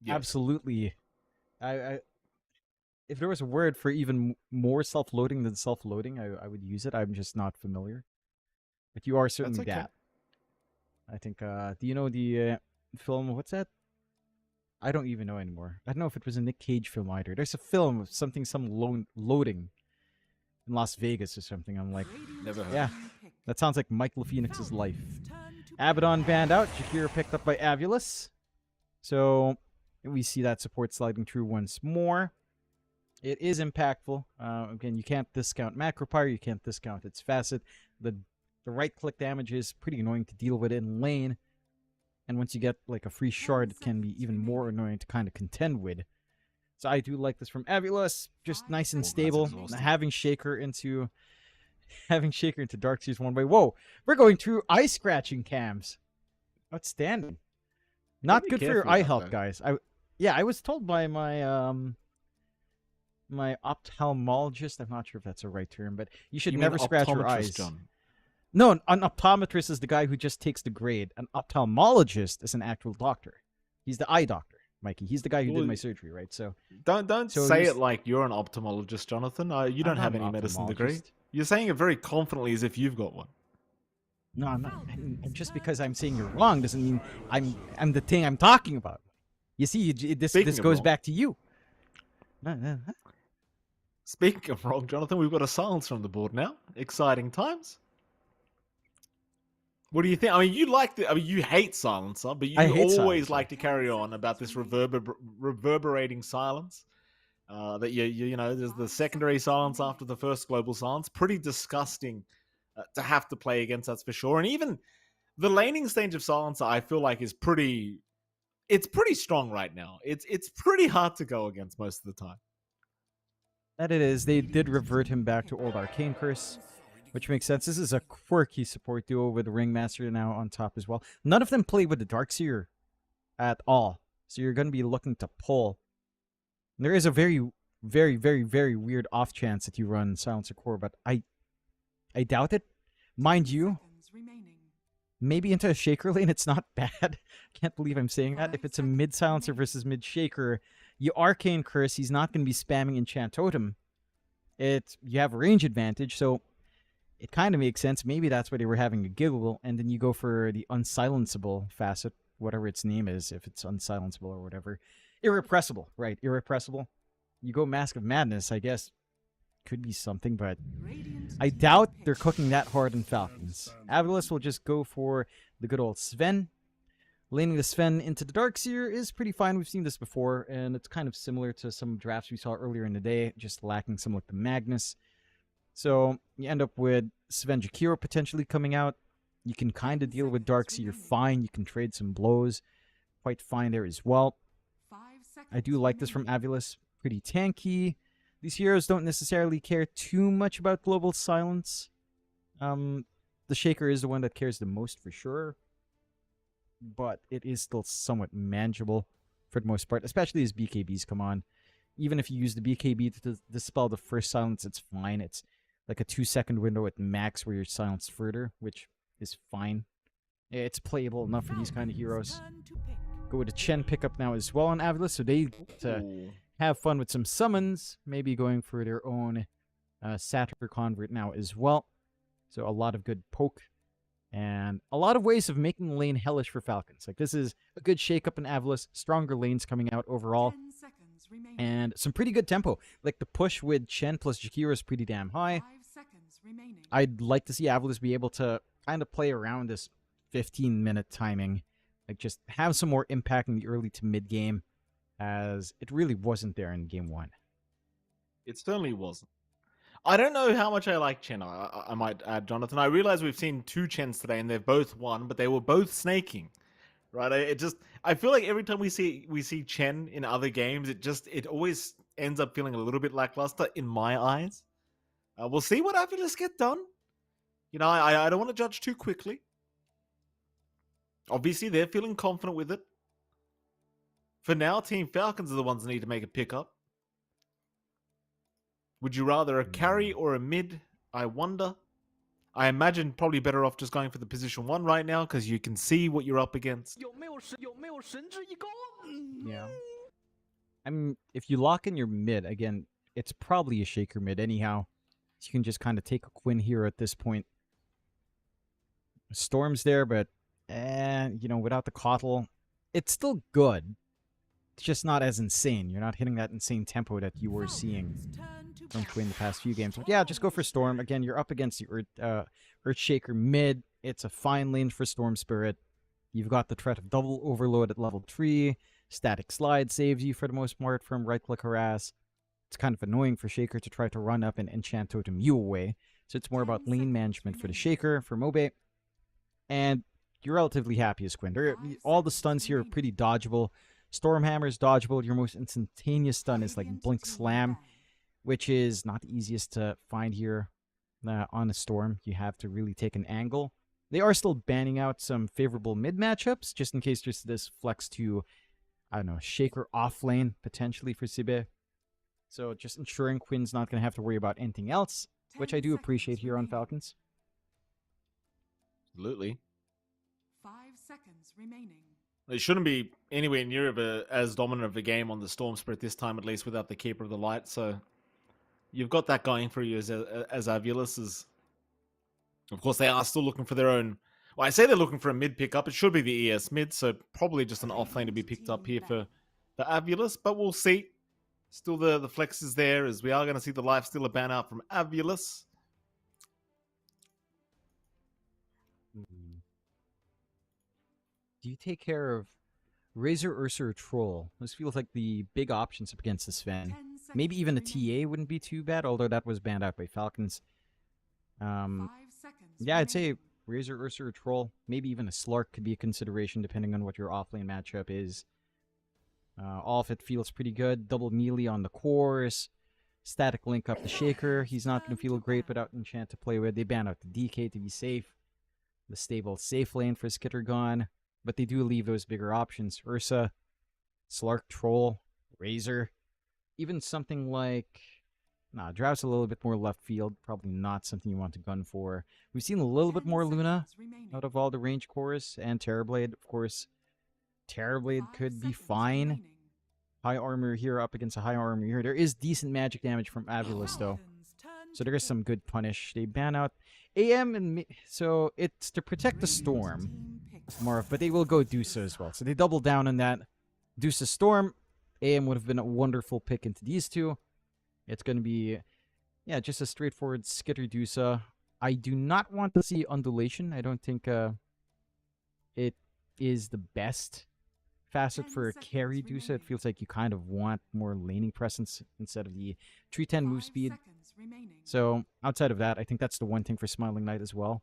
Yes. absolutely. If there was a word for even more self-loading than self-loading, I would use it. I'm just not familiar. But you are certainly okay. that. I think. Do you know the film? What's that? I don't even know anymore. I don't know if it was a Nick Cage film either. There's a film of some loading in Las Vegas or something. I'm like, Never heard. yeah, that sounds like Michael Phoenix's life. Abaddon banned out. Jakira picked up by Avulus. So we see that support sliding through once more. It is impactful. Again, you can't discount Macropyre. You can't discount its facet. The right-click damage is pretty annoying to deal with in lane. And once you get like a free shard, it can be even more annoying to kind of contend with. So I do like this from Avulus. Just nice and stable. Having Shaker into Darkseer's one way. Whoa, we're going through eye scratching cams. Outstanding. Not be good for your careful eye about health, that. guys. I was told by my my ophthalmologist. I'm not sure if that's a right term, but you should You mean never scratch your optometrist, eyes. John? No, an optometrist is the guy who just takes the grade. An ophthalmologist is an actual doctor. He's the eye doctor, Mikey. He's the guy who did Well, my surgery, right? So Don't So say he's- it like you're an ophthalmologist, Jonathan. You don't not have an any medicine degree. ophthalmologist. You're saying it very confidently as if you've got one. no, I'm not. And just because I'm saying you're wrong doesn't mean I'm the thing I'm talking about. You see, this Speaking of goes wrong. back to you. No. Speaking of wrong, Jonathan, we've got a silence from the board now. Exciting times. What do you think? I mean, you hate silencer, but you I hate always silencer. like to carry on about this reverberating silence. That you know, there's the secondary silence after the first global silence. Pretty disgusting to have to play against, that's for sure. And even the laning stage of silencer, I feel like is pretty. It's pretty strong right now. It's pretty hard to go against most of the time. That it is. They did revert him back to old Arcane Curse, which makes sense. This is a quirky support duo with the Ringmaster now on top as well. None of them play with the Darkseer at all. So you're going to be looking to pull. And there is a very, very, very, very weird off chance that you run Silencer Core, but I doubt it. Mind you, maybe into a Shaker lane, it's not bad. Can't believe I'm saying that. If it's a mid Silencer versus mid Shaker, you Arcane Curse, he's not going to be spamming Enchant Totem. You have a range advantage, so it kind of makes sense. Maybe that's why they were having a giggle, and then you go for the unsilenceable facet, whatever its name is, if it's unsilenceable or whatever. Irrepressible, right? Irrepressible. You go Mask of Madness, I guess. Could be something, but I doubt they're cooking that hard in Falcons. Avulus will just go for the good old Sven. Laning the Sven into the Darkseer is pretty fine. We've seen this before, and it's kind of similar to some drafts we saw earlier in the day, just lacking some like the Magnus. So you end up with Sven Jakiro potentially coming out. You can kind of deal with Darkseid, you're fine. You can trade some blows. Quite fine there as well. I do like this from Avulus. Pretty tanky. These heroes don't necessarily care too much about Global Silence. The Shaker is the one that cares the most for sure. But it is still somewhat manageable for the most part, especially as BKBs come on. Even if you use the BKB to dispel the first silence, it's fine. It's like a 2-second window at max where you're silenced further, which is fine. It's playable enough for these kind of heroes. Go with a Chen pickup now as well on Avulus, so they have fun with some summons, maybe going for their own Satyr Convert now as well. So a lot of good poke. And a lot of ways of making the lane hellish for Falcons. Like, this is a good shake-up in Avulus, stronger lanes coming out overall, and some pretty good tempo. Like, the push with Chen plus Jakiro is pretty damn high. I'd like to see Avulus be able to kind of play around this 15-minute timing. Like, just have some more impact in the early to mid-game, as it really wasn't there in Game 1. It certainly wasn't. I don't know how much I like Chen. I might add, Jonathan. I realize we've seen 2 Chens today, and they've both won, but they were both snaking, right? I feel like every time we see Chen in other games, it always ends up feeling a little bit lackluster in my eyes. We'll see what Avulus get done. You know, I don't want to judge too quickly. Obviously, they're feeling confident with it. For now, Team Falcons are the ones that need to make a pickup. Would you rather a carry or a mid? I wonder. I imagine probably better off just going for the position 1 right now, because you can see what you're up against. Yeah. I mean, if you lock in your mid, again, it's probably a Shaker mid anyhow. So you can just kind of take a Quinn here at this point. Storm's there, but, you know, without the Kotl, it's still good. It's just not as insane. You're not hitting that insane tempo that you were seeing from Quinn the past few games. But yeah, just go for Storm. Again, you're up against the Earthshaker mid. It's a fine lane for Storm Spirit. You've got the threat of double overload at level 3. Static Slide saves you for the most part from right-click harass. It's kind of annoying for Shaker to try to run up and enchant Totem you away. So it's more about lane management for the Shaker, for Mobe. And you're relatively happy as Quinn. All the stuns here are pretty dodgeable. Stormhammer is dodgeable. Your most instantaneous stun is like Blink Slam, which is not the easiest to find here on a Storm. You have to really take an angle. They are still banning out some favorable mid matchups, just in case there's this flex to, I don't know, Shaker off lane, potentially for Sibe. So just ensuring Quinn's not going to have to worry about anything else, which I do appreciate here on Falcons. Absolutely. 5 seconds remaining. It shouldn't be anywhere near as dominant of a game on the Storm Spirit this time, at least without the Keeper of the Light. So you've got that going for you as Avulus. Of course, they are still looking for their own. Well, I say they're looking for a mid pickup. It should be the ES mid, so probably just an off lane to be picked up here for Avulus. But we'll see. Still the flex is there, as we are going to see the Lifestealer ban out from Avulus. Do you take care of Razor, Ursa, or Troll? This feels like the big options up against the Sven. Maybe even a TA wouldn't be too bad, although that was banned out by Falcons. Yeah, I'd say Razor, Ursa, or Troll. Maybe even a Slark could be a consideration, depending on what your offlane matchup is. All of it feels pretty good. Double melee on the course. Static link up the Shaker. He's not going to feel great without Enchant to play with. They ban out the DK to be safe. The stable safe lane for Skittergon. But they do leave those bigger options. Ursa, Slark, Troll, Razor. Even something like... Nah, Drought's a little bit more left field. Probably not something you want to gun for. We've seen a little bit more Luna out of all the range cores. And Terrorblade, of course. Terrorblade could be fine. High armor here up against a high armor here. There is decent magic damage from Avulus, though. So there is some good punish. They ban out AM, and so it's to protect the Storm. More, but they will go Dusa as well. So they double down on that. Dusa Storm. AM would have been a wonderful pick into these two. It's going to be, yeah, just a straightforward Skitter Dusa. I do not want to see Undulation. I don't think it is the best facet for a carry Dusa. It feels like you kind of want more laning presence instead of the 310 move speed. So outside of that, I think that's the one thing for Smiling Knight as well.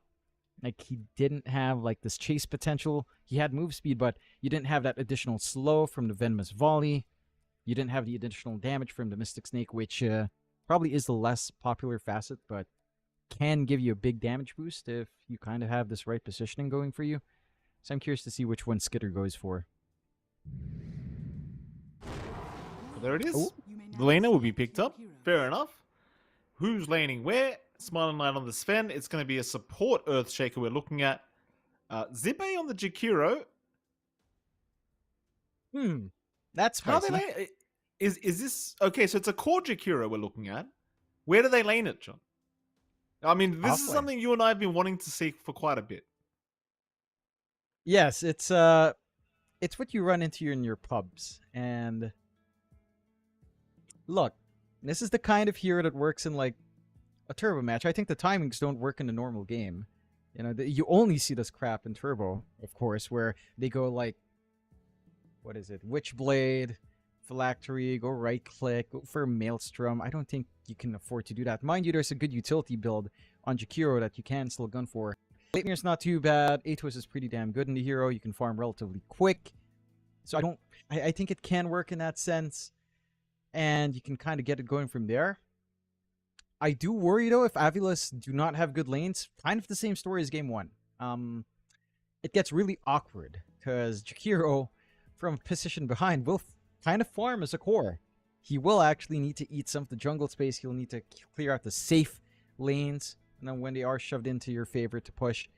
Like, he didn't have like this chase potential. He had move speed, but you didn't have that additional slow from the venomous volley. You didn't have the additional damage from the Mystic Snake, which probably is the less popular facet, but can give you a big damage boost if you kind of have this right positioning going for you. So I'm curious to see which one Skitter goes for. Well, there it is. Ooh. The laner will be picked up. Fair enough. Who's laning where? Smiling Knight on the Sven. It's going to be a support Earthshaker we're looking at. Zibe on the Jakiro. That's How spicy. they lane? Is this okay? So it's a core Jakiro we're looking at. Where do they lane it, John? I mean, this is Offlane. something you and I have been wanting to see for quite a bit. Yes, it's what you run into in your pubs. And look, this is the kind of hero that works in like a turbo match. I think the timings don't work in a normal game. You know, you only see this crap in turbo, of course, where they go like, what is it? Witchblade, Phylactery, go right click, go for Maelstrom. I don't think you can afford to do that. Mind you, there's a good utility build on Jakiro that you can still gun for. Leitner's not too bad. Atos is pretty damn good in the hero. You can farm relatively quick. So I think it can work in that sense. And you can kind of get it going from there. I do worry, though, if Avilas do not have good lanes. Kind of the same story as Game 1. It gets really awkward, because Jakiro, from a position behind, will kind of farm as a core. He will actually need to eat some of the jungle space. He'll need to clear out the safe lanes, and then when they are shoved into your favor to push.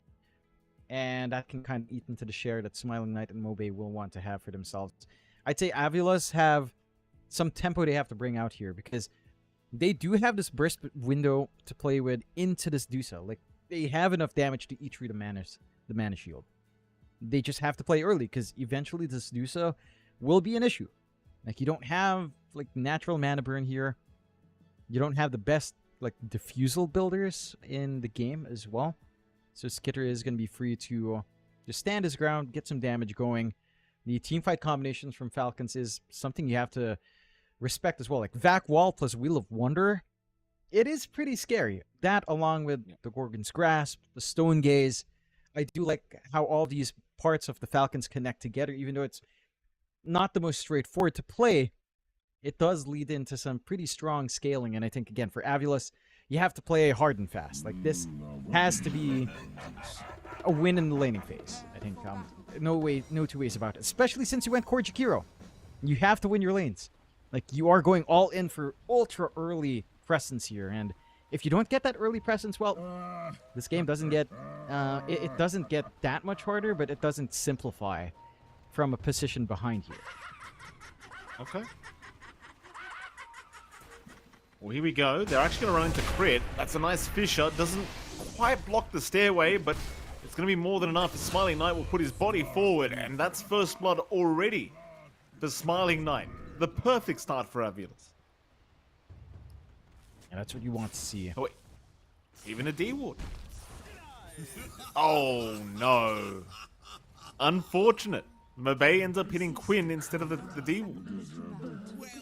And that can kind of eat into the share that Smiling Knight and Mobe will want to have for themselves. I'd say Avilas have some tempo they have to bring out here, because they do have this burst window to play with into this Dusa. Like, they have enough damage to eat through the mana shield. They just have to play early, because eventually this Dusa will be an issue. Like, you don't have like natural mana burn here. You don't have the best like diffusal builders in the game as well. So Skitter is going to be free to just stand his ground, get some damage going. The teamfight combinations from Falcons is something you have to respect as well. Like Vac Wall plus Wheel of Wonder, it is pretty scary. That, along with the Gorgon's Grasp, the Stone Gaze. I do like how all these parts of the Falcons connect together, even though it's not the most straightforward to play. It does lead into some pretty strong scaling, and I think, again, for Avilas, you have to play hard and fast. Like, this has to be a win in the laning phase. I think no two ways about it, especially since you went core Jakiro. You have to win your lanes. Like, you are going all in for ultra early presence here, and if you don't get that early presence, well, this game doesn't get it doesn't get that much harder, but it doesn't simplify from a position behind here. Okay. Well, here we go. They're actually going to run into crit. That's a nice Fisher. Doesn't quite block the stairway, but it's going to be more than enough. Smiling Knight will put his body forward, and that's first blood already for Smiling Knight. The perfect start for Avilas. And that's what you want to see. Oh, wait. Even a D-Ward. Oh, no. Unfortunate. Mabe ends up hitting Quinn instead of the D-Ward.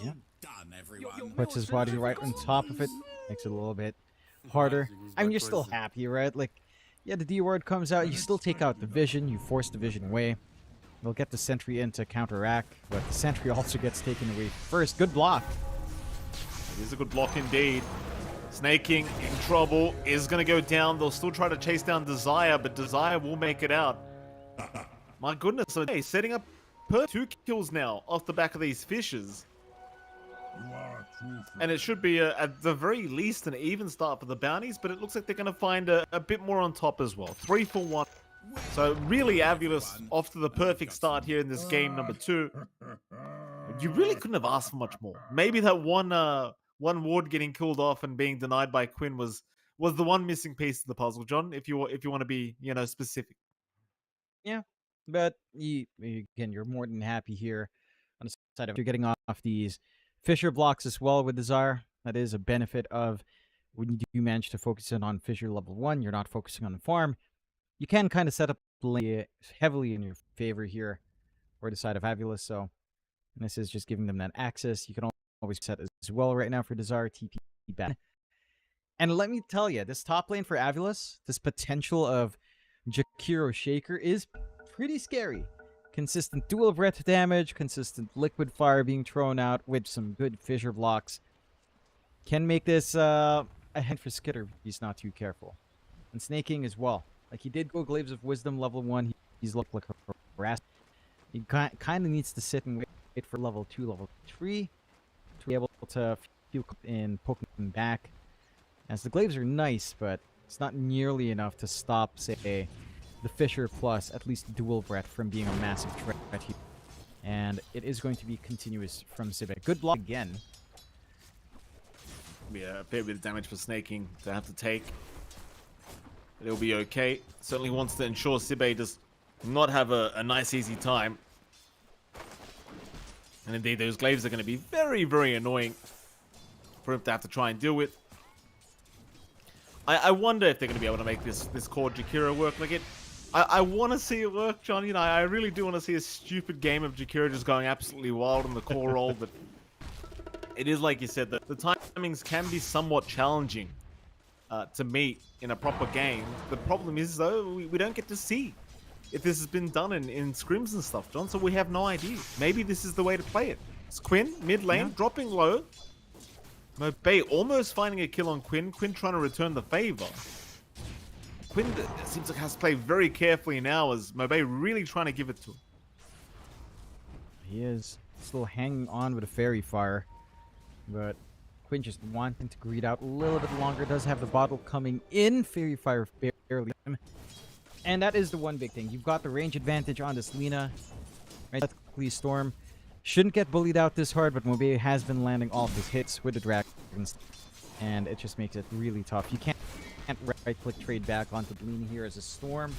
Yeah. Puts his body right on top of it. Makes it a little bit harder. I mean, you're still happy, right? Like, yeah, the D-Ward comes out. You still take out the Vision. You force the Vision away. You'll get the Sentry in to counteract, but the Sentry also gets taken away first. Good block. It is a good block indeed. Snaking in trouble, is going to go down. They'll still try to chase down Desire, but Desire will make it out. My goodness, so hey, setting up 2 kills now off the back of these fishes. And it should be, at the very least, an even start for the bounties, but it looks like they're going to find a bit more on top as well. 3 for 1. So really, Avilas off to the perfect start here in this game number 2. You really couldn't have asked for much more. Maybe that one ward getting killed off and being denied by Quinn was the one missing piece of the puzzle, John. If you want to be specific. Yeah, but again, you're more than happy here on the side of you're getting off these Fissure blocks as well with Desire. That is a benefit of when you do manage to focus in on Fissure level 1. You're not focusing on the farm. You can kind of set up the lane heavily in your favor here, or the side of Avilas. So this is just giving them that access. You can always set as well right now for Desire TP ban. And let me tell you, this top lane for Avilas, this potential of Jakiro Shaker is pretty scary. Consistent dual breath damage, consistent liquid fire being thrown out with some good fissure blocks. Can make this a hint for Skitter if he's not too careful. And Snaking as well. Like, he did go Glaives of Wisdom level 1. He's looked like a harass. He kind of needs to sit and wait for level 2, level 3 to be able to feel in poking him back. As the Glaives are nice, but it's not nearly enough to stop, say, the Fissure plus at least dual breath from being a massive threat here. And it is going to be continuous from Sibek. Good block again. Be a fair bit of damage for Snaking to have to take. But it'll be okay. Certainly wants to ensure Sibe does not have a nice easy time. And indeed, those glaives are going to be very, very annoying for him to have to try and deal with. I wonder if they're going to be able to make this core Jakiro work. Like, I want to see it work, John. You know, I really do want to see a stupid game of Jakiro just going absolutely wild on the core roll, but it is like you said, that the timings can be somewhat challenging to meet in a proper game. The problem is, though, we don't get to see if this has been done in scrims and stuff, John, so we have no idea. Maybe this is the way to play it. It's Quinn, mid lane, dropping low. Mobay almost finding a kill on Quinn. Quinn trying to return the favor. Quinn seems like has to play very carefully now as Mobay really trying to give it to him. He is still hanging on with a Fairy Fire, but Quinn just wanting to greed out a little bit longer. Does have the bottle coming in. Fairy Fire barely. And that is the one big thing. You've got the range advantage on this Lina. Right? Technically, Storm shouldn't get bullied out this hard, but Mobay has been landing all of his hits with the dragons, and it just makes it really tough. You can't right-click trade back onto the Lina here as a Storm.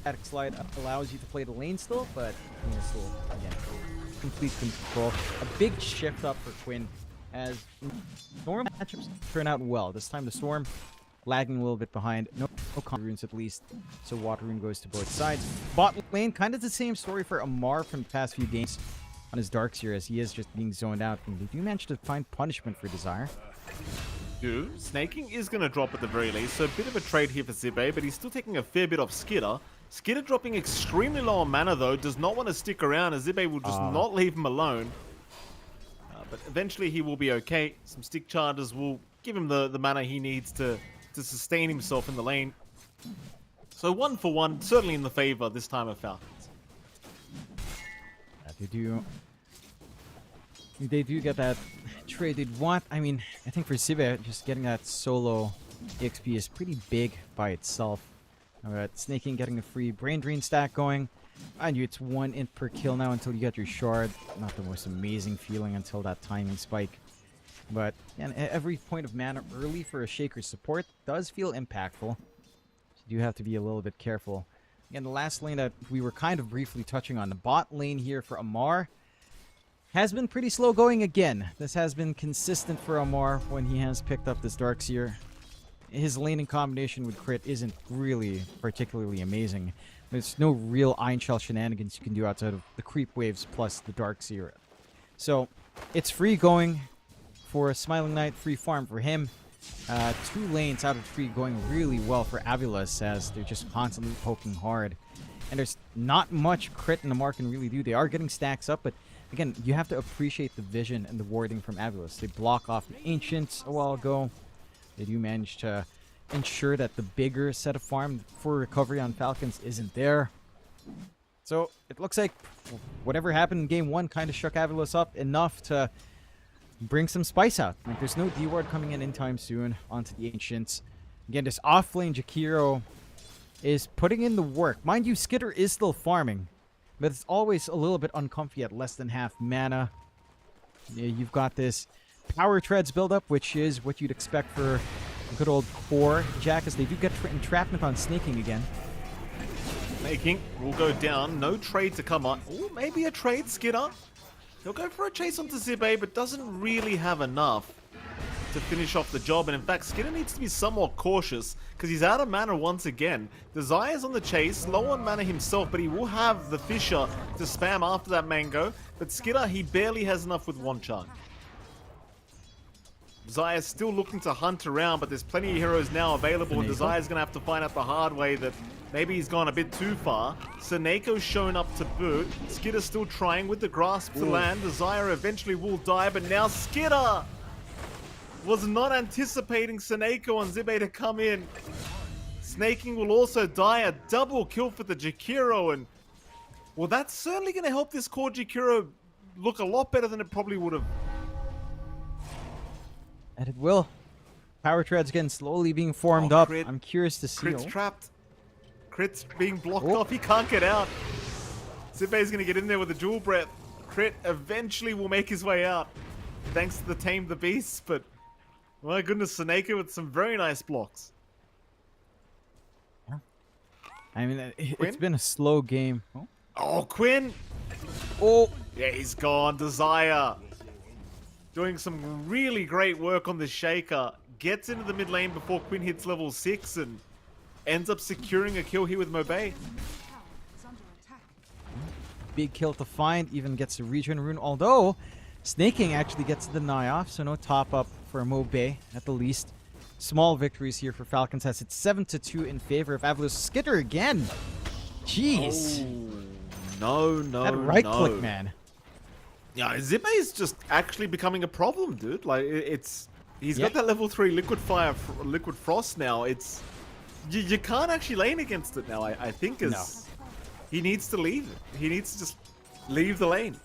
Static Slide allows you to play the lane still, but you know, still, again, complete control. A big shift up for Quinn as Storm matchups turn out well. This time the Storm lagging a little bit behind. No combo runes at least, so Water Rune goes to both sides. Bot lane, kind of the same story for Amar from the past few games on his Darkseer, as he is just being zoned out. And they do manage to find punishment for Desire. Snaking is going to drop at the very least, so a bit of a trade here for Zibe, but he's still taking a fair bit off Skitter. Skitter dropping extremely low on mana though, does not want to stick around as Zibe will just not leave him alone. But eventually he will be okay. Some stick charges will give him the mana he needs to sustain himself in the lane. So 1 for 1, certainly in the favor this time of Falcons. They do get that trade they'd want. I mean, I think for Sibe, just getting that solo XP is pretty big by itself. Alright, Snaking getting a free Brain Drain stack going. Mind you, it's 1 int per kill now until you get your shard. Not the most amazing feeling until that timing spike. But yeah, every point of mana early for a Shaker support does feel impactful. So you do have to be a little bit careful. Again, the last lane that we were kind of briefly touching on, the bot lane here for Amar, has been pretty slow going again. This has been consistent for Amar when he has picked up this Darkseer. His laning combination with crit isn't really particularly amazing. There's no real Iron Shell shenanigans you can do outside of the creep waves plus the Darkseer. So, it's free going for Smiling Knight, free farm for him. 2 lanes out of 3 going really well for Avilas as they're just constantly poking hard. And there's not much crit in the mark can really do. They are getting stacks up, but again, you have to appreciate the vision and the warding from Avilas. They block off the Ancients a while ago. They do manage to ensure that the bigger set of farm for recovery on Falcons isn't there. So it looks like whatever happened in game 1 kind of shook Avilas up enough to bring some spice out. Like, there's no D-Ward coming in anytime soon onto the Ancients. Again, this off-lane Jakiro is putting in the work. Mind you, Skitter is still farming, but it's always a little bit uncomfy at less than half mana. Yeah, you've got this power treads build-up, which is what you'd expect for a good old core Jack, as they do get entrapment on Snaking again. Snaking will go down. No trade to come on. Ooh, maybe a trade, Skitter. He'll go for a chase onto Zibe, but doesn't really have enough to finish off the job. And in fact, Skitter needs to be somewhat cautious because he's out of mana once again. Desire's on the chase, low on mana himself, but he will have the Fissure to spam after that Mango. But Skitter, he barely has enough with 1 charge. Desire's still looking to hunt around, but there's plenty of heroes now available, and Desire's going to have to find out the hard way that Maybe he's gone a bit too far. Seneco's shown up to boot. Skitter's still trying with the grasp to land. Desire eventually will die, but now Skitter was not anticipating Seneko and Zibe to come in. Snaking will also die. A double kill for the Jakiro, and well, that's certainly going to help this core Jakiro look a lot better than it probably would have. And it will. Power Tread's again slowly being formed up. Crit. I'm curious to see. Crit's trapped. Crit's being blocked off. He can't get out. Zibe's going to get in there with a dual breath. Crit eventually will make his way out. Thanks to the Tame the Beast, but my goodness, Seneko with some very nice blocks. I mean, it's been a slow game. Oh, Quinn! Oh! Yeah, he's gone. Desire doing some really great work on the Shaker. Gets into the mid lane before Quinn hits level 6 and ends up securing a kill here with Mobe. Big kill to find, even gets a regen rune, although Snaking actually gets the deny off, so no top up for Mobe at the least. Small victories here for Falcons as it's 7-2 in favor of Avalos. Skitter again! Jeez! Oh, no, That right click, man. Yeah, Zibe is just actually becoming a problem, dude. Like, he's got that level 3 liquid fire, liquid frost now. It's you can't actually lane against it now. I think he needs to leave it. He needs to just leave the lane.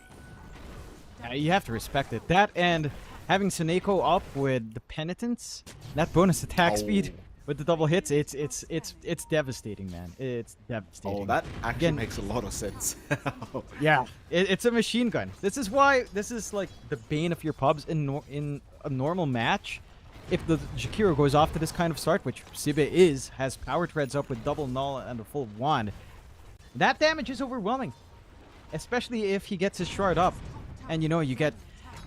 You have to respect it. That and having Seneko up with the penitence, that bonus attack speed with the double hits, it's devastating, man. It's devastating. Oh, that actually makes a lot of sense. Yeah, it's a machine gun. This is why this is like the bane of your pubs in a normal match. If the Jakiro goes off to this kind of start, which Zibe has power treads up with double null and a full wand, that damage is overwhelming. Especially if he gets his shard up. And you get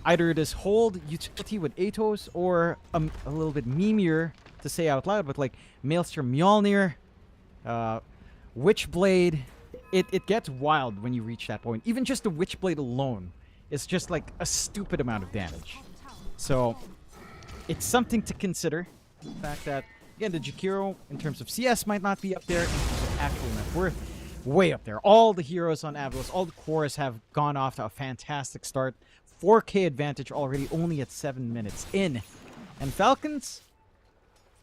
either this hold utility with Atos or a little bit memeier to say out loud, but like Maelstrom Mjolnir, Witchblade, it gets wild when you reach that point. Even just the Witchblade alone is just like a stupid amount of damage. So it's something to consider. The fact that, again, the Jakiro in terms of CS might not be up there, in terms of actual net worth, way up there. All the heroes on Avalos, all the cores have gone off to a fantastic start. 4K advantage already, only at 7 minutes in. And Falcons,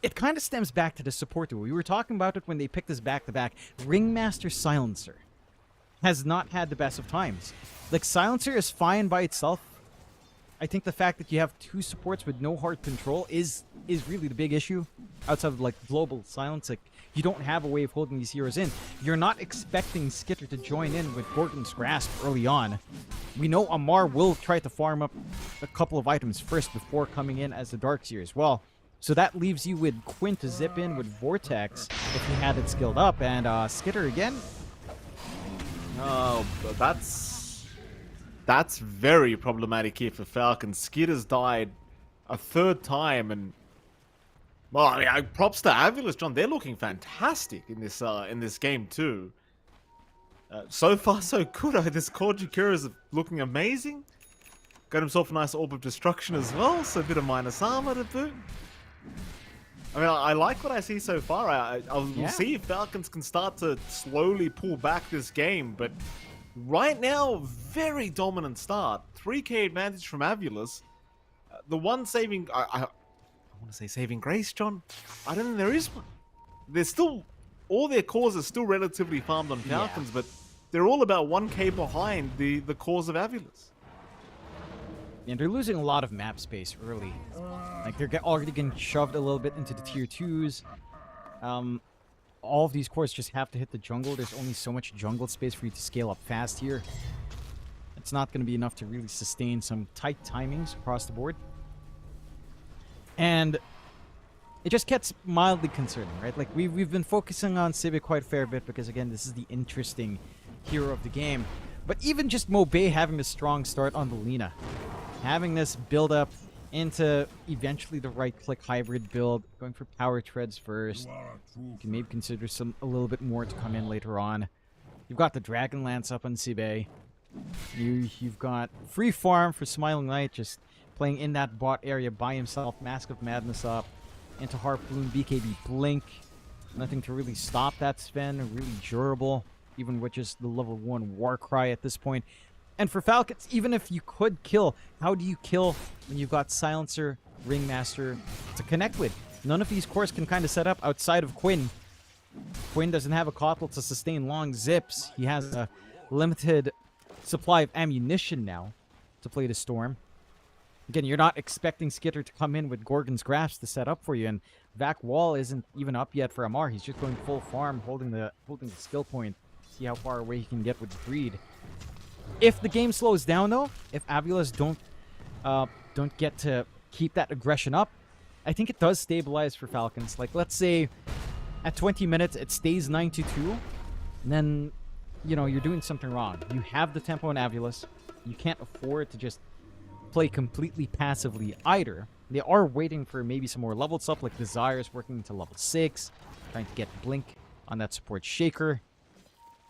it kind of stems back to the support duo. We were talking about it when they picked this back-to-back. Ringmaster Silencer has not had the best of times. Like, Silencer is fine by itself. I think the fact that you have 2 supports with no hard control is really the big issue. Outside of, like, global silence, like, you don't have a way of holding these heroes in. You're not expecting Skitter to join in with Gorgon's Grasp early on. We know Amar will try to farm up a couple of items first before coming in as the Darkseer as well. So that leaves you with Quinn to zip in with Vortex if he had it skilled up. And Skitter again. Oh, that's very problematic here for Falcons. Skitter's died a 3rd time, and well, yeah, props to Avulus, John. They're looking fantastic in this game too. So far, so good. This core Jakiro is looking amazing. Got himself a nice Orb of Destruction as well, so a bit of minus armor to boot. I mean, I like what I see so far. We'll see if Falcons can start to slowly pull back this game, but right now, very dominant start. 3K advantage from Avulus. The one saving... I want to say saving grace, John. I don't think there is one. There's still... All their cores are still relatively farmed on Falcons, but they're all about 1K behind the cores of Avulus. And they're losing a lot of map space early. Like, they're already getting shoved a little bit into the tier 2s. All of these cores just have to hit the jungle. There's only so much jungle space for you to scale up fast here. It's not going to be enough to really sustain some tight timings across the board. And it just gets mildly concerning, right? Like, we've been focusing on Civic quite a fair bit because, again, this is the interesting hero of the game. But even just Mobe having a strong start on the Lina, having this build up into eventually the right-click hybrid build, going for power treads first. You can maybe consider a little bit more to come in later on. You've got the Dragon Lance up on Cibe. You've got free farm for Smiling Knight, just playing in that bot area by himself. Mask of Madness up into Harpoon, BKB Blink. Nothing to really stop that Sven, really durable, even with just the level 1 Warcry at this point. And for Falcons, even if you could kill, how do you kill when you've got Silencer, Ringmaster to connect with? None of these cores can kind of set up outside of Quinn. Quinn doesn't have a Kotl to sustain long zips. He has a limited supply of ammunition now to play the Storm. Again, you're not expecting Skitter to come in with Gorgon's Grasp to set up for you, and Vac Wall isn't even up yet for Amar. He's just going full farm, holding the skill point. See how far away he can get with the Breed. If the game slows down, though, if Avulas don't get to keep that aggression up, I think it does stabilize for Falcons. Like, let's say at 20 minutes it stays 9-2, then, you know, you're doing something wrong. You have the tempo in Avulas. You can't afford to just play completely passively either. They are waiting for maybe some more leveled stuff, like Desire's working to level 6, trying to get Blink on that support Shaker.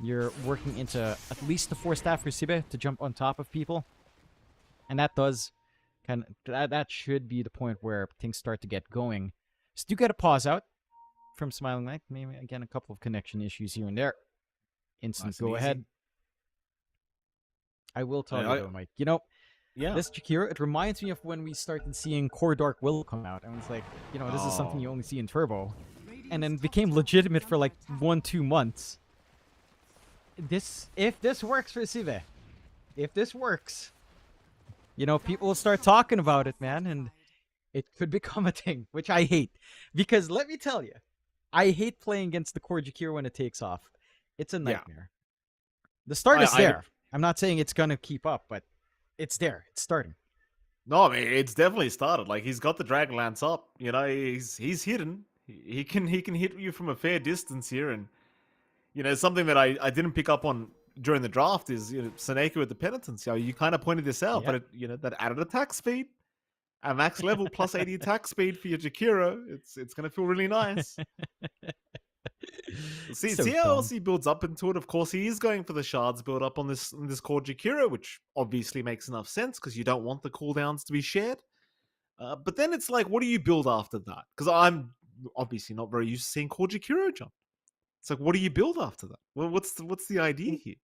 You're working into at least the 4-staff for Sibe to jump on top of people. And that does that should be the point where things start to get going. So do get a pause out from Smiling Knight. Maybe, again, a couple of connection issues here and there. Instant Nice and go easy. ahead. I will tell you, though, Mike. You know, this Jakiro, it reminds me of when we started seeing Core Dark Will come out. And it's like, you know, this is something you only see in Turbo. And then became legitimate for like 1-2 months. If this works for Sive, if this works, you know, people will start talking about it, man, and it could become a thing, which I hate. Because let me tell you, I hate playing against the core Jakiro when it takes off. It's a nightmare. The start is there. I'm not saying it's going to keep up, but it's there. It's starting. No, I mean, it's definitely started. Like, he's got the Dragonlance up. You know, he's hidden. He can hit you from a fair distance here, and you know, something that I didn't pick up on during the draft is, you know, Seneko with the Penitence. You know, you kind of pointed this out, but you know, that added attack speed, a max level plus 80 attack speed for your Jakiro. It's gonna feel really nice. See how else he builds up into it. Of course, he is going for the shards build up on this core Jakiro, which obviously makes enough sense because you don't want the cooldowns to be shared. But then it's like, what do you build after that? Because I'm obviously not very used to seeing core Jakiro jump. It's like, what do you build after that? Well, what's the idea here?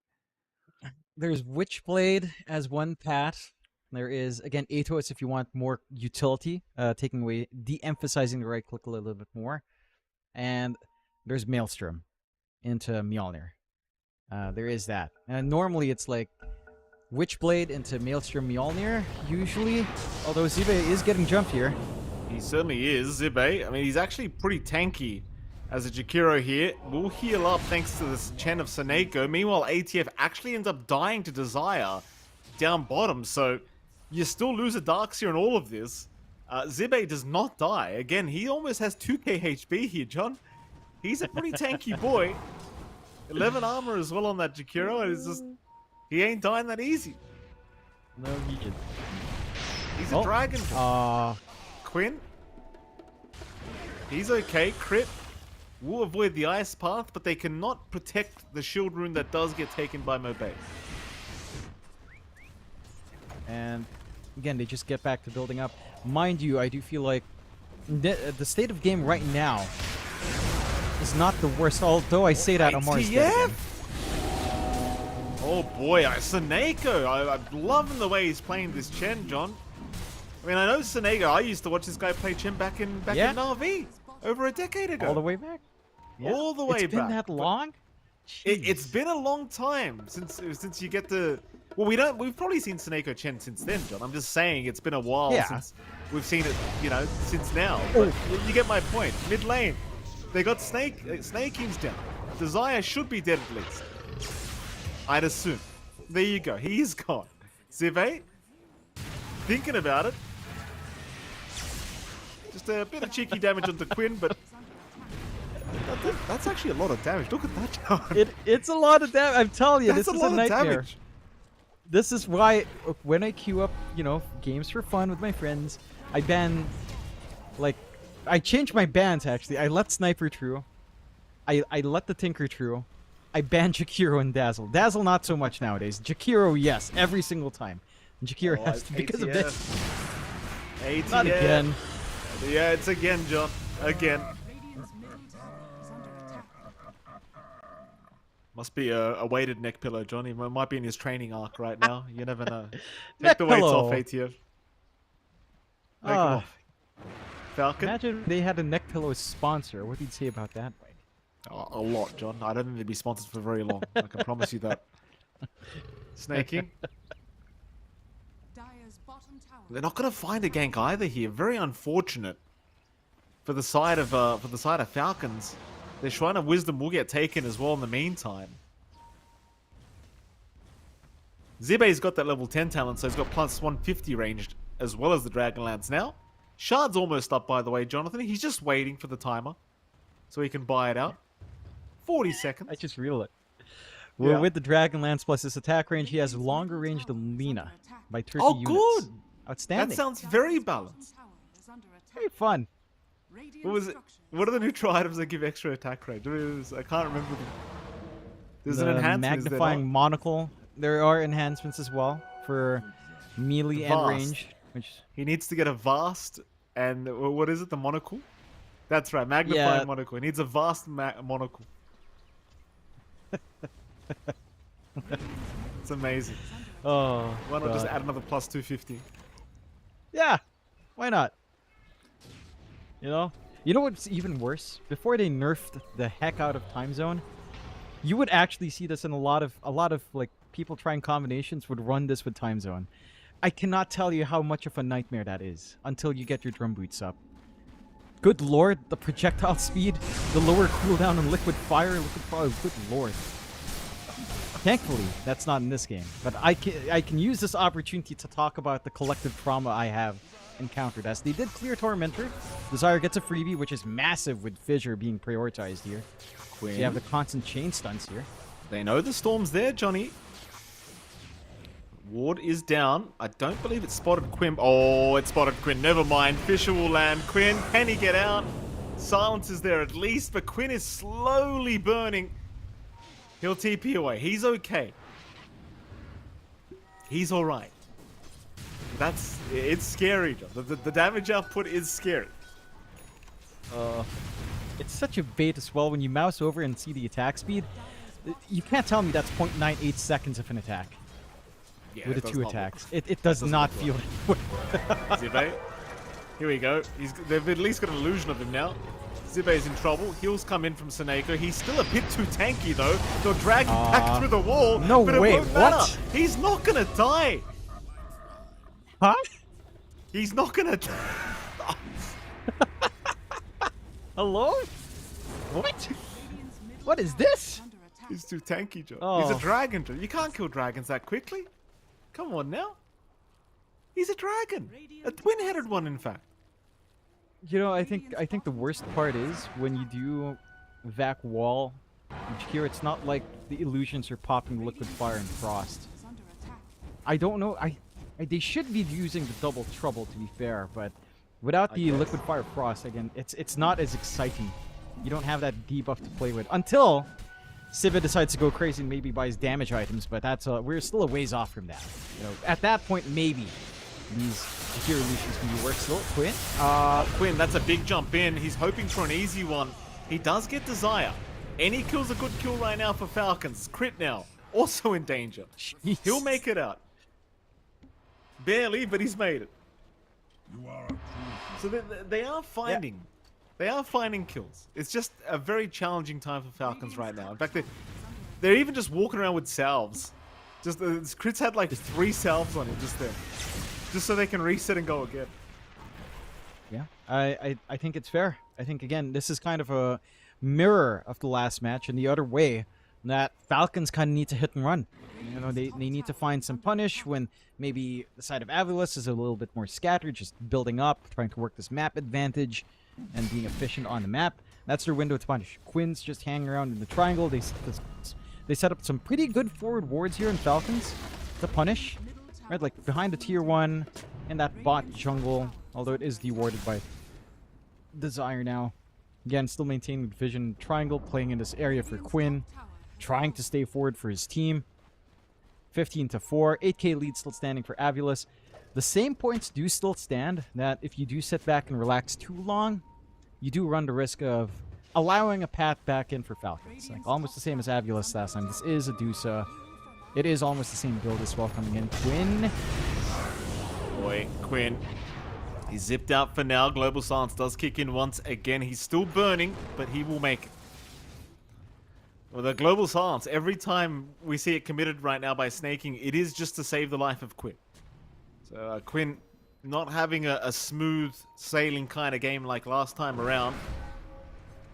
There's Witchblade as one path. There is, again, Atos if you want more utility, taking away, de-emphasizing the right click a little bit more. And there's Maelstrom into Mjolnir. There is that. And normally it's like Witchblade into Maelstrom Mjolnir, usually. Although Zibe is getting jumped here. He certainly is, Zibe. I mean, he's actually pretty tanky as a Jakiro here. Will heal up thanks to this Chen of Seneko. Meanwhile, ATF actually ends up dying to Desire down bottom. So you still lose a Darkseer in all of this. Zibe does not die. Again, he almost has 2k HP here, John. He's a pretty tanky boy. 11 armor as well on that Jakiro. And it's just, he ain't dying that easy. No, he isn't. He's a dragon. Quinn. He's okay. Crit will avoid the ice path, but they cannot protect the shield rune that does get taken by Mobe. And again, they just get back to building up. Mind you, I do feel like the state of game right now is not the worst, although I say that Amar's dead. Oh boy, Seneko. I'm loving the way he's playing this Chen, John. I mean, I know Seneko. I used to watch this guy play Chen back in Na'Vi over a decade ago. All the way back? Yeah. All the way back. It's been that long? It's been a long time since you get the... Well, we've probably seen Seneko Chen since then, John. I'm just saying it's been a while since we've seen it, you know, since now. But you get my point. Mid lane, they got Snaking's down. Desire should be dead at least. I'd assume. There you go. He's gone. Zive, thinking about it. Just a bit of cheeky damage onto Quinn, but that's actually a lot of damage. Look at that, John. It's a lot of damage. I'm telling you, That's this is a nightmare. This is why when I queue up, you know, games for fun with my friends, I ban, like, I changed my bans actually. I let Sniper true. I let the Tinker true. I ban Jakiro and Dazzle. Dazzle not so much nowadays. Jakiro, yes, every single time. And Jakiro has to because of this. ATF. Not again. Yeah, it's again, John. Again. Must be a weighted neck pillow, Johnny. Might be in his training arc right now. You never know. Take Neck the weights pillow. off, ATF. Take them Ah, off. Falcon? imagine they had a neck pillow sponsor. What do you say about that? A lot, John. I don't think they'd be sponsored for very long. I can promise you that. Snaking. Dire's bottom tower. They're not going to find a gank either here. Very unfortunate for the side of Falcons. Their Shrine of Wisdom will get taken as well in the meantime. Zibe's got that level 10 talent, so he's got plus 150 ranged as well as the Dragonlance now. Shard's almost up, by the way, Jonathan. He's just waiting for the timer so he can buy it out. 40 seconds. I just reeled it. Well, Yeah. with the Dragonlance plus his attack range, he has longer range than Lina by 30 Oh, units. good. Outstanding. That sounds very balanced. very fun. What was it? What are the neutral items that give extra attack range? I can't remember them. There's an The enhancement. is there magnifying not? monocle. There are enhancements as well for melee and Vast. range. Which He needs to get a vast and what is it? The monocle? That's right, magnifying Yeah. monocle. He needs a vast monocle. It's amazing. oh, Why not just God. add another plus 250? Yeah, why not? You know what's even worse? Before they nerfed the heck out of time zone, you would actually see this in a lot of like people trying combinations would run this with time zone. I cannot tell you how much of a nightmare that is until you get your drum boots up. Good lord, the projectile speed, the lower cooldown on liquid fire, good lord. Thankfully, that's not in this game, but I can use this opportunity to talk about the collective trauma I have encountered, as they did clear Tormentor. Desire gets a freebie, which is massive with Fissure being prioritized here. So you have the constant chain stunts here. They know the storm's there, Johnny. Ward is down. I don't believe it spotted Quinn. Oh, it spotted Quinn. Never mind. Fisher will land. Quinn, can he get out? Silence is there at least, but Quinn is slowly burning. He'll TP away. He's okay. He's alright. It's scary, John. The damage output is scary. It's such a bait as well when you mouse over and see the attack speed. You can't tell me that's 0.98 seconds of an attack. Yeah, with it the does two not attacks. look- It does doesn't not look feel Zibe. Here we go. They've at least got an illusion of him now. Zibe's in trouble. Heals come in from Seneko. He's still a bit too tanky though. They'll drag him back through the wall. No but it way, won't matter. what? He's not gonna die. Huh? He's not gonna die. Hello? What? What is this? He's too tanky, Joe. Oh. He's a dragon, Joe. You can't kill dragons that quickly. Come on now. He's a dragon. A twin-headed one, in fact. You know, I think the worst part is when you do Vac Wall, which here it's not like the illusions are popping liquid fire and frost. I don't know. They should be using the double trouble, to be fair, but without the liquid fire frost, again, it's not as exciting. You don't have that debuff to play with until Siva decides to go crazy and maybe buys damage items, but that's we're still a ways off from that. You know, at that point, maybe these hero illusions can be worth still. Quinn? Quinn, that's a big jump in. He's hoping for an easy one. He does get Desire. Any kill's a good kill right now for Falcons. Crit now. Also in danger. Jeez. He'll make it out. Barely, but he's made it. So they are finding. Yeah. They are finding kills. It's just a very challenging time for Falcons right now. In fact, they're even just walking around with salves. Just Crits had like 3 salves on him just there. Just so they can reset and go again. Yeah, I think it's fair. I think, again, this is kind of a mirror of the last match in the other way, that Falcons kind of need to hit and run. You know, they need to find some punish when maybe the side of Avilis is a little bit more scattered, just building up, trying to work this map advantage and being efficient on the map. That's their window to punish. Quinn's just hanging around in the triangle. They set up some pretty good forward wards here in Falcons to punish. Right, like behind the tier 1 and that bot jungle, although it is dewarded by Desire now. Again, still maintaining vision triangle, playing in this area for Quinn, trying to stay forward for his team. 15-4, 8k lead still standing for Avilis. The same points do still stand, that if you do sit back and relax too long, you do run the risk of allowing a path back in for Falcons. Like almost the same as Avulus last time. This is a Dusa. It is almost the same build as well coming in. Quinn. Boy, Quinn. He's zipped out for now. Global Silence does kick in once again. He's still burning, but he will make it. Well, the Global Silence, every time we see it committed right now by snaking, it is just to save the life of Quinn. So Quinn not having a smooth sailing kind of game like last time around.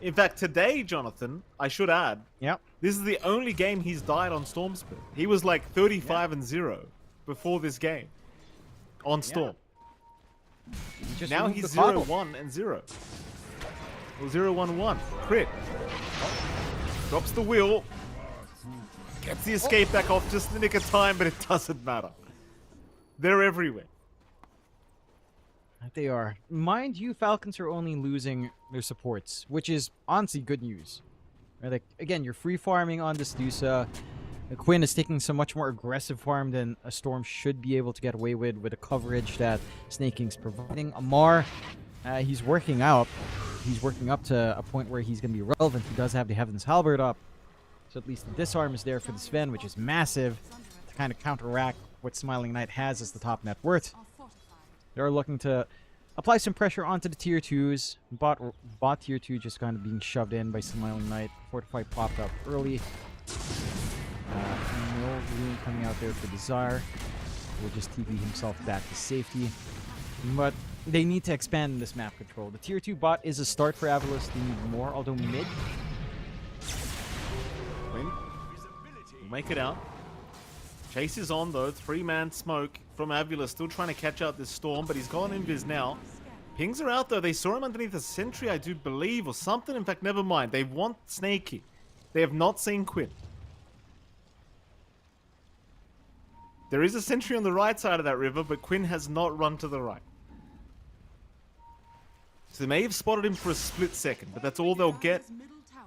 In fact, today, Jonathan, I should add, yep, this is the only game he's died on Storm Spirit. He was like 35-0 before this game on Storm. Now he's 0-1-0. Or 0-1-1. Crit. Drops the wheel. Gets the escape back off just in the nick of time, but it doesn't matter. They're everywhere. They are. Mind you, Falcons are only losing their supports, which is honestly good news. Right? Like, again, you're free farming on this Dusa. Quinn is taking some much more aggressive farm than a Storm should be able to get away with the coverage that Snaking's providing. Amar, he's working out. He's working up to a point where he's going to be relevant. He does have the Heaven's Halberd up. So at least the disarm is there for the Sven, which is massive to kind of counteract what Smiling Knight has as the top net worth. They're looking to apply some pressure onto the tier 2s. Bot tier 2 just kind of being shoved in by Smiling Knight. Fortify popped up early. No room coming out there for Desire. Will just TP himself back to safety. But they need to expand this map control. The tier 2 bot is a start for Avulus. They need more, although mid. Quinn will make it out. Chase is on though. 3-man smoke from Avulus, still trying to catch out this Storm, but he's gone invis now. Pings are out though. They saw him underneath a sentry, I do believe, or something. In fact, never mind. They want Snaky. They have not seen Quinn. There is a sentry on the right side of that river, but Quinn has not run to the right. So they may have spotted him for a split second, but that's all they'll get.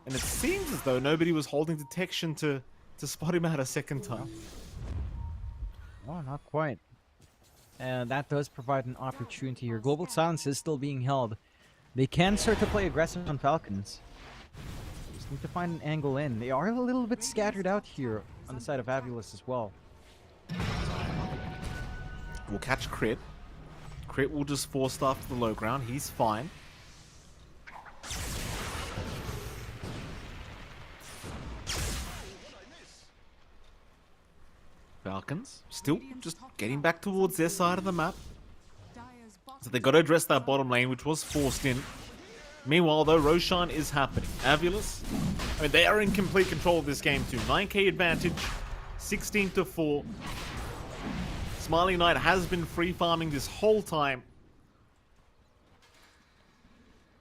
And it seems as though nobody was holding detection to spot him out a second time. Oh, not quite. And that does provide an opportunity here. Global Silence is still being held. They can start to play aggressive on Falcons. Just need to find an angle in. They are a little bit scattered out here on the side of Avulus as well. We'll catch Crit. Crit will just force stuff to the low ground. He's fine. Falcons still just getting back towards their side of the map. So they got to address that bottom lane, which was forced in. Meanwhile, though, Roshan is happening. Avulus, I mean, they are in complete control of this game too. 9k advantage, 16-4. Smiling Knight has been free farming this whole time.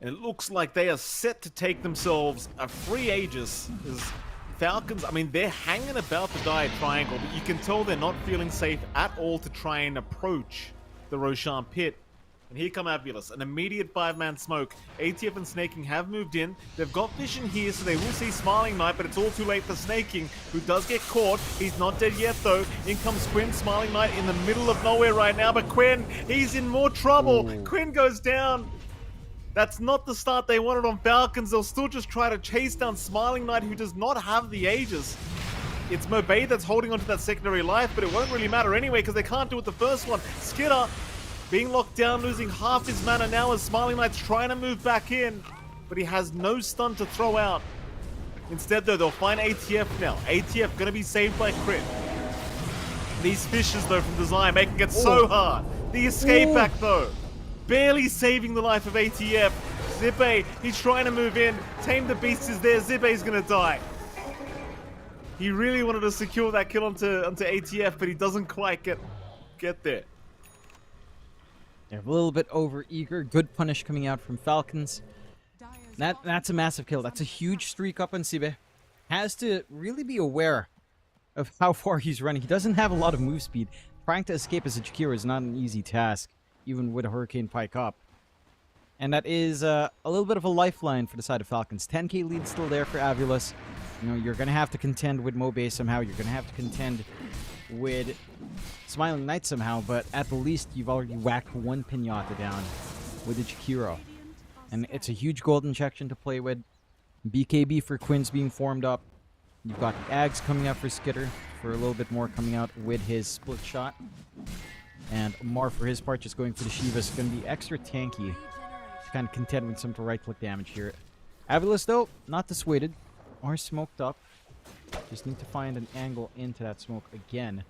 And it looks like they are set to take themselves a free Aegis. Falcons, I mean, they're hanging about the Dire Triangle, but you can tell they're not feeling safe at all to try and approach the Roshan pit. And here come Avulus, an immediate 5-man smoke. ATF and Snaking have moved in. They've got vision here, so they will see Smiling Knight, but it's all too late for Snaking, who does get caught. He's not dead yet, though. In comes Quinn, Smiling Knight in the middle of nowhere right now, but Quinn, he's in more trouble. Ooh. Quinn goes down. That's not the start they wanted on Falcons. They'll still just try to chase down Smiling Knight, who does not have the Aegis. It's Mobay that's holding onto that secondary life, but it won't really matter anyway, because they can't do it the first one. Skidder being locked down, losing half his mana now as Smiling Knight's trying to move back in, but he has no stun to throw out. Instead, though, they'll find ATF now. ATF going to be saved by Crit. These fishes, though, from Desire making it so hard. The escape back, though, barely saving the life of ATF. Zippe, he's trying to move in. Tame the Beast is there. Zippe's going to die. He really wanted to secure that kill onto ATF, but he doesn't quite get there. They're a little bit over-eager. Good punish coming out from Falcons. That's a massive kill. That's a huge streak up on Sibe. Has to really be aware of how far he's running. He doesn't have a lot of move speed. Trying to escape as a Jakiro is not an easy task, even with a Hurricane Pike up. And that is a little bit of a lifeline for the side of Falcons. 10k lead still there for Avulus. You know, you're going to have to contend with Mobay somehow. You're going to have to contend with Smiling Knight somehow, but at the least you've already whacked one Pinata down with the Jakiro. And it's a huge gold injection to play with. BKB for Quinn's being formed up. You've got the Ags coming out for Skitter for a little bit more coming out with his split shot. And Mar, for his part, just going for the Shiva. Is going to be extra tanky. Kind of content with some right-click damage here. Avilis, though, not dissuaded. Are smoked up. Just need to find an angle into that smoke again.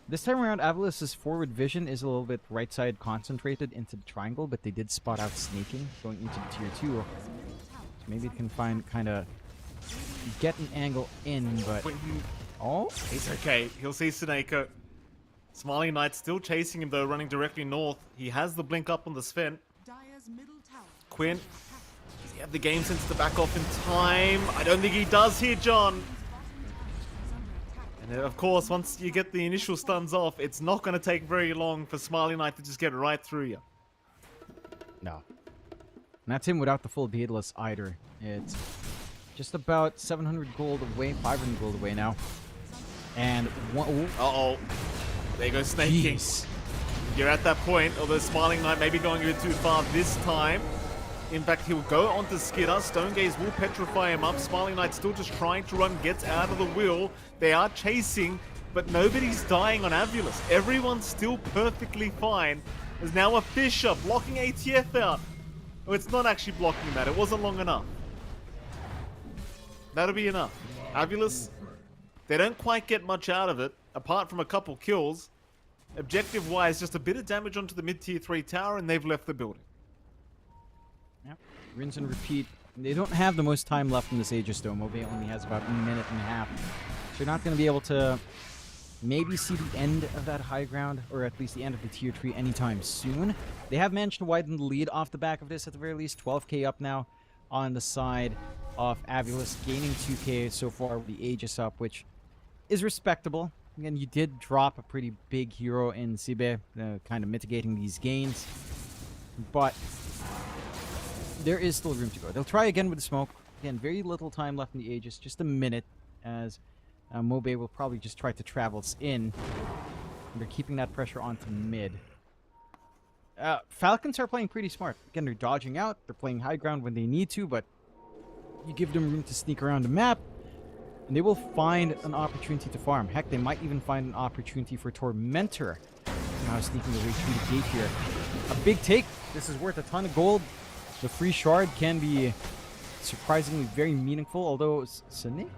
This time around, Avilis' forward vision is a little bit right side concentrated into the triangle, but they did spot out snaking going into the tier 2. So maybe it can find kind of get an angle in, but oh, He's okay. He'll see Suneko. Smiling Knight still chasing him though, running directly north. He has the blink up on the Sven. Quinn, does he have the game sense to back off in time? I don't think he does here, John. And then, of course, once you get the initial stuns off, it's not going to take very long for Smiling Knight to just get right through you. No. And that's him without the full Daedalus either. It's just about 700 gold away, 500 gold away now. And one... Uh-oh. There goes Snaking. Jeez. You're at that point, although Smiling Knight may be going a bit too far this time. In fact, he'll go onto Skidder. Stone Gaze will petrify him up. Smiling Knight still just trying to run, gets out of the wheel. They are chasing, but nobody's dying on Avulus. Everyone's still perfectly fine. There's now a Fisher blocking ATF out. Oh, it's not actually blocking that. It wasn't long enough. That'll be enough. Avulus, they don't quite get much out of it, apart from a couple kills. Objective-wise, just a bit of damage onto the mid-tier 3 tower, and they've left the building. Yep. Rinse and repeat. They don't have the most time left in this Aegis, though. Mobe only has about a minute and a half. So you're not going to be able to maybe see the end of that high ground, or at least the end of the tier 3 anytime soon. They have managed to widen the lead off the back of this at the very least. 12k up now on the side of Avulus, gaining 2k so far with the Aegis up, which is respectable. Again, you did drop a pretty big hero in Sibe, kind of mitigating these gains. But there is still room to go. They'll try again with the smoke. Again, very little time left in the Aegis, just a minute, as Mobe will probably just try to travel in. And they're keeping that pressure onto mid. Falcons are playing pretty smart. Again, they're dodging out. They're playing high ground when they need to, but you give them room to sneak around the map, and they will find an opportunity to farm. Heck, they might even find an opportunity for Tormentor. Now sneaking away through the gate here. A big take. This is worth a ton of gold. The free shard can be surprisingly very meaningful, although Sane?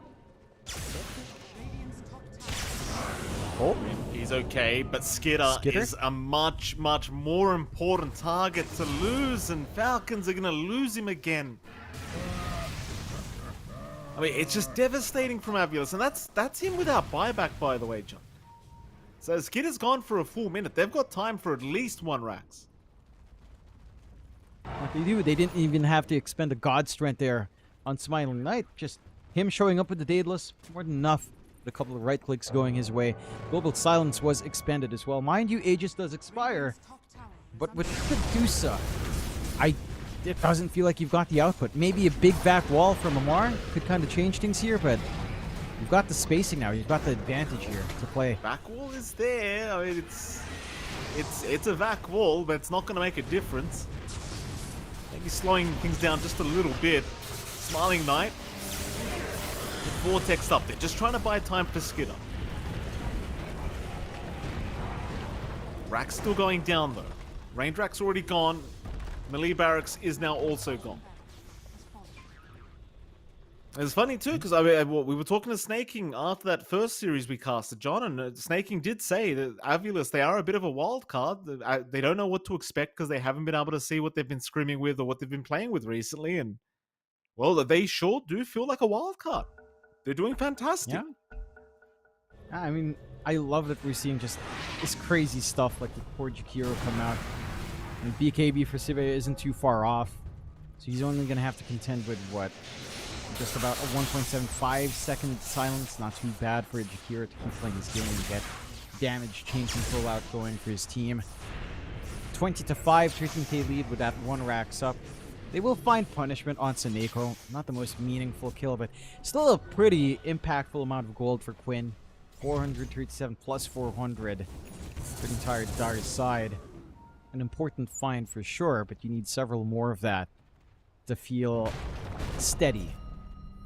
Oh, he's okay, but Skidder is a much, much more important target to lose, and Falcons are going to lose him again. I mean, it's just devastating from Avulus, and that's him without buyback, by the way, John. So Skidder's gone for a full minute. They've got time for at least 1 Rax. What they do, they didn't even have to expend a God Strength there on Smiling Knight. Just him showing up with the Daedalus, more than enough. A couple of right clicks going his way. Global Silence was expended as well. Mind you, Aegis does expire, but with Medusa, it doesn't feel like you've got the output. Maybe a big back wall from Amar could kind of change things here, but you've got the spacing now. You've got the advantage here to play. Back wall is there. I mean, it's a back wall, but it's not going to make a difference. Maybe slowing things down just a little bit. Smiling Knight. Vortex up there, just trying to buy time for Skidder. Rack's still going down though. Range Rack's already gone. Melee Barracks is now also gone. It's funny too, because we were talking to Snaking after that first series we casted, John, and Snaking did say that Avulus, they are a bit of a wild card. They don't know what to expect because they haven't been able to see what they've been screaming with or what they've been playing with recently, and well, they sure do feel like a wild card. They're doing fantastic. Yeah. I mean, I love that we're seeing just this crazy stuff like the poor Jakiro come out. And BKB for Sibe isn't too far off. So he's only going to have to contend with, what, just about a 1.75 second silence. Not too bad for Jakiro to keep playing this game and get damage, chain control out going for his team. 20-5, 13k lead with that 1 Rax up. They will find punishment on Saneko. Not the most meaningful kill, but still a pretty impactful amount of gold for Quinn. 437 plus 400 for the entire Darius side. An important find for sure, but you need several more of that to feel steady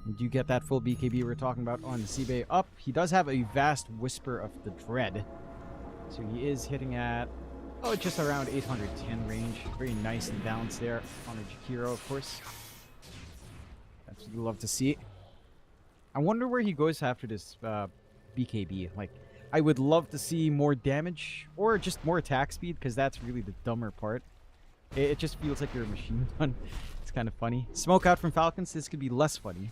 You do get that full BKB we're talking about on the Seabay up. He does have a vast Whisper of the Dread. So he is hitting at, just around 810 range. Very nice and balanced there on a Jakiro, of course. That's what you love to see. I wonder where he goes after this BKB. Like, I would love to see more damage or just more attack speed, because that's really the dumber part. It just feels like you're a machine gun. It's kind of funny. Smoke out from Falcons, this could be less funny,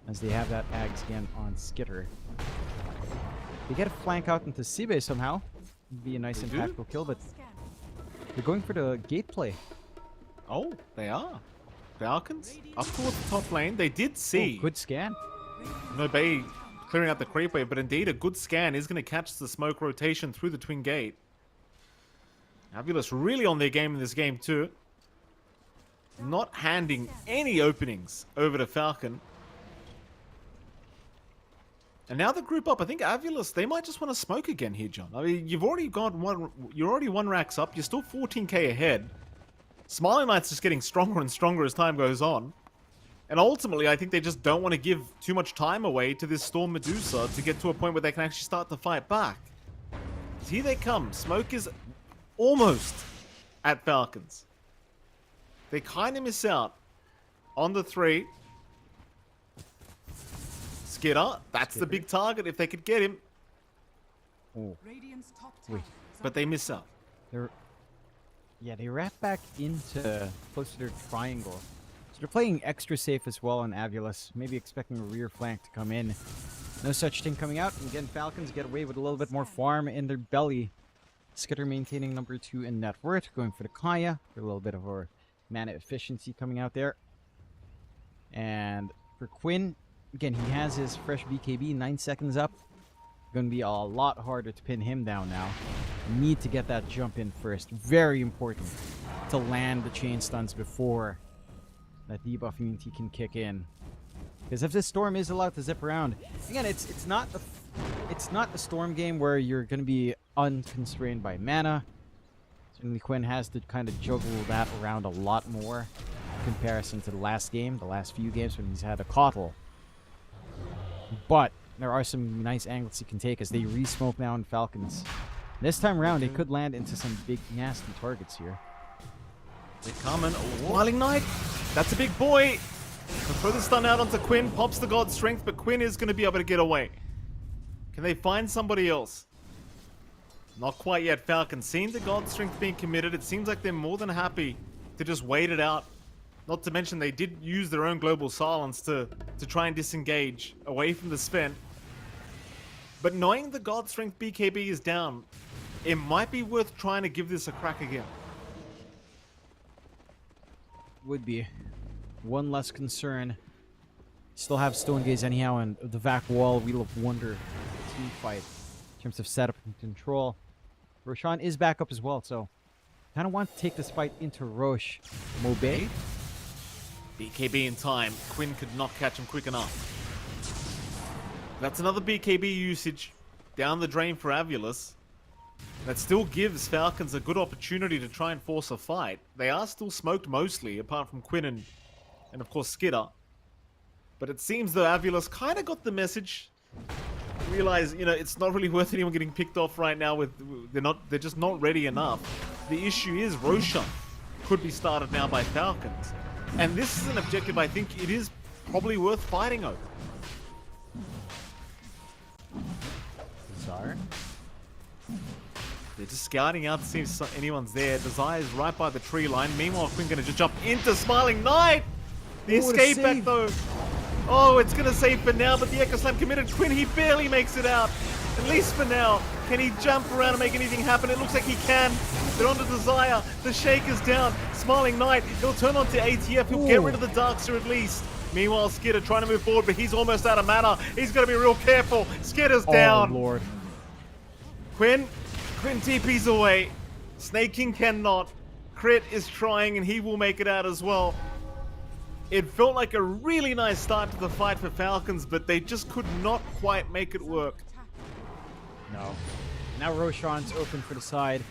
as they have that Ags again on Skitter. They get a flank out into Seabay somehow. It'd be a nice impactful kill, but they're going for the gate play. Oh, they are. Falcons up towards the top lane. They did see. Good scan. No Bay clearing out the creep wave, but indeed a good scan is going to catch the smoke rotation through the twin gate. Avulus really on their game in this game too. Not handing any openings over to Falcon. And now the group up. I think Avulus, they might just want to smoke again here, John. I mean, you've already got you're already 1 racks up. You're still 14k ahead. Smiling Knight's just getting stronger and stronger as time goes on. And ultimately, I think they just don't want to give too much time away to this Storm Medusa to get to a point where they can actually start to fight back. Here they come. Smoke is almost at Falcons. They kind of miss out on the 3. Skitter, that's the big target if they could get him. Oh. Radiant's top Wait. tower is But they miss out. They wrap back into close to their triangle. So they're playing extra safe as well on Avulus. Maybe expecting a rear flank to come in. No such thing coming out. And again, Falcons get away with a little bit more farm in their belly. Skitter maintaining number 2 in net worth. Going for the Kaya. For a little bit of our mana efficiency coming out there. And for Quinn, again, he has his fresh BKB, 9 seconds up. Going to be a lot harder to pin him down now. Need to get that jump in first. Very important to land the chain stuns before that debuff immunity can kick in. Because if this storm is allowed to zip around, again, it's not the storm game where you're going to be unconstrained by mana. Certainly Quinn has to kind of juggle that around a lot more in comparison to the last game, the last few games when he's had a Kotl. But there are some nice angles he can take as they re-smoke now on Falcons. This time around, they could land into some big, nasty targets here. They're coming. Smiling Knight. That's a big boy. The further stun out onto Quinn. Pops the God Strength, but Quinn is going to be able to get away. Can they find somebody else? Not quite yet. Falcon seeing the God Strength being committed. It seems like they're more than happy to just wait it out. Not to mention they did use their own Global Silence to try and disengage away from the Sven. But knowing the God Strength BKB is down, it might be worth trying to give this a crack again. Would be. One less concern. Still have Stone Gaze anyhow, and the Vac Wall, Wheel of Wonder team fight in terms of setup and control. Roshan is back up as well, so kind of want to take this fight into Roche. Mobe. BKB in time. Quinn could not catch him quick enough. That's another BKB usage down the drain for Avulus. That still gives Falcons a good opportunity to try and force a fight. They are still smoked mostly, apart from Quinn and of course Skitter. But it seems though Avulus kind of got the message. Realize, it's not really worth anyone getting picked off right now. They're just not ready enough. The issue is Roshan could be started now by Falcons. And this is an objective I think it is probably worth fighting over. Desire. They're just scouting out to see if anyone's there. Desire is right by the tree line. Meanwhile, Quinn going to just jump into Smiling Knight. The escape back though. Oh, it's going to save for now, but the Echo Slam committed. Quinn, he barely makes it out. At least for now. Can he jump around and make anything happen? It looks like he can. They're on to Desire. The Shaker's down. Smiling Knight. He'll turn on to ATF. He'll get rid of the Darkster at least. Meanwhile, Skitter trying to move forward, but he's almost out of mana. He's got to be real careful. Skitter's down. Oh, Lord. Quinn TP's away. Snake King cannot. Crit is trying, and he will make it out as well. It felt like a really nice start to the fight for Falcons, but they just could not quite make it work. No. Now Roshan's open for the side.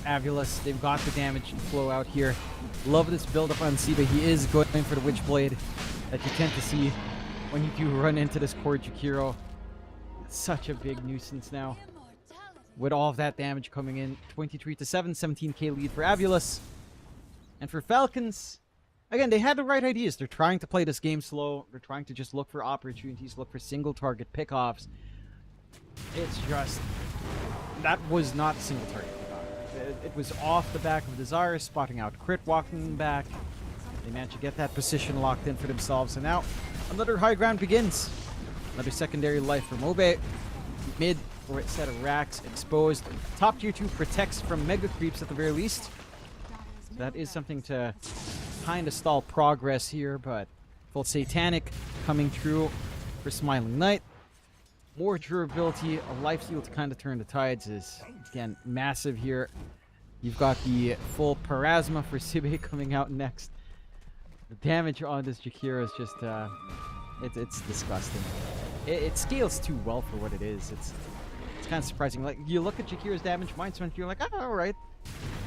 Avulus, they've got the damage to flow out here. Love this build-up on Siba. He is going for the Witchblade that you tend to see when you do run into this core Jakiro. Such a big nuisance now. With all of that damage coming in, 23-7, 17k lead for Avulus. And for Falcons, again, they had the right ideas. They're trying to play this game slow. They're trying to just look for opportunities, look for single target pickoffs. It's just, that was not a single target pickoff. It was off the back of Desire, spotting out Crit, walking them back. They managed to get that position locked in for themselves. And now, another high ground begins. Another secondary life for Mobe. Mid for a set of racks exposed. Top tier 2 protects from mega creeps at the very least. So that is something to kind of stall progress here, but full Satanic coming through for Smiling Knight. More durability, a life steal to kind of turn the tides is, again, massive here. You've got the full Parasma for Sibe coming out next. The damage on this Jakiro is just, it's disgusting. It scales too well for what it is. It's kind of surprising. Like, you look at Jakiro's damage, Mindstorm, you're like, oh, alright.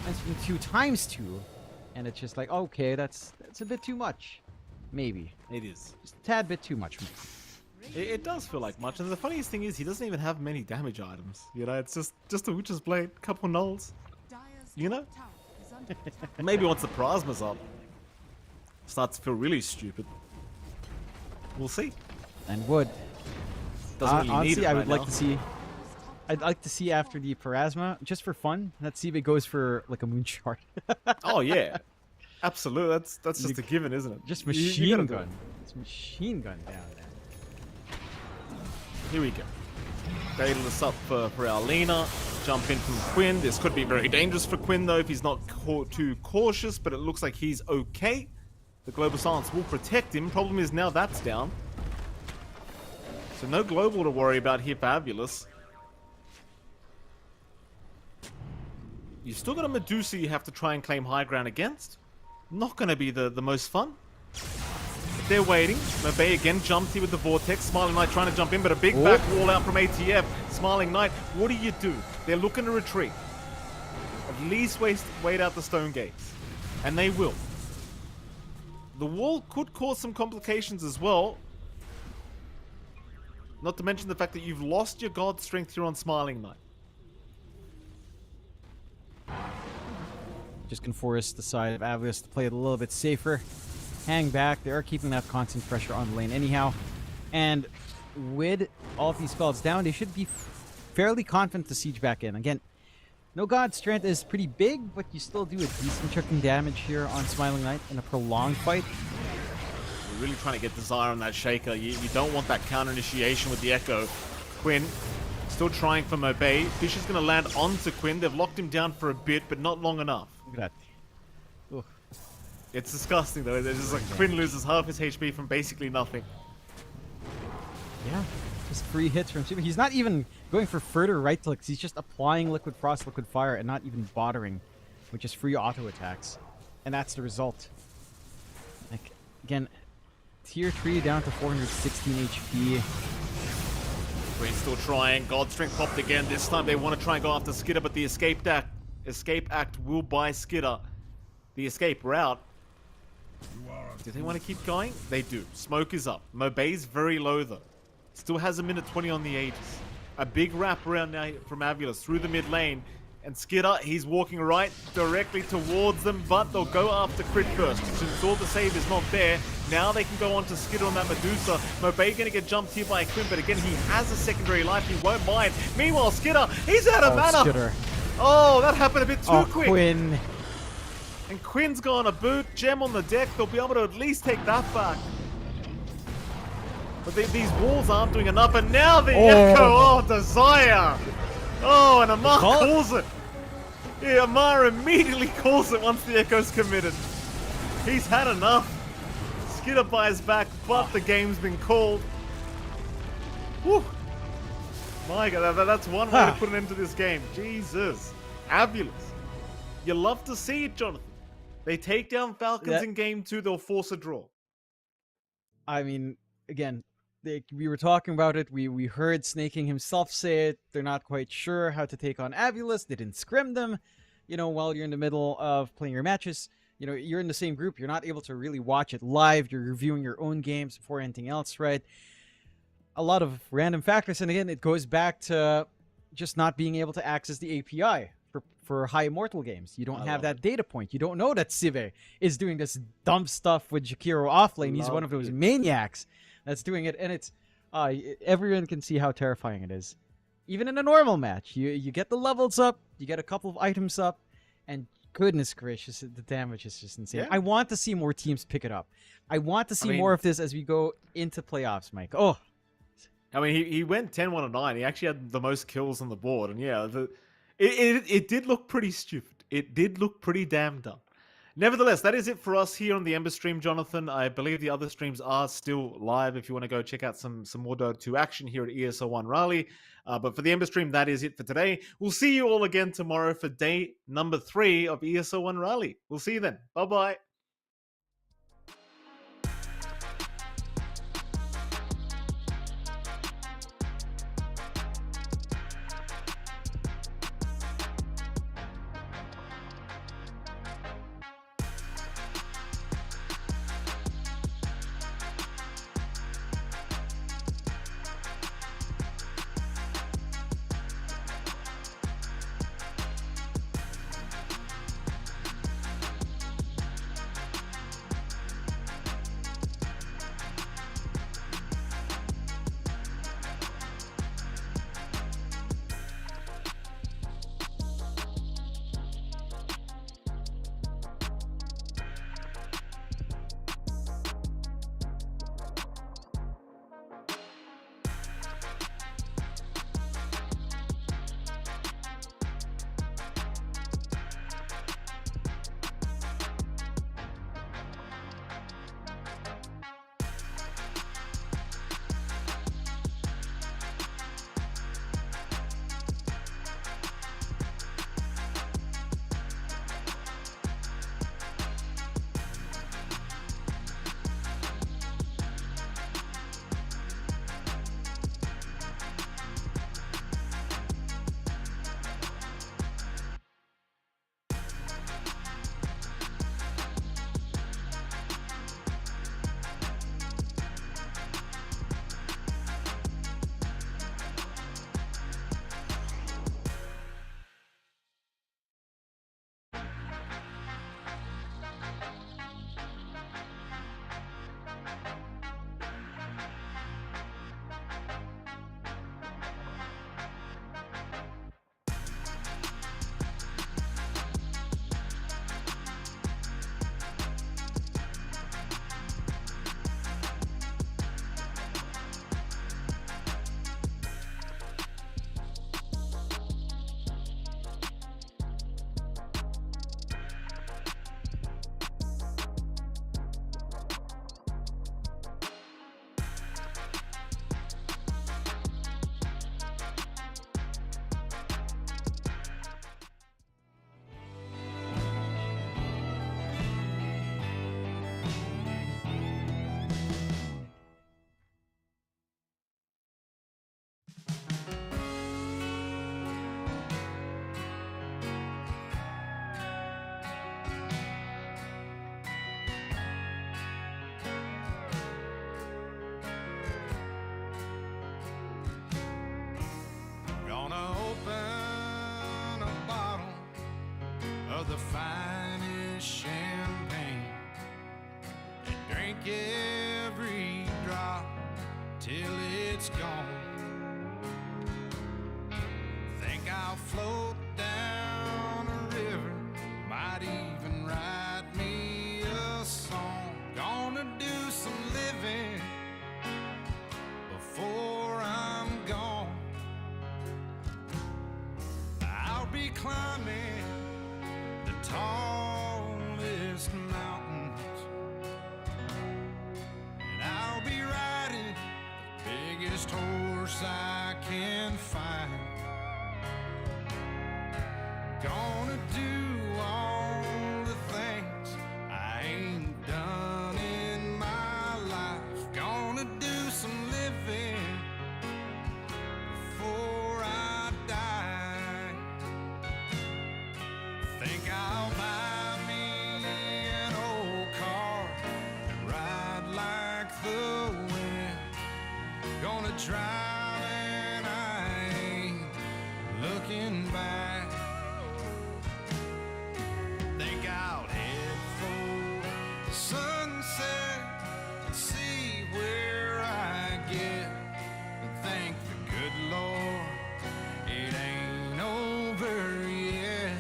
Mindstorm 2 times 2. And it's just like, okay, that's a bit too much. Maybe. It is. Just a tad bit too much. It does feel like much, and the funniest thing is he doesn't even have many damage items. You know, it's just a Witch's Blade, couple nulls. You know? Maybe once the Parasma's up, starts to feel really stupid. We'll see. And would. Doesn't really honestly, need it I right would like now. to see. I'd like to see after the Parasma, just for fun, that Sibe goes for like a Moonshard. Oh yeah, absolutely. That's just a given, isn't it? Just You machine gotta do gun. it. It's machine gun down there. Here we go. Baiting this up for Alina. Jump in from Quinn. This could be very dangerous for Quinn though if he's not too cautious, but it looks like he's okay. The Global Silence will protect him. Problem is now that's down. So no Global to worry about here for Avulus. You've still got a Medusa you have to try and claim high ground against. Not going to be the most fun. But they're waiting. Mobe again jumped here with the Vortex. Smiling Knight trying to jump in, but a big back wall out from ATF. Smiling Knight, what do you do? They're looking to retreat. At least wait out the stone gates. And they will. The wall could cause some complications as well. Not to mention the fact that you've lost your God Strength here on Smiling Knight. Just can force the side of Avulus to play it a little bit safer. Hang back. They are keeping that constant pressure on the lane anyhow. And with all of these spells down, they should be fairly confident to siege back in. Again, no God Strength is pretty big, but you still do a decent chucking damage here on Smiling Knight in a prolonged fight. You're really trying to get Desire on that Shaker. You don't want that counter initiation with the Echo. Quinn still trying for Mobe. Fish is going to land onto Quinn. They've locked him down for a bit, but not long enough. Look at that. Ugh. It's disgusting though. It's just like Quinn loses half his HP from basically nothing. Yeah, just 3 hits from Sibe. He's not even going for further right clicks. He's just applying Liquid Frost, Liquid Fire, and not even bothering, which is free auto attacks. And that's the result. Like, again, tier 3 down to 416 HP. Quinn still trying. God Strength popped again. This time they want to try and go after Skidder, but the Escape Act will buy Skidder the escape route. Do they want to keep going? They do. Smoke is up. Mobe's very low though. Still has a minute 20 on the Aegis. A big wrap around now from Avulus through the mid lane. And Skidder, he's walking right directly towards them, but they'll go after Crit first. Since all the save is not there, now they can go on to Skidder on that Medusa. Mobe going to get jumped here by Quinn, but again, he has a secondary life. He won't mind. Meanwhile, Skidder, he's out of mana. Skidder. Oh, that happened a bit too quick. Quinn. And Quinn's gone a boot. Gem on the deck. They'll be able to at least take that back. But these walls aren't doing enough. And now the Echo. Oh, Desire. Oh, and Amar calls it. Yeah, Amar immediately calls it once the Echo's committed. He's had enough. Skidder buys back, but the game's been called. Whew. My God, that's one way to put an end to this game. Jesus. Avulus. You love to see it, Jonathan. They take down Falcons in game 2, they'll force a draw. I mean, again, we were talking about it. We heard Snaking himself say it. They're not quite sure how to take on Avulus. They didn't scrim them. You know, while you're in the middle of playing your matches, you know, you're in the same group. You're not able to really watch it live. You're reviewing your own games before anything else, right? A lot of random factors. And again, it goes back to just not being able to access the API for high immortal games. You don't have that data point. You don't know that Cive is doing this dumb stuff with Jakiro offlane. He's one of those maniacs that's doing it. And it's, everyone can see how terrifying it is. Even in a normal match, you get the levels up, you get a couple of items up, and goodness gracious, the damage is just insane. Yeah. I want to see more teams pick it up. I want to see more of this as we go into playoffs, Mike. Oh, I mean, he went 10-1-9. He actually had the most kills on the board, and yeah, it did look pretty stupid. It did look pretty damn dumb. Nevertheless, that is it for us here on the Ember stream, Jonathan. I believe the other streams are still live if you want to go check out some more Dota 2 action here at ESL One Raleigh. But for the Ember stream, that is it for today. We'll see you all again tomorrow for day number 3 of ESL One Raleigh. We'll see you then. Bye-bye. The finest champagne and drink every drop till it's gone. Think I'll float down a river, might even write me a song. Gonna do some living before I'm gone. I'll be climbing tallest mountains, and I'll be riding the biggest horse I can find. Gonna do all the things I ain't done in my life. Gonna do some living before I die. Think I'll buy me drive and I ain't looking back. Think I'll head for the sunset, see where I get, and thank the good Lord it ain't over yet.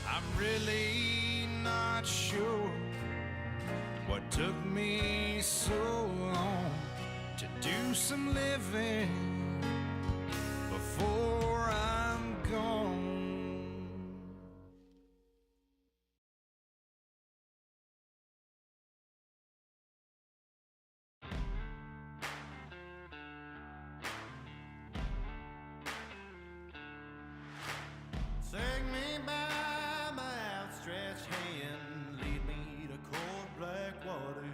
I'm really not sure what took me so long to do some living before I'm gone. Take me by my outstretched hand, lead me to cold black water.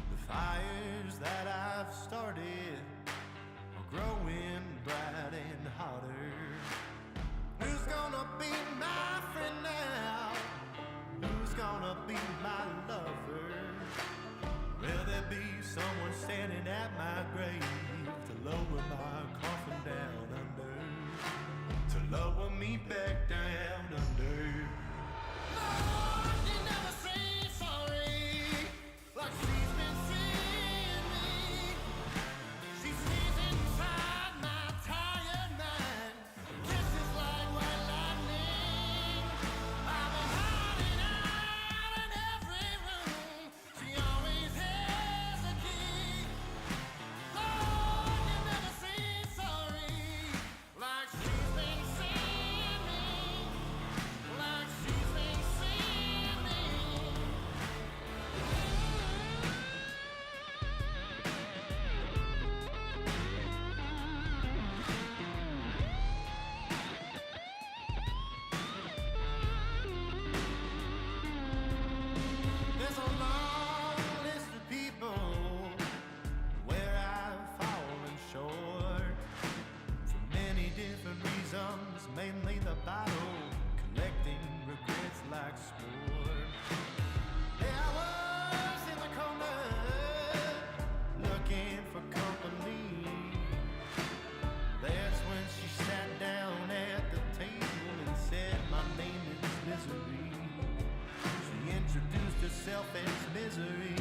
The fires that I've started are growing bright and hotter. Who's gonna be my friend now? Who's gonna be my lover? Will there be someone standing at my grave to lower my coffin down under? To lower me back down under. Lord, you never say sorry, like she's been seeing me. She sees inside my tired mind, kisses like white lightning. I've been hiding out in every room. She always has a key. Lord, you never say sorry, like she's been seeing me, like she's been seeing me. There's a long list of people where I've fallen short for many different reasons, mainly the battle, collecting regrets like sport. There I was in the corner, looking for company. That's when she sat down at the table and said, "My name is Misery." She introduced herself as Misery.